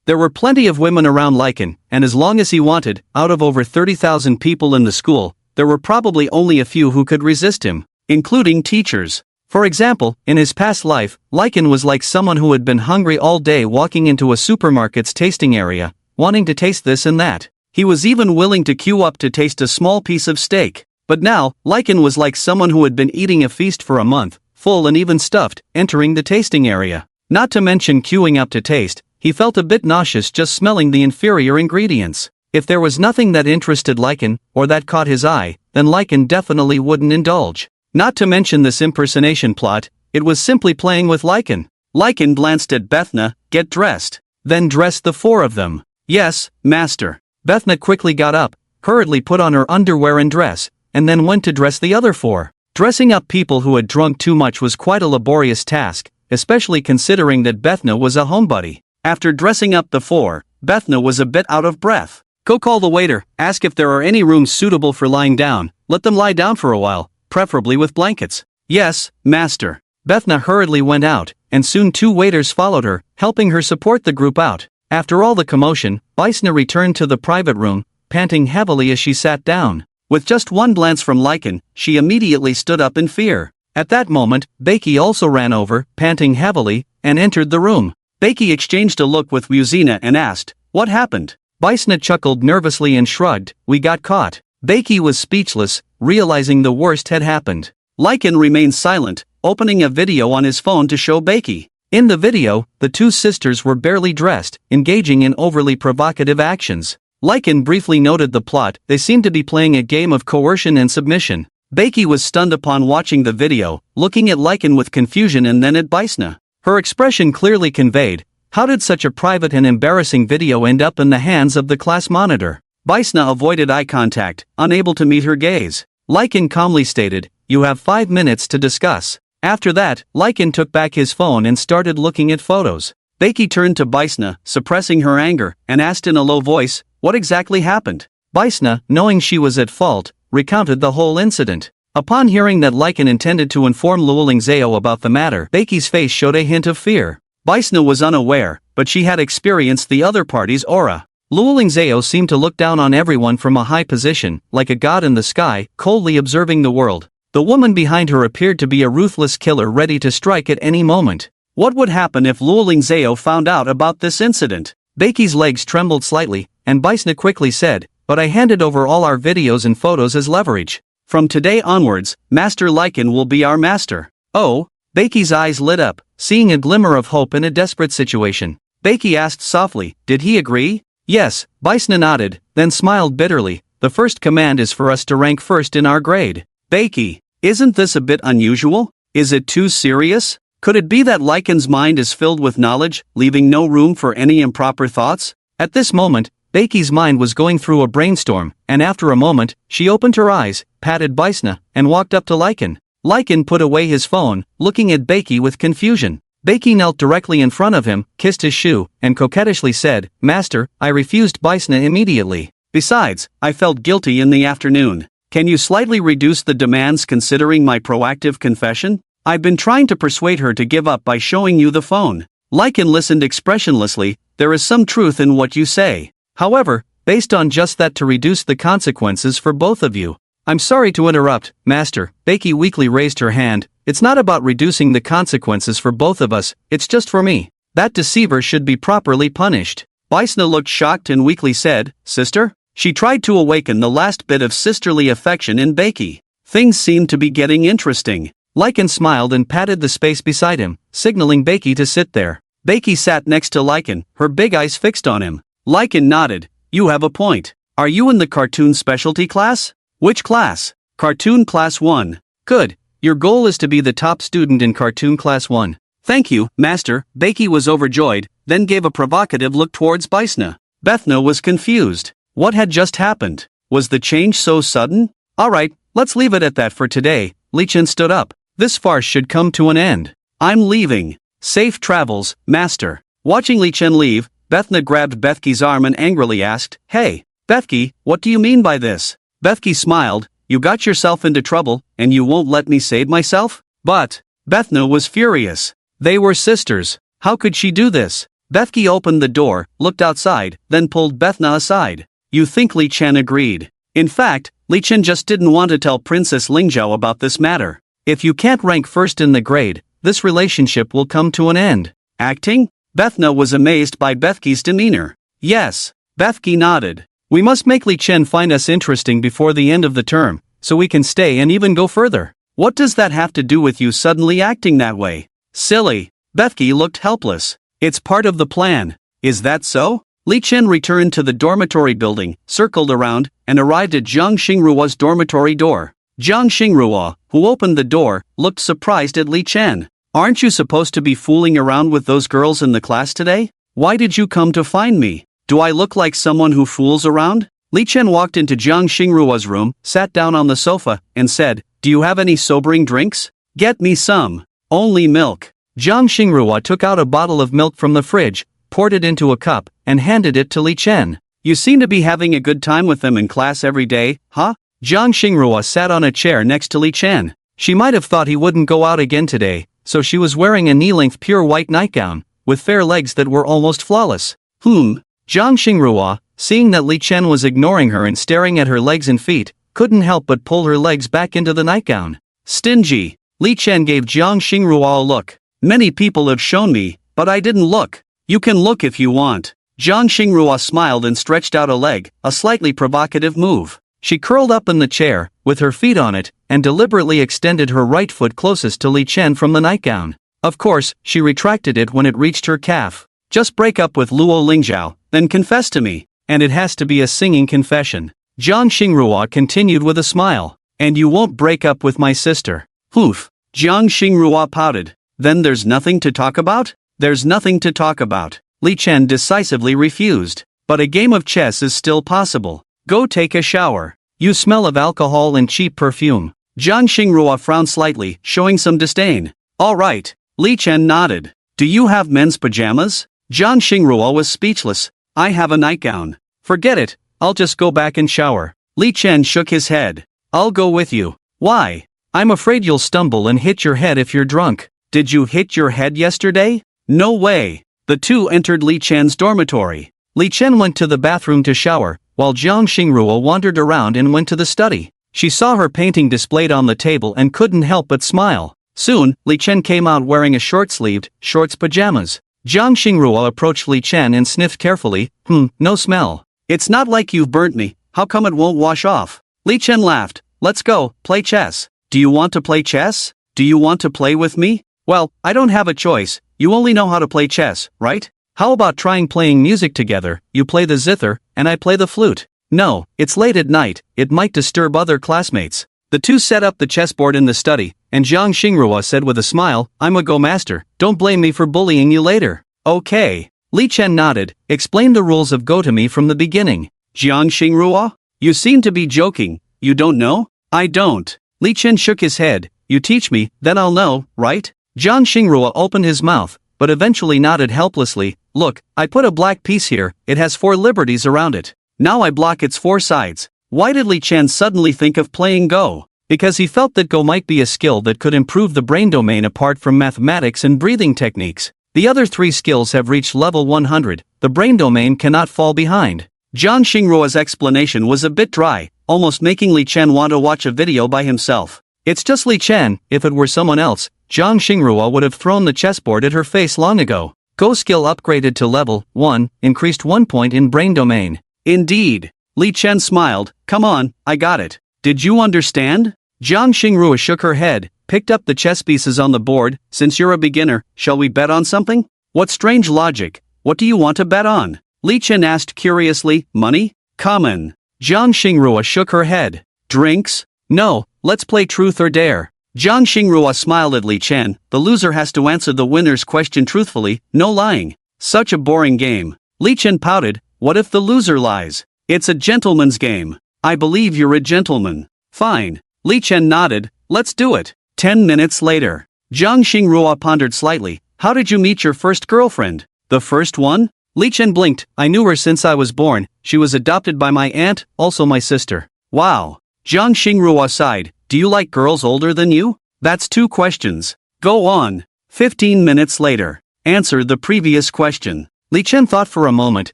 There were plenty of women around Lycan, and as long as he wanted, out of over 30,000 people in the school, there were probably only a few who could resist him, including teachers. For example, in his past life, Lycan was like someone who had been hungry all day walking into a supermarket's tasting area, wanting to taste this and that. He was even willing to queue up to taste a small piece of steak. But now, Lycan was like someone who had been eating a feast for a month, full and even stuffed, entering the tasting area. Not to mention queuing up to taste, he felt a bit nauseous just smelling the inferior ingredients. If there was nothing that interested Lycan, or that caught his eye, then Lycan definitely wouldn't indulge. Not to mention this impersonation plot, it was simply playing with Lycan. Lycan glanced at Bethna, get dressed. Then dressed the four of them. Yes, master. Bethna quickly got up, hurriedly put on her underwear and dress, and then went to dress the other four. Dressing up people who had drunk too much was quite a laborious task, especially considering that Bethna was a homebody. After dressing up the four, Bethna was a bit out of breath. Go call the waiter, ask if there are any rooms suitable for lying down, let them lie down for a while, preferably with blankets. Yes, master. Bethna hurriedly went out, and soon two waiters followed her, helping her support the group out. After all the commotion, Bysna returned to the private room, panting heavily as she sat down. With just one glance from Lycan, she immediately stood up in fear. At that moment, Becky also ran over, panting heavily, and entered the room. Becky exchanged a look with Wuzina and asked, "What happened?" Bysna chuckled nervously and shrugged, "We got caught." Becky was speechless, realizing the worst had happened. Lycan remained silent, opening a video on his phone to show Becky. In the video, the two sisters were barely dressed, engaging in overly provocative actions. Lycan briefly noted the plot, they seemed to be playing a game of coercion and submission. Becky was stunned upon watching the video, looking at Lycan with confusion and then at Bysna. Her expression clearly conveyed, how did such a private and embarrassing video end up in the hands of the class monitor? Bysna avoided eye contact, unable to meet her gaze. Lycan calmly stated, "You have 5 minutes to discuss." After that, Lycan took back his phone and started looking at photos. Becky turned to Bysna, suppressing her anger, and asked in a low voice, "What exactly happened?" Bysna, knowing she was at fault, recounted the whole incident. Upon hearing that Lycan intended to inform Luoling Zhao about the matter, Becky's face showed a hint of fear. Bysna was unaware, but she had experienced the other party's aura. Luoling Zhao seemed to look down on everyone from a high position, like a god in the sky, coldly observing the world. The woman behind her appeared to be a ruthless killer ready to strike at any moment. What would happen if Luoling Zhao found out about this incident? Becky's legs trembled slightly, and Bysna quickly said, "But I handed over all our videos and photos as leverage. From today onwards, Master Lycan will be our master." Oh? Becky's eyes lit up, seeing a glimmer of hope in a desperate situation. Becky asked softly, "Did he agree?" "Yes," Bysna nodded, then smiled bitterly. "The first command is for us to rank first in our grade." Becky, isn't this a bit unusual? Is it too serious? Could it be that Lycan's mind is filled with knowledge, leaving no room for any improper thoughts? At this moment, Becky's mind was going through a brainstorm, and after a moment, she opened her eyes, patted Bysna, and walked up to Lycan. Lycan put away his phone, looking at Becky with confusion. Becky knelt directly in front of him, kissed his shoe, and coquettishly said, "Master, I refused Bysna immediately. Besides, I felt guilty in the afternoon. Can you slightly reduce the demands considering my proactive confession? I've been trying to persuade her to give up by showing you the phone." Lycan listened expressionlessly. "There is some truth in what you say. However, based on just that to reduce the consequences for both of you." "I'm sorry to interrupt, Master," Becky weakly raised her hand. "It's not about reducing the consequences for both of us, it's just for me. That deceiver should be properly punished." Bysna looked shocked and weakly said, "Sister?" She tried to awaken the last bit of sisterly affection in Becky. Things seemed to be getting interesting. Lycan smiled and patted the space beside him, signaling Becky to sit there. Becky sat next to Lycan, her big eyes fixed on him. Lycan nodded. "You have a point. Are you in the cartoon specialty class?" "Which class?" "Cartoon class 1. "Good. Your goal is to be the top student in cartoon class 1. "Thank you, Master." Becky was overjoyed, then gave a provocative look towards Bysna. Bethna was confused. What had just happened? Was the change so sudden? "Alright, let's leave it at that for today." Lichen stood up. "This farce should come to an end. I'm leaving. Safe travels, Master." Watching Lichen leave, Bethna grabbed Bethke's arm and angrily asked, "Hey, Bethke, what do you mean by this?" Bethke smiled. "You got yourself into trouble, and you won't let me save myself?" But Bethna was furious. They were sisters. How could she do this? Bethke opened the door, looked outside, then pulled Bethna aside. "You think Li Chen agreed?" In fact, Li Chen just didn't want to tell Princess Lingzhao about this matter. If you can't rank first in the grade, this relationship will come to an end. Acting? Bethna was amazed by Bethke's demeanor. Yes. Bethke nodded. We must make Li Chen find us interesting before the end of the term, so we can stay and even go further. What does that have to do with you suddenly acting that way? Silly. Bethke looked helpless. It's part of the plan. Is that so? Li Chen returned to the dormitory building, circled around, and arrived at Jiang Xingruo's dormitory door. Jiang Xingruo, who opened the door, looked surprised at Li Chen. Aren't you supposed to be fooling around with those girls in the class today? Why did you come to find me? Do I look like someone who fools around? Li Chen walked into Jiang Xingruo's room, sat down on the sofa, and said, Do you have any sobering drinks? Get me some. Only milk. Jiang Xingruo took out a bottle of milk from the fridge, poured it into a cup, and handed it to Li Chen. You seem to be having a good time with them in class every day, huh? Jiang Xingruo sat on a chair next to Li Chen. She might have thought he wouldn't go out again today, so she was wearing a knee-length pure white nightgown, with fair legs that were almost flawless. Jiang Xingruo, seeing that Li Chen was ignoring her and staring at her legs and feet, couldn't help but pull her legs back into the nightgown. Stingy. Li Chen gave Jiang Xingruo a look. Many people have shown me, but I didn't look. You can look if you want. Jiang Xingruo smiled and stretched out a leg, a slightly provocative move. She curled up in the chair, with her feet on it, and deliberately extended her right foot closest to Li Chen from the nightgown. Of course, she retracted it when it reached her calf. Just break up with Luo Lingzhao, then confess to me. And it has to be a singing confession. Jiang Xingruo continued with a smile. And you won't break up with my sister. Oof. Jiang Xingruo pouted. Then there's nothing to talk about? There's nothing to talk about. Li Chen decisively refused. But a game of chess is still possible. Go take a shower. You smell of alcohol and cheap perfume. Jiang Xingruo frowned slightly, showing some disdain. All right. Li Chen nodded. Do you have men's pajamas? Jiang Xingruo was speechless. I have a nightgown. Forget it, I'll just go back and shower. Li Chen shook his head. I'll go with you. Why? I'm afraid you'll stumble and hit your head if you're drunk. Did you hit your head yesterday? No way. The two entered Li Chen's dormitory. Li Chen went to the bathroom to shower, while Jiang Xingruo wandered around and went to the study. She saw her painting displayed on the table and couldn't help but smile. Soon, Li Chen came out wearing a short-sleeved, shorts pajamas. Jiang Xingruo approached Li Chen and sniffed carefully. No smell. It's not like you've burnt me, how come it won't wash off? Li Chen laughed. Let's go, play chess. Do you want to play chess? Do you want to play with me? Well, I don't have a choice, you only know how to play chess, right? How about trying playing music together, you play the zither, and I play the flute? No, it's late at night, it might disturb other classmates. The two set up the chessboard in the study, and Jiang Xingruo said with a smile, I'm a Go master, don't blame me for bullying you later. Okay. Li Chen nodded, explain the rules of Go to me from the beginning. Jiang Xingruo? You seem to be joking, you don't know? I don't. Li Chen shook his head, you teach me, then I'll know, right? Jiang Xingruo opened his mouth, but eventually nodded helplessly. Look, I put a black piece here, it has 4 liberties around it. Now I block its 4 sides. Why did Li Chen suddenly think of playing Go? Because he felt that Go might be a skill that could improve the brain domain apart from mathematics and breathing techniques. The other 3 skills have reached level 100, the brain domain cannot fall behind. Jiang Xingruo's explanation was a bit dry, almost making Li Chen want to watch a video by himself. It's just Li Chen, if it were someone else, Jiang Xingruo would have thrown the chessboard at her face long ago. Go skill upgraded to level 1, increased 1 point in brain domain. Indeed. Li Chen smiled, come on, I got it. Did you understand? Jiang Xingruo shook her head, picked up the chess pieces on the board. Since you're a beginner, shall we bet on something? What strange logic, what do you want to bet on? Li Chen asked curiously. Money? Common. Jiang Xingruo shook her head. Drinks? No, let's play truth or dare. Jiang Xingruo smiled at Li Chen. The loser has to answer the winner's question truthfully, no lying. Such a boring game. Li Chen pouted. What if the loser lies? It's a gentleman's game. I believe you're a gentleman. Fine. Li Chen nodded. Let's do it. 10 minutes later. Jiang Xingruo pondered slightly. How did you meet your first girlfriend? The first one? Li Chen blinked. I knew her since I was born. She was adopted by my aunt, also my sister. Wow. Jiang Xingruo sighed. Do you like girls older than you? That's 2 questions. Go on. 15 minutes later. Answer the previous question. Li Chen thought for a moment.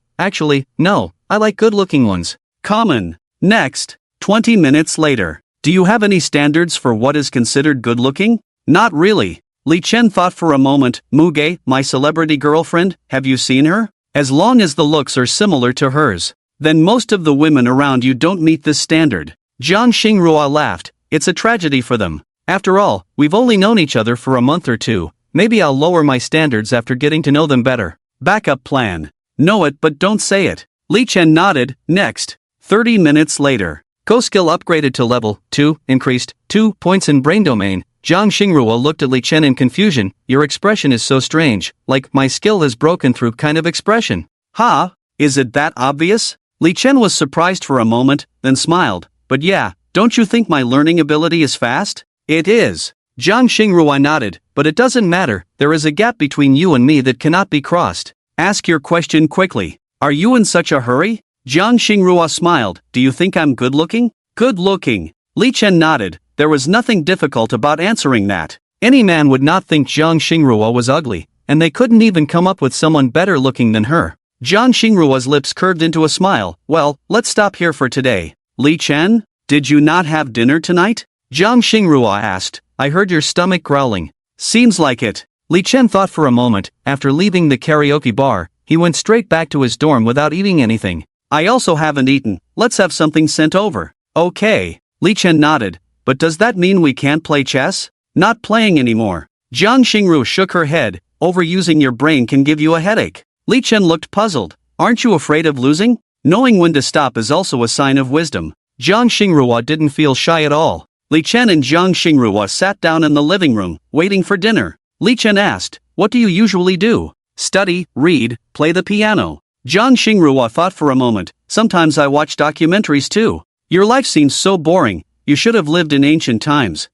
Actually, no, I like good-looking ones. Common. Next. 20 minutes later. Do you have any standards for what is considered good-looking? Not really. Li Chen thought for a moment. Muge, my celebrity girlfriend, have you seen her? As long as the looks are similar to hers, then most of the women around you don't meet this standard. Jiang Xingrua laughed. It's a tragedy for them. After all, we've only known each other for a month or two. Maybe I'll lower my standards after getting to know them better. Backup plan. Know it but don't say it. Li Chen nodded. Next. 30 minutes later. Co-skill upgraded to level 2, increased 2 points in brain domain. Jiang Xingrua looked at Li Chen in confusion. Your expression is so strange, like my skill has broken through kind of expression. Ha? Is it that obvious? Li Chen was surprised for a moment, then smiled. But yeah, don't you think my learning ability is fast? It is. Jiang Xingrua nodded, but it doesn't matter, there is a gap between you and me that cannot be crossed. Ask your question quickly. Are you in such a hurry? Jiang Xingrua smiled. Do you think I'm good-looking? Good-looking. Li Chen nodded. There was nothing difficult about answering that. Any man would not think Jiang Xingrua was ugly, and they couldn't even come up with someone better looking than her. Jiang Xingrua's lips curved into a smile. Well, let's stop here for today. Li Chen, did you not have dinner tonight? Jiang Xingrua asked. I heard your stomach growling. Seems like it. Li Chen thought for a moment. After leaving the karaoke bar, he went straight back to his dorm without eating anything. I also haven't eaten. Let's have something sent over. Okay. Li Chen nodded. But does that mean we can't play chess? Not playing anymore. Jiang Xingru shook her head. Overusing your brain can give you a headache. Li Chen looked puzzled. Aren't you afraid of losing? Knowing when to stop is also a sign of wisdom. Jiang Xingrua didn't feel shy at all. Li Chen and Jiang Xingrua sat down in the living room, waiting for dinner. Li Chen asked, what do you usually do? Study, read, play the piano. Jiang Xingrua thought for a moment. Sometimes I watch documentaries too. Your life seems so boring. You should have lived in ancient times.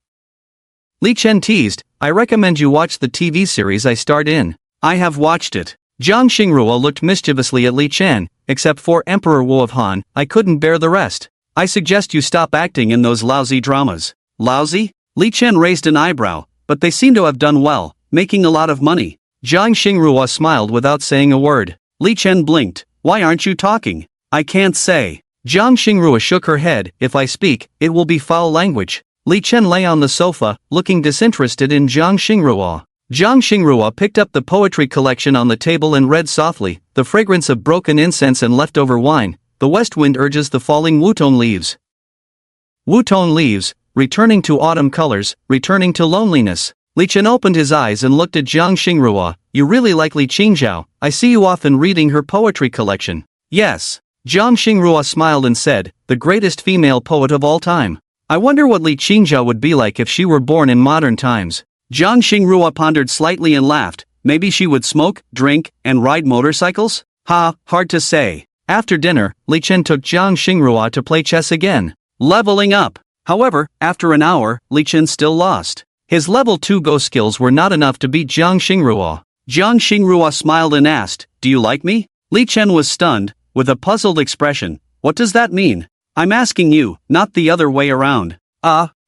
Li Chen teased. I recommend you watch the TV series I starred in. I have watched it. Jiang Xingrua looked mischievously at Li Chen. Except for Emperor Wu of Han, I couldn't bear the rest. I suggest you stop acting in those lousy dramas. Lousy? Li Chen raised an eyebrow, but they seem to have done well, making a lot of money. Jiang Xingrua smiled without saying a word. Li Chen blinked. Why aren't you talking? I can't say. Jiang Xingrua shook her head. If I speak, it will be foul language. Li Chen lay on the sofa, looking disinterested in Jiang Xingrua. Jiang Xingrua picked up the poetry collection on the table and read softly, the fragrance of broken incense and leftover wine. The west wind urges the falling Wutone leaves. Wutone leaves, returning to autumn colors, returning to loneliness. Li Chen opened his eyes and looked at Jiang Xingrua. You really like Li Qingzhao. I see you often reading her poetry collection. Yes. Jiang Xingrua smiled and said, the greatest female poet of all time. I wonder what Li Qingzhao would be like if she were born in modern times. Jiang Xingrua pondered slightly and laughed. Maybe she would smoke, drink, and ride motorcycles? Ha, hard to say. After dinner, Li Chen took Jiang Xingrua to play chess again. Leveling up. However, after an hour, Li Chen still lost. His level 2 Go skills were not enough to beat Jiang Xingrua. Jiang Xingrua smiled and asked, do you like me? Li Chen was stunned, with a puzzled expression. What does that mean? I'm asking you, not the other way around.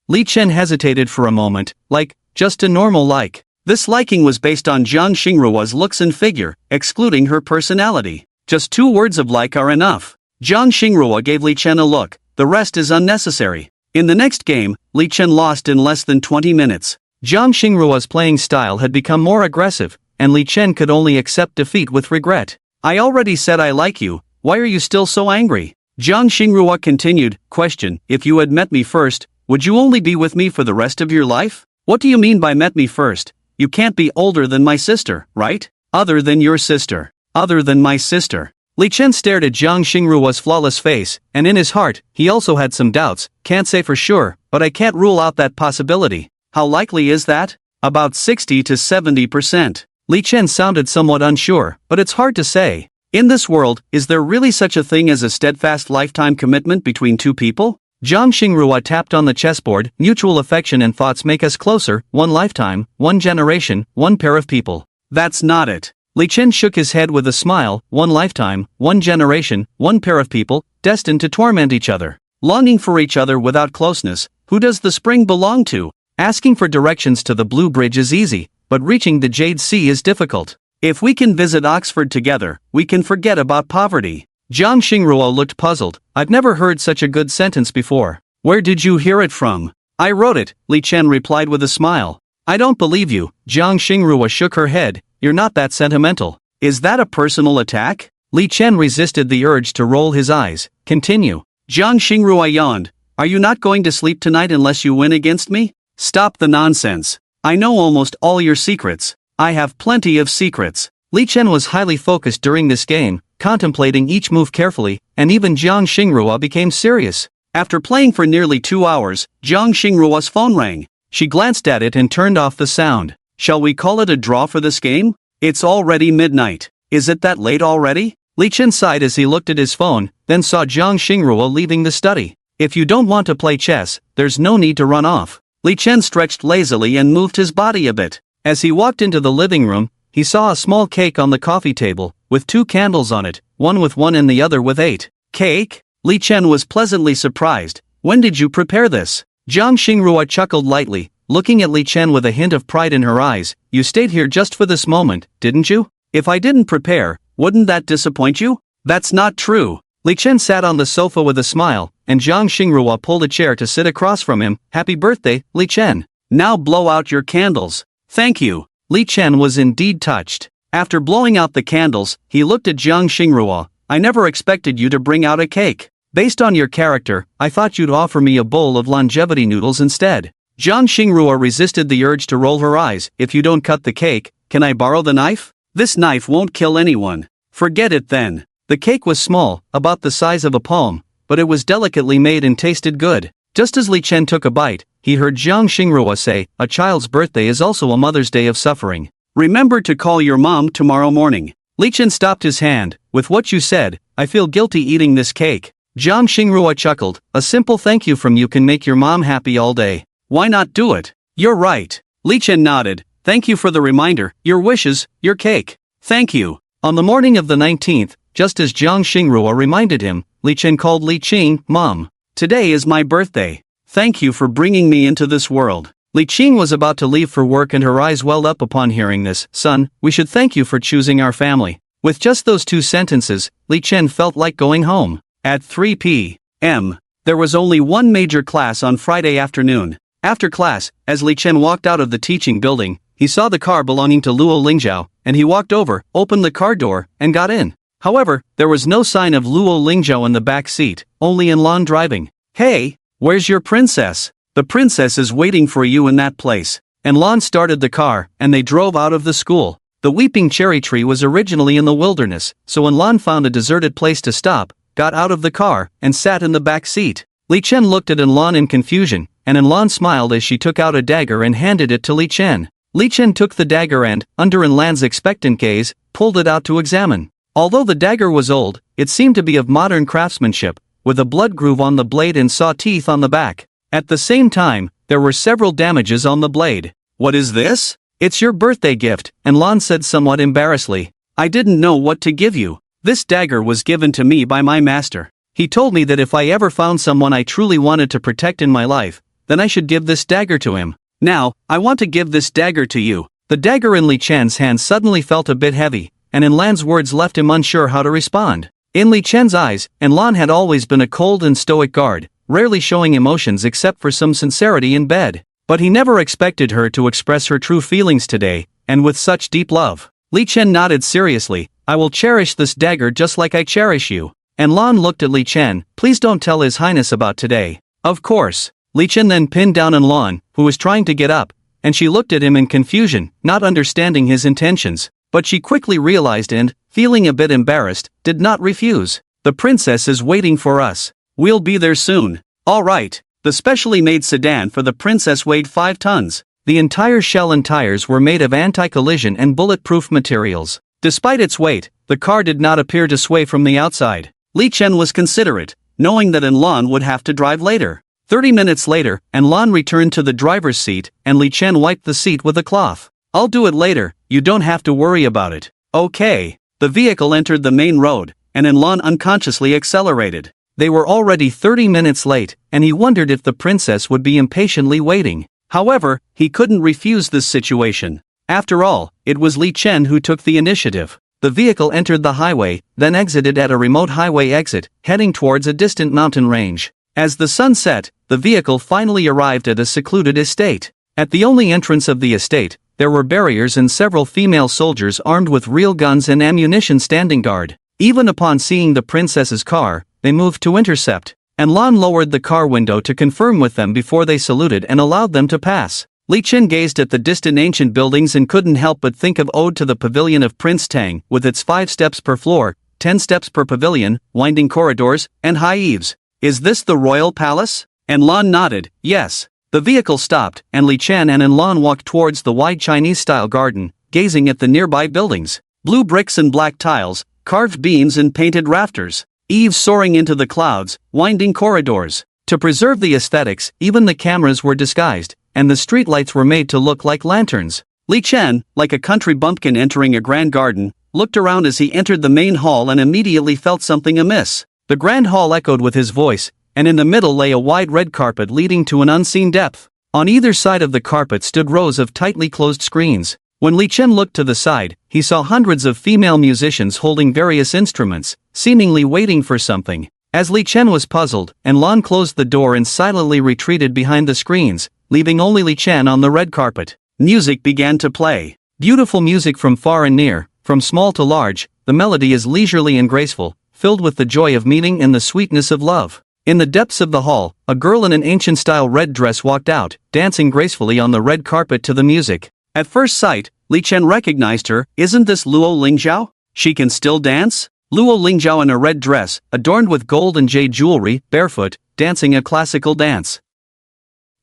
Li Chen hesitated for a moment, like, just a normal like. This liking was based on Jiang Xingrua's looks and figure, excluding her personality. Just 2 words of like are enough. Jiang Xingrua gave Li Chen a look. The rest is unnecessary. In the next game, Li Chen lost in less than 20 minutes. Jiang Xingrua's playing style had become more aggressive, and Li Chen could only accept defeat with regret. I already said I like you. Why are you still so angry? Jiang Xingrua continued. Question, if you had met me first, would you only be with me for the rest of your life? What do you mean by met me first? You can't be older than my sister, right? Other than your sister. Other than my sister. Li Chen stared at Jiang Xingrua's flawless face, and in his heart, he also had some doubts. Can't say for sure, but I can't rule out that possibility. How likely is that? About 60 to 70%. Li Chen sounded somewhat unsure, but it's hard to say. In this world, is there really such a thing as a steadfast lifetime commitment between 2 people? Jiang Xingrua tapped on the chessboard. Mutual affection and thoughts make us closer. 1 lifetime, 1 generation, 1 pair of people. That's not it. Li Chen shook his head with a smile. 1 lifetime, 1 generation, 1 pair of people, destined to torment each other. Longing for each other without closeness. Who does the spring belong to? Asking for directions to the Blue Bridge is easy, but reaching the Jade Sea is difficult. If we can visit Oxford together, we can forget about poverty. Jiang Xingrua looked puzzled. I've never heard such a good sentence before. Where did you hear it from? I wrote it, Li Chen replied with a smile. I don't believe you. Jiang Xingrua shook her head. You're not that sentimental. Is that a personal attack? Li Chen resisted the urge to roll his eyes. Continue. Jiang Xingrua yawned. Are you not going to sleep tonight unless you win against me? Stop the nonsense. I know almost all your secrets. I have plenty of secrets. Li Chen was highly focused during this game, contemplating each move carefully, and even Jiang Xingrua became serious. After playing for nearly 2 hours, Jiang Xingrua's phone rang. She glanced at it and turned off the sound. Shall we call it a draw for this game? It's already midnight. Is it that late already? Li Chen sighed as he looked at his phone, then saw Jiang Xingrua leaving the study. If you don't want to play chess, there's no need to run off. Li Chen stretched lazily and moved his body a bit. As he walked into the living room, he saw a small cake on the coffee table, with 2 candles on it, one with 1 and the other with 8. Cake? Li Chen was pleasantly surprised. When did you prepare this? Jiang Xingrua chuckled lightly, looking at Li Chen with a hint of pride in her eyes. You stayed here just for this moment, didn't you? If I didn't prepare, wouldn't that disappoint you? That's not true. Li Chen sat on the sofa with a smile, and Jiang Xingrua pulled a chair to sit across from him. Happy birthday, Li Chen. Now blow out your candles. Thank you. Li Chen was indeed touched. After blowing out the candles, he looked at Jiang Xingrua. I never expected you to bring out a cake. Based on your character, I thought you'd offer me a bowl of longevity noodles instead. Jiang Xingrua resisted the urge to roll her eyes. If you don't cut the cake, can I borrow the knife? This knife won't kill anyone. Forget it then. The cake was small, about the size of a palm, but it was delicately made and tasted good. Just as Li Chen took a bite, he heard Jiang Xingrua say, a child's birthday is also a Mother's Day of suffering. Remember to call your mom tomorrow morning. Li Chen stopped his hand. With what you said, I feel guilty eating this cake. Jiang Xingrua chuckled. A simple thank you from you can make your mom happy all day. Why not do it? You're right. Li Chen nodded. Thank you for the reminder, your wishes, your cake. Thank you. On the morning of the 19th, just as Jiang Xingrua reminded him, Li Chen called Li Qing, Mom. Today is my birthday. Thank you for bringing me into this world. Li Qing was about to leave for work and her eyes welled up upon hearing this. Son, we should thank you for choosing our family. With just those 2 sentences, Li Chen felt like going home. At 3 p.m., there was only one major class on Friday afternoon. After class, as Li Chen walked out of the teaching building, he saw the car belonging to Luo Lingzhao, and he walked over, opened the car door, and got in. However, there was no sign of Luo Lingzhao in the back seat, only Enlon driving. Hey, where's your princess? The princess is waiting for you in that place. Enlon started the car, and they drove out of the school. The weeping cherry tree was originally in the wilderness, so Enlon found a deserted place to stop, got out of the car, and sat in the back seat. Li Chen looked at Enlon in confusion, and Enlon smiled as she took out a dagger and handed it to Li Chen. Li Chen took the dagger and, under Enlon's expectant gaze, pulled it out to examine. Although the dagger was old, it seemed to be of modern craftsmanship, with a blood groove on the blade and saw teeth on the back. At the same time, there were several damages on the blade. What is this? It's your birthday gift, Enlon said somewhat embarrassedly. I didn't know what to give you. This dagger was given to me by my master. He told me that if I ever found someone I truly wanted to protect in my life, then I should give this dagger to him. Now, I want to give this dagger to you. The dagger in Li Chen's hand suddenly felt a bit heavy, and Enlan's words left him unsure how to respond. In Li Chen's eyes, Enlan had always been a cold and stoic guard, rarely showing emotions except for some sincerity in bed. But he never expected her to express her true feelings today, and with such deep love. Li Chen nodded seriously. I will cherish this dagger just like I cherish you. Enlan looked at Li Chen. Please don't tell His Highness about today. Of course. Li Chen then pinned down Enlan, who was trying to get up, and she looked at him in confusion, not understanding his intentions. But she quickly realized and, feeling a bit embarrassed, did not refuse. The princess is waiting for us. We'll be there soon. All right. The specially made sedan for the princess weighed 5 tons. The entire shell and tires were made of anti-collision and bulletproof materials. Despite its weight, the car did not appear to sway from the outside. Li Chen was considerate, knowing that Enlan would have to drive later. 30 minutes later, Enlan returned to the driver's seat, and Li Chen wiped the seat with a cloth. I'll do it later, you don't have to worry about it. Okay. The vehicle entered the main road, and Enlan unconsciously accelerated. They were already 30 minutes late, and he wondered if the princess would be impatiently waiting. However, he couldn't refuse this situation. After all, it was Li Chen who took the initiative. The vehicle entered the highway, then exited at a remote highway exit, heading towards a distant mountain range. As the sun set, the vehicle finally arrived at a secluded estate. At the only entrance of the estate, there were barriers and several female soldiers armed with real guns and ammunition standing guard. Even upon seeing the princess's car, they moved to intercept, and Lan lowered the car window to confirm with them before they saluted and allowed them to pass. Li Chen gazed at the distant ancient buildings and couldn't help but think of Ode to the Pavilion of Prince Tang, with its 5 steps per floor, 10 steps per pavilion, winding corridors, and high eaves. Is this the royal palace? And Lan nodded, yes. The vehicle stopped, and Li Chen and Lan walked towards the wide Chinese-style garden, gazing at the nearby buildings. Blue bricks and black tiles, carved beams and painted rafters, eaves soaring into the clouds, winding corridors. To preserve the aesthetics, even the cameras were disguised, and the streetlights were made to look like lanterns. Li Chen, like a country bumpkin entering a grand garden, looked around as he entered the main hall and immediately felt something amiss. The grand hall echoed with his voice, and in the middle lay a wide red carpet leading to an unseen depth. On either side of the carpet stood rows of tightly closed screens. When Li Chen looked to the side, he saw hundreds of female musicians holding various instruments, seemingly waiting for something. As Li Chen was puzzled, and Lan closed the door and silently retreated behind the screens, leaving only Li Chen on the red carpet. Music began to play. Beautiful music from far and near, from small to large. The melody is leisurely and graceful, filled with the joy of meeting and the sweetness of love. In the depths of the hall, a girl in an ancient-style red dress walked out, dancing gracefully on the red carpet to the music. At first sight, Li Chen recognized her. Isn't this Luo Lingzhao? She can still dance? Luo Lingzhao in a red dress, adorned with gold and jade jewelry, barefoot, dancing a classical dance.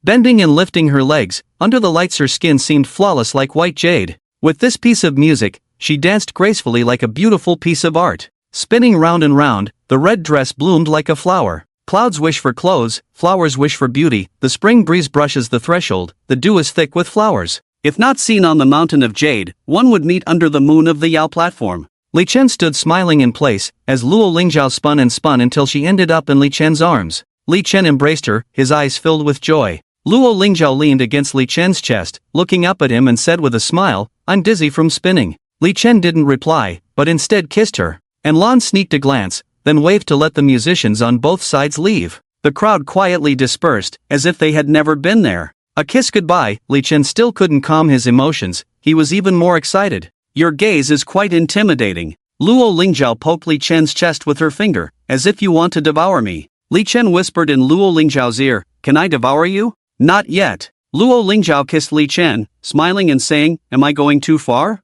Bending and lifting her legs, under the lights her skin seemed flawless like white jade. With this piece of music, she danced gracefully like a beautiful piece of art. Spinning round and round, the red dress bloomed like a flower. Clouds wish for clothes, flowers wish for beauty, the spring breeze brushes the threshold, the dew is thick with flowers. If not seen on the mountain of jade, one would meet under the moon of the Yao platform. Li Chen stood smiling in place, as Luo Lingzhao spun and spun until she ended up in Li Chen's arms. Li Chen embraced her, his eyes filled with joy. Luo Lingzhao leaned against Li Chen's chest, looking up at him and said with a smile, "I'm dizzy from spinning." Li Chen didn't reply, but instead kissed her. And Lan sneaked a glance, then waved to let the musicians on both sides leave. The crowd quietly dispersed, as if they had never been there. A kiss goodbye. Li Chen still couldn't calm his emotions, he was even more excited. Your gaze is quite intimidating. Luo Lingzhao poked Li Chen's chest with her finger, as if you want to devour me. Li Chen whispered in Luo Lingzhao's ear, can I devour you? Not yet. Luo Lingzhao kissed Li Chen, smiling and saying, am I going too far?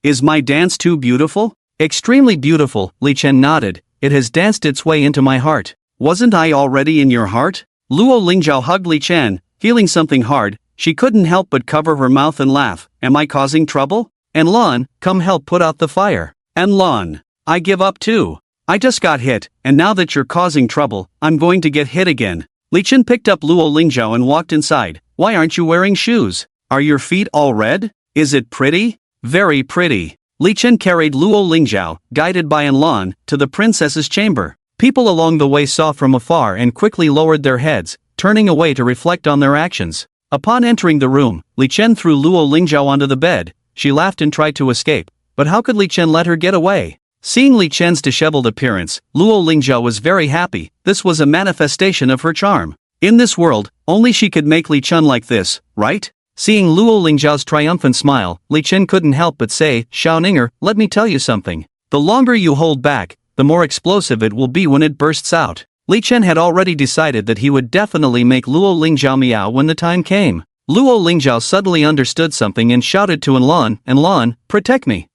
Is my dance too beautiful? Extremely beautiful, Li Chen nodded, it has danced its way into my heart. Wasn't I already in your heart? Luo Lingzhao hugged Li Chen, feeling something hard. She couldn't help but cover her mouth and laugh. Am I causing trouble? And Lan, come help put out the fire. And Lan, I give up too. I just got hit, and now that you're causing trouble, I'm going to get hit again. Li Chen picked up Luo Lingzhao and walked inside. Why aren't you wearing shoes? Are your feet all red? Is it pretty? Very pretty. Li Chen carried Luo Lingzhao, guided by An Lan, to the princess's chamber. People along the way saw from afar and quickly lowered their heads, turning away to reflect on their actions. Upon entering the room, Li Chen threw Luo Lingzhao onto the bed. She laughed and tried to escape, but how could Li Chen let her get away? Seeing Li Chen's disheveled appearance, Luo Lingzhao was very happy. This was a manifestation of her charm. In this world, only she could make Li Chen like this, right? Seeing Luo Lingzhao's triumphant smile, Li Chen couldn't help but say, Xiao Ninger, let me tell you something. The longer you hold back, the more explosive it will be when it bursts out. Li Chen had already decided that he would definitely make Luo Lingzhao meow when the time came. Luo Lingzhao suddenly understood something and shouted to An Lan, protect me.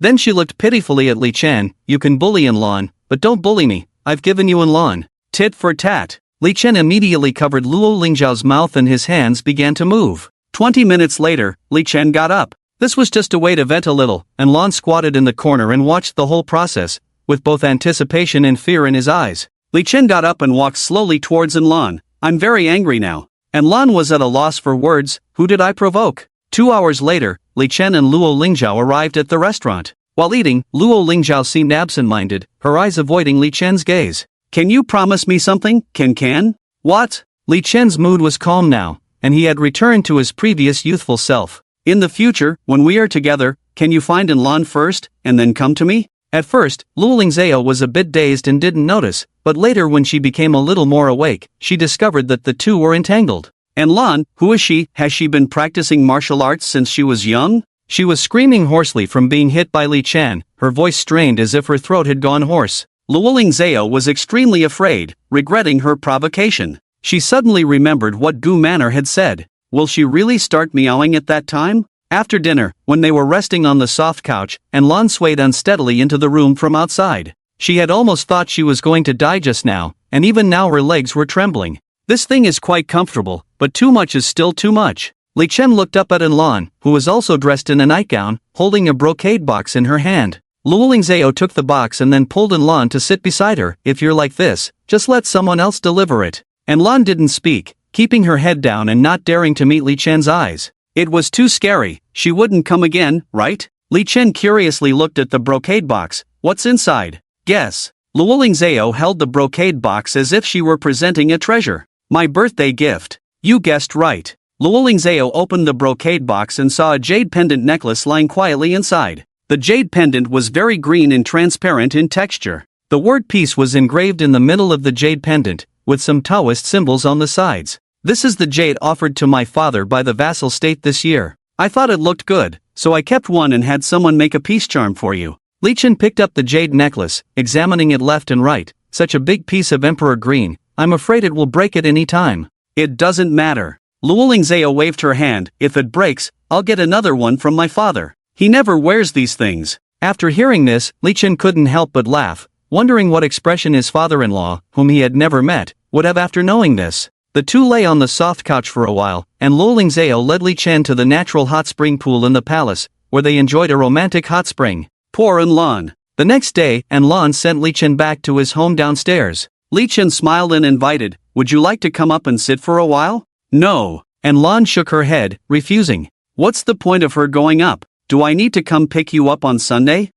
Then she looked pitifully at Li Chen, you can bully An Lan, but don't bully me, I've given you An Lan. Tit for tat. Li Chen immediately covered Luo Lingzhao's mouth and his hands began to move. 20 minutes later, Li Chen got up. This was just a way to vent a little, and Lan squatted in the corner and watched the whole process, with both anticipation and fear in his eyes. Li Chen got up and walked slowly towards An Lan. I'm very angry now. And Lan was at a loss for words. Who did I provoke? 2 hours later, Li Chen and Luo Lingzhao arrived at the restaurant. While eating, Luo Lingzhao seemed absent-minded, her eyes avoiding Li Chen's gaze. Can you promise me something, Can? What? Li Chen's mood was calm now, and he had returned to his previous youthful self. In the future, when we are together, can you find An Lan first, and then come to me? At first, Luling Zhao was a bit dazed and didn't notice, but later when she became a little more awake, she discovered that the two were entangled. And Lan, who is she? Has she been practicing martial arts since she was young? She was screaming hoarsely from being hit by Li Chen, her voice strained as if her throat had gone hoarse. Luling Zhao was extremely afraid, regretting her provocation. She suddenly remembered what Gu Manor had said. Will she really start meowing at that time? After dinner, when they were resting on the soft couch, and Lan swayed unsteadily into the room from outside. She had almost thought she was going to die just now, and even now her legs were trembling. This thing is quite comfortable, but too much is still too much. Li Chen looked up at Lan, who was also dressed in a nightgown, holding a brocade box in her hand. Luling Zhao took the box and then pulled Lan to sit beside her. If you're like this, just let someone else deliver it. And Lan didn't speak, keeping her head down and not daring to meet Li Chen's eyes. It was too scary. She wouldn't come again, right? Li Chen curiously looked at the brocade box. What's inside? Guess. Luling Zhao held the brocade box as if she were presenting a treasure. My birthday gift. You guessed right. Luling Zhao opened the brocade box and saw a jade pendant necklace lying quietly inside. The jade pendant was very green and transparent in texture. The word peace was engraved in the middle of the jade pendant, with some Taoist symbols on the sides. This is the jade offered to my father by the vassal state this year. I thought it looked good, so I kept one and had someone make a peace charm for you. Li Chen picked up the jade necklace, examining it left and right. Such a big piece of emperor green, I'm afraid it will break at any time. It doesn't matter. Luling Zhao waved her hand. If it breaks, I'll get another one from my father. He never wears these things. After hearing this, Li Chen couldn't help but laugh, wondering what expression his father-in-law, whom he had never met, would have after knowing this. The two lay on the soft couch for a while, and Luling Zhao led Li Chen to the natural hot spring pool in the palace, where they enjoyed a romantic hot spring. Poor Lan. The next day, Lan sent Li Chen back to his home downstairs. Li Chen smiled and invited, would you like to come up and sit for a while? No. Lan shook her head, refusing. What's the point of her going up? Do I need to come pick you up on Sunday?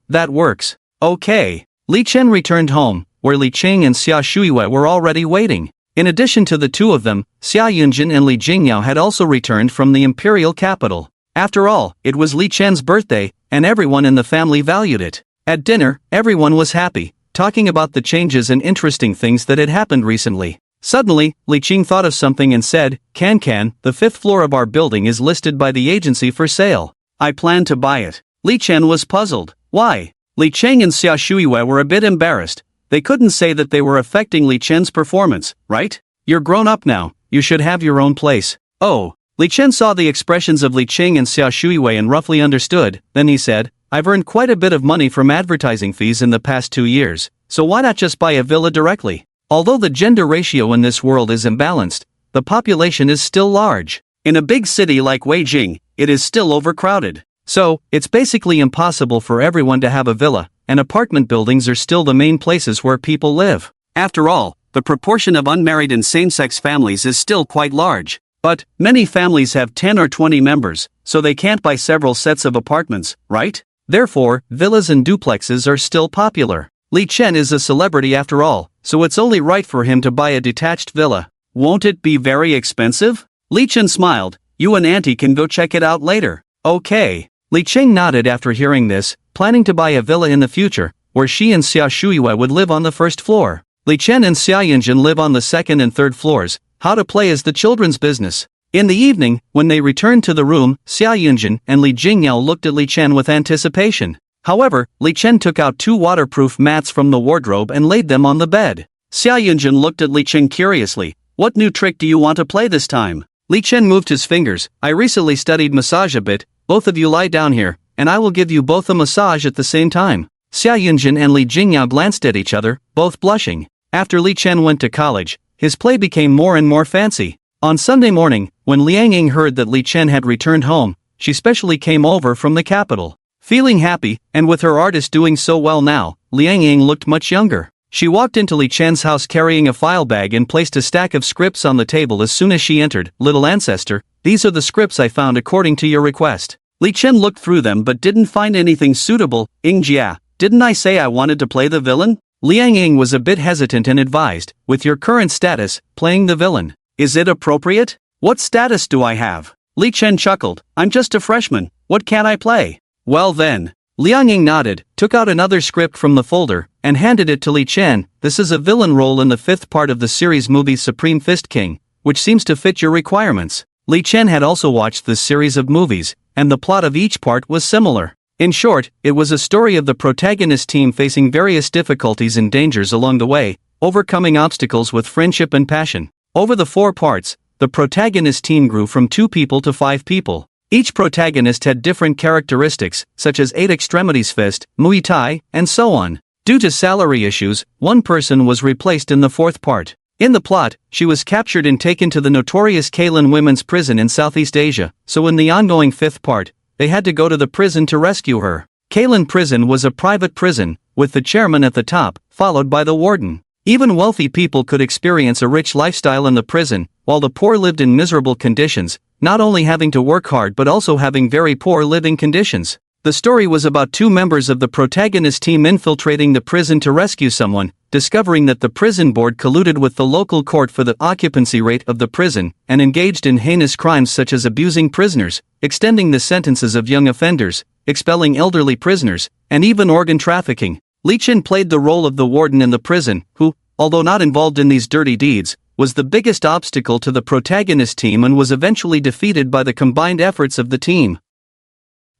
That works. Okay. Li Chen returned home, where Li Qing and Xia Shuiwei were already waiting. In addition to the two of them, Xia Yunjin and Li Jingyao had also returned from the imperial capital. After all, it was Li Chen's birthday, and everyone in the family valued it. At dinner, everyone was happy, talking about the changes and interesting things that had happened recently. Suddenly, Li Qing thought of something and said, Can, the 5th floor of our building is listed by the agency for sale. I plan to buy it. Li Chen was puzzled. Why? Li Cheng and Xia Shuiwei were a bit embarrassed. They couldn't say that they were affecting Li Chen's performance, right? You're grown up now, you should have your own place. Oh. Li Chen saw the expressions of Li Cheng and Xia Shuiwei and roughly understood. Then he said, I've earned quite a bit of money from advertising fees in the past 2 years, so why not just buy a villa directly? Although the gender ratio in this world is imbalanced, the population is still large. In a big city like Beijing, it is still overcrowded. So, it's basically impossible for everyone to have a villa, and apartment buildings are still the main places where people live. After all, the proportion of unmarried and same-sex families is still quite large. But, many families have 10 or 20 members, so they can't buy several sets of apartments, right? Therefore, villas and duplexes are still popular. Li Chen is a celebrity after all, so it's only right for him to buy a detached villa. Won't it be very expensive? Li Chen smiled. You and Auntie can go check it out later. Okay. Li Cheng nodded after hearing this, planning to buy a villa in the future, where she and Xia Shuiwei would live on the 1st floor. Li Chen and Xia Yunjin live on the 2nd and 3rd floors. How to play is the children's business. In the evening, when they returned to the room, Xia Yunjin and Li Jingyao looked at Li Chen with anticipation. However, Li Chen took out 2 waterproof mats from the wardrobe and laid them on the bed. Xia Yunjin looked at Li Chen curiously. What new trick do you want to play this time? Li Chen moved his fingers. I recently studied massage a bit. Both of you lie down here, and I will give you both a massage at the same time. Xia Yunjin and Li Jingyao glanced at each other, both blushing. After Li Chen went to college, his play became more and more fancy. On Sunday morning, when Liang Ying heard that Li Chen had returned home, she specially came over from the capital. Feeling happy, and with her artist doing so well now, Liang Ying looked much younger. She walked into Li Chen's house carrying a file bag and placed a stack of scripts on the table as soon as she entered. Little ancestor, these are the scripts I found according to your request. Li Chen looked through them but didn't find anything suitable. Jia, didn't I say I wanted to play the villain? Liang Ying was a bit hesitant and advised, with your current status, playing the villain. Is it appropriate? What status do I have? Li Chen chuckled, I'm just a freshman, what can I play? Well then. Liang Ying nodded, took out another script from the folder, and handed it to Li Chen. This is a villain role in the 5th part of the series movie Supreme Fist King, which seems to fit your requirements. Li Chen had also watched this series of movies, and the plot of each part was similar. In short, it was a story of the protagonist team facing various difficulties and dangers along the way, overcoming obstacles with friendship and passion. Over the 4 parts, the protagonist team grew from 2 people to 5 people. Each protagonist had different characteristics, such as 8 extremities fist, Muay Thai, and so on. Due to salary issues, one person was replaced in the 4th part. In the plot, she was captured and taken to the notorious Kalen women's prison in Southeast Asia, so in the ongoing 5th part, they had to go to the prison to rescue her. Kalen prison was a private prison, with the chairman at the top, followed by the warden. Even wealthy people could experience a rich lifestyle in the prison, while the poor lived in miserable conditions, not only having to work hard but also having very poor living conditions. The story was about 2 members of the protagonist team infiltrating the prison to rescue someone, discovering that the prison board colluded with the local court for the occupancy rate of the prison, and engaged in heinous crimes such as abusing prisoners, extending the sentences of young offenders, expelling elderly prisoners, and even organ trafficking. Li Chen played the role of the warden in the prison, who, although not involved in these dirty deeds, was the biggest obstacle to the protagonist team and was eventually defeated by the combined efforts of the team.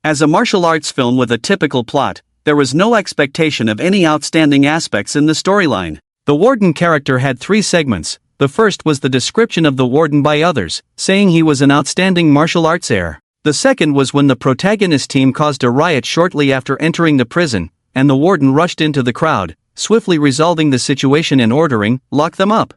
As a martial arts film with a typical plot, there was no expectation of any outstanding aspects in the storyline. The warden character had 3 segments. The first was the description of the warden by others, saying he was an outstanding martial arts heir. The second was when the protagonist team caused a riot shortly after entering the prison, and the warden rushed into the crowd, swiftly resolving the situation and ordering, "Lock them up."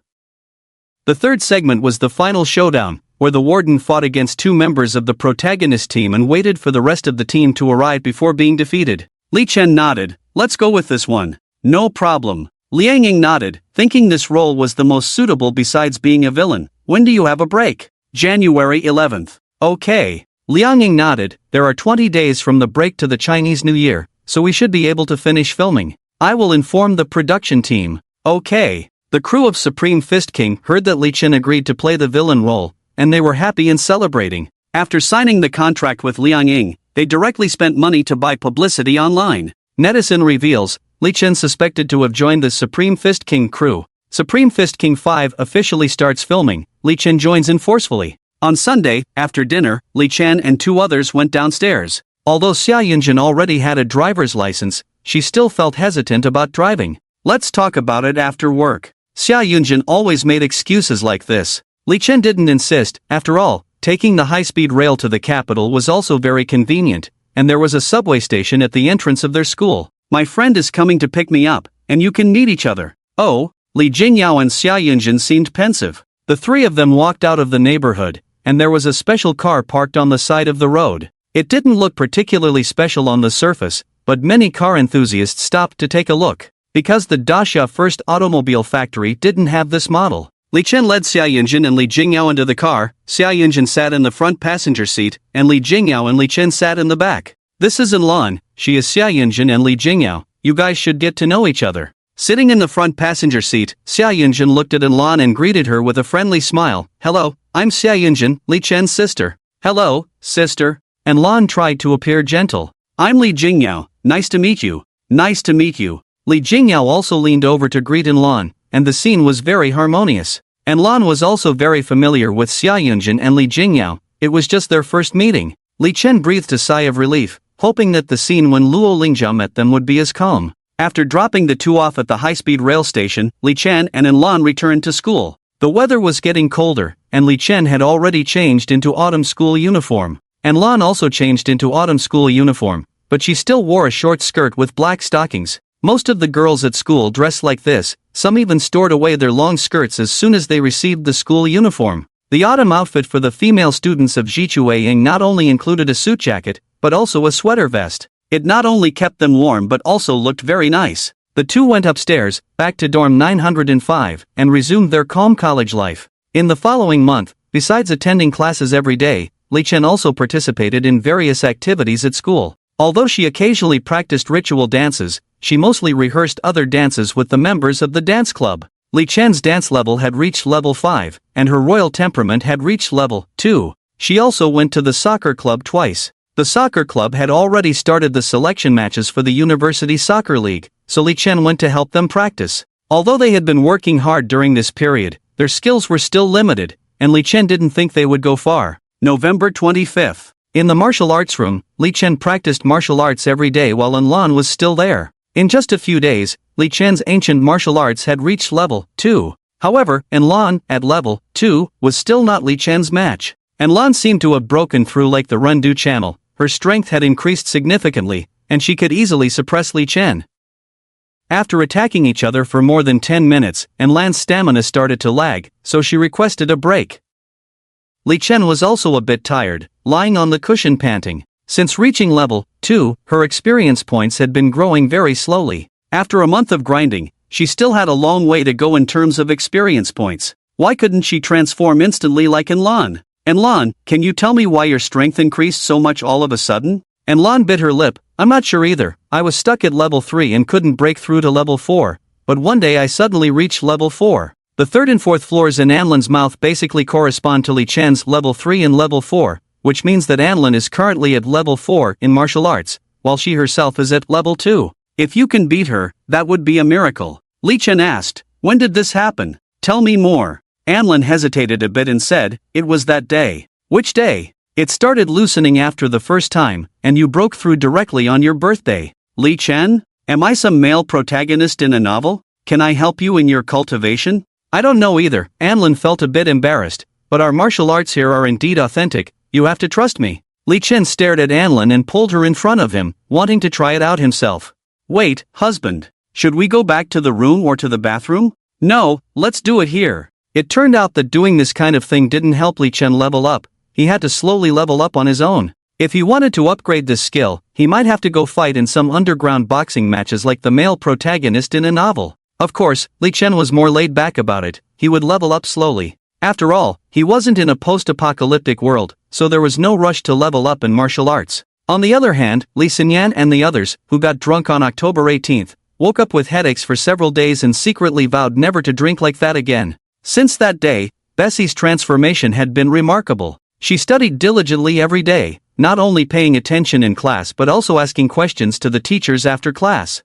The third segment was the final showdown, where the warden fought against 2 members of the protagonist team and waited for the rest of the team to arrive before being defeated. Li Chen nodded, "Let's go with this one." "No problem." Liang Ying nodded, thinking this role was the most suitable besides being a villain. "When do you have a break?" "January 11th. "Okay." Liang Ying nodded, "There are 20 days from the break to the Chinese New Year, so we should be able to finish filming. I will inform the production team." "Okay." The crew of Supreme Fist King heard that Li Chen agreed to play the villain role, and they were happy and celebrating. After signing the contract with Liang Ying, they directly spent money to buy publicity online. Netizen reveals, Li Chen suspected to have joined the Supreme Fist King crew. Supreme Fist King 5 officially starts filming. Li Chen joins in forcefully. On Sunday, after dinner, Li Chen and 2 others went downstairs. Although Xia Yunjin already had a driver's license, she still felt hesitant about driving. "Let's talk about it after work." Xia Yunjin always made excuses like this. Li Chen didn't insist. After all, taking the high-speed rail to the capital was also very convenient, and there was a subway station at the entrance of their school. "My friend is coming to pick me up, and you can meet each other." "Oh?" Li Jingyao and Xia Yunjin seemed pensive. The 3 of them walked out of the neighborhood, and there was a special car parked on the side of the road. It didn't look particularly special on the surface, but many car enthusiasts stopped to take a look. Because the Dasha First Automobile Factory didn't have this model. Li Chen led Xia Yunjin and Li Jingyao into the car. Xia Yunjin sat in the front passenger seat, and Li Jingyao and Li Chen sat in the back. "This is Lan. She is Xia Yunjin and Li Jingyao. You guys should get to know each other." Sitting in the front passenger seat, Xia Yunjin looked at Lan and greeted her with a friendly smile. "Hello, I'm Xia Yunjin, Li Chen's sister." "Hello, sister." And Lan tried to appear gentle. "I'm Li Jingyao. Nice to meet you." "Nice to meet you." Li Jingyao also leaned over to greet Lan, and the scene was very harmonious. And Lan was also very familiar with Xia Yunjin and Li Jingyao. It was just their first meeting. Li Chen breathed a sigh of relief, hoping that the scene when Luo Lingjiao met them would be as calm. After dropping the 2 off at the high-speed rail station, Li Chen and Lan returned to school. The weather was getting colder, and Li Chen had already changed into autumn school uniform. And Lan also changed into autumn school uniform, but she still wore a short skirt with black stockings. Most of the girls at school dressed like this, some even stored away their long skirts as soon as they received the school uniform. The autumn outfit for the female students of Jichuaying not only included a suit jacket, but also a sweater vest. It not only kept them warm but also looked very nice. The 2 went upstairs, back to dorm 905, and resumed their calm college life. In the following month, besides attending classes every day, Li Chen also participated in various activities at school. Although she occasionally practiced ritual dances, she mostly rehearsed other dances with the members of the dance club. Li Chen's dance level had reached level 5, and her royal temperament had reached level 2. She also went to the soccer club twice. The soccer club had already started the selection matches for the University Soccer League, so Li Chen went to help them practice. Although they had been working hard during this period, their skills were still limited, and Li Chen didn't think they would go far. November 25th. In the martial arts room, Li Chen practiced martial arts every day while Lan was still there. In just a few days, Li Chen's ancient martial arts had reached level 2. However, Lan, at level 2, was still not Li Chen's match. Lan seemed to have broken through like the Rundu channel. Her strength had increased significantly, and she could easily suppress Li Chen. After attacking each other for more than 10 minutes, Lan's stamina started to lag, so she requested a break. Li Chen was also a bit tired, lying on the cushion panting. Since reaching level 2, her experience points had been growing very slowly. After a month of grinding, she still had a long way to go in terms of experience points. Why couldn't she transform instantly like Lan? Lan, can you tell me why your strength increased so much all of a sudden? Lan bit her lip. I'm not sure either. I was stuck at level 3 and couldn't break through to level 4, but one day I suddenly reached level 4. The third and fourth floors in Anlan's mouth basically correspond to Li Chen's level 3 and level 4, which means that Anlan is currently at level 4 in martial arts, while she herself is at level 2. If you can beat her, that would be a miracle. Li Chen asked, when did this happen? Tell me more. Anlan hesitated a bit and said, it was that day. Which day? It started loosening after the first time, and you broke through directly on your birthday. Li Chen? Am I some male protagonist in a novel? Can I help you in your cultivation? I don't know either. Anlan felt a bit embarrassed, but our martial arts here are indeed authentic, you have to trust me. Li Chen stared at Anlan and pulled her in front of him, wanting to try it out himself. Wait, husband. Should we go back to the room or to the bathroom? No, let's do it here. It turned out that doing this kind of thing didn't help Li Chen level up. He had to slowly level up on his own. If he wanted to upgrade this skill, he might have to go fight in some underground boxing matches like the male protagonist in a novel. Of course, Li Chen was more laid back about it. He would level up slowly. After all, he wasn't in a post-apocalyptic world, so there was no rush to level up in martial arts. On the other hand, Li Xinyan and the others, who got drunk on October 18th, woke up with headaches for several days and secretly vowed never to drink like that again. Since that day, Bessie's transformation had been remarkable. She studied diligently every day, not only paying attention in class but also asking questions to the teachers after class.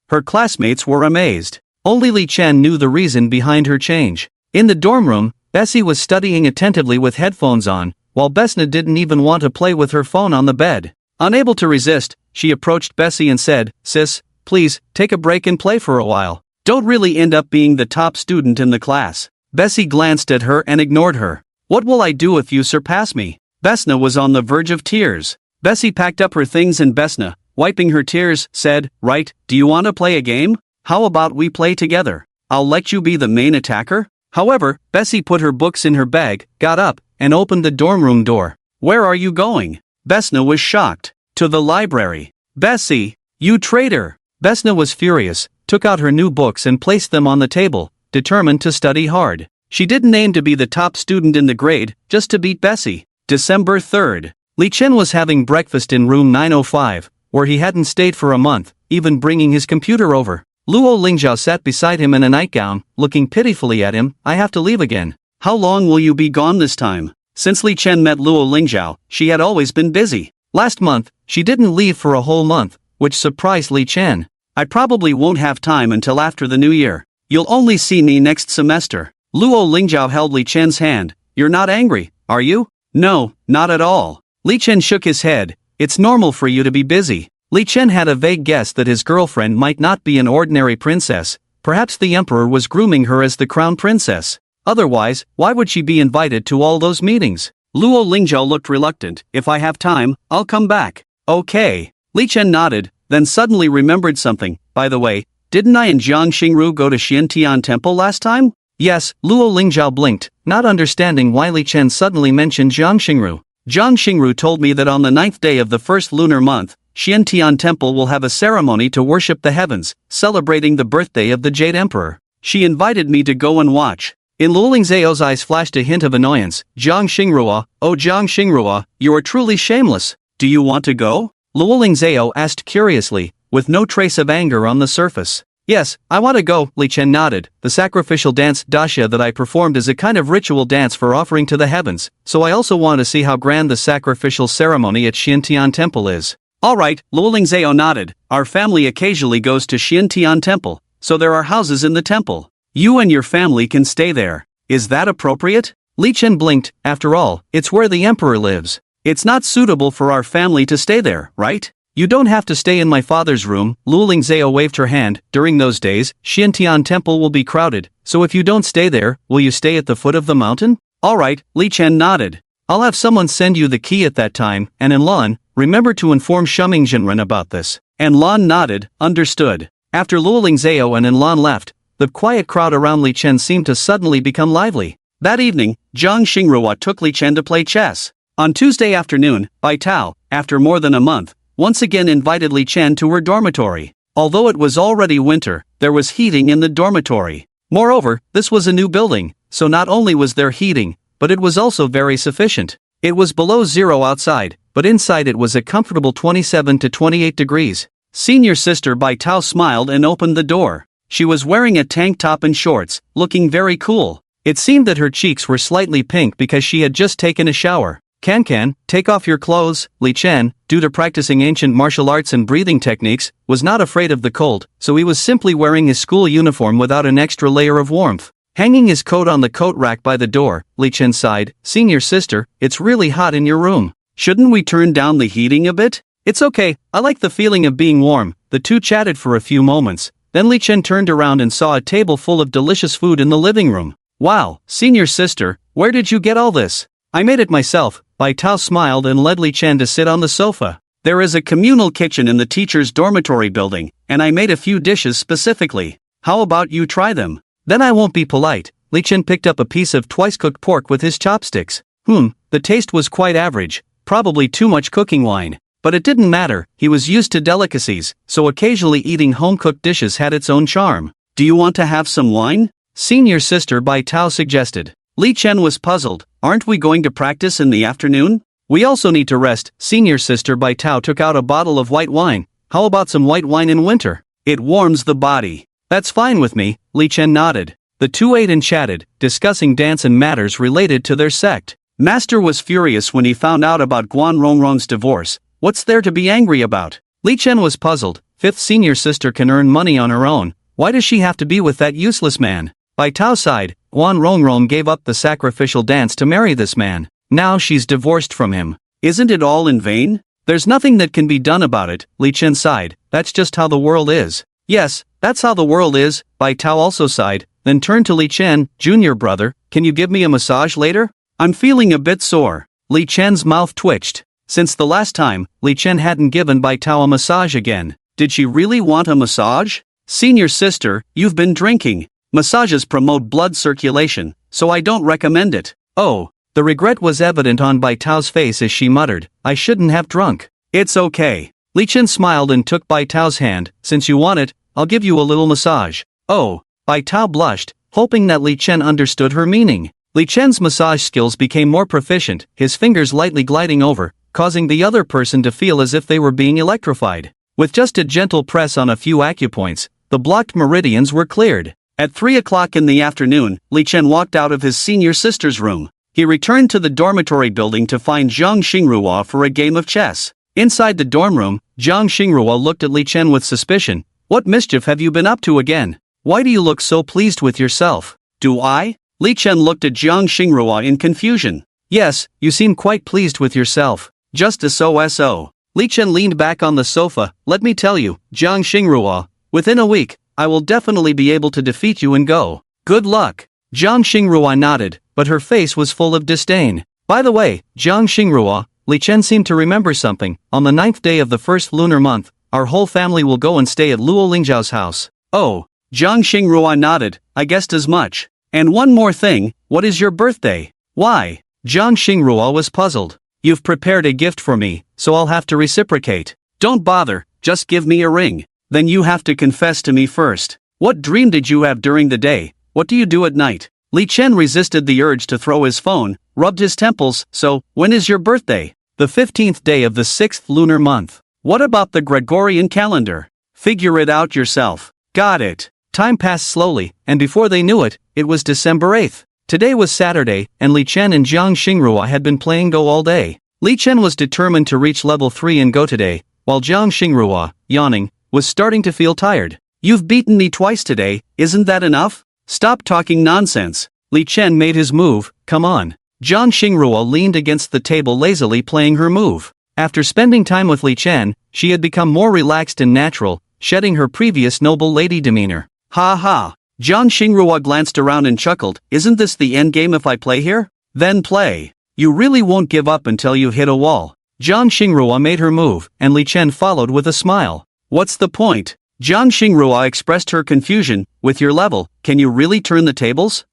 Her classmates were amazed. Only Li Chen knew the reason behind her change. In the dorm room, Bessie was studying attentively with headphones on, while Besna didn't even want to play with her phone on the bed. Unable to resist, she approached Bessie and said, Sis, please, take a break and play for a while. Don't really end up being the top student in the class. Bessie glanced at her and ignored her. What will I do if you surpass me? Besna was on the verge of tears. Bessie packed up her things and Besna, wiping her tears, said, Right, do you want to play a game? How about we play together? I'll let you be the main attacker. However, Bessie put her books in her bag, got up, and opened the dorm room door. Where are you going? Besna was shocked. To the library. Bessie, you traitor! Besna was furious, took out her new books and placed them on the table, determined to study hard. She didn't aim to be the top student in the grade, just to beat Bessie. December 3rd. Li Chen was having breakfast in room 905, where he hadn't stayed for a month, even bringing his computer over. Luo Lingzhao sat beside him in a nightgown, looking pitifully at him. I have to leave again. How long will you be gone this time? Since Li Chen met Luo Lingzhao, she had always been busy. Last month, she didn't leave for a whole month, which surprised Li Chen. I probably won't have time until after the new year. You'll only see me next semester. Luo Lingzhao held Li Chen's hand. You're not angry, are you? No, not at all. Li Chen shook his head. It's normal for you to be busy. Li Chen had a vague guess that his girlfriend might not be an ordinary princess. Perhaps the emperor was grooming her as the crown princess. Otherwise, why would she be invited to all those meetings? Luo Lingzhao looked reluctant. If I have time, I'll come back. Okay. Li Chen nodded, then suddenly remembered something. By the way, didn't I and Jiang Xingru go to Xiantian Temple last time? Yes, Luo Lingzhao blinked, not understanding why Li Chen suddenly mentioned Jiang Xingru. Jiang Xingru told me that on the 9th day of the first lunar month, Xiantian Temple will have a ceremony to worship the heavens, celebrating the birthday of the Jade Emperor. She invited me to go and watch. In Luo Lingzhao's eyes flashed a hint of annoyance. Jiang Xingrua, oh Jiang Xingrua, you are truly shameless. Do you want to go? Luo Lingzhao asked curiously, with no trace of anger on the surface. Yes, I want to go, Li Chen nodded. The sacrificial dance dasha that I performed is a kind of ritual dance for offering to the heavens, so I also want to see how grand the sacrificial ceremony at Xiantian Temple is. Alright, Luoling Zhao nodded. Our family occasionally goes to Xiantian Temple, so there are houses in the temple. You and your family can stay there. Is that appropriate? Li Chen blinked. After all, it's where the emperor lives. It's not suitable for our family to stay there, right? You don't have to stay in my father's room. Luoling Zhao waved her hand. During those days, Xiantian Temple will be crowded, so if you don't stay there, will you stay at the foot of the mountain? Alright, Li Chen nodded. I'll have someone send you the key at that time, and Enlon, remember to inform Shuming Jinren about this. Enlon nodded, understood. After Luoling Zhao and Enlon left, the quiet crowd around Li Chen seemed to suddenly become lively. That evening, Zhang Xingrua took Li Chen to play chess. On Tuesday afternoon, Bai Tao, after more than a month, once again invited Li Chen to her dormitory. Although it was already winter, there was heating in the dormitory. Moreover, this was a new building, so not only was there heating, but it was also very sufficient. It was below zero outside, but inside it was a comfortable 27 to 28 degrees. Senior sister Bai Tao smiled and opened the door. She was wearing a tank top and shorts, looking very cool. It seemed that her cheeks were slightly pink because she had just taken a shower. Can, take off your clothes. Li Chen, due to practicing ancient martial arts and breathing techniques, was not afraid of the cold, so he was simply wearing his school uniform without an extra layer of warmth. Hanging his coat on the coat rack by the door, Li Chen sighed. Senior sister, it's really hot in your room. Shouldn't we turn down the heating a bit? It's okay, I like the feeling of being warm. The two chatted for a few moments. Then Li Chen turned around and saw a table full of delicious food in the living room. Wow, senior sister, where did you get all this? I made it myself. Bai Tao smiled and led Li Chen to sit on the sofa. There is a communal kitchen in the teacher's dormitory building, and I made a few dishes specifically. How about you try them? Then I won't be polite. Li Chen picked up a piece of twice-cooked pork with his chopsticks. The taste was quite average, probably too much cooking wine. But it didn't matter, he was used to delicacies, so occasionally eating home-cooked dishes had its own charm. Do you want to have some wine? Senior sister Bai Tao suggested. Li Chen was puzzled. Aren't we going to practice in the afternoon? We also need to rest. Senior sister Bai Tao took out a bottle of white wine. How about some white wine in winter? It warms the body. That's fine with me, Li Chen nodded. The two ate and chatted, discussing dance and matters related to their sect. Master was furious when he found out about Guan Rongrong's divorce. What's there to be angry about? Li Chen was puzzled. Fifth senior sister can earn money on her own. Why does she have to be with that useless man? Bai Tao sighed. Guan Rongrong gave up the sacrificial dance to marry this man. Now she's divorced from him. Isn't it all in vain? There's nothing that can be done about it, Li Chen sighed. That's just how the world is. Yes, that's how the world is, Bai Tao also sighed, then turned to Li Chen. Junior brother, can you give me a massage later? I'm feeling a bit sore. Li Chen's mouth twitched. Since the last time, Li Chen hadn't given Bai Tao a massage again. Did she really want a massage? Senior sister, you've been drinking. Massages promote blood circulation, so I don't recommend it. Oh, the regret was evident on Bai Tao's face as she muttered, I shouldn't have drunk. It's okay. Li Chen smiled and took Bai Tao's hand. Since you want it, I'll give you a little massage. Oh, Bai Tao blushed, hoping that Li Chen understood her meaning. Li Chen's massage skills became more proficient, his fingers lightly gliding over, causing the other person to feel as if they were being electrified. With just a gentle press on a few acupoints, the blocked meridians were cleared. At 3 o'clock in the afternoon, Li Chen walked out of his senior sister's room. He returned to the dormitory building to find Zhang Xingrua for a game of chess. Inside the dorm room, Zhang Xingrua looked at Li Chen with suspicion. What mischief have you been up to again? Why do you look so pleased with yourself? Do I? Li Chen looked at Zhang Xingrua in confusion. Yes, you seem quite pleased with yourself. Just so. Li Chen leaned back on the sofa. Let me tell you, Zhang Xingrua, within a week, I will definitely be able to defeat you and go. Good luck. Zhang Xingrua nodded, but her face was full of disdain. By the way, Zhang Xingrua, Li Chen seemed to remember something. On the 9th day of the first lunar month, our whole family will go and stay at Luo Lingzhao's house. Oh, Zhang Xingrua nodded, I guessed as much. And one more thing, what is your birthday? Why? Zhang Xingrua was puzzled. You've prepared a gift for me, so I'll have to reciprocate. Don't bother, just give me a ring. Then you have to confess to me first. What dream did you have during the day? What do you do at night? Li Chen resisted the urge to throw his phone, rubbed his temples. So, when is your birthday? The 15th day of the 6th lunar month. What about the Gregorian calendar? Figure it out yourself. Got it. Time passed slowly, and before they knew it, it was December 8th. Today was Saturday, and Li Chen and Jiang Xingrua had been playing Go all day. Li Chen was determined to reach level 3 in Go today, while Jiang Xingrua, yawning, was starting to feel tired. You've beaten me twice today, isn't that enough? Stop talking nonsense. Li Chen made his move, come on. Jiang Xingrua leaned against the table lazily playing her move. After spending time with Li Chen, she had become more relaxed and natural, shedding her previous noble lady demeanor. Ha ha. Jiang Xingrua glanced around and chuckled, isn't this the endgame if I play here? Then play. You really won't give up until you hit a wall. Jiang Xingrua made her move, and Li Chen followed with a smile. What's the point? Jiang Xingrua expressed her confusion, with your level, can you really turn the tables?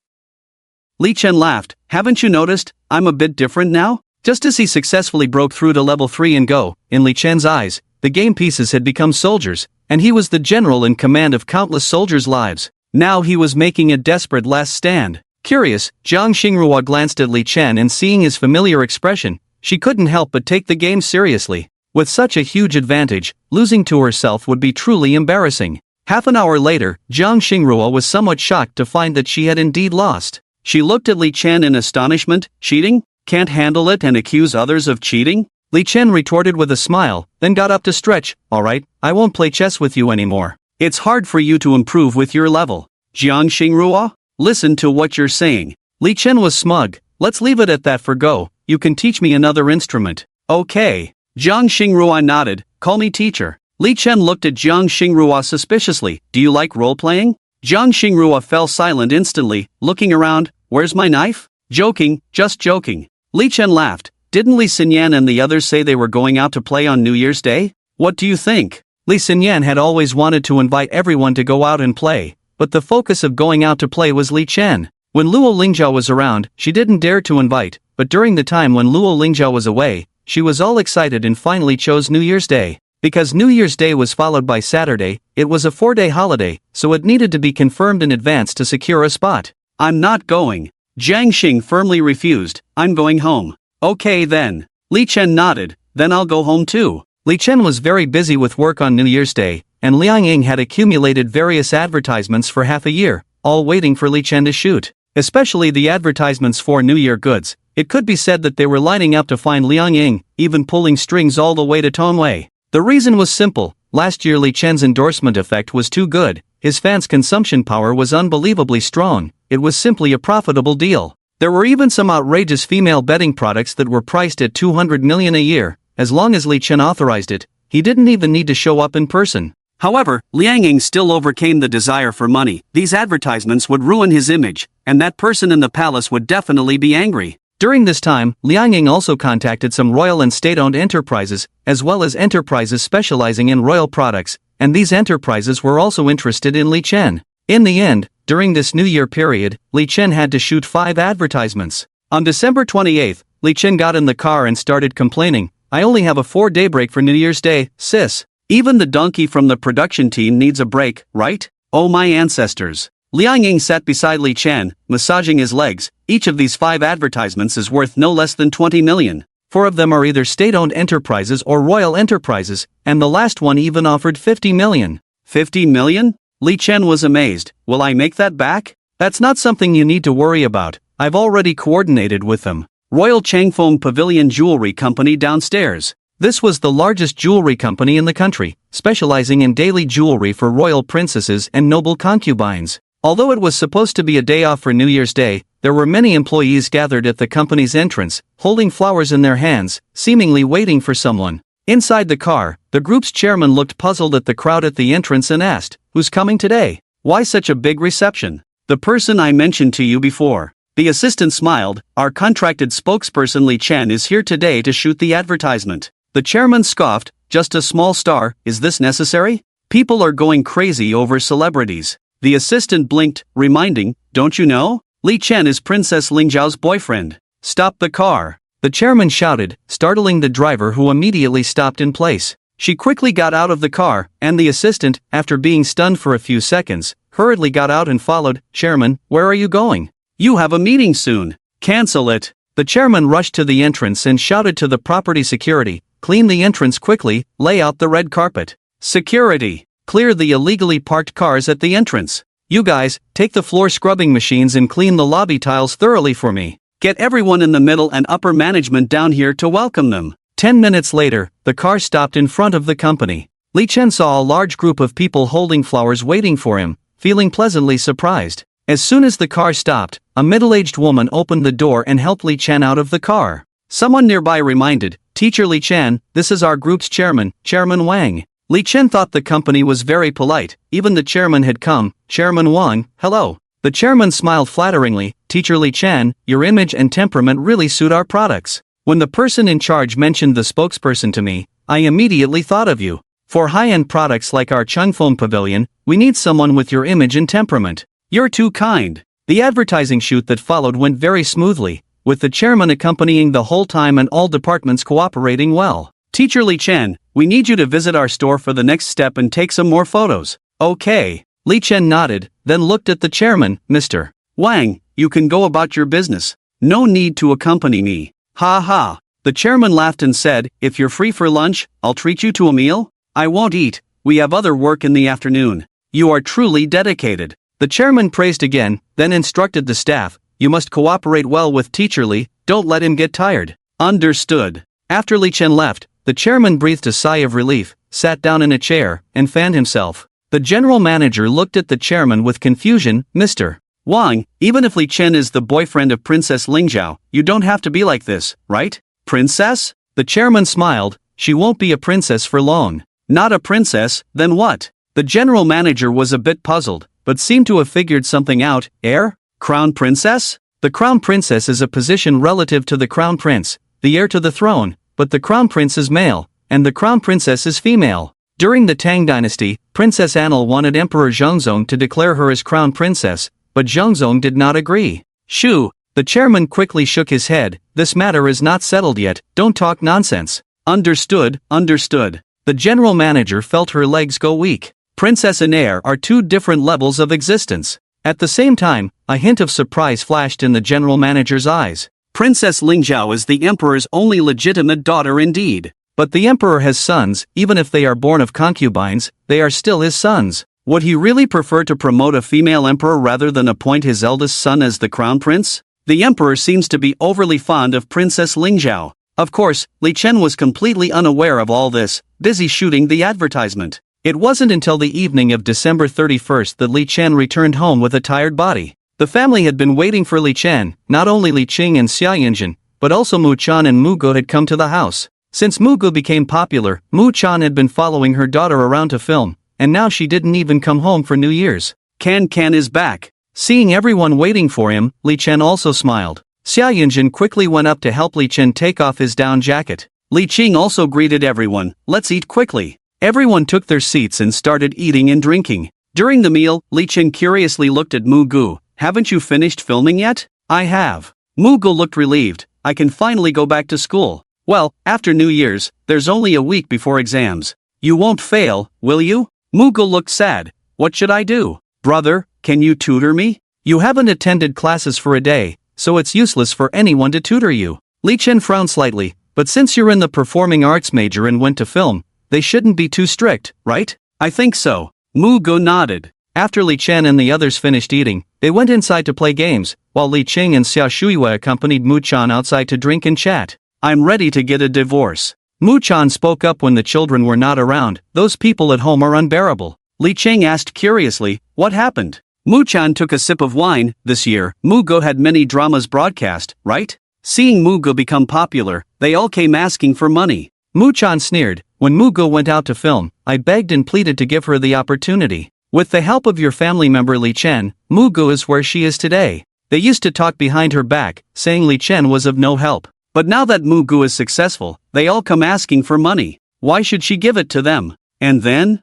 Li Chen laughed, haven't you noticed, I'm a bit different now? Just as he successfully broke through to level 3 and Go, in Li Chen's eyes, the game pieces had become soldiers, and he was the general in command of countless soldiers' lives. Now he was making a desperate last stand. Curious, Jiang Xingrua glanced at Li Chen and seeing his familiar expression, she couldn't help but take the game seriously. With such a huge advantage, losing to herself would be truly embarrassing. Half an hour later, Jiang Xingrua was somewhat shocked to find that she had indeed lost. She looked at Li Chen in astonishment. Cheating? Can't handle it and accuse others of cheating? Li Chen retorted with a smile, then got up to stretch. Alright, I won't play chess with you anymore. It's hard for you to improve with your level. Jiang Xingrua? Listen to what you're saying. Li Chen was smug. Let's leave it at that for Go. You can teach me another instrument. Okay. Jiang Xingrua nodded. Call me teacher. Li Chen looked at Jiang Xingrua suspiciously. Do you like role-playing? Jiang Xingrua fell silent instantly, looking around. Where's my knife? Joking, just joking. Li Chen laughed. Didn't Li Xinyan and the others say they were going out to play on New Year's Day? What do you think? Li Xinyan had always wanted to invite everyone to go out and play, but the focus of going out to play was Li Chen. When Luo Lingzhao was around, she didn't dare to invite, but during the time when Luo Lingzhao was away, she was all excited and finally chose New Year's Day. Because New Year's Day was followed by Saturday, it was a 4-day holiday, so it needed to be confirmed in advance to secure a spot. I'm not going. Jiang Xing firmly refused. I'm going home. Okay then. Li Chen nodded, then I'll go home too. Li Chen was very busy with work on New Year's Day, and Liang Ying had accumulated various advertisements for half a year, all waiting for Li Chen to shoot. Especially the advertisements for New Year goods. It could be said that they were lining up to find Liang Ying, even pulling strings all the way to Tongwei. The reason was simple. Last year Li Chen's endorsement effect was too good, his fans' consumption power was unbelievably strong, it was simply a profitable deal. There were even some outrageous female bedding products that were priced at 200 million a year. As long as Li Chen authorized it, he didn't even need to show up in person. However, Liang Ying still overcame the desire for money. These advertisements would ruin his image, and that person in the palace would definitely be angry. During this time, Liang Ying also contacted some royal and state-owned enterprises, as well as enterprises specializing in royal products, and these enterprises were also interested in Li Chen. In the end, during this New Year period, Li Chen had to shoot 5 advertisements. On December 28th, Li Chen got in the car and started complaining, I only have a 4-day break for New Year's Day, sis. Even the donkey from the production team needs a break, right? Oh my ancestors. Liang Ying sat beside Li Chen, massaging his legs. Each of these 5 advertisements is worth no less than 20 million. 4 of them are either state-owned enterprises or royal enterprises, and the last one even offered 50 million. 50 million? Li Chen was amazed. Will I make that back? That's not something you need to worry about. I've already coordinated with them. Royal Changfeng Pavilion Jewelry Company downstairs. This was the largest jewelry company in the country, specializing in daily jewelry for royal princesses and noble concubines. Although it was supposed to be a day off for New Year's Day, there were many employees gathered at the company's entrance, holding flowers in their hands, seemingly waiting for someone. Inside the car, the group's chairman looked puzzled at the crowd at the entrance and asked, "Who's coming today? Why such a big reception?" "The person I mentioned to you before." The assistant smiled. "Our contracted spokesperson Li Chen is here today to shoot the advertisement." The chairman scoffed. "Just a small star, is this necessary? People are going crazy over celebrities." The assistant blinked, reminding, "Don't you know? Li Chen is Princess Lingzhao's boyfriend." "Stop the car!" the chairman shouted, startling the driver who immediately stopped in place. She quickly got out of the car, and the assistant, after being stunned for a few seconds, hurriedly got out and followed. "Chairman, where are you going?" "You have a meeting soon. Cancel it." The chairman rushed to the entrance and shouted to the property security, "Clean the entrance quickly, lay out the red carpet." "Security!" Clear the illegally parked cars at the entrance. You guys, take the floor scrubbing machines and clean the lobby tiles thoroughly for me. Get everyone in the middle and upper management down here to welcome them. 10 minutes later, the car stopped in front of the company. Li Chen saw a large group of people holding flowers waiting for him, feeling pleasantly surprised. As soon as the car stopped, a middle-aged woman opened the door and helped Li Chen out of the car. Someone nearby reminded, "Teacher Li Chen, this is our group's chairman, Chairman Wang." Li Chen thought the company was very polite, even the chairman had come. "Chairman Wang, hello." The chairman smiled flatteringly, "Teacher Li Chen, your image and temperament really suit our products. When the person in charge mentioned the spokesperson to me, I immediately thought of you. For high-end products like our Chungfeng Pavilion, we need someone with your image and temperament. You're too kind." The advertising shoot that followed went very smoothly, with the chairman accompanying the whole time and all departments cooperating well. "Teacher Li Chen, we need you to visit our store for the next step and take some more photos." "Okay." Li Chen nodded, then looked at the chairman, "Mr. Wang, you can go about your business. No need to accompany me." "Ha ha." The chairman laughed and said, "If you're free for lunch, I'll treat you to a meal." "I won't eat, we have other work in the afternoon." "You are truly dedicated." The chairman praised again, then instructed the staff, "You must cooperate well with Teacher Li, don't let him get tired." "Understood." After Li Chen left, the chairman breathed a sigh of relief, sat down in a chair, and fanned himself. The general manager looked at the chairman with confusion. "Mr. Wang, even if Li Chen is the boyfriend of Princess Lingzhao, you don't have to be like this, right?" "Princess?" The chairman smiled, "She won't be a princess for long." "Not a princess, then what?" The general manager was a bit puzzled, but seemed to have figured something out. "Heir? Crown princess?" The crown princess is a position relative to the crown prince, the heir to the throne, but the crown prince is male, and the crown princess is female. During the Tang dynasty, Princess Anil wanted Emperor Zhongzong to declare her as crown princess, but Zhongzong did not agree. "Shoo!" The chairman quickly shook his head, "This matter is not settled yet, don't talk nonsense." "Understood, understood." The general manager felt her legs go weak. Princess and heir are two different levels of existence. At the same time, a hint of surprise flashed in the general manager's eyes. Princess Lingzhao is the emperor's only legitimate daughter indeed. But the emperor has sons, even if they are born of concubines, they are still his sons. Would he really prefer to promote a female emperor rather than appoint his eldest son as the crown prince? The emperor seems to be overly fond of Princess Lingzhao. Of course, Li Chen was completely unaware of all this, busy shooting the advertisement. It wasn't until the evening of December 31st that Li Chen returned home with a tired body. The family had been waiting for Li Chen. Not only Li Qing and Xia Yinjin, but also Mu Chan and Mu Go had come to the house. Since Mu Go became popular, Mu Chan had been following her daughter around to film, and now she didn't even come home for New Year's. Can is back. Seeing everyone waiting for him, Li Chen also smiled. Xia Yinjin quickly went up to help Li Chen take off his down jacket. Li Qing also greeted everyone, "Let's eat quickly." Everyone took their seats and started eating and drinking. During the meal, Li Chen curiously looked at Mu Go. "Haven't you finished filming yet?" "I have." Mu Go looked relieved. "I can finally go back to school." "Well, after New Year's, there's only a week before exams. You won't fail, will you?" Mu Go looked sad. "What should I do?" "Brother, can you tutor me? You haven't attended classes for a day, so it's useless for anyone to tutor you." Li Chen frowned slightly, "But since you're in the performing arts major and went to film, they shouldn't be too strict, right?" "I think so." Mu Go nodded. After Li Chen and the others finished eating, they went inside to play games, while Li Qing and Xia Shuiwei accompanied Mu Chan outside to drink and chat. "I'm ready to get a divorce." Mu Chan spoke up when the children were not around. "Those people at home are unbearable." Li Qing asked curiously, "What happened?" Mu Chan took a sip of wine. "This year, Mu Go had many dramas broadcast, right? Seeing Mu Go become popular, they all came asking for money." Mu Chan sneered. "When Mu Go went out to film, I begged and pleaded to give her the opportunity. With the help of your family member Li Chen, Mu Go is where she is today." They used to talk behind her back, saying Li Chen was of no help. But now that Mu Go is successful, they all come asking for money. Why should she give it to them? And then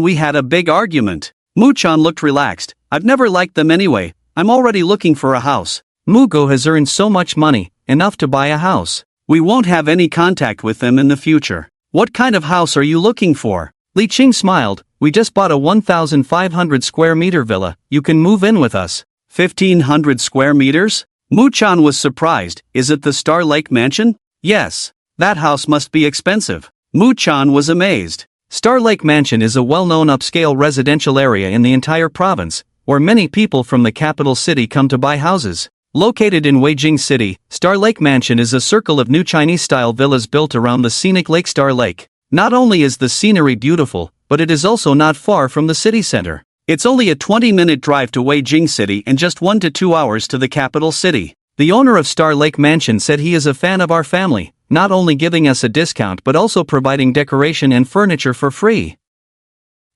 we had a big argument. Mu Chan looked relaxed. "I've never liked them anyway. I'm already looking for a house." Mu Go has earned so much money, enough to buy a house. "We won't have any contact with them in the future." "What kind of house are you looking for?" Li Qing smiled. "We just bought a 1,500 square meter villa, you can move in with us." 1,500 square meters? Mu Chan was surprised. "Is it the Star Lake Mansion?" "Yes." "That house must be expensive." Mu Chan was amazed. Star Lake Mansion is a well-known upscale residential area in the entire province, where many people from the capital city come to buy houses. Located in Weijing City, Star Lake Mansion is a circle of new Chinese-style villas built around the scenic Lake Star Lake. Not only is the scenery beautiful, but it is also not far from the city center. It's only a 20-minute drive to Weijing City and just 1 to 2 hours to the capital city. The owner of Star Lake Mansion said he is a fan of our family, not only giving us a discount but also providing decoration and furniture for free.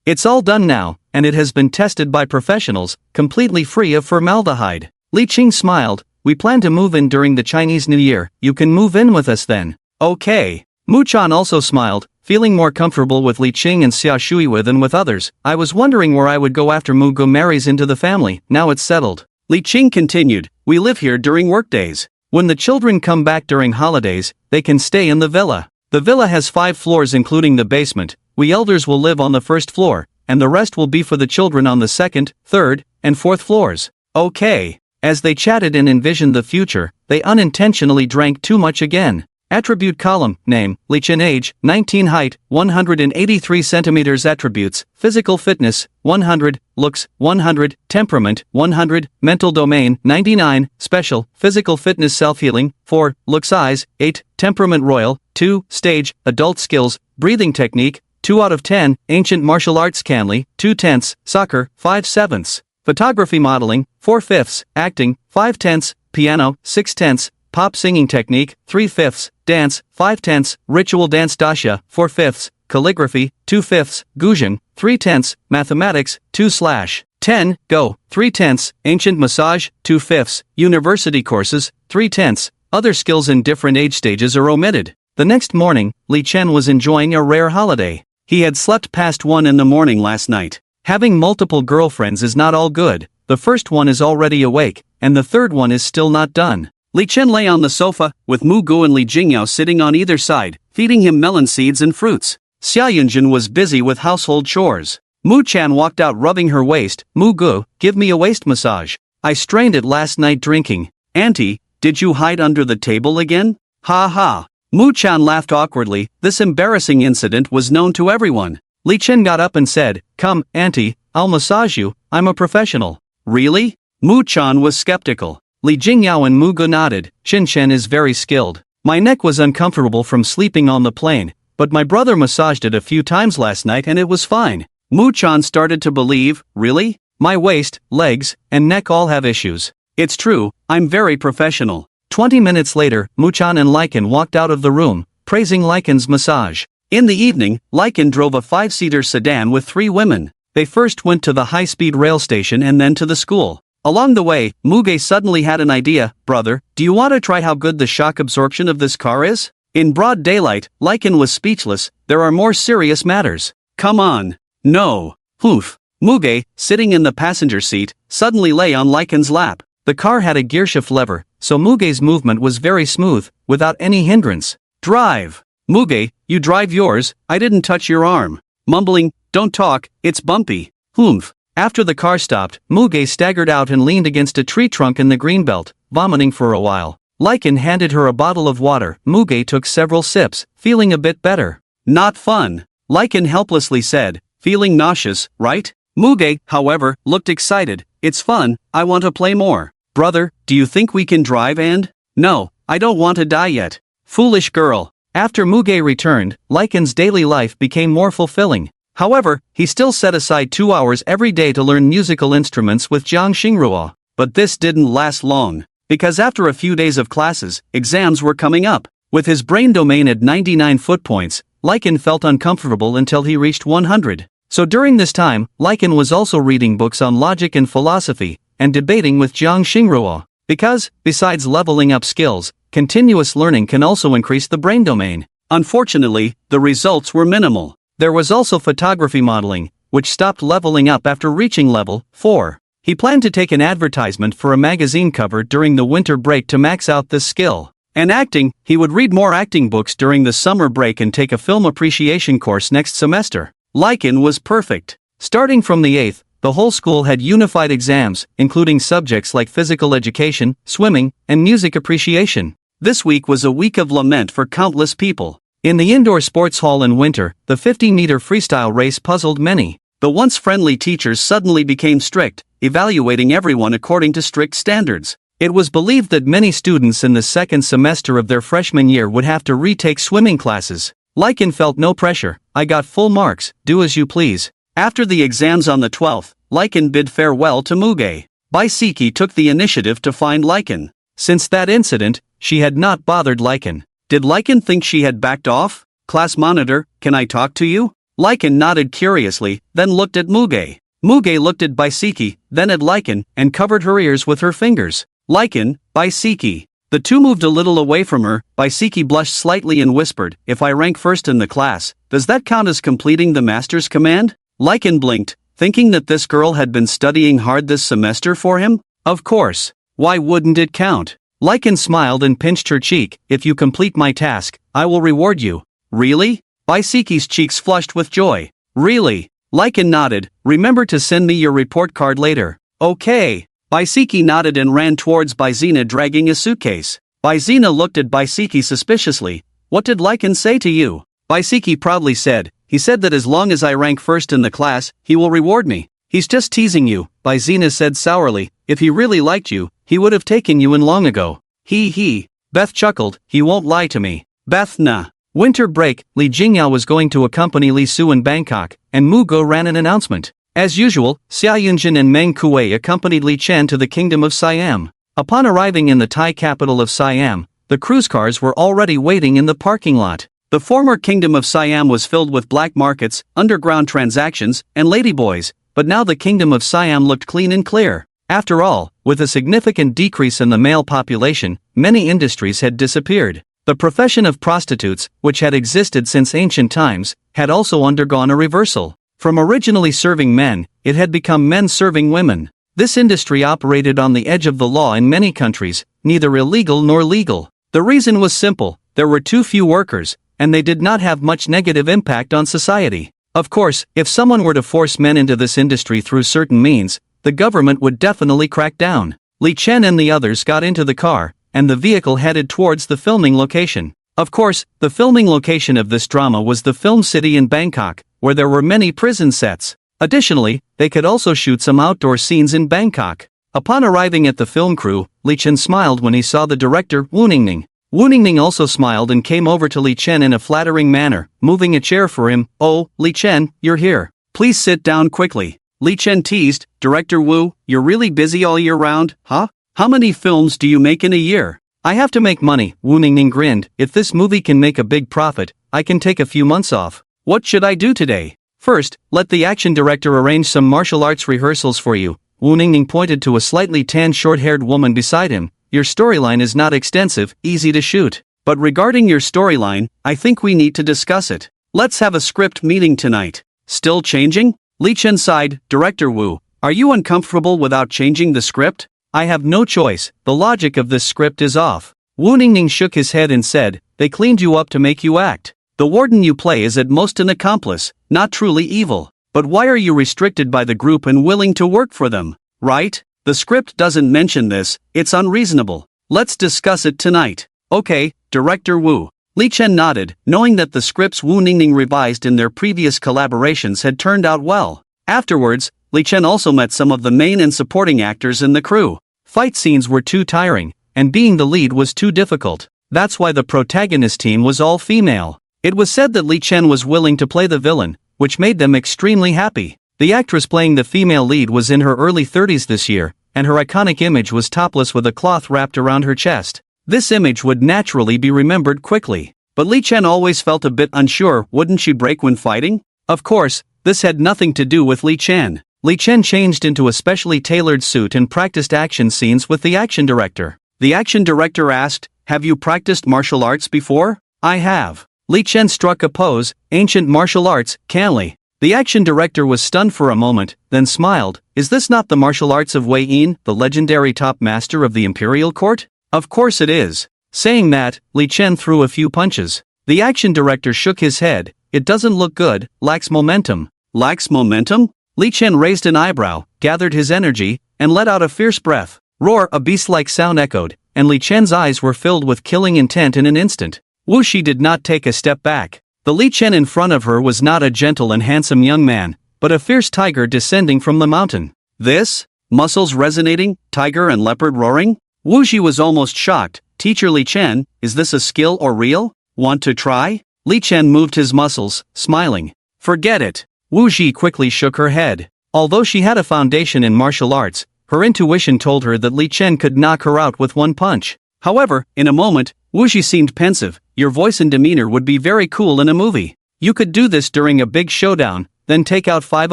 It's all done now, and it has been tested by professionals, completely free of formaldehyde. Li Qing smiled. We plan to move in during the Chinese New Year. You can move in with us then. Okay. Mu Chan also smiled, feeling more comfortable with Li Qing and Xia Shuiwa than with others. I was wondering where I would go after Mu Gu marries into the family. Now it's settled. Li Qing continued. We live here during workdays. When the children come back during holidays, they can stay in the villa. The villa has 5 floors including the basement. We elders will live on the first floor, and the rest will be for the children on the second, third, and fourth floors. Okay. As they chatted and envisioned the future, they unintentionally drank too much again. Attribute column, name, Li Chen age, 19 height, 183 centimeters attributes, physical fitness, 100, looks, 100, temperament, 100, mental domain, 99, special, physical fitness self-healing, 4, look size, 8, temperament royal, 2, stage, adult skills, breathing technique, 2 out of 10, ancient martial arts Canly, 2/10, soccer, 5/7. Photography modeling, 4/5, acting, 5/10, piano, 6/10, pop singing technique, 3/5, dance, 5/10, ritual dance dasha, 4/5, calligraphy, 2/5, guzheng, 3/10, mathematics, 2/10, go, 3/10, ancient massage, 2/5, university courses, 3/10, other skills in different age stages are omitted. The next morning, Li Chen was enjoying a rare holiday. He had slept past 1 in the morning last night. Having multiple girlfriends is not all good. The first one is already awake, and the third one is still not done. Li Chen lay on the sofa, with Mu Gu and Li Jingyao sitting on either side, feeding him melon seeds and fruits. Xia Yunjin was busy with household chores. Mu Chan walked out rubbing her waist. Mu Gu, give me a waist massage. I strained it last night drinking. Auntie, did you hide under the table again? Ha ha. Mu Chan laughed awkwardly. This embarrassing incident was known to everyone. Li Chen got up and said, Come, Auntie, I'll massage you, I'm a professional. Really? Mu Chan was skeptical. Li Jingyao and Mu Gu nodded. Chen Chen is very skilled. My neck was uncomfortable from sleeping on the plane, but my brother massaged it a few times last night and it was fine. Mu Chan started to believe, really? My waist, legs, and neck all have issues. It's true, I'm very professional. 20 minutes later, Mu Chan and Lycan walked out of the room, praising Lycan's massage. In the evening, Lycan drove a 5-seater sedan with 3 women. They first went to the high-speed rail station and then to the school. Along the way, Muge suddenly had an idea. Brother, do you want to try how good the shock absorption of this car is? In broad daylight, Lycan was speechless. There are more serious matters. Come on. No. Poof. Muge, sitting in the passenger seat, suddenly lay on Lycan's lap. The car had a gearshift lever, so Muge's movement was very smooth, without any hindrance. Drive. Muge, you drive yours, I didn't touch your arm. Mumbling, don't talk, it's bumpy. Humph. After the car stopped, Muge staggered out and leaned against a tree trunk in the greenbelt, vomiting for a while. Lycan handed her a bottle of water. Muge took several sips, feeling a bit better. Not fun. Lycan helplessly said, feeling nauseous, right? Muge, however, looked excited. It's fun, I want to play more. Brother, do you think we can drive and? No, I don't want to die yet. Foolish girl. After Muge returned, Lycan's daily life became more fulfilling. However, he still set aside 2 hours every day to learn musical instruments with Jiang Xingruo. But this didn't last long, because after a few days of classes, exams were coming up. With his brain domain at 99 foot points, Lycan felt uncomfortable until he reached 100. So during this time, Lycan was also reading books on logic and philosophy, and debating with Jiang Xingruo. Because, besides leveling up skills, continuous learning can also increase the brain domain. Unfortunately, the results were minimal. There was also photography modeling, which stopped leveling up after reaching level 4. He planned to take an advertisement for a magazine cover during the winter break to max out this skill. And acting, he would read more acting books during the summer break and take a film appreciation course next semester. Lycan was perfect. Starting from the 8th, the whole school had unified exams, including subjects like physical education, swimming, and music appreciation. This week was a week of lament for countless people. In the indoor sports hall in winter, the 50-meter freestyle race puzzled many. The once friendly teachers suddenly became strict, evaluating everyone according to strict standards. It was believed that many students in the second semester of their freshman year would have to retake swimming classes. Lycan felt no pressure. I got full marks, do as you please. After the exams on the 12th, Lycan bid farewell to Muge. Baisiki took the initiative to find Lycan. Since that incident, she had not bothered Lycan. Did Lycan think she had backed off? Class monitor, can I talk to you? Lycan nodded curiously, then looked at Muge. Muge looked at Baisiki, then at Lycan, and covered her ears with her fingers. Lycan, Baisiki. The two moved a little away from her. Baisiki blushed slightly and whispered, if I rank first in the class, does that count as completing the master's command? Lycan blinked, thinking that this girl had been studying hard this semester for him? Of course. Why wouldn't it count? Lycan smiled and pinched her cheek. If you complete my task, I will reward you. Really? Baisiki's cheeks flushed with joy. Really? Lycan nodded. Remember to send me your report card later. Okay. Baisiki nodded and ran towards Baizina dragging a suitcase. Baizina looked at Baisiki suspiciously. What did Lycan say to you? Baisiki proudly said, he said that as long as I rank first in the class, he will reward me. He's just teasing you, Baizina said sourly. If he really liked you, he would have taken you in long ago. He. Beth chuckled, he won't lie to me. Beth nah. Winter break, Li Jingyao was going to accompany Li Su in Bangkok, and Mu Go ran an announcement. As usual, Xia Yunjin and Meng Kuei accompanied Li Chen to the kingdom of Siam. Upon arriving in the Thai capital of Siam, the cruise cars were already waiting in the parking lot. The former kingdom of Siam was filled with black markets, underground transactions, and ladyboys, but now the kingdom of Siam looked clean and clear. After all, with a significant decrease in the male population, many industries had disappeared. The profession of prostitutes, which had existed since ancient times, had also undergone a reversal. From originally serving men, it had become men serving women. This industry operated on the edge of the law in many countries, neither illegal nor legal. The reason was simple, there were too few workers, and they did not have much negative impact on society. Of course, if someone were to force men into this industry through certain means, the government would definitely crack down. Li Chen and the others got into the car, and the vehicle headed towards the filming location. Of course, the filming location of this drama was the film city in Bangkok, where there were many prison sets. Additionally, they could also shoot some outdoor scenes in Bangkok. Upon arriving at the film crew, Li Chen smiled when he saw the director, Wu Ningning. Wu Ningning also smiled and came over to Li Chen in a flattering manner, moving a chair for him. Oh, Li Chen, you're here. Please sit down quickly. Li Chen teased, Director Wu, you're really busy all year round, huh? How many films do you make in a year? I have to make money, Wu Ningning grinned. If this movie can make a big profit, I can take a few months off. What should I do today? First, let the action director arrange some martial arts rehearsals for you. Wu Ningning pointed to a slightly tanned short-haired woman beside him. Your storyline is not extensive, easy to shoot. But regarding your storyline, I think we need to discuss it. Let's have a script meeting tonight. Still changing? Li Chen sighed, Director Wu, are you uncomfortable without changing the script? I have no choice, the logic of this script is off. Wu Ningning shook his head and said, they cleaned you up to make you act. The warden you play is at most an accomplice, not truly evil. But why are you restricted by the group and willing to work for them? Right? The script doesn't mention this, it's unreasonable. Let's discuss it tonight. Okay, Director Wu. Li Chen nodded, knowing that the scripts Wu Ningning revised in their previous collaborations had turned out well. Afterwards, Li Chen also met some of the main and supporting actors in the crew. Fight scenes were too tiring, and being the lead was too difficult. That's why the protagonist team was all female. It was said that Li Chen was willing to play the villain, which made them extremely happy. The actress playing the female lead was in her early 30s this year, and her iconic image was topless with a cloth wrapped around her chest. This image would naturally be remembered quickly. But Li Chen always felt a bit unsure, wouldn't she break when fighting? Of course, this had nothing to do with Li Chen. Li Chen changed into a specially tailored suit and practiced action scenes with the action director. The action director asked, have you practiced martial arts before? I have. Li Chen struck a pose, ancient martial arts, Canli. The action director was stunned for a moment, then smiled. Is this not the martial arts of Wei Yin, the legendary top master of the imperial court? Of course it is. Saying that, Li Chen threw a few punches. The action director shook his head. It doesn't look good, lacks momentum. Lacks momentum? Li Chen raised an eyebrow, gathered his energy, and let out a fierce breath. Roar, a beast-like sound echoed, and Li Chen's eyes were filled with killing intent in an instant. Wu Shi did not take a step back. The Li Chen in front of her was not a gentle and handsome young man, but a fierce tiger descending from the mountain. This? Muscles resonating, tiger and leopard roaring? Wu Shi was almost shocked. Teacher Li Chen, is this a skill or real? Want to try? Li Chen moved his muscles, smiling. Forget it. Wu Shi quickly shook her head. Although she had a foundation in martial arts, her intuition told her that Li Chen could knock her out with one punch. However, in a moment, Wu Shi seemed pensive. Your voice and demeanor would be very cool in a movie. You could do this during a big showdown, then take out 5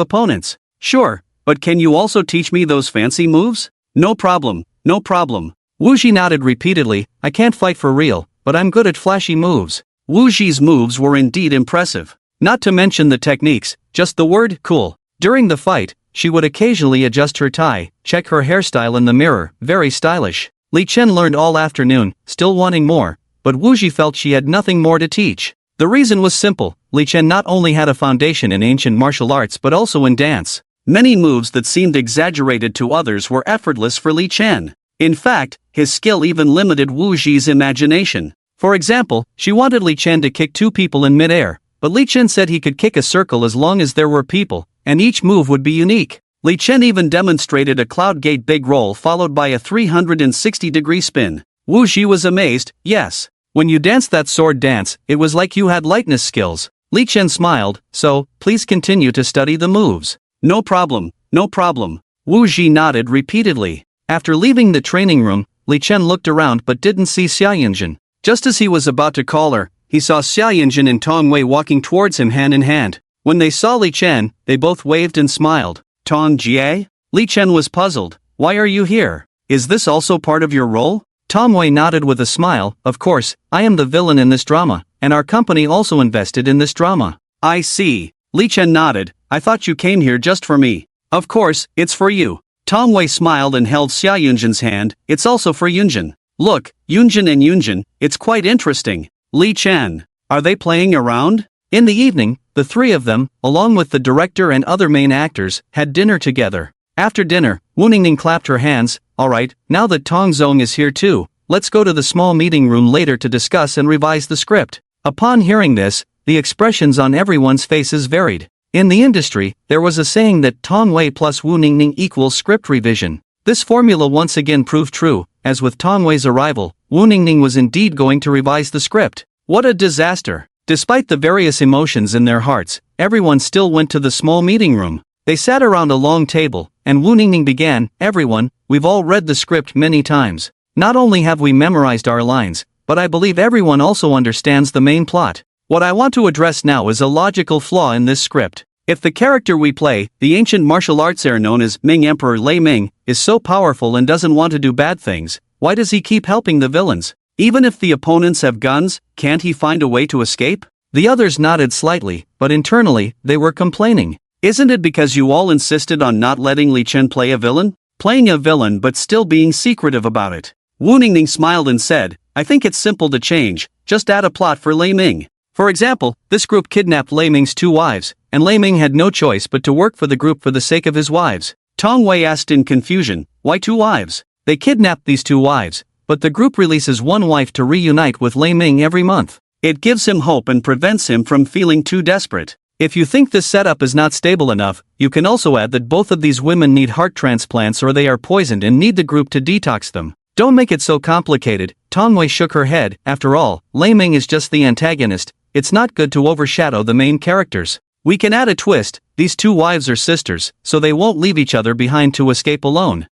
opponents. Sure, but can you also teach me those fancy moves? No problem, no problem. Wu Shi nodded repeatedly. I can't fight for real, but I'm good at flashy moves. Wu Shi's moves were indeed impressive. Not to mention the techniques, just the word cool. During the fight, she would occasionally adjust her tie, check her hairstyle in the mirror, very stylish. Li Chen learned all afternoon, still wanting more, but Wu Shi felt she had nothing more to teach. The reason was simple. Li Chen not only had a foundation in ancient martial arts but also in dance. Many moves that seemed exaggerated to others were effortless for Li Chen. In fact, his skill even limited Wu Shi's imagination. For example, she wanted Li Chen to kick 2 people in midair, but Li Chen said he could kick a circle as long as there were people, and each move would be unique. Li Chen even demonstrated a cloud gate big roll followed by a 360-degree spin. Wu Shi was amazed. Yes. When you danced that sword dance, it was like you had lightness skills. Li Chen smiled. So, please continue to study the moves. No problem, no problem. Wu Shi nodded repeatedly. After leaving the training room, Li Chen looked around but didn't see Xia Yunjin. Just as he was about to call her, he saw Xia Yunjin and Tong Wei walking towards him hand in hand. When they saw Li Chen, they both waved and smiled. Tong Jie? Li Chen was puzzled. Why are you here? Is this also part of your role? Tong Wei nodded with a smile. Of course, I am the villain in this drama, and our company also invested in this drama. I see. Li Chen nodded. I thought you came here just for me. Of course, it's for you. Tong Wei smiled and held Xia Yunjin's hand. It's also for Yunjin. Look, Yunjin and Yunjin, it's quite interesting. Li Chen. Are they playing around? In the evening, the 3 of them, along with the director and other main actors, had dinner together. After dinner, Wu Ningning clapped her hands. Alright, now that Tong Zong is here too, let's go to the small meeting room later to discuss and revise the script. Upon hearing this, the expressions on everyone's faces varied. In the industry, there was a saying that Tong Wei plus Wu Ningning equals script revision. This formula once again proved true. As with Tong Wei's arrival, Wu Ningning was indeed going to revise the script. What a disaster! Despite the various emotions in their hearts, everyone still went to the small meeting room. They sat around a long table, and Wu Ningning began. Everyone, we've all read the script many times. Not only have we memorized our lines, but I believe everyone also understands the main plot. What I want to address now is a logical flaw in this script. If the character we play, the ancient martial arts heir known as Ming Emperor Lei Ming, is so powerful and doesn't want to do bad things, why does he keep helping the villains? Even if the opponents have guns, can't he find a way to escape? The others nodded slightly, but internally, they were complaining. Isn't it because you all insisted on not letting Li Chen play a villain? Playing a villain but still being secretive about it. Wu Ningning smiled and said, I think it's simple to change, just add a plot for Lei Ming. For example, this group kidnapped Lei Ming's 2 wives, and Lei Ming had no choice but to work for the group for the sake of his wives. Tong Wei asked in confusion, why 2 wives? They kidnapped these 2 wives, but the group releases one wife to reunite with Lei Ming every month. It gives him hope and prevents him from feeling too desperate. If you think this setup is not stable enough, you can also add that both of these women need heart transplants or they are poisoned and need the group to detox them. Don't make it so complicated. Tong Wei shook her head. After all, Lei Ming is just the antagonist. It's not good to overshadow the main characters. We can add a twist. These 2 wives are sisters, so they won't leave each other behind to escape alone.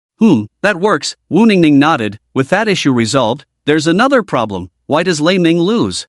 That works. Wu Ningning nodded. With that issue resolved, there's another problem. Why does Lei Ming lose?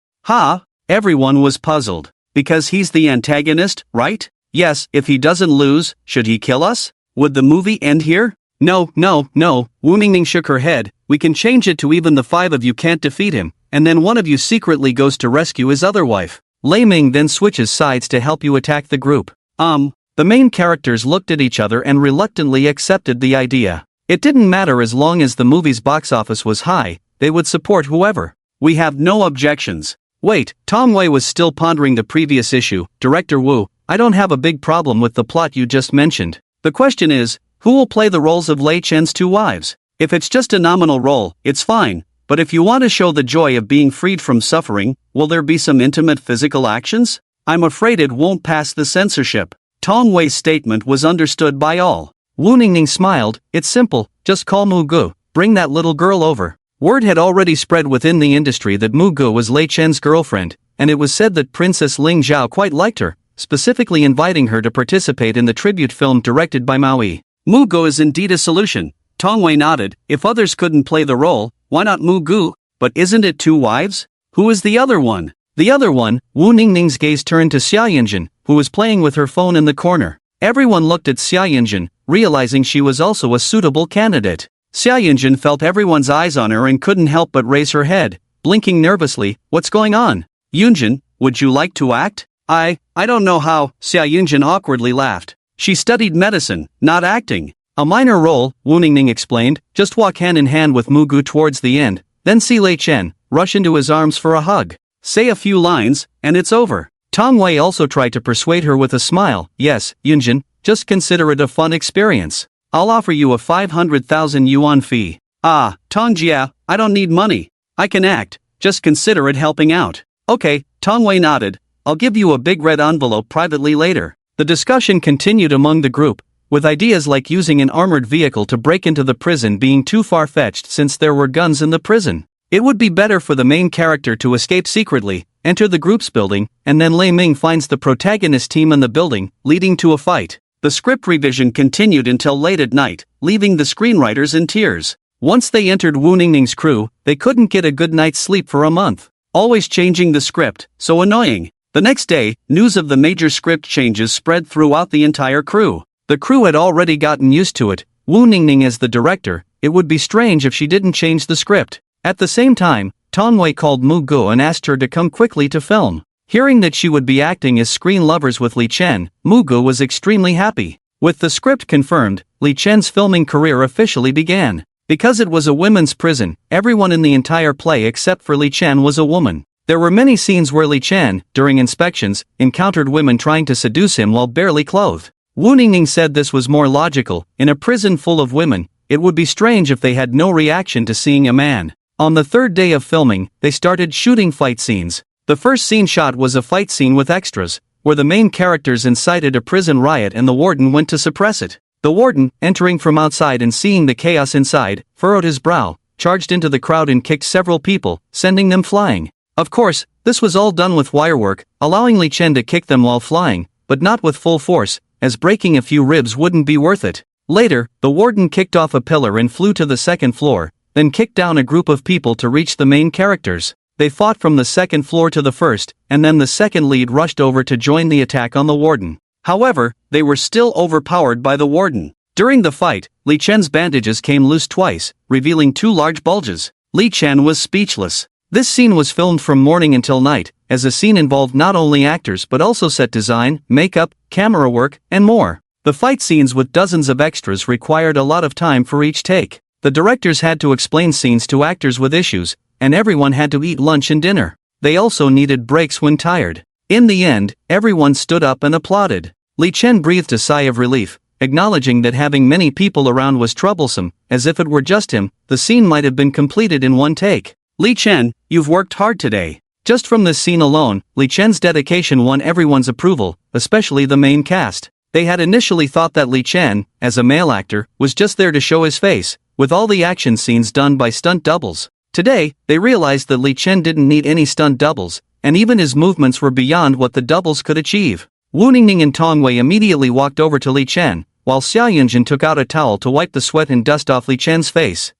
Everyone was puzzled. Because he's the antagonist, right? Yes, if he doesn't lose, should he kill us? Would the movie end here? No. Wu Ningning shook her head. We can change it to even the 5 of you can't defeat him, and then one of you secretly goes to rescue his other wife. Lei Ming then switches sides to help you attack the group. The main characters looked at each other and reluctantly accepted the idea. It didn't matter as long as the movie's box office was high, they would support whoever. We have no objections. Wait, Tong Wei was still pondering the previous issue. Director Wu, I don't have a big problem with the plot you just mentioned. The question is, who will play the roles of Lei Chen's 2 wives? If it's just a nominal role, it's fine, But if you want to show the joy of being freed from suffering, will there be some intimate physical actions? I'm afraid it won't pass the censorship. Tong Wei's statement was understood by all. Wu Ningning smiled, it's simple, just call Mu Gu, bring that little girl over. Word had already spread within the industry that Mu Gu was Lei Chen's girlfriend, and it was said that Princess Ling Zhao quite liked her, specifically inviting her to participate in the tribute film directed by Mao Yi. Mu Gu is indeed a solution. Tong Wei nodded, if others couldn't play the role, why not Mu Gu? But isn't it 2 wives? Who is the other one? The other one, Wu Ningning's gaze turned to Xia Yinjin, who was playing with her phone in the corner. Everyone looked at Xia Yinjin, realizing she was also a suitable candidate. Xia Yinjin felt everyone's eyes on her and couldn't help but raise her head, blinking nervously, what's going on? Yunjin, would you like to act? I don't know how, Xia Yunjin awkwardly laughed. She studied medicine, not acting. A minor role, Wu Ningning explained, just walk hand in hand with Mu Gu towards the end, then see Lei Chen, rush into his arms for a hug. Say a few lines, and it's over. Tong Wei also tried to persuade her with a smile, yes, Yunjin, just consider it a fun experience. I'll offer you a 500,000 yuan fee. Ah, Tong Jia, I don't need money. I can act, just consider it helping out. Okay, Tong Wei nodded, I'll give you a big red envelope privately later. The discussion continued among the group, with ideas like using an armored vehicle to break into the prison being too far-fetched since there were guns in the prison. It would be better for the main character to escape secretly, enter the group's building, and then Lei Ming finds the protagonist team in the building, leading to a fight. The script revision continued until late at night, leaving the screenwriters in tears. Once they entered Wu Ningning's crew, they couldn't get a good night's sleep for a month. Always changing the script, so annoying. The next day, news of the major script changes spread throughout the entire crew. The crew had already gotten used to it. Wu Ningning as the director, it would be strange if she didn't change the script. At the same time, Tong Wei called Mu Gu and asked her to come quickly to film. Hearing that she would be acting as screen lovers with Li Chen, Mu Gu was extremely happy. With the script confirmed, Li Chen's filming career officially began. Because it was a women's prison, everyone in the entire play except for Li Chen was a woman. There were many scenes where Li Chen, during inspections, encountered women trying to seduce him while barely clothed. Wu Ningning said this was more logical. In a prison full of women, it would be strange if they had no reaction to seeing a man. On the 3rd day of filming, they started shooting fight scenes. The first scene shot was a fight scene with extras, where the main characters incited a prison riot and the warden went to suppress it. The warden, entering from outside and seeing the chaos inside, furrowed his brow, charged into the crowd and kicked several people, sending them flying. Of course, this was all done with wirework, allowing Li Chen to kick them while flying, but not with full force, as breaking a few ribs wouldn't be worth it. Later, the warden kicked off a pillar and flew to the 2nd floor, then kicked down a group of people to reach the main characters. They fought from the 2nd floor to the 1st, and then the 2nd lead rushed over to join the attack on the warden. However, they were still overpowered by the warden. During the fight, Li Chen's bandages came loose twice, revealing 2 large bulges. Li Chen was speechless. This scene was filmed from morning until night, as the scene involved not only actors but also set design, makeup, camera work, and more. The fight scenes with dozens of extras required a lot of time for each take. The directors had to explain scenes to actors with issues, and everyone had to eat lunch and dinner. They also needed breaks when tired. In the end, everyone stood up and applauded. Li Chen breathed a sigh of relief, acknowledging that having many people around was troublesome. As if it were just him, the scene might have been completed in one take. Li Chen, you've worked hard today. Just from this scene alone, Li Chen's dedication won everyone's approval, especially the main cast. They had initially thought that Li Chen, as a male actor, was just there to show his face, with all the action scenes done by stunt doubles. Today, they realized that Li Chen didn't need any stunt doubles, and even his movements were beyond what the doubles could achieve. Wu Ningning and Tong Wei immediately walked over to Li Chen, while Xia Yunjin took out a towel to wipe the sweat and dust off Li Chen's face.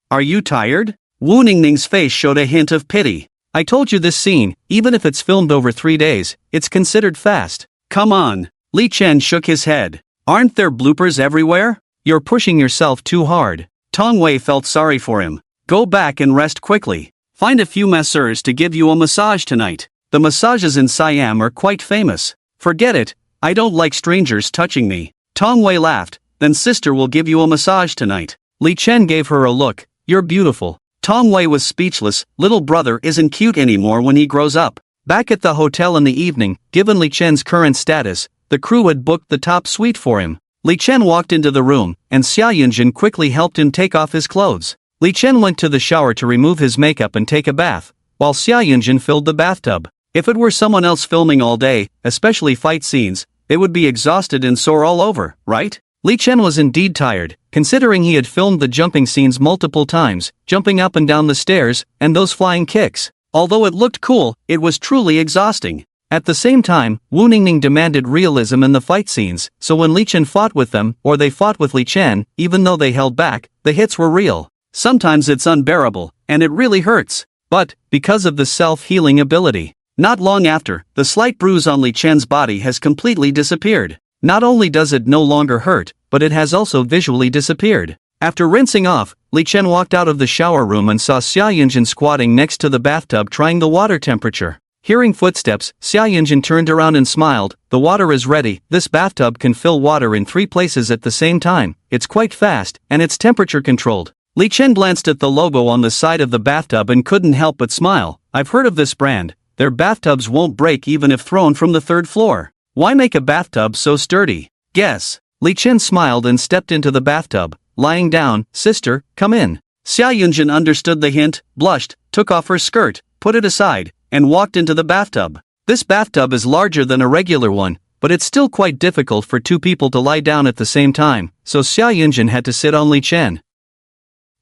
Are you tired? Wu Ningning's face showed a hint of pity. I told you this scene, even if it's filmed over 3 days, it's considered fast. Come on. Li Chen shook his head. Aren't there bloopers everywhere? You're pushing yourself too hard. Tong Wei felt sorry for him. Go back and rest quickly. Find a few masseurs to give you a massage tonight. The massages in Siam are quite famous. Forget it, I don't like strangers touching me. Tong Wei laughed, then sister will give you a massage tonight. Li Chen gave her a look. You're beautiful. Tong Wei was speechless. Little brother isn't cute anymore when he grows up. Back at the hotel in the evening, given Li Chen's current status, the crew had booked the top suite for him. Li Chen walked into the room, and Xia Yunjin quickly helped him take off his clothes. Li Chen went to the shower to remove his makeup and take a bath, while Xia Yunjin filled the bathtub. If it were someone else filming all day, especially fight scenes, they would be exhausted and sore all over, right? Li Chen was indeed tired, considering he had filmed the jumping scenes multiple times, jumping up and down the stairs, and those flying kicks. Although it looked cool, it was truly exhausting. At the same time, Wu Ningning demanded realism in the fight scenes, so when Li Chen fought with them, or they fought with Li Chen, even though they held back, the hits were real. Sometimes it's unbearable, and it really hurts. But, because of the self-healing ability, not long after, the slight bruise on Li Chen's body has completely disappeared. Not only does it no longer hurt, but it has also visually disappeared. After rinsing off, Li Chen walked out of the shower room and saw Xia Yunjin squatting next to the bathtub trying the water temperature. Hearing footsteps, Xia Yunjin turned around and smiled. The water is ready. This bathtub can fill water in 3 places at the same time. It's quite fast, and it's temperature controlled. Li Chen glanced at the logo on the side of the bathtub and couldn't help but smile. I've heard of this brand. Their bathtubs won't break even if thrown from the 3rd floor. Why make a bathtub so sturdy? Guess. Li Chen smiled and stepped into the bathtub. Lying down, sister, come in. Xia Yunjin understood the hint, blushed, took off her skirt, put it aside, and walked into the bathtub. This bathtub is larger than a regular one, but it's still quite difficult for 2 people to lie down at the same time, so Xia Yunjin had to sit on Li Chen.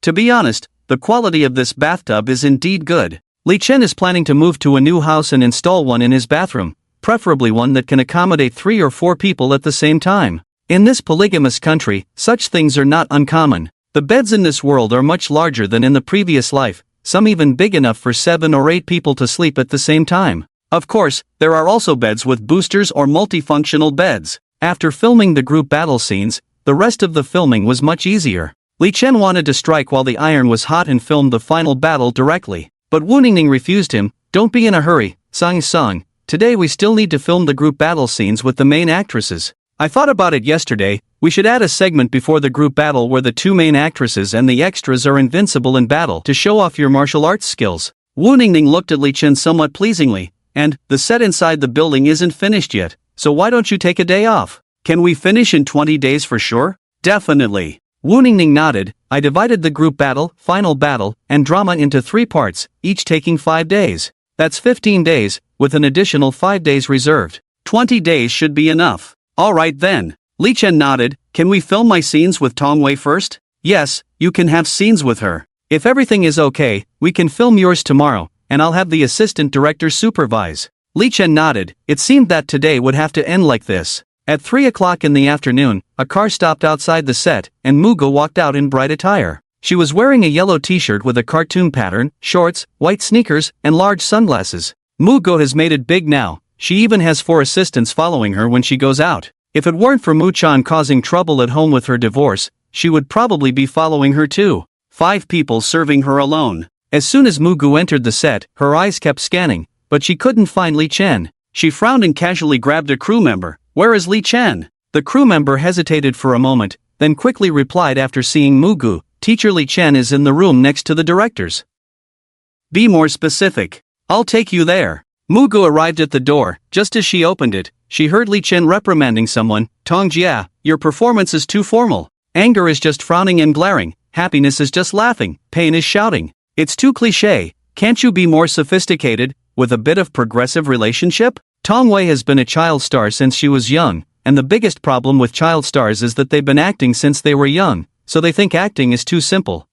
To be honest, the quality of this bathtub is indeed good. Li Chen is planning to move to a new house and install one in his bathroom, preferably one that can accommodate 3 or 4 people at the same time. In this polygamous country, such things are not uncommon. The beds in this world are much larger than in the previous life, some even big enough for 7 or 8 people to sleep at the same time. Of course, there are also beds with boosters or multifunctional beds. After filming the group battle scenes, the rest of the filming was much easier. Li Chen wanted to strike while the iron was hot and filmed the final battle directly. But Wu Ningning refused him. Don't be in a hurry, Sang, today we still need to film the group battle scenes with the main actresses. I thought about it yesterday, we should add a segment before the group battle where the 2 main actresses and the extras are invincible in battle to show off your martial arts skills. Wu Ningning looked at Li Chen somewhat pleasingly, and, the set inside the building isn't finished yet, so why don't you take a day off? Can we finish in 20 days for sure? Definitely. Wu Ningning nodded. I divided the group battle, final battle, and drama into 3 parts, each taking 5 days. That's 15 days, with an additional 5 days reserved. 20 days should be enough. Alright then. Li Chen nodded. Can we film my scenes with Tong Wei first? Yes, you can have scenes with her. If everything is okay, we can film yours tomorrow, and I'll have the assistant director supervise. Li Chen nodded. It seemed that today would have to end like this. At 3 o'clock in the afternoon, a car stopped outside the set, and Mugo walked out in bright attire. She was wearing a yellow t-shirt with a cartoon pattern, shorts, white sneakers, and large sunglasses. Mugo has made it big now. She even has 4 assistants following her when she goes out. If it weren't for Mu-chan causing trouble at home with her divorce, she would probably be following her too. 5 people serving her alone. As soon as Mugo entered the set, her eyes kept scanning, but she couldn't find Li Chen. She frowned and casually grabbed a crew member. Where is Li Chen? The crew member hesitated for a moment, then quickly replied after seeing Mugu, Teacher Li Chen is in the room next to the directors. Be more specific. I'll take you there. Mugu arrived at the door. Just as she opened it, she heard Li Chen reprimanding someone. Tong Jia, your performance is too formal. Anger is just frowning and glaring. Happiness is just laughing. Pain is shouting. It's too cliché. Can't you be more sophisticated, with a bit of progressive relationship? Tong Wei has been a child star since she was young, and the biggest problem with child stars is that they've been acting since they were young, so they think acting is too simple.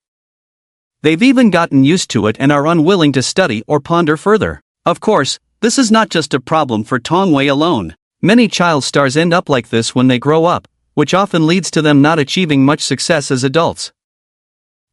They've even gotten used to it and are unwilling to study or ponder further. Of course, this is not just a problem for Tong Wei alone. Many child stars end up like this when they grow up, which often leads to them not achieving much success as adults.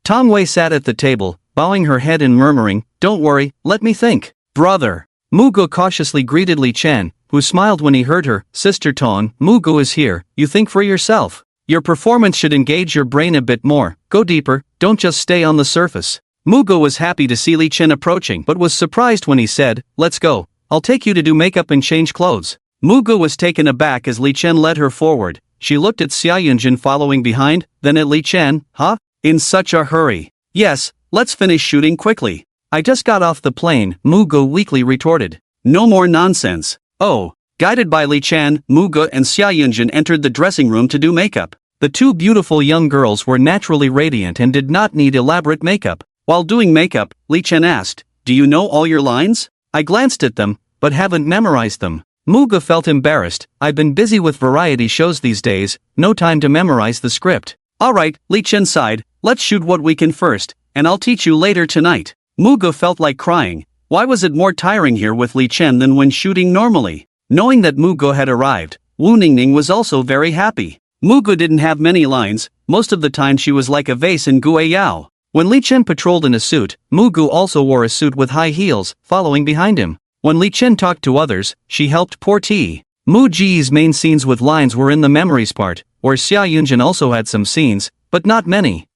Tong Wei sat at the table, bowing her head and murmuring, "Don't worry, let me think." Brother. Mugo cautiously greeted Li Chen, who smiled when he heard her. Sister Tong, Mugo is here, you think for yourself. Your performance should engage your brain a bit more, go deeper, don't just stay on the surface. Mugo was happy to see Li Chen approaching but was surprised when he said, "Let's go, I'll take you to do makeup and change clothes." Mugo was taken aback as Li Chen led her forward. She looked at Xia Yunjin following behind, then at Li Chen. Huh? In such a hurry? Yes, let's finish shooting quickly. I just got off the plane, Mugo weakly retorted. No more nonsense. Oh. Guided by Li Chen, Mugo and Xia Yunjin entered the dressing room to do makeup. The two beautiful young girls were naturally radiant and did not need elaborate makeup. While doing makeup, Li Chen asked, "Do you know all your lines?" I glanced at them, but haven't memorized them. Muga felt embarrassed. "I've been busy with variety shows these days, no time to memorize the script." "Alright," Li Chen sighed, "let's shoot what we can first, and I'll teach you later tonight." Muga felt like crying. Why was it more tiring here with Li Chen than when shooting normally? Knowing that Muga had arrived, Wu Ningning was also very happy. Muga didn't have many lines, most of the time she was like a vase in Guiyao. When Li Chen patrolled in a suit, Mugu also wore a suit with high heels, following behind him. When Li Chen talked to others, she helped pour tea. Mu Ji's main scenes with lines were in the memories part, where Xia Yunjin also had some scenes, but not many.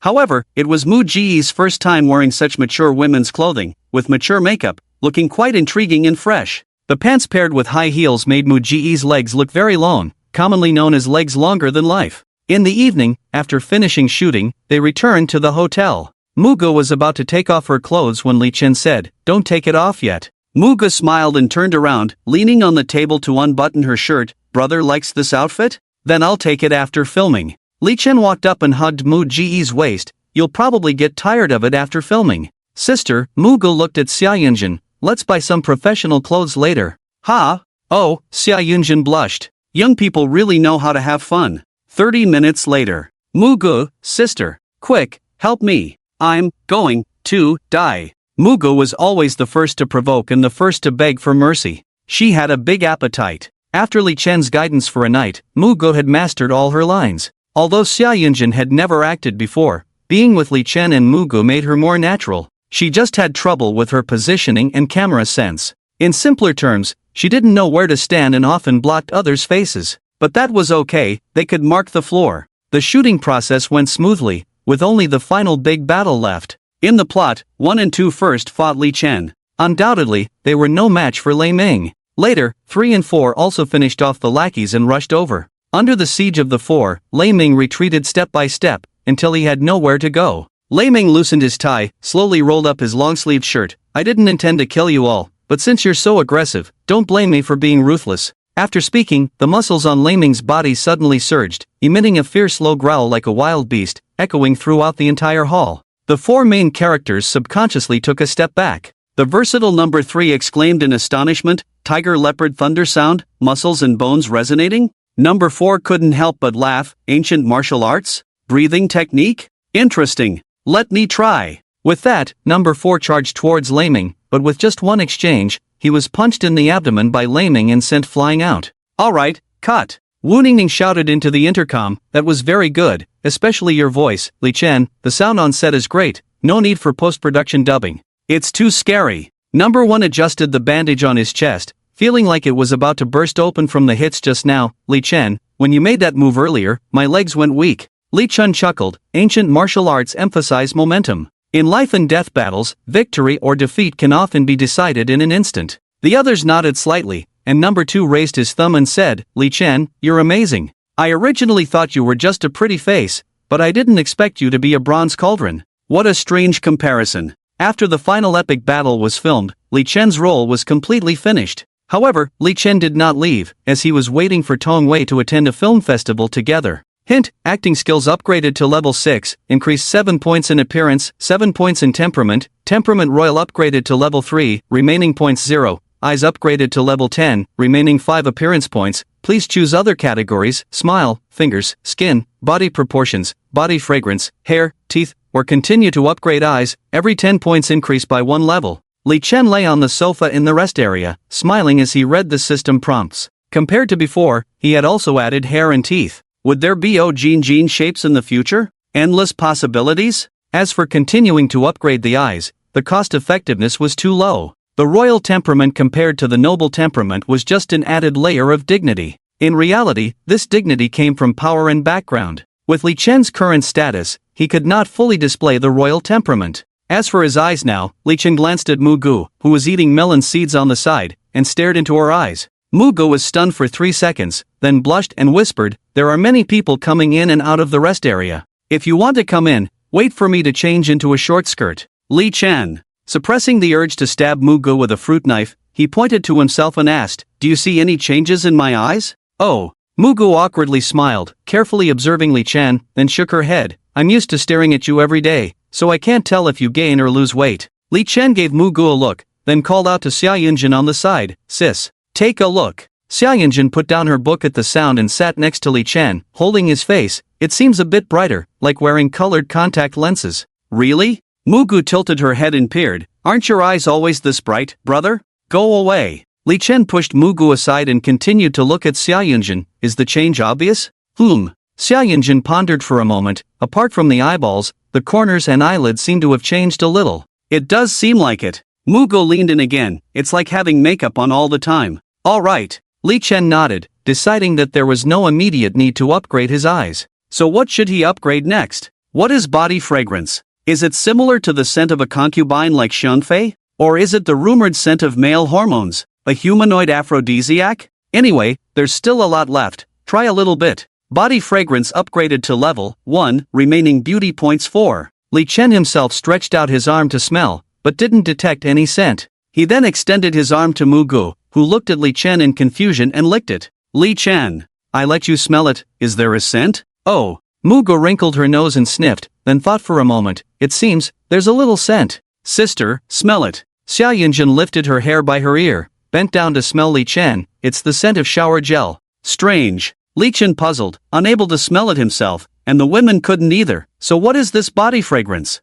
However, it was Mu Ji's first time wearing such mature women's clothing, with mature makeup, looking quite intriguing and fresh. The pants paired with high heels made Mu Ji's legs look very long, commonly known as legs longer than life. In the evening, after finishing shooting, they returned to the hotel. Muga was about to take off her clothes when Li Chen said, "Don't take it off yet." Muga smiled and turned around, leaning on the table to unbutton her shirt. "Brother likes this outfit? Then I'll take it after filming." Li Chen walked up and hugged Mu Ji's waist. "You'll probably get tired of it after filming." "Sister," Muga looked at Xia Yunjin, "let's buy some professional clothes later." "Ha? Oh," Xia Yunjin blushed. "Young people really know how to have fun." 30 minutes later. "Muga, sister, quick, help me. I'm going to die." Muga was always the first to provoke and the first to beg for mercy. She had a big appetite. After Li Chen's guidance for a night, Muga had mastered all her lines. Although Xia Yunjin had never acted before, being with Li Chen and Muga made her more natural. She just had trouble with her positioning and camera sense. In simpler terms, she didn't know where to stand and often blocked others' faces. But that was okay, they could mark the floor. The shooting process went smoothly, with only the final big battle left. In the plot, 1 and 2 first fought Li Chen. Undoubtedly, they were no match for Lei Ming. Later, 3 and 4 also finished off the lackeys and rushed over. Under the siege of the 4, Lei Ming retreated step by step, until he had nowhere to go. Lei Ming loosened his tie, slowly rolled up his long-sleeved shirt. "I didn't intend to kill you all, but since you're so aggressive, don't blame me for being ruthless." After speaking, the muscles on Lei Ming's body suddenly surged, emitting a fierce low growl like a wild beast, echoing throughout the entire hall. The 4 main characters subconsciously took a step back. The versatile number 3 exclaimed in astonishment, "Tiger leopard thunder sound, muscles and bones resonating?" Number 4 couldn't help but laugh, "Ancient martial arts? Breathing technique? Interesting. Let me try." With that, number 4 charged towards Lei Ming, but with just one exchange, he was punched in the abdomen by Lei Ming and sent flying out. "Alright, cut." Wu Ningning shouted into the intercom, "That was very good, especially your voice, Li Chen, the sound on set is great, no need for post-production dubbing." "It's too scary." Number 1 adjusted the bandage on his chest, feeling like it was about to burst open from the hits just now. "Li Chen, when you made that move earlier, my legs went weak." Li Chen chuckled, "Ancient martial arts emphasize momentum. In life and death battles, victory or defeat can often be decided in an instant." The others nodded slightly, and number 2 raised his thumb and said, "Li Chen, you're amazing. I originally thought you were just a pretty face, but I didn't expect you to be a bronze cauldron." What a strange comparison. After the final epic battle was filmed, Li Chen's role was completely finished. However, Li Chen did not leave, as he was waiting for Tong Wei to attend a film festival together. Hint, acting skills upgraded to level 6, increased 7 points in appearance, 7 points in temperament, temperament royal upgraded to level 3, remaining points 0, eyes upgraded to level 10, remaining 5 appearance points. Please choose other categories: smile, fingers, skin, body proportions, body fragrance, hair, teeth, or continue to upgrade eyes. Every 10 points increase by 1 level. Li Chen lay on the sofa in the rest area, smiling as he read the system prompts. Compared to before, he had also added hair and teeth. Would there be gene shapes in the future? Endless possibilities? As for continuing to upgrade the eyes, the cost effectiveness was too low. The royal temperament compared to the noble temperament was just an added layer of dignity. In reality, this dignity came from power and background. With Li Chen's current status, he could not fully display the royal temperament. As for his eyes now, Li Chen glanced at Mu Gu, who was eating melon seeds on the side, and stared into her eyes. Mu Gu was stunned for 3 seconds, then blushed and whispered, "There are many people coming in and out of the rest area. If you want to come in, wait for me to change into a short skirt." Li Chen, suppressing the urge to stab Mu Gu with a fruit knife, he pointed to himself and asked, "Do you see any changes in my eyes?" "Oh." Mugu awkwardly smiled, carefully observing Li Chen, then shook her head. I'm used to staring at you every day, so I can't tell if you gain or lose weight. Li Chen gave Mugu a look, then called out to Xia Yunjin on the side, sis, take a look. Xia Yunjin put down her book at the sound and sat next to Li Chen, holding his face. It seems a bit brighter, like wearing colored contact lenses. Really? Mugu tilted her head and peered. Aren't your eyes always this bright, brother? Go away. Li Chen pushed Mugu aside and continued to look at Xia Yunjin. Is the change obvious? Xia Yunjin pondered for a moment. Apart from the eyeballs, the corners and eyelids seem to have changed a little. It does seem like it. Mugu leaned in again. It's like having makeup on all the time. All right. Li Chen nodded, deciding that there was no immediate need to upgrade his eyes. So what should he upgrade next? What is body fragrance? Is it similar to the scent of a concubine like Xianfei? Or is it the rumored scent of male hormones, a humanoid aphrodisiac? Anyway, there's still a lot left. Try a little bit. Body fragrance upgraded to level 1, remaining beauty points 4. Li Chen himself stretched out his arm to smell, but didn't detect any scent. He then extended his arm to Mugu, who looked at Li Chen in confusion and licked it. Li Chen, I let you smell it. Is there a scent? Oh. Mugu wrinkled her nose and sniffed, then thought for a moment. It seems there's a little scent. Sister, smell it. Xia Yunjin lifted her hair by her ear, bent down to smell Li Chen. It's the scent of shower gel. Strange. Li Chen puzzled, unable to smell it himself, and the women couldn't either. So what is this body fragrance?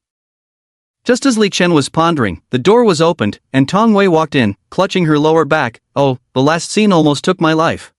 Just as Li Chen was pondering, the door was opened, and Tong Wei walked in, clutching her lower back. Oh, the last scene almost took my life.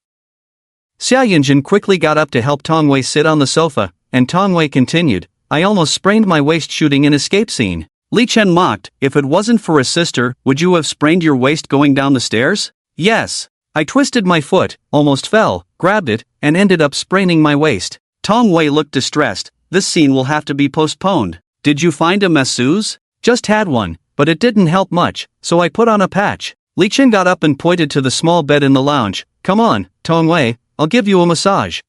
Xia Yunjin quickly got up to help Tong Wei sit on the sofa, and Tong Wei continued, I almost sprained my waist shooting an escape scene. Li Chen mocked, if it wasn't for a sister, would you have sprained your waist going down the stairs? Yes. I twisted my foot, almost fell, grabbed it, and ended up spraining my waist. Tong Wei looked distressed. This scene will have to be postponed. Did you find a masseuse? Just had one, but it didn't help much, so I put on a patch. Li Chen got up and pointed to the small bed in the lounge. Come on, Tong Wei, I'll give you a massage.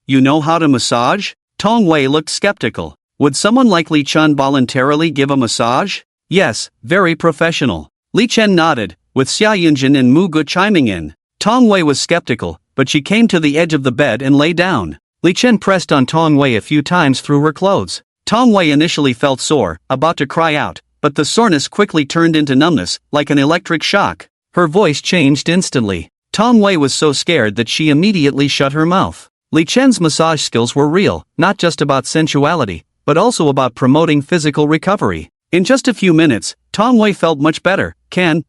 You know how to massage? Tong Wei looked skeptical. Would someone like Li Chen voluntarily give a massage? Yes, very professional. Li Chen nodded, with Xia Yunjin and Mugu chiming in. Tong Wei was skeptical, but she came to the edge of the bed and lay down. Li Chen pressed on Tong Wei a few times through her clothes. Tong Wei initially felt sore, about to cry out, but the soreness quickly turned into numbness, like an electric shock. Her voice changed instantly. Tong Wei was so scared that she immediately shut her mouth. Li Chen's massage skills were real, not just about sensuality, but also about promoting physical recovery. In just a few minutes, Tong Wei felt much better.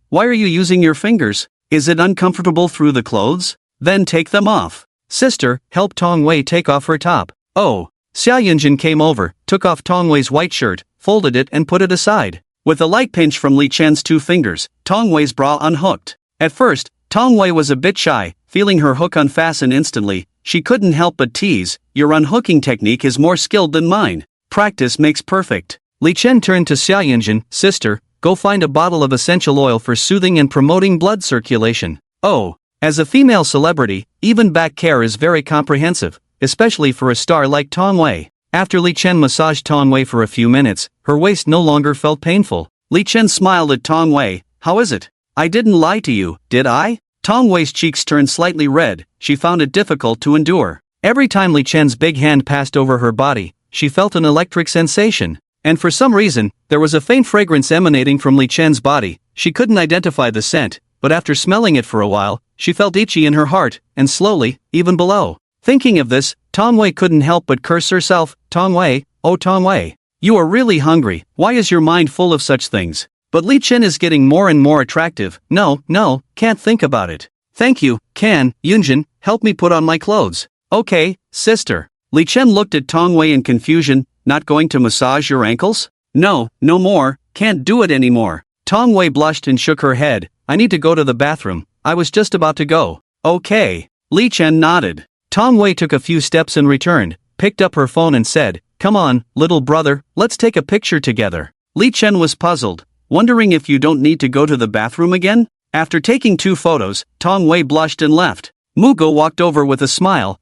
Why are you using your fingers? Is it uncomfortable through the clothes? Then take them off. Sister, help Tong Wei take off her top. Oh. Xia Yunjin came over, took off Tong Wei's white shirt, folded it and put it aside. With a light pinch from Li Chen's 2 fingers, Tong Wei's bra unhooked. At first, Tong Wei was a bit shy, feeling her hook unfasten instantly. She couldn't help but tease, your unhooking technique is more skilled than mine. Practice makes perfect. Li Chen turned to Xia Yunjin, sister, go find a bottle of essential oil for soothing and promoting blood circulation. Oh. As a female celebrity, even back care is very comprehensive, especially for a star like Tong Wei. After Li Chen massaged Tong Wei for a few minutes, her waist no longer felt painful. Li Chen smiled at Tong Wei. How is it? I didn't lie to you, did I? Tong Wei's cheeks turned slightly red. She found it difficult to endure. Every time Li Chen's big hand passed over her body, she felt an electric sensation. And for some reason, there was a faint fragrance emanating from Li Chen's body. She couldn't identify the scent, but after smelling it for a while, she felt itchy in her heart, and slowly, even below. Thinking of this, Tong Wei couldn't help but curse herself. Tong Wei, oh Tong Wei. You are really hungry. Why is your mind full of such things? But Li Chen is getting more and more attractive. No, can't think about it. Thank you, Yunjin, help me put on my clothes. Okay, sister. Li Chen looked at Tong Wei in confusion. Not going to massage your ankles? No more, can't do it anymore. Tong Wei blushed and shook her head. I need to go to the bathroom. I was just about to go. Okay. Li Chen nodded. Tong Wei took a few steps and returned, picked up her phone and said, come on, little brother, let's take a picture together. Li Chen was puzzled, wondering if you don't need to go to the bathroom again? After taking 2 photos, Tong Wei blushed and left. Mugu walked over with a smile.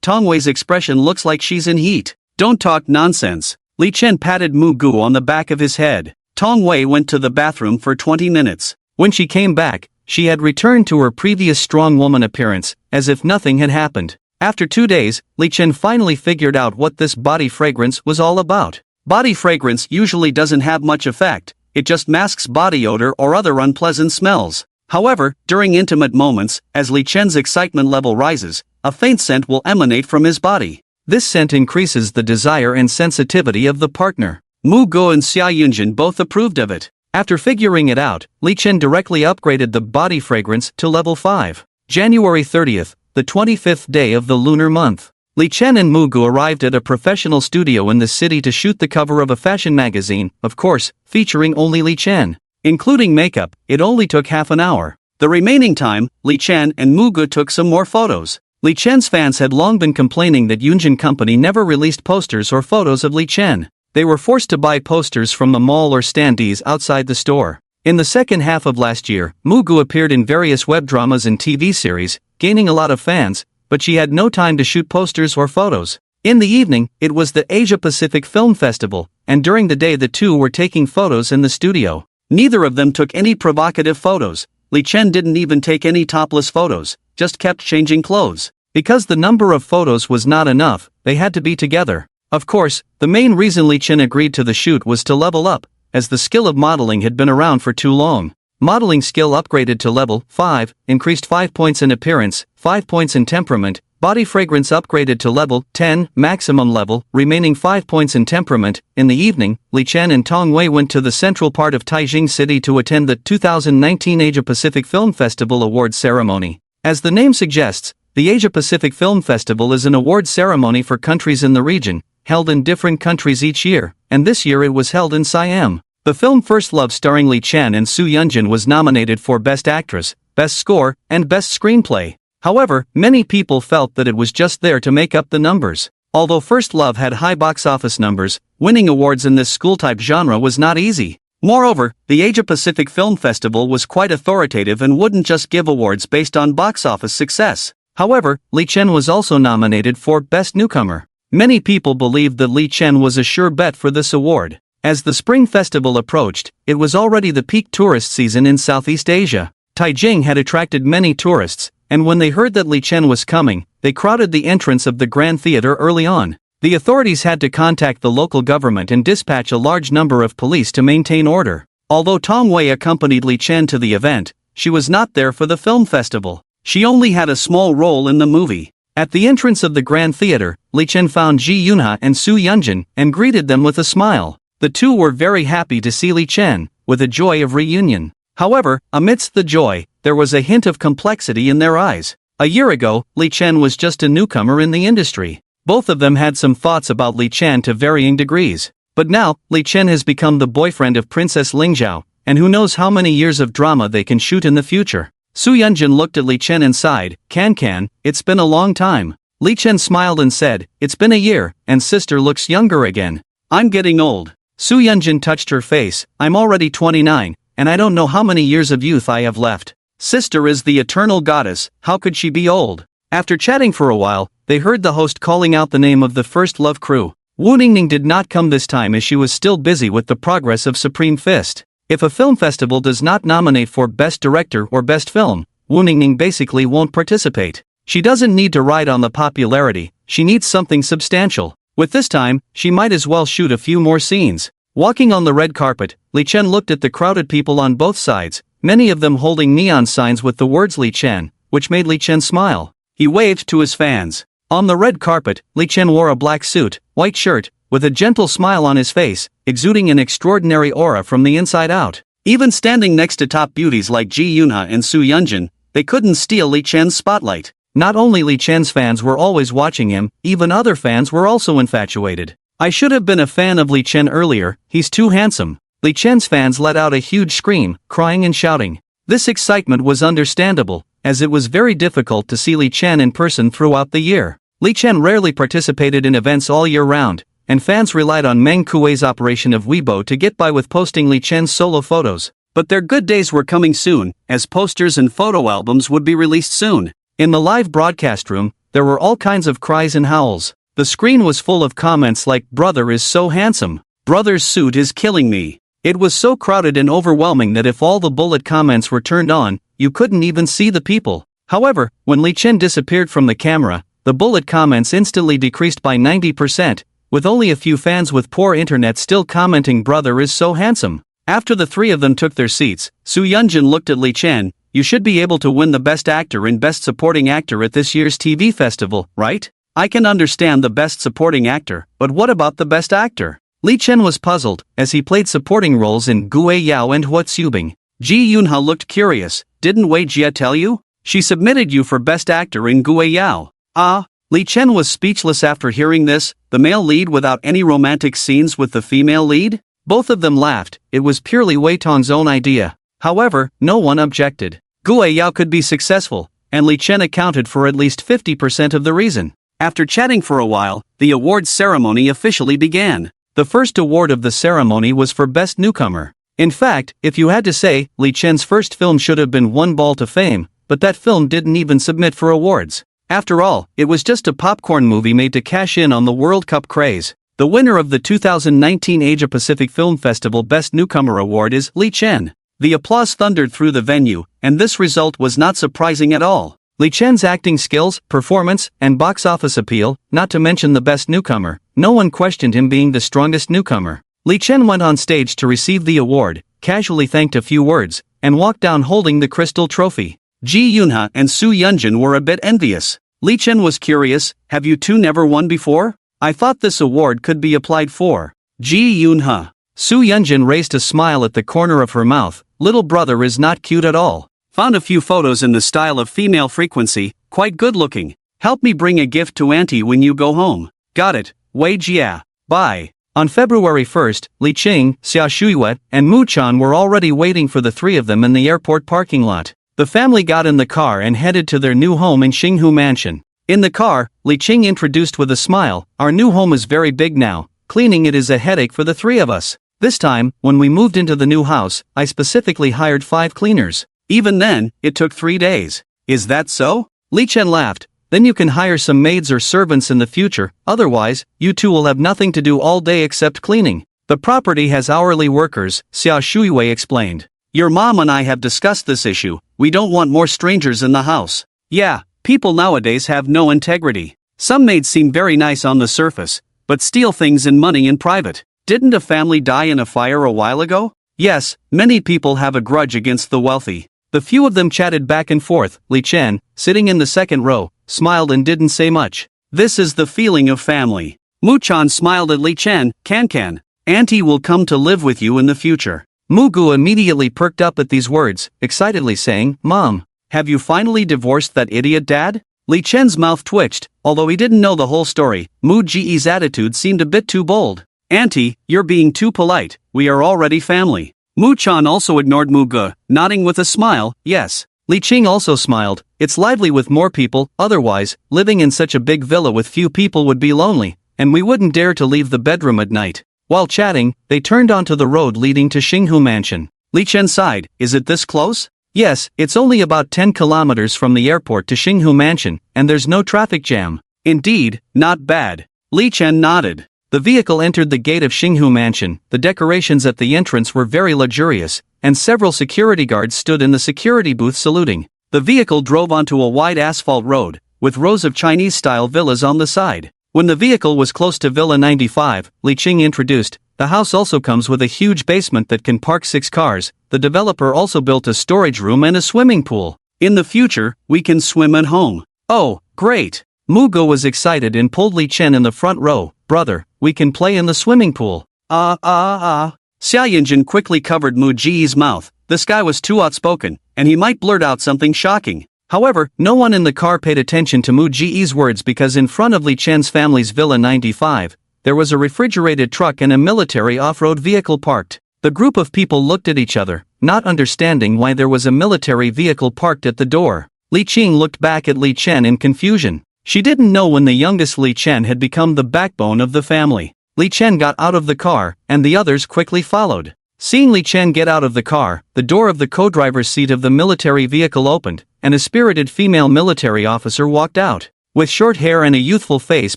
Tong Wei's expression looks like she's in heat. Don't talk nonsense. Li Chen patted Mugu on the back of his head. Tong Wei went to the bathroom for 20 minutes. When she came back, She had returned to her previous strong woman appearance, as if nothing had happened. After 2 days, Li Chen finally figured out what this body fragrance was all about. Body fragrance usually doesn't have much effect, it just masks body odor or other unpleasant smells. However, during intimate moments, as Li Chen's excitement level rises, a faint scent will emanate from his body. This scent increases the desire and sensitivity of the partner. Mu Go and Xia Yunjin both approved of it. After figuring it out, Li Chen directly upgraded the body fragrance to level 5. January 30th, the 25th day of the lunar month. Li Chen and Mu Go arrived at a professional studio in the city to shoot the cover of a fashion magazine, of course, featuring only Li Chen. Including makeup, it only took half an hour. The remaining time, Li Chen and Mu Go took some more photos. Li Chen's fans had long been complaining that Yunjin Company never released posters or photos of Li Chen. They were forced to buy posters from the mall or standees outside the store. In the second half of last year, Mu Go appeared in various web dramas and TV series, gaining a lot of fans, but she had no time to shoot posters or photos. In the evening, it was the Asia-Pacific Film Festival, and during the day the two were taking photos in the studio. Neither of them took any provocative photos. Li Chen didn't even take any topless photos, just kept changing clothes. Because the number of photos was not enough, they had to be together. Of course, the main reason Li Chen agreed to the shoot was to level up, as the skill of modeling had been around for too long. Modeling skill upgraded to level 5, increased 5 points in appearance, 5 points in temperament. Body fragrance upgraded to level 10, maximum level, remaining 5 points in temperament. In the evening, Li Chen and Tong Wei went to the central part of Taijing City to attend the 2019 Asia-Pacific Film Festival Awards ceremony. As the name suggests, the Asia-Pacific Film Festival is an award ceremony for countries in the region, held in different countries each year, and this year it was held in Siam. The film First Love starring Li Chen and Su Yunjin was nominated for Best Actress, Best Score, and Best Screenplay. However, many people felt that it was just there to make up the numbers. Although First Love had high box office numbers, winning awards in this school-type genre was not easy. Moreover, the Asia-Pacific Film Festival was quite authoritative and wouldn't just give awards based on box office success. However, Li Chen was also nominated for Best Newcomer. Many people believed that Li Chen was a sure bet for this award. As the Spring Festival approached, it was already the peak tourist season in Southeast Asia. Taijing had attracted many tourists, and when they heard that Li Chen was coming, they crowded the entrance of the Grand Theater early on. The authorities had to contact the local government and dispatch a large number of police to maintain order. Although Tong Wei accompanied Li Chen to the event, she was not there for the film festival. She only had a small role in the movie. At the entrance of the Grand Theater, Li Chen found Ji Yunha and Su Yunjin and greeted them with a smile. The two were very happy to see Li Chen, with a joy of reunion. However, amidst the joy, there was a hint of complexity in their eyes. A year ago, Li Chen was just a newcomer in the industry. Both of them had some thoughts about Li Chen to varying degrees. But now, Li Chen has become the boyfriend of Princess Lingzhao, and who knows how many years of drama they can shoot in the future. Su Yunjin looked at Li Chen and sighed, Can, it's been a long time. Li Chen smiled and said, it's been a year, and sister looks younger again. I'm getting old. Su Yunjin touched her face, I'm already 29, and I don't know how many years of youth I have left. Sister is the eternal goddess, how could she be old? After chatting for a while, they heard the host calling out the name of the First Love crew. Wu Ningning did not come this time as she was still busy with the progress of Supreme Fist. If a film festival does not nominate for Best Director or Best Film, Wu Ningning basically won't participate. She doesn't need to ride on the popularity, she needs something substantial. With this time, she might as well shoot a few more scenes. Walking on the red carpet, Li Chen looked at the crowded people on both sides, many of them holding neon signs with the words Li Chen, which made Li Chen smile. He waved to his fans. On the red carpet, Li Chen wore a black suit, white shirt, with a gentle smile on his face, exuding an extraordinary aura from the inside out. Even standing next to top beauties like Ji Yunha and Su Yunjin, they couldn't steal Li Chen's spotlight. Not only Li Chen's fans were always watching him, even other fans were also infatuated. I should have been a fan of Li Chen earlier, he's too handsome. Li Chen's fans let out a huge scream, crying and shouting. This excitement was understandable, as it was very difficult to see Li Chen in person throughout the year. Li Chen rarely participated in events all year round, and fans relied on Meng Kuei's operation of Weibo to get by with posting Li Chen's solo photos. But their good days were coming soon, as posters and photo albums would be released soon. In the live broadcast room, there were all kinds of cries and howls. The screen was full of comments like, "Brother is so handsome," "Brother's suit is killing me." It was so crowded and overwhelming that if all the bullet comments were turned on, you couldn't even see the people. However, when Li Chen disappeared from the camera, the bullet comments instantly decreased by 90%, with only a few fans with poor internet still commenting brother is so handsome. After the three of them took their seats, Su Yunjin looked at Li Chen. You should be able to win the Best Actor and Best Supporting Actor at this year's TV festival, right? I can understand the Best Supporting Actor, but what about the Best Actor? Li Chen was puzzled, as he played supporting roles in Gue Yao and Hua Xiubing. Ji Yunha looked curious. Didn't Wei Jia tell you? She submitted you for Best Actor in Gue Yao. Ah. Li Chen was speechless after hearing this, the male lead without any romantic scenes with the female lead? Both of them laughed. It was purely Wei Tong's own idea. However, no one objected. Gue Yao could be successful, and Li Chen accounted for at least 50% of the reason. After chatting for a while, the awards ceremony officially began. The first award of the ceremony was for Best Newcomer. In fact, if you had to say, Li Chen's first film should have been One Ball to Fame, but that film didn't even submit for awards. After all, it was just a popcorn movie made to cash in on the World Cup craze. The winner of the 2019 Asia Pacific Film Festival Best Newcomer Award is Li Chen. The applause thundered through the venue, and this result was not surprising at all. Li Chen's acting skills, performance, and box office appeal, not to mention the best newcomer, no one questioned him being the strongest newcomer. Li Chen went on stage to receive the award, casually thanked a few words, and walked down holding the crystal trophy. Ji Yunha and Su Yunjin were a bit envious. Li Chen was curious, have you two never won before? I thought this award could be applied for. Ji Yunha. Su Yunjin raised a smile at the corner of her mouth. Little brother is not cute at all. Found a few photos in the style of female frequency, quite good looking. Help me bring a gift to auntie when you go home. Got it, Wei Jia. Bye. On February 1st, Li Qing, Xia Shuiwei, and Mu Chan were already waiting for the three of them in the airport parking lot. The family got in the car and headed to their new home in Xinghu Mansion. In the car, Li Qing introduced with a smile, our new home is very big now, cleaning it is a headache for the three of us. This time, when we moved into the new house, I specifically hired 5 cleaners. Even then, it took 3 days. Is that so? Li Chen laughed. Then you can hire some maids or servants in the future, otherwise, you two will have nothing to do all day except cleaning. The property has hourly workers, Xia Shuiwei explained. Your mom and I have discussed this issue, we don't want more strangers in the house. Yeah, people nowadays have no integrity. Some maids seem very nice on the surface, but steal things and money in private. Didn't a family die in a fire a while ago? Yes, many people have a grudge against the wealthy. The few of them chatted back and forth. Li Chen, sitting in the second row, smiled and didn't say much. This is the feeling of family. Mu Chan smiled at Li Chen. Can. Auntie will come to live with you in the future. Mu Gu immediately perked up at these words, excitedly saying, Mom, have you finally divorced that idiot dad? Li Chen's mouth twitched, although he didn't know the whole story. Mu Ji's attitude seemed a bit too bold. Auntie, you're being too polite, we are already family. Mu Chan also ignored Mu Gu, nodding with a smile, yes. Li Qing also smiled, it's lively with more people, otherwise, living in such a big villa with few people would be lonely, and we wouldn't dare to leave the bedroom at night. While chatting, they turned onto the road leading to Xinghu Mansion. Li Chen sighed, is it this close? Yes, it's only about 10 kilometers from the airport to Xinghu Mansion, and there's no traffic jam. Indeed, not bad. Li Chen nodded. The vehicle entered the gate of Xinghu Mansion. The decorations at the entrance were very luxurious, and several security guards stood in the security booth saluting. The vehicle drove onto a wide asphalt road, with rows of Chinese-style villas on the side. When the vehicle was close to Villa 95, Li Qing introduced, the house also comes with a huge basement that can park 6 cars. The developer also built a storage room and a swimming pool. In the future, we can swim at home. Oh, great! Mu Gu was excited and pulled Li Chen in the front row. Brother, we can play in the swimming pool. Xia Yunjin quickly covered Mu Ji's mouth. This guy was too outspoken, and he might blurt out something shocking. However, no one in the car paid attention to Mu Ji's words because in front of Li Chen's family's Villa 95, there was a refrigerated truck and a military off-road vehicle parked. The group of people looked at each other, not understanding why there was a military vehicle parked at the door. Li Qing looked back at Li Chen in confusion. She didn't know when the youngest Li Chen had become the backbone of the family. Li Chen got out of the car, and the others quickly followed. Seeing Li Chen get out of the car, the door of the co-driver's seat of the military vehicle opened, and a spirited female military officer walked out. With short hair and a youthful face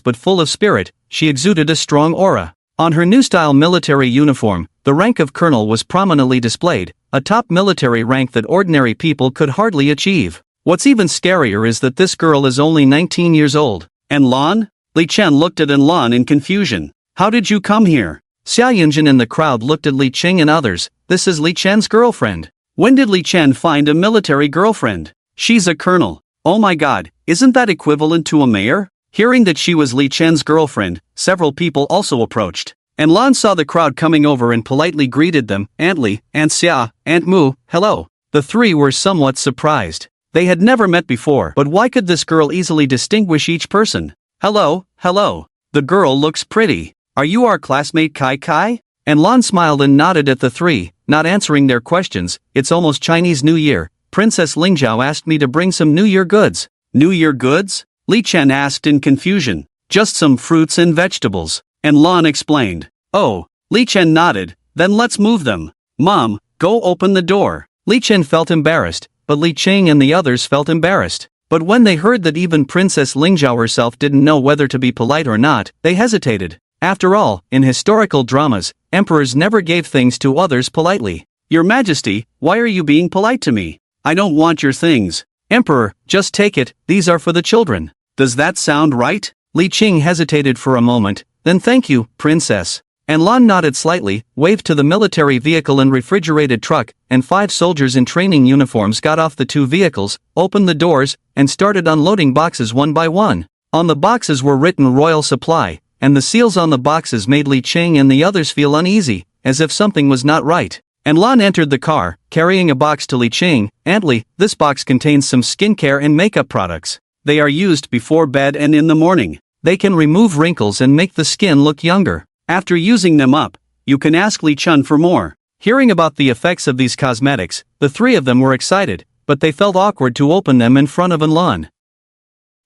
but full of spirit, she exuded a strong aura. On her new-style military uniform, the rank of colonel was prominently displayed, a top military rank that ordinary people could hardly achieve. What's even scarier is that this girl is only 19 years old. And Lan? Li Chen looked at Lan in confusion. How did you come here? Xia Yunjin and the crowd looked at Li Qing and others. This is Li Chen's girlfriend. When did Li Chen find a military girlfriend? She's a colonel. Oh my god, isn't that equivalent to a mayor? Hearing that she was Li Chen's girlfriend, several people also approached. And Lan saw the crowd coming over and politely greeted them. Aunt Li, Aunt Xia, Aunt Mu, hello. The three were somewhat surprised. They had never met before, but why could this girl easily distinguish each person? Hello, hello. The girl looks pretty. Are you our classmate Kai Kai? And Lan smiled and nodded at the three, not answering their questions. It's almost Chinese New Year. Princess Lingzhao asked me to bring some New Year goods. New Year goods? Li Chen asked in confusion. Just some fruits and vegetables. And Lan explained. Oh, Li Chen nodded. Then let's move them. Mom, go open the door. Li Chen felt embarrassed, but Li Qing and the others felt embarrassed. But when they heard that even Princess Lingzhao herself didn't know whether to be polite or not, they hesitated. After all, in historical dramas, emperors never gave things to others politely. Your Majesty, why are you being polite to me? I don't want your things. Emperor, just take it, these are for the children. Does that sound right? Li Qing hesitated for a moment, then thank you, Princess. And Lan nodded slightly, waved to the military vehicle and refrigerated truck, and 5 soldiers in training uniforms got off the 2 vehicles, opened the doors, and started unloading boxes one by one. On the boxes were written Royal Supply, and the seals on the boxes made Li Qing and the others feel uneasy, as if something was not right. And Lan entered the car, carrying a box to Li Qing. Aunt Li, this box contains some skincare and makeup products. They are used before bed and in the morning. They can remove wrinkles and make the skin look younger. After using them up, you can ask Li Chen for more. Hearing about the effects of these cosmetics, the 3 of them were excited, but they felt awkward to open them in front of Lan.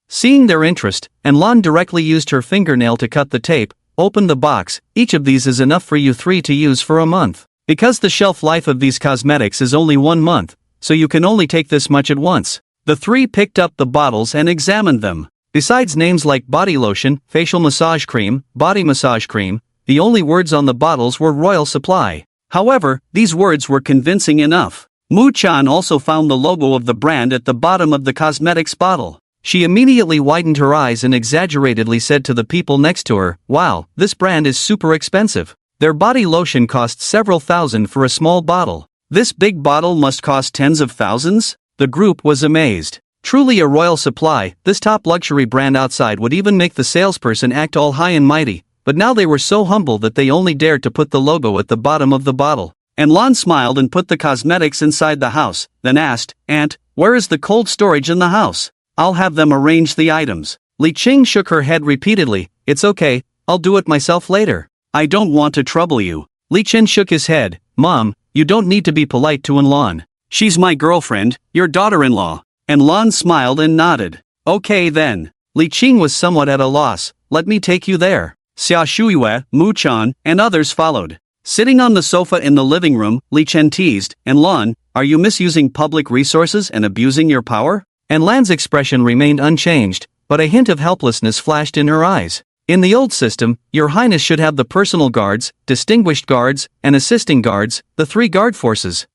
Seeing their interest, Lan directly used her fingernail to cut the tape, opened the box. Each of these is enough for you 3 to use for a month. Because the shelf life of these cosmetics is only 1 month, so you can only take this much at once. The 3 picked up the bottles and examined them. Besides names like body lotion, facial massage cream, body massage cream, the only words on the bottles were Royal Supply. However, these words were convincing enough. Mu Chan also found the logo of the brand at the bottom of the cosmetics bottle. She immediately widened her eyes and exaggeratedly said to the people next to her, "Wow, this brand is super expensive. Their body lotion costs several thousand for a small bottle. This big bottle must cost tens of thousands?" The group was amazed. Truly a Royal Supply, this top luxury brand outside would even make the salesperson act all high and mighty, but now they were so humble that they only dared to put the logo at the bottom of the bottle. And Lan smiled and put the cosmetics inside the house, then asked, "Aunt, where is the cold storage in the house? I'll have them arrange the items." Li Qing shook her head repeatedly. "It's okay, I'll do it myself later. I don't want to trouble you." Li Chen shook his head. "Mom, you don't need to be polite to Lan. She's my girlfriend, your daughter-in-law." And Lan smiled and nodded. "Okay then." Li Qing was somewhat at a loss. "Let me take you there." Xia Shuiyue, Mu Chan, and others followed. Sitting on the sofa in the living room, Li Chen teased, "And Lan, are you misusing public resources and abusing your power?" And Lan's expression remained unchanged, but a hint of helplessness flashed in her eyes. In the old system, Your Highness should have the personal guards, distinguished guards, and assisting guards, the 3 guard forces.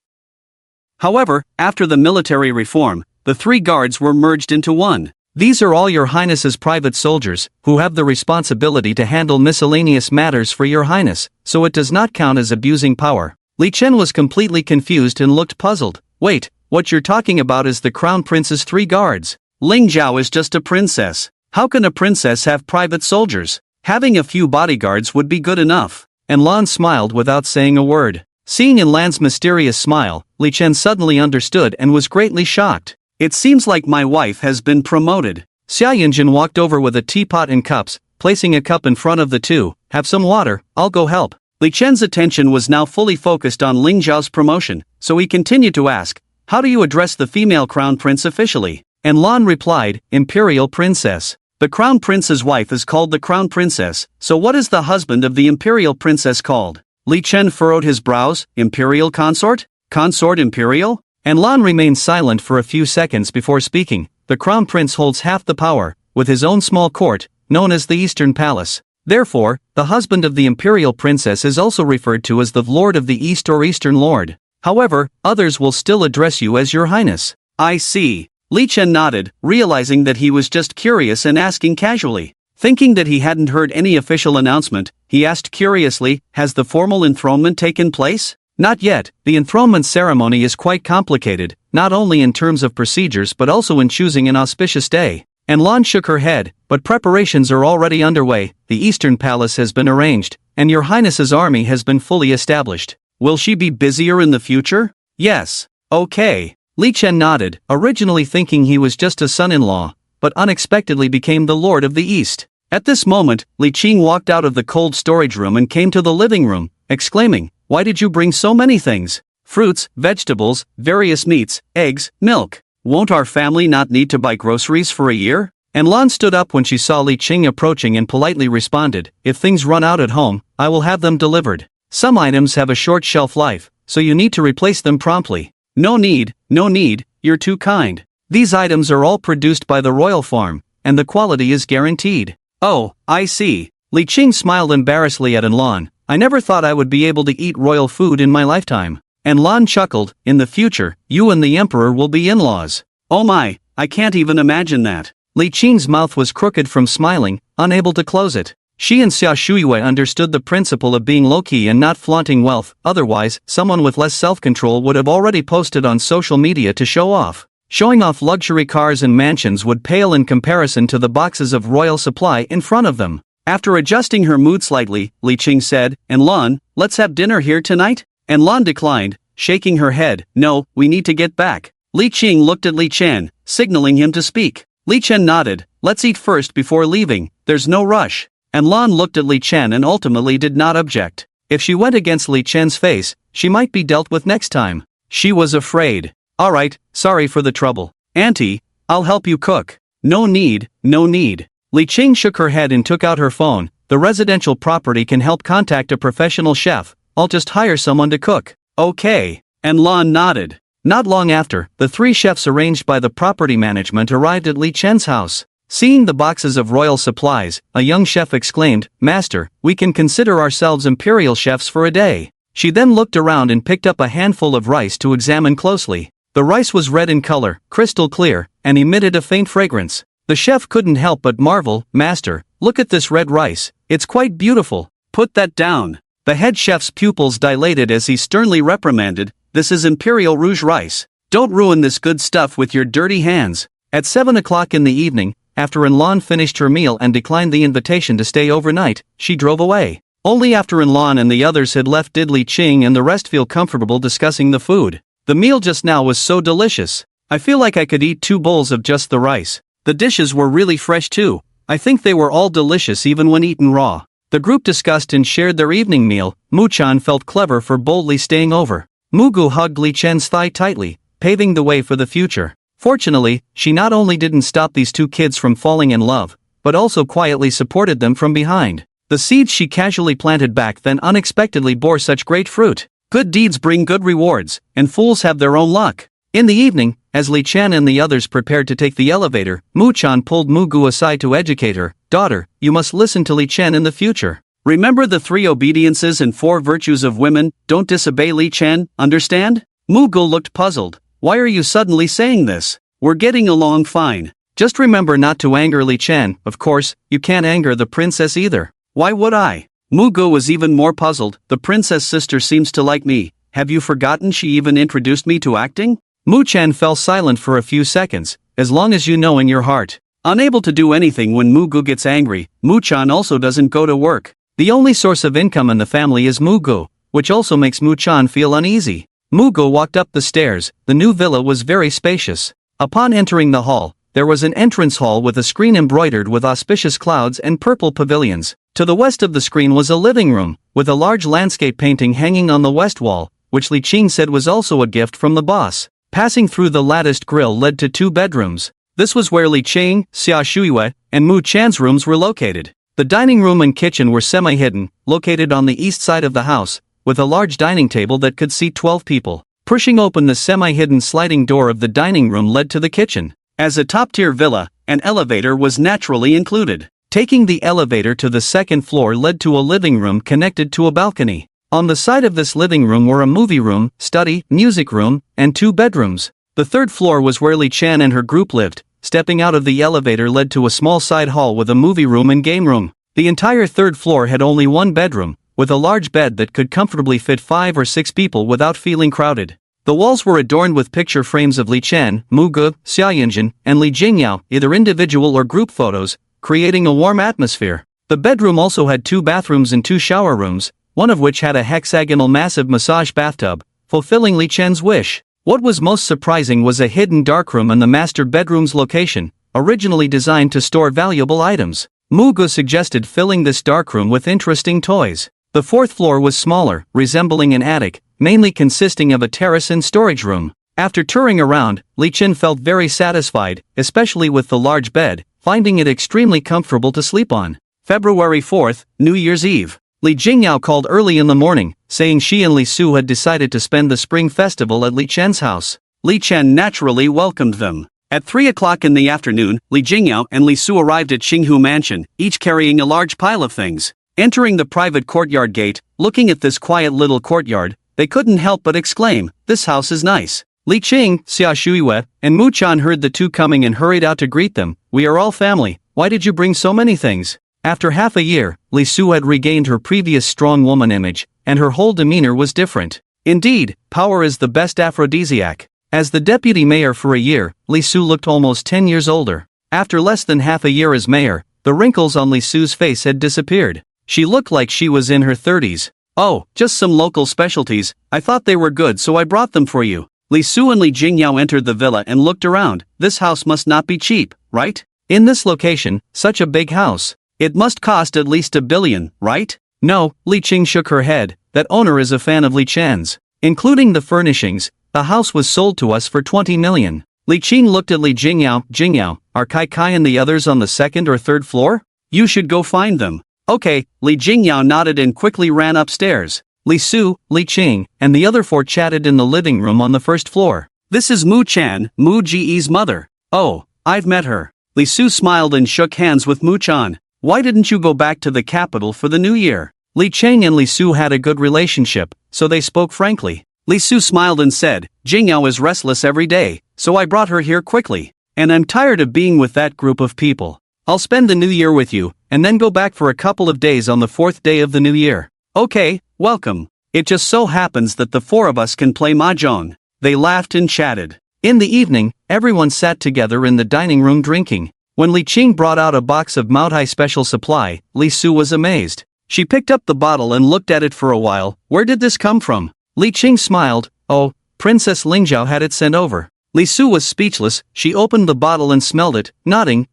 However, after the military reform, the 3 guards were merged into 1. These are all Your Highness's private soldiers, who have the responsibility to handle miscellaneous matters for Your Highness, so it does not count as abusing power. Li Chen was completely confused and looked puzzled. "Wait, what you're talking about is the Crown Prince's 3 guards. Ling Zhao is just a princess. How can a princess have private soldiers? Having a few bodyguards would be good enough." And Lan smiled without saying a word. Seeing in Lan's mysterious smile, Li Chen suddenly understood and was greatly shocked. "It seems like my wife has been promoted." Xia Yunjin walked over with a teapot and cups, placing a cup in front of the 2. "Have some water, I'll go help." Li Chen's attention was now fully focused on Ling Zhao's promotion, so he continued to ask, "How do you address the female crown prince officially?" And Lan replied, "Imperial Princess." The crown prince's wife is called the crown princess, so what is the husband of the imperial princess called? Li Chen furrowed his brows. "Imperial consort? Consort imperial?" And Lan remained silent for a few seconds before speaking. "The crown prince holds half the power, with his own small court, known as the Eastern Palace. Therefore, the husband of the imperial princess is also referred to as the Lord of the East or Eastern Lord. However, others will still address you as Your Highness. I see. Li Chen nodded, realizing that he was just curious and asking casually. Thinking that he hadn't heard any official announcement, he asked curiously, has the formal enthronement taken place? Not yet. The enthronement ceremony is quite complicated, not only in terms of procedures but also in choosing an auspicious day. And Lan shook her head, but preparations are already underway. The Eastern Palace has been arranged, and Your Highness's army has been fully established. Will she be busier in the future? Yes. Okay. Li Chen nodded, originally thinking he was just a son-in-law, but unexpectedly became the Lord of the East. At this moment, Li Qing walked out of the cold storage room and came to the living room, exclaiming, "Why did you bring so many things? Fruits, vegetables, various meats, eggs, milk. Won't our family not need to buy groceries for a year?" And Lan stood up when she saw Li Qing approaching and politely responded, "If things run out at home, I will have them delivered. Some items have a short shelf life, so you need to replace them promptly." No need, you're too kind. These items are all produced by the royal farm, and the quality is guaranteed. Oh, I see. Li Qing smiled embarrassedly at Lan. I never thought I would be able to eat royal food in my lifetime. And Lan chuckled, in the future, you and the emperor will be in-laws. Oh my, I can't even imagine that. Li Qing's mouth was crooked from smiling, unable to close it. She and Xia Shuiyue understood the principle of being low-key and not flaunting wealth, otherwise, someone with less self-control would have already posted on social media to show off. Showing off luxury cars and mansions would pale in comparison to the boxes of royal supply in front of them. After adjusting her mood slightly, Li Qing said, "And Lan, let's have dinner here tonight?" And Lan declined, shaking her head, "No, we need to get back." Li Qing looked at Li Chen, signaling him to speak. Li Chen nodded, "Let's eat first before leaving, there's no rush." And Lan looked at Li Chen and ultimately did not object. If she went against Li Chen's face, she might be dealt with next time. She was afraid. "Alright, sorry for the trouble. Auntie, I'll help you cook." No need. Li Qing shook her head and took out her phone. The residential property can help contact a professional chef. I'll just hire someone to cook. Okay. And Lan nodded. Not long after, the three chefs arranged by the property management arrived at Li Chen's house. Seeing the boxes of royal supplies, a young chef exclaimed, "Master, we can consider ourselves imperial chefs for a day." She then looked around and picked up a handful of rice to examine closely. The rice was red in color, crystal clear, and emitted a faint fragrance. The chef couldn't help but marvel, "Master, look at this red rice, it's quite beautiful. Put that down." The head chef's pupils dilated as he sternly reprimanded, "This is imperial rouge rice. Don't ruin this good stuff with your dirty hands." At 7 o'clock in the evening, after Lan finished her meal and declined the invitation to stay overnight, she drove away. Only after Lan and the others had left did Li Qing and the rest feel comfortable discussing the food. "The meal just now was so delicious. I feel like I could eat 2 bowls of just the rice. The dishes were really fresh too. I think they were all delicious even when eaten raw." The group discussed and shared their evening meal. Mu-chan felt clever for boldly staying over. Mugu hugged Li Chen's thigh tightly, paving the way for the future. Fortunately, she not only didn't stop these 2 kids from falling in love, but also quietly supported them from behind. The seeds she casually planted back then unexpectedly bore such great fruit. Good deeds bring good rewards, and fools have their own luck. In the evening, as Li Chen and the others prepared to take the elevator, Mu-chan pulled Mugu aside to educate her. "Daughter, you must listen to Li Chen in the future. Remember the 3 obediences and 4 virtues of women, don't disobey Li Chen, understand?" Mugu looked puzzled. "Why are you suddenly saying this? We're getting along fine. Just remember not to anger Li Chen. Of course, you can't anger the princess either." "Why would I?" Mugu was even more puzzled. "The princess sister seems to like me. Have you forgotten she even introduced me to acting?" Mu-chan fell silent for a few seconds. "As long as you know in your heart." Unable to do anything when Mugu gets angry, Mu-chan also doesn't go to work. The only source of income in the family is Mugu, which also makes Mu-chan feel uneasy. Mugu walked up the stairs. The new villa was very spacious. Upon entering the hall, there was an entrance hall with a screen embroidered with auspicious clouds and purple pavilions. To the west of the screen was a living room, with a large landscape painting hanging on the west wall, which Li Qing said was also a gift from the boss. Passing through the latticed grill led to 2 bedrooms. This was where Li Qing, Xia Shuiyue, and Mu Chan's rooms were located. The dining room and kitchen were semi-hidden, located on the east side of the house, with a large dining table that could seat 12 people. Pushing open the semi-hidden sliding door of the dining room led to the kitchen. As a top-tier villa, an elevator was naturally included. Taking the elevator to the second floor led to a living room connected to a balcony. On the side of this living room were a movie room, study, music room, and 2 bedrooms. The third floor was where Li Chan and her group lived. Stepping out of the elevator led to a small side hall with a movie room and game room. The entire third floor had only 1 bedroom, with a large bed that could comfortably fit 5 or 6 people without feeling crowded. The walls were adorned with picture frames of Li Chen, Mu Ge, Xia Yinjin, and Li Jingyao, either individual or group photos, creating a warm atmosphere. The bedroom also had 2 bathrooms and 2 shower rooms, one of which had a hexagonal massive massage bathtub, fulfilling Li Chen's wish. What was most surprising was a hidden darkroom in the master bedroom's location, originally designed to store valuable items. Mu Ge suggested filling this darkroom with interesting toys. The fourth floor was smaller, resembling an attic, mainly consisting of a terrace and storage room. After touring around, Li Chen felt very satisfied, especially with the large bed, finding it extremely comfortable to sleep on. February 4th, New Year's Eve. Li Jingyao called early in the morning, saying she and Li Su had decided to spend the spring festival at Li Chen's house. Li Chen naturally welcomed them. At 3 o'clock in the afternoon, Li Jingyao and Li Su arrived at Qinghu Mansion, each carrying a large pile of things. Entering the private courtyard gate, looking at this quiet little courtyard, they couldn't help but exclaim, "This house is nice." Li Qing, Xia Shuiwe, and Mu Chan heard the two coming and hurried out to greet them. "We are all family. Why did you bring so many things?" After half a year, Li Su had regained her previous strong woman image, and her whole demeanor was different. Indeed, power is the best aphrodisiac. As the deputy mayor for a year, Li Su looked almost 10 years older. After less than half a year as mayor, the wrinkles on Li Su's face had disappeared. She looked like she was in her 30s. "Oh, just some local specialties. I thought they were good, so I brought them for you." Li Su and Li Jingyao entered the villa and looked around. This house must not be cheap, right? In this location, such a big house. It must cost at least $1 billion, right? No, Li Qing shook her head. That owner is a fan of Li Chen's. Including the furnishings, the house was sold to us for 20 million. Li Qing looked at Li Jingyao. "Jingyao, are Kai Kai and the others on the second or third floor? You should go find them." "Okay." Li Jingyao nodded and quickly ran upstairs. Li Su, Li Qing, and the other 4 chatted in the living room on the first floor. "This is Mu Chan, Mu Ji's mother." "Oh, I've met her." Li Su smiled and shook hands with Mu Chan. "Why didn't you go back to the capital for the new year?" Li Qing and Li Su had a good relationship, so they spoke frankly. Li Su smiled and said, "Jingyao is restless every day, so I brought her here quickly. And I'm tired of being with that group of people. I'll spend the new year with you, and then go back for a couple of days on the 4th day of the new year." "Okay, welcome. It just so happens that the 4 of us can play mahjong." They laughed and chatted. In the evening, everyone sat together in the dining room drinking. When Li Qing brought out a box of Maotai special supply, Li Su was amazed. She picked up the bottle and looked at it for a while. "Where did this come from?" Li Qing smiled. "Oh, Princess Lingzhao had it sent over." Li Su was speechless. She opened the bottle and smelled it, nodding.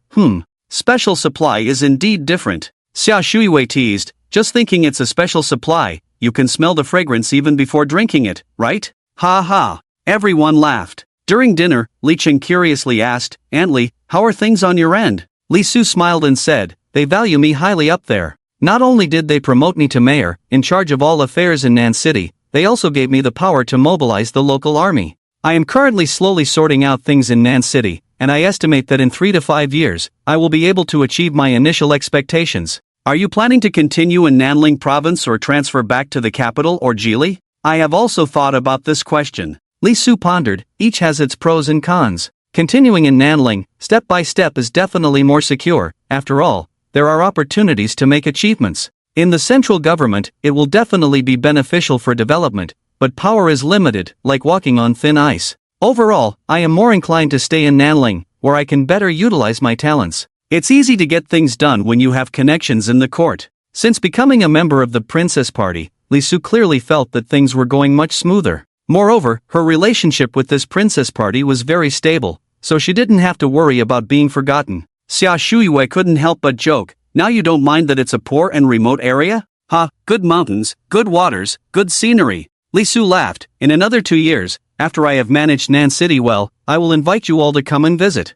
Special supply is indeed different." Xia Shuiwei teased, "Just thinking it's a special supply, you can smell the fragrance even before drinking it, right?" "Ha ha." Everyone laughed. During dinner, Li Qing curiously asked, "Aunt Li, how are things on your end?" Li Su smiled and said, "They value me highly up there. Not only did they promote me to mayor, in charge of all affairs in Nan City, they also gave me the power to mobilize the local army. I am currently slowly sorting out things in Nan City, and I estimate that in 3 to 5 years, I will be able to achieve my initial expectations. Are you planning to continue in Nanling province or transfer back to the capital or Jili? I have also thought about this question." Li Su pondered. Each has its pros and cons. Continuing in Nanling, step by step, is definitely more secure. After all, there are opportunities to make achievements. In the central government, it will definitely be beneficial for development, but power is limited, like walking on thin ice. Overall, I am more inclined to stay in Nanling, where I can better utilize my talents. It's easy to get things done when you have connections in the court. Since becoming a member of the Princess Party, Li Su clearly felt that things were going much smoother. Moreover, her relationship with this Princess Party was very stable, so she didn't have to worry about being forgotten. Xia Shuiwei couldn't help but joke, "Now you don't mind that it's a poor and remote area? Ha, good mountains, good waters, good scenery." Li Su laughed. "In another 2 years, after I have managed Nan City well, I will invite you all to come and visit."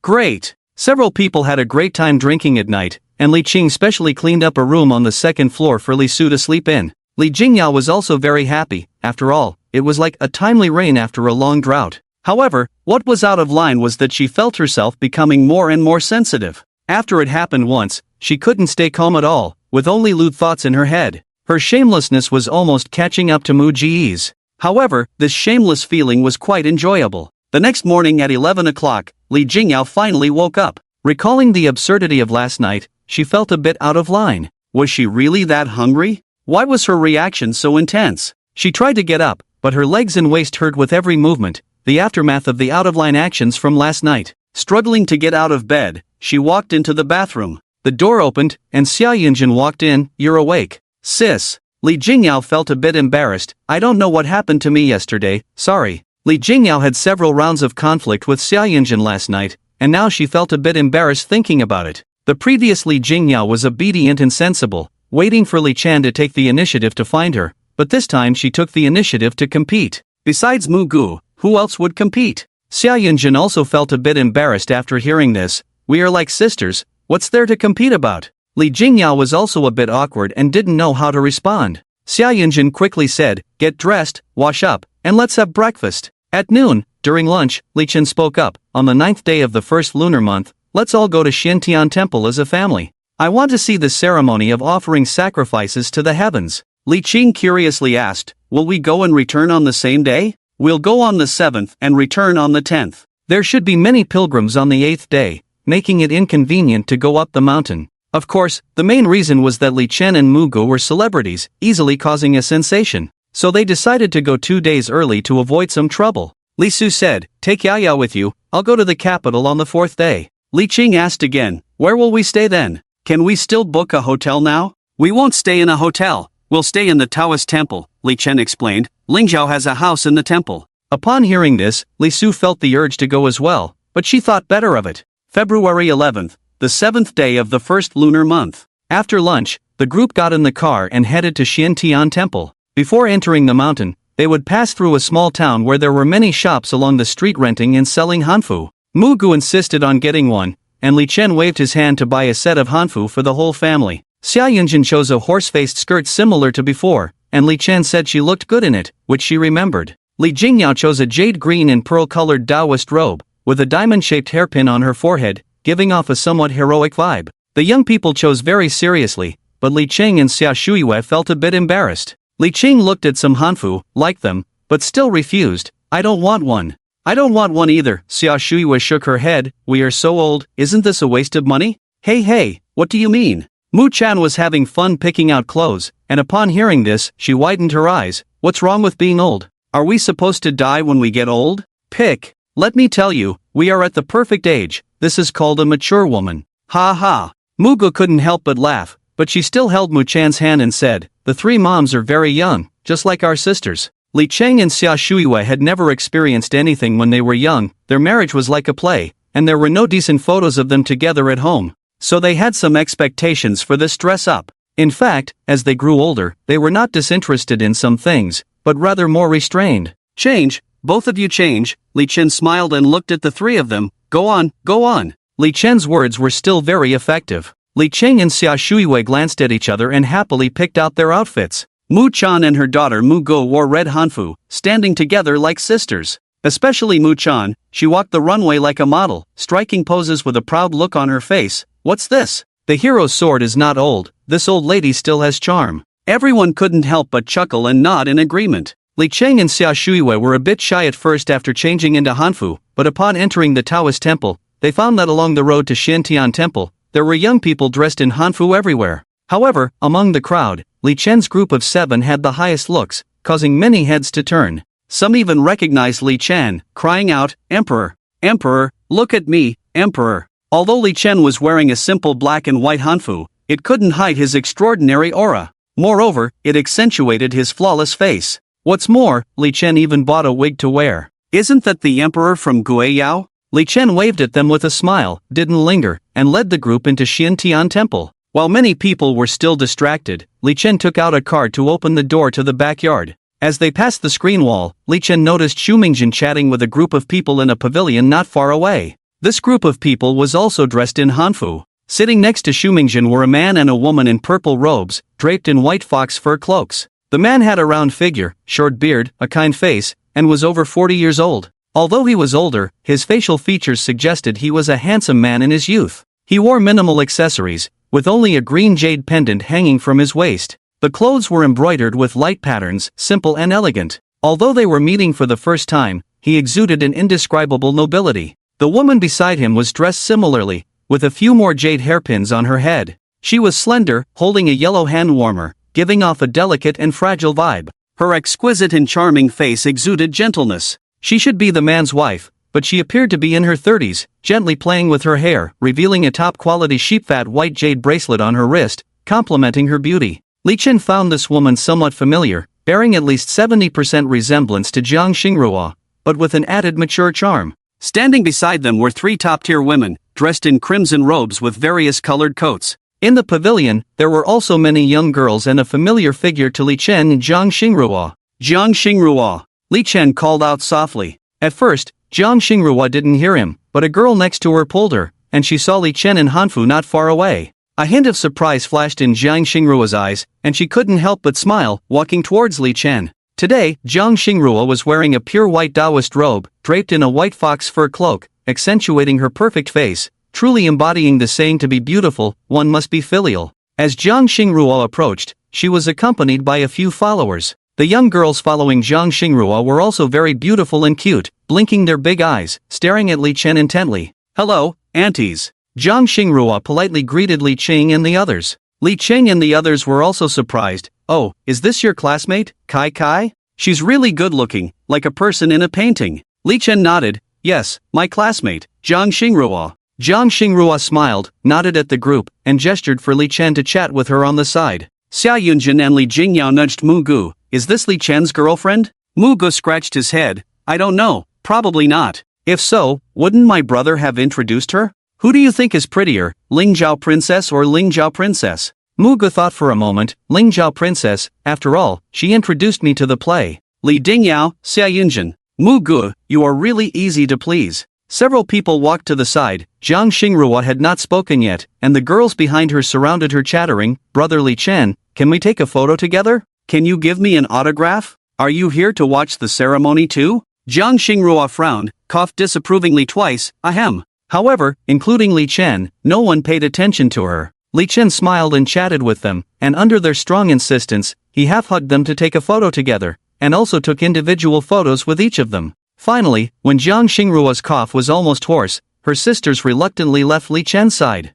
Great! Several people had a great time drinking at night, and Li Qing specially cleaned up a room on the second floor for Li Su to sleep in. Li Jingyao was also very happy. After all, it was like a timely rain after a long drought. However, what was out of line was that she felt herself becoming more and more sensitive. After it happened once, she couldn't stay calm at all, with only lewd thoughts in her head. Her shamelessness was almost catching up to Mu Ji's. However, this shameless feeling was quite enjoyable. The next morning at 11 o'clock, Li Jingyao finally woke up. Recalling the absurdity of last night, she felt a bit out of line. Was she really that hungry? Why was her reaction so intense? She tried to get up, but her legs and waist hurt with every movement, the aftermath of the out-of-line actions from last night. Struggling to get out of bed, she walked into the bathroom. The door opened, and Xia Yunjin walked in. "You're awake, sis." Li Jingyao felt a bit embarrassed. "I don't know what happened to me yesterday, sorry." Li Jingyao had several rounds of conflict with Xia Yunjin last night, and now she felt a bit embarrassed thinking about it. The previous Li Jingyao was obedient and sensible, waiting for Li Chan to take the initiative to find her, but this time she took the initiative to compete. Besides Mu Gu, who else would compete? Xia Yunjin also felt a bit embarrassed after hearing this. "We are like sisters, what's there to compete about?" Li Jingyao was also a bit awkward and didn't know how to respond. Xia Yunjin quickly said, "Get dressed, wash up, and let's have breakfast." At noon, during lunch, Li Chen spoke up. "On the 9th day of the first lunar month, let's all go to Xintian Temple as a family. I want to see the ceremony of offering sacrifices to the heavens." Li Qing curiously asked, "Will we go and return on the same day?" "We'll go on the 7th and return on the 10th. There should be many pilgrims on the 8th day, making it inconvenient to go up the mountain." Of course, the main reason was that Li Chen and Mu Gu were celebrities, easily causing a sensation. So they decided to go 2 days early to avoid some trouble. Li Su said, "Take Yaya with you, I'll go to the capital on the 4th day." Li Qing asked again, "Where will we stay then? Can we still book a hotel now?" "We won't stay in a hotel, we'll stay in the Taoist temple," Li Chen explained. "Lingzhao has a house in the temple." Upon hearing this, Li Su felt the urge to go as well, but she thought better of it. February 11th, the 7th day of the first lunar month. After lunch, the group got in the car and headed to Xiantian Temple. Before entering the mountain, they would pass through a small town where there were many shops along the street renting and selling hanfu. Mu Gu insisted on getting one, and Li Chen waved his hand to buy a set of hanfu for the whole family. Xia Yunjin chose a horse-faced skirt similar to before, and Li Chen said she looked good in it, which she remembered. Li Jingyao chose a jade green and pearl-colored Taoist robe, with a diamond-shaped hairpin on her forehead, giving off a somewhat heroic vibe. The young people chose very seriously, but Li Qing and Xia Shuiwei felt a bit embarrassed. Li Qing looked at some hanfu, liked them, but still refused. "I don't want one." "I don't want one either." Xia Shuiwei shook her head. "We are so old, isn't this a waste of money?" Hey, what do you mean?" Mu Chan was having fun picking out clothes, and upon hearing this, she widened her eyes. "What's wrong with being old? Are we supposed to die when we get old? Pick. Let me tell you, we are at the perfect age. This is called a mature woman." Ha ha. Mu Gu couldn't help but laugh, but she still held Mu Chan's hand and said, "The three moms are very young, just like our sisters." Li Cheng and Xia Shuiwei had never experienced anything when they were young. Their marriage was like a play, and there were no decent photos of them together at home. So they had some expectations for this dress up. In fact, as they grew older, they were not disinterested in some things, but rather more restrained. "Change, both of you change." Li Chen smiled and looked at the three of them. Go on, go on." Li Chen's words were still very effective. Li Cheng and Xia Shuiwei glanced at each other and happily picked out their outfits. Mu Chan and her daughter Mu Go wore red hanfu, standing together like sisters. Especially Mu Chan, she walked the runway like a model, striking poses with a proud look on her face. "What's this? The hero's sword is not old, this old lady still has charm." Everyone couldn't help but chuckle and nod in agreement. Li Cheng and Xia Shuiwei were a bit shy at first after changing into hanfu, but upon entering the Taoist temple, they found that along the road to Xiantian Temple, there were young people dressed in hanfu everywhere. However, among the crowd, Li Chen's group of 7 had the highest looks, causing many heads to turn. Some even recognized Li Chen, crying out, "Emperor! Emperor! Look at me, Emperor!" Although Li Chen was wearing a simple black and white hanfu, it couldn't hide his extraordinary aura. Moreover, it accentuated his flawless face. What's more, Li Chen even bought a wig to wear. "Isn't that the emperor from Guiyao?" Li Chen waved at them with a smile, didn't linger, and led the group into Xiantian Temple. While many people were still distracted, Li Chen took out a card to open the door to the backyard. As they passed the screen wall, Li Chen noticed Xu Mingjin chatting with a group of people in a pavilion not far away. This group of people was also dressed in hanfu. Sitting next to Xu Mingjin were a man and a woman in purple robes, draped in white fox fur cloaks. The man had a round figure, short beard, a kind face, and was over 40 years old. Although he was older, his facial features suggested he was a handsome man in his youth. He wore minimal accessories, with only a green jade pendant hanging from his waist. The clothes were embroidered with light patterns, simple and elegant. Although they were meeting for the first time, he exuded an indescribable nobility. The woman beside him was dressed similarly, with a few more jade hairpins on her head. She was slender, holding a yellow hand warmer, giving off a delicate and fragile vibe. Her exquisite and charming face exuded gentleness. She should be the man's wife, but she appeared to be in her 30s, gently playing with her hair, revealing a top-quality sheepfat white jade bracelet on her wrist, complementing her beauty. Li Chen found this woman somewhat familiar, bearing at least 70% resemblance to Jiang Xingrua, but with an added mature charm. Standing beside them were three top-tier women, dressed in crimson robes with various colored coats. In the pavilion, there were also many young girls and a familiar figure to Li Chen, Jiang Xingrua. Jiang Xingrua, Li Chen called out softly. At first, Jiang Xingrua didn't hear him, but a girl next to her pulled her, and she saw Li Chen and Hanfu not far away. A hint of surprise flashed in Jiang Xingrua's eyes, and she couldn't help but smile, walking towards Li Chen. Today, Jiang Xingrua was wearing a pure white Taoist robe, draped in a white fox fur cloak, accentuating her perfect face, truly embodying the saying to be beautiful, one must be filial. As Jiang Xingrua approached, she was accompanied by a few followers. The young girls following Jiang Xingrua were also very beautiful and cute, blinking their big eyes, staring at Li Chen intently. "Hello, aunties." Jiang Xingrua politely greeted Li Qing and the others. Li Qing and the others were also surprised. "Oh, is this your classmate, Kai Kai? She's really good-looking, like a person in a painting." Li Chen nodded. "Yes, my classmate, Jiang Xingrua." Jiang Xingrua smiled, nodded at the group, and gestured for Li Chen to chat with her on the side. Xia Yunjin and Li Jingyao nudged Mu Gu. "Is this Li Chen's girlfriend?" Mu Gu scratched his head. "I don't know, probably not. If so, wouldn't my brother have introduced her? Who do you think is prettier, Lingzhao Princess or Lingzhao Princess?" Mu Gu thought for a moment. "Lingzhao Princess, after all, she introduced me to the play." Li Dingyao, Xia Yunjin. "Mu Gu, you are really easy to please." Several people walked to the side. Jiang Xingrua had not spoken yet, and the girls behind her surrounded her chattering. "Brother Li Chen, can we take a photo together? Can you give me an autograph? Are you here to watch the ceremony too?" Jiang Xingrua frowned, coughed disapprovingly twice. "Ahem." However, including Li Chen, no one paid attention to her. Li Chen smiled and chatted with them, and under their strong insistence, he half-hugged them to take a photo together, and also took individual photos with each of them. Finally, when Jiang Xingrua's cough was almost hoarse, her sisters reluctantly left Li Chen's side.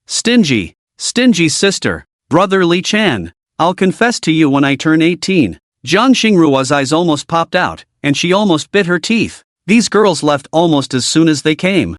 "Stingy. Stingy sister. Brother Li Chen. I'll confess to you when I turn 18. Jiang Xingrua's eyes almost popped out, and she almost bit her teeth. These girls left almost as soon as they came.